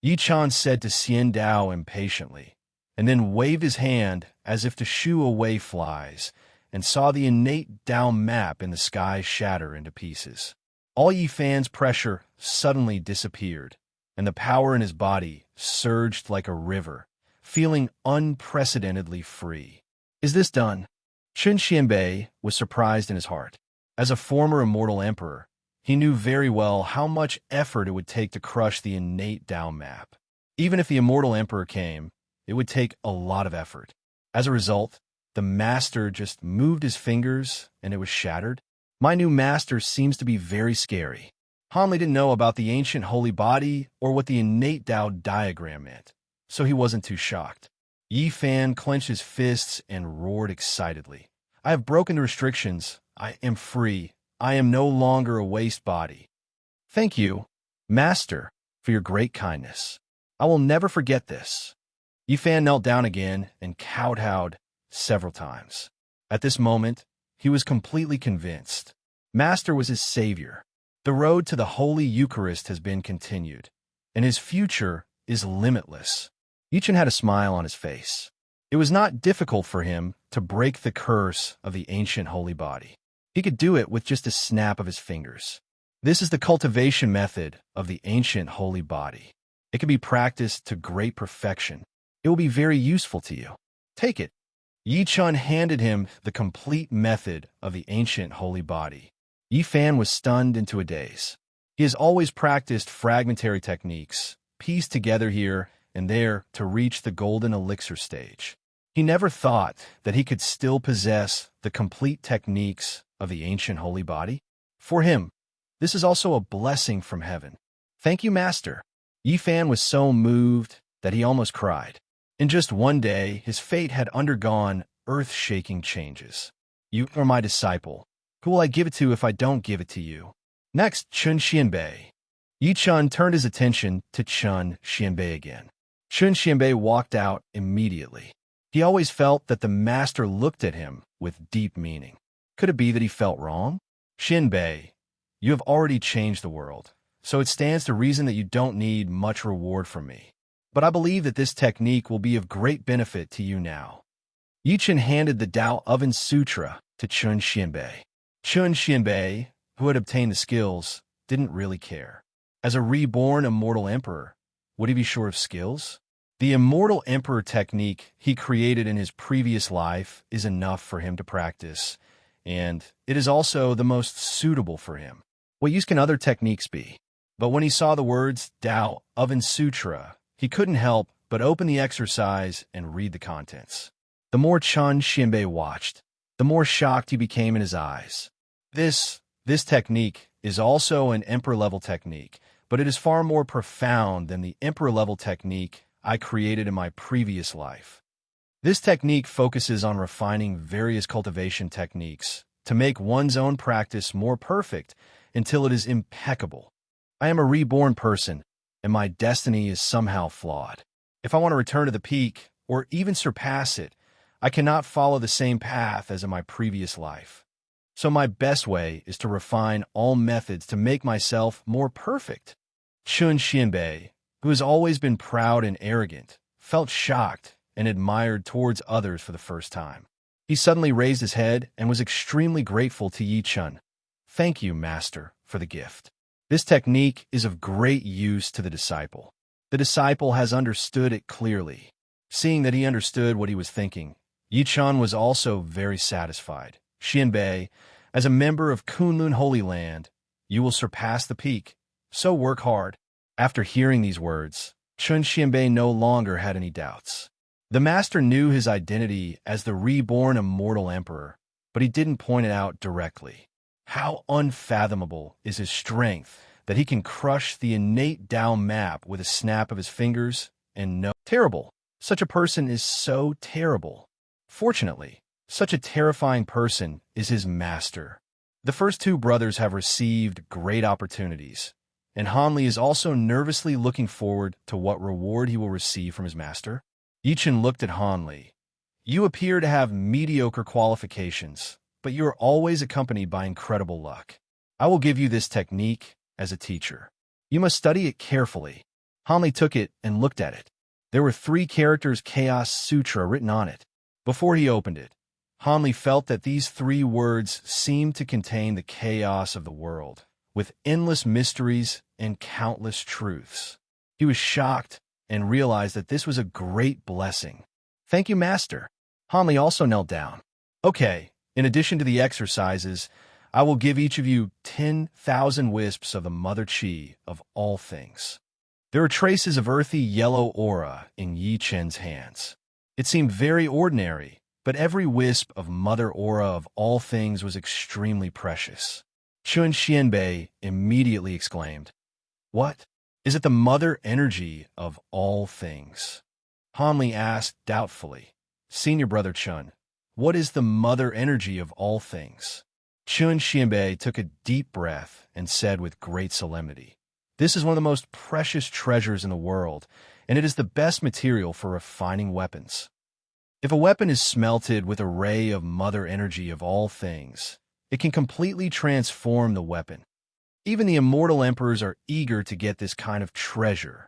Yi Chan said to Xian Dao impatiently, and then waved his hand as if to shoo away flies, and saw the innate Dao map in the sky shatter into pieces. All Yi Fan's pressure suddenly disappeared, and the power in his body surged like a river, feeling unprecedentedly free. Is this done? Chen Xianbei was surprised in his heart. As a former Immortal Emperor, he knew very well how much effort it would take to crush the innate Dao map. Even if the Immortal Emperor came, it would take a lot of effort. As a result, the master just moved his fingers and it was shattered. My new master seems to be very scary. Hanley didn't know about the ancient holy body or what the innate Dao diagram meant, so he wasn't too shocked. Yi Fan clenched his fists and roared excitedly. I have broken the restrictions. I am free. I am no longer a waste body. Thank you, Master, for your great kindness. I will never forget this. Yi Fan knelt down again and kowtowed several times. At this moment, he was completely convinced. Master was his savior. The road to the Holy Eucharist has been continued, and his future is limitless. Yi Chen had a smile on his face. It was not difficult for him to break the curse of the ancient holy body. He could do it with just a snap of his fingers. This is the cultivation method of the ancient holy body. It can be practiced to great perfection. It will be very useful to you. Take it. Yi Chun handed him the complete method of the ancient holy body. Yi Fan was stunned into a daze. He has always practiced fragmentary techniques, pieced together here and there to reach the golden elixir stage. He never thought that he could still possess the complete techniques of the ancient holy body. For him, This is also a blessing from heaven. Thank you, Master. Yi Fan was so moved that he almost cried. In just one day, his fate had undergone earth-shaking changes. You are my disciple. Who will I give it to if I don't give it to you? Next, Chun Xianbei. Yi Chun turned his attention to Chun Xianbei again. Chun Xianbei walked out immediately. He always felt that the master looked at him with deep meaning. Could it be that he felt wrong? Xianbei, you have already changed the world, so it stands to reason that you don't need much reward from me. But I believe that this technique will be of great benefit to you now. Yi Chen handed the Tao Oven Sutra to Chun Xianbei. Chun Xianbei, who had obtained the skills, didn't really care. As a reborn Immortal Emperor, would he be short of skills? The Immortal Emperor technique he created in his previous life is enough for him to practice, and it is also the most suitable for him. What use can other techniques be? But when he saw the words Tao Oven Sutra, he couldn't help but open the exercise and read the contents. The more Chun Xianbei watched, the more shocked he became in his eyes. This technique is also an Emperor-level technique, but it is far more profound than the Emperor-level technique I created in my previous life. This technique focuses on refining various cultivation techniques to make one's own practice more perfect until it is impeccable. I am a reborn person, and my destiny is somehow flawed. If I want to return to the peak, or even surpass it, I cannot follow the same path as in my previous life. So my best way is to refine all methods to make myself more perfect. Chun Xianbei, who has always been proud and arrogant, felt shocked and admired towards others for the first time. He suddenly raised his head and was extremely grateful to Yi Chun. Thank you, Master, for the gift. This technique is of great use to the disciple. The disciple has understood it clearly. Seeing that he understood what he was thinking, Yi Chun was also very satisfied. Xianbei, as a member of Kunlun Holy Land, you will surpass the peak, so work hard. After hearing these words, Chun Xianbei no longer had any doubts. The master knew his identity as the reborn Immortal Emperor, but he didn't point it out directly. How unfathomable is his strength that he can crush the innate Tao map with a snap of his fingers and no terrible. Such a person is so terrible. Fortunately, such a terrifying person is his master. The first two brothers have received great opportunities, and Hanli is also nervously looking forward to what reward he will receive from his master. Yi Chen looked at Hanli. You appear to have mediocre qualifications, but you are always accompanied by incredible luck. I will give you this technique as a teacher. You must study it carefully. Hanli took it and looked at it. There were 3 characters Chaos Sutra written on it. Before he opened it, Hanli felt that these 3 words seemed to contain the chaos of the world, with endless mysteries and countless truths. He was shocked and realized that this was a great blessing. Thank you, Master. Hanli also knelt down. Okay, in addition to the exercises, I will give each of you 10,000 wisps of the Mother Qi of all things. There are traces of earthy yellow aura in Yi Chen's hands. It seemed very ordinary, but every wisp of Mother Aura of all things was extremely precious. Chun Xianbei immediately exclaimed, What? Is it the Mother Energy of all things? Hanli asked doubtfully, Senior Brother Chun, what is the Mother Energy of all things? Chun Xianbei took a deep breath and said with great solemnity, This is one of the most precious treasures in the world, and it is the best material for refining weapons. If a weapon is smelted with a ray of Mother Energy of all things, it can completely transform the weapon. Even the Immortal Emperors are eager to get this kind of treasure.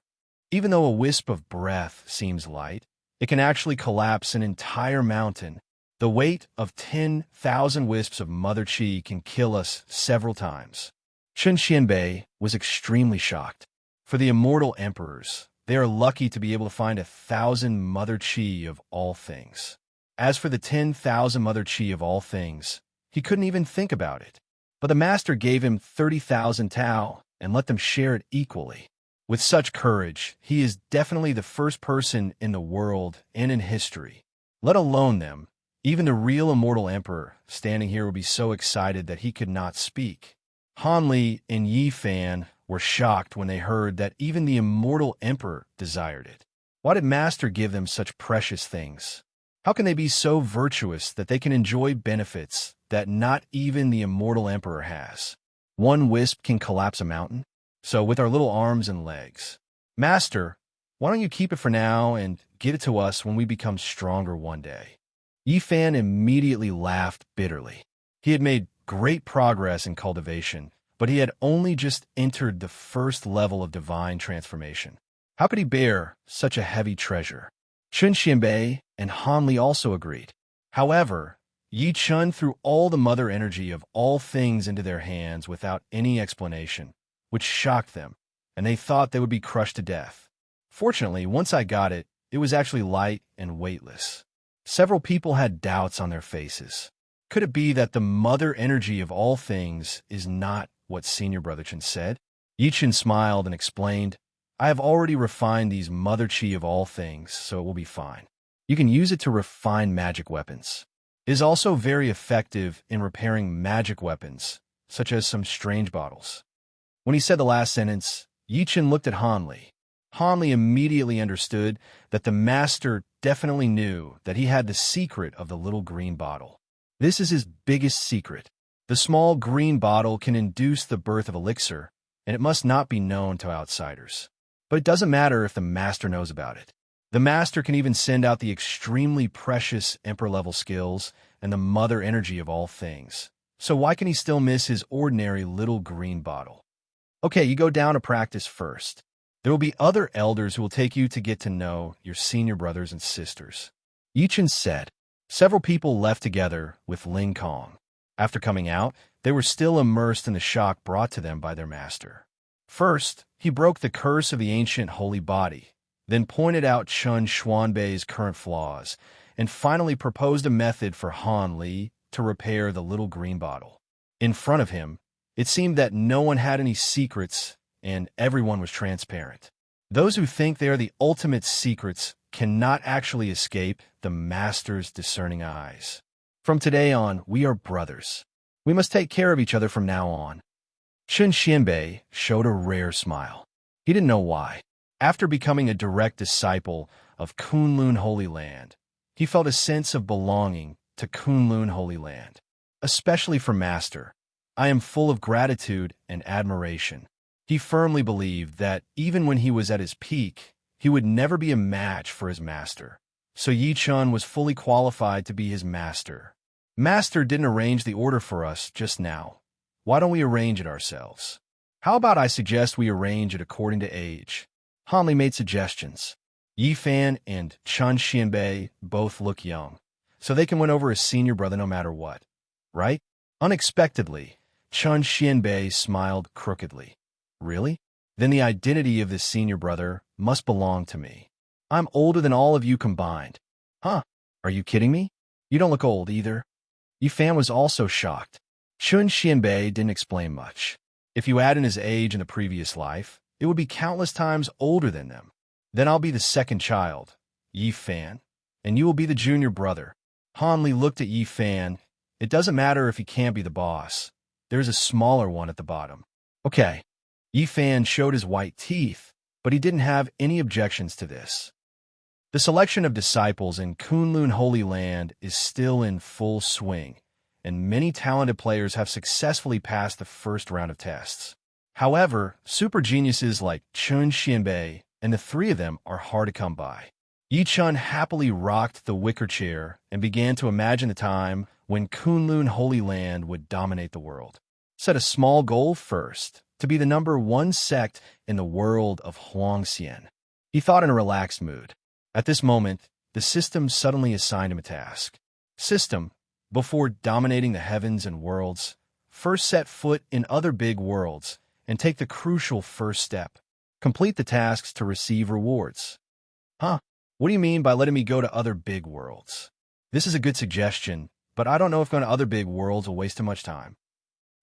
Even though a wisp of breath seems light, it can actually collapse an entire mountain. The weight of 10,000 wisps of Mother Qi can kill us several times. Chun Xianbei was extremely shocked. For the Immortal Emperors, they are lucky to be able to find 1,000 Mother Qi of all things. As for the 10,000 Mother Qi of all things, he couldn't even think about it. But the master gave him 30,000 Tao and let them share it equally. With such courage, he is definitely the first person in the world and in history. Let alone them, even the real Immortal Emperor standing here would be so excited that he could not speak. Han Li and Yi Fan were shocked when they heard that even the Immortal Emperor desired it. Why did Master give them such precious things? How can they be so virtuous that they can enjoy benefits that not even the Immortal Emperor has? One wisp can collapse a mountain. So with our little arms and legs. Master, why don't you keep it for now and get it to us when we become stronger one day? Yi Fan immediately laughed bitterly. He had made great progress in cultivation, but he had only just entered the first level of divine transformation. How could he bear such a heavy treasure? Chen Xianbei and Han Li also agreed. However, Yi Chun threw all the mother energy of all things into their hands without any explanation, which shocked them, and they thought they would be crushed to death. Fortunately, once I got it, it was actually light and weightless. Several people had doubts on their faces. Could it be that the mother energy of all things is not what Senior Brother Chen said? Yi Chen smiled and explained, I have already refined these mother chi of all things, so it will be fine. You can use it to refine magic weapons. It is also very effective in repairing magic weapons, such as some strange bottles. When he said the last sentence, Yi Chen looked at Han Li. Han Li immediately understood that the master definitely knew that he had the secret of the little green bottle. This is his biggest secret. The small green bottle can induce the birth of elixir, and it must not be known to outsiders. But it doesn't matter if the master knows about it. The master can even send out the extremely precious emperor-level skills and the mother energy of all things. So why can he still miss his ordinary little green bottle? Okay, you go down to practice first. There will be other elders who will take you to get to know your senior brothers and sisters. Yi Chen said. Several people left together with Ling Kong. After coming out, they were still immersed in the shock brought to them by their master. First, he broke the curse of the ancient holy body, then pointed out Chun Xuanbei's current flaws, and finally proposed a method for Han Li to repair the little green bottle. In front of him, it seemed that no one had any secrets and everyone was transparent. Those who think they are the ultimate secrets cannot actually escape the master's discerning eyes. From today on, we are brothers. We must take care of each other from now on. Chen Xianbei showed a rare smile. He didn't know why. After becoming a direct disciple of Kunlun Holy Land, he felt a sense of belonging to Kunlun Holy Land. Especially for Master, I am full of gratitude and admiration. He firmly believed that even when he was at his peak, he would never be a match for his master. So Yi Chun was fully qualified to be his master. Master didn't arrange the order for us just now. Why don't we arrange it ourselves? How about I suggest we arrange it according to age? Han Li made suggestions. Yi Fan and Chen Xianbei both look young, so they can win over a senior brother no matter what, right? Unexpectedly, Chen Xianbei smiled crookedly. Really? Then the identity of this senior brother must belong to me. I'm older than all of you combined. Huh? Are you kidding me? You don't look old either. Yi Fan was also shocked. Chen Xianbei didn't explain much. If you add in his age in the previous life, it would be countless times older than them. Then I'll be the second child, Yi Fan, and you will be the junior brother. Han Li looked at Yi Fan. It doesn't matter if he can't be the boss. There's a smaller one at the bottom. Okay. Yi Fan showed his white teeth, but he didn't have any objections to this. The selection of disciples in Kunlun Holy Land is still in full swing, and many talented players have successfully passed the first round of tests. However, super geniuses like Chen Xianbei and the three of them are hard to come by. Yi Chun happily rocked the wicker chair and began to imagine the time when Kunlun Holy Land would dominate the world. Set a small goal first, to be the #1 sect in the world of Huangxian. He thought in a relaxed mood. At this moment, the system suddenly assigned him a task. System, before dominating the heavens and worlds, first set foot in other big worlds and take the crucial first step. Complete the tasks to receive rewards. Huh? What do you mean by letting me go to other big worlds? This is a good suggestion, but I don't know if going to other big worlds will waste too much time.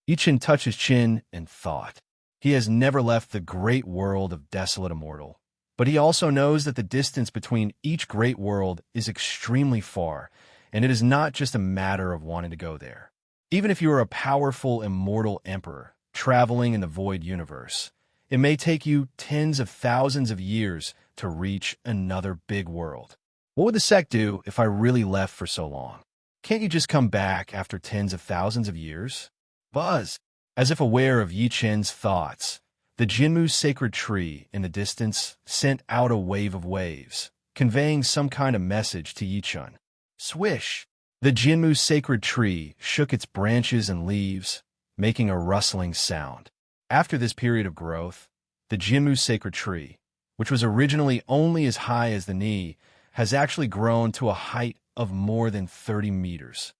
Yi Chen touched his chin and thought. He has never left the great world of Desolate Immortal, but he also knows that the distance between each great world is extremely far, and it is not just a matter of wanting to go there. Even if you are a powerful Immortal Emperor, traveling in the void universe. It may take you tens of thousands of years to reach another big world. What would the sect do if I really left for so long? Can't you just come back after tens of thousands of years? Buzz, as if aware of Yi Chen's thoughts, the Jinmu's sacred tree in the distance sent out a wave of waves, conveying some kind of message to Yi Chen. Swish! The Jinmu's sacred tree shook its branches and leaves, making a rustling sound. After this period of growth, the Jinmu's sacred tree, which was originally only as high as the knee, has actually grown to a height of more than 30 meters.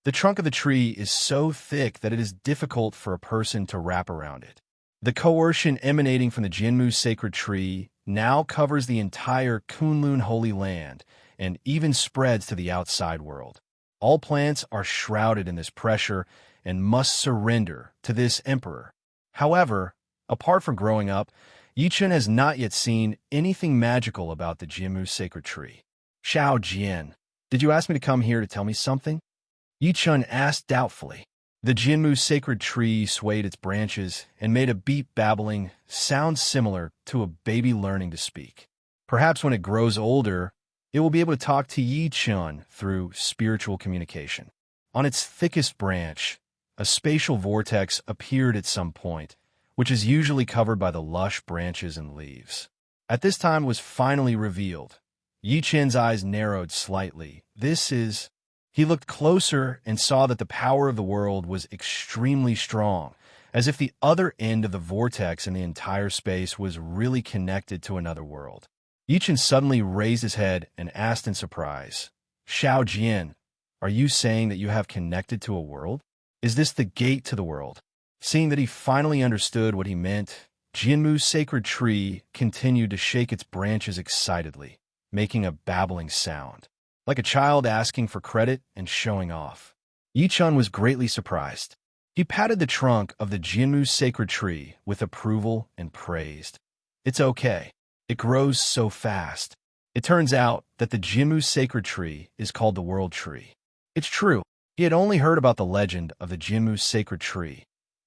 The trunk of the tree is so thick that it is difficult for a person to wrap around it. The coercion emanating from the Jinmu's sacred tree now covers the entire Kunlun Holy Land and even spreads to the outside world. All plants are shrouded in this pressure and must surrender to this emperor. However, apart from growing up, Yi Chen has not yet seen anything magical about the Jinmu's sacred tree. Xiao Jian, did you ask me to come here to tell me something? Yi Chen asked doubtfully. The Jinmu's sacred tree swayed its branches and made a beat babbling sound similar to a baby learning to speak. Perhaps when it grows older, it will be able to talk to Yi Chen through spiritual communication. On its thickest branch, a spatial vortex appeared at some point, which is usually covered by the lush branches and leaves. At this time it was finally revealed. Yi Chen's eyes narrowed slightly. He looked closer and saw that the power of the world was extremely strong, as if the other end of the vortex in the entire space was really connected to another world. Yi Chen suddenly raised his head and asked in surprise, Xiao Jian, are you saying that you have connected to a world? Is this the gate to the world? Seeing that he finally understood what he meant, Jinmu's sacred tree continued to shake its branches excitedly, making a babbling sound, like a child asking for credit and showing off. Yi Chen was greatly surprised. He patted the trunk of the Jinmu's sacred tree with approval and praised. It's okay. It grows so fast. It turns out that the Jinmu's sacred tree is called the World Tree. It's true. He had only heard about the legend of the Jinmu's sacred tree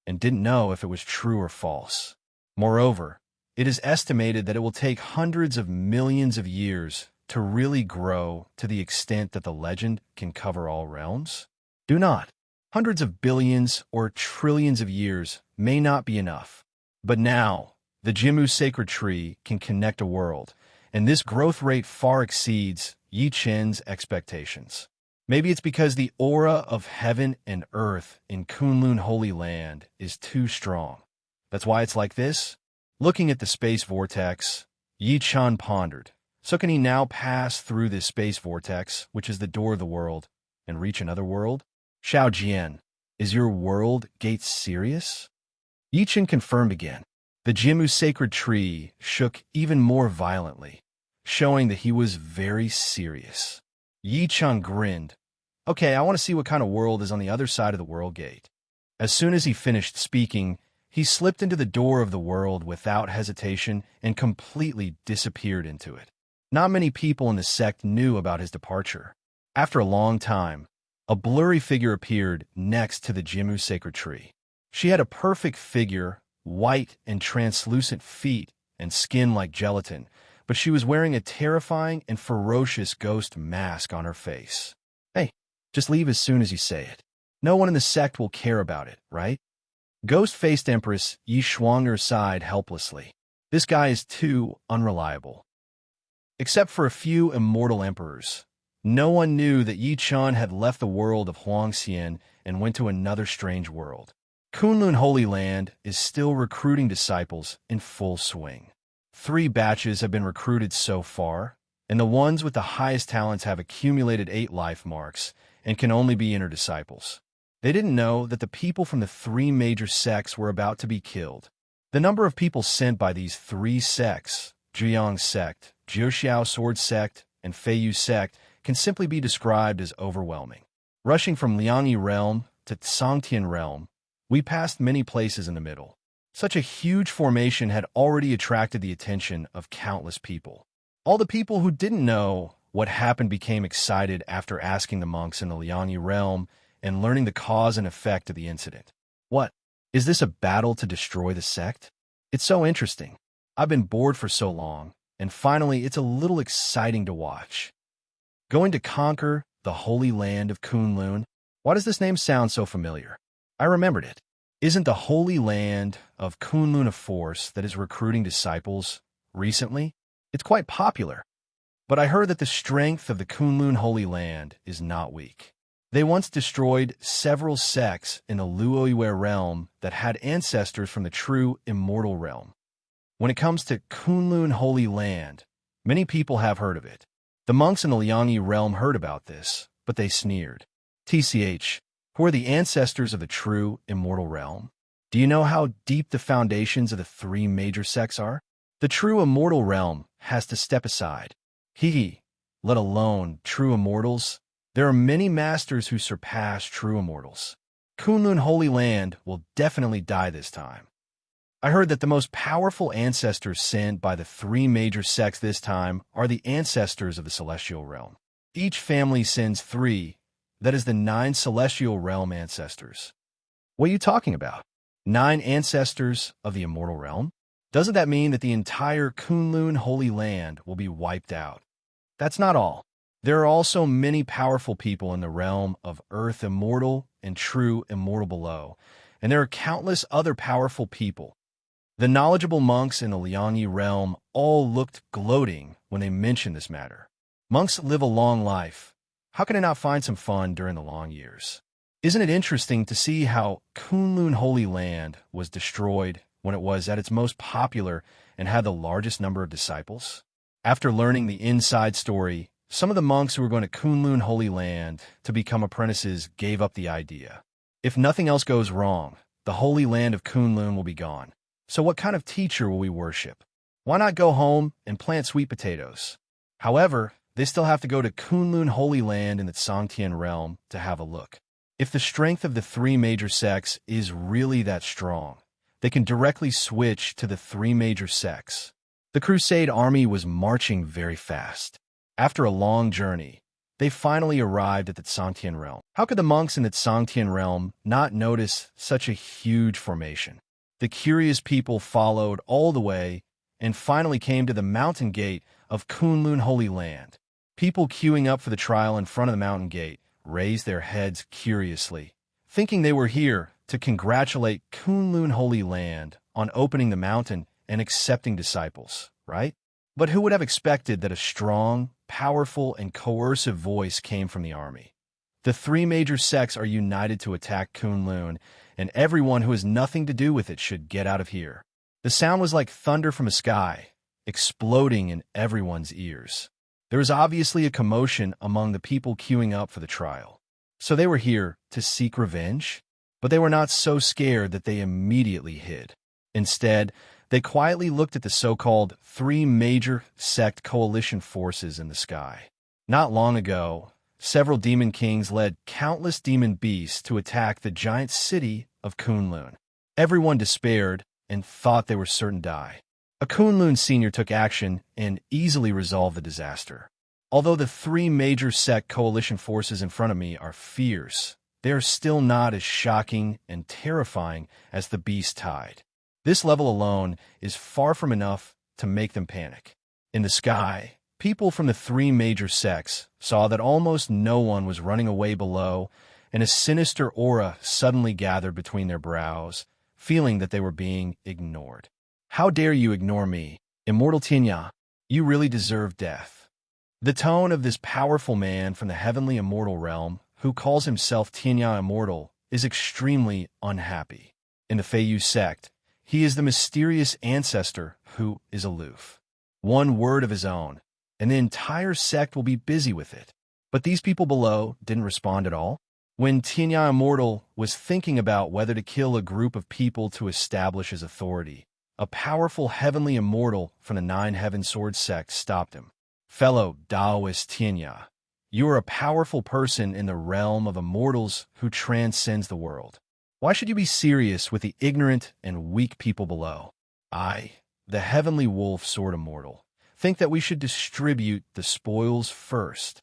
and didn't know if it was true or false. Moreover, it is estimated that it will take hundreds of millions of years to really grow to the extent that the legend can cover all realms. Do not. Hundreds of billions or trillions of years may not be enough. But now, the Jinmu's sacred tree can connect a world, and this growth rate far exceeds Yi Chen's expectations. Maybe it's because the aura of heaven and earth in Kunlun Holy Land is too strong. That's why it's like this? Looking at the space vortex, Yi Chen pondered. So can he now pass through this space vortex, which is the door of the world, and reach another world? Xiao Jian, is your world gate serious? Yi Chen confirmed again. The Jinmu's sacred tree shook even more violently, showing that he was very serious. Yi Chen grinned. Okay, I want to see what kind of world is on the other side of the world gate. As soon as he finished speaking, he slipped into the door of the world without hesitation and completely disappeared into it. Not many people in the sect knew about his departure. After a long time, a blurry figure appeared next to the Jinmu's sacred tree. She had a perfect figure, white and translucent feet, and skin like gelatin, but she was wearing a terrifying and ferocious ghost mask on her face. Hey, just leave as soon as you say it. No one in the sect will care about it, right? Ghost-faced Empress Yi swung her side helplessly. This guy is too unreliable. Except for a few immortal emperors, no one knew that Yi Chen had left the world of Huangxian and went to another strange world. Kunlun Holy Land is still recruiting disciples in full swing. 3 batches have been recruited so far, and the ones with the highest talents have accumulated 8 life marks and can only be inner disciples. They didn't know that the people from the 3 major sects were about to be killed. The number of people sent by these 3 sects, Zhiyang Sect, Jiuxiao Sword Sect, and Feiyu Sect, can simply be described as overwhelming. Rushing from Liangyi Realm to Songtian Realm, we passed many places in the middle. Such a huge formation had already attracted the attention of countless people. All the people who didn't know what happened became excited after asking the monks in the Liangyi Realm and learning the cause and effect of the incident. What? Is this a battle to destroy the sect? It's so interesting. I've been bored for so long, and finally it's a little exciting to watch. Going to conquer the Holy Land of Kunlun. Why does this name sound so familiar? I remembered it. Isn't the Holy Land of Kunlun a force that is recruiting disciples recently? It's quite popular. But I heard that the strength of the Kunlun Holy Land is not weak. They once destroyed several sects in the Luoyue realm that had ancestors from the True Immortal realm. When it comes to Kunlun Holy Land, many people have heard of it. The monks in the Liangyi realm heard about this, but they sneered. TCH, who are the ancestors of the True Immortal realm? Do you know how deep the foundations of the three major sects are? The True Immortal realm has to step aside. Let alone True Immortals. There are many masters who surpass True Immortals. Kunlun Holy Land will definitely die this time. I heard that the most powerful ancestors sent by the three major sects this time are the ancestors of the Celestial Realm. Each family sends 3, that is the 9 Celestial Realm ancestors. What are you talking about? 9 ancestors of the Immortal Realm? Doesn't that mean that the entire Kunlun Holy Land will be wiped out? That's not all. There are also many powerful people in the realm of Earth Immortal and True Immortal below, and there are countless other powerful people. The knowledgeable monks in the Liangyi realm all looked gloating when they mentioned this matter. Monks live a long life. How can I not find some fun during the long years? Isn't it interesting to see how Kunlun Holy Land was destroyed when it was at its most popular and had the largest number of disciples? After learning the inside story, some of the monks who were going to Kunlun Holy Land to become apprentices gave up the idea. If nothing else goes wrong, the Holy Land of Kunlun will be gone. So what kind of teacher will we worship? Why not go home and plant sweet potatoes? However, they still have to go to Kunlun Holy Land in the Songtian realm to have a look. If the strength of the 3 major sects is really that strong, they can directly switch to the 3 major sects. The Crusade army was marching very fast. After a long journey, they finally arrived at the Songtian realm. How could the monks in the Songtian realm not notice such a huge formation? The curious people followed all the way and finally came to the mountain gate of Kunlun Holy Land. People queuing up for the trial in front of the mountain gate raised their heads curiously, thinking they were here to congratulate Kunlun Holy Land on opening the mountain and accepting disciples, right? But who would have expected that a strong, powerful, and coercive voice came from the army? The 3 major sects are united to attack Kunlun, and everyone who has nothing to do with it should get out of here. The sound was like thunder from a sky, exploding in everyone's ears. There was obviously a commotion among the people queuing up for the trial. So they were here to seek revenge? But they were not so scared that they immediately hid. Instead, they quietly looked at the so-called 3 major sect coalition forces in the sky. Not long ago, several demon kings led countless demon beasts to attack the giant city of Kunlun. Everyone despaired and thought they were certain to die. A Kunlun senior took action and easily resolved the disaster. Although the 3 major sect coalition forces in front of me are fierce, they are still not as shocking and terrifying as the beast tide. This level alone is far from enough to make them panic. In the sky, people from the 3 major sects saw that almost no one was running away below, and a sinister aura suddenly gathered between their brows, feeling that they were being ignored. How dare you ignore me, Immortal Tinya? You really deserve death. The tone of this powerful man from the Heavenly Immortal realm, who calls himself Tinya Immortal, is extremely unhappy. In the Feiyu sect, he is the mysterious ancestor who is aloof. One word of his own, and the entire sect will be busy with it. But these people below didn't respond at all. When Tinya Immortal was thinking about whether to kill a group of people to establish his authority, a powerful Heavenly Immortal from the 9 Heaven Sword sect stopped him. Fellow Taoist Tinya, you are a powerful person in the realm of immortals who transcends the world. Why should you be serious with the ignorant and weak people below? I, the Heavenly Wolf Sword Immortal, think that we should distribute the spoils first.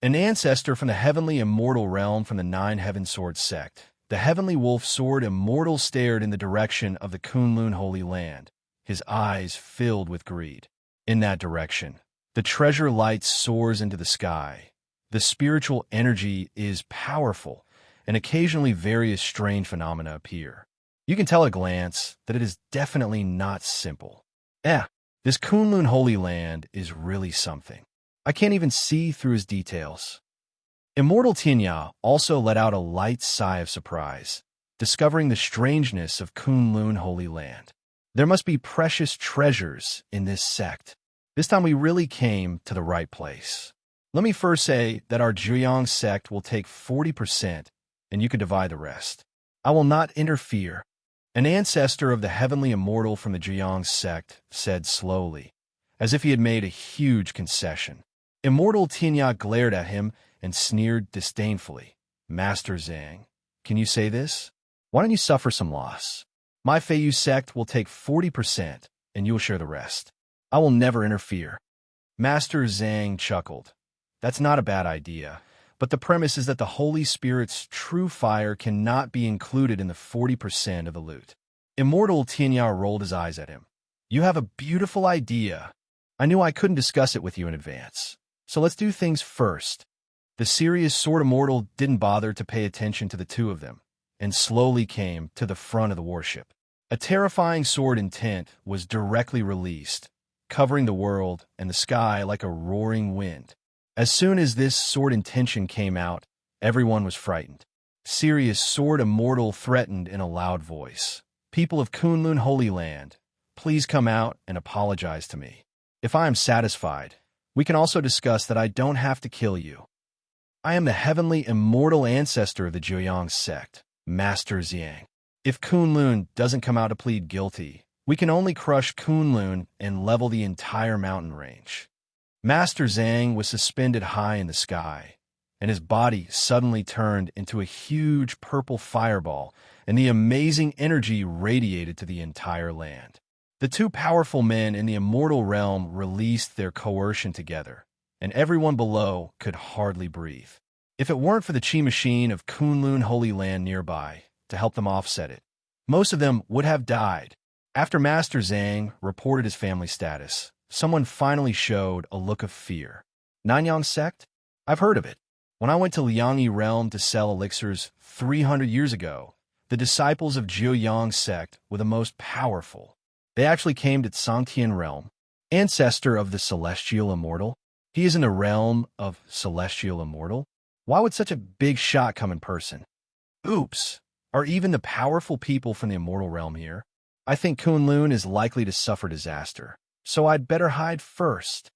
An ancestor from the Heavenly Immortal Realm from the Nine Heaven Sword Sect, the Heavenly Wolf Sword Immortal stared in the direction of the Kunlun Holy Land, his eyes filled with greed. In that direction, the treasure light soars into the sky. The spiritual energy is powerful, and occasionally various strange phenomena appear. You can tell at a glance that it is definitely not simple. This Kunlun Holy Land is really something. I can't even see through his details. Immortal Tinya also let out a light sigh of surprise, discovering the strangeness of Kunlun Holy Land. There must be precious treasures in this sect. This time we really came to the right place. Let me first say that our Zhejiang sect will take 40%, and you can divide the rest. I will not interfere. An ancestor of the Heavenly Immortal from the Zhejiang sect said slowly, as if he had made a huge concession. Immortal Tinya glared at him and sneered disdainfully. Master Zhang, can you say this? Why don't you suffer some loss? My Feiyu sect will take 40%, and you'll share the rest. I will never interfere. Master Zhang chuckled. That's not a bad idea, but the premise is that the Holy Spirit's true fire cannot be included in the 40% of the loot. Immortal Tinya rolled his eyes at him. You have a beautiful idea. I knew I couldn't discuss it with you in advance. So let's do things first. The serious Sword Immortal didn't bother to pay attention to the two of them, and slowly came to the front of the warship. A terrifying sword intent was directly released, covering the world and the sky like a roaring wind. As soon as this sword intention came out, everyone was frightened. Serious Sword Immortal threatened in a loud voice. People of Kunlun Holy Land, please come out and apologize to me. If I am satisfied, we can also discuss that I don't have to kill you. I am the Heavenly Immortal Ancestor of the Zhejiang sect, Master Zhang. If Kunlun doesn't come out to plead guilty, we can only crush Kunlun and level the entire mountain range. Master Zhang was suspended high in the sky, and his body suddenly turned into a huge purple fireball, and the amazing energy radiated to the entire land. The two powerful men in the immortal realm released their coercion together, and everyone below could hardly breathe. If it weren't for the chi machine of Kunlun Holy Land nearby to help them offset it, most of them would have died. After Master Zhang reported his family status, someone finally showed a look of fear. Nanyang Sect? I've heard of it. When I went to Liangyi Realm to sell elixirs 300 years ago, the disciples of Jiuyang Sect were the most powerful. They actually came to Huangxian Realm, ancestor of the Celestial Immortal. He is in the realm of Celestial Immortal? Why would such a big shot come in person? Oops, are even the powerful people from the Immortal Realm here? I think Kunlun is likely to suffer disaster, so I'd better hide first.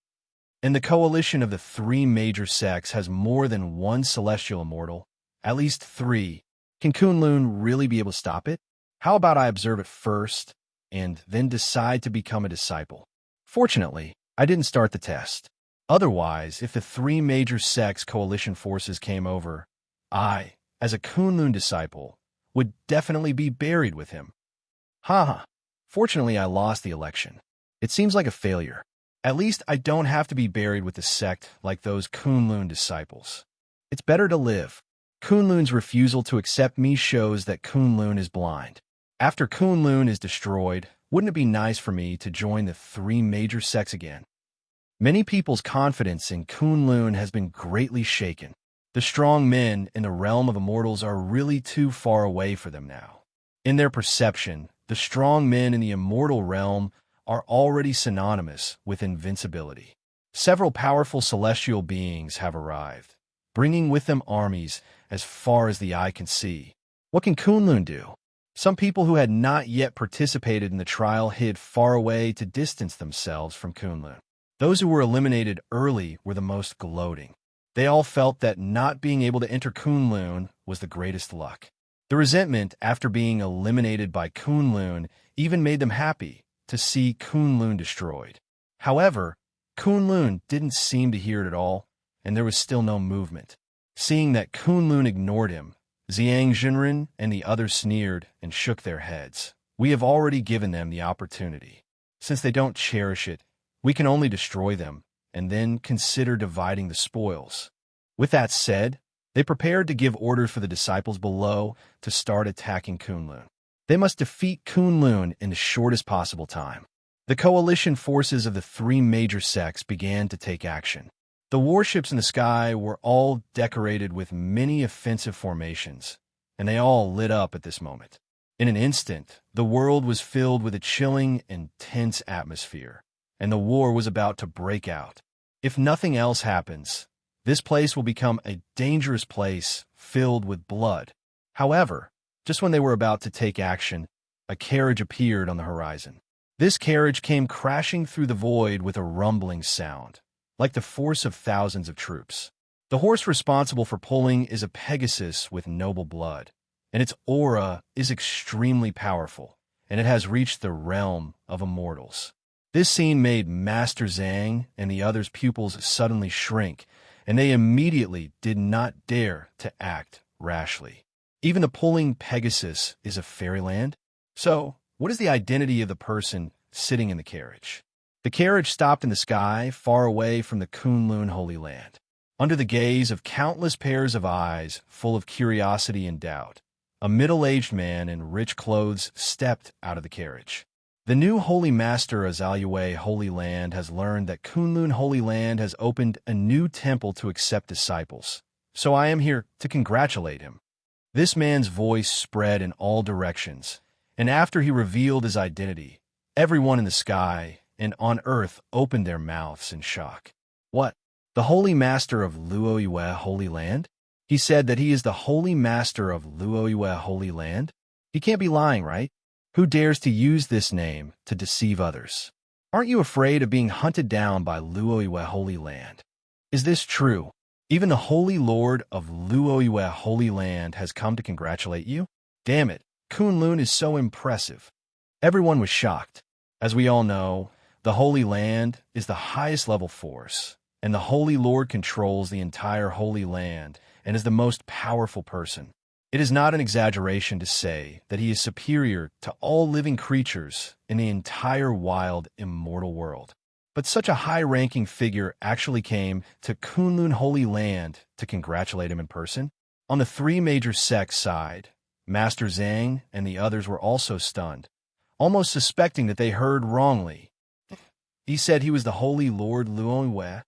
And the coalition of the three major sects has more than one Celestial Immortal, at least 3. Can Kunlun really be able to stop it? How about I observe it first, and then decide to become a disciple? Fortunately, I didn't start the test. Otherwise, if the 3 major sects coalition forces came over, I, as a Kunlun disciple, would definitely be buried with him. Haha. Fortunately, I lost the election. It seems like a failure. At least I don't have to be buried with the sect like those Kunlun disciples. It's better to live. Kunlun's refusal to accept me shows that Kunlun is blind. After Kunlun is destroyed, wouldn't it be nice for me to join the 3 major sects again? Many people's confidence in Kunlun has been greatly shaken. The strong men in the realm of immortals are really too far away for them now. In their perception, the strong men in the immortal realm are already synonymous with invincibility. Several powerful celestial beings have arrived, bringing with them armies as far as the eye can see. What can Kunlun do? Some people who had not yet participated in the trial hid far away to distance themselves from Kunlun. Those who were eliminated early were the most gloating. They all felt that not being able to enter Kunlun was the greatest luck. The resentment after being eliminated by Kunlun even made them happy to see Kunlun destroyed. However, Kunlun didn't seem to hear it at all, and there was still no movement. Seeing that Kunlun ignored him, Zhang Jinren and the others sneered and shook their heads. We have already given them the opportunity. Since they don't cherish it, we can only destroy them and then consider dividing the spoils. With that said, they prepared to give orders for the disciples below to start attacking Kunlun. They must defeat Kunlun in the shortest possible time. The coalition forces of the three major sects began to take action. The warships in the sky were all decorated with many offensive formations, and they all lit up at this moment. In an instant, the world was filled with a chilling and tense atmosphere, and the war was about to break out. If nothing else happens, this place will become a dangerous place filled with blood. However, just when they were about to take action, a carriage appeared on the horizon. This carriage came crashing through the void with a rumbling sound, like the force of thousands of troops. The horse responsible for pulling is a Pegasus with noble blood, and its aura is extremely powerful, and it has reached the realm of immortals. This scene made Master Zhang and the others' pupils suddenly shrink, and they immediately did not dare to act rashly. Even the pulling Pegasus is a fairyland? So, what is the identity of the person sitting in the carriage? The carriage stopped in the sky, far away from the Kunlun Holy Land. Under the gaze of countless pairs of eyes full of curiosity and doubt, a middle-aged man in rich clothes stepped out of the carriage. The new Holy Master of Zhaoyue Holy Land has learned that Kunlun Holy Land has opened a new temple to accept disciples, so I am here to congratulate him. This man's voice spread in all directions, and after he revealed his identity, everyone in the sky and on earth opened their mouths in shock. What? The Holy Master of Luoyue Holy Land? He said that he is the Holy Master of Luoyue Holy Land? He can't be lying, right? Who dares to use this name to deceive others? Aren't you afraid of being hunted down by Luoyue Holy Land? Is this true? Even the Holy Lord of Luoyue Holy Land has come to congratulate you? Damn it, Kunlun is so impressive. Everyone was shocked. As we all know, the Holy Land is the highest level force, and the Holy Lord controls the entire Holy Land and is the most powerful person. It is not an exaggeration to say that he is superior to all living creatures in the entire wild, immortal world. But such a high-ranking figure actually came to Kunlun Holy Land to congratulate him in person? On the three major sects side, Master Zhang and the others were also stunned, almost suspecting that they heard wrongly. He said he was the Holy Lord Luoyue.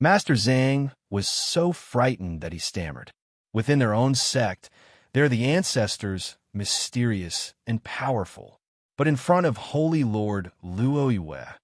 Master Zhang was so frightened that he stammered. Within their own sect, they're the ancestors, mysterious and powerful. But in front of Holy Lord Luoyue,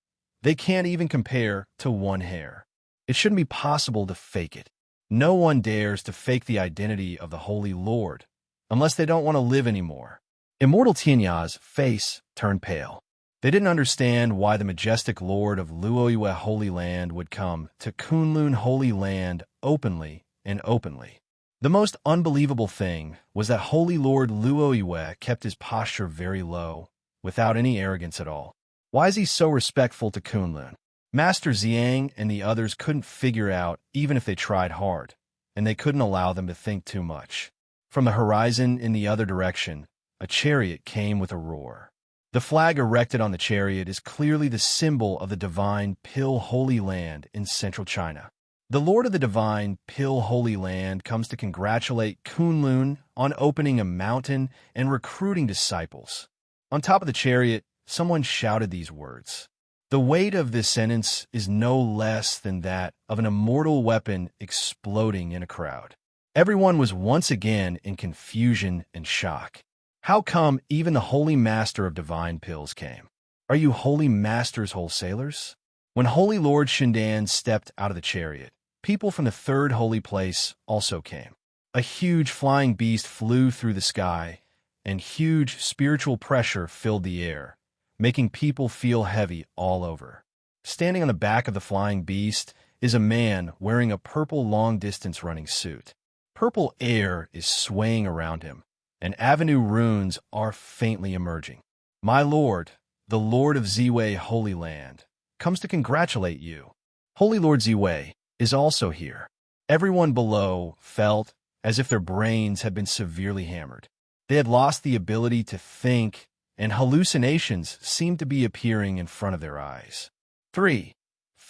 they can't even compare to one hair. It shouldn't be possible to fake it. No one dares to fake the identity of the Holy Lord, unless they don't want to live anymore. Immortal Tianya's face turned pale. They didn't understand why the majestic Lord of Luoyue Holy Land would come to Kunlun Holy Land openly and openly. The most unbelievable thing was that Holy Lord Luoyue kept his posture very low, without any arrogance at all. Why is he so respectful to Kunlun? Master Zhang and the others couldn't figure out even if they tried hard, and they couldn't allow them to think too much. From the horizon in the other direction, a chariot came with a roar. The flag erected on the chariot is clearly the symbol of the divine Pil Holy Land in central China. The Lord of the divine Pil Holy Land comes to congratulate Kunlun on opening a mountain and recruiting disciples. On top of the chariot, someone shouted these words. The weight of this sentence is no less than that of an immortal weapon exploding in a crowd. Everyone was once again in confusion and shock. How come even the Holy Master of Divine Pills came? Are you Holy Master's wholesalers? When Holy Lord Shindan stepped out of the chariot, people from the third holy place also came. A huge flying beast flew through the sky, and huge spiritual pressure filled the air, making people feel heavy all over. Standing on the back of the flying beast is a man wearing a purple long-distance running suit. Purple air is swaying around him, and avenue runes are faintly emerging. My lord, the Lord of Ziwei Holy Land, comes to congratulate you. Holy Lord Ziwei is also here. Everyone below felt as if their brains had been severely hammered. They had lost the ability to think, and hallucinations seemed to be appearing in front of their eyes. Three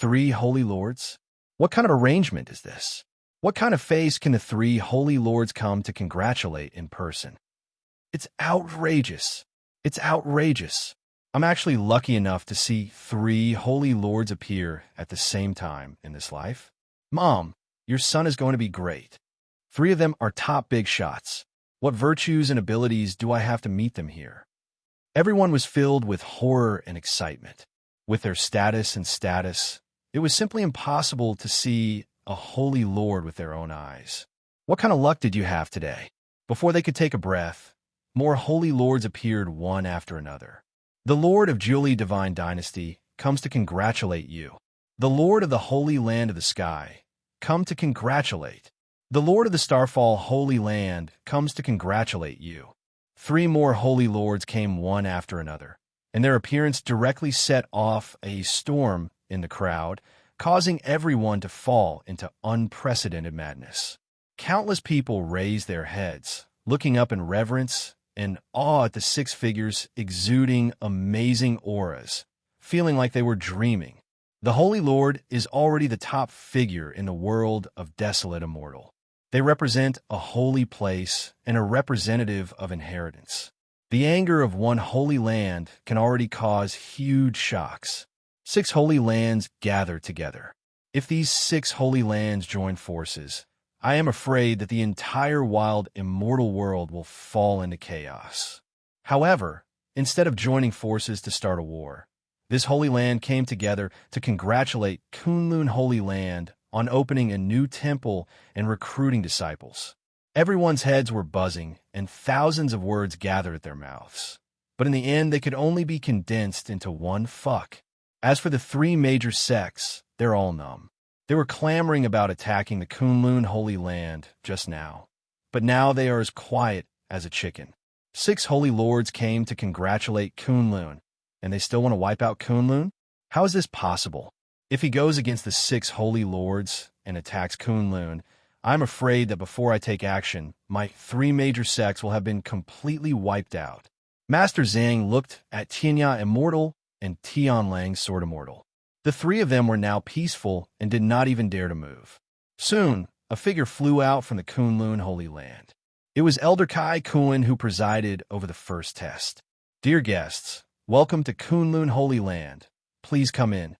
holy lords? What kind of arrangement is this? What kind of face can the three holy lords come to congratulate in person? It's outrageous. It's outrageous. I'm actually lucky enough to see three holy lords appear at the same time in this life. Mom, your son is going to be great. Three of them are top big shots. What virtues and abilities do I have to meet them here? Everyone was filled with horror and excitement. With their status, it was simply impossible to see a holy lord with their own eyes. What kind of luck did you have today? Before they could take a breath, more holy lords appeared one after another. The Lord of Julie Divine Dynasty comes to congratulate you. The Lord of the Holy Land of the Sky come to congratulate. The Lord of the Starfall Holy Land comes to congratulate you. Three more holy lords came one after another, and their appearance directly set off a storm in the crowd, causing everyone to fall into unprecedented madness. Countless people raised their heads, looking up in reverence and awe at the six figures exuding amazing auras, feeling like they were dreaming. The Holy Lord is already the top figure in the world of Desolate Immortal. They represent a holy place and a representative of inheritance. The anger of one holy land can already cause huge shocks. 6 holy lands gather together. If these 6 holy lands join forces, I am afraid that the entire wild immortal world will fall into chaos. However, instead of joining forces to start a war, this holy land came together to congratulate Kunlun Holy Land on opening a new temple and recruiting disciples. Everyone's heads were buzzing, and thousands of words gathered at their mouths. But in the end, they could only be condensed into one fuck. As for the 3 major sects, they're all numb. They were clamoring about attacking the Kunlun Holy Land just now. But now they are as quiet as a chicken. 6 holy lords came to congratulate Kunlun, and they still want to wipe out Kunlun? How is this possible? If he goes against the 6 holy lords and attacks Kunlun, I'm afraid that before I take action, my 3 major sects will have been completely wiped out. Master Zhang looked at Tianya Immortal and Tianlang Sword Immortal. The 3 of them were now peaceful and did not even dare to move. Soon, a figure flew out from the Kunlun Holy Land. It was Elder Kai Kun who presided over the first test. Dear guests, welcome to Kunlun Holy Land. Please come in.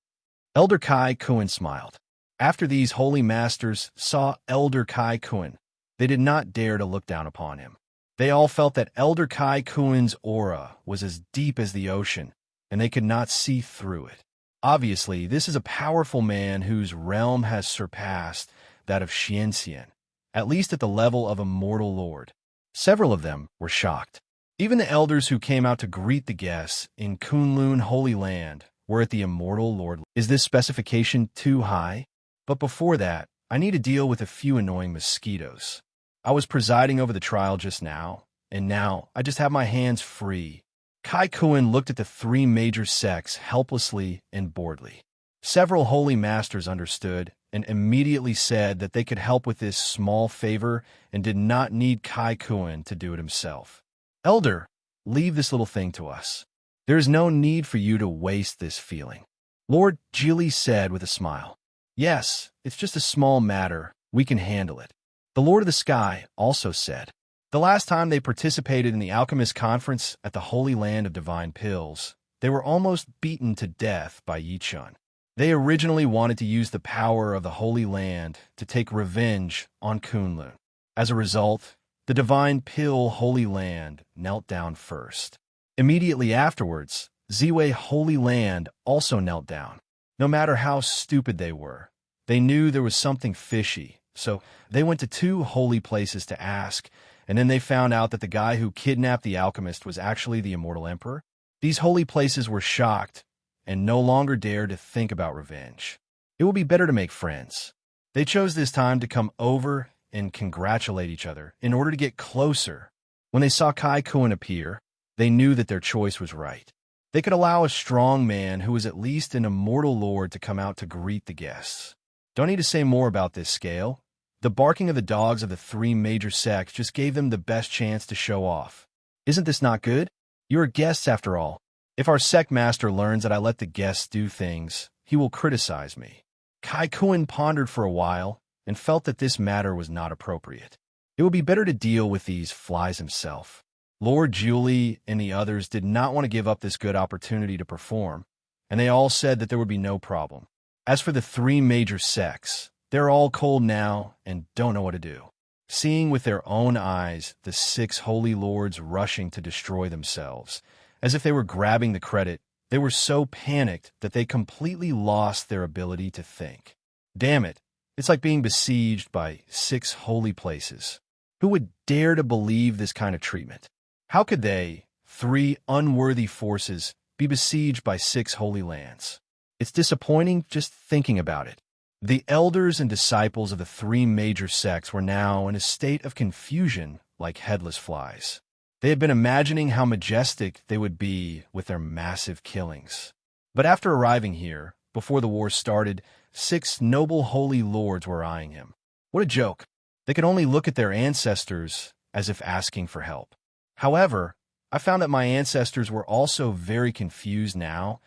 Elder Kai Kun smiled. After these holy masters saw Elder Kai Kun, they did not dare to look down upon him. They all felt that Elder Kai Kun's aura was as deep as the ocean, and they could not see through it. Obviously, this is a powerful man whose realm has surpassed that of Huangxian, at least at the level of Immortal Lord. Several of them were shocked. Even the elders who came out to greet the guests in Kunlun Holy Land were at the Immortal Lord. Is this specification too high? But before that, I need to deal with a few annoying mosquitoes. I was presiding over the trial just now, and now I just have my hands free. Kai Kun looked at the 3 major sects helplessly and boredly. Several holy masters understood and immediately said that they could help with this small favor and did not need Kai Kun to do it himself. Elder, leave this little thing to us. There is no need for you to waste this feeling. Lord Jili said with a smile. Yes, it's just a small matter. We can handle it. The Lord of the Sky also said. The last time they participated in the Alchemist Conference at the Holy Land of Divine Pills, they were almost beaten to death by Yi Chun. They originally wanted to use the power of the Holy Land to take revenge on Kunlun. As a result, the Divine Pill Holy Land knelt down first. Immediately afterwards, Ziwei Holy Land also knelt down. No matter how stupid they were, they knew there was something fishy, so they went to 2 holy places to ask, and then they found out that the guy who kidnapped the alchemist was actually the Immortal Emperor. These holy places were shocked and no longer dared to think about revenge. It will be better to make friends. They chose this time to come over and congratulate each other in order to get closer. When they saw Kai Kun appear, they knew that their choice was right. They could allow a strong man who was at least an immortal lord to come out to greet the guests. Don't need to say more about this scale. The barking of the dogs of the 3 major sects just gave them the best chance to show off. Isn't this not good? You are guests after all. If our sect master learns that I let the guests do things, he will criticize me. Kai Kun pondered for a while, and felt that this matter was not appropriate. It would be better to deal with these flies himself. Lord Julie and the others did not want to give up this good opportunity to perform, and they all said that there would be no problem. As for the three major sects, they're all cold now and don't know what to do. Seeing with their own eyes the 6 holy lords rushing to destroy themselves, as if they were grabbing the credit, they were so panicked that they completely lost their ability to think. Damn it, it's like being besieged by 6 holy places. Who would dare to believe this kind of treatment? How could they, 3 unworthy forces, be besieged by 6 holy lands? It's disappointing just thinking about it. The elders and disciples of the 3 major sects were now in a state of confusion like headless flies. They had been imagining how majestic they would be with their massive killings. But after arriving here, before the war started, 6 noble holy lords were eyeing him. What a joke. They could only look at their ancestors as if asking for help. However, I found that my ancestors were also very confused now,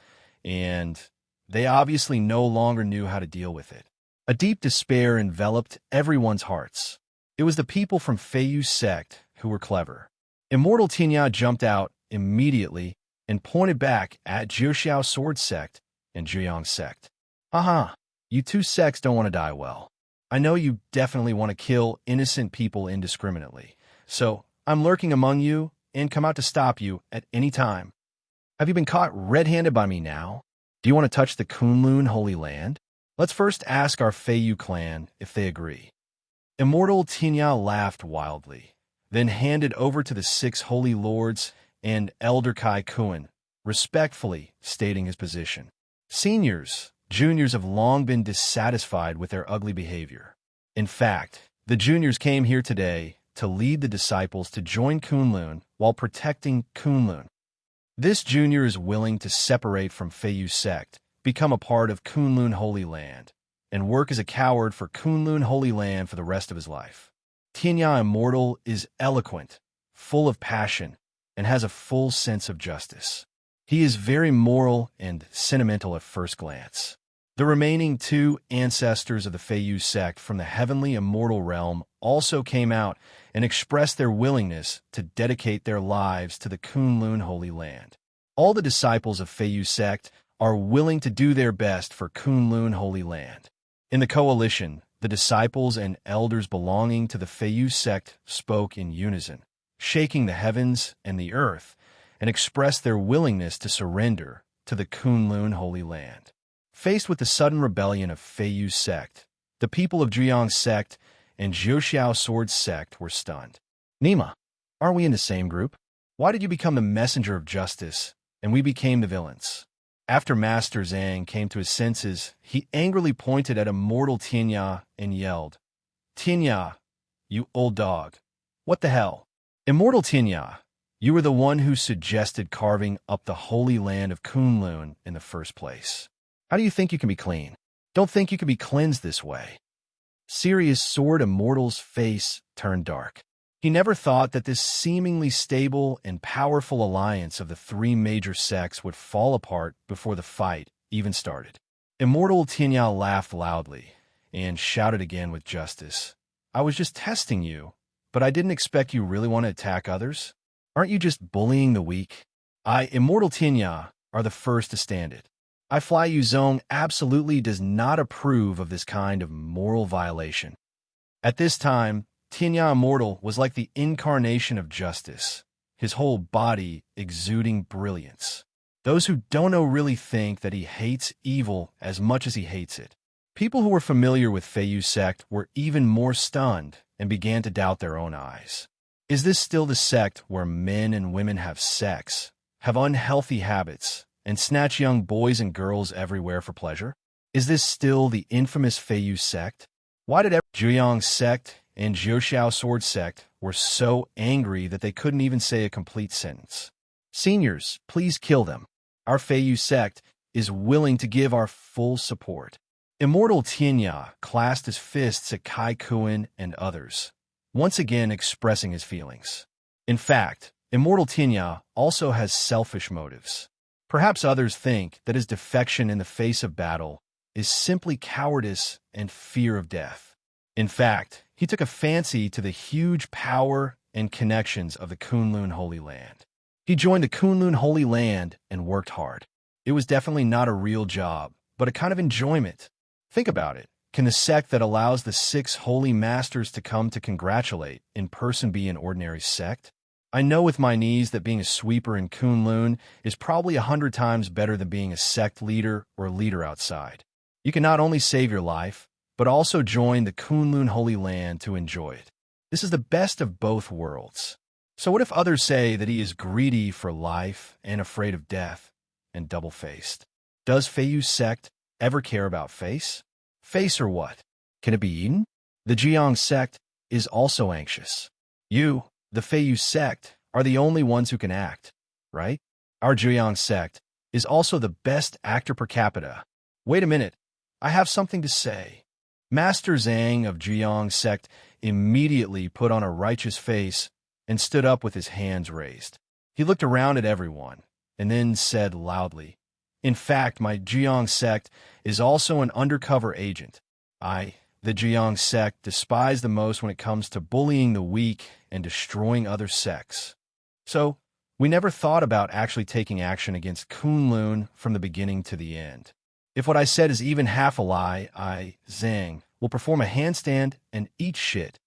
and they obviously no longer knew how to deal with it. A deep despair enveloped everyone's hearts. It was the people from Feiyu's sect who were clever. Immortal Tingya jumped out immediately and pointed back at Jiuxiao Sword Sect and Zhuyang Sect. Aha, you 2 sects don't want to die well. I know you definitely want to kill innocent people indiscriminately, so I'm lurking among you and come out to stop you at any time. Have you been caught red-handed by me now? Do you want to touch the Kunlun Holy Land? Let's first ask our Feiyu clan if they agree. Immortal Tingya laughed wildly, then handed over to the 6 holy lords and Elder Kai Kuan, respectfully stating his position. Seniors, juniors have long been dissatisfied with their ugly behavior. In fact, the juniors came here today to lead the disciples to join Kunlun while protecting Kunlun. This junior is willing to separate from Feiyu's sect, become a part of Kunlun Holy Land, and work as a coward for Kunlun Holy Land for the rest of his life. Tingya Immortal is eloquent, full of passion, and has a full sense of justice. He is very moral and sentimental at first glance. The remaining 2 ancestors of the Feiyu sect from the Heavenly Immortal Realm also came out and expressed their willingness to dedicate their lives to the Kunlun Holy Land. All the disciples of Feiyu sect are willing to do their best for Kunlun Holy Land. In the coalition, the disciples and elders belonging to the Feiyu sect spoke in unison, shaking the heavens and the earth, and expressed their willingness to surrender to the Kunlun Holy Land. Faced with the sudden rebellion of Feiyu's sect, the people of Zhuyang sect and Jiuxiao Sword sect were stunned. Nima, aren't we in the same group? Why did you become the messenger of justice, and we became the villains? After Master Zhang came to his senses, he angrily pointed at Immortal Tingya and yelled, "Tingya, you old dog, what the hell? Immortal Tingya, you were the one who suggested carving up the holy land of Kunlun in the first place. How do you think you can be clean? Don't think you can be cleansed this way." Serious Sword Immortal's face turned dark. He never thought that this seemingly stable and powerful alliance of the 3 major sects would fall apart before the fight even started. Immortal Tingya laughed loudly and shouted again with justice, "I was just testing you, but I didn't expect you really want to attack others. Aren't you just bullying the weak? I, Immortal Tingya, are the first to stand it. I Fly Yu Zong absolutely does not approve of this kind of moral violation." At this time, Tingya Immortal was like the incarnation of justice, his whole body exuding brilliance. Those who don't know really think that he hates evil as much as he hates it. People who were familiar with Feiyu's sect were even more stunned and began to doubt their own eyes. Is this still the sect where men and women have sex, have unhealthy habits, and snatch young boys and girls everywhere for pleasure? Is this still the infamous Feiyu sect? Why did Zhuyang sect and Jiuxiao Sword sect were so angry that they couldn't even say a complete sentence? Seniors, please kill them. Our Feiyu sect is willing to give our full support. Immortal Tingya clasped his fists at Kai Kuan and others, once again expressing his feelings. In fact, Immortal Tingya also has selfish motives. Perhaps others think that his defection in the face of battle is simply cowardice and fear of death. In fact, he took a fancy to the huge power and connections of the Kunlun Holy Land. He joined the Kunlun Holy Land and worked hard. It was definitely not a real job, but a kind of enjoyment. Think about it. Can the sect that allows the 6 holy masters to come to congratulate in person be an ordinary sect? I know with my knees that being a sweeper in Kunlun is probably 100 times better than being a sect leader or leader outside. You can not only save your life, but also join the Kunlun Holy Land to enjoy it. This is the best of both worlds. So what if others say that he is greedy for life and afraid of death and double-faced? Does Feiyu sect ever care about face? Face or what? Can it be eaten? The Jiang sect is also anxious. You, the Feiyu sect, are the only ones who can act, right? Our Jiang sect is also the best actor per capita. Wait a minute, I have something to say. Master Zhang of Jiang sect immediately put on a righteous face and stood up with his hands raised. He looked around at everyone and then said loudly, "In fact, my Jiang sect is also an undercover agent. I, the Jiang sect, despise the most when it comes to bullying the weak and destroying other sects. So, we never thought about actually taking action against Kunlun from the beginning to the end. If what I said is even half a lie, I, Zhang, will perform a handstand and eat shit."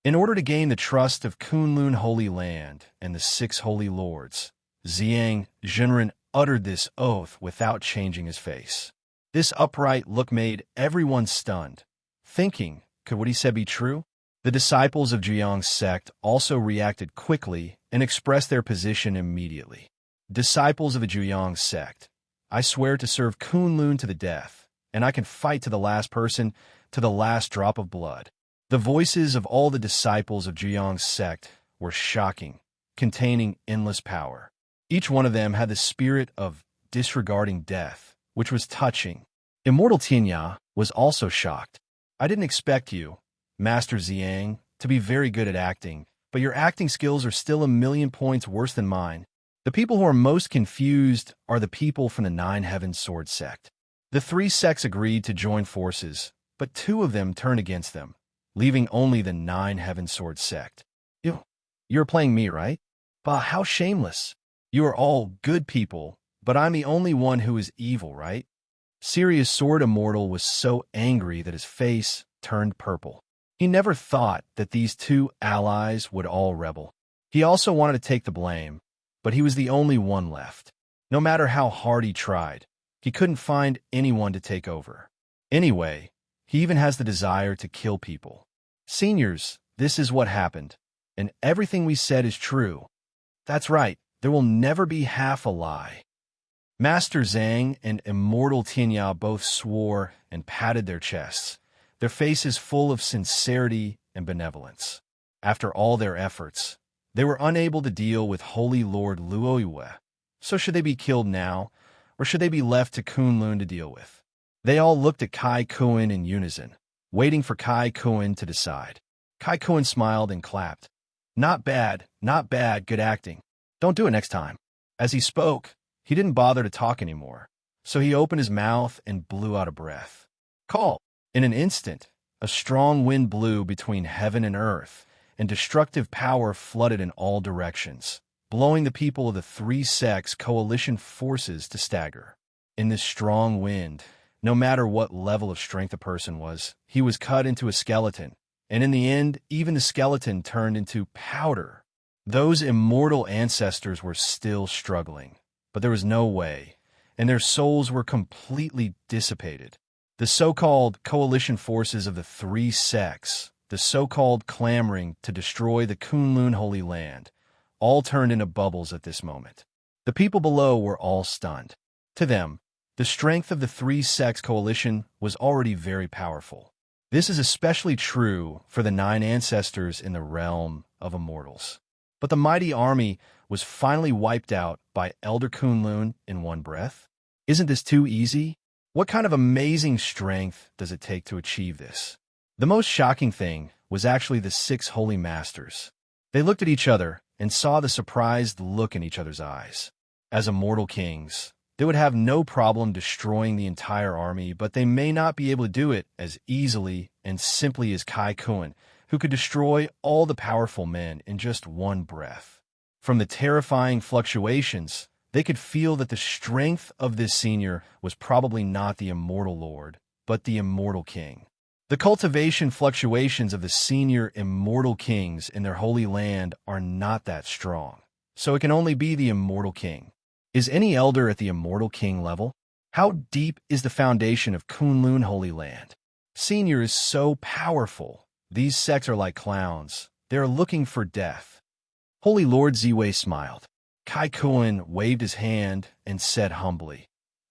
In order to gain the trust of Kunlun Holy Land and the 6 holy lords, Zhang Zhenren uttered this oath without changing his face. This upright look made everyone stunned, thinking, could what he said be true? The disciples of Jiang's sect also reacted quickly and expressed their position immediately. Disciples of the Jiang sect, I swear to serve Kunlun to the death, and I can fight to the last person, to the last drop of blood. The voices of all the disciples of Jiang's sect were shocking, containing endless power. Each one of them had the spirit of disregarding death, which was touching. Immortal Tinya was also shocked. I didn't expect you, Master Zhang, to be very good at acting, but your acting skills are still a million points worse than mine. The people who are most confused are the people from the 9 Heaven Sword sect. The 3 sects agreed to join forces, but 2 of them turned against them, leaving only the 9 Heaven Sword sect. You're playing me, right? Bah, how shameless. You are all good people, but I'm the only one who is evil, right? Sirius Sword Immortal was so angry that his face turned purple. He never thought that these 2 allies would all rebel. He also wanted to take the blame, but he was the only one left. No matter how hard he tried, he couldn't find anyone to take over. Anyway, he even has the desire to kill people. Seniors, this is what happened, and everything we said is true. That's right, there will never be half a lie. Master Zhang and Immortal Tinya both swore and patted their chests, their faces full of sincerity and benevolence. After all their efforts, they were unable to deal with Holy Lord Luoyue. So should they be killed now, or should they be left to Kunlun to deal with? They all looked at Kai Kuan in unison, waiting for Kai Kuan to decide. Kai Kuan smiled and clapped. Not bad, good acting. Don't do it next time. As he spoke, he didn't bother to talk anymore, so he opened his mouth and blew out a breath. Call! In an instant, a strong wind blew between heaven and earth, and destructive power flooded in all directions, blowing the people of the 3 sects' coalition forces to stagger. In this strong wind, no matter what level of strength a person was, he was cut into a skeleton, and in the end, even the skeleton turned into powder. Those immortal ancestors were still struggling, but there was no way, and their souls were completely dissipated. The so-called coalition forces of the 3 sects, the so-called clamoring to destroy the Kunlun Holy Land, all turned into bubbles at this moment. The people below were all stunned. To them, the strength of the 3 sects coalition was already very powerful. This is especially true for the 9 ancestors in the realm of immortals. But the mighty army was finally wiped out by Elder Kunlun in one breath. Isn't this too easy? What kind of amazing strength does it take to achieve this? The most shocking thing was actually the 6 holy masters. They looked at each other and saw the surprised look in each other's eyes. As immortal kings, they would have no problem destroying the entire army, but they may not be able to do it as easily and simply as Kai Kun, who could destroy all the powerful men in just one breath. From the terrifying fluctuations, they could feel that the strength of this senior was probably not the Immortal Lord, but the Immortal King. The cultivation fluctuations of the senior Immortal Kings in their Holy Land are not that strong, so it can only be the Immortal King. Is any elder at the Immortal King level? How deep is the foundation of Kunlun Holy Land? Senior is so powerful. These sects are like clowns. They are looking for death. Holy Lord Ziwei smiled. Kai Kun waved his hand and said humbly,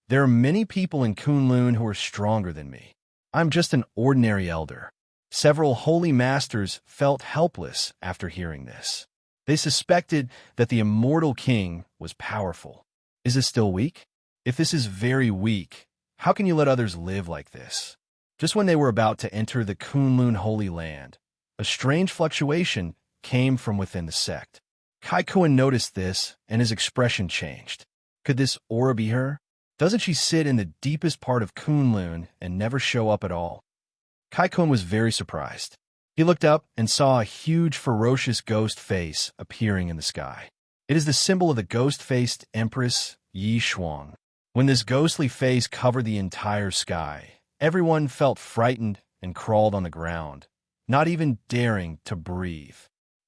"There are many people in Kunlun who are stronger than me. I'm just an ordinary elder." Several holy masters felt helpless after hearing this. They suspected that the Immortal King was powerful. Is this still weak? If this is very weak, how can you let others live like this? Just when they were about to enter the Kunlun Holy Land, a strange fluctuation came from within the sect. Kai Kun noticed this, and his expression changed. Could this aura be her? Doesn't she sit in the deepest part of Kunlun and never show up at all? Kai Kun was very surprised. He looked up and saw a huge, ferocious ghost face appearing in the sky. It is the symbol of the ghost-faced Empress Yi Shuang. When this ghostly face covered the entire sky, everyone felt frightened and crawled on the ground, not even daring to breathe.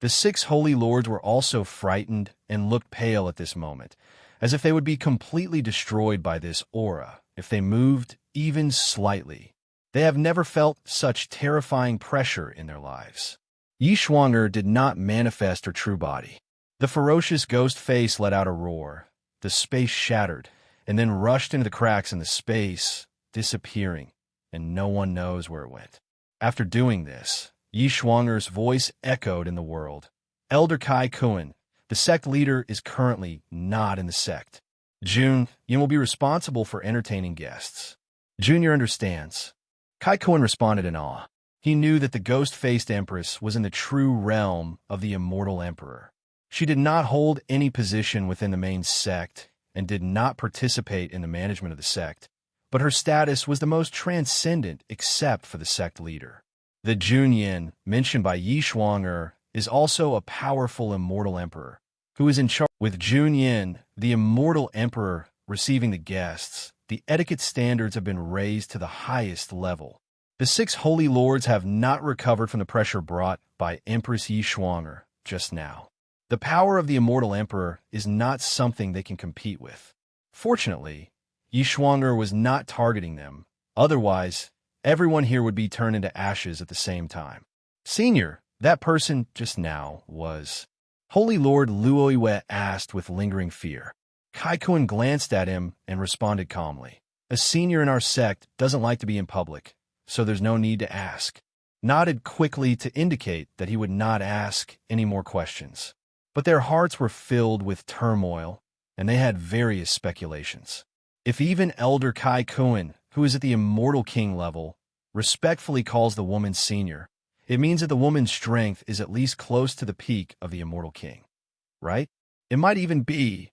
The 6 holy lords were also frightened and looked pale at this moment, as if they would be completely destroyed by this aura if they moved even slightly. They have never felt such terrifying pressure in their lives. Yi Shuanger did not manifest her true body. The ferocious ghost face let out a roar. The space shattered, and then rushed into the cracks in the space, disappearing, and no one knows where it went. After doing this, Yi Shuanger's voice echoed in the world. Elder Kai Kun, the sect leader, is currently not in the sect. Jun, you will be responsible for entertaining guests. Junior understands. Kai Kun responded in awe. He knew that the ghost-faced Empress was in the true realm of the Immortal Emperor. She did not hold any position within the main sect and did not participate in the management of the sect, but her status was the most transcendent except for the sect leader. The Junyin, mentioned by Yi Shuanger, is also a powerful Immortal Emperor, who is in charge. With Junyin, the Immortal Emperor, receiving the guests, the etiquette standards have been raised to the highest level. The 6 holy lords have not recovered from the pressure brought by Empress Yi Shuanger just now. The power of the Immortal Emperor is not something they can compete with. Fortunately, Yi Shuanger was not targeting them. Otherwise, everyone here would be turned into ashes at the same time. Senior, that person just now was. Holy Lord Luoyue asked with lingering fear. Kai Kun glanced at him and responded calmly. A senior in our sect doesn't like to be in public, so there's no need to ask. Nodded quickly to indicate that he would not ask any more questions. But their hearts were filled with turmoil, and they had various speculations. If even Elder Kai Kun, who is at the Immortal King level, respectfully calls the woman senior, it means that the woman's strength is at least close to the peak of the Immortal King, right? It might even be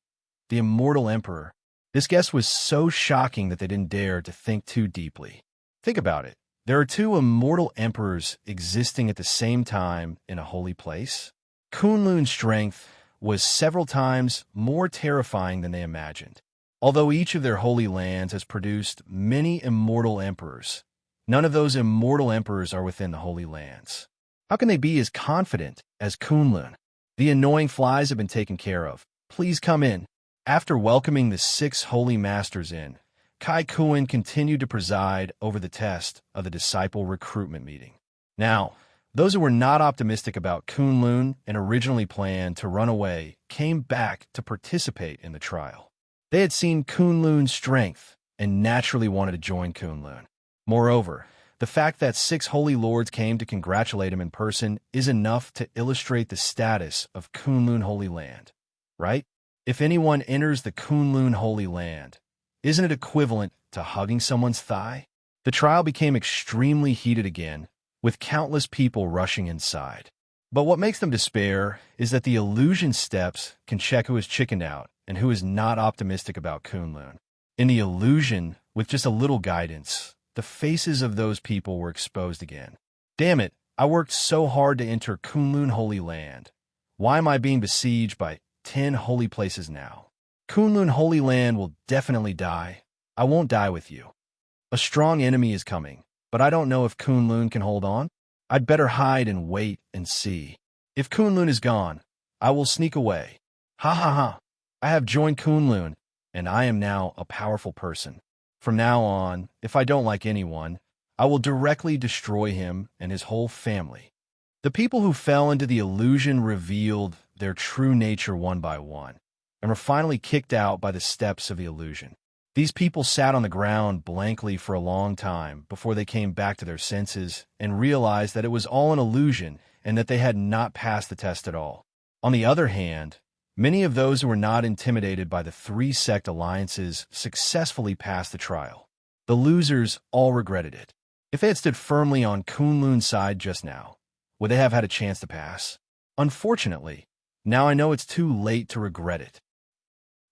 the Immortal Emperor. This guess was so shocking that they didn't dare to think too deeply. Think about it. There are 2 Immortal Emperors existing at the same time in a holy place. Kunlun's strength was several times more terrifying than they imagined. Although each of their holy lands has produced many Immortal Emperors, none of those Immortal Emperors are within the Holy Lands. How can they be as confident as Kunlun? The annoying flies have been taken care of. Please come in. After welcoming the 6 holy masters in, Kai Kun continued to preside over the test of the disciple recruitment meeting. Now, those who were not optimistic about Kunlun and originally planned to run away came back to participate in the trial. They had seen Kunlun's strength and naturally wanted to join Kunlun. Moreover, the fact that 6 holy lords came to congratulate him in person is enough to illustrate the status of Kunlun Holy Land, right? If anyone enters the Kunlun Holy Land, isn't it equivalent to hugging someone's thigh? The trial became extremely heated again, with countless people rushing inside. But what makes them despair is that the illusion steps can check who is chickened out and who is not optimistic about Kunlun. In the illusion, with just a little guidance, the faces of those people were exposed again. Damn it, I worked so hard to enter Kunlun Holy Land. Why am I being besieged by 10 holy places now? Kunlun Holy Land will definitely die. I won't die with you. A strong enemy is coming, but I don't know if Kunlun can hold on. I'd better hide and wait and see. If Kunlun is gone, I will sneak away. Ha ha ha. I have joined Kunlun, and I am now a powerful person. From now on, if I don't like anyone, I will directly destroy him and his whole family. The people who fell into the illusion revealed their true nature one by one, and were finally kicked out by the steps of the illusion. These people sat on the ground blankly for a long time before they came back to their senses and realized that it was all an illusion and that they had not passed the test at all. On the other hand, many of those who were not intimidated by the 3 sect alliances successfully passed the trial. The losers all regretted it. If they had stood firmly on Kunlun's side just now, would they have had a chance to pass? Unfortunately, now I know it's too late to regret it.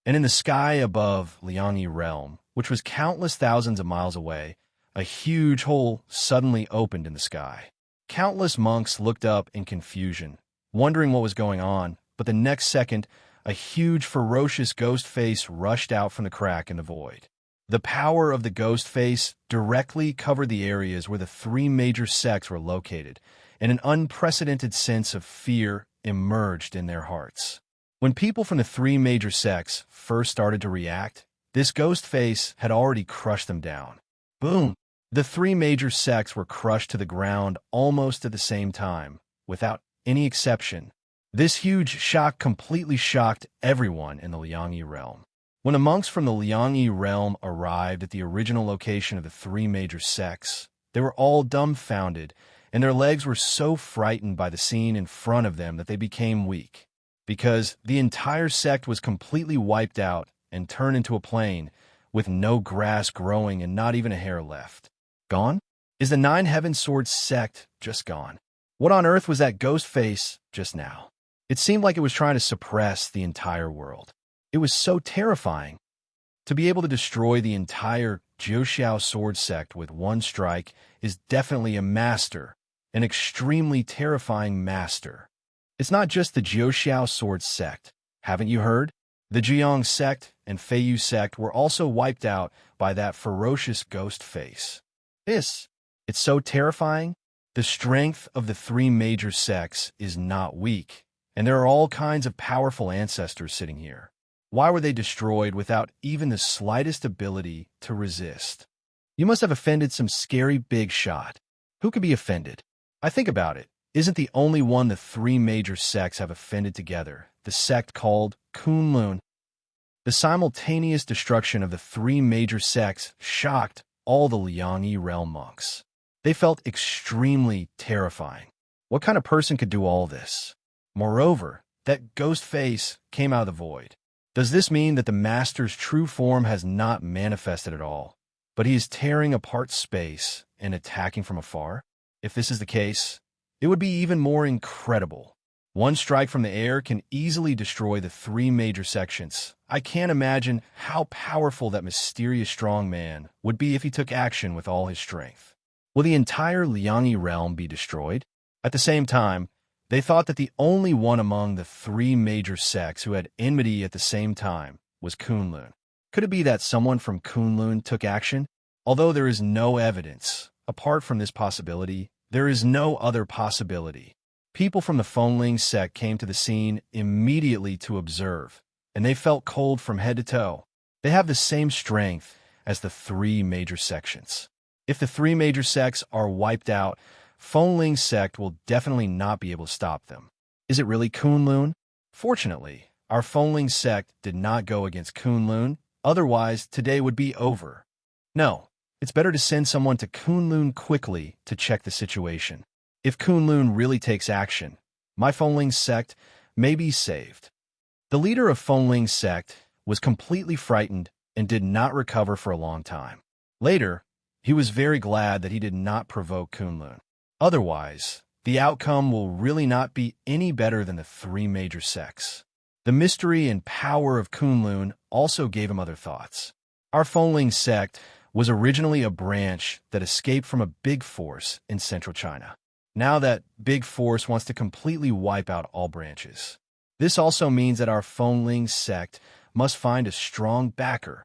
And in the sky above Liangyi Realm, which was countless thousands of miles away, a huge hole suddenly opened in the sky. Countless monks looked up in confusion, wondering what was going on, but the next second, a huge, ferocious ghost face rushed out from the crack in the void. The power of the ghost face directly covered the areas where the 3 major sects were located, and an unprecedented sense of fear emerged in their hearts. When people from the 3 major sects first started to react, this ghost face had already crushed them down. Boom! The 3 major sects were crushed to the ground almost at the same time, without any exception. This huge shock completely shocked everyone in the Liangyi realm. When the monks from the Liangyi realm arrived at the original location of the 3 major sects, they were all dumbfounded, and their legs were so frightened by the scene in front of them that they became weak. Because the entire sect was completely wiped out and turned into a plain, with no grass growing and not even a hair left. Gone? Is the 9 Heaven Sword sect just gone? What on earth was that ghost face just now? It seemed like it was trying to suppress the entire world. It was so terrifying. To be able to destroy the entire Jiuxiao sword sect with one strike is definitely a master, an extremely terrifying master. It's not just the Jiuxiao sword sect. Haven't you heard? The Jiang sect and Feiyu sect were also wiped out by that ferocious ghost face. It's so terrifying. The strength of the 3 major sects is not weak, and there are all kinds of powerful ancestors sitting here. Why were they destroyed without even the slightest ability to resist? You must have offended some scary big shot. Who could be offended? I think about it. Isn't the only one the 3 major sects have offended together the sect called Kunlun? The simultaneous destruction of the 3 major sects shocked all the Liangyi realm monks. They felt extremely terrifying. What kind of person could do all this? Moreover, that ghost face came out of the void. Does this mean that the master's true form has not manifested at all, but he is tearing apart space and attacking from afar? If this is the case, it would be even more incredible. One strike from the air can easily destroy the 3 major sections. I can't imagine how powerful that mysterious strong man would be if he took action with all his strength. Will the entire Liangyi realm be destroyed? At the same time, they thought that the only one among the 3 major sects who had enmity at the same time was Kunlun. Could it be that someone from Kunlun took action? Although there is no evidence, apart from this possibility, there is no other possibility. People from the Fengling sect came to the scene immediately to observe, and they felt cold from head to toe. They have the same strength as the 3 major sections. If the 3 major sects are wiped out, Fengling sect will definitely not be able to stop them. Is it really Kunlun? Fortunately, our Fengling sect did not go against Kunlun, otherwise today would be over. No, it's better to send someone to Kunlun quickly to check the situation. If Kunlun really takes action, my Fengling sect may be saved. The leader of Fengling sect was completely frightened and did not recover for a long time. Later, he was very glad that he did not provoke Kunlun. Otherwise, the outcome will really not be any better than the 3 major sects. The mystery and power of Kunlun also gave him other thoughts. Our Fengling sect was originally a branch that escaped from a big force in central China. Now that big force wants to completely wipe out all branches. This also means that our Fengling's sect must find a strong backer.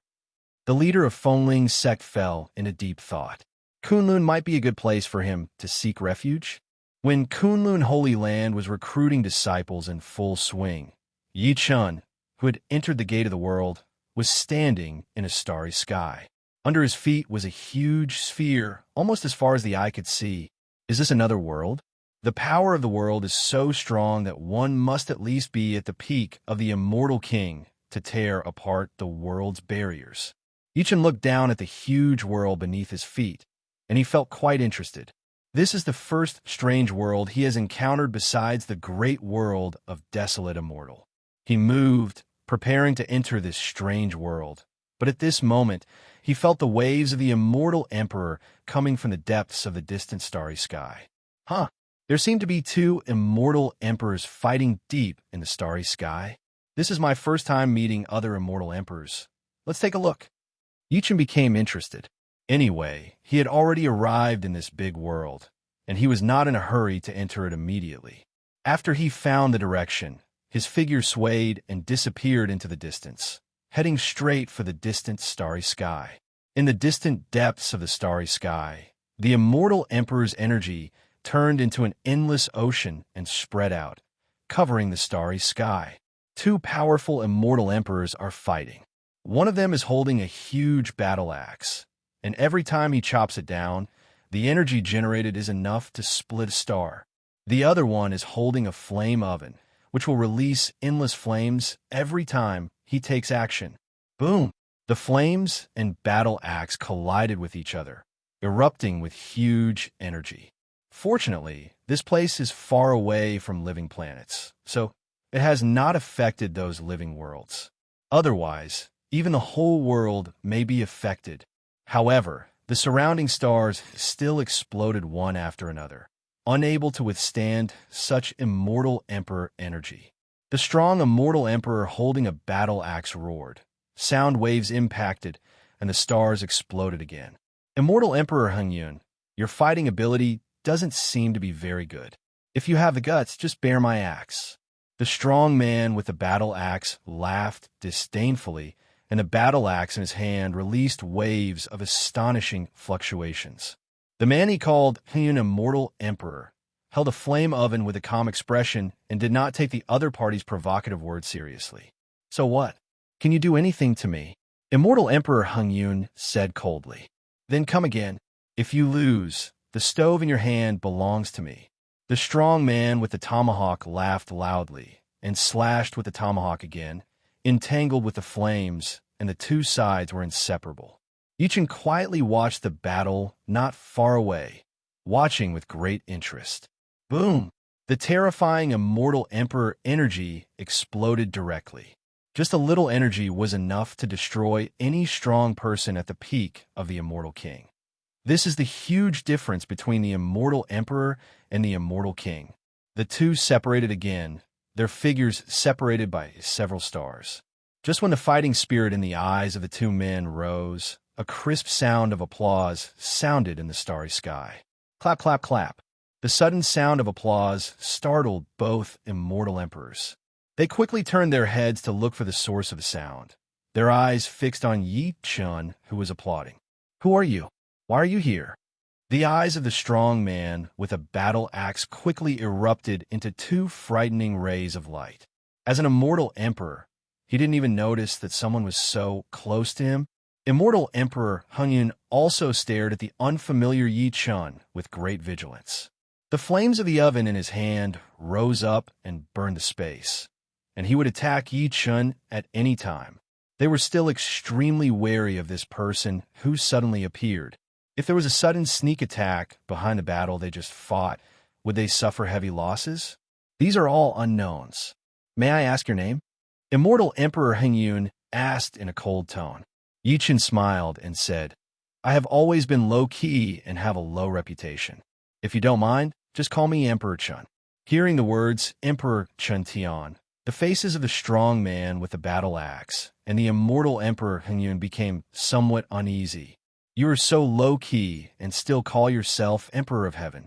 The leader of Fengling's sect fell into deep thought. Kunlun might be a good place for him to seek refuge. When Kunlun Holy Land was recruiting disciples in full swing, Chen, who had entered the gate of the world, was standing in a starry sky. Under his feet was a huge sphere, almost as far as the eye could see. Is this another world? The power of the world is so strong that one must at least be at the peak of the Immortal King to tear apart the world's barriers. Chen looked down at the huge world beneath his feet, and he felt quite interested. This is the first strange world he has encountered besides the great world of Desolate Immortal. He moved, preparing to enter this strange world, but at this moment, he felt the waves of the Immortal Emperor coming from the depths of the distant starry sky. There seemed to be two Immortal Emperors fighting deep in the starry sky. This is my first time meeting other Immortal Emperors. Let's take a look. Chen became interested. Anyway, he had already arrived in this big world, and he was not in a hurry to enter it immediately. After he found the direction, his figure swayed and disappeared into the distance, heading straight for the distant starry sky. In the distant depths of the starry sky, the Immortal Emperor's energy turned into an endless ocean and spread out, covering the starry sky. Two powerful Immortal Emperors are fighting. One of them is holding a huge battle axe, and every time he chops it down, the energy generated is enough to split a star. The other one is holding a flame oven, which will release endless flames every time he takes action. Boom! The flames and battle axe collided with each other, erupting with huge energy. Fortunately, this place is far away from living planets, so it has not affected those living worlds. Otherwise, even the whole world may be affected. However, the surrounding stars still exploded one after another, unable to withstand such Immortal Emperor energy. The strong Immortal Emperor holding a battle axe roared. Sound waves impacted, and the stars exploded again. Immortal Emperor Huangxian, your fighting ability doesn't seem to be very good. If you have the guts, just bear my axe. The strong man with the battle axe laughed disdainfully, and the battle axe in his hand released waves of astonishing fluctuations. The man he called an Immortal Emperor held a flame oven with a calm expression and did not take the other party's provocative words seriously. So what? Can you do anything to me? Immortal Emperor Huangxian said coldly. Then come again. If you lose, the stove in your hand belongs to me. The strong man with the tomahawk laughed loudly and slashed with the tomahawk again, entangled with the flames, and the two sides were inseparable. Chen quietly watched the battle not far away, watching with great interest. Boom! The terrifying Immortal Emperor energy exploded directly. Just a little energy was enough to destroy any strong person at the peak of the Immortal King. This is the huge difference between the Immortal Emperor and the Immortal King. The two separated again, their figures separated by several stars. Just when the fighting spirit in the eyes of the two men rose, a crisp sound of applause sounded in the starry sky. Clap, clap, clap. The sudden sound of applause startled both Immortal Emperors. They quickly turned their heads to look for the source of the sound, their eyes fixed on Chen, who was applauding. Who are you? Why are you here? The eyes of the strong man with a battle axe quickly erupted into two frightening rays of light. As an Immortal Emperor, he didn't even notice that someone was so close to him. Immortal Emperor Huangxian also stared at the unfamiliar Chen with great vigilance. The flames of the oven in his hand rose up and burned the space, and he would attack Chen at any time. They were still extremely wary of this person who suddenly appeared. If there was a sudden sneak attack behind the battle they just fought, would they suffer heavy losses? These are all unknowns. May I ask your name? Immortal Emperor Huangxian asked in a cold tone. Chen smiled and said, I have always been low-key and have a low reputation. If you don't mind, just call me Emperor Chen. Hearing the words Emperor Chen Tian, the faces of the strong man with the battle axe and the Immortal Emperor Huangxian became somewhat uneasy. You are so low-key and still call yourself Emperor of Heaven.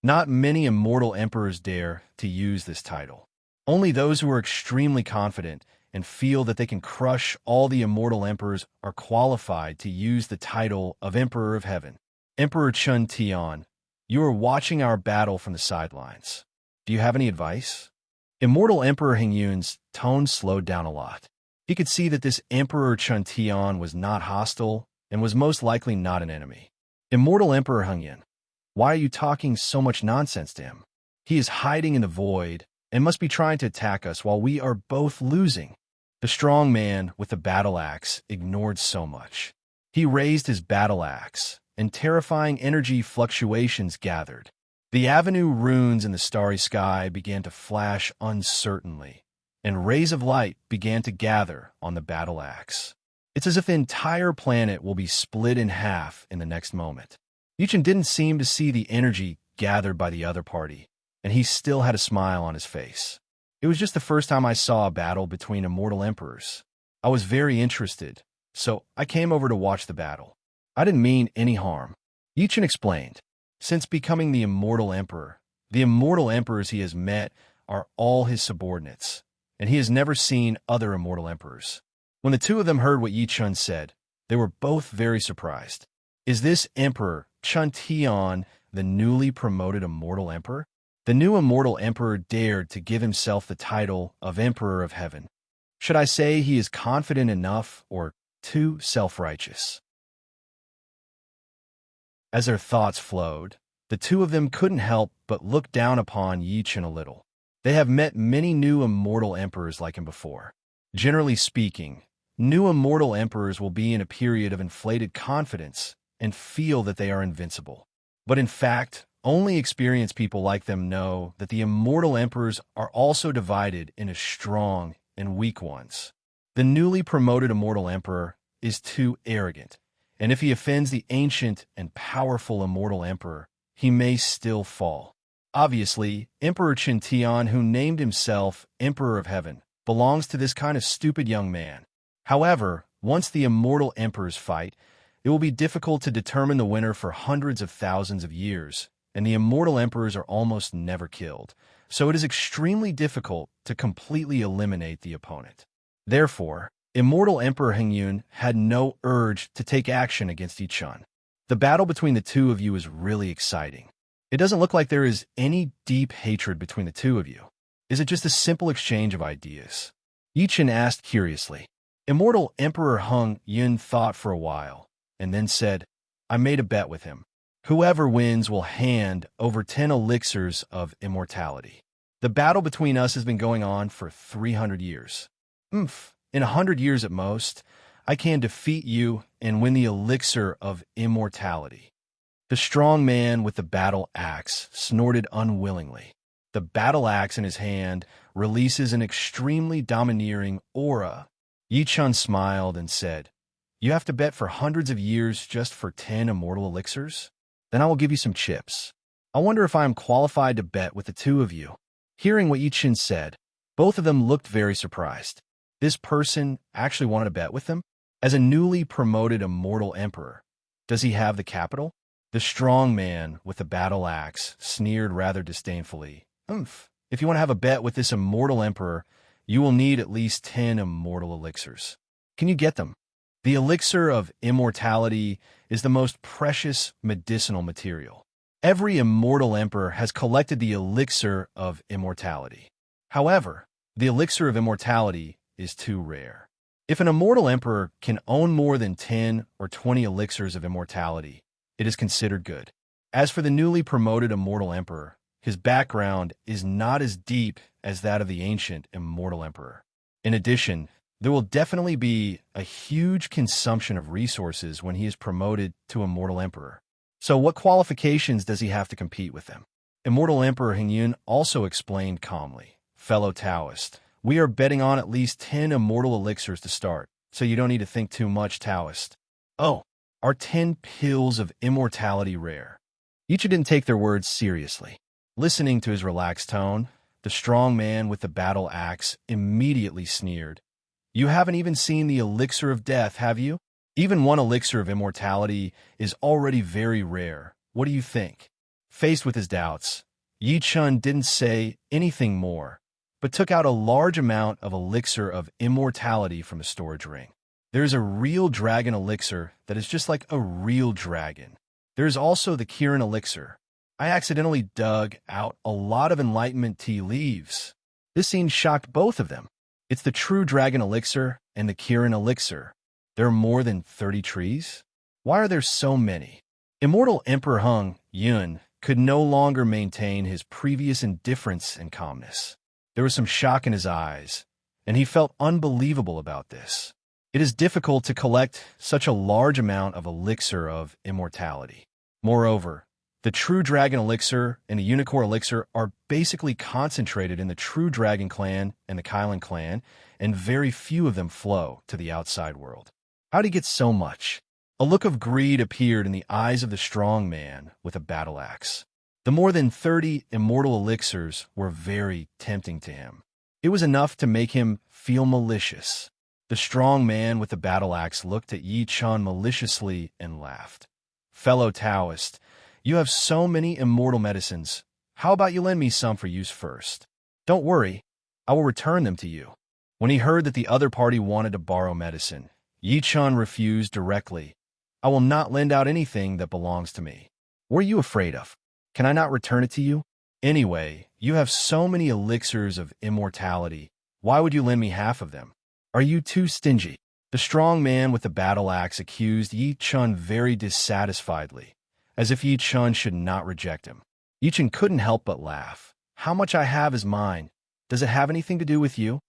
Not many immortal emperors dare to use this title. Only those who are extremely confident and feel that they can crush all the immortal emperors are qualified to use the title of Emperor of Heaven. Emperor Chen Tian, you are watching our battle from the sidelines. Do you have any advice? Immortal Emperor Hengyun's tone slowed down a lot. He could see that this Emperor Chen Tian was not hostile and was most likely not an enemy. Immortal Emperor Hengyun, why are you talking so much nonsense to him? He is hiding in the void and must be trying to attack us while we are both losing. The strong man with the battle axe ignored so much. He raised his battle axe, and terrifying energy fluctuations gathered. The avenue runes in the starry sky began to flash uncertainly, and rays of light began to gather on the battle axe. It's as if the entire planet will be split in half in the next moment. Chen didn't seem to see the energy gathered by the other party, and he still had a smile on his face. It was just the first time I saw a battle between immortal emperors. I was very interested, so I came over to watch the battle. I didn't mean any harm. Chen explained. Since becoming the immortal emperor, the immortal emperors he has met are all his subordinates, and he has never seen other immortal emperors. When the two of them heard what Chen said, they were both very surprised. Is this Emperor Chen Tian the newly promoted immortal emperor? The new immortal emperor dared to give himself the title of Emperor of Heaven. Should I say he is confident enough or too self-righteous? As their thoughts flowed, the two of them couldn't help but look down upon Chen a little. They have met many new immortal emperors like him before. Generally speaking, new immortal emperors will be in a period of inflated confidence and feel that they are invincible. But in fact, only experienced people like them know that the immortal emperors are also divided into strong and weak ones. The newly promoted immortal emperor is too arrogant, and if he offends the ancient and powerful immortal emperor, he may still fall. Obviously, Emperor Chen Tian, who named himself Emperor of Heaven, belongs to this kind of stupid young man. However, once the immortal emperors fight, it will be difficult to determine the winner for hundreds of thousands of years, and the immortal emperors are almost never killed, so it is extremely difficult to completely eliminate the opponent. Therefore, Immortal Emperor Hengyun had no urge to take action against Chen. The battle between the two of you is really exciting. It doesn't look like there is any deep hatred between the two of you. Is it just a simple exchange of ideas? Chen asked curiously. Immortal Emperor Hengyun thought for a while, and then said, I made a bet with him. Whoever wins will hand over 10 elixirs of immortality. The battle between us has been going on for 300 years. In 100 years at most, I can defeat you and win the elixir of immortality. The strong man with the battle axe snorted unwillingly. The battle axe in his hand releases an extremely domineering aura. Chen smiled and said, You have to bet for hundreds of years just for 10 immortal elixirs? Then I will give you some chips. I wonder if I am qualified to bet with the two of you. Hearing what Chen said, both of them looked very surprised. This person actually wanted to bet with them? As a newly promoted immortal emperor, does he have the capital? The strong man with the battle axe sneered rather disdainfully. If you want to have a bet with this immortal emperor, you will need at least 10 immortal elixirs. Can you get them? The elixir of immortality is the most precious medicinal material. Every immortal emperor has collected the elixir of immortality. However, the elixir of immortality is too rare. If an immortal emperor can own more than 10 or 20 elixirs of immortality, it is considered good. As for the newly promoted immortal emperor, his background is not as deep as that of the ancient immortal emperor. In addition, there will definitely be a huge consumption of resources when he is promoted to immortal emperor. So what qualifications does he have to compete with them? Immortal Emperor Hengyun also explained calmly, Fellow Taoist, we are betting on at least 10 immortal elixirs to start, so you don't need to think too much, Taoist. Oh, are 10 pills of immortality rare? Chen didn't take their words seriously. Listening to his relaxed tone, the strong man with the battle axe immediately sneered. You haven't even seen the elixir of death, have you? Even one elixir of immortality is already very rare. What do you think? Faced with his doubts, Yi Chun didn't say anything more, but took out a large amount of elixir of immortality from a storage ring. There's a real dragon elixir that is just like a real dragon. There's also the Kirin elixir. I accidentally dug out a lot of Enlightenment Tea leaves. This scene shocked both of them. It's the True Dragon elixir and the Kirin elixir. There are more than 30 trees? Why are there so many? Immortal Emperor Huangxian could no longer maintain his previous indifference and calmness. There was some shock in his eyes, and he felt unbelievable about this. It is difficult to collect such a large amount of elixir of immortality. Moreover, the True Dragon elixir and the Unicorn elixir are basically concentrated in the True Dragon clan and the Kunlun clan, and very few of them flow to the outside world. How'd he get so much? A look of greed appeared in the eyes of the strong man with a battle axe. The more than 30 immortal elixirs were very tempting to him. It was enough to make him feel malicious. The strong man with the battle axe looked at Yi Chun maliciously and laughed. Fellow Taoist, you have so many immortal medicines. How about you lend me some for use first? Don't worry, I will return them to you. When he heard that the other party wanted to borrow medicine, Yi Chun refused directly. I will not lend out anything that belongs to me. What are you afraid of? Can I not return it to you? Anyway, you have so many elixirs of immortality. Why would you lend me half of them? Are you too stingy? The strong man with the battle axe accused Yi Chun very dissatisfiedly, as if Yi Chun should not reject him. Yi Chun couldn't help but laugh. How much I have is mine. Does it have anything to do with you?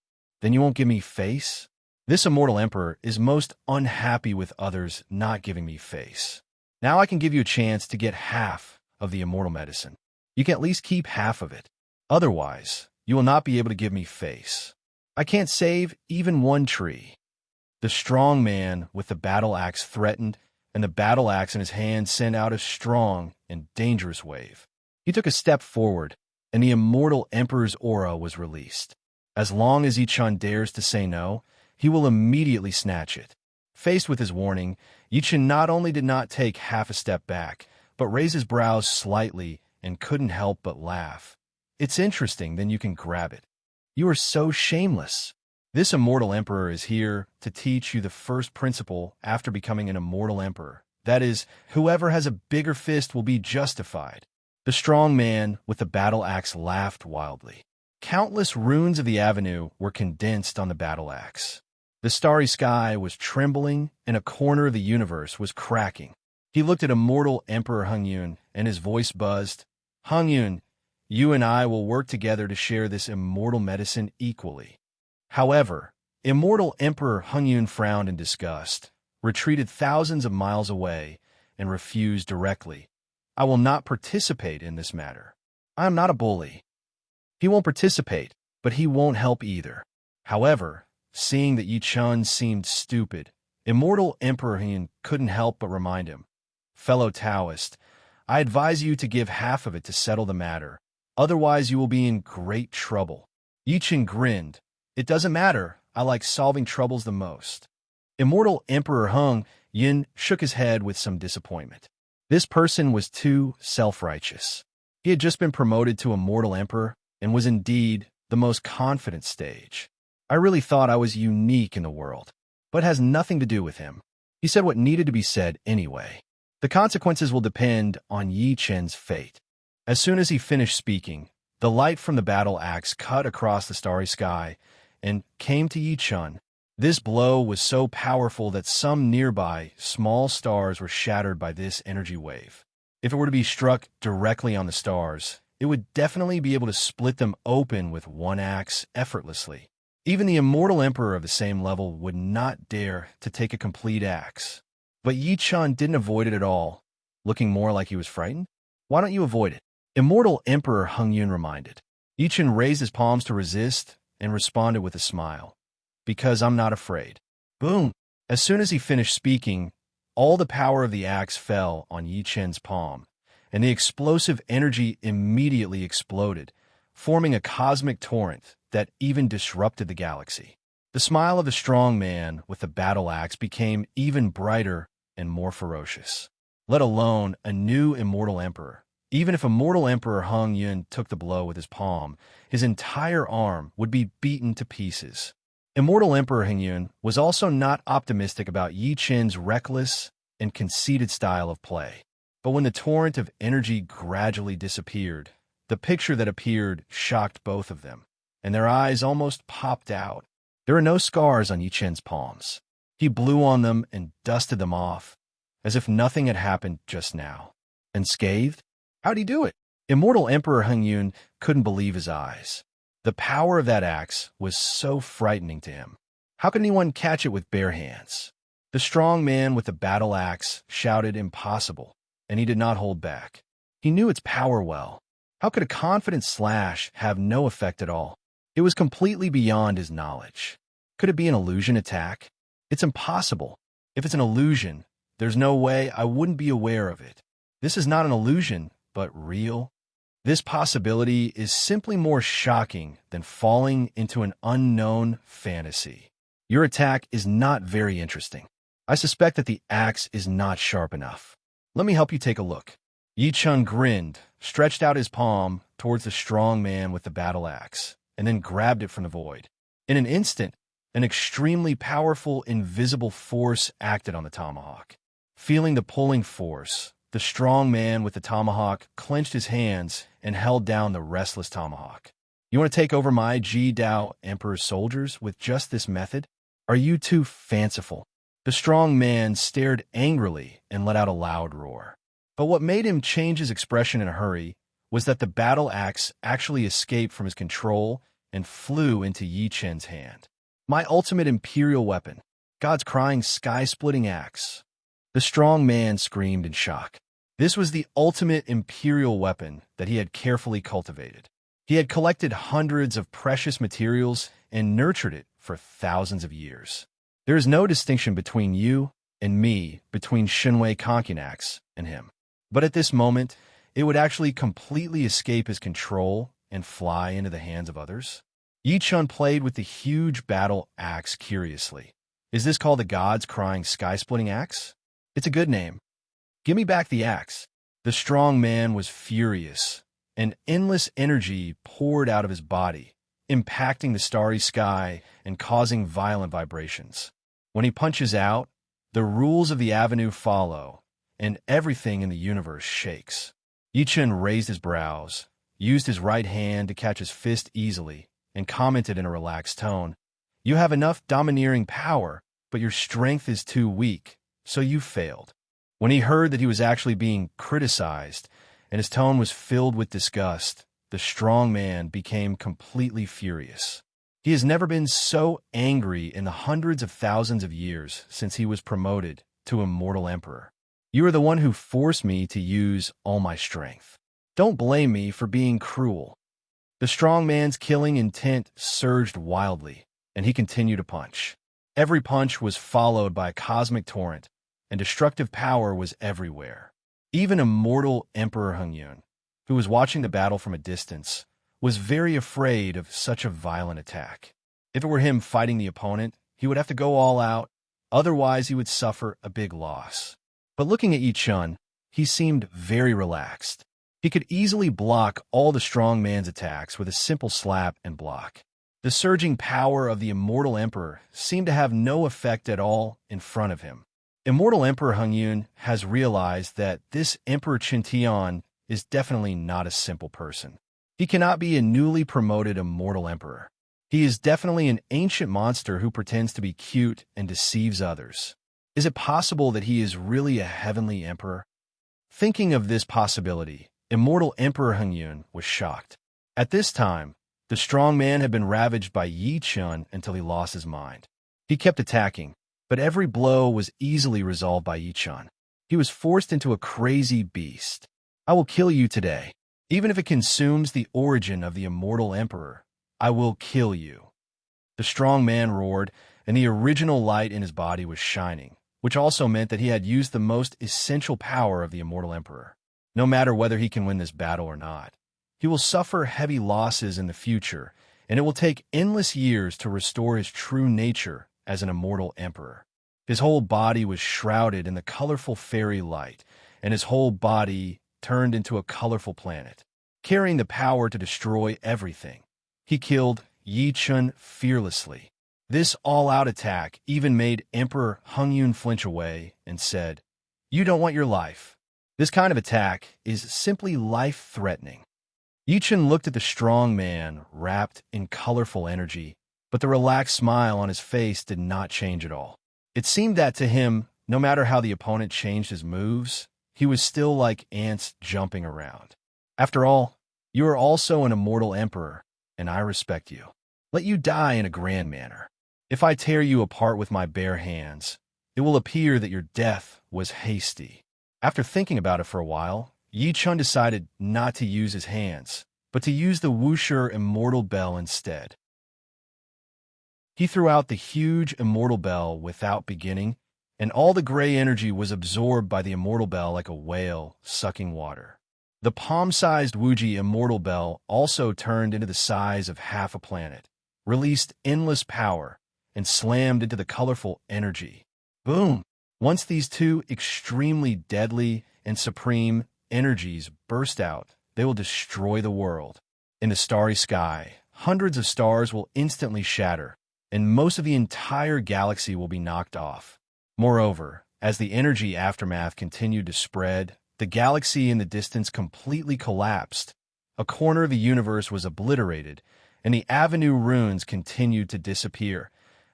Then you won't give me face? This Immortal Emperor is most unhappy with others not giving me face. Now I can give you a chance to get half of the immortal medicine. You can at least keep half of it. Otherwise, you will not be able to give me face. I can't save even one tree. The strong man with the battle axe threatened, and the battle axe in his hand sent out a strong and dangerous wave. He took a step forward, and the Immortal Emperor's aura was released. As long as Yi Chun dares to say no, he will immediately snatch it. Faced with his warning, Yi Chun not only did not take half a step back, but raised his brows slightly and couldn't help but laugh. It's interesting, then you can grab it. You are so shameless. This Immortal Emperor is here to teach you the first principle after becoming an Immortal Emperor. That is, whoever has a bigger fist will be justified. The strong man with the battle axe laughed wildly. Countless runes of the avenue were condensed on the battle axe. The starry sky was trembling, and a corner of the universe was cracking. He looked at Immortal Emperor Huangxian, and his voice buzzed. Huangxian, you and I will work together to share this immortal medicine equally. However, Immortal Emperor Huangxian frowned in disgust, retreated thousands of miles away, and refused directly. I will not participate in this matter. I am not a bully. He won't participate, but he won't help either. However, seeing that Yi Chun seemed stupid, Immortal Emperor Huangxian couldn't help but remind him. Fellow Taoist, I advise you to give half of it to settle the matter. Otherwise, you will be in great trouble. Yi Chun grinned. It doesn't matter. I like solving troubles the most. Immortal Emperor Huangxian shook his head with some disappointment. This person was too self-righteous. He had just been promoted to Immortal Emperor and was indeed the most confident stage. I really thought I was unique in the world, but it has nothing to do with him. He said what needed to be said anyway. The consequences will depend on Yi Chun's fate. As soon as he finished speaking, the light from the battle axe cut across the starry sky and came to Yi Chun. This blow was so powerful that some nearby small stars were shattered by this energy wave. If it were to be struck directly on the stars, it would definitely be able to split them open with one axe effortlessly. Even the Immortal Emperor of the same level would not dare to take a complete axe. But Yi Chun didn't avoid it at all, looking more like he was frightened. Why don't you avoid it? Immortal Emperor Huangxian reminded. Yi Chun raised his palms to resist and responded with a smile. Because I'm not afraid. Boom! As soon as he finished speaking, all the power of the axe fell on Yi Chun's palm, and the explosive energy immediately exploded, forming a cosmic torrent that even disrupted the galaxy. The smile of the strong man with the battle axe became even brighter and more ferocious. Let alone a new Immortal Emperor. Even if Immortal Emperor Huangxian took the blow with his palm, his entire arm would be beaten to pieces. Immortal Emperor Huangxian was also not optimistic about Yi Chen's reckless and conceited style of play. But when the torrent of energy gradually disappeared, the picture that appeared shocked both of them, and their eyes almost popped out. There were no scars on Yi Chen's palms. He blew on them and dusted them off, as if nothing had happened just now. Unscathed? How'd he do it? Immortal Emperor Huangxian couldn't believe his eyes. The power of that axe was so frightening to him. How could anyone catch it with bare hands? The strong man with the battle axe shouted impossible, and he did not hold back. He knew its power well. How could a confident slash have no effect at all? It was completely beyond his knowledge. Could it be an illusion attack? It's impossible. If it's an illusion, there's no way I wouldn't be aware of it. This is not an illusion, but real. This possibility is simply more shocking than falling into an unknown fantasy. Your attack is not very interesting. I suspect that the axe is not sharp enough. Let me help you take a look. Yi Chen grinned, stretched out his palm towards the strong man with the battle axe, and then grabbed it from the void. In an instant, an extremely powerful, invisible force acted on the tomahawk. Feeling the pulling force, the strong man with the tomahawk clenched his hands and held down the restless tomahawk. You want to take over my Ji Dao Emperor's soldiers with just this method? Are you too fanciful? The strong man stared angrily and let out a loud roar. But what made him change his expression in a hurry was that the battle axe actually escaped from his control and flew into Yi Chen's hand. My ultimate imperial weapon, God's crying sky-splitting axe. The strong man screamed in shock. This was the ultimate imperial weapon that he had carefully cultivated. He had collected hundreds of precious materials and nurtured it for thousands of years. There is no distinction between you and me, between Shenwei Concanax and him. But at this moment, it would actually completely escape his control and fly into the hands of others. Yi Chen played with the huge battle axe curiously. Is this called the God's Crying Sky-Splitting Axe? It's a good name. Give me back the axe. The strong man was furious, and endless energy poured out of his body, impacting the starry sky and causing violent vibrations. When he punches out, the rules of the avenue follow, and everything in the universe shakes. Yi Chen raised his brows, used his right hand to catch his fist easily, and commented in a relaxed tone, "You have enough domineering power, but your strength is too weak, so you failed." When he heard that he was actually being criticized, and his tone was filled with disgust, the strong man became completely furious. He has never been so angry in the hundreds of thousands of years since he was promoted to Immortal Emperor. You are the one who forced me to use all my strength. Don't blame me for being cruel. The strong man's killing intent surged wildly, and he continued to punch. Every punch was followed by a cosmic torrent, and destructive power was everywhere. Even Immortal Emperor Huangxian, who was watching the battle from a distance, was very afraid of such a violent attack. If it were him fighting the opponent, he would have to go all out, otherwise he would suffer a big loss. But looking at Yi Chen, he seemed very relaxed. He could easily block all the strong man's attacks with a simple slap and block. The surging power of the Immortal Emperor seemed to have no effect at all in front of him. Immortal Emperor Huangxian has realized that this Emperor Chen Tian is definitely not a simple person. He cannot be a newly promoted Immortal Emperor. He is definitely an ancient monster who pretends to be cute and deceives others. Is it possible that he is really a Heavenly Emperor? Thinking of this possibility, Immortal Emperor Huangxian was shocked. At this time, the strong man had been ravaged by Yi Chen until he lost his mind. He kept attacking, but every blow was easily resolved by Yi Chen. He was forced into a crazy beast. I will kill you today. Even if it consumes the origin of the Immortal Emperor, I will kill you. The strong man roared, and the original light in his body was shining, which also meant that he had used the most essential power of the Immortal Emperor. No matter whether he can win this battle or not, he will suffer heavy losses in the future and it will take endless years to restore his true nature as an immortal emperor. His whole body was shrouded in the colorful fairy light, and his whole body turned into a colorful planet, carrying the power to destroy everything. He killed Chen fearlessly. This all-out attack even made Emperor Hongyun flinch away and said, "You don't want your life." This kind of attack is simply life-threatening. Chen looked at the strong man, wrapped in colorful energy, but the relaxed smile on his face did not change at all. It seemed that to him, no matter how the opponent changed his moves, he was still like ants jumping around. After all, you are also an immortal emperor, and I respect you. Let you die in a grand manner. If I tear you apart with my bare hands, it will appear that your death was hasty. After thinking about it for a while, Chen decided not to use his hands, but to use the Wuxi Immortal Bell instead. He threw out the huge Immortal Bell without beginning, and all the gray energy was absorbed by the Immortal Bell like a whale sucking water. The palm-sized Wuji Immortal Bell also turned into the size of half a planet, released endless power, and slammed into the colorful energy. Boom! Once these two extremely deadly and supreme energies burst out, they will destroy the world. In the starry sky, hundreds of stars will instantly shatter, and most of the entire galaxy will be knocked off. Moreover, as the energy aftermath continued to spread, the galaxy in the distance completely collapsed. A corner of the universe was obliterated, and the Avenue runes continued to disappear,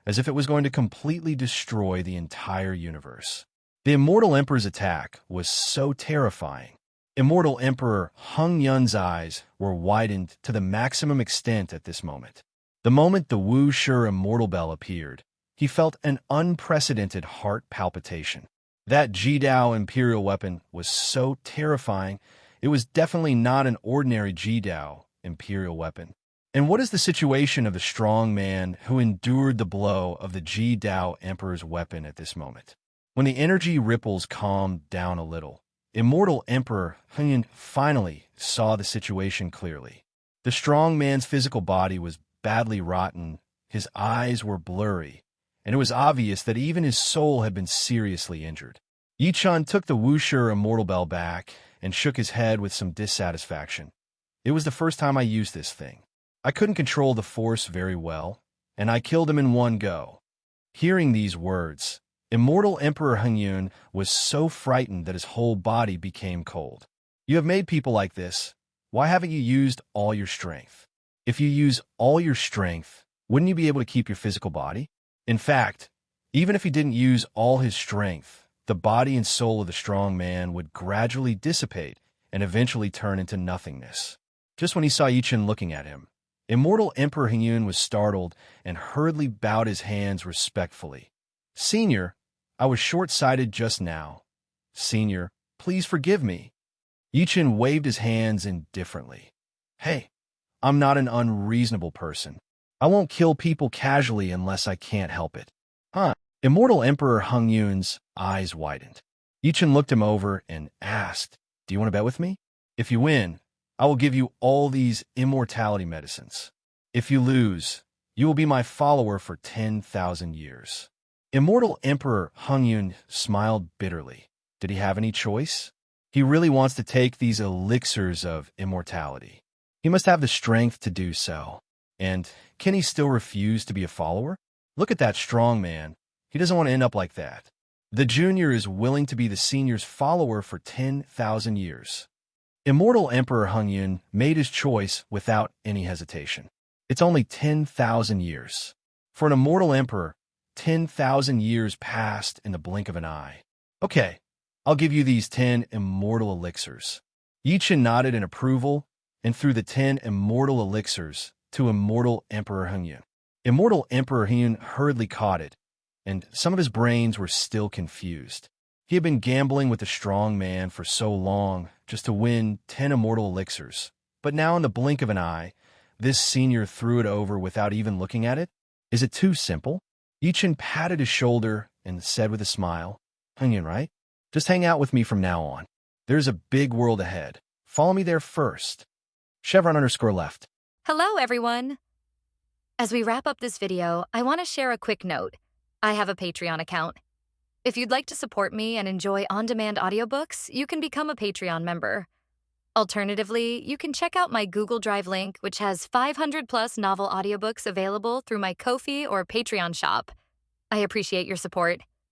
as if it was going to completely destroy the entire universe. The Immortal Emperor's attack was so terrifying. Immortal Emperor Hongyun's eyes were widened to the maximum extent at this moment. The moment the Wuxi Immortal Bell appeared, he felt an unprecedented heart palpitation. That Jidao Imperial weapon was so terrifying, it was definitely not an ordinary Jidao Imperial weapon. And what is the situation of the strong man who endured the blow of the Jidao Emperor's weapon at this moment? When the energy ripples calmed down a little, Immortal Emperor Huangxian finally saw the situation clearly. The strong man's physical body was badly rotten, his eyes were blurry, and it was obvious that even his soul had been seriously injured. Chen took the Wuxi Immortal Bell back and shook his head with some dissatisfaction. It was the first time I used this thing. I couldn't control the force very well, and I killed him in one go. Hearing these words, Immortal Emperor Hongyun was so frightened that his whole body became cold. You have made people like this. Why haven't you used all your strength? If you use all your strength, wouldn't you be able to keep your physical body? In fact, even if he didn't use all his strength, the body and soul of the strong man would gradually dissipate and eventually turn into nothingness. Just when he saw Chen looking at him, Immortal Emperor Hongyun was startled and hurriedly bowed his hands respectfully. "Senior, I was short-sighted just now. Senior, please forgive me." Chen waved his hands indifferently. "Hey, I'm not an unreasonable person. I won't kill people casually unless I can't help it." Huh? Immortal Emperor Hongyun's eyes widened. Chen looked him over and asked, "Do you want to bet with me? If you win, I will give you all these immortality medicines. If you lose, you will be my follower for 10,000 years. Immortal Emperor Hongyun smiled bitterly. Did he have any choice? He really wants to take these elixirs of immortality. He must have the strength to do so. And can he still refuse to be a follower? Look at that strong man. He doesn't want to end up like that. The junior is willing to be the senior's follower for 10,000 years. Immortal Emperor Hongyun made his choice without any hesitation. It's only 10,000 years. For an immortal emperor, 10,000 years passed in the blink of an eye. Okay, I'll give you these 10 immortal elixirs. Chen nodded in approval and threw the 10 immortal elixirs to Immortal Emperor Hongyun. Immortal Emperor Hongyun hurriedly caught it, and some of his brains were still confused. He had been gambling with the strong man for so long just to win 10 immortal elixirs, but now in the blink of an eye, this senior threw it over without even looking at it? Is it too simple? Chen patted his shoulder and said with a smile, "Hongyun, right? Just hang out with me from now on. There's a big world ahead. Follow me there first." Chevron_left. Hello, everyone. As we wrap up this video, I want to share a quick note. I have a Patreon account. If you'd like to support me and enjoy on-demand audiobooks, you can become a Patreon member. Alternatively, you can check out my Google Drive link, which has 500 plus novel audiobooks available through my Ko-fi or Patreon shop. I appreciate your support.